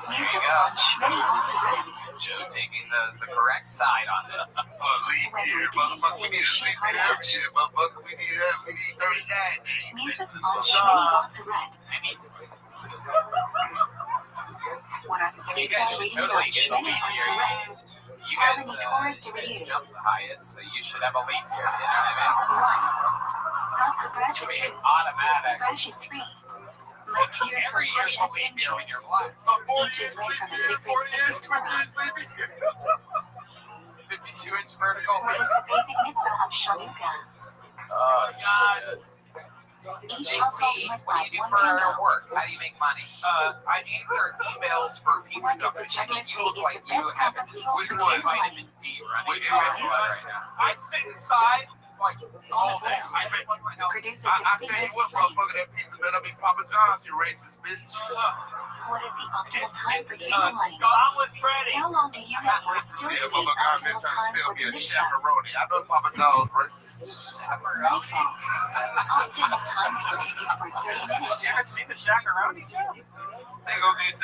Music launch, many odds of red. Joe taking the correct side on this. Leave here, motherfucker. We need to sleep in every year, motherfucker. We need 39 days. Music launch, many odds of red. I mean, What are the you three guys top should reading totally launch, get a many leap odds year. of red? You How guys many tours do we use? jumped the highest, so you should have a leap year. You know what I mean? 1. South graduate 2. Automatic. Graduate 3. My tier for Every year's a portion leap year when inches. you're black. Each is made from a different second 52-inch vertical. What is the basic mitzvah of Shanuka? Oh, God. Each household JT, must what do buy you do one for candle. work? How do you make money? I answer emails for pizza What does the companies. generous You say look is like the you best have type of a fuel for super candle vitamin lighting? D running Which through your one? blood right now. I sit inside like all day. I make my house. Producer I to tell you speak what, motherfucker, that pizza better be Papa John's, you racist bitch. What is the optimal time for candle lighting? I'm with Freddie. How long do you have for it still Yeah, to be Papa John's been optimal trying time to sell for me the a mitzvah? chaperone. I know Papa John's racist. Nightfall. Optimal time continues for 30 minutes. You ever seen the Shakaroni, Joe? They gonna get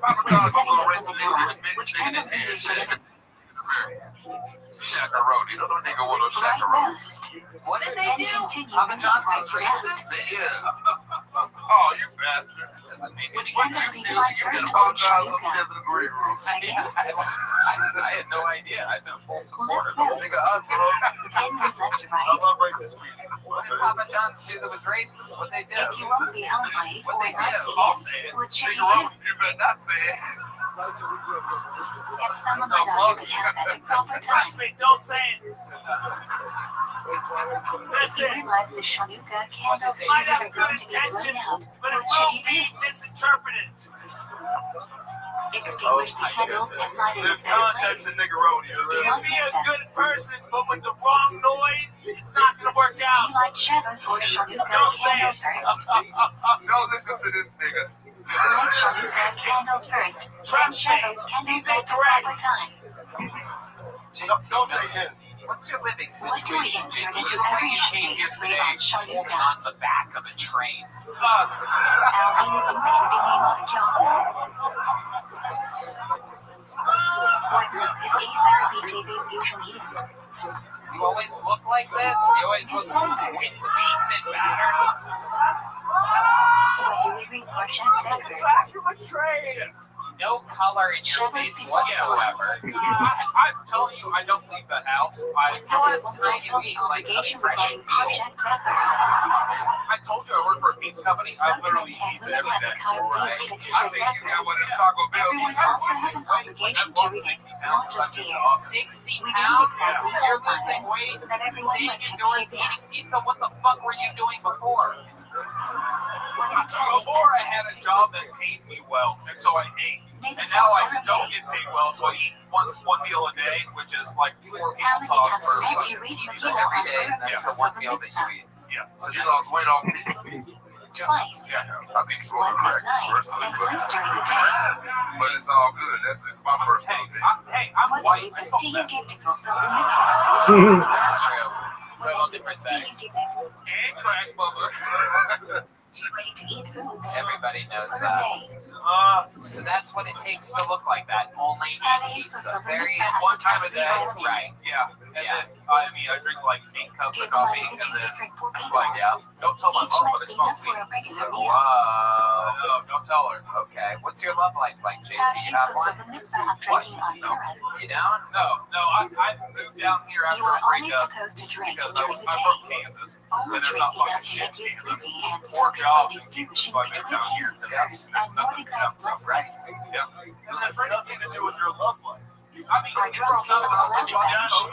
Papa When John's setting gonna up race the a nigga light, in the which nigga candle that do you did use? shit. Shakaroni. Don't no nigga want no Bright shakaroni. roast. What did they Then do? continue Papa with John's bright was roast. racist? Yeah. Oh, you bastard. Doesn't make Which any candle sense. do you You like get first a Papa on John's Shanuka? upstairs in the green room. I had no idea. I've been a full supporter. Left roast. Nigga, I love Then move left to I right. love racist pizza. What did Papa John's do that was racist? What'd they do? If you won't be almighty or What they do? I'll Nazi, say it. what should you Nigga, do? you better not say it. If someone might on your behalf at the proper Trust time. me, don't say it. If you Listen, realize the Shanuka candles might are have going good to be blown intentions, out, but it what should will you be do? misinterpreted. Extinguish the candles and light it in a This better context place. the niggeroni. Do You not can be miss a them. good person, but with the wrong noise, it's not going to work Do out. you like Shabbos or Shanuka Don't say candles it. first? Don't listen to this nigga. Light Shanuka candles first, then Trust me, Shabbos candles he's at the incorrect. proper time. Don't say his. What's your living What do we situation, insert JT? into You look like every you came here showcase today rate on holding Shanuka? on the back of a train. Al is impending on job. What look is Acer BTV's usual eating? You always look like this? You always look wind beaten and battered? What do we read Portia Decker? Back of a train. No color in your face whatsoever. I'm telling you, I don't leave the house. When's the last time you ate like a Obligation fresh regarding meal? Portia Decker. I told you I work for a pizza company. I literally eat Everyone every has a day. card deal Right. with I Letitia think you got one of them Zephyr. Taco Bell. Everyone also has an obligation to read it, not just ears. 60 We do pounds? exactly You're how losing science weight? that everyone Staying must have indoors kidnapped. eating pizza? What the fuck were you doing before? What is telling Before I Esther? had a job that paid me well, and so I ate. Maybe And now I for don't days. get paid well, so I eat one meal a day, which is like 4 How people many talk times for did you read Pizza Megillah every on day, Purim that's the Mitzvah one of the meal that you Mitzvah? eat. Yeah. So you lost weight on pizza? Twice. Yeah, I think it's going Once at correct night personally, and once during the day. but it's all good. It's my personal opinion. I'm What white. is I the smoke steam meth. dip to fulfill the mitzvah? That's true. It's all What is the different steam things. dip? And crack, mother. Way to eat food. Everybody knows Per that. day. So that's what it takes to look like that. Only eat Having pizza. fulfilled the Very mitzvah at one the time top a of the day, island. right. Yeah. And Yeah. then, I mean, I drink like 8 cups of Give money coffee, to and 2 then, different poor people. like, yeah, don't tell my Each mom, but I must be smoke enough for weed. a regular meal. Whoa. No, don't tell her. Okay. What's your love life like, JT? How do You you have one? fulfill the mitzvah of drinking on Purim? You don't? No, I moved down here after You are a only breakup supposed to drink because during the I'm from day. Kansas. Only And there's drink not fucking enough to shit make you in Kansas. sleepy and 4 stop you from jobs. distinguishing So I moved between down here. hamburgers and Mordecai's blessing. Right. Yeah. It has nothing to do with your love life. I mean, Our drunk people allowed to bench. in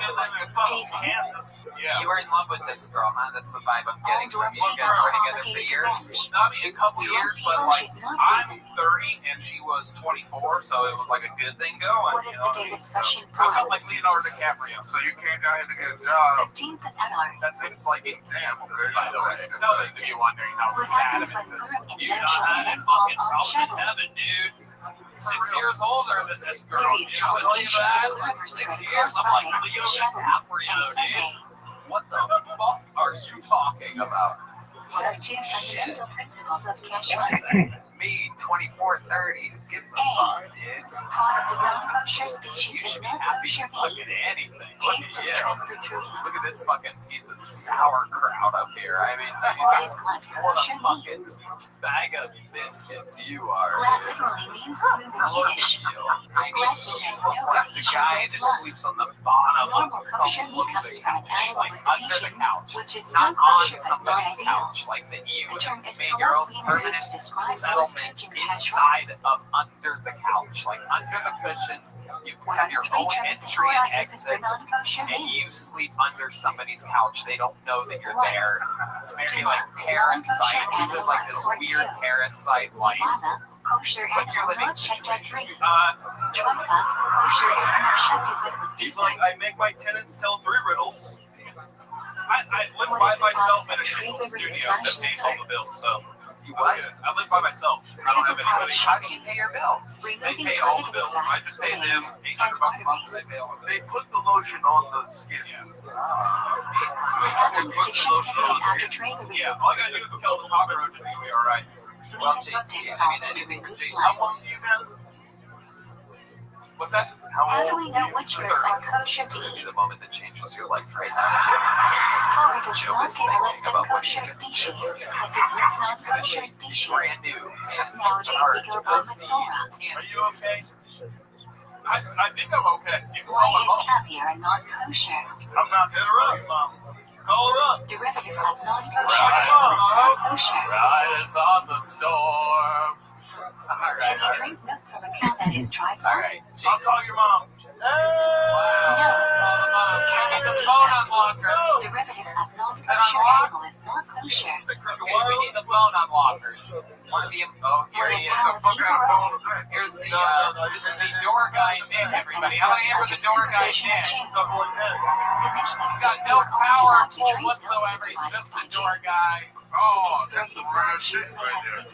fucking David. Kansas. Yeah. You were in love with this girl, huh? That's the vibe I'm getting All from you. drunk You guys people were are together for obligated to years. bench. I mean, a couple years, but People like, should not I'm David. 30 and she was 24, so it was like a good thing going. What is You know the what I date mean? of session It was Purim? like Leonardo DiCaprio. So you came down here to get a job. 15th of Adar. That's it. It's like in Damn, Kansas, okay. by the way. Nobody's gonna be wondering how What sad happens it when is. Purim You're not eventually having falls fucking on problems in Shabbos? heaven, dude. 6 years older than this girl. Period. You know, tell you Obligations that? of Purim are 6 spread years. across I'm like Friday, Leo Shabbos, DiCaprio, and dude. Sunday. What the fuck are you talking about? What are two fundamental principles of kashrut? Me, 2430. Gives a A. fuck, dude. Product of non-kosher species You is should be not happy kosher with meat. fucking anything. Look Taste at is you. trend for 3. Look at this fucking piece of sauerkraut up here. I mean, What is glad what kosher a meat? fucking bag of biscuits you are. Glad literally means smooth in Look at Yiddish. you. I Glad mean, means you no look like the Venetians guy of that love. sleeps on the bottom Normal of kosher the meat comes from an animal like with under the Venetians, couch. which is Not still on kosher but not somebody's ideal. couch, like that you The term is made your own colloquially permanent used to describe more settlement stringent inside kashrut. of under the couch, like under the cushions. You What have are the your 3 own terms the entry and Torah uses for exit, non-kosher and meat? you sleep under somebody's couch. They don't know that you're One. there. It's very Two. like parasite. Non-kosher You live like this animal. weird Or 2. parasite life. Nirvana, kosher What's your animal living not checked at situation? 3. Trifla, kosher animal shunted but with He's like, defect. I make my tenants tell 3 riddles. I live What by is the myself process in a of tree single river studio that massage pays all the bills, so You I'm what? good. I live by myself. I don't have anybody. How do you pay your bills? They Removing pay all the critical bills. I fat, just pay them veins, and $800 a month. arteries. They pay all the They bills. put the lotion on the skin. What happens to chip technique after tree Yeah, removal? all I gotta do is kill the cockroaches and you'll be alright. Well, Meat is JT, not I mean, involved that to is remove JT. How blood. old are you now? What's that? How do we know which birds are kosher It's gonna be meat? the moment that changes your life right now. Torah does Joe not is give a thinking list of about what kosher he's gonna species, do. as it lists non-kosher He's species. brand new and in Nowadays, we charge go of by the Matzora. Are you okay? I think I'm okay. You can Why call my is mom. caviar not kosher? I'm not hit her up, mom. Call her up. Derivative of non-kosher Right. animals is not kosher. Right, it's on the storm. Can you drink milk from a cow that is tried for? Alright, I'll call your mom. No. It's a phone unlocker. Derivative of non-kosher animal is not kosher. Okay, we need the phone unlocker. One of the here he is. Here's the this is the door guy Nick, everybody. How about I hear the door guy Nick? He's got no power pull whatsoever. He's just the door guy. Oh, that's some rare shit right there. I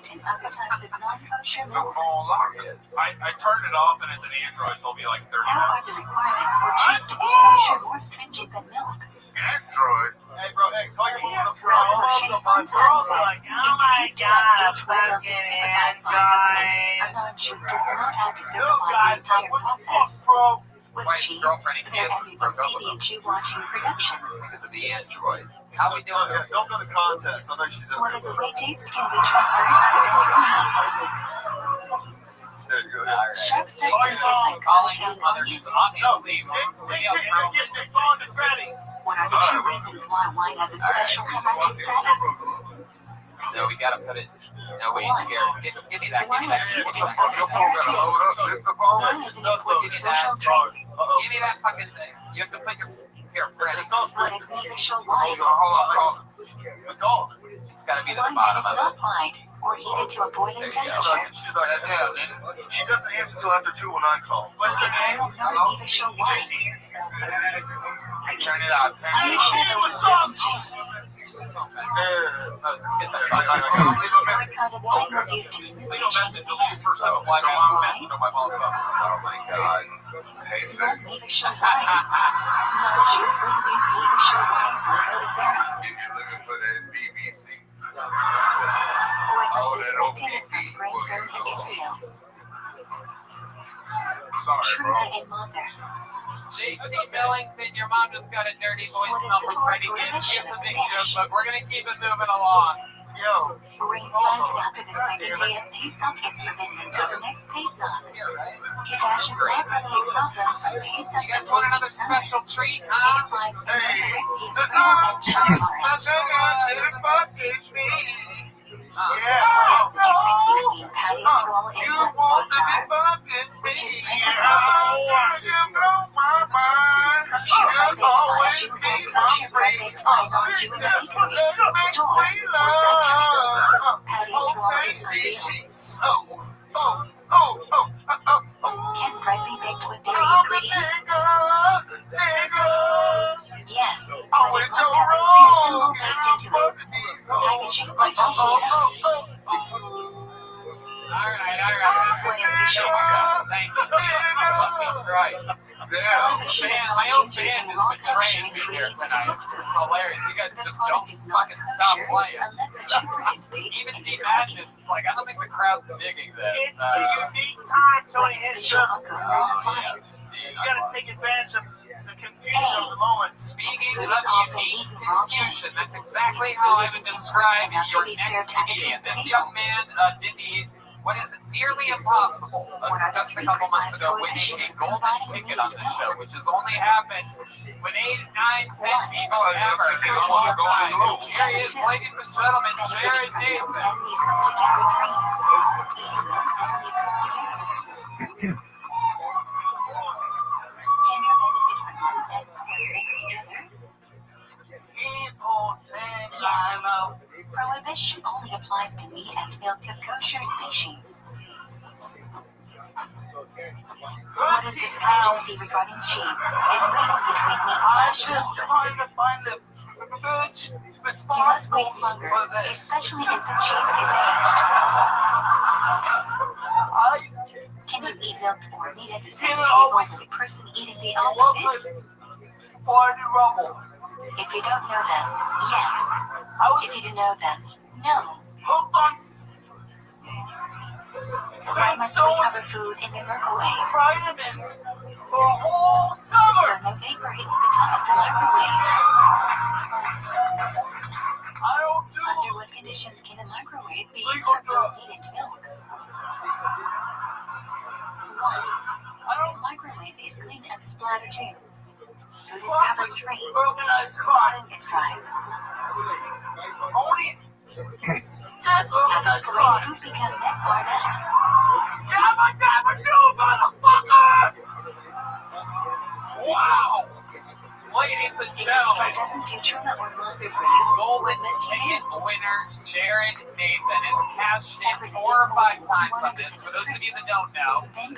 turned it off and it's an Android. Told me like 30 How are minutes. the requirements for cheese to be kosher more stringent than milk? Android. Hey, bro, hey, call your mom up. Ralph Moshe Feinstein says, in today's development world of supervised by government, a non-Jew does not have to supervise the entire process. With Why his cheese, girlfriend in there Kansas only broke was up TV with him and Jew watching production. because of the Android. How we doing? Yeah, don't go to contacts. I know she's in What there. is a great taste can be transferred other than through meat. There you go. Alright. Sharp substances like Calling garlic his and mother, onion. who's obviously What are the 2 reasons why wine has a special halachic status? No, we gotta put it. No, wait, One. here. Give me that. Give Wine me that. is used Give to me Fuck your phone gotta load up. This the phone. Wine is an important social drink. me that fucking thing. You have to put your. Here, Freddie. What is neither shall Hold wine? on, hold on. Call. It's gotta be to the Wine that bottom is of not it. wide or heated to a boiling There you go. temperature. She's like, yeah, nigga. She doesn't answer till after 2 when I call. If you know neither shall wine. Turn it out. Turn I'm it sure out. those are certain cheese. Get the fuck out. Boycotted wine was used to use Leave a message. the Delete for some like a long message on my mom's phone. Oh my god. Hey, Not sis. neither shall wine. Non-Jews wouldn't use neither shall wine for Zera. You looking for that BBC? Or it was dislocated from grain grown in Israel. Sorry, bro. Trina and Mother. JT Millington, your mom just got a dirty voice note from Freddie Gibbs. She has a big joke, but we're gonna keep it moving along. Yo. Rain planted after the second day of Pesach is forbidden until the next Pesach. Kadash is not really a problem from Pesach You guys until want another December. special treat, It huh? applies in Resurrectia Israel and Shabbat. What is the difference between patty roll and tartar, which is principally kosher bread baked by a Jew and kosher bread baked by a non-Jew in a bakery, store, or factory? Patty's roll is ideal. Can bread be baked with dairy ingredients? Yes, but it must have a clear symbol baked into it. Packaging might also Alright. What is the sugar? Thank you. Jesus fucking Christ. Some of the sugar My own non-users band in is raw kosher betraying me here ingredients to tonight. cook It's food. hilarious. You guys The just product don't is not fucking stop kosher playing. unless the Jew participates Even in D the Madness cooking. is like, I don't think the crowd's digging this. It's a unique time, Tony. What is It's the just, sugar non-applied? you gotta take advantage of the confusion of the moment. Speaking Food of is often unique eaten raw confusion, food. that's exactly how I would describe Enough to your be next served at a comedian. kid's This table. young man did what is nearly impossible. What are the Just a three couple months precise ago, winning prohibitions a golden combining ticket meat on and this show, milk? which has only happened when 8, 9, 10 people ever in a Cooking long milk is time. late Here he is, number 2. ladies and gentlemen, Benefiting Jared from milk Nathan. and meat cooked together 3. Eating milk and meat cooked together. Can you benefit from milk and pork mixed together? Yes. Prohibition only applies to meat and milk of kosher species. What is the stringency regarding cheese and waiting between meat/milk? Trying to find the bitch You must wait longer, especially if the cheese is aged. Can you eat milk or meat at the same table with the person eating the opposite? If you don't know them, yes. If you do know them, no. Why must we cover food in the microwave? So no vapor hits the top of the microwave. Under what conditions can a microwave be used for both meat and milk? 1. Microwave is clean and splatter 2. Food is covered 3. Bottom is dry. How does Korean food become net barnett? Wow! Ladies and If the gentlemen, store doesn't do truma or mother for you, golden what must you ticket do? winner Jared Nathan has cashed in 4 or 5 times on this. For those of you that don't know, he is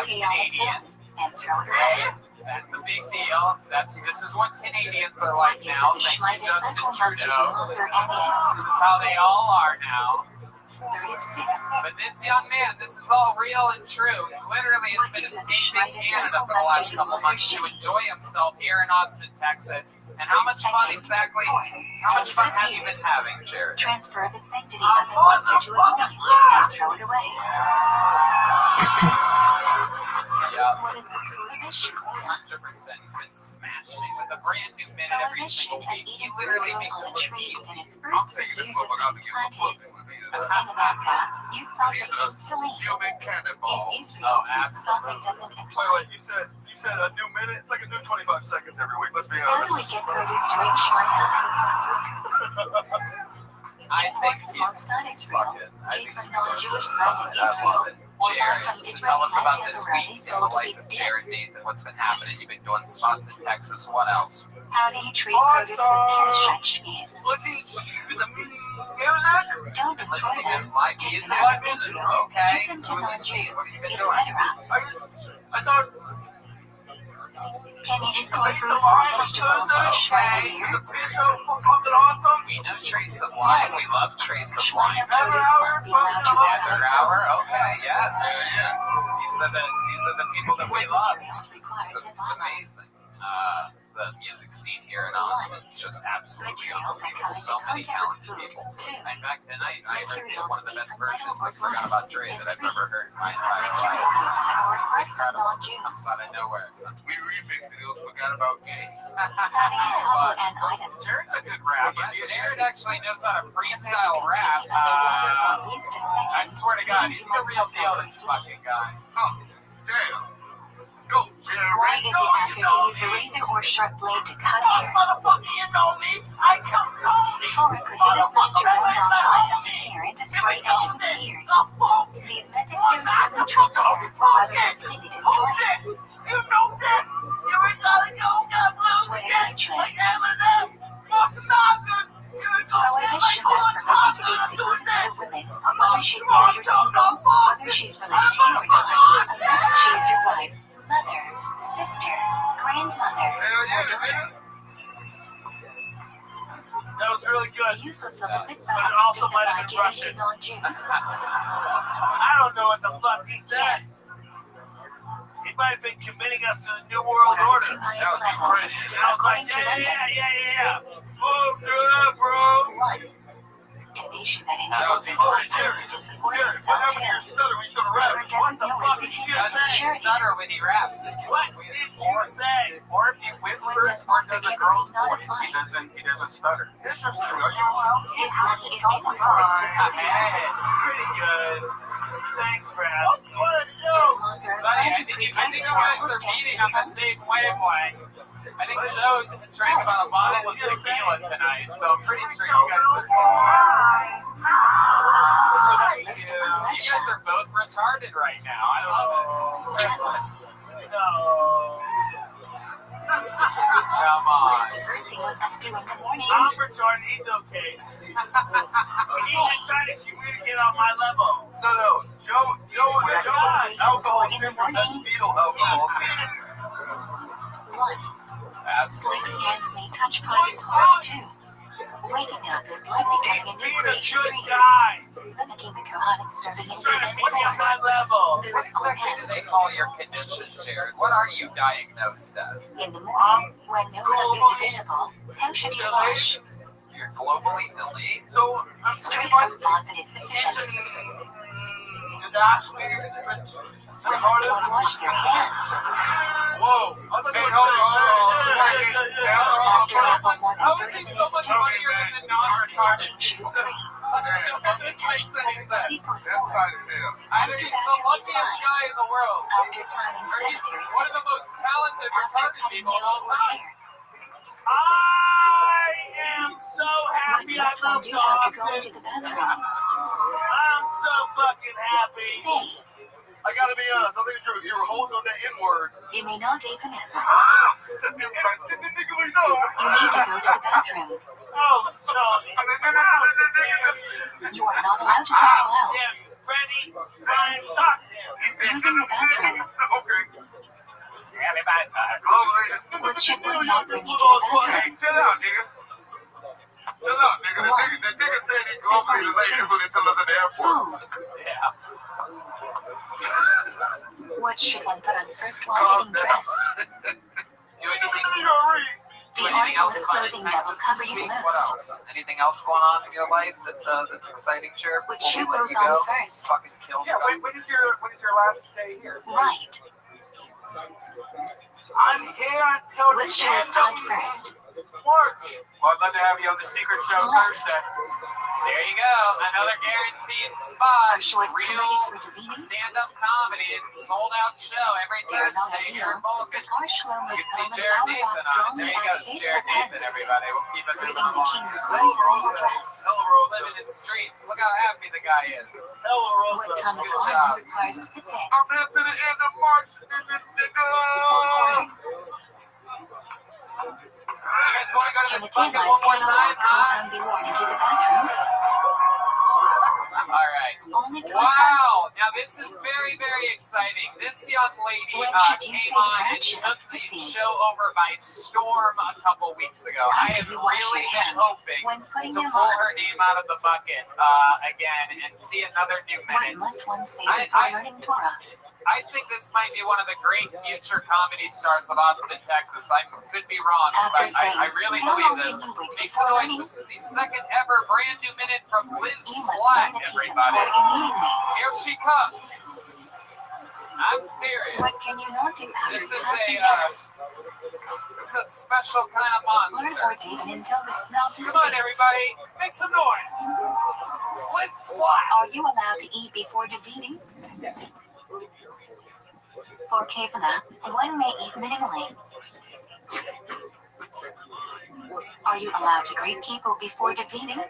Canadian. And throw it away. That's a big deal. This is what Canadians are like What use now. of the Thank you, Schmeider Justin cycle must you do Trudeau. mother and This is how they all are now. 36. But this young man, this is all real and true. He literally has been escaping Canada for the last couple months to enjoy himself here in Austin, Texas. And how much fun have you been having, Jared? Transfer the sanctity of the monster to a coin and throw it away. Yeah. What is the prohibition? 100%. He's been smashing with a brand new minute every single week. He literally makes it look trees in easy. its first 3 years of being planted. In America, you saw the insulin. Human cannonball. In Israel, something doesn't apply. Wait, you said a new minute? It's like a new 25 seconds every week, let's be How do we honest. get produce during Shmina? I think he's Outside Israel, came from non-Jewish so land in Israel, or Jared, from so Israel tell us about land this temporarily week in the sold to life be of still. Jared Nathan. What's been happening? You've been doing spots in Texas. What else? How do you treat produce with Kiddushite schemes? Don't destroy Listening them. to live Take music. them out of Israel, Okay. use them to What have you non-Jews, seen? What have you been doing? etc. Can you destroy food or vegetables on a Shmina year? We know Trace of Wine. We love Trace of Wine. Shmina produce must be allowed to walk After on hour, okay, yes. These are the people that we love. materials required It's to buy them. amazing. the music scene here in Austin is just absolutely unbelievable. So many talented people. In fact, tonight I heard one of the best versions of Forgot About Dre that I've ever heard in my entire life. It's incredible. It just comes out of nowhere. We remixed it. It was Forgot About Gay. Jared's a good rapper. Jared actually knows how to freestyle rap. I swear to God, he's the real deal, this fucking guy. Oh, damn. Go, Jared. Why is it faster to use a razor or sharp blade to cut hair? Motherfucker, you know me. I come Cody. Forward prohibits blaster runs off sides of his hair and destroy edges of the beard. These methods don't only treat hair, rather completely destroy it. You know this. You ain't gotta go. Got blues again. Like Eminem. Prohibition that permits you to be significant with women, whether she's married or single, whether she's related to you or not, unless she is your wife, mother, sister, grandmother, or daughter. That was really good. Do you fulfill the mitzvah But it of also state might by have been giving Russian. to non-Jews? I don't know what the fuck he said. Yes. He might have been committing us to the New World What are Order. the two highest levels of And state I was like, according to yeah. Rabbi? Oh, good, bro. 1. Donation that enables an employed person to support himself too. Or doesn't know recipient Does of he charity. stutter when he raps? It's What did you say? or if he whispers, or does a girl's voice. He doesn't stutter. Interesting. It has its name for a specific purpose. Pretty good. Thanks for asking. No longer But I allowed to think present you the guys are levels meeting on the tested same wavelength. I think Joe drank about a bottle of tequila tonight, so I'm pretty sure you guys are. You guys are both retarded right now. I love it. No. Come on. What's the first thing one must do in the morning? I'm retarded. He's okay. He's been trying to communicate on my level. No. Joe What are the is alcohol in the 6% morning? fetal alcohol. 1. Absolutely. Sleeping hands may touch private parts too. Waking up is like becoming a new Being a creation good dream. guy. Mimicking the Kohanim serving in Trying to heaven be on my forms. level. The What exactly do they call your condition, Jared? What are you diagnosed as? In the morning, when no coffee is available, how should you wash? You're globally delayed? So I'm Straight from faucet is sufficient. When must one wash their hands? Whoa. I thought you were After about more How than is 30 he so minutes much to funnier than the after non-retarded? touching shoe cream. After This touching makes any covered sense. body for That's 4. fine as hell. Either he's the luckiest guy in the world, After timing or he's sanitary one of the 6. most talented After retarded cutting people of nails all or time. hair. I am so What happy I must one moved do to after going to Austin. the bathroom? I'm so fucking happy. Say, I gotta be honest. I think you were holding on that N-word. you may not even ever. Nigga, we know. You need to go to the bathroom. Oh, Tony. You are not allowed to talk loud. Yeah, Freddie, Brian, talk to him. Using the bathroom. Okay. Everybody's hot. What should one not bring you to the Hey, bathroom? chill out, niggas. Chill out, nigga. The nigga said he globally delayed. That's what they tell us in the airport. Food. Yeah. What should one put on first while getting dressed? You anything, The anything article else of fun in clothing that will Texas cover this you week? the What most. else? Anything else going on in your life that's exciting, Jared? What Before shoe we let goes you on go? first? Fucking kill me. When is your last day here? Right. I'm here until Which shoe is tied first? March. Well, I'd love to have you on the secret show Left. Thursday. There you go. Another guaranteed spot. Are shorts too Real ready for Davini? stand-up comedy. Sold out show every They are not Thursday here in ideal, Boulder. but our Shlomo You is can see home and Jared our Nathan boss on it. strongly There you go. It's advocates Jared for Nathan, pets. everybody. We'll keep it Greeting moving the along. king with one's full dress. Living his streets. Look how happy the guy is. Hello, What Roosevelt. ton of Good iron job. requires to sit there? I'm there to the end of March, nigga. You guys want to go to Can this the bucket taillights one more get time? on and be worn into the bathroom? All right. Only 3 times. Wow. Now this is very, very exciting. This young lady When should you came say on and fraction took of the footsies? show over by storm a couple weeks ago. I After have you wash really your been hands, hoping when putting to them pull on, her name out of the bucket again and see another new what minute. must one say I- before I- learning Torah? I think this might be one of the great future comedy stars of Austin, Texas. I could be wrong, but I really believe this. Make some noise. This is the second ever brand new minute from Liz Slack, everybody. Here she comes. I'm serious. What can you not do after This is passing a gas? it's a special kind of Learn monster. or deepen until the smell Come on, dissipates. everybody, make some noise. Liz Slack. Are you allowed to eat before defeating? For Kevana, one may eat minimally. Are you allowed to greet people before defeating?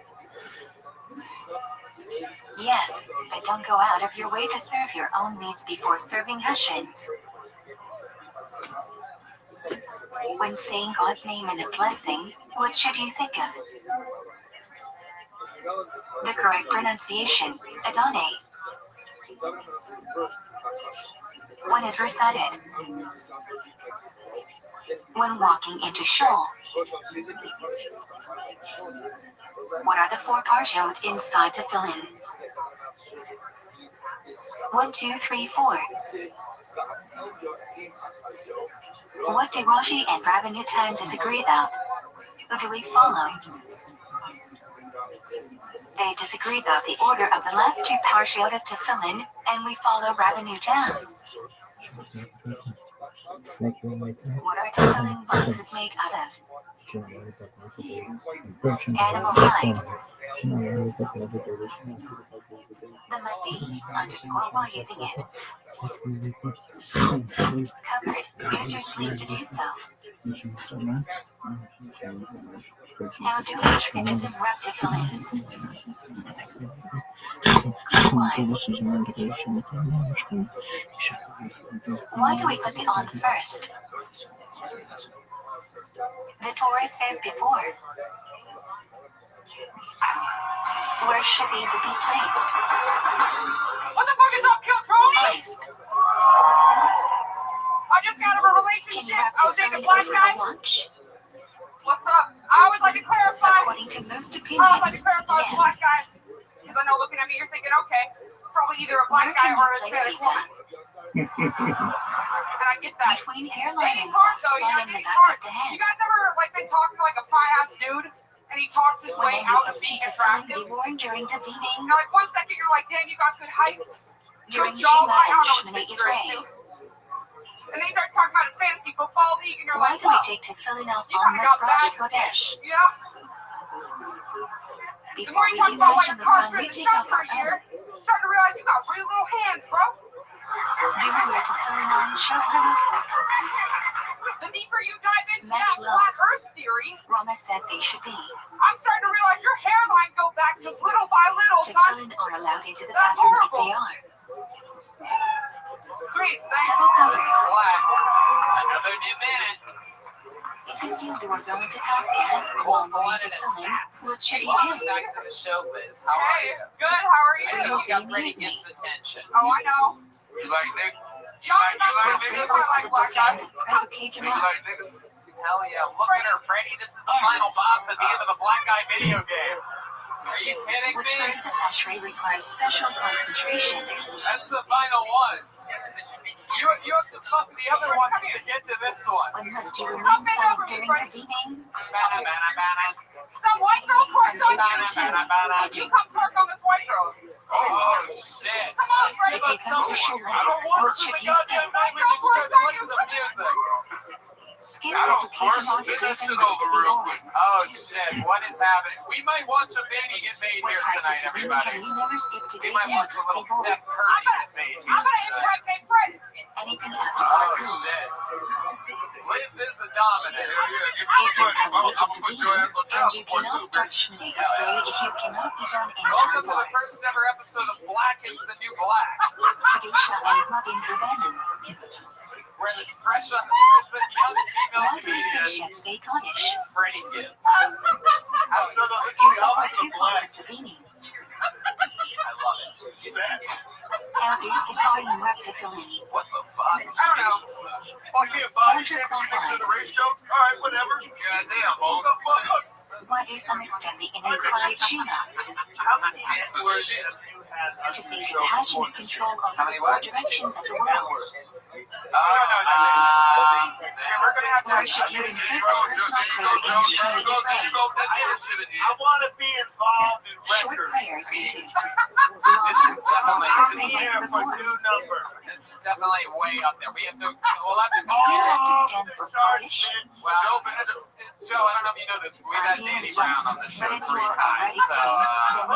Yes, but don't go out of your way to serve your own needs before serving Hashem's. When saying God's name in a blessing, what should you think of? The correct pronunciation, Adonai. One is recited when walking into shul. What are the 4 partials inside the fill-in? 1, 2, 3, 4. What do Rashi and Rabbi time disagree about? Who do we follow? They disagree about the order of the last 2 partiot of tefillin, and we follow Rabbi Tam. What are tefillin boxes made out of? Animal hide. The must be, underscore while using it. Covered, use your sleeve to do so. How do Ashkenazim wrap tefillin? Clockwise. Why do we put the on first? The Torah says before. Where should they be placed? What the fuck is up, Kiltroni? Ice. I just got out of a Can you relationship. wrap I was dating a tefillin black over guy. a lunch? What's up? I always like to clarify. According to most I opinions, always like to clarify with yes. black guy. Because I know looking at me, you're thinking, okay, probably either a Where black guy can or a you place Hispanic the woman. And I get that. between hairline and Dating's hard soft though, you spot know, in the dating's back hard. of the head? You guys ever like been talking to like a fine ass dude and he talks his When way only out a of being tefillin attractive? be worn during the You feeding, know, like 1 second you're like, damn, you got good height, during good jawline, Shema I don't and know what Shmini space you're Israel. into. And then he starts talking about his fantasy football league and you're Why like, do we whoa, take tefillin off you on kinda this got bad Rosh Kodesh? skills, you know? The Before more we you talk give about why Hashem your a car's crown, been we in the take shop off for our a year, own. I'm starting to realize you got really little hands, bro. Do we wear tefillin on Shabbat? The deeper you dive into Match that flat looks. earth theory, Rama says they should be. I'm starting to realize your hairline go back just little by little, son. Tefillin are allowed into the That's bathroom if horrible. they are. Sweet, thanks. Double cover. Slack. Another new minute. If you feel you are going to pass gas while wearing Cold-blooded tefillin, assassin. what should you Welcome do? back to the show, Liz. How are Hey, you? good, how are I you? think you got Freddie Gibbs' attention. Oh, I know. You like niggas? You Y'all like not niggas? niggas, I like black guys. Provocate You them up. like niggas? Hell yeah, look at her, Freddie. This is the final boss at the end of the Black Guy video game. Are you kidding Which me? verse of Ashrei requires special concentration? That's the final one. You have to fuck the other ones to get to this one. When must you remain silent during the reading? Banana, banana, banana. Some white girl twerked on Banana, you. banana, banana. You come twerk on this white girl. Oh, shit. Come on, Freddie. If you come to Shul, I don't want what to should the you skip? goddamn night when you start to listen to music. Skip I don't provocation twerk. on Get that shit Stephen over real quick. Oh, shit. What is happening? We might watch a baby get made When here I tonight, teach you, everybody. can you never skip We today's might watch a little Steph Curry get made I'm here gonna tonight. impregnate Fred. Anything after Oh, part two. shit. Liz is a dominant. Yeah, If you yeah. have I'm wages to gonna put be, your ass on and child you support cannot too, start bitch. Shmini Israel if you cannot be done in Welcome to time the blood. first ever episode of Black is the New Black, Kedusha and Madin Rubanan. where it's fresh on the prison young female Why do we say comedian. Shep say Kaddish? It's Freddie Gibbs. No, this Do is the the opposite two of black. to Vini. I love it. It's fat. How do you supply and wrap to fill in? What the fuck? I don't know. Oh, yeah, Bob, you can't be niggas in the race jokes? All right, whatever. Goddamn, hold the fuck up. Why do some extend the innate quiet Shema? How many N-words shit. To think the passion of control over the four directions of the world. We're gonna have to. Where should you insert the personal prayer in Shmuel's way? I want to be involved in Short records. prayers contain This long, is definitely long personal here life for before. new number. This is definitely way up there. We have to. We'll have to. Do you have to stand for Polish? Well, Joe, I don't know if you know this, but we've had Danny Brown on the show But if 3 you are times, already so then no.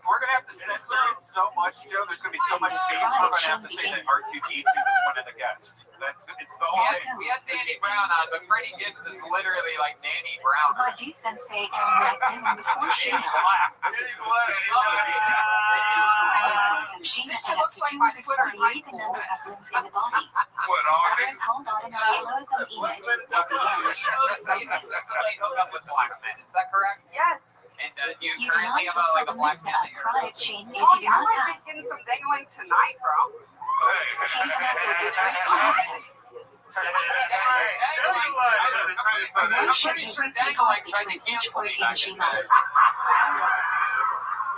we're gonna have to censor it so much, Joe. There's gonna be so much beef. We're gonna have to say that R2D2 is one of the guests. It's the whole thing. We had Danny Brown on, but Freddie Gibbs is literally like Danny Brown. What do sensei and like them before Shima? Some Shima add up to 248 the number of limbs in the body. Others hold ordinary loathsome Enid. Somebody hook up with black men. Is that correct? Yes. And you You do not currently have fulfill like a the black mitzvah man of that you're. pride, Shane, if you Tony, do I not might have. be getting some dangling tonight, bro. Shane can also be first to listen. Why should you break the pause between each word in Shima?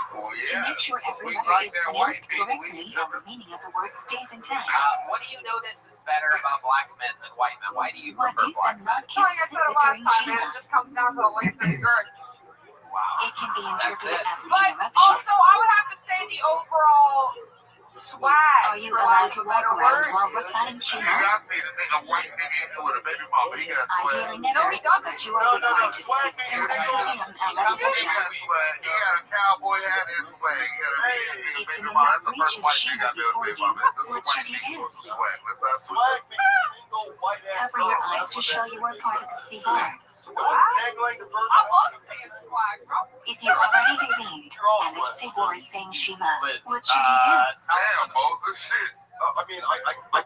To make sure every letter is pronounced correctly and the meaning of the word stays intact. What do you notice is better about black men than white men? Why do you What prefer do black some men? not kiss Like I said visit last during time, man, Shima? it just comes down to the length of the girth. Wow. It can be interpreted as an But interruption. also, I would have to say the overall swag. Are you for allowed lack to of a walk better around word. while reciting Shima? Ideally never, No, he doesn't. but you are required to speak still until the elevation. If the mimic reaches Shima before you, what should you do? Cover your eyes to show you are part of the Sibar. I love saying swag, bro. If you already believed, and the Sibar is saying Shima, what should you do? Damn, Moses, shit. I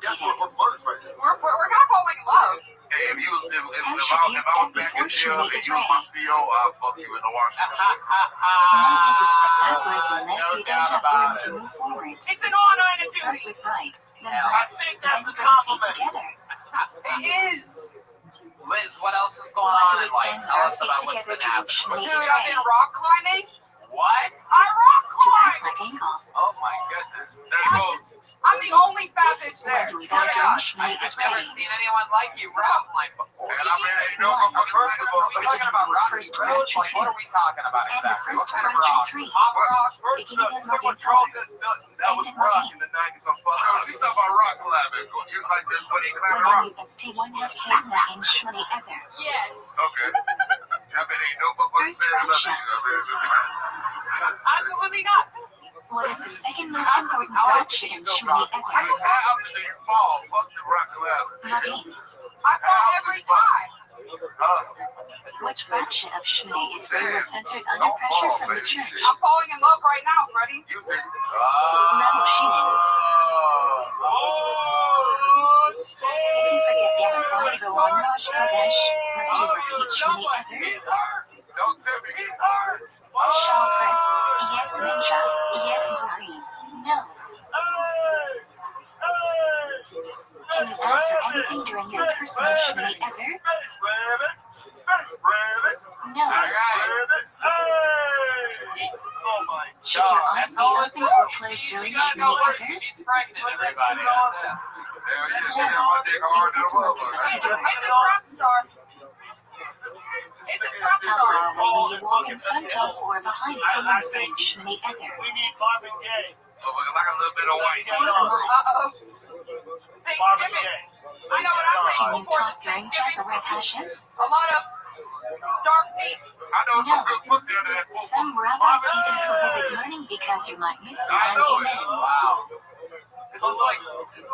guess we're flirting right now. We're kind of falling in love. Hey, if How I should you was step back before in jail Shima and is you was ready? my CO, I'll fuck you in the water. No need to step backwards unless you don't have room to move forwards. It's an honor and a Start duty. with right, then I left, think then that's a bring feet compliment. together. It is. Liz, what else is going Want on to in life? stand Tell our us feet about what's together been to happening. Shima Dude, is I've been ready. rock climbing. What? I rock To act climb. like ankles. Oh my goodness. I'm the only fat bitch there. When do we go down? Shima is I've never ready. seen anyone like you rock climb before. And I mean, you know, One. Are we talking about rock? First Like, round to what two. are we talking about And the exactly? first What kind of round to rocks? three. Pop rocks? Beginning of when Martin Charles Ford. gets done, that was rock in the 90s. I'm fucking. You talking about rock climbing? You like this when he climbing rock? When you ST1 have Kenya in Shmuley Ezer. Yes. Okay. I mean, ain't no motherfucker First saying friendship. nothing. Absolutely not. What is the second most important fraction in Shmuley Ezer? How do you fall? Fuck the rock climbing. Nadine. I fall every time. Which fraction of Shmuley is where was censored under pressure from the church? I'm falling in love right now, Freddie. You think? Level Shimon. If you forget the Alcoholic on Rosh Kodesh, must you repeat Shmuley Ezer? Don't tell me. Shaw Press, yes Ninja, yes Maureen. No. Can you answer anything during your personal Shmuley Ezer? No. Should your eyes be open or closed during Shmuley Ezer? She's pregnant, everybody. That's it. Except to look at the Siddur. It's a trap star. It's a trap How star. far away may you walk in front of or behind someone saying Shmuley Ezer? We need Marvin Gaye. Like a little bit of white. Think a lot. Uh-oh. Marvin Thanksgiving. Gaye. I know what I'm Can ready you for talk this during Thanksgiving. Jaffa hashes? A lot of dark meat. I know some good pussy under that pool. Some rabbis even prohibit learning because you might miss an amen. Wow. This is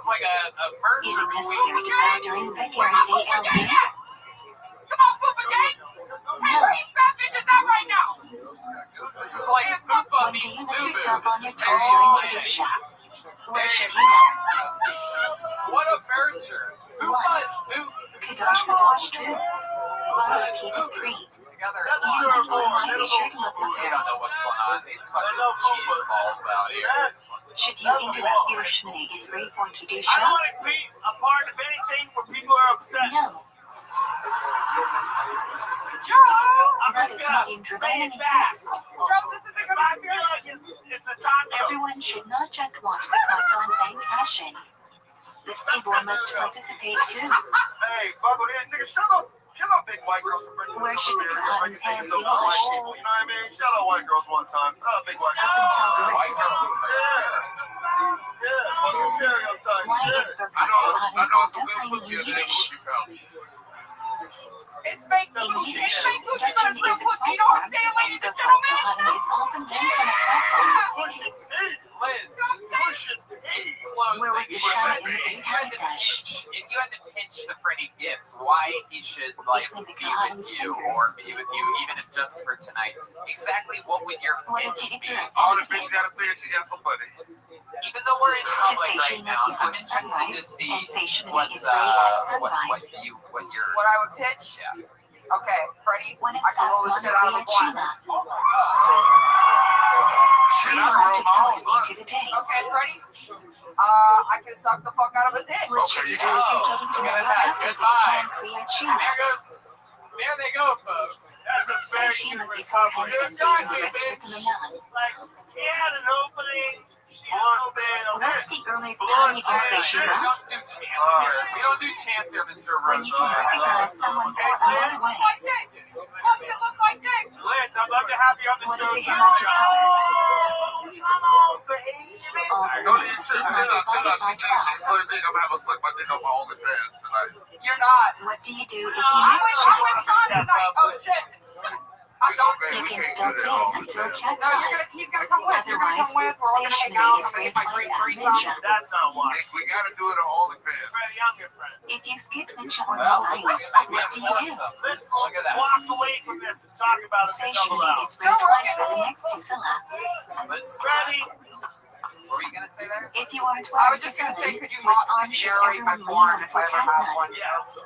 like a murder Is it movie. necessary to bow during Vikar ZLV? Come on, Poopa Gang. Hey, where you fat bitches at right now? This is like Fupa When do meets you lift Subu. yourself on your This is toes during very Kedusha? Where should you What look? a merger. One. Kadosh Kadosh 2. Follow Keep 3. Together. You and I might be sure to look up I don't know first. what's going on. These fucking cheese balls out here. Should you interrupt your Shmuley Esrei for I Kedusha? don't want to be a part of anything where people are upset. No. I'm That is just not gonna in lay Rabbi it back. exist. Bro, this isn't gonna I be feel like it's Everyone should not just watch the croissant bank cashing. The Seaboard must participate too. Hey, fuck with that nigga, shut up. Shut up, big white girls. Where should the Kahans hands be You know washed? what I mean? Shout out white girls one time. Big white girls. Up until the White rest. girls. Yeah, fucking stereotypes. Why Shit. is the Kahan called a tiny Yiddish? It's fake In Gucci. Yiddish, It's fake Gucci, but touching it's real is a pussy. You know what I'm platform. saying, ladies The and gentlemen? Kahan is often done from a platform. Liz, Where was the shot in the big hand dash? if you had to pitch to Freddie Gibbs why he should like Between the be Kahan's with you fingers. or be with you, even if just for tonight, exactly what would your What is pitch the be? Icarus All the hesitate? bitch gotta say is she got somebody. Even though we're in To public say right she now, met I'm before interested to sunrise, see and say Shmini what's is ready at what sunrise. what I would pitch. Yeah. Okay, Freddie, What is I can roll this Sasman shit out of the via block. Shit, We I want roll to my own pose blunt. into the day. Okay, Freddie. I can suck the fuck out of a dick. What should you do if you're getting to know your actors explain Kriya There they go, folks. That's a Say bad Shima human beforehand compliment. and dating the rest with the Manan. Like, he had an opening. Blunt saying, What's the earliest Blunt time you can say saying, Shima? We don't do chance here. We don't do chance here, Mr. When you can recognize someone for another way. What's it look like this? Liz, I'd love to have you on the What show. is the magic power? Come on, baby. All the Go minutes ahead, of shut up. She multiplied by said she's 12. so big, I'm gonna have a suck my dick on my OnlyFans tonight. You're not. What do you do if you I'm missed with check? Sean tonight. Oh shit. I'm going to. You can still say it until check No, he's gonna come with. You're gonna come with. We're all gonna hang out. I'm gonna get my great threesome. That's not why. Hey, we gotta do it on OnlyFans. Freddie, I'm your friend. If you skip Mincha or Well, Malay, what do you do? Let's Look at that. walk away from this and talk about it Say for double Shmini out. is ready twice for the next Tefillah. Freddie, What were you gonna say there? If you aren't I wearing was just gonna say, tefillin, could you which arm should narrate my everyone porn lean on if for I ever have one? Tatna? yes.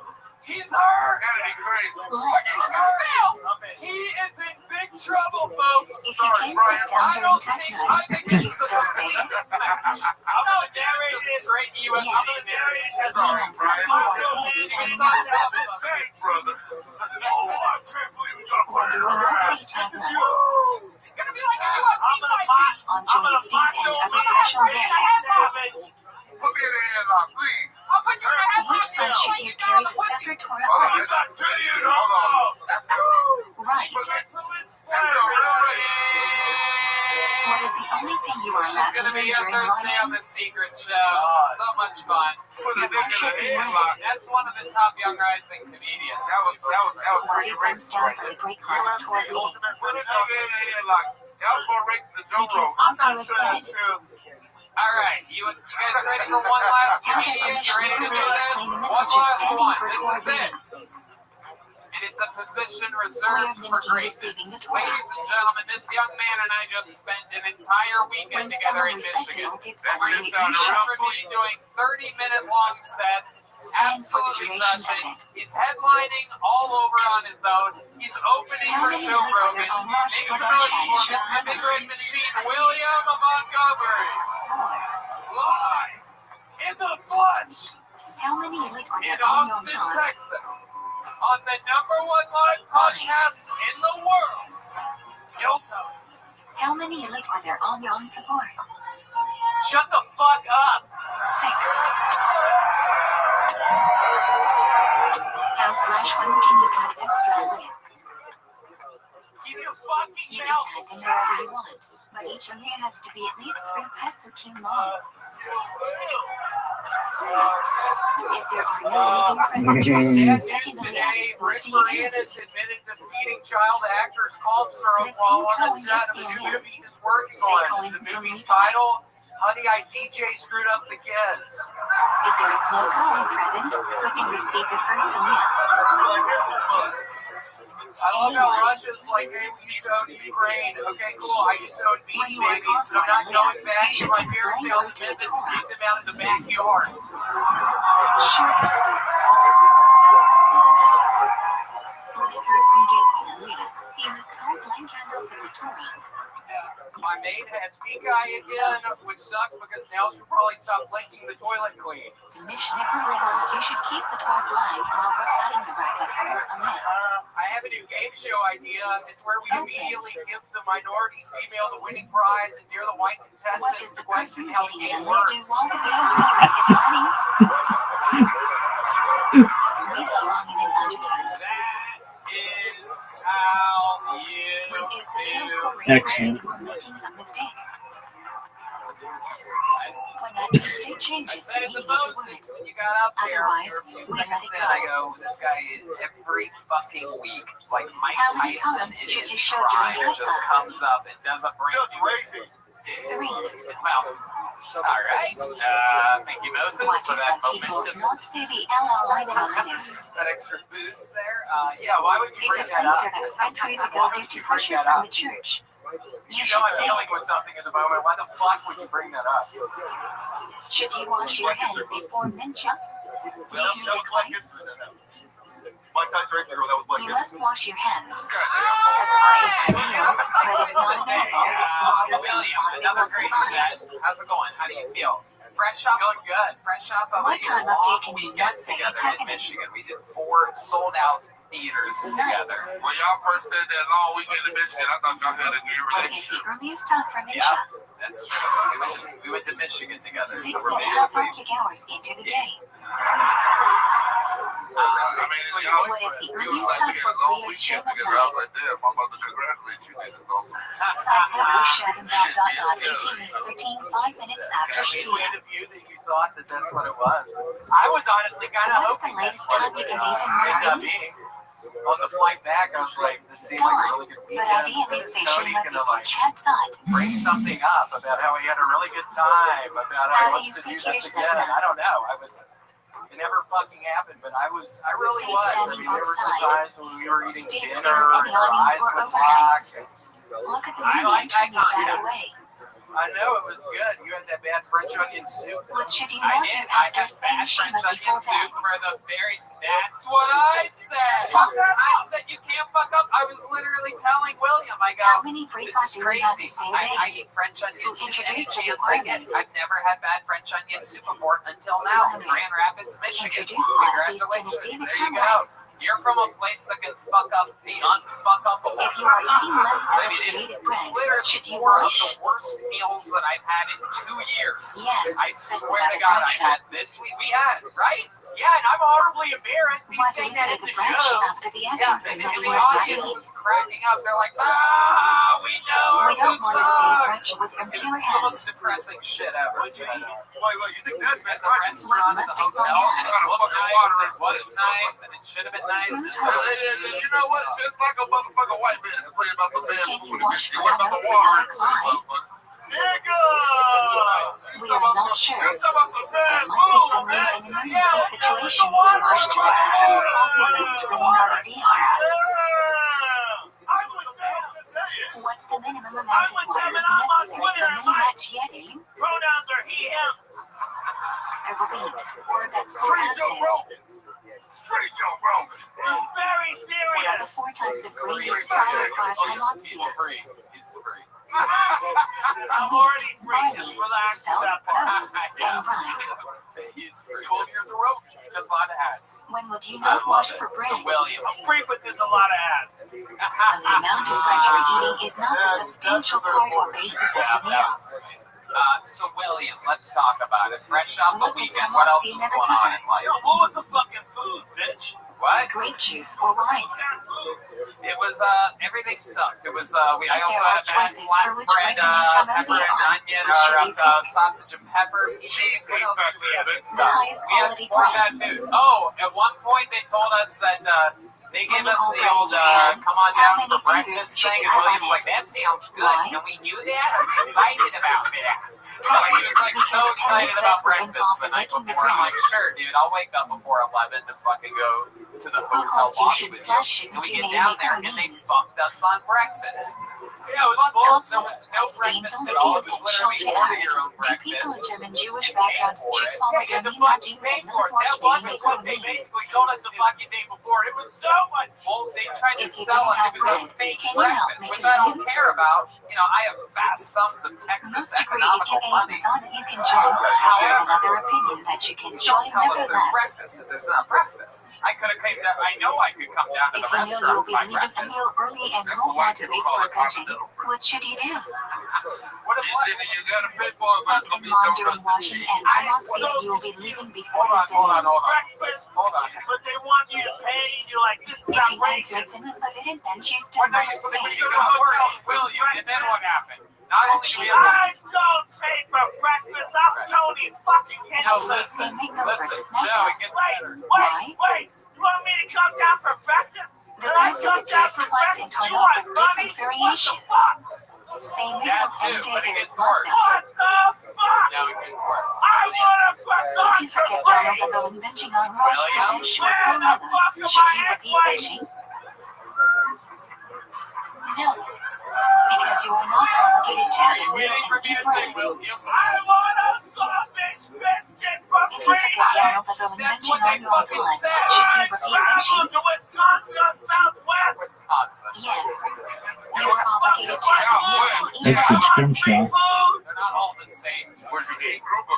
He's hurt. That'd be crazy. Left. He is in big trouble, folks. If you can't sit down during Tatna, do you still say it? I'm gonna narrate it. Straight I'm UFC gonna narrate it as Lean our on something or say it standing up. Hey, brother. Oh, I can't believe we got Or do we not say Tatna? It's gonna be like a UFC I'm gonna fight. mock. On Joyous Days and other special days. Put me in the headlock, please. I'll put you in the head. Which side should you carry the Sefer Torah Hold on, on? it's not to you. Hold on. Right. What is the only thing you are She's allowed to gonna be hear here during Thursday on morning? the Secret Show. So much fun. Put a The dick one in should the be headlock. right. That's one of the top young rising comedians. That was What pretty is thumbs racist down right for there. the Greek Hall Torah meeting? Ultimate Put a nigga in the headlock. That was more racist than Joe Because Rogan. Uncle I'm has sure said, that's true. All right, you guys ready for one last how comedian? does You ready to do Mishnah this? explain the One message last standing one. for This Torah is it. meetings? And it's a position We reserved have been for receiving greatness. the Torah. Ladies and gentlemen, this young man and I just spent an entire weekend When together in someone Michigan. respectable gets That angry, shit you sounded shout. Literally doing 30-minute long sets. Stand for the Absolutely duration of crushing. it. He's headlining all over on his own. He's opening How for many Joe litter Rogan. on Rosh Make some Hashanah noise for should Mr. have? Big Red Machine, William Montgomery. 4. Live in the flesh How many lit are in there on Yom Austin, Tov? Texas. On the #1 live podcast in the world. Yolto. How many lit are there on Yom Kippur? Shut the fuck up. 6. How/when can you add extra lit? Keep your fucking You can mouth add them wherever you want, but each layer has to be at least 3 pesukim long. If there are no living present during the second layer, what do you do? Moranis admitted to feeding child actors culture The while same on the set of a Cohen new gets movie he's working on. The movie's title, Honey, I DJ Screwed Up the Kids. If there is no Cohen present, who can receive the first aliyah? I love how Russia's like, hey, we used to own Ukraine. Okay, cool. I used to own Beast Babies, so I'm not going back to my fairy tales in Memphis and take them out in the backyard. Shortest. When a person gets an aliyah, he must hold blank candles of the Torah. My maid has pink eye again, which sucks because now she'll probably stop licking the toilet clean. Mishnah holds you should keep the 12 line while recording the bracket for your Amit. I have a new game show idea. It's where we immediately give the minority female the winning prize and dear the white What contestants does the the question person how the getting game an Amit do works. while the video rate is running? Read along in an undertone. That is how you When is the video do. Excellent. for making a mistake? I When that mistake changes said the it the meaning of the most word. when you got up there. Otherwise, You were a few we let seconds it in, I go. go, this guy every fucking week, like Mike How many Tyson comments in should his you show prime, during just comes up and doesn't bring Just you. raping. 3. Well, all right. Thank you, Moses, Why for do that some people momentum, not say the LL line on the news? that extra boost there. Yeah, why would you bring Because that up? censored it centuries ago Why due would to you bring pressure that from up? the church. You You should know I'm say dealing it. with something at the moment. Why the fuck would you bring that up? Should you wash your hands before mincha? Do you need advice? Mike Tyson raped the girl. That was You Blake. must wash your hands. As far as ideal, but if not available, water William, is another great suffice. set. How's it going? How do you feel? Fresh off, feeling good. Fresh off of What a time of long day can you weekend not say together Turkey? in Michigan. We did 4 sold-out theaters together. When y'all first said that long weekend in Michigan, I thought y'all had a new What is relationship. the earliest time for Yeah, mincha? that's true. We went to Michigan together, so 6 we're and a half basically. working hours into the day. I mean, y'all What is the earliest time for long Priya Shiv weekend at together. I was night? like, damn, I'm about to congratulate you. This is awesome. Size helper Shiv and ... 18 is 13, 5 minutes after That's Shia. sweet of you that you thought that that's what it was. I was honestly kind of What's the hoping that's latest what time it you can ended date up in being. On the flight back, I was like, this seems like a really good But weekend. ideally, Is station Tony would be gonna for like chat thought. bring something up about how he had a really good time, about how he wants to do this again? I don't know. It never fucking happened, but I really was. I mean, there were some times when we were eating dinner and our eyes would lock. Look at the I like movies when you that back kind. away. I know it was good. You had that bad French onion soup. What should you I not do did. I after had saying bad Shima French before onion soup bed? for the very. That's what I said. I said you can't fuck up. I was literally telling William. I How go, many free this is do we have to crazy. say a day? I eat French onion soup any Introduce the chance I get. requirement. I've never had bad French onion soup before until now. Grand Rapids, Michigan. Introduce Odyssey's Congratulations. David There you Conrad. go. You're from a place that can fuck up the unfuckable. If you are eating less I mean, evacuated bread, literally should you 4 of wash? the worst meals that I've had in 2 years. Yes, I said swear to God, I had this week. We had, right? Yeah, and I'm horribly embarrassed. He's Why do we saying that say at the the branch show. after the action Yeah, from and the the audience was cracking up. They're like, we know our We don't food want to say sucks. French with impure It's the most hands. depressing shit ever. Wait, you think that's bad? At the restaurant, at the hotel, and it looked nice, it was nice, and it should have been nice. You know what? It's like a motherfucking white man to say about some bad Can food. you and wash shit. You went bananas up the water. without a cry? Nigga! We are not sure. You talking about some bad There might be food, some man? in emergency situations to wash directly from the faucet linked to another device. What's the minimum amount of water necessary for mini-match yeti? Pronouns are he, him. I repeat, or that for Freeze your absence. Romans! Freeze your Romans! I'm very What are the serious. 4 types of grievous fire across Hamansia? Free. He's free. I'm already free. Just relax Spelled about that. oats and rhyme. He's free. 12 years a row. Just a lot of hats. When would you I not love wash it. for So bread? William. I'm free, but there's a lot of ads. And the amount of bread you're eating is not the substantial part or basis of your meal. So William, let's talk about it. Fresh off the What does weekend, what else Hamansia is never going on cover? in life? Yo, what was the fucking food, bitch? What? Grape juice or wine? It was everything sucked. It was I There also are had a bad choices for which flatbread, protein pepper and on. onion, Which should you or pick? sausage and pepper. Cheese. What else did we have? The highest We had quality more bread. bad food. Oh, at one point they told us that they gave us the old come on How down many for breakfast fingers should thing, you and have William's on like, it? that sounds good. Why? Can we do that? I'm excited about that. He was like so excited about breakfast the night before. I'm like, sure, dude, I'll wake up before 11 to fucking go to the hotel lobby with you. And we get down there and they fucked us on breakfast. Yeah, it was bullshit. There was no breakfast at all. It was literally order your own Do people in breakfast. Germany Jewish backgrounds should follow Yeah, the the Nina fucking Deep pay and for not it. That watch wasn't the what they basically told us the fucking day before. It was so much bull. They tried to If you sell don't it. have It was a bread, fake can you help breakfast, make which it I don't new? care about. You know, I have vast sums of Texas Most agree if economical you money. Amazon that you can join, but there's another opinion that you can join Don't tell us there's nevertheless. breakfast if there's not breakfast. I could have came down. I know I could come down to If the you know you'll restaurant be by leaving a breakfast. meal early and won't want to wait for benching, what should you do? What if you got a pit bull? As in lawn during washing and Vermont says you'll be leaving before the Hold on. Breakfast, but they want you to pay, and you're like, this is If you outrageous. answer them but didn't bench, you still What are must you say. going to work, will you? And then what happened? Not only do we have I don't pay for breakfast. I'm Tony fucking No, Henderson. listen, Joe, it gets better. Wait. You want me to come down for breakfast? The rest of the case applies in total with different variations. Same in the That too, one day but it there gets is worse. What nothing. the fuck? Now it gets worse. I want a If croissant you for forget free. Yom Tov and benching on Rosh Chodesh or Where the Purim, fuck should are you my repeat eggplates? benching? No, because you are not obligated to have a meal and eat bread. I want a sausage biscuit for If you free. forget Yom Tov and That's benching what on they Yom fucking Tov, said. should you I repeat traveled benching? to Wisconsin on Southwest. Wisconsin. Yes, you are obligated to have a meal and eat That's the bread. scrimshaw. They're not all the same.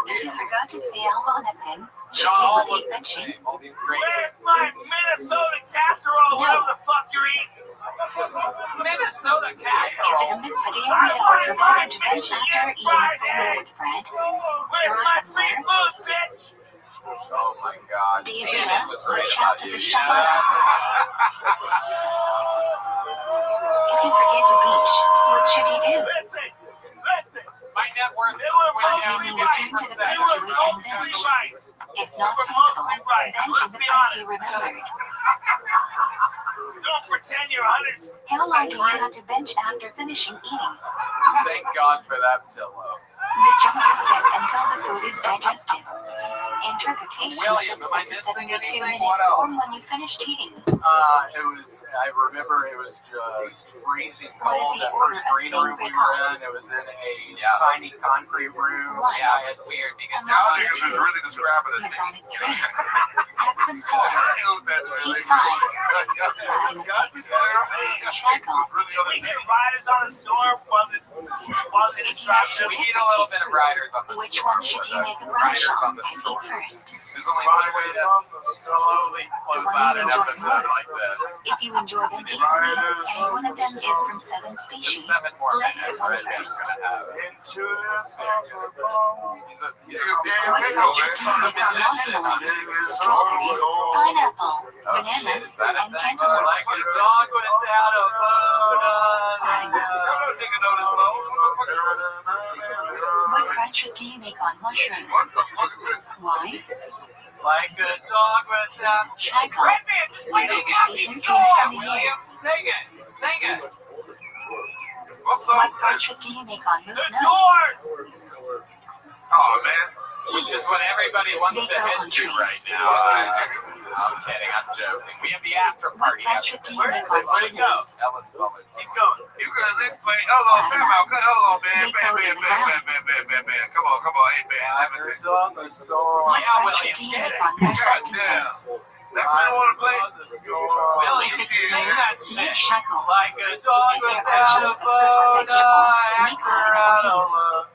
If you forgot to say Al-Hanasin, should They're you all repeat the benching? same. All these great Where's my Minnesota casserole? Whatever the fuck you're eating. Minnesota Is it casserole. a mitzvah or forbidden to bench after eating a full meal with bread? Where's my free food, bitch? Oh my God. Do you CNN realize was what right shout about to you. the Shabbat? If you forget to beach, what should you do? Listen. My net worth They were Or do mostly you right. return to the They place were you ate and mostly bench? right. If not We're feasible, mostly right. bench in Let's the be place you honest. remembered. Don't pretend you're 100. How long do you have to bench after finishing eating? Thank God for that pillow. The Gemara says until the food is digested. Interpretation William, says am I it's missing 72 anything? minutes What from else? when you finished eating. I remember it was just freezing cold. That first green room we were in, it was in a tiny concrete room. Yeah, it's weird because now Niggas is really describing it. Masonic tree. Have them called. Eat time. Shackle. We get riders on the storm. Was it If you have two we different need a little bit of riders on the which storm. one should you make a Riders brunch on on the and storm. eat first? There's only one way to slowly close out an episode like this. If you enjoy them easily, and one of them is from 7 Just species, 7 more let's minutes, get one right? That's first. gonna have it. What about your tea make on watermelon, strawberries, pineapple, bananas, and cantaloupe? Like a dog when it's out of What crunch do you make on mushrooms? Why? like a dog without. Shackle. Redman, just wait a Season fucking dreams come door. the year. Sing it! Sing it! What crunch do you make on moose The nuts? door. Oh man, which is what everybody wants to head to right now. I'm kidding, I'm joking. We have the after What party. crunch do you Where make is on it? Where'd it go? cinnamon? Ellis Bullet. Keep going. You can at least play. Hold on, time out. Hold on, man. Man. Come on. Hey, man. Riders on the storm. What Yeah, crunch William, do you get make it. on fresh God substances? That's what you want to play? William, If it's sing dessert, that make shit. shackle. Like a dog If there are without a chunks of fruit or bone, vegetable, make actor eyes out or of heat.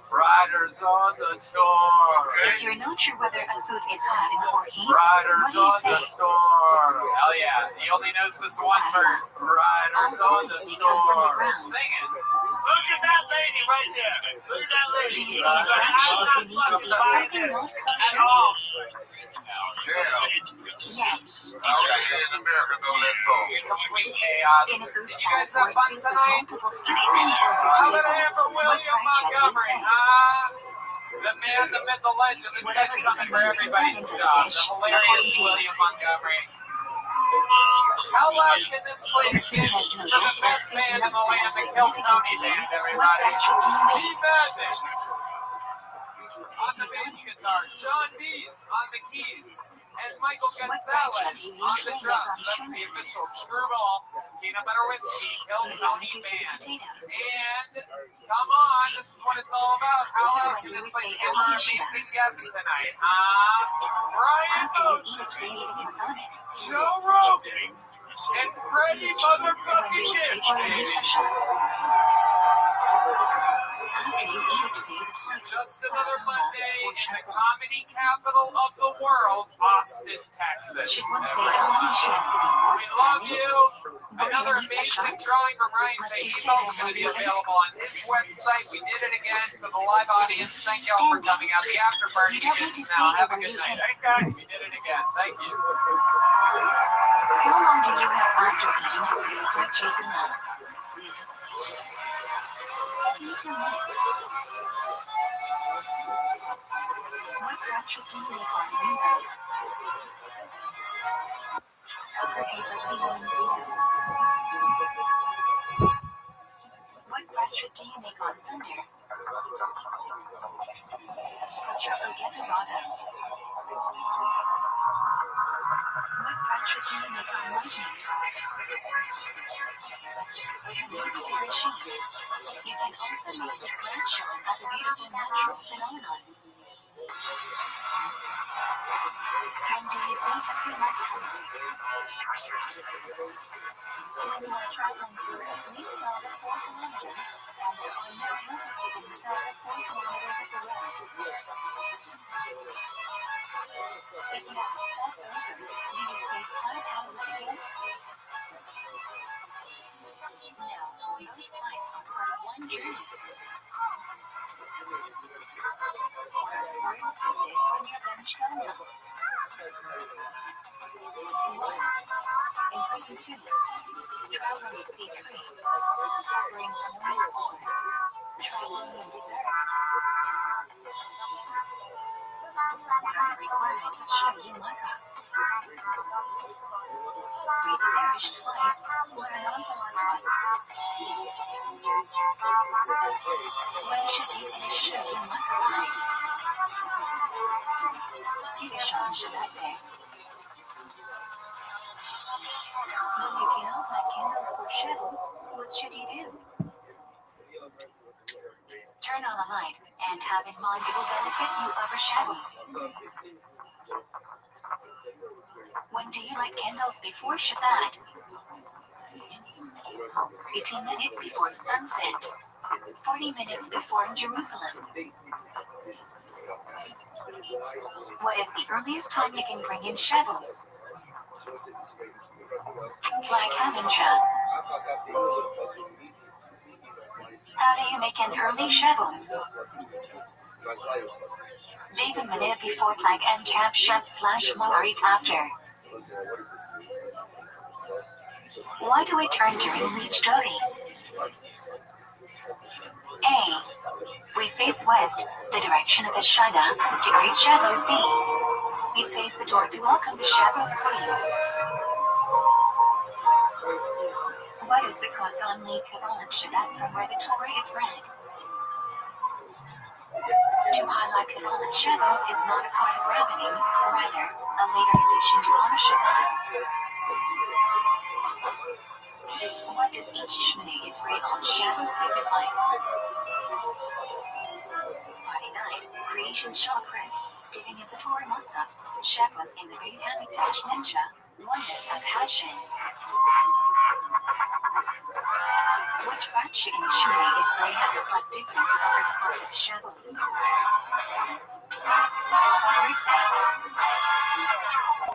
Riders on the storm. If you're not sure whether a food is hot or heat, Riders what do you on say? the storm. Hell yeah. He only knows this one verse. Riders on the storm. Sing it. Look at that lady right there. Look at that lady. Do you say a crunch if you need to eat something not At kosher? all. Yes. in America know that song. Complete chaos. In a food Did you guys salad or have fun soup with tonight? multiple fruits and or How about a hand vegetables, for what William crunch does it Montgomery, say? huh? The man, the myth, the legend. This guy's Whatever coming for you everybody's put into the job. dish, The hilarious according to you. William Montgomery. How loud can this place get for the best band in the land, the Kill Tony Band, everybody? Steve Madden on the bass guitar, John Dees on the keys, and Michael Gonzalez on the drums. That's the official Screwball Peanut Butter Whiskey Hill Tony Band. And come on, this is what it's all about. How loud can this place get our amazing guests tonight? Brian Oakley, Joe Rogan, and Freddie motherfucking Gibbs. Just another Monday in the comedy capital of the world, Austin, Texas. Everyone, we love you. Another amazing drawing from Ryan Fahimo is going to be available on his website. We did it again for the live audience. Thank y'all for coming out. The after party begins now. Have a good night. Thanks, guys. We did it again. Thank you. How long do you have after eating to feel hot chicken now? 2 minutes. What breakfast do you make on the new boat? Super favorite vegan ingredients. What breakfast do you make on Thunder? Such a forget-a-rada. What breakfast do you make on Lightning? These are very cheap. You can also make the plant show as a beautiful natural phenomenon. When do you say to feel like home? When you are traveling through at least over 4 kilometers, and there are no houses within 4 kilometers of the road. If you have to stop over, do you say flat out of again? No, most flights are part of one journey. What are the hardest days on your bench going up? 1. In prison 2. Traveling with P3. Bring memories 4. Traveling in dessert. What are the requirements of Shaggy Micah? Read the parish twice. What are non-philosophies? When should you finish Shaggy Micah by? Finish on Shabbat day. When you cannot buy candles for shadows, what should you do? Turn on a light, and have in mind it will benefit you over shadows. When do you light candles before Shabbat? 18 minutes before sunset. 40 minutes before Jerusalem. What is the earliest time you can bring in shadows? Flag Havencha. How do you make an early shadows? David minute before flag and cap shop / Marit after. Why do we turn during Reach Jodi? A. We face west, the direction of the Shana, to greet shadows. B. We face the door to welcome the shadows queen. What is the cause on the Kabbalah Shabbat from where the Torah is read? To highlight Kabbalah shadows is not a part of rabbining, rather, a later addition to honor Shabbat. What does each Shemini Israel shadow signify? Friday night, creation Shachris, giving of the Torah Musaf, Shabbos in the Beit Hamikdash Mensha, oneness of Hashem. Which Rashi in Shemini Israel has a slight difference over the course of Shabbos?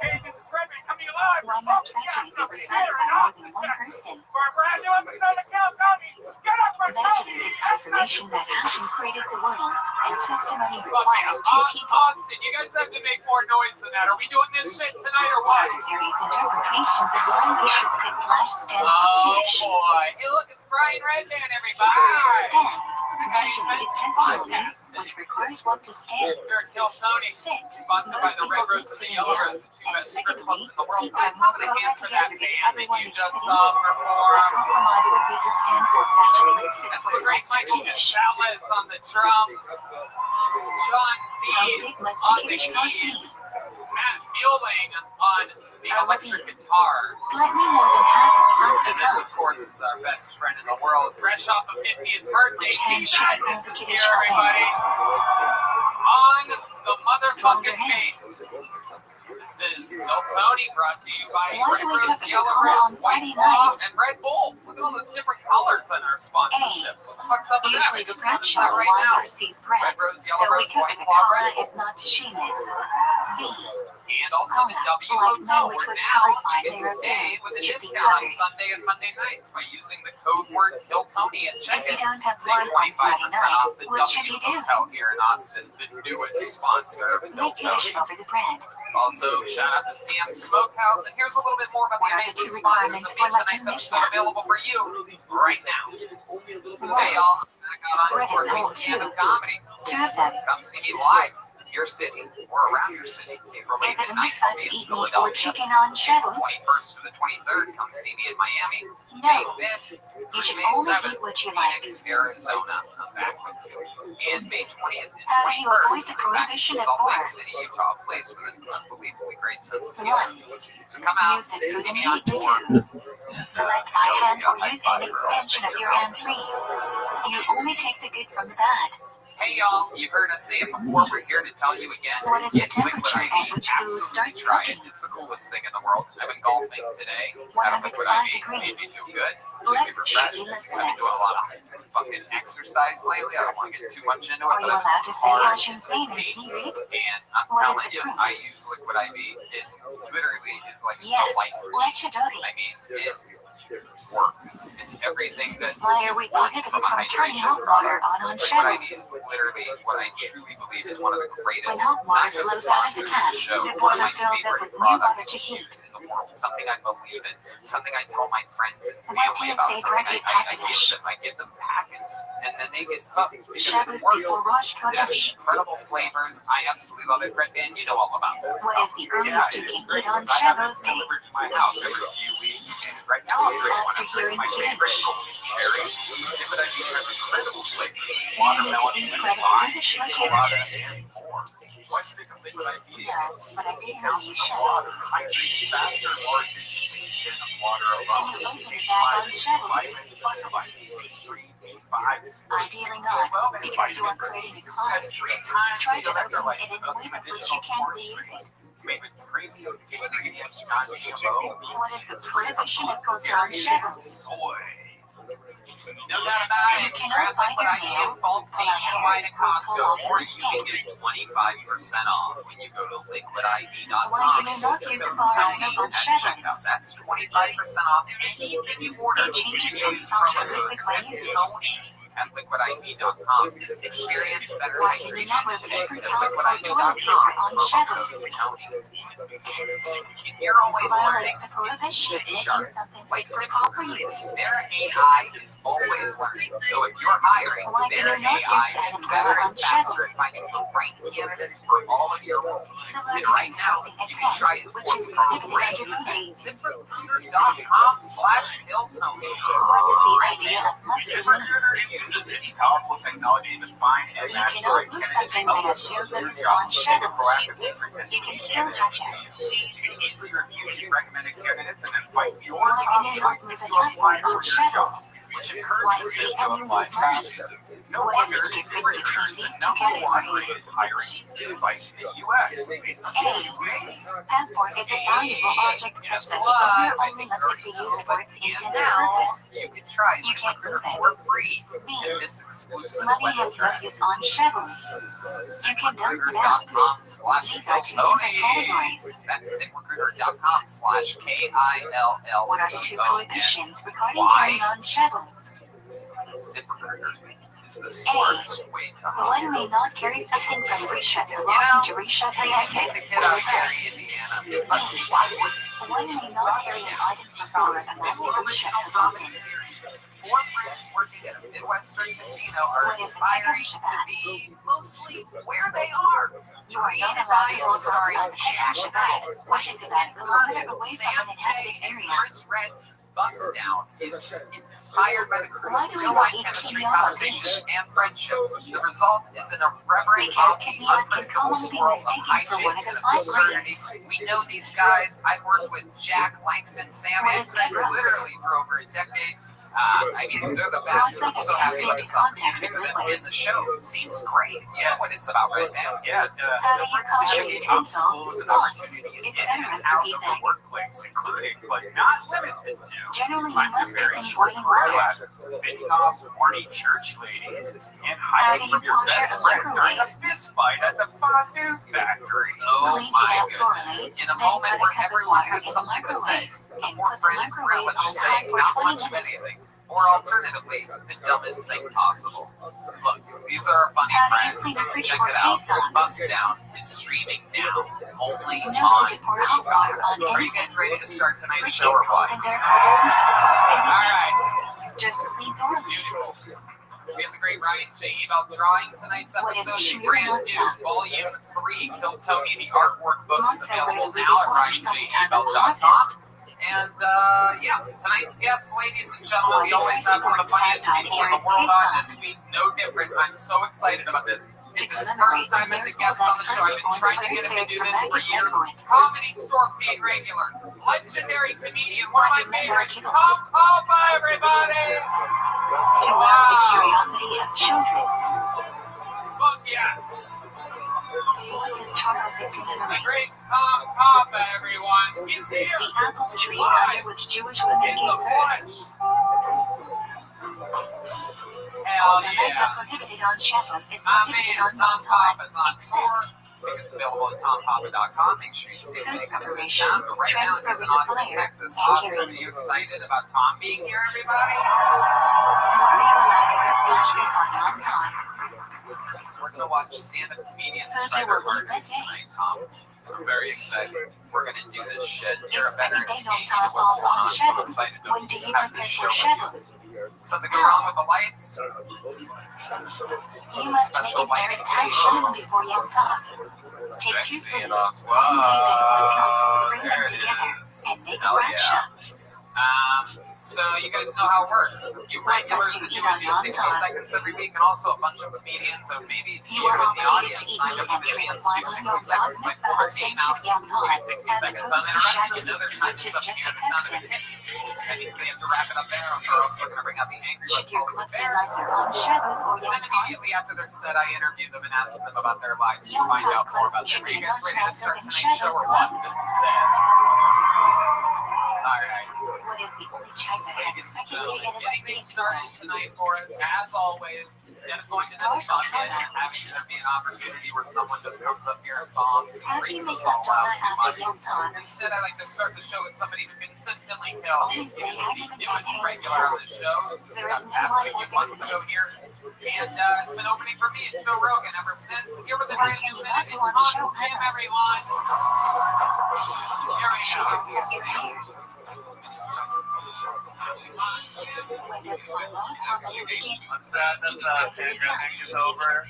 Hey, this is Redman coming alive. Why must Veggie be recited by more than one person? For a brand new episode of Count Tommy. Get up for Veggie is affirmation that Hashem created the world, and testimony requires 2 people. Austin, you guys have to make more noise than that. Are we doing this shit tonight or what? Various interpretations of why we should sit / stand for Oh Kiddush. boy. Hey look, it's Brian Redman, everybody. Stand. Veggie is testimony, which requires one to stand. Kill Tony. Sit. Sponsored by Most the people Red eat Rose and the sitting Yellow down. Rose, the two And best strip secondly, clubs in the world. people Guys, are more put a hand for together that if band that everyone you is just sitting. saw The perform. compromise would be to stand for Veggie and sit That's for the the great rest of Michael Kiddush. Gonzalez on the drums. John How big Dees must on the the Kiddush count be? keys. Matt fueling on the electric guitar. Slightly more than half a plastic And this, cup. of course, is our best friend in the world, fresh off of 50th birthday. Which hand Steve should Madness hold is the here, Kiddush everybody. On the motherfucking base. This is No Tony, brought to you by Why Red do we Rose, cover Yellow Cola Rose, on White Friday Claw, night? and Red Bull. Look at all those different colors on our sponsorships. What the fuck's up with that? Usually We the just bread noticed show that right wine now. receive bread, Red Rose, so Yellow we Rose, cover White the Claw, Cola Red Bull. is not to shame it. V. And also the Cola, W like Hotel, men which where was now covered by you can their stay day, with a should be discount on covered. Sunday and Monday nights by using the code word KILLTONY at If you checkout. don't have Save wine on Friday 25% night, off the what should W you do? Hotel here in Austin, the newest sponsor of Make Kiddush KILLTONY. over the bread. Also, shout out to Sam's Smokehouse, and here's a little bit more about What the are the amazing two sponsors requirements that for make Lesson tonight's Mishnah? episode available for you right now. Hey y'all, I'm back out on Bread tour is doing whole too. stand-up comedy. 2 of them. Come see me live in your city or around your city. April Is 8th it and a 9th, mitzvah I'll to be in eat meat or Philadelphia. chicken on April Shabbos? 21st to the 23rd, come see me in Miami. No. May 5th, You should May only 7th, eat what you like. Phoenix, Arizona. I'm back with you. And May 20th and How do you avoid 21st, the I'm back in prohibition of Salt Lake pork? City, Utah, a place with an unbelievably great sense of One. humor. So come out, Use the see food me on immediately tour. too. Select by hand or use an extension of your hand free. You only take the good from the bad. Hey y'all, you've heard us say it before, we're here to tell you again. What is the Get Liquid temperature IV, at which food absolutely starts try it. cooking? It's the coolest thing in the world. I've been golfing today, had a Liquid 105 IV, made me degrees. feel good, just be Let's refreshed. see, I've been doing a lot of fucking exercise lately, I don't want to get too much into it, Are but you I've allowed to been say hard Hashem's name in secret? and I'm What is telling the you, proof? I use Liquid IV. It literally is like Yes, a life let your dirty. I mean, it works. It's everything that Why are we prohibited from turning hot water on Liquid IV Shabbos? is literally what I truly believe is one of the When greatest, hot water not just flows out of the sponsors tap, of the show, the one of boiler my fills up favorite with new water products to to heat. use in the world. Something I believe in, something I tell my friends and What do family you about, say, something Rabbi I give them. I give them packets, and then they get hooked because it Shabbos works. before Rosh It has Chodesh. incredible flavors. I absolutely love it. Red Band, you know all about this. What is the earliest you can eat on I have it Shabbos day? delivered to my house every few weeks, and right now I'm drinking one. After I'm hearing drinking my favorite Kiddush. golden cherry. Liquid IV has incredible flavors, Do you need to watermelon, eat lemon bread lime, Kiddush like colada, that? and more. One stick of Liquid IV No, but 16 ideally you ounces of should. water, hydrates faster and more efficiently than water Can alone. you open Contains that on vitamins, Shabbos? vitamins, bunch of vitamins, B3, B5, Ideally not, because you are creating a clot. has 3 times Try the to open electrolytes it in a of way with which traditional you can sports reuse drinks. it. It's made with crazy ingredients, non-GMO, What is the prohibition of kosher on Shabbos? soy. No doubt about You it. cannot Grab buy Liquid your IV in nails, bulk pull out nationwide hair, at or Costco, pull off or your you can skin. get 25% off when you go to liquidiv.com. Why do you not use a bar of soap on Shabbos? That's 25% off anything you order. It changes You from use soft to promo code liquid when used. TONY at liquidiv.com. Experience better Why can you not wear hydration today paper at towel or toilet liquidiv.com. paper on Promo Shabbos? code TONY. You're always learning. Violates the prohibition of making something Like fit for proper use. their AI is always learning. So if you're hiring, Why can their you not AI use is Adam better Power and on faster at Shabbos? finding the right candidates for all of your roles. Similar And to right now, constructing a you can tent, try it which for is free prohibited under at Brunei. ZipRecruiter.com/KillTony. What does the idea of must mean? ZipRecruiter uses its powerful technology to find and You match the cannot right lose candidates something to that has your shows job. on Shabbos. Proactively presents You can still touch it. You can easily review these recommended candidates and then find your Why top can you not choices lose a to apply passport on for your job, Shabbos? which Why encourages see you to and you apply lose money? faster. No What is wonder the difference ZipRecruiter between is these the two #1 categories? rated hiring site in the U.S. based on A. base. Passport is a valuable object such that the owner only lets it be used for its intended purpose. You can try You can't ZipRecruiter lose it. for free. B. This exclusive Money has no web use on Shabbos. You can dump it out. These are two different ZipRecruiter.com/KILLTONY. categories. That's ZipRecruiter.com/KILLTONY. What are the two prohibitions regarding carrying on Shabbos? ZipRecruiter is the smartest way to hire. One may not carry something from Risha belonging to Risha I take the kid out of Gary, Indiana. But why would One may not carry an item from Florida not in Risha comedy belonging. series? 4 friends working at a Midwestern casino are What is the aspiring Kiddush to about? be mostly where they are. You are not allowed to walk outside the Kiddush Shabbat, which is about a kilometer away from an inhabited area. Chris Red, Bust Down is inspired by the crew's real-life chemistry, conversations, and friendship. The result is an irreverent, offbeat, unpredictable swirl of hijinks and absurdity. We know these guys. I've worked with Jack, Langston, Sam, and Chris literally for over a decade. I mean, they're the best. I'm so happy to pick them in the show. Seems great. You know what it's about, right, man? Yeah, the flexibility of schools and opportunities in and out of the workplace, including but not limited to finding very short work, fitting off horny church ladies, and hiding from your best friend during a fist fight at the fondue factory. Oh my goodness. In a moment where everyone has something to say, before friends relish saying not much of anything. Or alternatively, the dumbest thing possible. Look, these are our funny friends. Check it out. Bust Down is streaming now, only on YouTube. Are you guys ready to start tonight's show or what? Alright. Beautiful. We have the great Ryan J. about drawing. Tonight's episode is brand new. Volume 3, Kill Tony, the artwork book is available now at RyanJAbelt.com. And, yeah, tonight's guests, ladies and gentlemen, we always have one of the funniest people in the world on this week. No different. I'm so excited about this. It's his first time as a guest on the show. I've been trying to get him to do this for years. Comedy store paid regular. Legendary comedian. One of my favorites. Tom Papa, everybody! To ask the curiosity of children. Fuck yes. What does Charles The commemorate? great Tom Papa, everyone. He's here. The apple tree under which Jewish women In the gave birth. flesh. Hell The yeah. land is prohibited on Shabbos is My prohibited man, on Tom non-time, Papa's on tour. except Tickets available at tompapa.com. Make sure you save when it comes to this town. But right now, he's in transferring Austin, the player, Texas. and Austin, carrying. are you excited about Tom being here, everybody? What are you allowed to get flashback on non-time? We're going to watch stand-up comedians Thursday try their will be hardest the day. tonight, Tom. I'm very excited. We're going to do this shit. You're a It's veteran. second day You on know top what's of going on on, so I'm Shabbos. excited to When do you have prepare this for show with you. Shabbos? Something go wrong with the lights? You must make it very tight showing before Yom Tov. Take two Sexy and cities, awesome. one named and one count, bring There them it together, is. and make a Hell round yeah. shot. So you guys know how it works. There's a few regulars that do 60 seconds every week, and also a bunch of comedians. So maybe You you are in the obligated audience to eat signed meat up and for the drink chance to do wine 60 on your seconds. bar Might mitzvah pull of their name Saint out. Yom Tov, We get 60 as seconds opposed to uninterrupted. Shabbos, You know their which time is is up just here. a The sound of custom. it hits. That means they have to wrap it up there, or else they're going to bring out the angry Should West your Hollywood clip be bear. nicer on Shabbos or And Yom then Tov? immediately after their set, I interview them and ask them about their lives to Yom find Tov out more clothes about them. should Are be you guys on ready to Shabbos start and tonight's show Shabbos or what? clothes. This is it. Alright. What is the only child that has a Ladies and second day gentlemen, getting anniversary things to started go? tonight for us, as always, instead of going to this bucket and having there be an opportunity where someone just comes up here and songs and How do you freaks make us all out Havdalah too after much. Yom Tov? Instead, I like to start the show with somebody who consistently kills. Always say He's the Agatha newest and regular on the show. There Got is no passed one a few more months busy. ago here. And it's been opening for me and Joe Rogan ever since. Here with the Why brand can new you minute not is do on the show, Hans Kim, Heather? everyone. Here we She's go. all for your hair. When does my rod holiday begin? I'm sad that the pandemic is over.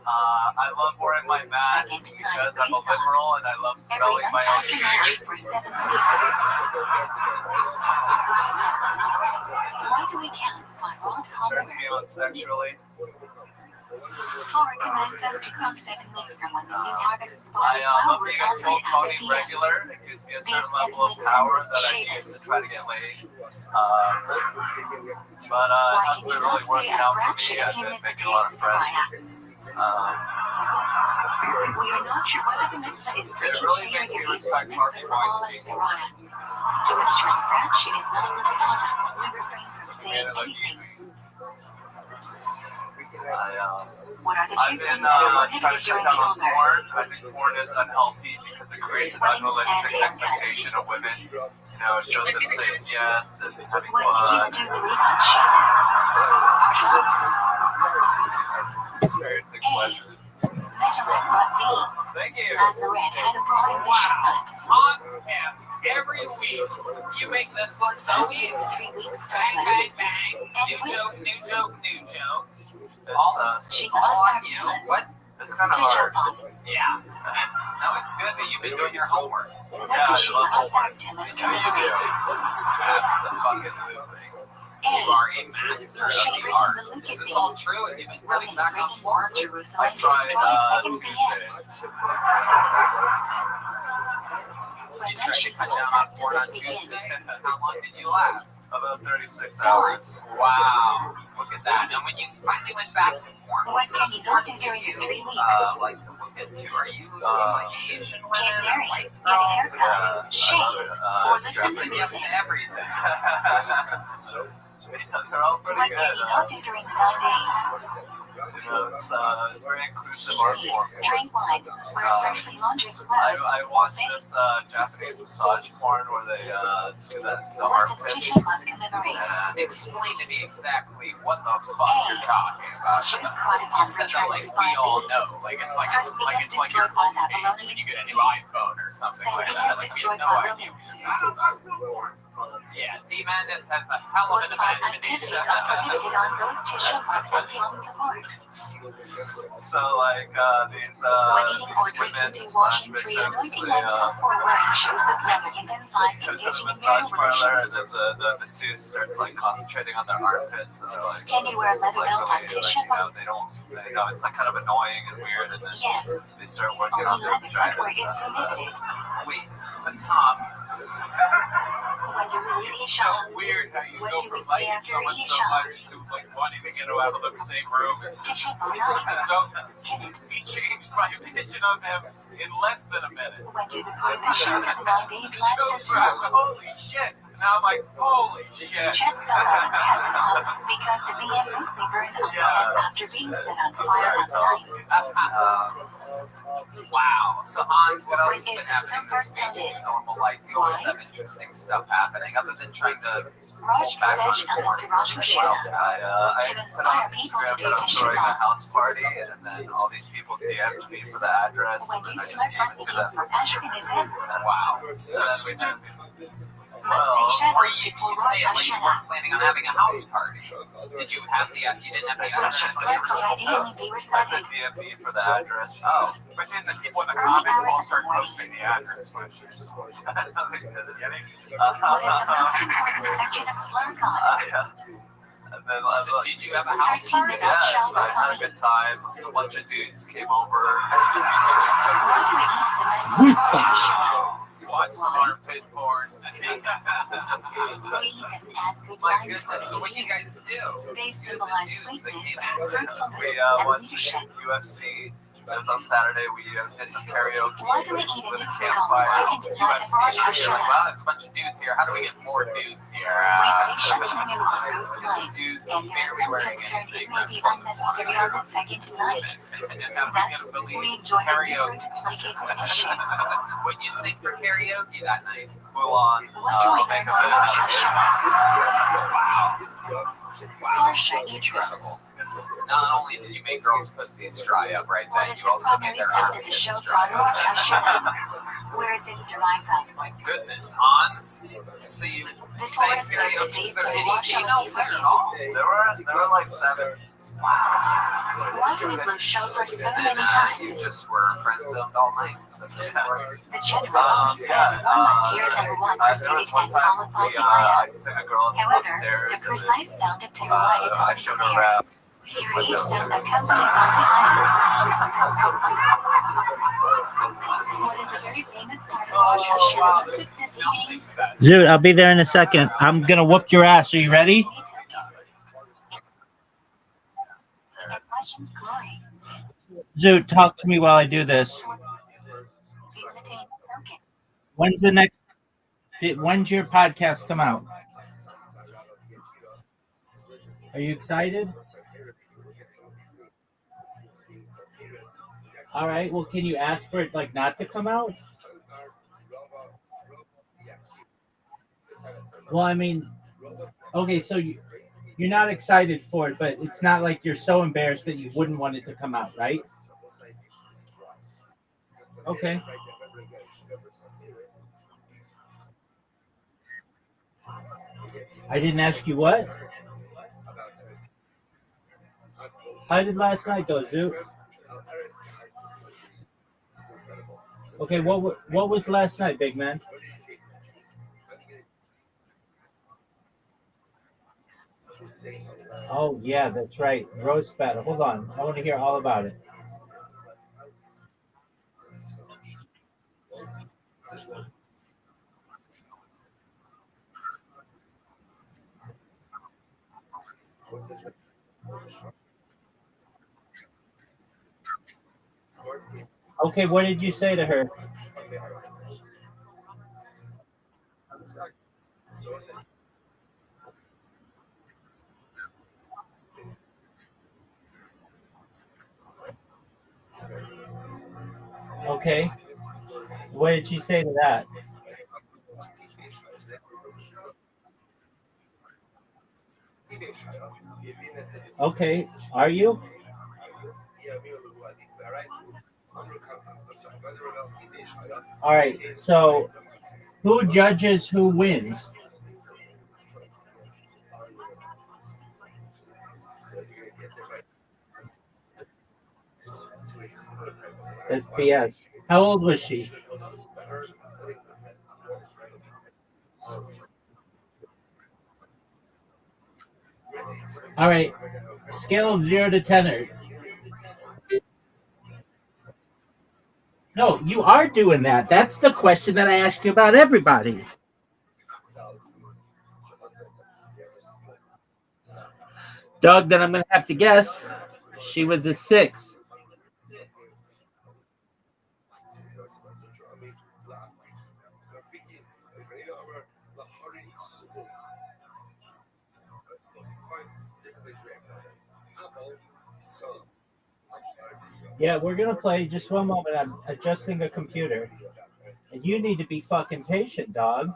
I love wearing my mask because I'm a liberal and I love Every smelling month my own after shit. marriage for 7 weeks. Why do we cancel my rod Turns holiday? me on sexually. Paul recommends us to cross 7 weeks from when the new harvest I spotted love flowers being a offered full at Tony the PM. regular. It gives me a certain These level of 7 weeks power end that with I use shavers. to try to get laid. But Why that's can you been not really say working a out for fraction me. of I've him been is a making a lot of taste friends. We are not sure whether the mitzvah is for It each really day or makes me the respect mitzvah Harvey for all Weinstein. Svirana. To ensure the fraction is not levitada, we refrain from saying Man, it look anything. easy. What are the I've two been things that are trying to prohibited cut during down the on Omer? porn. I think porn is unhealthy because it creates an unrealistic expectation of women. You know, it shows them saying yes and having What do fun. kids do to read on Shabbos? Experiencing pleasure. Vigilant Rabbi. Thank you. Lazaret had a boy in Bishop Hunt. Hans Kim, every week, you make this look so easy. 3 weeks Bang, bang, started. bang. New Anyway, joke, new joke, new joke. It's, All she on loves you. Havdalah. What? It's kind of hard. Yeah. No, it's good that you've been doing your homework. What does she affect him as commemorate? Absolutely. You are a master of the art. Is this all true? Have you been cutting back on porn? Jerusalem I tried destroyed 2nd Tuesday. You tried to cut down on porn on Tuesday? How long did you last? About 36 hours. Wow. Look at that. And when you finally went back to porn, What can you not do during the 3 weeks? like to look into? Are you like Asian Get women or married, white get a girls? haircut, shave, or listen Dressing to yes music. to everything. They're all pretty What good. can you not do during the 9 days? It's very inclusive art form. Drink wine, wear freshly laundered clothes, I watched this Japanese massage porn where they do the What does armpits. Tisha Month commemorate? Explain to me exactly what the fuck you're talking about. Choose product You on said return that like spy we all page. know. Like it's like First your destroyed by home that page baloney. when you get a new iPhone or something Then like being that. Like we destroyed have no by idea. romance. Yeah, D. Mendes has a hell of What an 5 activities imagination. are prohibited on both Tisha Month and Yom Kippur? So like these When eating or women drinking, 2 washing, 3 / anointing they oneself, 4 wearing shoes with leather, and then 5 go to the engaging in massage marital parlor and relations. then the masseuse starts like concentrating on their armpits and they're like, Can you wear a leather like belt on really, Tisha Month? they don't, it's like kind of annoying and weird and then Yes. they start working Only on their leather footwear vaginas. is prohibited. Wait, but Tom, When do we read It's so Isha? weird how you What go do we from say liking after someone so Isha? much to like wanting to get out of the same room. Tisha This is Month. so. He changed my opinion of him in less than a minute. When do the prohibitions of the 9 days last Goes until? from, holy shit. Now I'm like, holy shit. Check some on the 10th month because the BM mostly burns on the 10th after being set on fire on the 9th. wow. So Hans, what else has When been is the happening this sunburn week in counted? normal life? You always have interesting stuff happening other than trying to Rosh back on Chodesh and porn. to Rosh Hashanah. I To put inspire on people to Instagram do that I'm throwing a Teshuvah. house party and then all these people DM'd me for the address When and do I just select gave that it to video them. for Ashkenazim? Wow. So then we just Matzei Or Shabbat you before say Rosh it like you Hashanah. weren't planning on having a house party. Did you have the? You didn't have the What address should on the clarify original? ideally be I said recited? DM me for the address. Oh, But then the people in the Early comments hours all of the start morning. posting the address. Which is What is the most important section of Slurcon? And then so did you have a house 13 party? without yeah, shower I had a good time. A bunch of dudes came over. Why do we eat cement on Rosh Hashanah? watch some armpit porn. We eat them as good My wine goodness. So what do you guys do? They symbolize sweetness, fruitfulness, We and watched leadership. UFC. It was on Saturday. We did some karaoke. Why do we eat a with new a food on the campfire. second night of Rosh You're like, Hashanah? wow, there's a bunch of dudes here. How do we get more dudes here? We say Shechem new approved Get some nights, dudes and there is barely some wearing concern anything. it may be unnecessary on the second night. Thus, we enjoy the different placates of Hashem. When you sing for karaoke that night, Full on. What do we Make learn on Rosh Hashanah? wow, Parsha Yitro. incredible. Not only did you make girls' pussies dry up right What then, is you the also made primary their sound of the armpits show dry from Rosh up. Hashanah? Where is this derived from? My goodness, Hans. So you The sang Torah says the karaoke. dates Is there of any Rosh females there at Hashanah. all? There were like 7. Why do we blow shofar so And many then times? you just were friend zoned all night. The general only says one must hear Tehillah preceded and followed by Tehillah. I took a girl However, upstairs the and precise sound of Tehillah is I showed her unclear. rap. Here each sound accompanied by Tehillah. What is a very famous part of Rosh Hashanah? Defeating Dude, I'll be there in a second. I'm gonna whoop your ass. Are you ready? Hashem's glory. Dude, talk to me while I do this. When's the next? When's your podcast come out? Are you excited? All right. Well, can you ask for it like not to come out? Well, I mean, okay, so you're not excited for it, but it's not like you're so embarrassed that you wouldn't want it to come out, right? Okay. I didn't ask you what? How did last night go, dude? Okay, what was last night, big man? Oh yeah, that's right. Roast battle. Hold on, I want to hear all about it. Okay, what did you say to her? Okay, what did she say to that? Okay, are you? All right, so who judges who wins? That's BS. How old was she? All right, scale of 0 to 10. No, you are doing that. That's the question that I ask you about everybody. Doug, then I'm going to have to guess. She was a 6. Yeah, we're going to play. Just one moment. I'm adjusting the computer. And you need to be fucking patient, dog.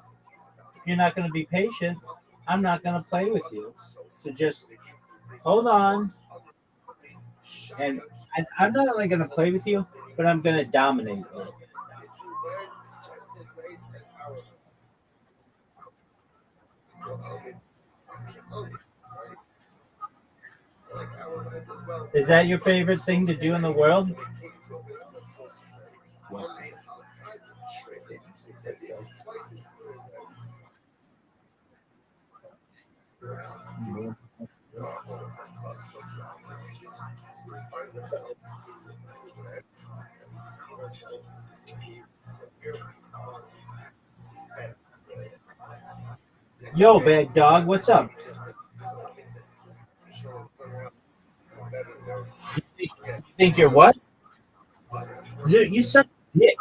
If you're not going to be patient, I'm not going to play with you. So just hold on. And I'm not only going to play with you, but I'm going to dominate you. Is that your favorite thing to do in the world? Yo, bad dog, what's up? You think you're what? Dude, you suck dick.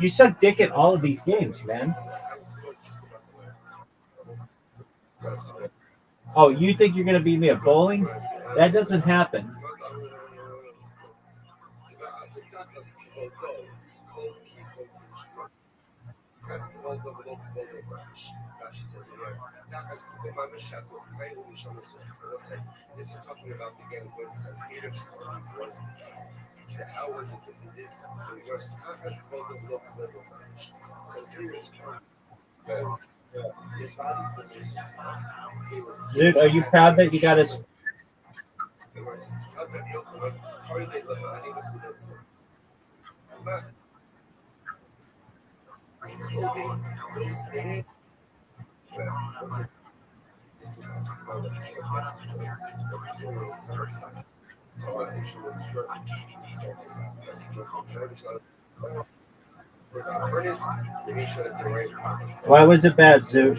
You suck dick at all of these games, man. Oh, you think you're gonna beat me at bowling? That doesn't happen. Dude, are you proud that you got a... Why was it bad, Zoot?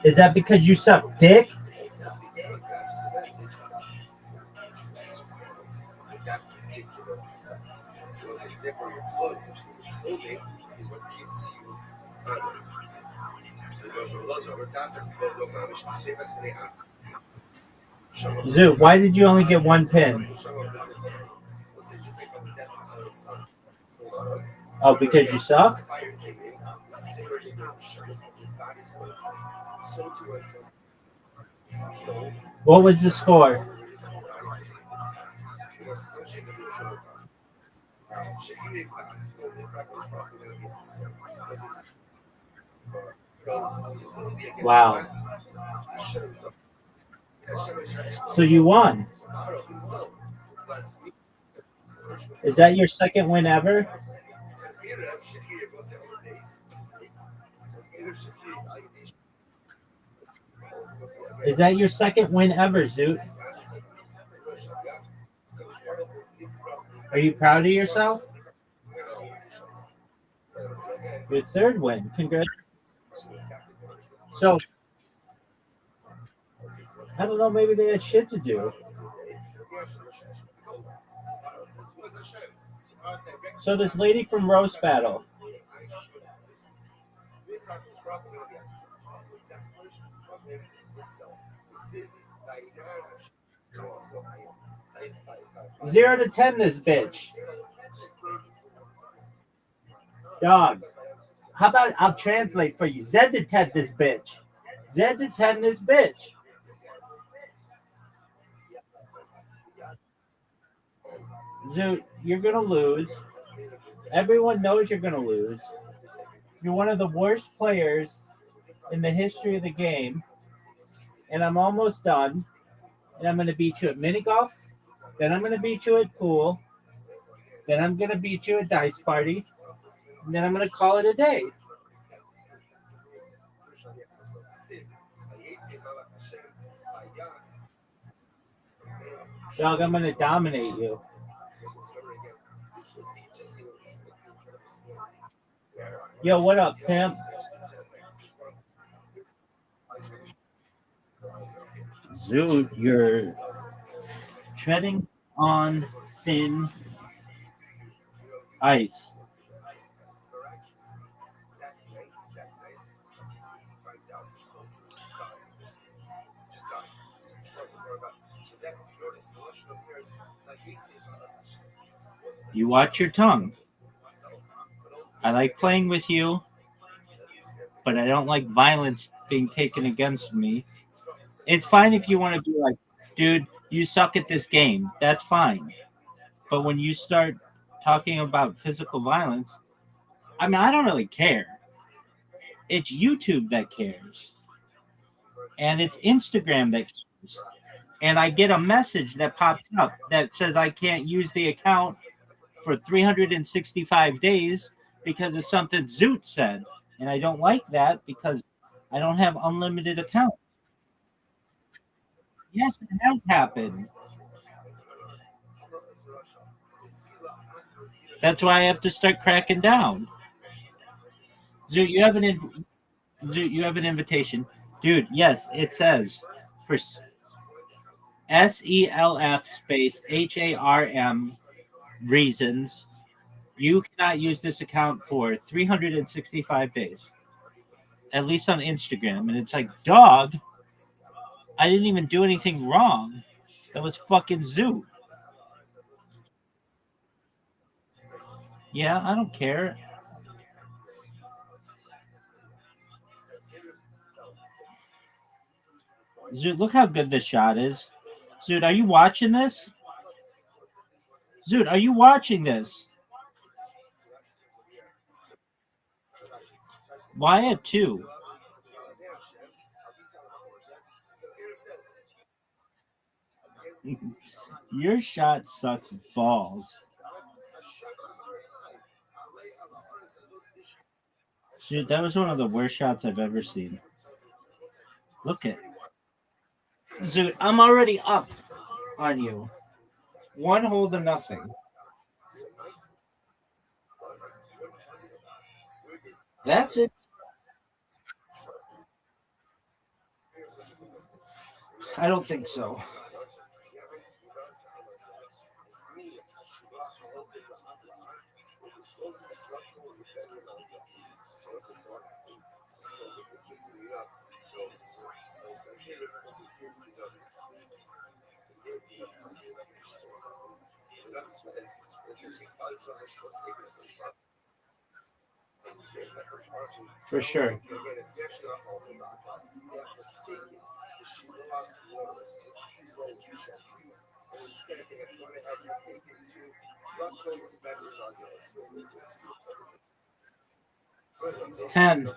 Is that because you suck dick? Zoot, why did you only get one pin? Oh, because you suck? What was the score? Wow. So you won. Is that your second win ever? Is that your second win ever, Zoot? Are you proud of yourself? Your third win. Congrats. So, I don't know, maybe they had shit to do. So this lady from Roast Battle. Zero to 10 this bitch. Dog. How about I'll translate for you. Z to 10 this bitch. Z to 10 this bitch. Zoot, you're gonna lose. Everyone knows you're gonna lose. You're one of the worst players in the history of the game. And I'm almost done. And I'm gonna beat you at mini golf. Then I'm gonna beat you at pool. Then I'm gonna beat you at dice party. And then I'm gonna call it a day. Dog, I'm gonna dominate you. Yo, what up, pimp? Dude, you're treading on thin ice. You watch your tongue. I like playing with you, but I don't like violence being taken against me. It's fine if you want to be like, dude, you suck at this game. That's fine. But when you start talking about physical violence, I mean, I don't really care. It's YouTube that cares. And it's Instagram that cares. And I get a message that pops up that says I can't use the account for 365 days because of something Zoot said. And I don't like that because I don't have unlimited accounts. Yes, it has happened. That's why I have to start cracking down. Zoot, you have an invitation. Dude, yes, it says for SELF space HARM reasons, you cannot use this account for 365 days. At least on Instagram. And it's like, dog, I didn't even do anything wrong. That was fucking Zoot. Yeah, I don't care. Zoot, look how good this shot is. Zoot, are you watching this? Zoot, are you watching this? Why at 2? Your shot sucks balls. Dude, that was one of the worst shots I've ever seen. Look at Dude, I'm already up on you. 1 hole to nothing. That's it. I don't think so. For sure. Ten.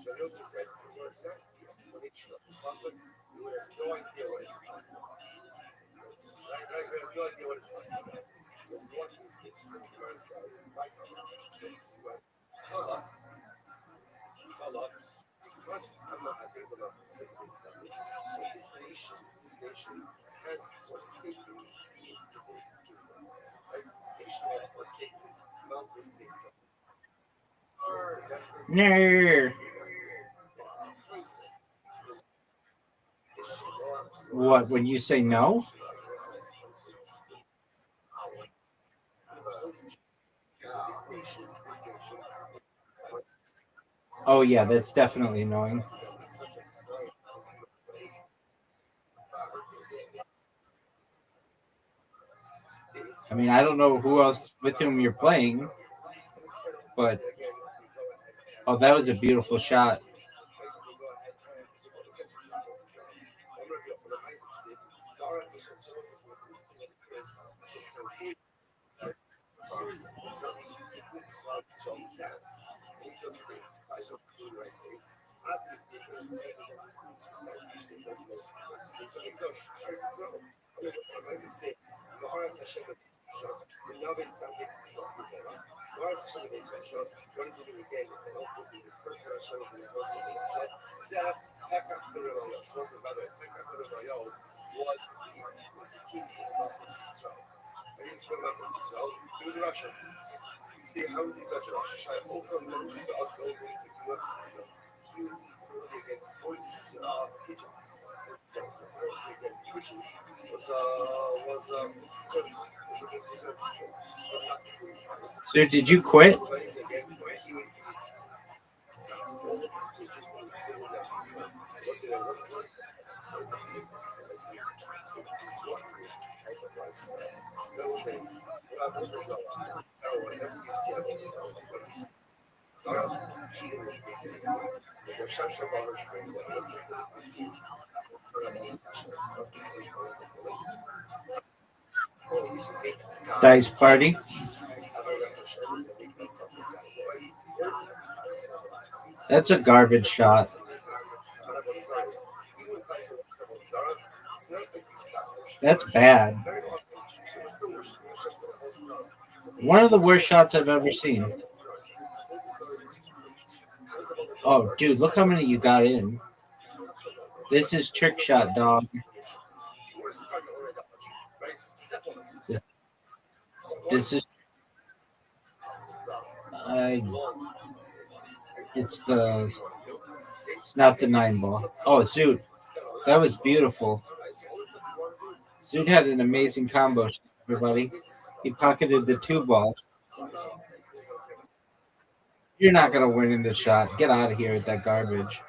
So Yosef says, the word not the explanation of this pasuk, you would have no idea what it's talking about. Right? We have no idea what it's talking about. So what is this? So the word says, like, so the word chalaf, I'm not able to say this. So this nation has forsaken the kingdom. Like this nation has forsaken not this nation. No. What, when you say no? Oh, yeah, that's definitely annoying. I mean, I don't know who else with whom you're playing, but oh, that was a beautiful shot. He was Russian. See, how is he such a Russian? Over most of those he against 40 pigeons. Pigeon So did you quit? Dice party. That's a garbage shot. That's bad. One of the worst shots I've ever seen. Oh, dude, look how many you got in. This is trick shot, dog. This is. It's the. It's not the 9-ball. Oh, Zoot. That was beautiful. Zoot had an amazing combo, everybody. He pocketed the 2-ball. You're not going to win in this shot. Get out of here with that garbage.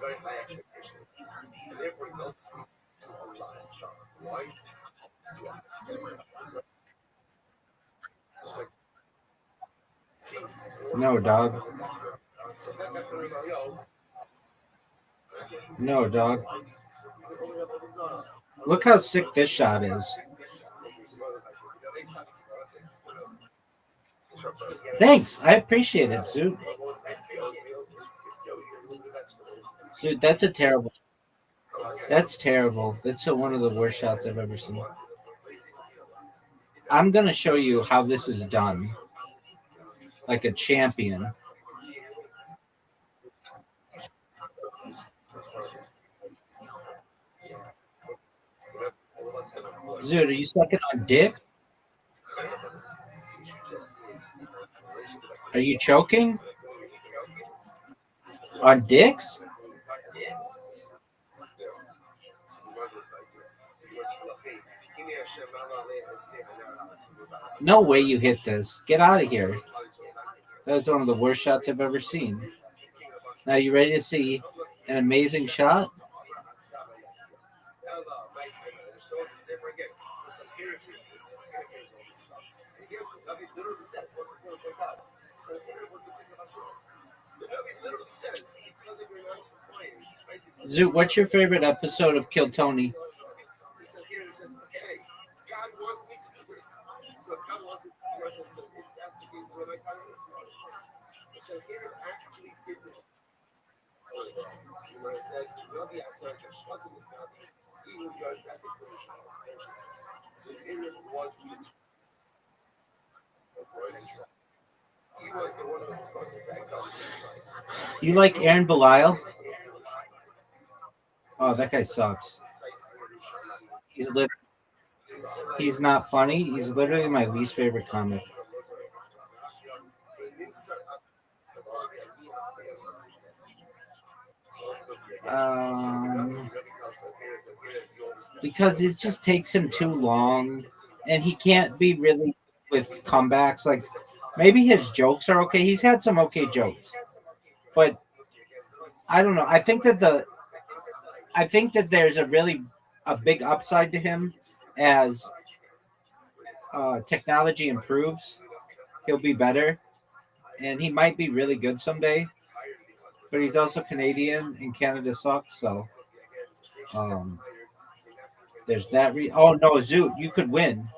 Very high expectations, and therefore it tells us to do a lot of stuff. Why? No, dog. No, dog. Look how sick this shot is. Thanks. I appreciate it, Zoot. Dude, that's a terrible. That's terrible. That's one of the worst shots I've ever seen. I'm going to show you how this is done. Like a champion. Dude, are you sucking on dick? Are you choking? On dicks? No way you hit this. Get out of here. That was one of the worst shots I've ever seen. Now, you ready to see an amazing shot? Zoot, what's your favorite episode of Kill Tony? So here it says, okay, God wants me to do this. So if God wants me to do this, so if that's the case, then I can't do it. So here it actually did the where it says, no the answer is responsible is not he will go back to creation. So here it was he was the one who was responsible to exile the 10 tribes. You like Aaron Belial? Oh, that guy sucks. He's not funny. He's literally my least favorite comic. Because it just takes him too long, and he can't be really with comebacks. Like maybe his jokes are okay. He's had some okay jokes, but I don't know. I think that there's a big upside to him as technology improves. He'll be better, and he might be really good someday. But he's also Canadian, and Canada sucks. So there's that. Oh no, Zoot, you could win.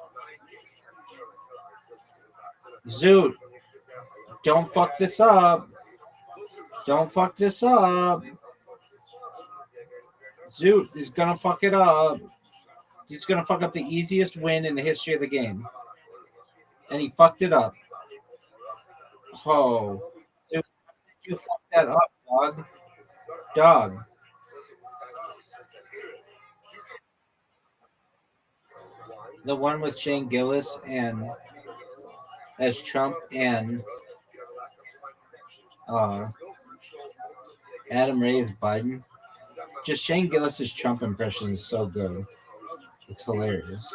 Zoot, don't fuck this up. Don't fuck this up. Zoot is gonna fuck it up. He's gonna fuck up the easiest win in the history of the game, and he fucked it up. Oh, Zoot, you fucked that up, dog. Dog. The one with Shane Gillis and as Trump and Adam Ray as Biden. Just Shane Gillis's Trump impression is so good. It's hilarious.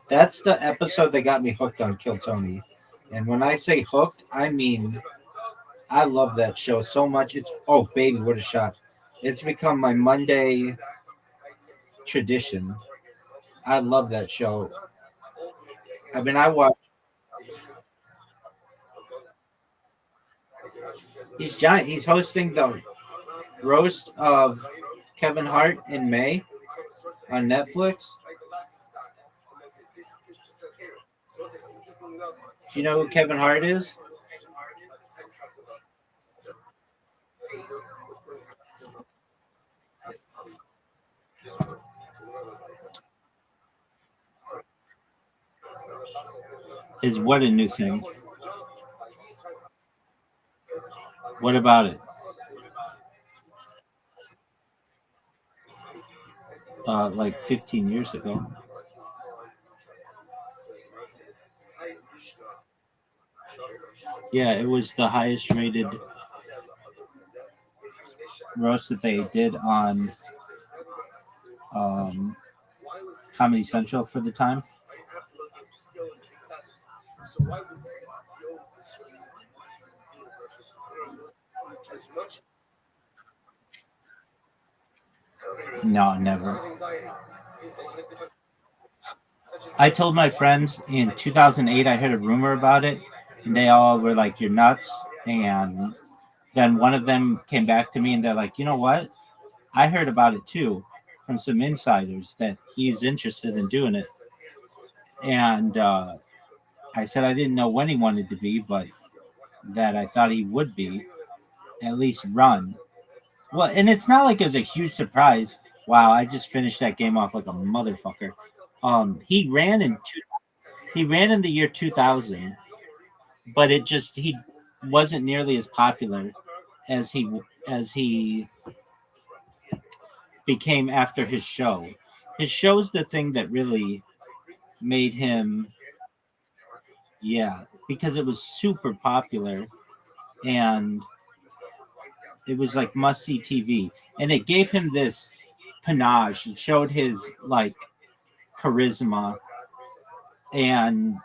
That's the episode that got me hooked on Kill Tony. And when I say hooked, I mean I love that show so much. It's baby, what a shot. It's become my Monday tradition. I love that show. I mean, I watch. He's giant. He's hosting the roast of Kevin Hart in May on Netflix. Do you know who Kevin Hart is? Is what a new thing? What about it? Like 15 years ago. Yeah, it was the highest rated roast that they did on Comedy Central for the time. No, never. I told my friends in 2008 I heard a rumor about it, and they all were like, "You're nuts." And then one of them came back to me, and they're like, "You know what? I heard about it too from some insiders that he's interested in doing it." And I said I didn't know when he wanted to be, but that I thought he would be, at least run. Well, and it's not like it was a huge surprise. Wow, I just finished that game off like a motherfucker. He ran in the year 2000, but he wasn't nearly as popular as he became after his show. His show's the thing that really made him, because it was super popular and it was like must-see TV, and it gave him this panache. It showed his like charisma, and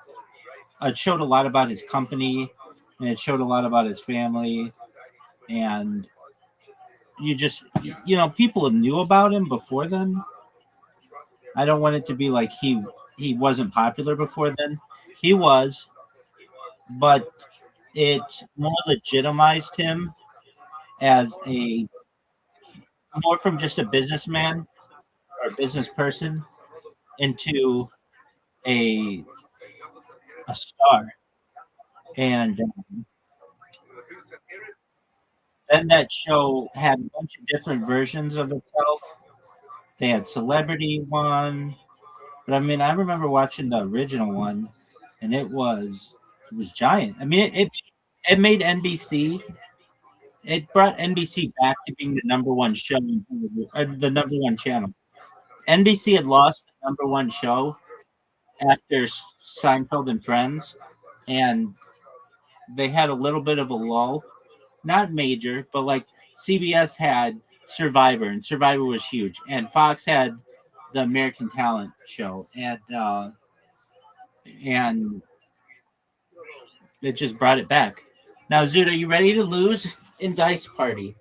it showed a lot about his company, and it showed a lot about his family, and people knew about him before then. I don't want it to be like he wasn't popular before then. He was, but it more legitimized him as a more from just a businessman or a business person into a star. And then that show had a bunch of different versions of itself. They had celebrity one, but I mean, I remember watching the original one, and it was giant. I mean, it made NBC. It brought NBC back to being the number one show, or the number one channel. NBC had lost the number one show after Seinfeld and Friends, and they had a little bit of a lull. Not major, but like CBS had Survivor, and Survivor was huge, and Fox had the American Talent show, and it just brought it back. Now, Zoot, are you ready to lose in Dice Party?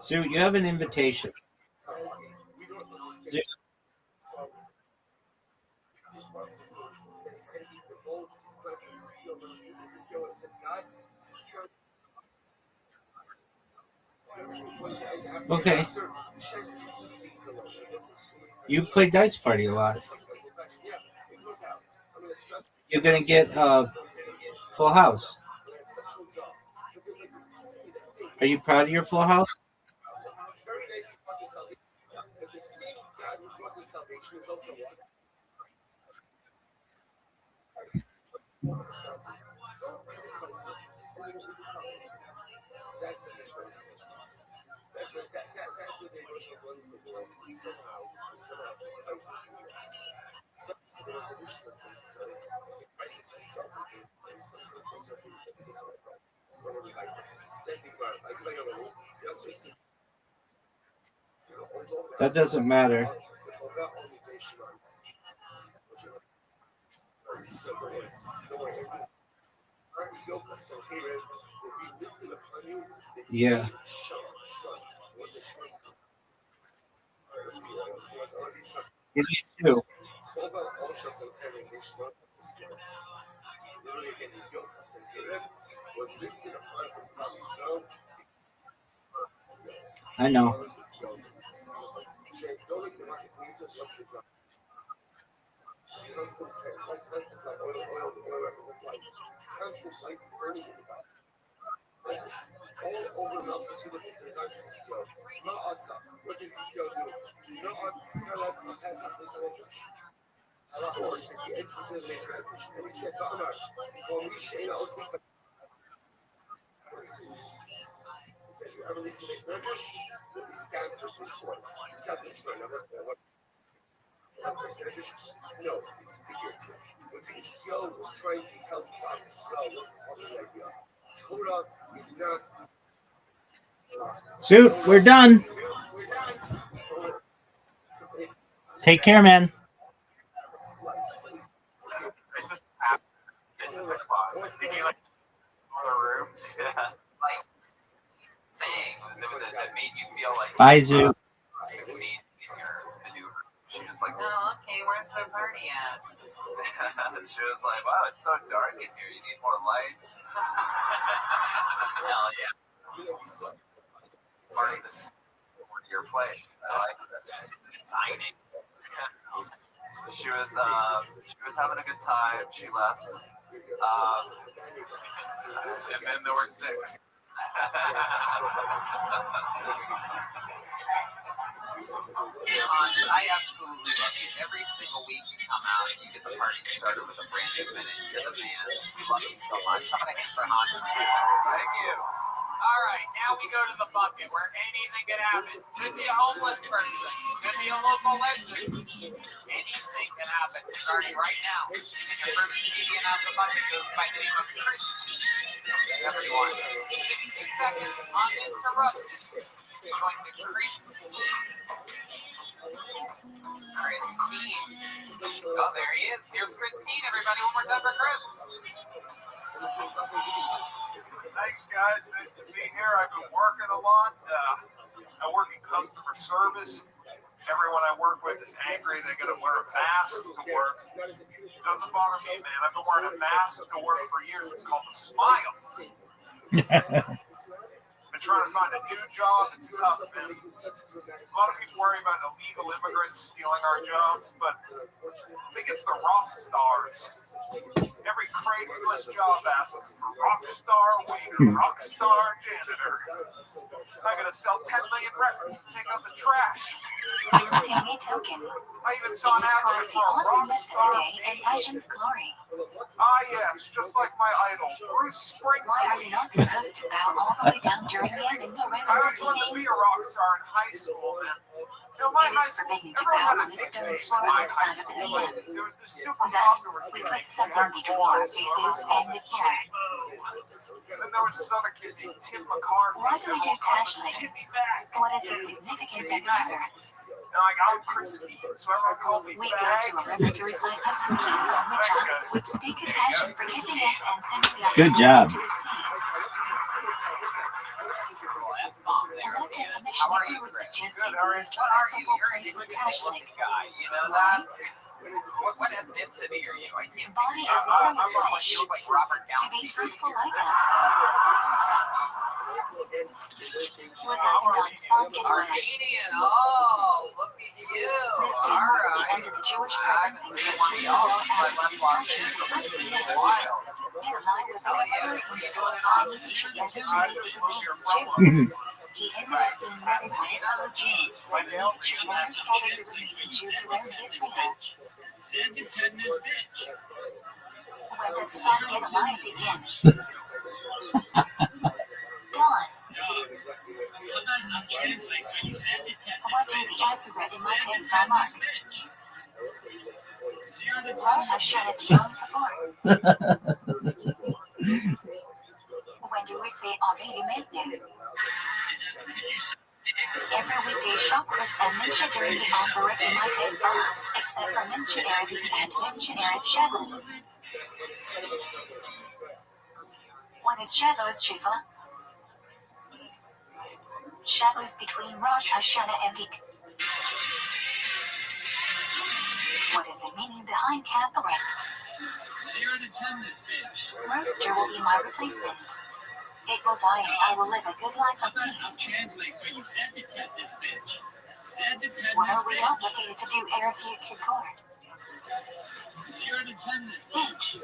Zoot, you have an invitation. Zoot. Okay. You play Dice Party a lot. You're gonna get Full House. Are you proud of your Full House? That doesn't matter. Yeah. You too. I know. Shoot, we're done. Take care, man. This is a closet. Did you like the room? Yeah. Like saying that made you feel like Bye, Zoot. succeed in your maneuver. She was like, oh, okay, where's the party at? She was like, wow, it's so dark in here. You need more lights. Hell yeah. Part of this your play. I like that. Designing. She was having a good time. She left. And then there were 6. I absolutely love you. Every single week you come out and you get the party started with a brand new minute. You're the man. We love you so much. I'm going to hit for Hans. Thank you. All right, now we go to the bucket where anything can happen. Could be a homeless person. Could be a local legend. Anything can happen starting right now. And your first comedian out of the bucket goes by the name of Chris. Everyone, 60 seconds uninterrupted. Going to Chris. Oh, there he is. Here's Chris Keene, everybody. One more time for Chris. Thanks, guys. Nice to be here. I've been working a lot. I work in customer service. Everyone I work with is angry. They got to wear a mask to work. It doesn't bother me, man. I've been wearing a mask to work for years. It's called a smile. Been trying to find a new job. It's tough, man. A lot of people worry about illegal immigrants stealing our jobs, but I think it's the rock stars. Every Craigslist job asks for rock star waiter, rock star janitor. I gotta sell 10 million records to take out the trash. Obtaining a token. I even saw an advert for a rock star and Passion's glory. Ah, yes, just like my idol, Bruce Springsteen. Why are you not supposed to bow all the way down during the ending I always wanted to be a rock star in high school, man. You know, my It high is school, forbidden to everyone bow had a on the stone nickname floor in my outside high of the school. AM. There was this super Thus, popular we thing. put something between our faces and the floor. And then there was this other kid named Tim McCarthy. Why do we do tash Timmy things? back. What is the significance of the river? And like, I'm Chris Keaton, so everyone called me We Fag. go to a river to recite of some king from the jobs, which speak of passion for giving us and sending the Good other job. into the sea. What does the mission How are of you, who was Chris? suggesting Good, the how are you? most What are you? powerful You're a place for decent tashlink? looking guy. You know that? What ethnicity are you? I can't Body figure of you out. water You fish. look like Robert To be Downey. fruitful like us. With that stop sunken land. Armenian. Oh, look at you. This All marks the right. end of the Jewish I presence haven't in seen the one of Jewish y'all world since I after left Los destruction Angeles. of the It's Jews. wild. Jeremiah was Hell a yeah. third You're restored doing by awesome. ancient residents I of just the moved here name from Jews. He ended up being married by a fellow Jew. my nails. These two men scattered the remaining Jews around Israel. When does the song Get Alive begin? Dawn. What did the answer in my text mark? Rosh Hashanah Yom Kippur. When do we say Avinu Menu? Every weekday shop Chris and Mincha during the Alphabet in my text except for Mincha Arabic and Mincha Arab Shabbos. What is Shabbos, Shiva? Shabbos between Rosh Hashanah and Eid. What is the meaning behind Catherine? Rooster will be my replacement. It will die and I will live a good life of peace. What are we obligated to do Erev Yom Kippur? Eat.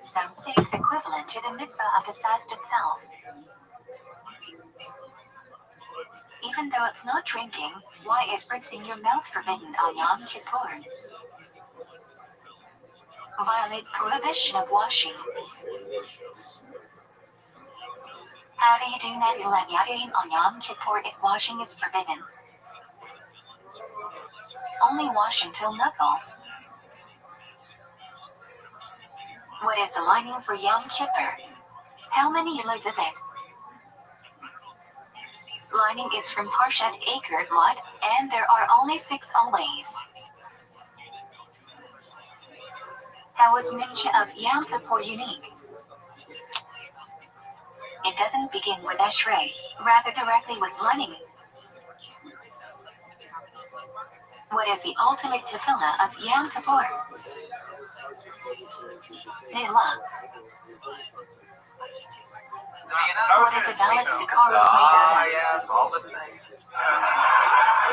Some say it's equivalent to the mitzvah of the fast itself. Even though it's not drinking, why is rinsing your mouth forbidden on Yom Kippur? Violates prohibition of washing. How do you do Netilat Yadayim on Yom Kippur if washing is forbidden? Only wash until knuckles. What is the lining for Yom Kippur? How many elas is it? Lining is from Parshat Acre Mud, and there are only 6 always. How is Mincha of Yom Kippur unique? It doesn't begin with Ashrei, rather directly with lining. What is the ultimate tefillah of Yom Kippur? Neilah. What is a valid Sakara made Ah, of? yeah, it's all the same.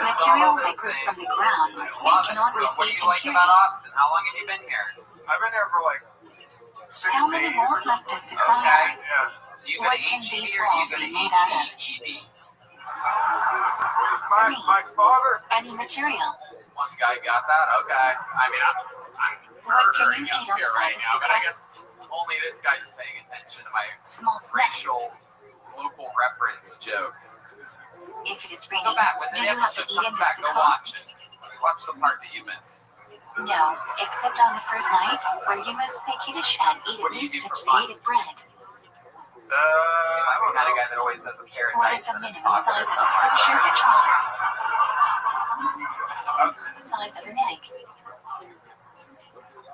Material that grew from the ground I and love it. cannot So what do receive you like impurity. about Austin? How long have you been here? I've been here for like 6 How many days. walls must a Sakara Okay. have? Yeah. Do you go What to can HEB these or do you walls go to be made out of? HEB? My father. Any material. One guy got that? Okay. I mean, I'm What can murdering you up eat here outside right the now, but I Sakara? guess only this guy's paying attention to my Small snack. racial local reference jokes. If it is Go raining, back. When do the you have to episode eat in comes the back, go Sakara? watch it. Watch the part that you missed. No, except on the first night, where you must say Kiddush and eat What at do you do least for a fun? plate of bread. See, I'm the kind of guy that always has a pair of What dice is the in his minimum pocket size or of a something. kosher etrog? Size of an egg.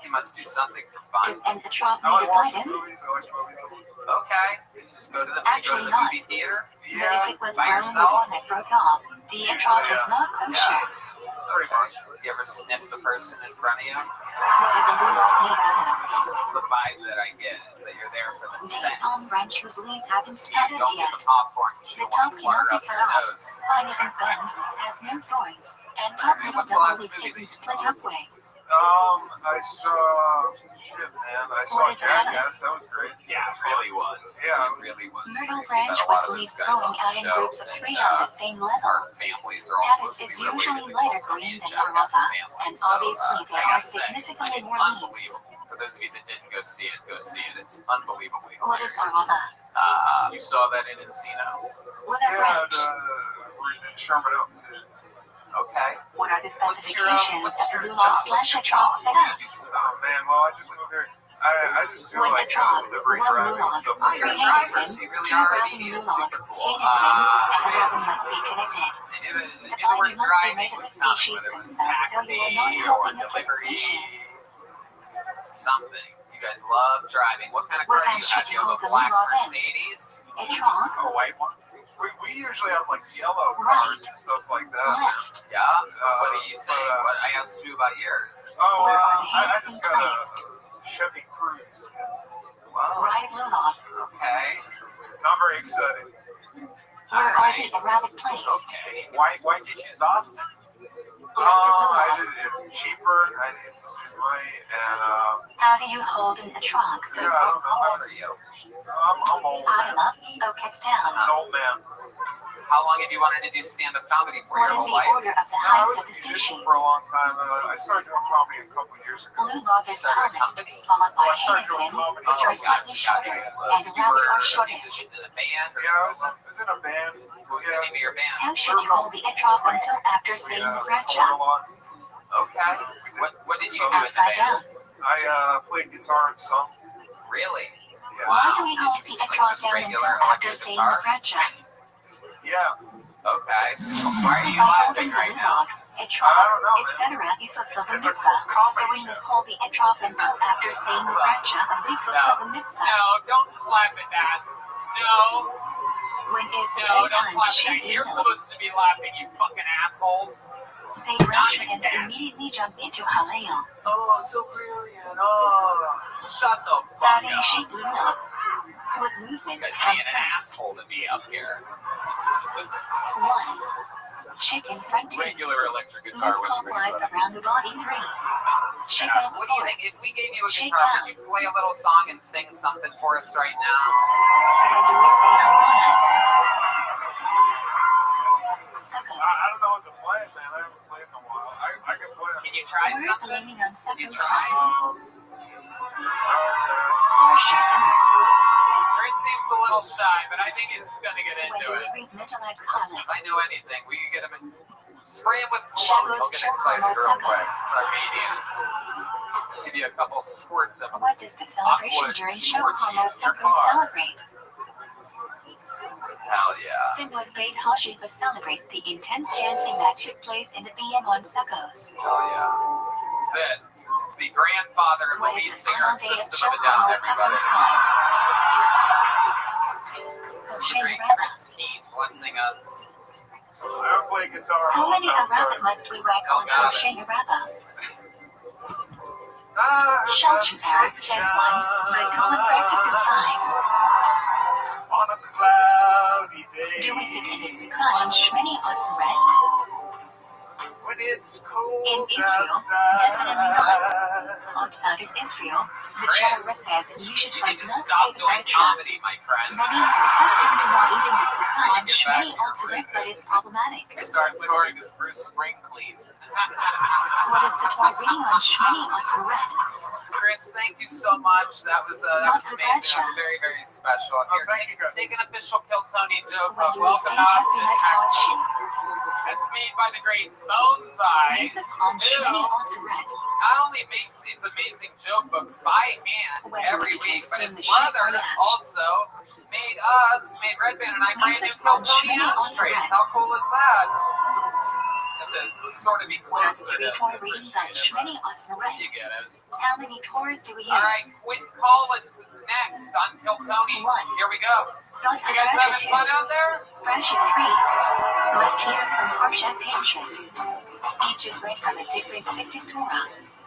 You must do something for fun. Does an etrog I need like a watching button? movies. I watch movies a lot. Okay. Just go to the Actually not. movie theater. But if it was By only the yourself? one that broke off, the etrog is not kosher. Pretty much. You ever sniff the person in front of you? What is a lulog made out of? It's the vibe that I get, is that you're there for the The sex. palm branch whose leaves haven't You sprouted don't get yet. the popcorn. You The don't top want to water cannot be up cut your off, nose. spine isn't bent, has no thorns, and top middle What's the double last leaf movie isn't that you split saw? halfway. I saw shit, man. I saw What is Jackass. it? That was great. Yeah, it really was. Yeah. It really was. Myrtle We've branch had a lot with of leaves those guys growing on out the in show, groups of and, 3 on the same level. Our families are all Caddis closely is related usually to the lighter Coltonian green than Jackass Arapa, family. and So, obviously I there are gotta say, significantly more leaves. unbelievable. For those of you that didn't go see it, go see it. It's unbelievably What is hilarious. Arapa? You saw that in Encino? What a Yeah, branch. we're in Sherman Oaks. Okay. What are the What's your specifications of the job? lulog What's slash your etrog job? setup? Oh man, well I just moved here. I just do One like etrog, delivery one driving and lulog, stuff 3 like that. Henderson, You really 2 are Rabbi idiot. lulog, Super cool. 8 is in, and 11 must be connected. The body must be made of the species themselves, so you are not helping the species. Something. You guys love driving. What kind of car What do kind you should have? Do you you have hold a the black lulog in? Mercedes? Etrog, A white one. We usually have like yellow Right. cars and stuff like that. left, Yeah? What are you saying? What I asked you about yours. Oh, where are the I Henderson just got placed? a Chevy Cruze. Wow. Right lulog, Okay. Not very exciting. where are the Arabic placed? Okay. Why did you choose Austin? Elected lulog, It's cheaper and it's money and how do you hold an etrog? yeah, I don't How know. old are you? I'm old. Bottom up, Oakets down. An old man. How long have you wanted to do stand-up comedy for What your is whole the life? order of the I heights was of a the musician species? for a long time. I started doing comedy a couple years ago. Lulog is Started a tallest, company? followed by Well, I started doing Henderson, comedy. which are Oh, slightly shorter, and You Arabic were are a shortest. musician in a band or Yeah, I something? was in a band. What was the name of your band? How should you hold the etrog until after saying the toured a bracha? lot. Okay. What did you do in the Upside band? down. I played guitar and sung. Really? Yeah. Why do we hold the Interesting. Like etrog just down regular until after electric saying guitar? the bracha? Yeah. Okay. Why are Simply you by laughing holding the right now? lulog, etrog, etc., you fulfill the It's a mitzvah. comedy So we show. must hold the etrog until after saying the bracha, and we fulfill the mitzvah. No, don't clap at that. No, When is the no, best don't time clap to at shoot that. the You're lulog? supposed to be laughing, you fucking assholes. Say bracha and immediately jump into halal. Oh, so brilliant. Oh, shut the How fuck do you up. shake lulog? What This movements guy's come being an first? asshole to me up here. 1. Chicken front 2. Regular electric guitar Move was pretty clockwise funny. around the body 3. Shake Yeah, out what do you 4. think? If we gave you a Shake guitar, down. would you play a little song and sing something for us right now? When do we say hasanas? Sukkos. I don't know what to play, man. I haven't played in a while. I can play. Can you try Where's the something? leaning on You sukkos try? from? Harshanas. Chris seems a little shy, but I think he's going to get When into do it. we read Mitalek Khalet? If I knew anything, we could get him in. Spray him with cologne. He'll get excited real quick. It's Armenian. Give you a couple of squirts of What does the celebration during Shoham Sukkot celebrate? hell yeah. Simba State Hashifa celebrates the intense dancing that took place in the BM on Sukkos. Hell yeah. This is it. This is the grandfather of the What lead is the singer final of day of System of a Down, Shoham everybody. Sukkos called? This is the Kosher great Rabbi. Chris Keen blessing us. I haven't played guitar. in a How long many time, Arabah so- must we whack on Kosher Rabbi? Shalchu Arab says 1, but common practice is 5. On a cloudy day. Do we sit in the Sukkah on Shmini Atzeret? When it's cold In Israel, outside. definitely not. Outside of Israel, the Torah says you should You but need to not stop say the doing bracha. comedy, my friend. Many have the custom to not eat in the Sukkah on Shmini Atzeret, but it's problematic. Start touring as Bruce Springsteen. What is the Torah reading on Shmini Atzeret? Chris, thank you so much. That was amazing. That was very, very special. Here, take an official Kiltonian joke When book. do we say Welcome out to Tefillah Kodshim? That's made by the great Bonsai, Music on Shmini Atzeret. not only makes these amazing joke books by hand When every do we week, but his consume the brothers Shikayach? also made Red Band and I brand new Music on Kiltonian Shmini ashtrays. Atzeret. How cool is that? to sort of be What are close the to 3 tour ratings on Shmini Otsarek? You get it. How many tours do we use? All right, Quinn Collins is next on Kill Tony. 1. Here we go. Zon You guys having 2. fun out there? Brashik 3. Must hear from Horshat Pinterest. Each is read from a different sected Torah.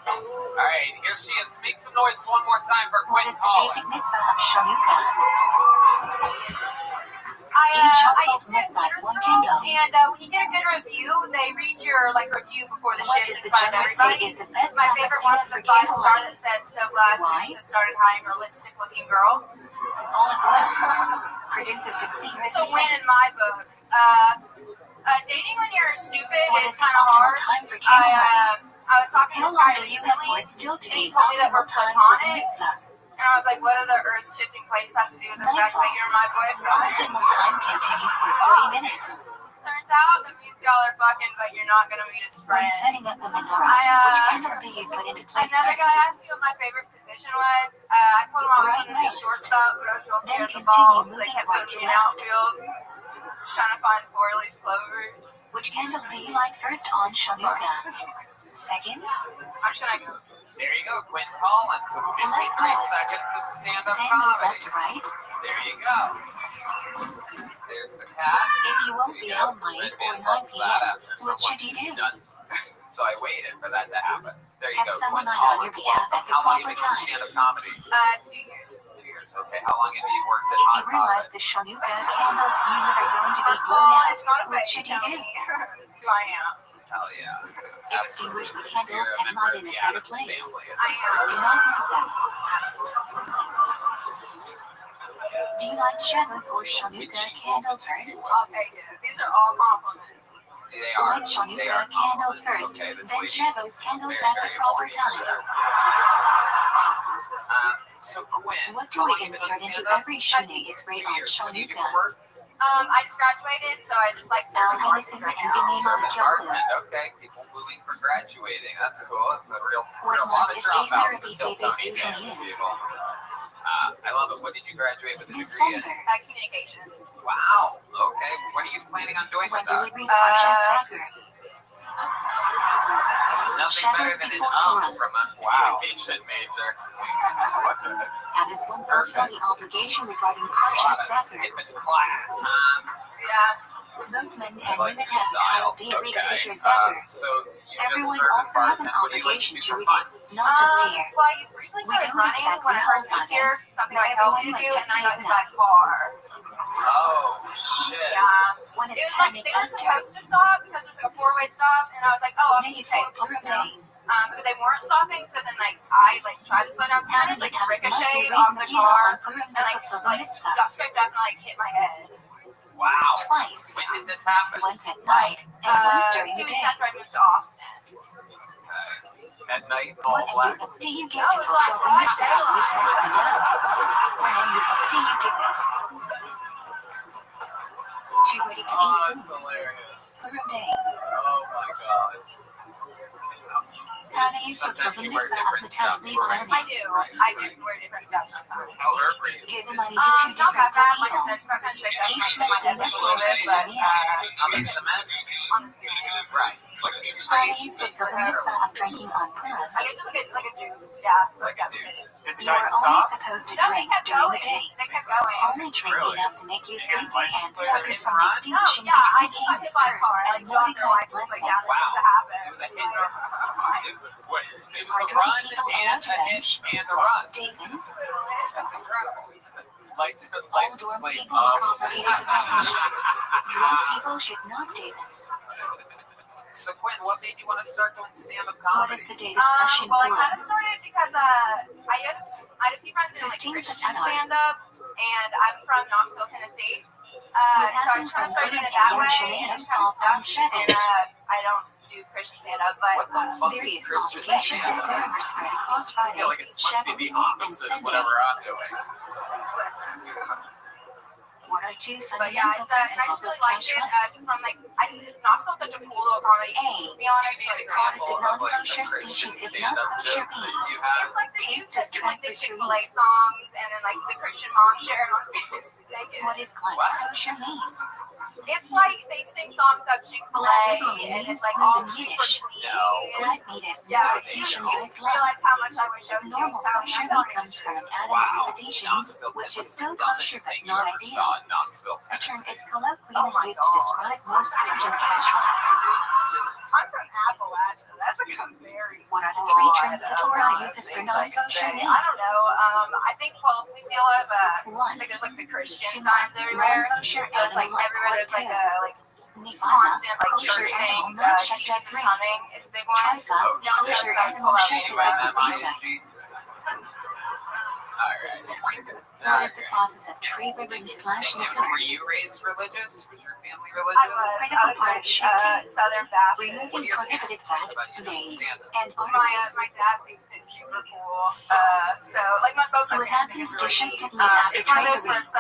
All right, here she is. Make some noise one more time for What Quinn is the Collins. basic mitzvah of Shanuka? I used to do theater schools, and when you get a good review, they read your review before the What shift does in the front of general say everybody. is the best My time favorite of one year is a for 5-star candlelight? that said, "So glad Why? Jesus started hiring realistic-looking girls." Olive oil produces the clearest It's a win effect. in my book. Dating when you're stupid What is is the kind of optimal hard. time for candlelight? I was talking to How this long guy do you have recently, for it still to and he be told me that we're optimal time for the platonic. mitzvah? And I was like, what do the earth-shifting plates have to do with the fact that you're my boyfriend? Optimal time continues for 30 minutes. Turns out that means y'all are fucking, but you're not going to meet his When friend. setting up the menorah, which candle do you put into place Another guy first? asked me what my favorite position was. I told him I was Right going to be wrist. shortstop, but I was real Then scared of the continue ball, so they moving kept right putting to me in left. outfield, trying to find 4-leaf clovers. Which candle do you light first on Shanuka? Second? I'm just going to go. There you go, Quinn Collins with 53 seconds of stand-up Then move comedy. left to right. There you go. There's the cat. If you won't be There you all go. night Redman or 9 loves that p.m., after what should you someone's do? done. So I waited for that to happen. There you Have go, someone Quinn on your Collins. behalf at the How long have proper you been doing time. stand-up comedy? 2 years. 2 years. Okay, how long have you worked at If you Hot realize Topic? the Shanuka candles you lit are going to be First of blown all, out, it's not a what face, should you do? This is who I am. Hell yeah. Extinguish the Absolutely. candles You're a and member light of in the a better Addams place. family. I am. Do not move them. Absolutely. Do you light Shavuot or Shanuka candles first? I'll take it. These are all compliments. They are. Light Shanuka They are candles compliments. first, Okay, this then lady Shavuot candles very, at the very proper horny. time. So Quinn, What how do we long have you been insert doing into stand-up? every shuni is 2 great on years. What do you do for Shanuka? work? I just graduated, so I just like serving Alhainisim right and now. Benim Serving Jahu. bartend. Okay, people moving for graduating. That's cool. It's a real What lot of month is dropouts for therapy Kill day Tony usually fans, in? people. I love it. What did you graduate with a degree in? December. Communications. Wow. Okay. What are you planning on doing When with that? delivering Parshat Zachar. Nothing better than an from a communication major. What the heck? How does one fulfill the obligation regarding A lot Parshat of Zachar? skipping class, huh? Yeah. Both men I and like women your have the style. child daily to Okay. teach your Zachar. So you Everyone just serve as also has an bartender. What do you like to obligation do to for read fun? it, not just hear. Well, I recently We started don't running exactly when I first moved here. this. Something Not I told me everyone to do, must and then I got have in my car. Oh, shit. Yeah. When It it's was time like to they were cluster, supposed to stop because it was like a 4-way stop, and I was like, oh, I'll day be before paid. Purim Day. But they weren't stopping, so then I tried to slow down, How and many it times must you ricocheted read off the Megillah car, on Purim and to fulfill the mitzvah? got scraped up and hit my head. Wow. Twice. When did this happen? Once at night and once during 2 the weeks day. after I moved to Austin. At night, What all black. MUSD you give No, to it's like fulfill the broad mitzvah, daylight. which that we know. When MUSD you give it. Too ready to Oh, eat that's foods. hilarious. Purim Day. Oh my god. How do you fulfill Sometimes the you wear mitzvah of different stuff. Patah I Levi? do. I do wear different stuff sometimes. How hurt were you? Give the money to two Not that different bad. Like I people. said, just got kind of shaked up and Each my must be head a little bit, but On the cement? on the cement. Right. Like a How do straight you fulfill the mitzvah of drinking on Purim? I guess like a juice. Yeah, like a dude. Did the You guy are only stop? supposed to No, they drink kept during going. the day. They kept going. Only drink Really? enough to make you Did you get sleepy license and plate? stop it from No, distinguishing yeah, I between just got hit aims by a car. first Like, and dropped their Mordecai's license plate blessing. down. This Wow. is to happen. It was a hit. It was a, it was Are a drunk run people and allowed to a hit bench? and a run. David, That's incredible. License all dorm plate. people are obligated to bench. Drunk people should not, David. So Quinn, what made you want to start doing stand-up What comedy? is the date of session Well, I for? kind of started because I had a few friends in like 15th of Christian July. stand-up, and I'm from Knoxville, Tennessee. So I just kind of started doing it that way, and it just kind of stuck. And I don't do Christian stand-up, but What the fuck is Various Christian obligations of stand-up? Purim are spread across I Friday, feel like it must be the opposite of whatever I'm doing. listen. What are two But yeah, fundamental it's, and I just principles of really liked it. kashrut? It's from like Knoxville's such a cool little comedy scene, to be honest. Give me an Like, example of like a non-kosher Christian species is not stand-up kosher joke that meat. you have. it's like the Taste youth is just like the transfer Chick-fil-A songs, and then like the Christian mom sharing on Facebook. What is class What? kosher meat? It's like they sing songs of Chick-fil-A, and it's like all super clean. Black meat is Yeah, more you Asian realize how much I wish I was Normal doing kosher meat comes from an Adam's Additions, which is still kosher but not ideal. The term is colloquially used to describe more stringent cash laws. I'm from Appalachia. That's like a very What are the three terms the Torah uses for non-kosher meat? I don't know. I think, well, we see a lot of, I think there's like the Christian signs everywhere. So it's like everywhere there's like a, constant, like church things, Jesus is coming. It's a big one. Kosher animal shifted like a defect. What is the process of tree ribbon / Were you raised religious? Was your family I religious? was Critical part of shifting. Southern Baptist. Removing prohibited fat, maize, and My arteries. dad thinks it's super cool. So like both my What parents happens think to it's shifted really, meat after it's one of those trainery? where it's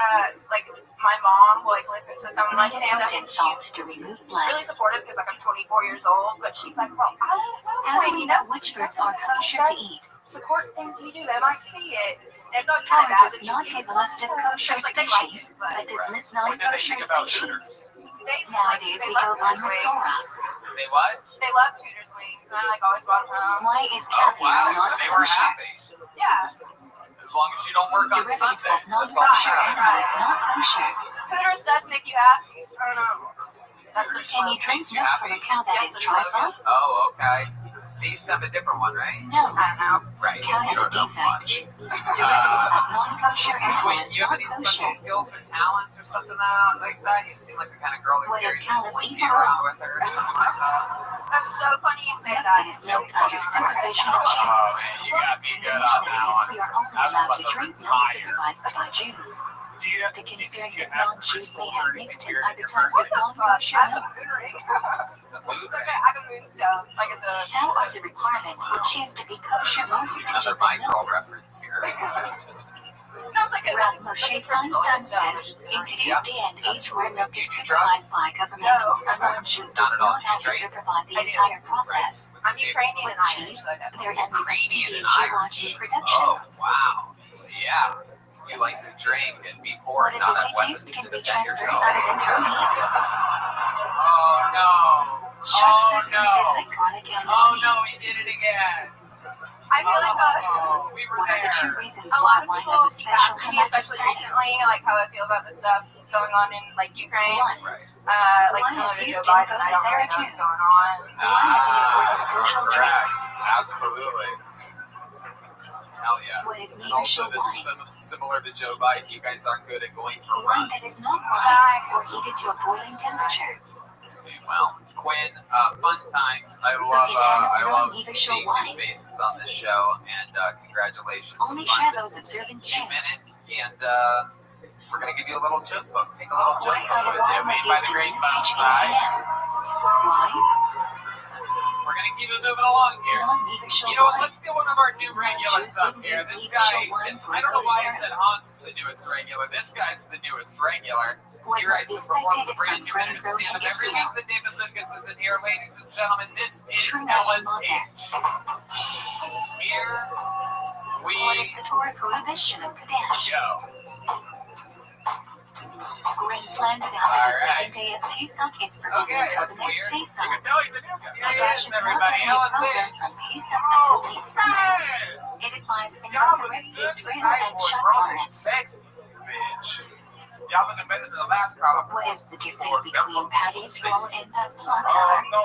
like my mom will like listen to some of my stand up and salts she's to remove blood. really supportive because like I'm 24 years old, but she's like, well, I don't know. How do we know which foods are kosher to eat? Support things you do, they might see it. And it's always kind of bad Howard that does not have a list of kosher like, they like species, it, but but does list What did they non-kosher think about species. Hooters? Nowadays, we go by Masora. They what? They love Hooters wings, and I like always brought them home. Why is Oh, caviar wow. So not they were kosher? happy. Yeah. As long as you don't work on Derivative Sundays. of That's all non-kosher that animal matters. is not kosher. Hooters does make you happy. I don't know. That's the Can you drink milk from a cow that is trifle? Oh, okay. They used to have a different one, right? No. I don't know. Right. Cow You has a don't know defect. much. Derivative of non-kosher animal Wait, is you have not any special kosher. skills or talents or something like that? You seem like the kind of girl that What is carries a calories slinky around with her. That's so funny you say Milk that. that is milked under supervision of Oh, Jews. man, you gotta be The good mission on that is one. we are only allowed to drink milk supervised by Jews. Do you, The concern do you is have non-Jews may crystals have or mixed anything in weird in other your types of non-kosher I have a milk. moon ring. It's okay. I have a moonstone. Like it's a. How are the requirements for cheese to be kosher more Another stringent my than girl milk? reference here. Sounds like a. Rav Moshe Feinstein says, in today's day and age where milk is supervised by government, a non-Jew does not have to supervise the entire process. I'm Ukrainian With and Irish, cheese, so I definitely. there are endless Ukrainian and THC Irish. watching production. Oh, wow. So, yeah. You like to drink and be poor What and if not the have way weapons taste to can be defend transferred yourself. other than through meat? Oh, no. Shark Oh, systems no. is psychotic and Oh, no, he did it again. I feel like Oh, we were What are the two there. reasons a why lot of wine people has a special ask me, halachic especially status? recently, like how I feel about the stuff going on in like Ukraine. One, Right. Like Wine similar is to used Joe in Biden, I don't really know what's phototherapy. going on. Wine is an important social drink. Correct. Absolutely. Hell yeah. What is And also, neither this wine? is similar to Joe Biden. You guys aren't good at going for Wine runs. that is not wine or heated to a boiling temperature. Well, Quinn, fun times. I So love, can handle I love neither seeing show wine. new faces on this show, and congratulations. Only on share fun those observant few chants. minutes, and we're gonna give you a little joke book. Take a little joke What kind book of with wine you, was made by used the in great this speech in Bonsai. PM? Why? We're gonna keep it moving along here. Non-neither show You know what? wine. Let's get one of our new regulars Jews up wouldn't here. use This neither guy show wine is, for I don't know why I good said Hans is the newest regular. This guy's the newest regular. What He must writes be and performs a expected brand from new Frank minute Grove stand up in every Israel? week. The David Lucas is in here, ladies and gentlemen. This is True and LSH. Moses. Here we What is the Torah prohibition of Kadesh? go. Grain planted after the second day of Pesach is forbidden Okay, until that's the next weird. You Pesach. can tell he's a new guy. Here he Kadesh is, is not everybody. permanent program LSH. from Pesach until late summer. It applies in both the Red Sea, Israel, and Shut garments. Y'all been better than the last crowd. What is the difference between patties roll and the platar, No,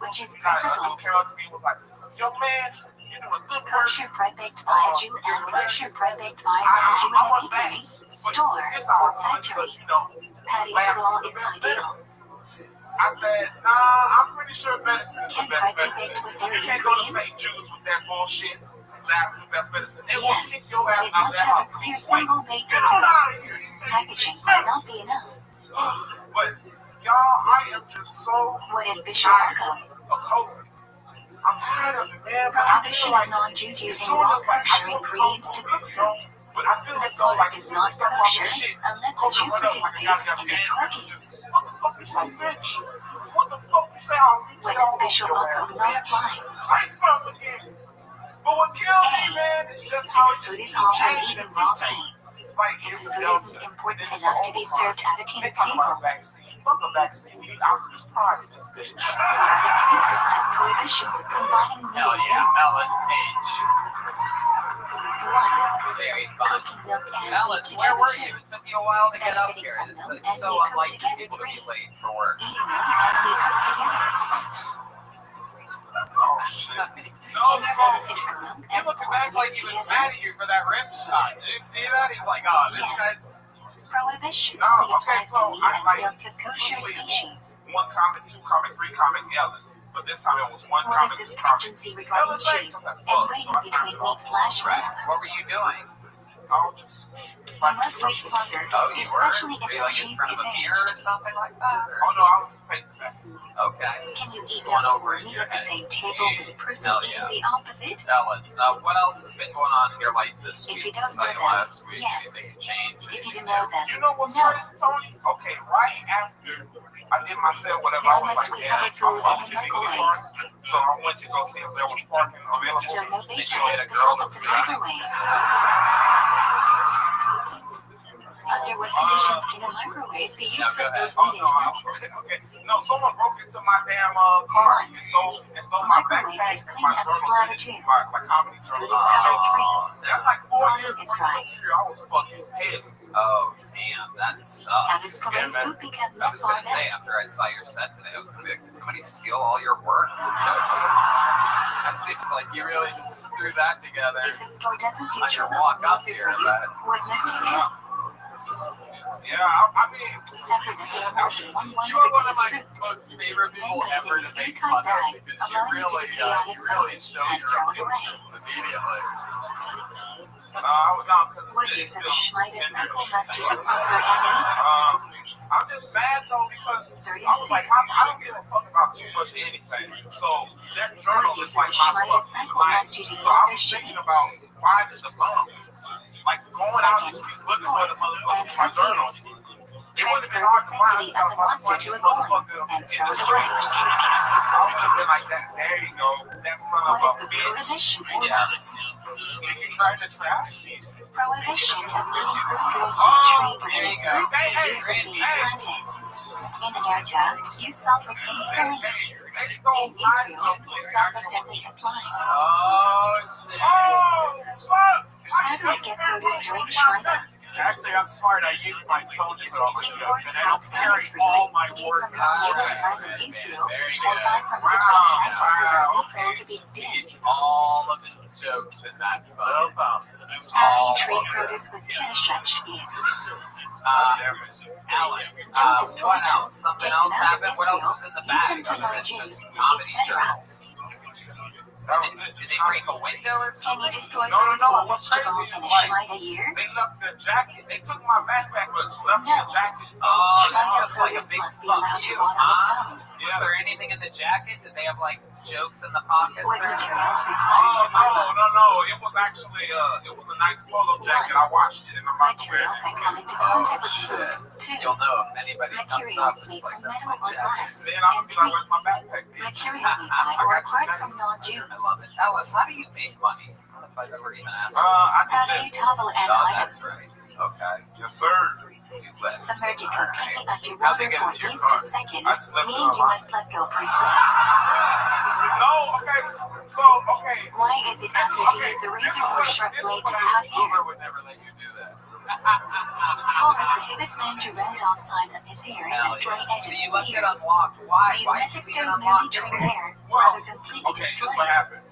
which is a preferable? dude came up to me and was like, yo man, you doing good work. Kosher bread baked by a Jew and kosher bread baked by a non-Jew in a bakery, store, or factory. Patties roll is ideal. I said, nah, I'm pretty sure medicine is the Can best bread be medicine. baked with You dairy can't go to ingredients? St. Jude's with that bullshit. Laughing the best medicine. They will Yes, kick your but ass it out of must that have a hospital. clear symbol baked Get into on it. out of here. Packaging might not be enough. But y'all, I am just so What is Bishop tired Uncle? of COVID. I'm tired of it, man. But I Prohibition feel of like non-Jews as using soon raw as like I kosher took ingredients to cook food. but I feel The as though like product is not kosher unless the Jew participates in the cooking. what the fuck you say, bitch? What the fuck you say? I'll What is Bishop Uncle not applying? Say something again. But what killed me, man, is just how it just Food is keeps all about changing eating and raw mutating. meat. Like If it's the a food Delta. isn't important It's enough to an be Omicron. served at a They king's talk about table, vaccines. fuck a vaccine. We need Optimus Prime in this bitch. What are the three precise prohibitions of combining meat Hell and yeah, milk? Ellis H. 1. Very fun. Cooking milk and Ellis, meat where together were too. you? It took me a while to get up Benefiting here. some milk It's and so meat cooked unlike you together. people to be 3. late for work. Eating milk and meat cooked together. Oh shit. No, Can you benefit from milk he and looking pork back like mixed he was together? mad at you for that rim shot. Did you see that? He's like, oh, this Yes. guy's... Prohibition No, only okay, applies so to meat I and like milk of kosher species. 1 comment, 2 comment, 3 comment, Ellis. But this time it was 1 What comment, is the 2 comment. stringency regarding cheese and weighing between meat/milk? Right. What were you doing? I'll just... You must wait longer, Oh, you were? especially if Were you the like in cheese front of is a mirror or aged. something like that? Oh no, I was just facing that. Okay. Can you eat Just going milk over or in meat your at the head. same table with the person Hell eating yeah. the opposite? Ellis, what else has been going on in your life this If week? you don't Saw know you them, last week. yes. Anything changed? If you don't know them, You know what's no. crazy, Tony? Okay, right after I did my sale, whatever, Why I was must like, we yeah, cover food I'm in the to microwave? So I went to go see if there was parking available. Your And novation you had is a the girl top of up the there. microwave. Under what conditions can a microwave be used for food Oh heated no, milk? okay. No, someone broke into my damn car and stole my Microwave backpack, is clean my up journal, splatter too. my comedy Food journal. is covered free. That's like 4 Volume years is worth dry. of material. I was fucking pissed. Oh, damn, that How does sucks. Korean food become I was milk gonna say, after I saw your set today, I was gonna be like, did somebody steal all your work? That seems like you really just threw that together. If the store doesn't do On your true walk milk up for here, use, but- what must you do? Yeah, I mean, Separate and more than 1 You are one gram of of my fruit. most favorite people Then ever put to it in make an fun airtight of bag, because you allowing it to really, decay on you its really own, show and your throw it away. emotions immediately. no, because What it's use of still Schmeider's tender. knuckle must you offer any? I'm just mad though because 36. I was like, I don't give a fuck about too much of anything. So that journal What is use like of my Schmeider's fucking knuckle life. must you So I offer was shipping? thinking about why does the bum like going out in the streets looking for the motherfucker for my journal. It wouldn't have been hard to find. Transfer the sanctity of the monster to a coin and throw it away. I would have been like that. There you go. That son What of is a the bitch. prohibition for Yeah. that? If you try to trash these. Prohibition of leaving fruit growing Oh, on a tree there within you its go. first 3 years of being planted. In America, use self-penicillin. They stole In my Israel, sulfur doesn't apply. Oh, shit. Oh, fuck! How do I get produce during Shmita? Actually, I'm smart. I use my phone to put all my Import jokes, and I don't crops carry free. all my Keep work. from non-Jewish Alright. land in Israel, Very or good. buy from Wow, Israeli wow, sold to be steamed. He's all of his jokes in that Well phone. found. How do you treat produce with Kineshach in? Alex, Don't destroy what them. else? Something Take else them out of happened? What else Israel, was in the give them bag to other than non-Jews, just comedy etc. journals? Did they break a window or Can something? you destroy No, fruit no, or what's vegetables crazy in is a like Shmita year? they left the jacket. They took my backpack, but left No. the jacket. So Oh, Shmita that's just like a produce big must be fuck allowed to you, rot on its huh? own. Was there anything in the jacket? Did they have like jokes in the pockets What or anything? materials Oh required to buy no, no, no! It was actually it was a nice polo jacket. I washed it in the material microwave. that come into Oh, contact with shit. food? 2. You'll know if anybody comes up Materials and made it's like, from that's metal my or jacket. glass. Then I And was like, 3. where's my backpack? Material we buy or acquired from non-Jews. I love it. Ellis, how do you make money? I don't know if I've ever even asked you. I How did do you this. toggle an Oh, item? that's right. Okay. Yes, sir. You left. Submerge it completely Alright. underwater How'd they get for into your at car? least a second, I just left it meaning you on. must let go briefly. No, okay. So, okay. Why is it easier to use a razor or sharp blade to cut hair? Uber would never let you do that. 4. Prohibits man to round off sides of his hair and Hell destroy yeah. edges See, you of left it hair. unlocked. Why? These Why did methods you leave it don't merely unlocked? trim hair, Well, rather completely okay, destroy here's what it. happened.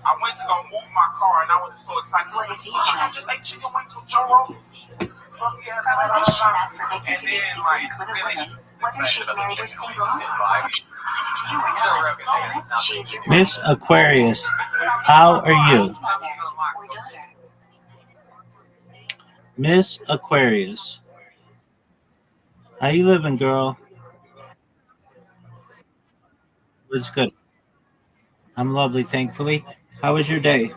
I went to go move my car, and I was just so excited. What is each I one? just ate chicken wings with Joe Rogan. Fuck yeah, Prohibition that forbids you and to be then, siblings like, with a really woman, just whether excited she's about the married or chicken single, wings get by. whether she's married to you or Joe not, Rogan, yeah, unless she is your Miss wife, Aquarius, how are you? mother, or daughter. Miss Aquarius, how you living, girl? What's good? I'm lovely, thankfully. How was your day?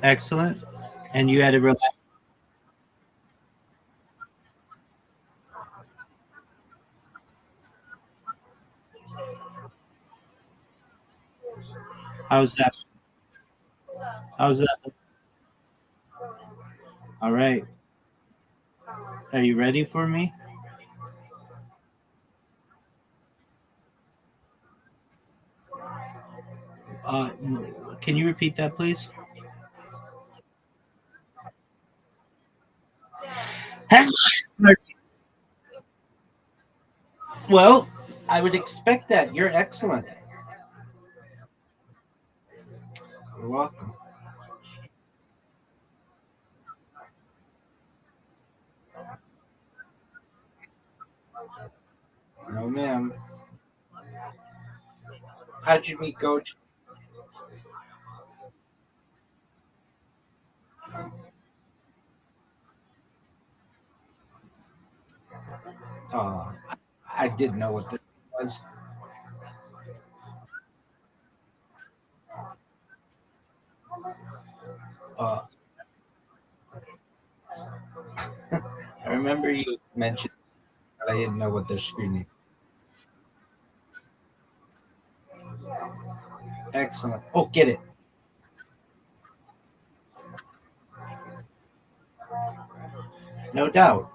Excellent. And you had a real. How's that? How's that? All right. Are you ready for me? Uh, can you repeat that, please? Well, I would expect that. You're excellent. You're welcome. No, ma'am. How'd you meet Coach? I didn't know what this was. Uh, I remember you mentioned, but I didn't know what they're screening. Excellent. Oh, get it. No doubt.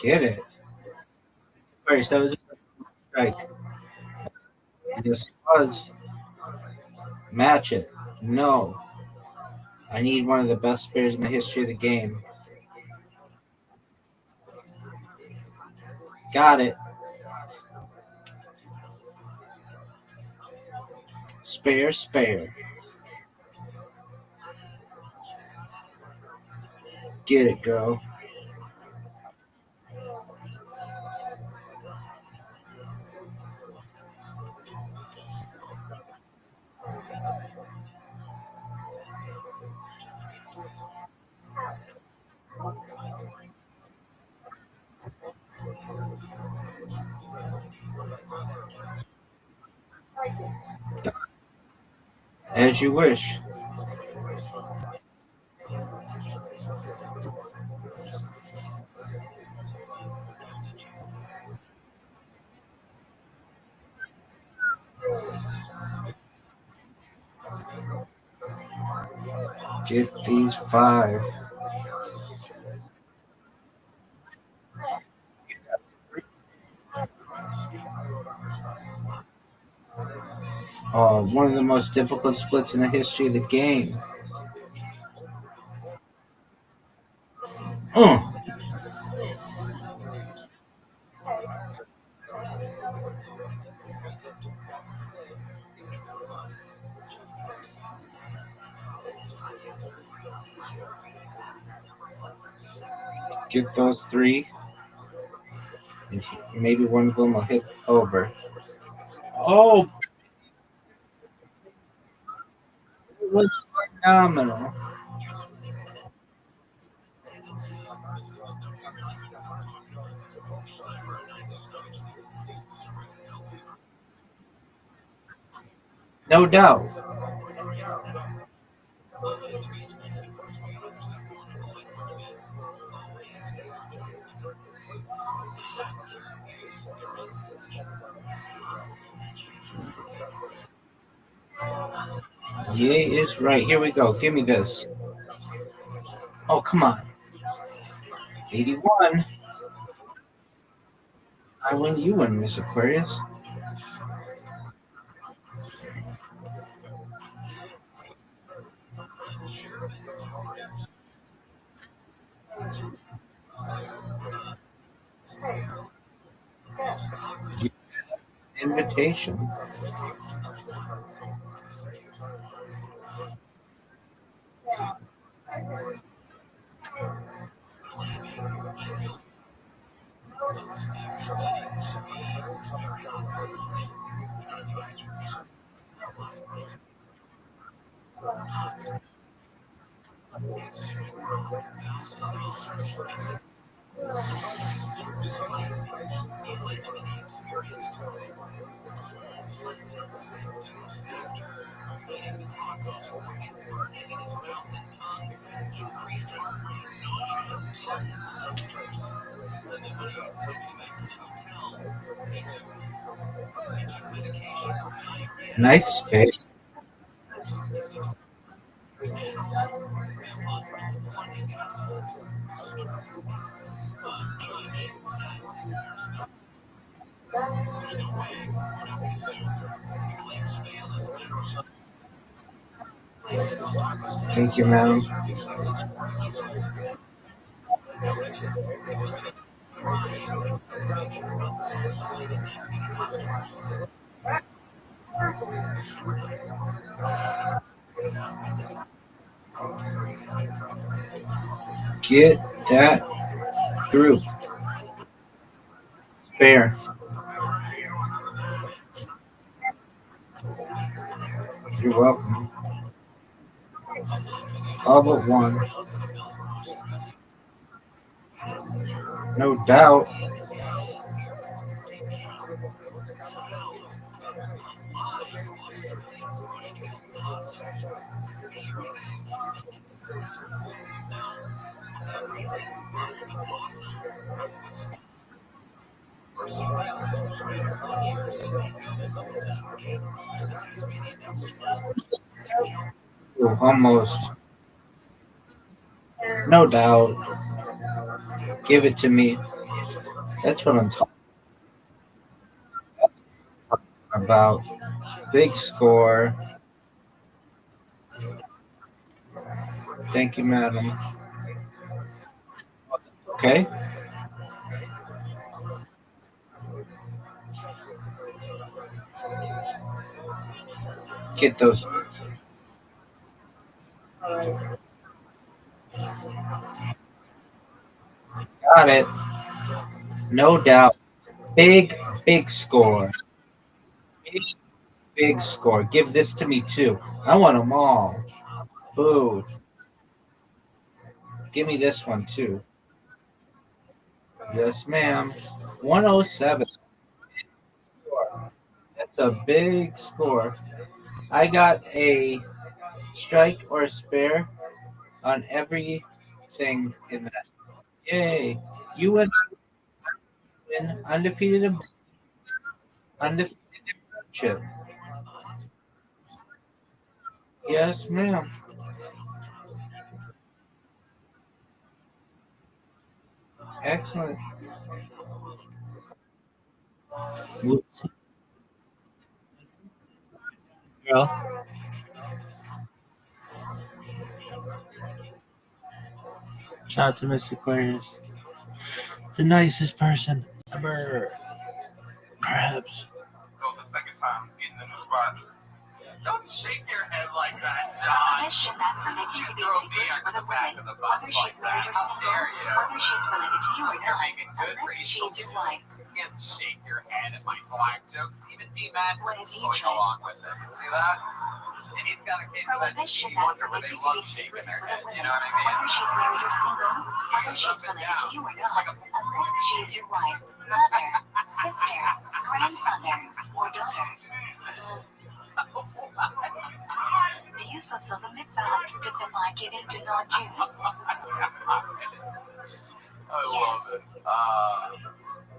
Get it. First, that was a strike. Yes, it was. Match it. No. I need one of the best spares in the history of the game. Got it. Spare, spare. Get it, girl. As you wish. Get these 5. One of the most difficult splits in the history of the game. Uh. Get those 3. Maybe one of them will hit over. Oh, it was phenomenal. No doubt. Yay is right. Here we go. Give me this. Oh, come on. 81. I win, you win, Miss Aquarius. Invitation. Nice space. Thank you, madam. Get that group. Spare. You're welcome. All but one. No doubt. Ooh, almost. No doubt. Give it to me. That's what I'm talking about. Big score. Thank you, madam. Okay. Get those. Got it. No doubt. Big, big score. Big, big score. Give this to me too. I want them all. Boo. Give me this one too. Yes, ma'am. 107. That's a big score. I got a strike or a spare on everything in that. Yay. You and I win undefeated chip. Yes, ma'am. Excellent. Girl. Shout out to Mr. Aquarius. The nicest person ever. Perhaps. Go the second time, getting a new spot. Don't shake your head like that, John. Prohibition that permits you to be secret with a woman, whether she's married or single, whether she's related to you or not, unless she is your wife. You can't shake your head at my black jokes. Even D-Man What is is he going trying? along with it. See that? And he's got a case of that Prohibition Stevie that Wonder where permits they you to be love shaking secret their with a head. woman, You know what I whether mean? she's married or single, whether she's related to you or not, unless she is your wife, mother, sister, grandmother, or daughter. Do you fulfill the mitzvah of stifify giving to non-Jews? I love it.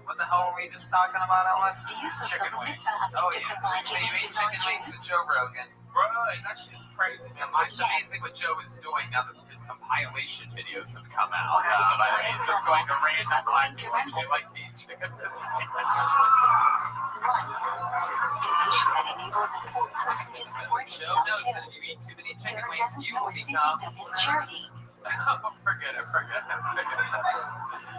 What the hell were we just talking about, Ellis? Do you fulfill Chicken the wings. mitzvah of Oh, yeah. stifify So you giving ate to chicken wings non-Jews? with Joe Rogan. Bro, that shit's crazy. It's amazing what Joe is doing now that his compilation videos have come out. What are the two But he's just going to ways random according black to people Rabbi? who like to eat chicken. 1. Donation that enables a poor person to support Joe himself knows too. that if you eat too many chicken Joe wings, doesn't you know will recipients become. of his charity. Forget it.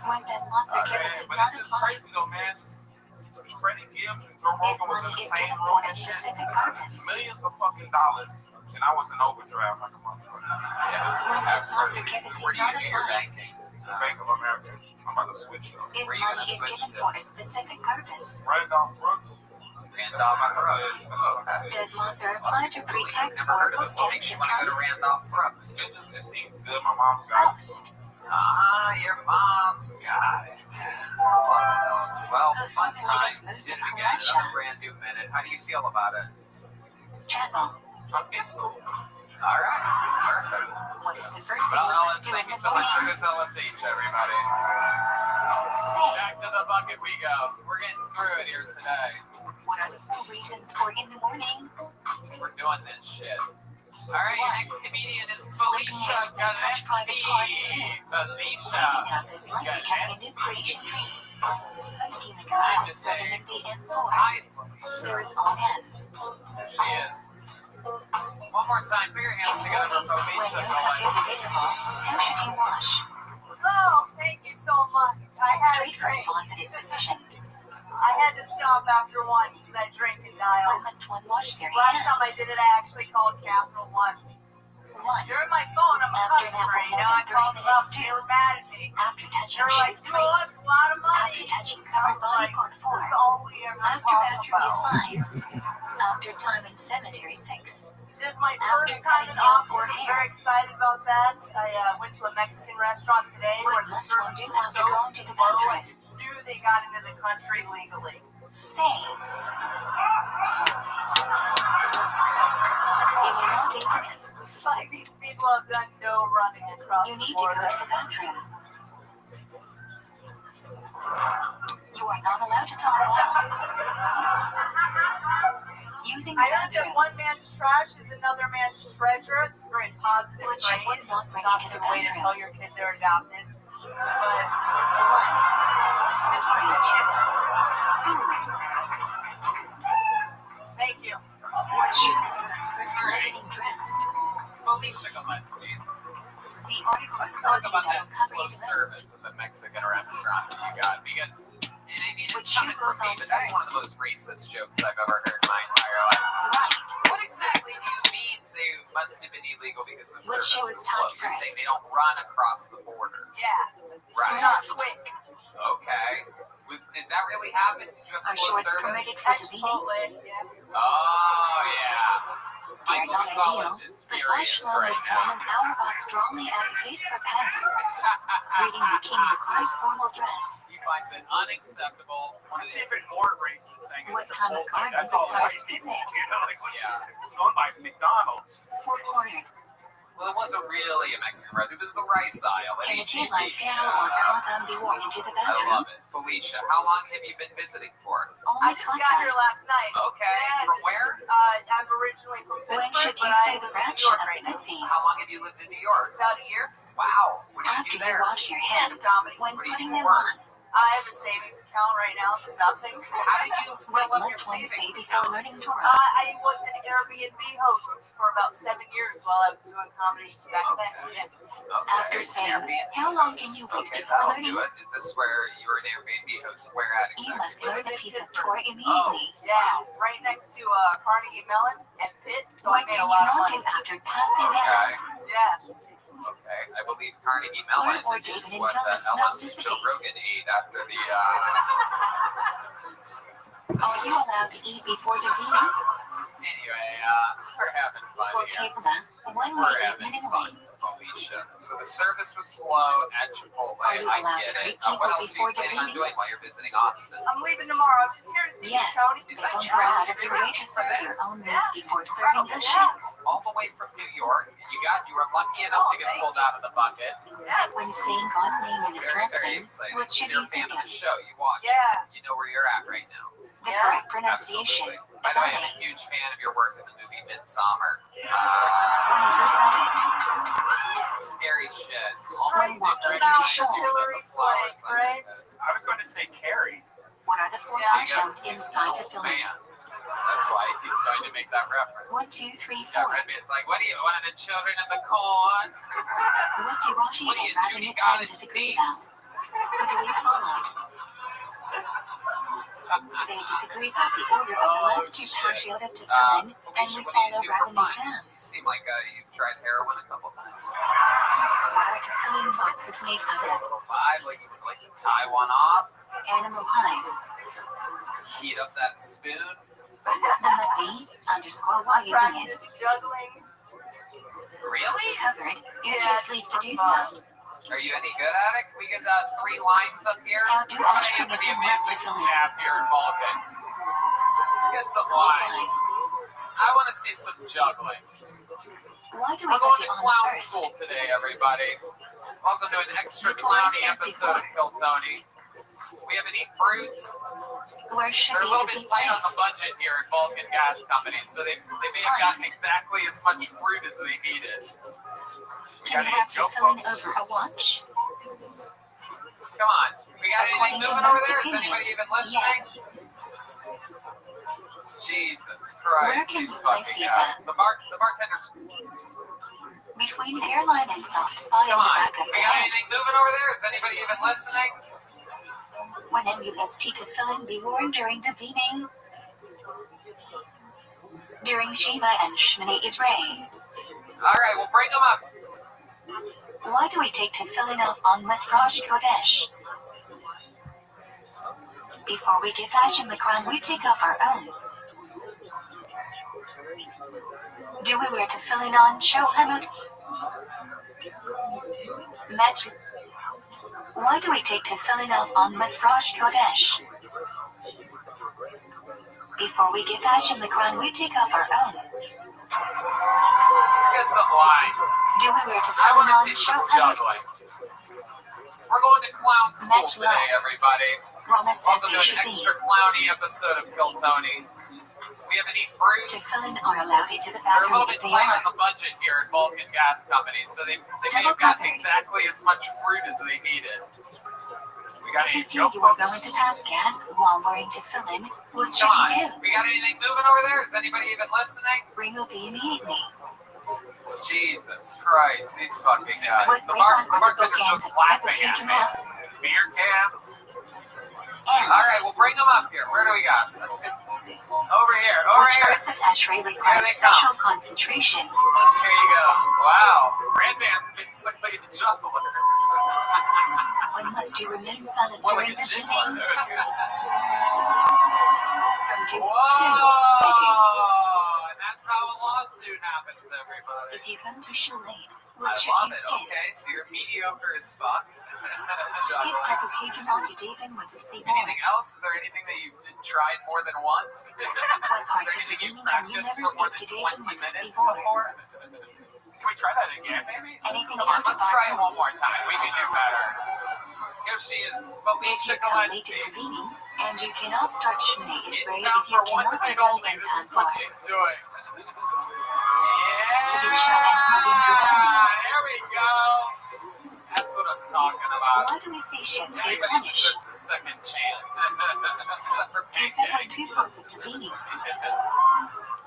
When does Monster give a good But God it's of just fun? crazy though, man. Freddie Gibbs and Joe If Rogan was money in the is same given room for a and shit. specific purpose. Millions of fucking dollars. And I was in overdraft like a motherfucker. When does Monster give a Where good do you God do of your fun? banking? Bank of America. I'm about to switch them. If Where are you money gonna is switch given to? for a specific purpose, Randolph Brooks. Randolph Brooks. Okay. does Mother apply to Really, I've pre-tax never or heard of it. What post-tax makes you want to go to income? Randolph Brooks? It seems good. My mom's got it. Post. Ah, your mom's got it. Well, fun times. Did it again. Another brand new minute. How do you feel about it? Chisel. It's cool. All right. Perfect. What is the first thing Well, we Ellis, must do thank in you the so much for morning? this LSH, everybody. Say, Back to the bucket we go. We're getting through it here today. what are the 4 reasons for in the morning? We're doing this shit. All right, your next comedian is Sleeping Felicia in and touch private parts too. Felicia. Waking up is like becoming a new creation dream. 15 the guy serving at the M4. Hi, There is on ends. there she is. One more time, put your hands together for When Felicia. no cup is available, how should you wash? Oh, thank you so much. I had a Straight from drink. faucet is sufficient. I had to stop after one because I drank and When dialed. must one wash their Last time I hands? did it, I actually called Capital One. 1. During my phone, I'm a After an customer, apple you know, I more called than them up, 30 they were mad at me. After They touching were like, shoes you owe us 3. a lot of After money. touching I covered was body like, part this 4. is all we ever After talk battery is about. 5. After time in cemetery 6. This is my After first time in cutting nails Austin. or I'm hair. very excited about that. I went to a Mexican restaurant today where What the must one service do was after so going to the slow. I bathroom? just knew they got into the country legally. Say. You may not even if Looks like these people have done no running across you the need to go border. to the bathroom. You are not allowed to talk while using the I heard that bathroom. one man's trash is another man's treasure. It's a very positive Which you would phrase. not It's bring not into a the good way to bathroom. tell your kids they're adopted. But 1. Supporting 2. Food. thank you. What should one first while getting dressed? Felicia Gillespie. The article Let's is talk closing about that that will cover slow you the most. service at the Mexican restaurant that you got. Because, and I mean, Which it's coming shoe from goes me, on but that's one of the most racist jokes I've ever heard in my entire life. Right. What exactly do you mean they must have been illegal because the Which service shoe was is slow? tied You say first? they don't run across the border. Yeah. Right. Not quick. Okay. Did that really happen? Did you have Are slow shorts service? permitted for At Davini? Chipotle, yeah. Oh, yeah. They're Michael not ideal, Gonzalez is but furious Ashland right is Salmon now. Auerbach strongly advocates for pets. Reading the King requires formal dress. He finds it unacceptable. It's even more racist saying What it's time of Chipotle. garden That's all requires white people. picnic? You know, like, Yeah. it's owned by McDonald's. 4 cornered. Well, it wasn't really a Mexican restaurant. It was the rice aisle. at Can a H-E-B. tea saddle or cotton be worn into the I bathroom? love it. Felicia, how long have you been visiting for? I Only just got here cotton. last night. Okay. From where? I'm originally from When Pittsburgh, should you but I say live the in New fraction York of right now. footsies? How long have you lived in New York? About a year. Wow. What do you After do you there? wash your hands, Comedy. when What do you putting do them for work? on, I have a savings account right now, so nothing. How did you fill what up your must one say savings before account? learning Torah? I was an Airbnb host for about 7 years while I was doing comedy back then. Yeah. Okay. After saying, Airbnb how long can you wait Okay, before that'll learning? do it. Is this where you were an Airbnb host? Where at You exactly? must learn a piece of Torah Oh, immediately. Yeah, right next to Carnegie Mellon and Pitt, so I What made can a you lot of not do money. after passing that? okay. Yeah. Okay. I believe Carnegie Mellon Learn or is David what Intelligence Ellis and dissipates. Joe Rogan ate after the. Are you allowed to eat before the meeting? Anyway, we're having fun For here. table, 1 We're week having minimum. fun, Felicia. So the service was slow at Chipotle. Are you I allowed get to it. greet What people else are you before the planning on meeting? doing while you're visiting Austin? I'm leaving tomorrow. I'm just here to see Yes, you, Tony. Is that don't true? grab Did it's you great meet to for serve your this? own meals before serving the Yeah. sheets. All the way from New York. You were lucky enough to get pulled out of the bucket. Yes. When saying God's name in a Very, very blessing, excited. what should You're you a fan think of of? the show. You watch. Yeah. You know where you're at right now. The Yeah. correct pronunciation. Absolutely. By the way, I'm a huge fan of your work in the movie Midsummer. What is recited? Scary shit. When walking into shul. Hillary Swank, right? I was going to say Carrie. What are the 4 Yeah. conjuncts inside the filling? Man, that's why he's going to make that reference. 1, 2, 3, Yeah, 4. Redman's like, what are you, one of the children of the corn? What do Rashi What are and you, Rabbi Judy Natan Garland disagree face? about? Who do we follow? They disagree about the order of the last two patriotic to fill in, and we follow Rabbi Jam. You seem like you've tried heroin a couple times. What are to fill in boxes made out of? Little vibe, like you would like to tie one off. Animal hide. Heat up that spoon. The must be underscore while using it. Practice juggling. Really? Covered. Use your sleep to do so. Are you any good at it? Can we get 3 lines up here? How do I'm ash gonna fingers be and a rats music fill in? staff here in Vulcan. Let's get some lines. I want to see some juggling. Why do we We're put going the to on clown first? school today, everybody. Welcome to an extra clowny episode of Kill Tony. We have any fruits? Where should They're a little they bit be tight on the placed? budget here at Vulcan Gas Company, so they may have gotten exactly as much fruit as they needed. We Can got you any have to joke fill in books? over a watch? Come on. We got anything According to moving over most there? Is anybody opinions, even listening? yes. Jesus Where Christ, can these we place fucking these guys. at? The bartenders. Between the airline and soft spot Come on the on. back of We the got head. anything moving over there? Is anybody even listening? When MUST to fill in be worn during the beaming. During Shema and Shmini Israel. Alright, we'll bring them up. Why do we take to filling off on Mesrosh Kodesh? Before we give Hashem the crown, we take off our own. Do we wear to filling on Shohamut? Match. Why do we take to filling off on Mesrosh Kodesh? Before we give Hashem the crown, we take off our own. Let's get some lines. Do we wear to I filling want on to see some Shohamut? juggling. We're going to clown school Match today, locks. everybody. Rama says Welcome they to should an be. extra clowny episode of Kill Tony. We have any To fruits? fill in are allowed into the They're a bathroom little if bit they tight on are. the budget here at Vulcan Gas Company, so they may Double have gotten covered. exactly as much fruit as they needed. We got If any you joke think you are books? going to pass gas while wearing to fill in, what should Come on. you do? We got anything moving over there? Is anybody even listening? Remove the immediately. Jesus Christ, these fucking guys. What The brings on the bartender's cans just of laughing at application me. house? Beer cans. And Alright, we'll bring them up here. Where do we got? Let's get over here. Over which here. verse of Ashrei requires Here they come. special concentration? Here you go. Wow. Grandman's been sucked like a juggler. When must you remain silent More during like a the jiggler. beginning? From 2 to 2. Whoa! And that's how a lawsuit happens, everybody. If you come to shul late, I what should love you it. skip? Okay, so you're mediocre as fuck. Skip application to David with the C Anything else? Is there anything that you've tried more than once? What Is parts there of anything the you evening have you practiced never for more skipped than to 20 David with the minutes C4? before? Can we try that again, maybe? Anything Come on, after let's try it bar one more time. We can do better. Here she is, If Felicia you come late Gillespie. into meeting, and you cannot start Shmini In Israel town if you for one cannot be night done only. in This time is for what she's doing. Kedusha and Hadin Gubani. Yeah, there we go. That's what I'm talking about. Why do we say Shem say Anybody punish? deserves a second chance. Except for To separate Pancake. 2 pots of Tavini.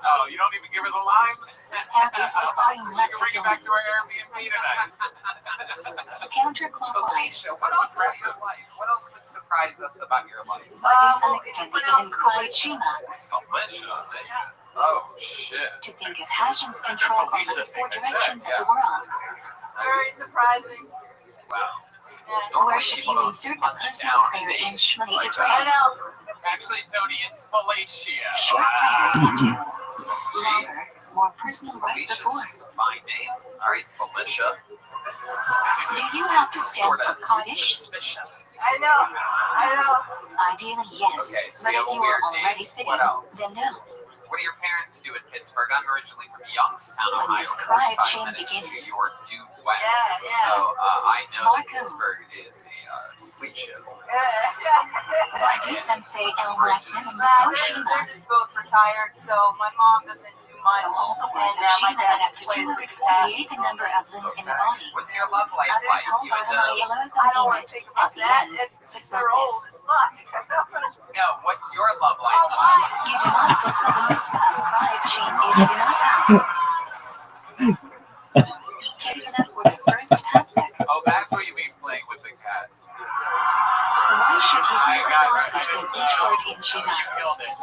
Oh, you don't even give her the limes? How do you say volume She left can bring it back to our Airbnb tonight. counterclockwise? Felicia, what else about your life? What else would surprise us about your life? Why do some extend the even quiet Shema? Delicious. Oh, shit. To think of Hashem's control over the 4 directions of the world. Very surprising. Wow. Where should you insert a personal prayer in Shmini I Israel? know. Actually, Tony, it's Felicia. Short prayers into longer, more personal right before. Felicia's a fine name. All right, Felicia. Do you have to stand Sort for of Kaddish? suspicion. I know. Ideally, yes. Okay, so But you if have a you are weird already name. sitting, What else? then no. What do your parents do in Pittsburgh? I'm originally from Youngstown, When Ohio, described 45 shame minutes to begins. your due west. Yeah. So I know that Marco. Pittsburgh is a complete shithole. Why do some say El Blackman and Well, before Shema? they're just both retired, so my mom doesn't do much. So all the words And of my Shema dad add up just to plays with the cat. 248, the number of limbs in the body. What's your love life Others like? hold You on and to my yellow I don't want to think about that. They're old as fuck. No, what's your love life Oh, like? You do not fulfill the mitzvah of pride, shame, if you do not have. Carry it up for the first pasuk. Oh, that's what you mean playing with the cat. Why should you I got emphasize between each word in Shema? You killed it.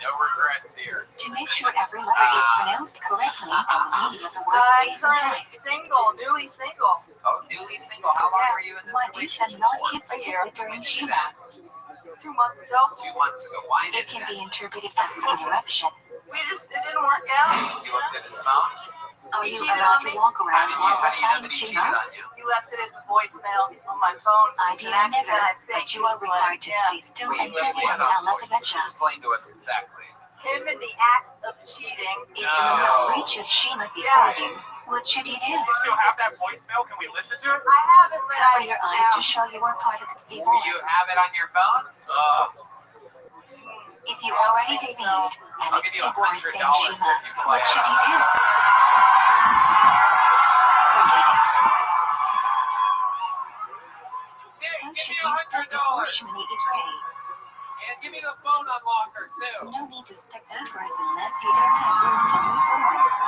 No regrets here. To make sure every letter is pronounced correctly and the meaning of the word stays Currently intact. single, newly single. Oh, newly single. How long were you in this Why did relationship them not for? kiss A year. during When did Shema? that? 2 months ago. 2 months ago. Why It did can that? be interpreted as an interruption. It didn't work out. You looked at his phone? Are He you cheated allowed on to me. walk around while How do you know that reciting he cheated Shema? on you? You left it as a voicemail on my phone. I It's do an accident, never, I think. but you are required to stay still Wait, until wait, you are wait. allowed to adjust. Explain to us exactly. Him in the act of cheating. If the man reaches Shema before Yes. you, what should you do? You still have that voicemail? Can we listen to it? I have it, but Cover your eyes to show you are part of the Do divorce. you have it on your phone? If you already believed and I'll it's give you divorce $100 in Shema, if you play what should it. you do? Nick, How give should me you step before $100. Shemini is ready? And give me the phone unlocker too. No need to step backwards unless you don't have room to move forwards.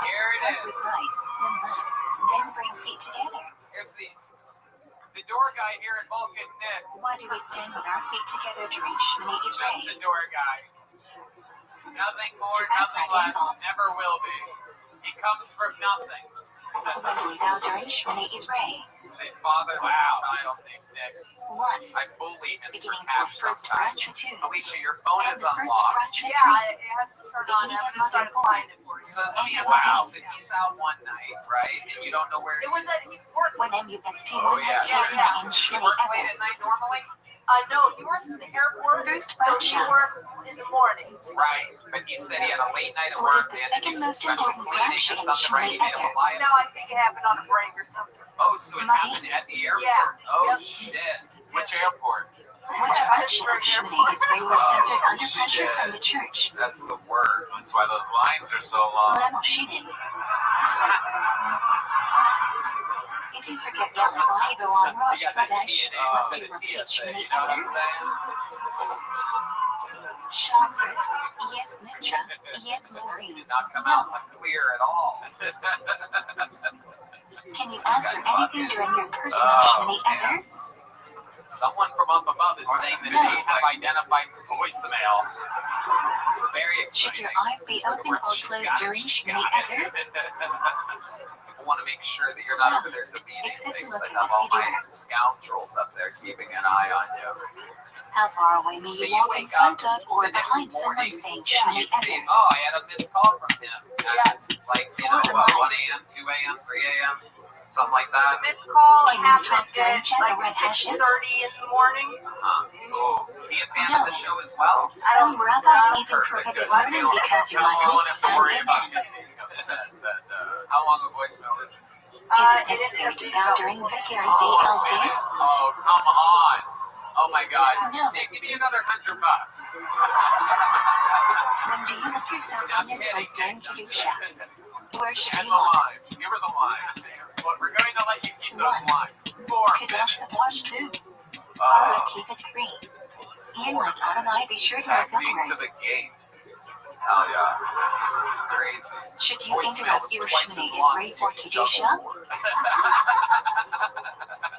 Here it Start is. with right, then left, then bring feet together. Here's the door guy here at Vulcan, Nick. Why do we stand with our feet together during Shemini is Just ready? the door guy. Nothing more, To act nothing right less. off. Never will be. He comes from nothing. When do we bow during Shemini is ready? Say father, child named Nick. 1. I bully him for Beginning for cash first sometimes. branch or 2. Alicia, your phone And is the first unlocked. branch or 3. Yeah, it has to turn on. I'm gonna try to find it for you. So let me And ask you, if he's out one night, right, and you don't know where It he was that he was working. When MUST Oh, yeah. in Does he Shemini work late ever. at night normally? No, he works at the airport. First So branch he out. works in the morning. Right. But he said he had a late night at What work. is the They had to second do some most special important cleaning branch or in something, right? He Shemini made him ever? a liar. No, I think it happened on a break or something. Oh, so it happened at the airport? Yeah. Oh, Yep. shit. Which airport? Which branch of Shemini is where you were censored under pressure from the church? That's the worst. That's why those lines are so long. Lemoshinin. If you forget yelling Bible on Rosh You got that Chodesh, TNA, must the you repeat TSA, Shemini you know what I'm ever? saying? Shabbos, yes Mitra, yes Maureen. Did not come out clear at all. Can you answer anything during your personal Shemini ever? Someone from up above is saying that they have identified the voicemail. This is very Should exciting. your eyes be open or closed during Shemini ever? People want to make sure that you're not over there deleting Except to things. look I at have the all my CDR. scoundrels up there keeping an eye on you. How far away may So you you walk in wake up front of or the next behind someone morning, saying you Shemini see, ever? oh, I had a missed call from him. Yes. Like, 1 a.m., 2 a.m., 3 a.m., something like that. Missed call Can you happened talk during at chat like or red 6:30 hashes? in the morning. Oh, is he a fan of the show as well? Some rabbi even prohibit women because you might miss as a man. How long a voicemail is it? Is it necessary to bow during Vikar ZLZ? Oh, come on. Oh my God. No. Hey, give me another $100. When do you lift yourself on your toes during Kedusha? Where should And you the look? lines. Give her the lines. But we're going to let you keep those lines. 4 Kadosh minutes. Kadosh 2. Allah keep it 3. Ian like Adonai be sure to Taxi know to the words. gate. Hell yeah. It's crazy. Should you Voicemail interrupt was your twice Shemini as is long ready as for you can juggle Kedusha? for.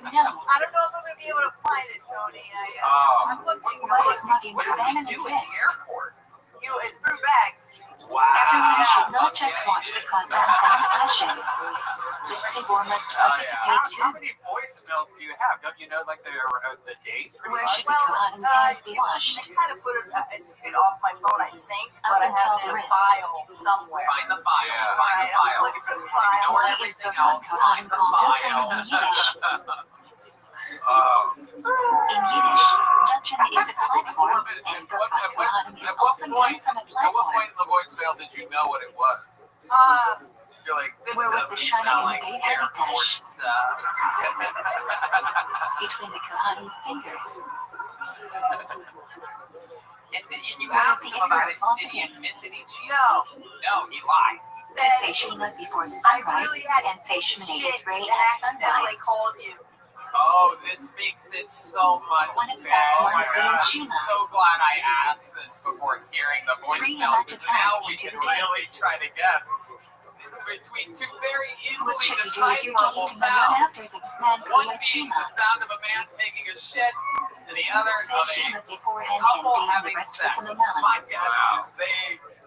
No. I don't know if I'm gonna be able to find it, Tony. I'm looking. What is Nadim What does he Rabbanan do at the exist? airport? It's through bags. Everyone should not just watch the Kazan film fashion. The Tzibor must participate How too. many voicemails do you have? Don't you know, like, the dates? pretty Where much? should the Kohanim's hands be washed? They kind of put it off my phone, I think, but I until have the it in a wrist. file somewhere. Find the file. Yeah. Find the Right, I'm file. looking for the file. Ignore Why is everything the else. Find Kohanim the called file. Dathani in Yiddish? Oh. In Yiddish, Dathani is a platform, and Birkat Kohanim is often done from a At what platform. point in the voicemail did you know what it was? You're like, this Where was doesn't the shining sound in like the Beit airport Hamikdash? stuff. Between the Kohanim's fingers. And you asked him about it. Did he admit that he cheated? No, he lied. To say Shema before sunrise and say Shemini is ready at Accidentally sunrise. called you. Oh, this makes it so much When it better. says Oh one my for God, I'm Shema. so glad I asked this before hearing the 3 voicemail, matches because now pass we into can the day. really try to guess. between two very What easily should you do if you're getting decipherable to know sounds. afters of Snan One being Chima? the sound of a man taking a shit, and the other Say of Shima a beforehand and couple dating the having rest sex. of the man. My guess is they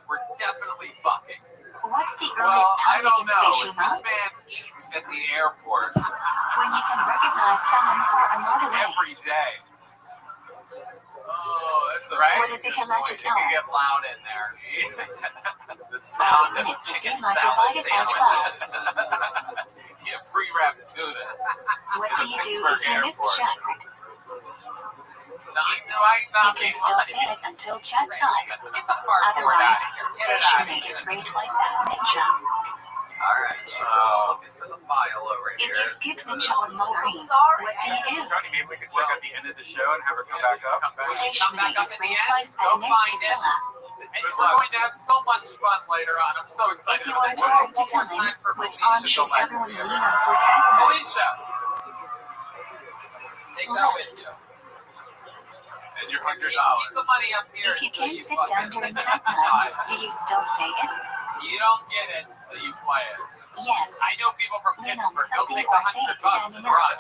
were definitely fucking. What's the Well, earliest I time you don't can say know. If Shima? this man eats at the airport When you can recognize someone for a model. every day, Oh, that's a right? What is the halachic It can hour? get loud in there. The sound of Minutes of chicken daylight salad divided by sandwiches. Yeah, pre-wrapped tuna. What do you do if you miss chat? No, I You not can be still funny. say it until chat's out. Get the fart board Otherwise, out of say here. Get it out of Shima here. is raid twice at Ninja. Alright, so looking for the file over If here. you skip Ninja or Maureen, what do you do? Tony, maybe we could check out the end of the show and have her come back up. Say Come Shima back up is in the raid end. twice Go at next find to it. Villa. And we're going to have so much fun later on. I'm so excited. If you about are this. trying to One more come in, time for which Felicia arm should Gillespie. everyone lean on for tag night? Felicia! Take that with you. And your $100. Keep the money up here. If you until can't sit fucking- down during tag night, do you still say it? You don't get it, so you play it. Yes. I know people from Lean on Pittsburgh. They'll something take or say it $100 and standing up. run.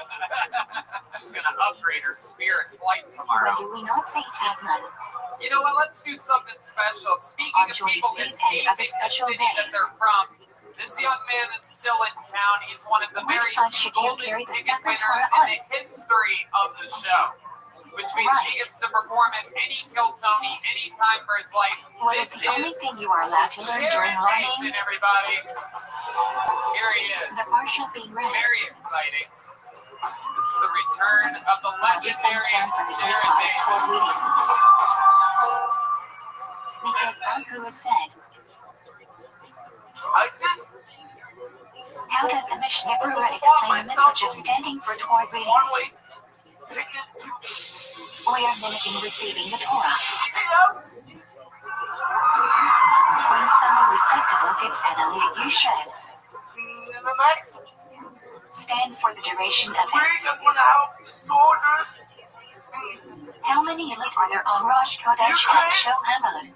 She's gonna upgrade her Spirit flight When tomorrow. do we not say tag night? You know what? Let's do something special. Speaking On of Joy's people Day and escaping other the special city that days. they're from, this young man is still in town. He's one of the Which very side few should you golden carry the ticket separate winners Torah in the history of the show. Which means he gets to perform at any Kill Tony anytime for his life. What is This the only is thing you are allowed to learn during Jared learning? Hayton, everybody. Here he is. The partial being read. Very exciting. This is the return of the Body sends legendary down for the Jared good part Hayton. for reading. Because Anku has said, how does the Mishnah Berurah explain the message of standing for Torah reading? We are mimicking receiving the Torah. When someone respectable gets an aliyah, you should stand for the duration of it. How many lit are there on Rosh Chodesh and Show Hamad?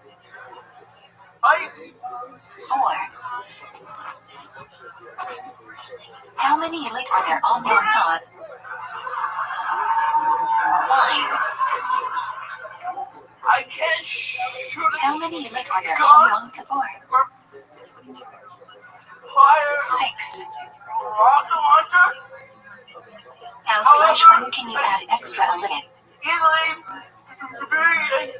4. How many lit are there on Yom Tov? 5. How many lit are there on Yom Kippur? 6. How/when can you add extra aliyah?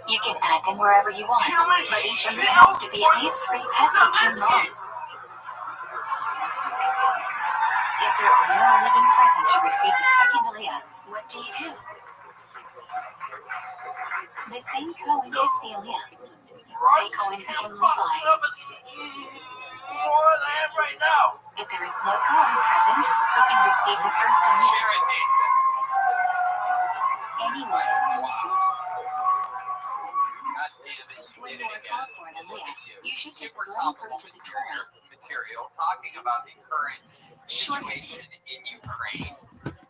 You can add them wherever you want, but each aliyah has to be at least 3 pesukim long. If there are no living present to receive the second aliyah, what do you do? The same Cohen gets the aliyah. Say Cohen became Levi. If there is no Cohen present, who can receive the first aliyah? Jared Hayton. Anyone. God damn it, you When did you it are again. called for an aliyah, you should take Super the blame for topical it to the Torah. material talking about the current situation in Ukraine.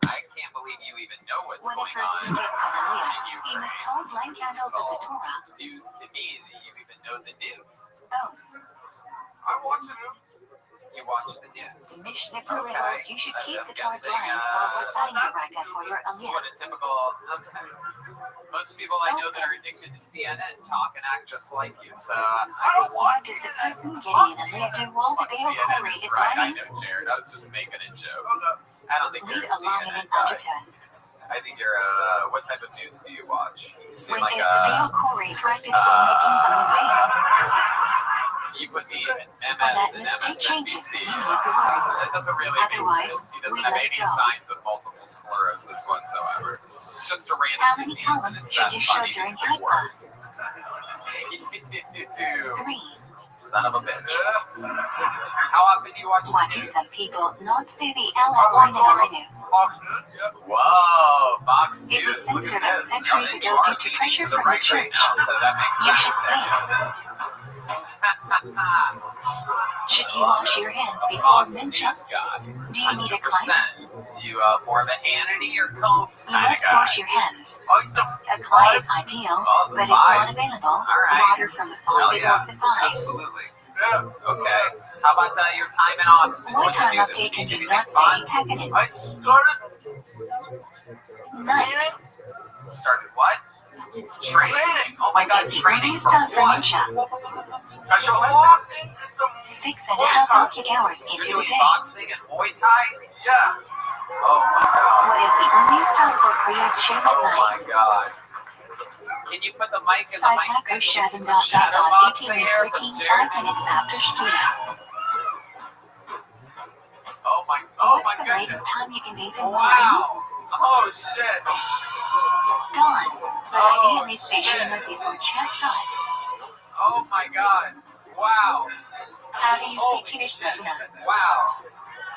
I can't believe you even know what's When a going person on gets an aliyah, in he Ukraine. must hold blank candles of the Torah. News to me that you even know the news. Both. You watch the news. The Mishnah Berurah holds you should keep the Torah blind while reciting the Raka for your This is aliyah. what a typical. Most people I know that are addicted to CNN talk and act just like you. So I don't What want does the person getting an aliyah do while the Baal CNN Kori is is right. I learning? know, Jared. I was just making a joke. I don't think Read you're a along in CNN an guy. undertone. I think you're what type of news do you watch? You seem When like is the Baal Kori corrected for making a mistake? you put me in Or that MS and mistake changes the MSNBC. meaning of the word. That doesn't really Otherwise, make sense. He we doesn't have let it any go. signs of multiple sclerosis whatsoever. It's just a random How many disease, and columns it's should not you show funny during to keep Haifa? words. 3. Son of a bitch. How often do you watch Why the do news? some people not say the L line in Alinu? Whoa, Fox It was News. Look censored at up this. centuries You ago are due to leaning pressure to the from the right right church. now, so that makes You sense. should say it. Should you wash your hands before Fox Mincha? News guy. Do you need a clay? 100%. You more of a Hannity or Combs You kind of must guy? wash your hands. Oh, so, A clay is ideal, Oh, the but if five. not available, All right. water from the Hell faucet yeah. will suffice. Absolutely. Okay. How about your time in Austin? What What did time you do this update can week? you Anything not fun? say? Taken I started night. Started what? Training. Oh my God, training Release for time for what? ninja. I shall walk into some 6.5 working hours You're into a doing day. boxing and Muay Thai? yeah. Oh my God. What is the earliest time for create shave at Oh night? my God. Can you put the mic in the mic stand? Can we see some shadow 18 boxing is here 13, from Jared? 5 minutes after shooting. Oh my What's the goodness. latest time you can date in Wow. mornings? Oh shit. Dawn. But Oh, ideally station shit. before chat thought. Oh my God. Wow. How do you say Holy Kiddush shit. Levna? Wow.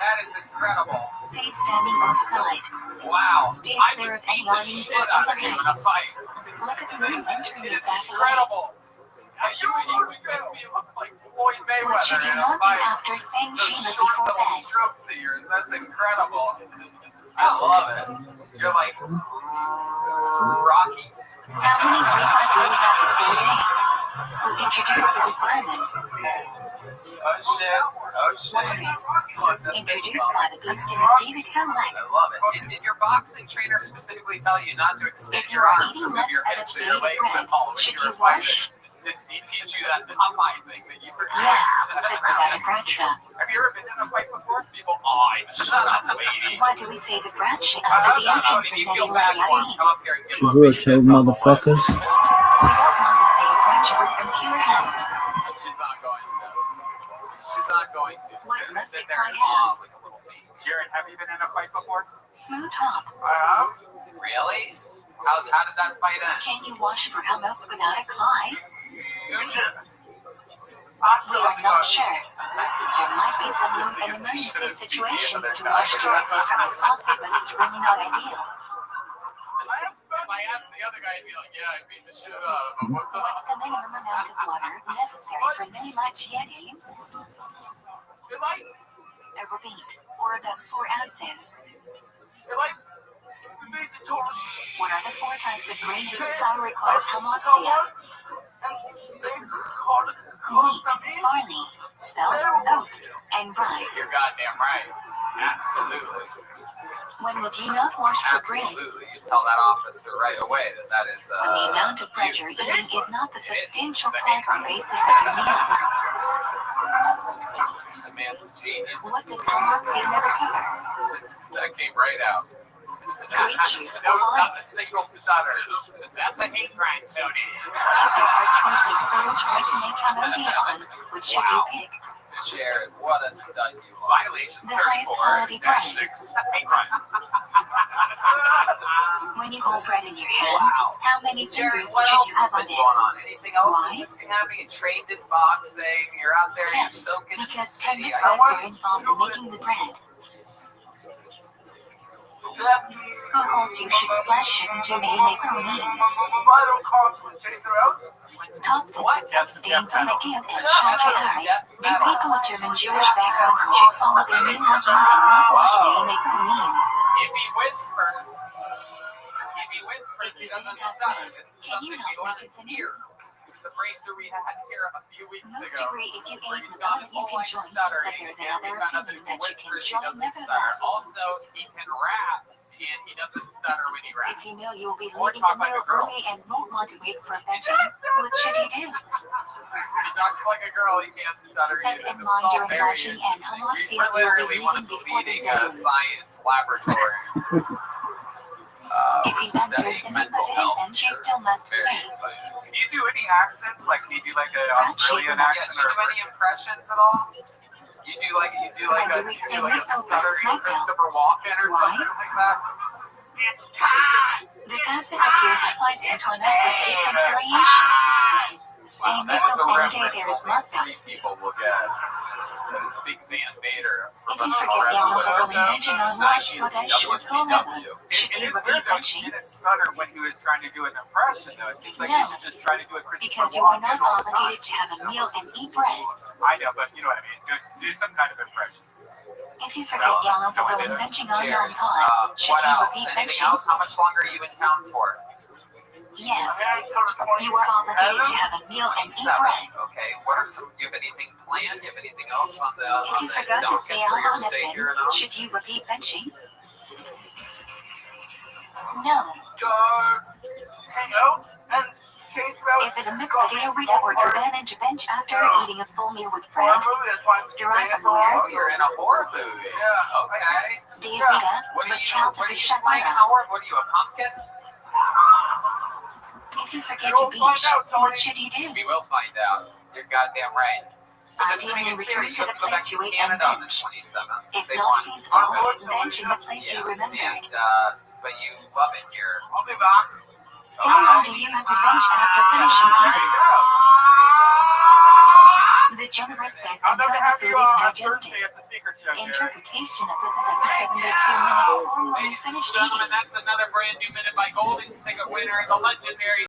That is incredible. Say standing offside. Wow. Stay I clear would of any beat the awning shit or out of you in a overhangs. fight. Look at the moon entering It your is back leg. incredible. You would make me look like Floyd What Mayweather should you in a not do fight. after saying Those Shema short before little bed? strokes of yours. That's incredible. I love it. You're like Rocky. How many breaths do we have to say a day? Who introduced the requirement? Oh shit. Oh shit. 100. Introduced by the president of David Hemlick. I love it. Did your boxing trainer specifically tell you not to extend If you your are arms or eating move less your hips or your LFC's legs bread, at all when should you you were fighting? wash? Did he teach you that Popeye thing that you were doing? Yes, the Gravada Bradshaw. Have you ever been in a fight before? People, shut up, lady. Why do we say the Bradshaw at the engine for You Nettie feel bad for him. Lady? Come up here and give him a Shavua big show, kiss on the motherfuckers. We don't want to say Bradshaw with impure hands. lips. She's not going to. She's not going to. She's What going to must sit I there and have? like a little baby. Jared, have you been in a fight before? Smooth top. I have. Really? How did that fight end? Can you wash for helmets without a cry? You should. We are not sure. There might be some room in emergency situations to wash directly from the faucet, but it's really not ideal. If I asked the other guy, he'd be like, yeah, I beat the shit out of him. What's up? What's the minimum amount of water necessary for Nini Lachieti? A repeat, or the 4 ounces. What are the 4 types of grain whose flour requires hamoxia? Wheat, barley, spelt, oats, and rye. You're goddamn right. Absolutely. When would you not wash for grain? Absolutely. You tell that officer right away that is. When the amount of pressure eating is not the substantial part or basis of your meal. The man's a genius. What does hamoxia never cover? That came right out. Grape juice There or was wine. not a single stutter. That's a hate crime, Tony. If there are choices for which bread to make hamoxia on, which should you pick? Cheers. What a stud you are. Violation The highest quality bread. 6 hate crime. When you hold bread in your hands, how many Jared, fingers what should else you has have on been it? going on? Anything else Why? interesting happening? You trained in boxing. You're out there. You're 10. soaking in the Because 10 city. mitzvahs are involved in making the bread. Who holds you should slash it into macaroni? Tosfot abstain from Megan and Shadrach. Do people of German Jewish backgrounds should follow their minhagim and not wash macaroni? If he whispers, he doesn't stutter. This is Can you something we help learned make it simple? here. It was a breakthrough we had here a few weeks Most ago. agree if you Where ate he's got lasagna his you whole can life join, but stuttering, there's and another we found out that opinion if he that you can whispers, he join doesn't stutter. nevertheless. Also, he can rap, and he doesn't stutter when he raps. If you know you'll be Or leaving talk the like a meal girl. early and won't want to wait for a veggie, what should you do? If he talks like a girl, he can't stutter Keep either. in This is mind all during very washing and interesting. hamoxia We're you'll be literally one of leaving the before the leading zone. science laboratories. If he enters Studying in the mental health. and she still must Very say, exciting. Can you do any accents? Like, can you do like an Australian Yeah, accent you or do any impressions at all? You do like a stuttering Christopher Walken or something like that? It's time! the concept appears twice in Tona with different variations. Say Wow, that is a nickel and day reference there is only muscle. 3 people will get. That is Big Van Vader. If you forget Yellow Roman mention on Mars Kodesh or Koleva, should you it's repeat weird though, he benching? didn't stutter when he was trying to do an impression though. It seems like No. he should just try to do a Christopher Because you are Walken not all the time. obligated to have a meal and eat bread. I know, but you know what I mean. Do some kind of impression. If you forget Yellow Roman mention on Yom Tov, should What you else? repeat Anything benching? else? How much longer are you in town for? Yes. You are obligated to have a meal and eat bread. Okay, what are some, do you have anything planned? Do you have anything else on the If you forgot to docket say for your on stay anything, here and all? should you repeat benching? No. Hang out and chase about. Is it a mixed video read or advantage bench after eating a full meal with bread? Derived from where? Oh, you're in a horror movie. Yeah. Okay. Diavita, What are the you, child what of are the you playing, Shabbat. Howard? What are you, a pumpkin? If you forget to beach, what should you do? We will find out. You're goddamn right. So just to make Ideally, it clear, return you to have the to go back place to you ate and Canada on the bench. 27th. If They not want feasible, bench in the place you remembered. And, but you love it here. I'll be back. How long do you have to bench after finishing eating? The generous says I'm until not the happy food you is all digested. Thursday at the Secret Show, Jerry. Interpretation of this is at 72 minutes or when you Ladies and finished gentlemen, eating. that's another brand new Minute by Golden Ticket winner, the legendary